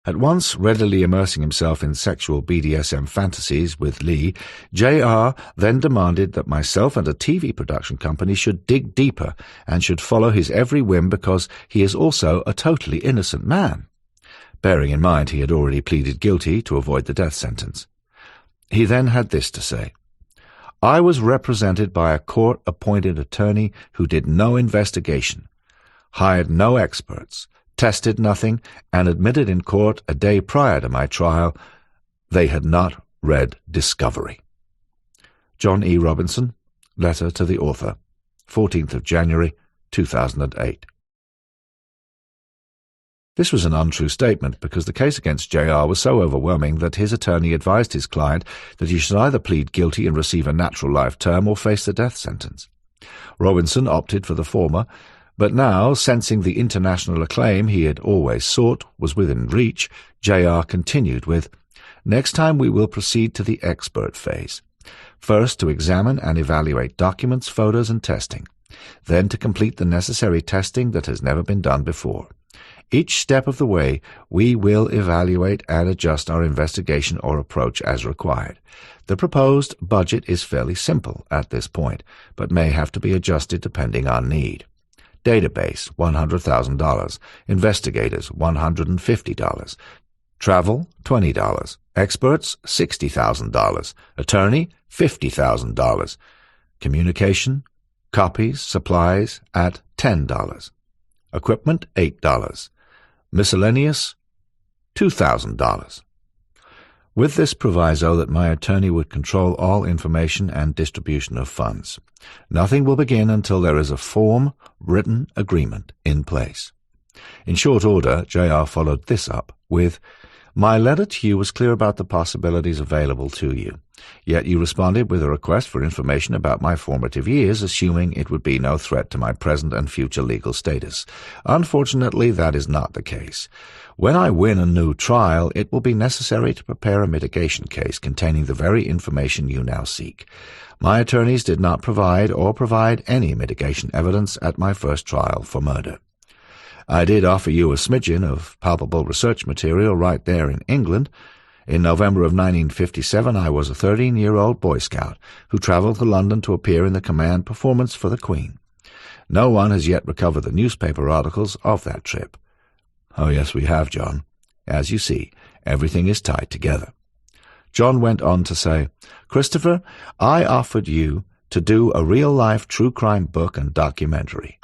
S1: At once readily immersing himself in sexual BDSM fantasies with Lee, J.R. then demanded that myself and a TV production company should dig deeper and should follow his every whim because he is also a totally innocent man, bearing in mind he had already pleaded guilty to avoid the death sentence. He then had this to say, "I was represented by a court-appointed attorney who did no investigation, hired no experts, tested nothing, and admitted in court a day prior to my trial they had not read Discovery." John E. Robinson, Letter to the Author, 14th of January, 2008. This was an untrue statement because the case against J.R. was so overwhelming that his attorney advised his client that he should either plead guilty and receive a natural life term or face the death sentence. Robinson opted for the former, but now, sensing the international acclaim he had always sought was within reach, J.R. continued with, "Next time we will proceed to the expert phase. First to examine and evaluate documents, photos, and testing. Then to complete the necessary testing that has never been done before. Each step of the way we will evaluate and adjust our investigation or approach as required. The proposed budget is fairly simple at this point, but may have to be adjusted depending on need. Database, $100,000. Investigators, $150. Travel, $20. Experts, $60,000. Attorney, $50,000. Communication, copies, supplies at $10. Equipment, $8. Miscellaneous, $2,000. With this proviso that my attorney would control all information and distribution of funds. Nothing will begin until there is a form, written agreement in place. In short order, J.R. followed this up with, "My letter to you was clear about the possibilities available to you, yet you responded with a request for information about my formative years, assuming it would be no threat to my present and future legal status. Unfortunately, that is not the case. When I win a new trial, it will be necessary to prepare a mitigation case containing the very information you now seek. My attorneys did not provide any mitigation evidence at my first trial for murder. I did offer you a smidgen of palpable research material right there in England. In November of 1957, I was a 13-year-old Boy Scout who travelled to London to appear in the command performance for the Queen. No one has yet recovered the newspaper articles of that trip." "Oh, yes, we have, John. As you see, everything is tied together." John went on to say, "Christopher, I offered you to do a real-life true crime book and documentary,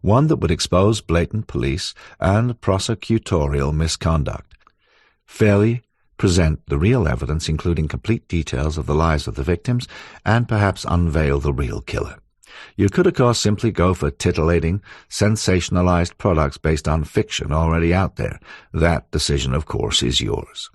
S1: one that would expose blatant police and prosecutorial misconduct, fairly present the real evidence, including complete details of the lives of the victims, and perhaps unveil the real killer. You could, of course, simply go for titillating, sensationalized products based on fiction already out there. That decision, of course, is yours."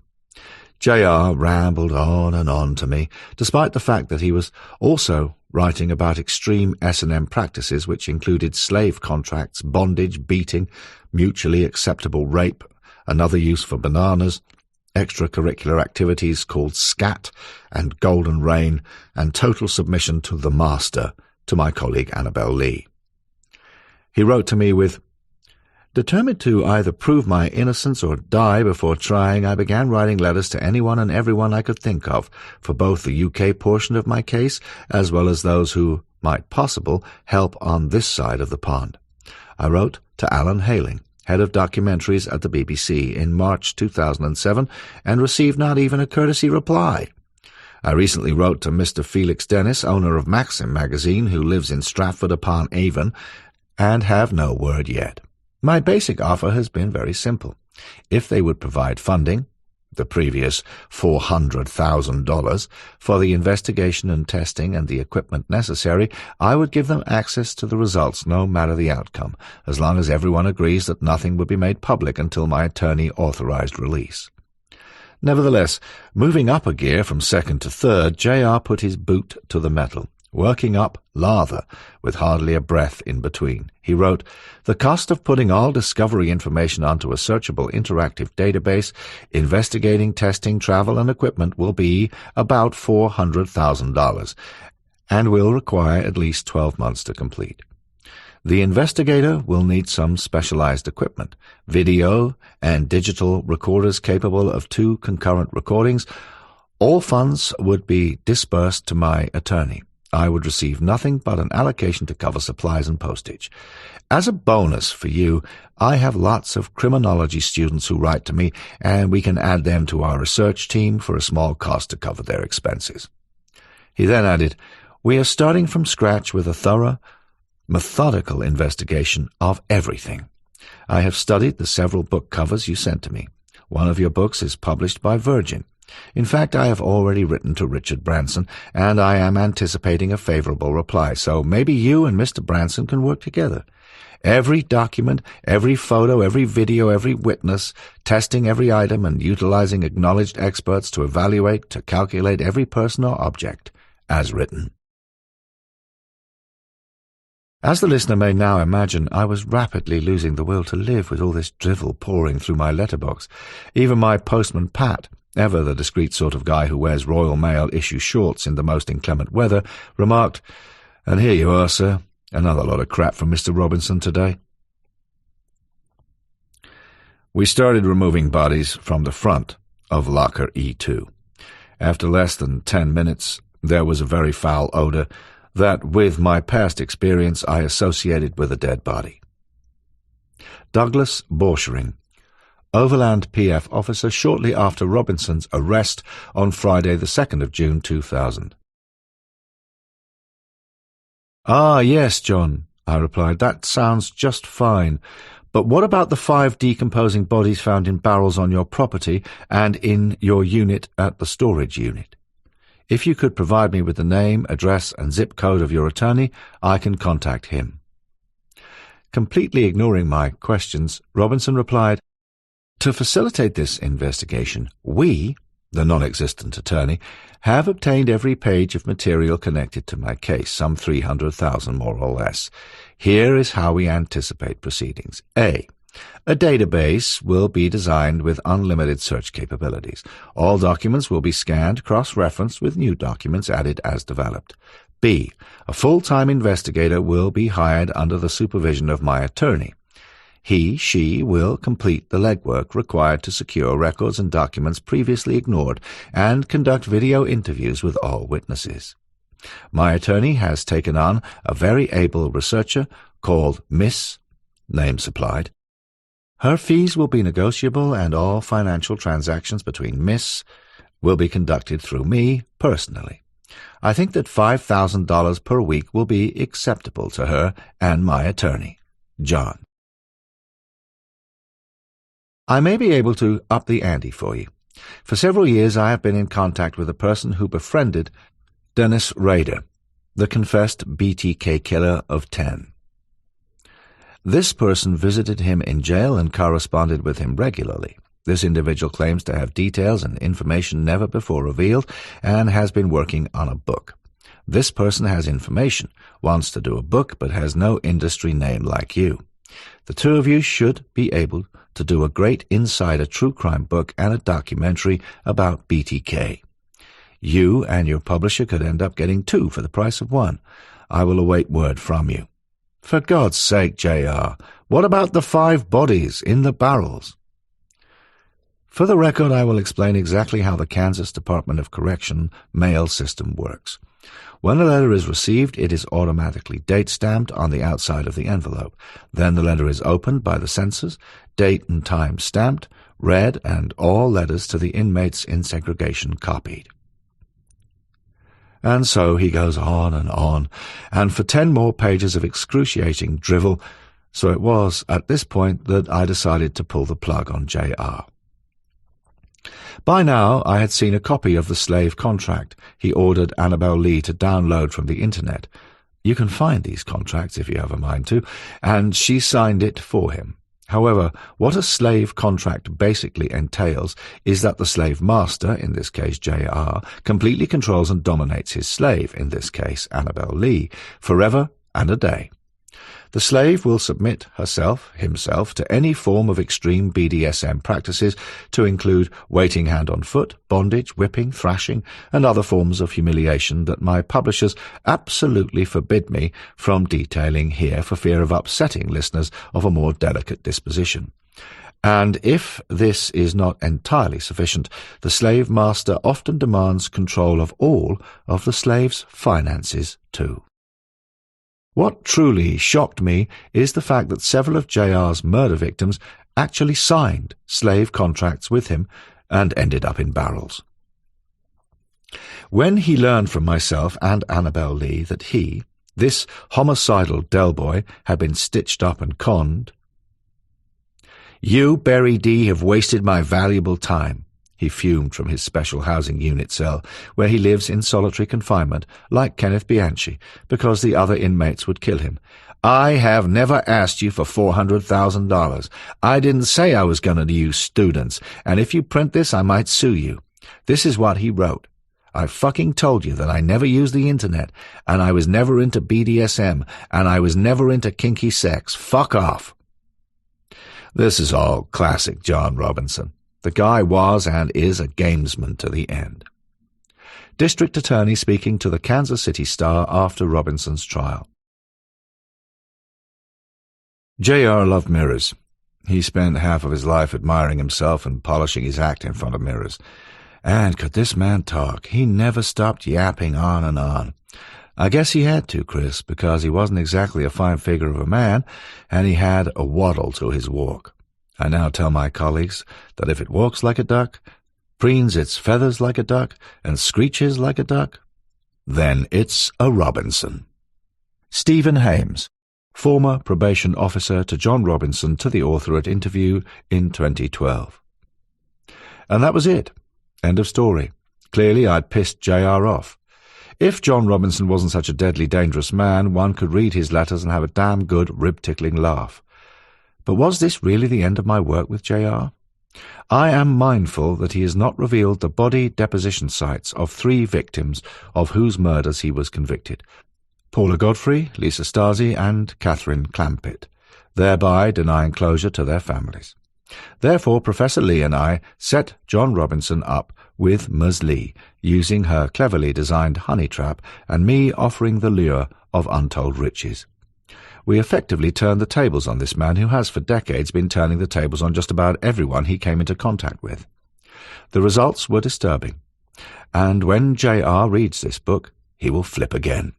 S1: J.R. rambled on and on to me, despite the fact that he was also writing about extreme S&M practices which included slave contracts, bondage, beating, mutually acceptable rape, another use for bananas, extracurricular activities called scat and golden rain, and total submission to the master, to my colleague Annabel Lee. He wrote to me with, "Determined to either prove my innocence or die before trying, I began writing letters to anyone and everyone I could think of for both the UK portion of my case as well as those who might possible help on this side of the pond. I wrote to Alan Hayling, head of documentaries at the BBC, in March 2007 and received not even a courtesy reply. I recently wrote to Mr. Felix Dennis, owner of Maxim magazine, who lives in Stratford-upon-Avon, and have no word yet. My basic offer has been very simple. If they would provide funding, the previous $400,000, for the investigation and testing and the equipment necessary, I would give them access to the results no matter the outcome, as long as everyone agrees that nothing would be made public until my attorney authorized release." Nevertheless, moving up a gear from second to third, J.R. put his boot to the metal, working up lather, with hardly a breath in between. He wrote, "The cost of putting all discovery information onto a searchable interactive database, investigating, testing, travel, and equipment will be about $400,000, and will require at least 12 months to complete. The investigator will need some specialized equipment, video and digital recorders capable of 2 concurrent recordings. All funds would be disbursed to my attorney. I would receive nothing but an allocation to cover supplies and postage. As a bonus for you, I have lots of criminology students who write to me, and we can add them to our research team for a small cost to cover their expenses." He then added, "We are starting from scratch with a thorough, methodical investigation of everything. I have studied the several book covers you sent to me. One of your books is published by Virgin. In fact, I have already written to Richard Branson, and I am anticipating a favorable reply, so maybe you and Mr. Branson can work together. Every document, every photo, every video, every witness, testing every item and utilizing acknowledged experts to evaluate, to calculate every person or object, as written." As the listener may now imagine, I was rapidly losing the will to live with all this drivel pouring through my letterbox. Even my postman Pat, ever the discreet sort of guy who wears Royal Mail issue shorts in the most inclement weather, remarked, "And here you are, sir. Another lot of crap from Mr. Robinson today." We started removing bodies from the front of locker E2. After less than 10 minutes, there was a very foul odor that, with my past experience, I associated with a dead body. Douglas Borchering, Overland PF officer shortly after Robinson's arrest on Friday the 2nd of June 2000. "Ah, yes, John," I replied. "That sounds just fine. But what about the 5 decomposing bodies found in barrels on your property and in your unit at the storage unit? If you could provide me with the name, address, and zip code of your attorney, I can contact him." Completely ignoring my questions, Robinson replied, "To facilitate this investigation, we, the non-existent attorney, have obtained every page of material connected to my case, some 300,000 more or less. Here is how we anticipate proceedings. A database will be designed with unlimited search capabilities. All documents will be scanned, cross-referenced with new documents added as developed. B, a full-time investigator will be hired under the supervision of my attorney. She will complete the legwork required to secure records and documents previously ignored and conduct video interviews with all witnesses. My attorney has taken on a very able researcher called Miss, name supplied. Her fees will be negotiable, and all financial transactions between Miss will be conducted through me personally. I think that $5,000 per week will be acceptable to her and my attorney, John. I may be able to up the ante for you. For several years I have been in contact with a person who befriended Dennis Rader, the confessed BTK killer of 10. This person visited him in jail and corresponded with him regularly. This individual claims to have details and information never before revealed and has been working on a book. This person has information, wants to do a book, but has no industry name like you. The two of you should be able to do a great insider true crime book and a documentary about BTK. You and your publisher could end up getting 2 for the price of 1. I will await word from you. For God's sake, J.R., what about the 5 bodies in the barrels? For the record, I will explain exactly how the Kansas Department of Correction mail system works. When a letter is received, it is automatically date-stamped on the outside of the envelope. Then the letter is opened by the censors, date and time stamped, read, and all letters to the inmates in segregation copied. And so he goes on, and for 10 more pages of excruciating drivel, so it was at this point that I decided to pull the plug on J.R. By now I had seen a copy of the slave contract he ordered Annabel Lee to download from the internet. You can find these contracts if you have a mind to, and she signed it for him. However, what a slave contract basically entails is that the slave master, in this case J.R., completely controls and dominates his slave, in this case Annabel Lee, forever and a day. The slave will submit himself, to any form of extreme BDSM practices, to include waiting hand on foot, bondage, whipping, thrashing, and other forms of humiliation that my publishers absolutely forbid me from detailing here for fear of upsetting listeners of a more delicate disposition. And if this is not entirely sufficient, the slave master often demands control of all of the slave's finances too. What truly shocked me is the fact that several of J.R.'s murder victims actually signed slave contracts with him and ended up in barrels. When he learned from myself and Annabel Lee that he, this homicidal Del-boy, had been stitched up and conned, "You, Berry-Dee, have wasted my valuable time," he fumed from his special housing unit cell, where he lives in solitary confinement, like Kenneth Bianchi, because the other inmates would kill him. "I have never asked you for $400,000. I didn't say I was going to use students, and if you print this, I might sue you." This is what he wrote. "I fucking told you that I never used the internet, and I was never into BDSM, and I was never into kinky sex. Fuck off." This is all classic John Robinson. The guy was and is a gamesman to the end. District Attorney speaking to the Kansas City Star after Robinson's trial. J.R. loved mirrors. He spent half of his life admiring himself and polishing his act in front of mirrors. And could this man talk? He never stopped yapping on and on. I guess he had to, Chris, because he wasn't exactly a fine figure of a man, and he had a waddle to his walk. I now tell my colleagues that if it walks like a duck, preens its feathers like a duck, and screeches like a duck, then it's a Robinson. Stephen Hames, Former probation officer to John Robinson to the author at interview in 2012. And that was it. End of story. Clearly I'd pissed JR off. If John Robinson wasn't such a deadly dangerous man, one could read his letters and have a damn good rib-tickling laugh. But was this really the end of my work with JR? I am mindful that he has not revealed the body deposition sites of 3 victims of whose murders he was convicted: Paula Godfrey, Lisa Stasi, and Catherine Clampett, thereby denying closure to their families. Therefore, Professor Lee and I set John Robinson up with Ms. Lee, using her cleverly designed honey trap and me offering the lure of untold riches. We effectively turned the tables on this man who has for decades been turning the tables on just about everyone he came into contact with. The results were disturbing, and when JR reads this book, he will flip again.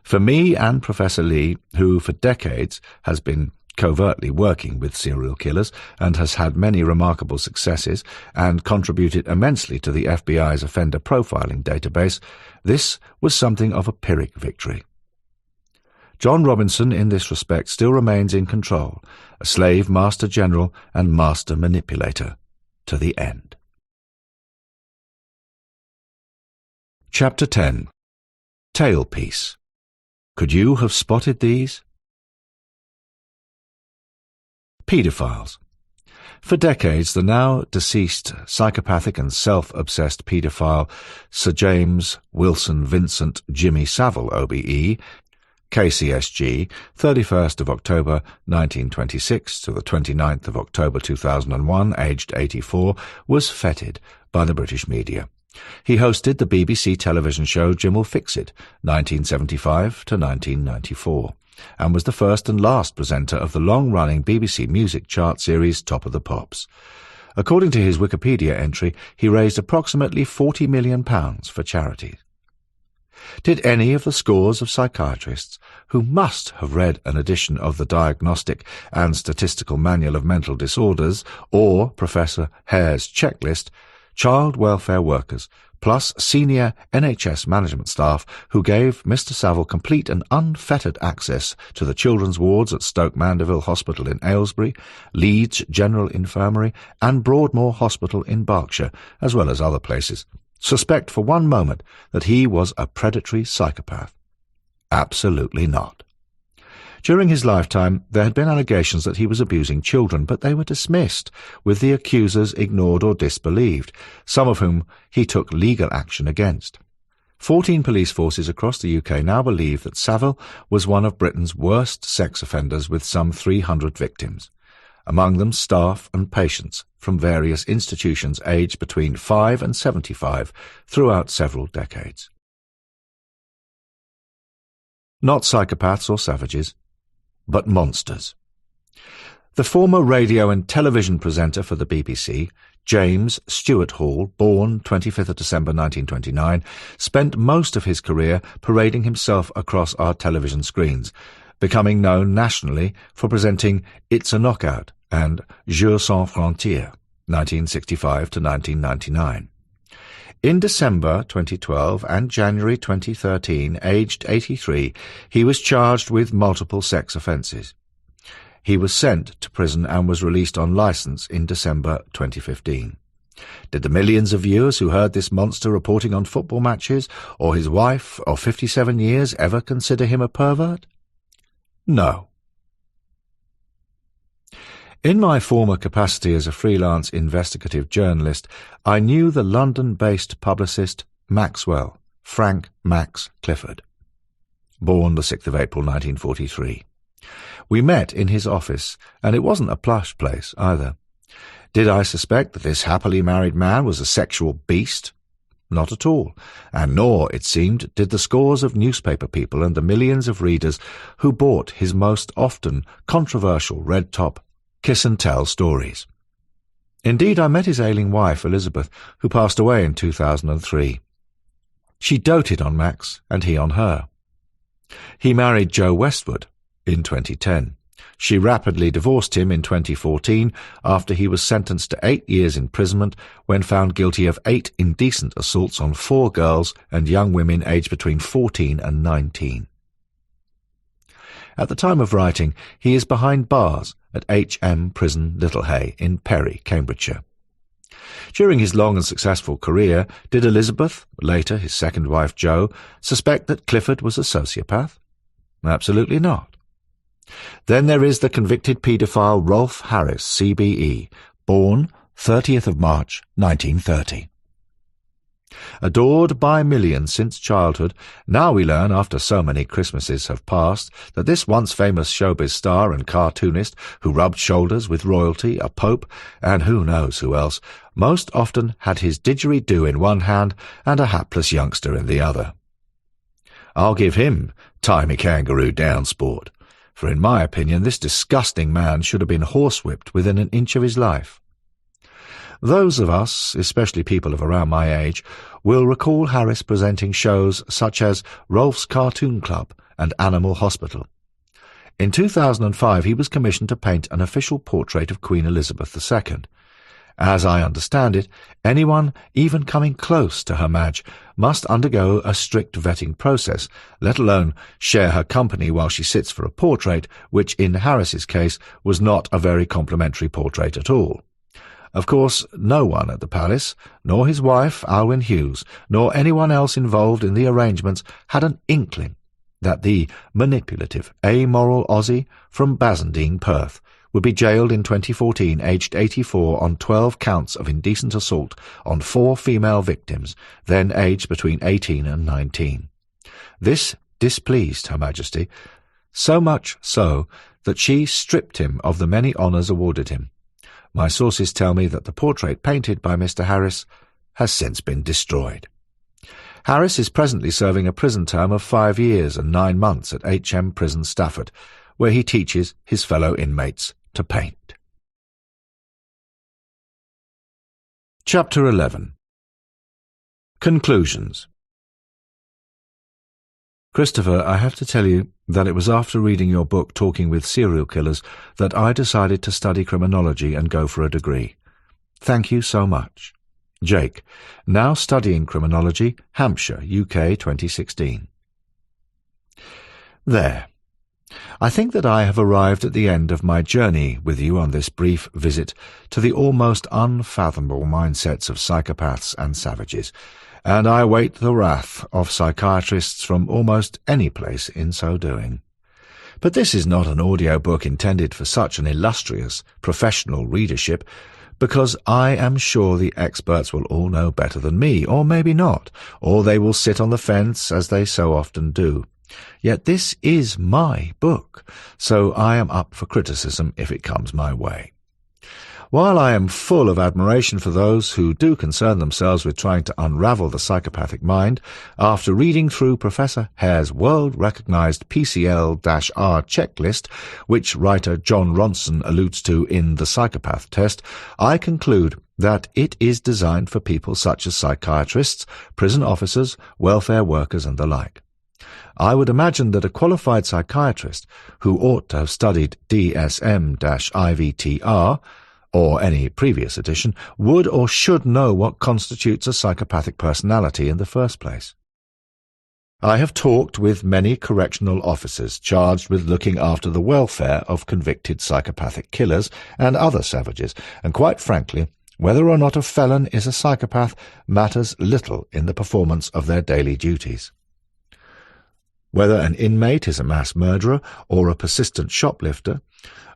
S1: For me and Professor Lee, who for decades has been covertly working with serial killers and has had many remarkable successes and contributed immensely to the FBI's offender profiling database, this was something of a Pyrrhic victory. John Robinson, in this respect, still remains in control, a slave master general and master manipulator, to the end. Chapter 10. Tailpiece. Could you have spotted these? Paedophiles. For decades, the now deceased psychopathic and self-obsessed paedophile Sir James Wilson Vincent Jimmy Savile, OBE, KCSG, 31st of October 1926 to the 29th of October 2001, aged 84, was feted by the British media. He hosted the BBC television show Jim'll Fix It, 1975 to 1994, and was the first and last presenter of the long-running BBC music chart series Top of the Pops. According to his Wikipedia entry, he raised approximately £40 million for charity. Did any of the scores of psychiatrists who must have read an edition of the Diagnostic and Statistical Manual of Mental Disorders or Professor Hare's checklist, child welfare workers, plus senior NHS management staff who gave Mr. Savile complete and unfettered access to the children's wards at Stoke Mandeville Hospital in Aylesbury, Leeds General Infirmary, and Broadmoor Hospital in Berkshire, as well as other places, suspect for one moment that he was a predatory psychopath? Absolutely not. During his lifetime, there had been allegations that he was abusing children, but they were dismissed, with the accusers ignored or disbelieved, some of whom he took legal action against. 14 police forces across the UK now believe that Savile was one of Britain's worst sex offenders, with some 300 victims, among them staff and patients from various institutions aged between 5 and 75 throughout several decades. Not psychopaths or savages, but monsters. The former radio and television presenter for the BBC, James Stuart Hall, born 25th of December 1929, spent most of his career parading himself across our television screens, becoming known nationally for presenting It's a Knockout and Jeux sans frontières, 1965 to 1999. In December 2012 and January 2013, aged 83, he was charged with multiple sex offences. He was sent to prison and was released on licence in December 2015. Did the millions of viewers who heard this monster reporting on football matches, or his wife of 57 years, ever consider him a pervert? No. In my former capacity as a freelance investigative journalist, I knew the London-based publicist Maxwell, Frank Max Clifford, born the 6th of April 1943. We met in his office, and it wasn't a plush place either. Did I suspect that this happily married man was a sexual beast? Not at all, and nor, it seemed, did the scores of newspaper people and the millions of readers who bought his most often controversial red-top kiss-and-tell stories. Indeed, I met his ailing wife, Elizabeth, who passed away in 2003. She doted on Max, and he on her. He married Jo Westwood in 2010. She rapidly divorced him in 2014 after he was sentenced to 8 years imprisonment when found guilty of 8 indecent assaults on 4 girls and young women aged between 14 and 19. At the time of writing, he is behind bars at H.M. Prison Littlehay in Perry, Cambridgeshire. During his long and successful career, did Elizabeth, later his second wife Jo, suspect that Clifford was a sociopath? Absolutely not. Then there is the convicted paedophile Rolf Harris, CBE, born 30th of March 1930. Adored by millions since childhood, now we learn, after so many Christmases have passed, that this once famous showbiz star and cartoonist, who rubbed shoulders with royalty, a pope, and who knows who else, most often had his didgeridoo in one hand and a hapless youngster in the other. I'll give him timey kangaroo down sport, for in my opinion this disgusting man should have been horsewhipped within an inch of his life. Those of us, especially people of around my age, will recall Harris presenting shows such as Rolf's Cartoon Club and Animal Hospital. In 2005 he was commissioned to paint an official portrait of Queen Elizabeth II. As I understand it, anyone even coming close to Her Maj must undergo a strict vetting process, let alone share her company while she sits for a portrait, which in Harris's case was not a very complimentary portrait at all. Of course, no one at the palace, nor his wife, Alwyn Hughes, nor anyone else involved in the arrangements had an inkling that the manipulative, amoral Aussie from Bassendean, Perth, would be jailed in 2014, aged 84, on 12 counts of indecent assault on 4 female victims, then aged between 18 and 19. This displeased Her Majesty, so much so that she stripped him of the many honours awarded him. My sources tell me that the portrait painted by Mr. Harris has since been destroyed. Harris is presently serving a prison term of 5 years and 9 months at H.M. Prison, Stafford, where he teaches his fellow inmates to paint. Chapter 11. Conclusions. Christopher, I have to tell you that it was after reading your book Talking with Serial Killers that I decided to study criminology and go for a degree. Thank you so much. Jake, now studying criminology, Hampshire, UK 2016. There. I think that I have arrived at the end of my journey with you on this brief visit to the almost unfathomable mindsets of psychopaths and savages, and I await the wrath of psychiatrists from almost any place in so doing. But this is not an audiobook intended for such an illustrious professional readership, because I am sure the experts will all know better than me, or maybe not, or they will sit on the fence as they so often do. Yet this is my book, so I am up for criticism if it comes my way. While I am full of admiration for those who do concern themselves with trying to unravel the psychopathic mind, after reading through Professor Hare's world-recognized PCL-R checklist, which writer John Ronson alludes to in the Psychopath test, I conclude that it is designed for people such as psychiatrists, prison officers, welfare workers, and the like. I would imagine that a qualified psychiatrist, who ought to have studied DSM-IVTR, or any previous edition, would or should know what constitutes a psychopathic personality in the first place. I have talked with many correctional officers charged with looking after the welfare of convicted psychopathic killers and other savages, and quite frankly, whether or not a felon is a psychopath matters little in the performance of their daily duties. Whether an inmate is a mass murderer or a persistent shoplifter,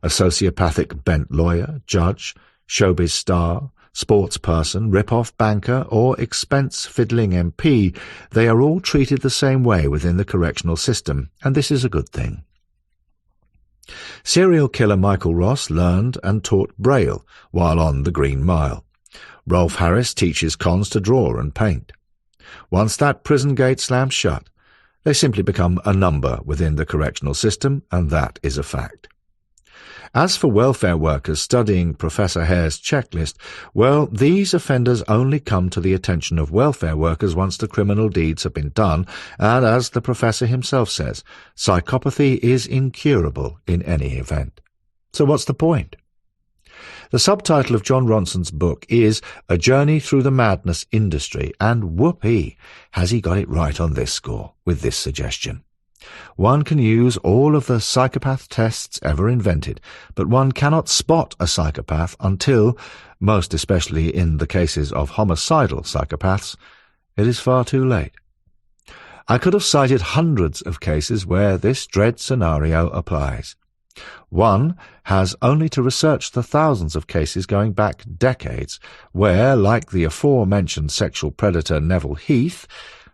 S1: a sociopathic bent lawyer, judge, showbiz star, sports person, rip-off banker, or expense-fiddling MP, they are all treated the same way within the correctional system, and this is a good thing. Serial killer Michael Ross learned and taught Braille while on the Green Mile. Rolf Harris teaches cons to draw and paint. Once that prison gate slams shut, they simply become a number within the correctional system, and that is a fact. As for welfare workers studying Professor Hare's checklist, well, these offenders only come to the attention of welfare workers once the criminal deeds have been done, and as the professor himself says, psychopathy is incurable in any event. So what's the point? The subtitle of John Ronson's book is A Journey Through the Madness Industry, and whoopee, has he got it right on this score with this suggestion. One can use all of the psychopath tests ever invented, but one cannot spot a psychopath until, most especially in the cases of homicidal psychopaths, it is far too late. I could have cited hundreds of cases where this dread scenario applies. One has only to research the thousands of cases going back decades where, like the aforementioned sexual predator Neville Heath,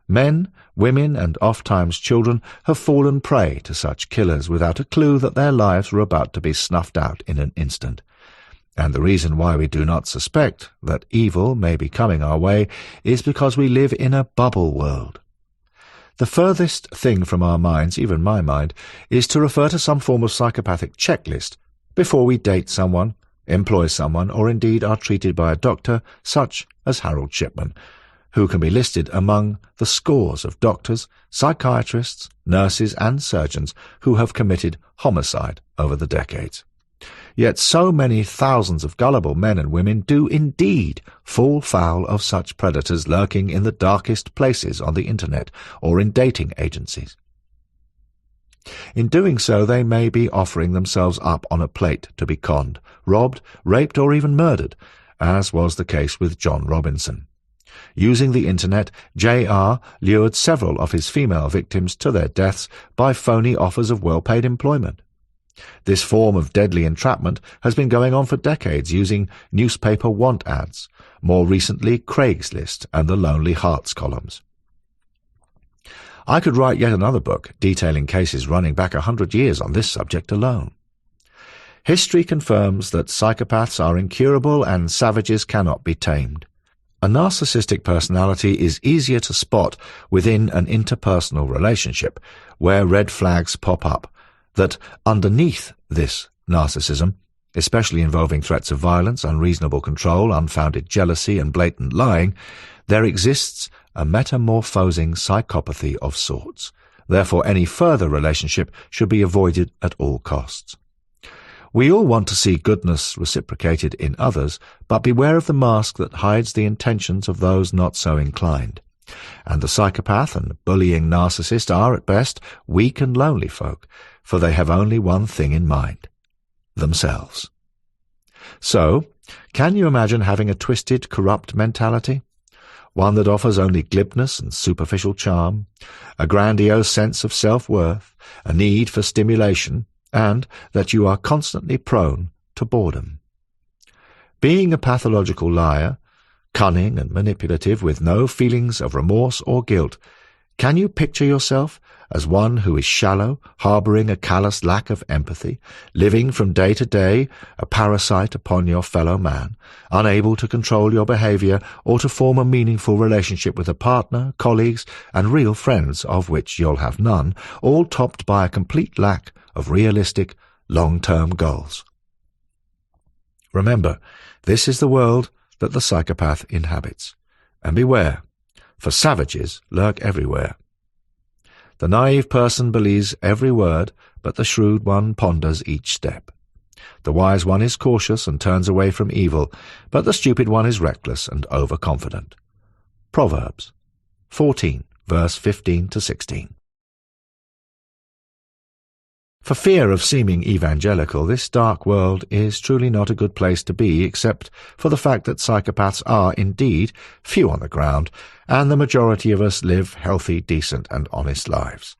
S1: men, women, and ofttimes children have fallen prey to such killers without a clue that their lives were about to be snuffed out in an instant. And the reason why we do not suspect that evil may be coming our way is because we live in a bubble world. The furthest thing from our minds, even my mind, is to refer to some form of psychopathic checklist before we date someone, employ someone, or indeed are treated by a doctor such as Harold Shipman, who can be listed among the scores of doctors, psychiatrists, nurses, and surgeons who have committed homicide over the decades. Yet so many thousands of gullible men and women do indeed fall foul of such predators lurking in the darkest places on the internet or in dating agencies. In doing so, they may be offering themselves up on a plate to be conned, robbed, raped, or even murdered, as was the case with John Robinson. Using the internet, J.R. lured several of his female victims to their deaths by phony offers of well-paid employment. This form of deadly entrapment has been going on for decades using newspaper want ads, more recently Craigslist and the Lonely Hearts columns. I could write yet another book detailing cases running back 100 years on this subject alone. History confirms that psychopaths are incurable and savages cannot be tamed. A narcissistic personality is easier to spot within an interpersonal relationship, where red flags pop up, that underneath this narcissism, especially involving threats of violence, unreasonable control, unfounded jealousy, and blatant lying, there exists a metamorphosing psychopathy of sorts. Therefore, any further relationship should be avoided at all costs. We all want to see goodness reciprocated in others, but beware of the mask that hides the intentions of those not so inclined. And the psychopath and bullying narcissist are, at best, weak and lonely folk, for they have only one thing in mind: themselves. So, can you imagine having a twisted, corrupt mentality? One that offers only glibness and superficial charm, a grandiose sense of self-worth, a need for stimulation, and that you are constantly prone to boredom. Being a pathological liar, cunning and manipulative with no feelings of remorse or guilt, can you picture yourself as one who is shallow, harbouring a callous lack of empathy, living from day to day a parasite upon your fellow man, unable to control your behaviour or to form a meaningful relationship with a partner, colleagues, and real friends, of which you'll have none, all topped by a complete lack of realistic, long-term goals? Remember, this is the world that the psychopath inhabits. And beware, for savages lurk everywhere. The naive person believes every word, but the shrewd one ponders each step. The wise one is cautious and turns away from evil, but the stupid one is reckless and overconfident. Proverbs 14, verse 15 to 16. For fear of seeming evangelical, this dark world is truly not a good place to be, except for the fact that psychopaths are, indeed, few on the ground, and the majority of us live healthy, decent, and honest lives.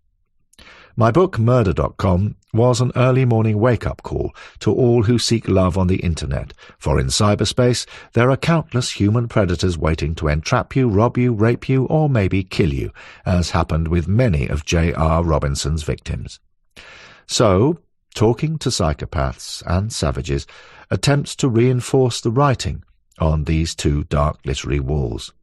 S1: My book, Murder.com, was an early morning wake-up call to all who seek love on the internet, for in cyberspace there are countless human predators waiting to entrap you, rob you, rape you, or maybe kill you, as happened with many of J.R. Robinson's victims. So, talking to psychopaths and savages attempts to reinforce the writing on these two dark literary walls.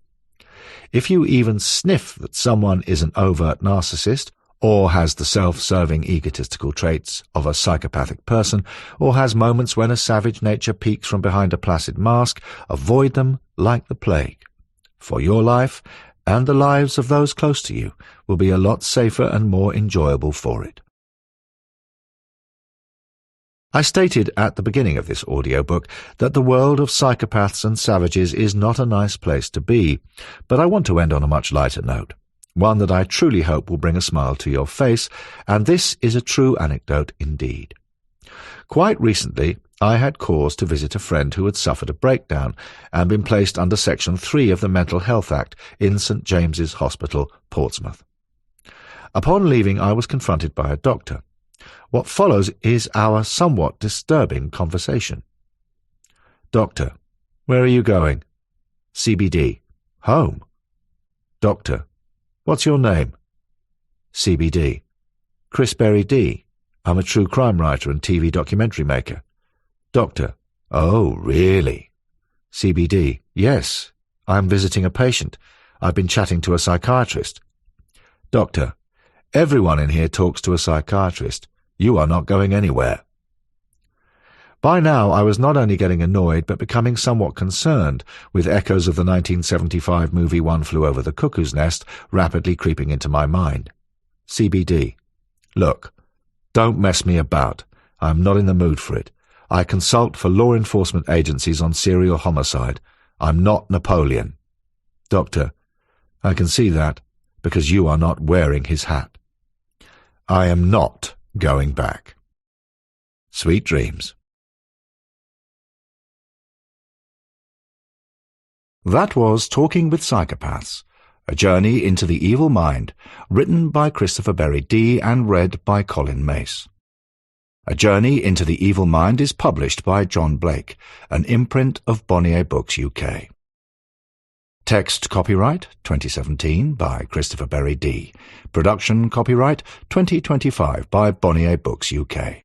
S1: If you even sniff that someone is an overt narcissist, or has the self-serving egotistical traits of a psychopathic person, or has moments when a savage nature peeks from behind a placid mask, avoid them like the plague. For your life, and the lives of those close to you, will be a lot safer and more enjoyable for it. I stated at the beginning of this audiobook that the world of psychopaths and savages is not a nice place to be, but I want to end on a much lighter note. one that I truly hope will bring a smile to your face, and this is a true anecdote indeed. Quite recently, I had cause to visit a friend who had suffered a breakdown and been placed under Section 3 of the Mental Health Act in St. James's Hospital, Portsmouth. Upon leaving, I was confronted by a doctor. What follows is our somewhat disturbing conversation. Doctor: Where are you going? CBD. Home. Doctor: What's your name? CBD. Chris Berry-Dee. I'm a true crime writer and TV documentary maker. Doctor: Oh, really? CBD. Yes. I'm visiting a patient. I've been chatting to a psychiatrist. Doctor: Everyone in here talks to a psychiatrist. You are not going anywhere. By now I was not only getting annoyed but becoming somewhat concerned, with echoes of the 1975 movie One Flew Over the Cuckoo's Nest rapidly creeping into my mind. CBD. Look, don't mess me about. I'm not in the mood for it. I consult for law enforcement agencies on serial homicide. I'm not Napoleon. Doctor: I can see that, because you are not wearing his hat. I am not going back. Sweet dreams. That was Talking with Psychopaths, A Journey into the Evil Mind, written by Christopher Berry-Dee and read by Colin Mace. A Journey into the Evil Mind is published by John Blake, an imprint of Bonnier Books UK. Text copyright 2017 by Christopher Berry-Dee. Production copyright 2025 by Bonnier Books UK.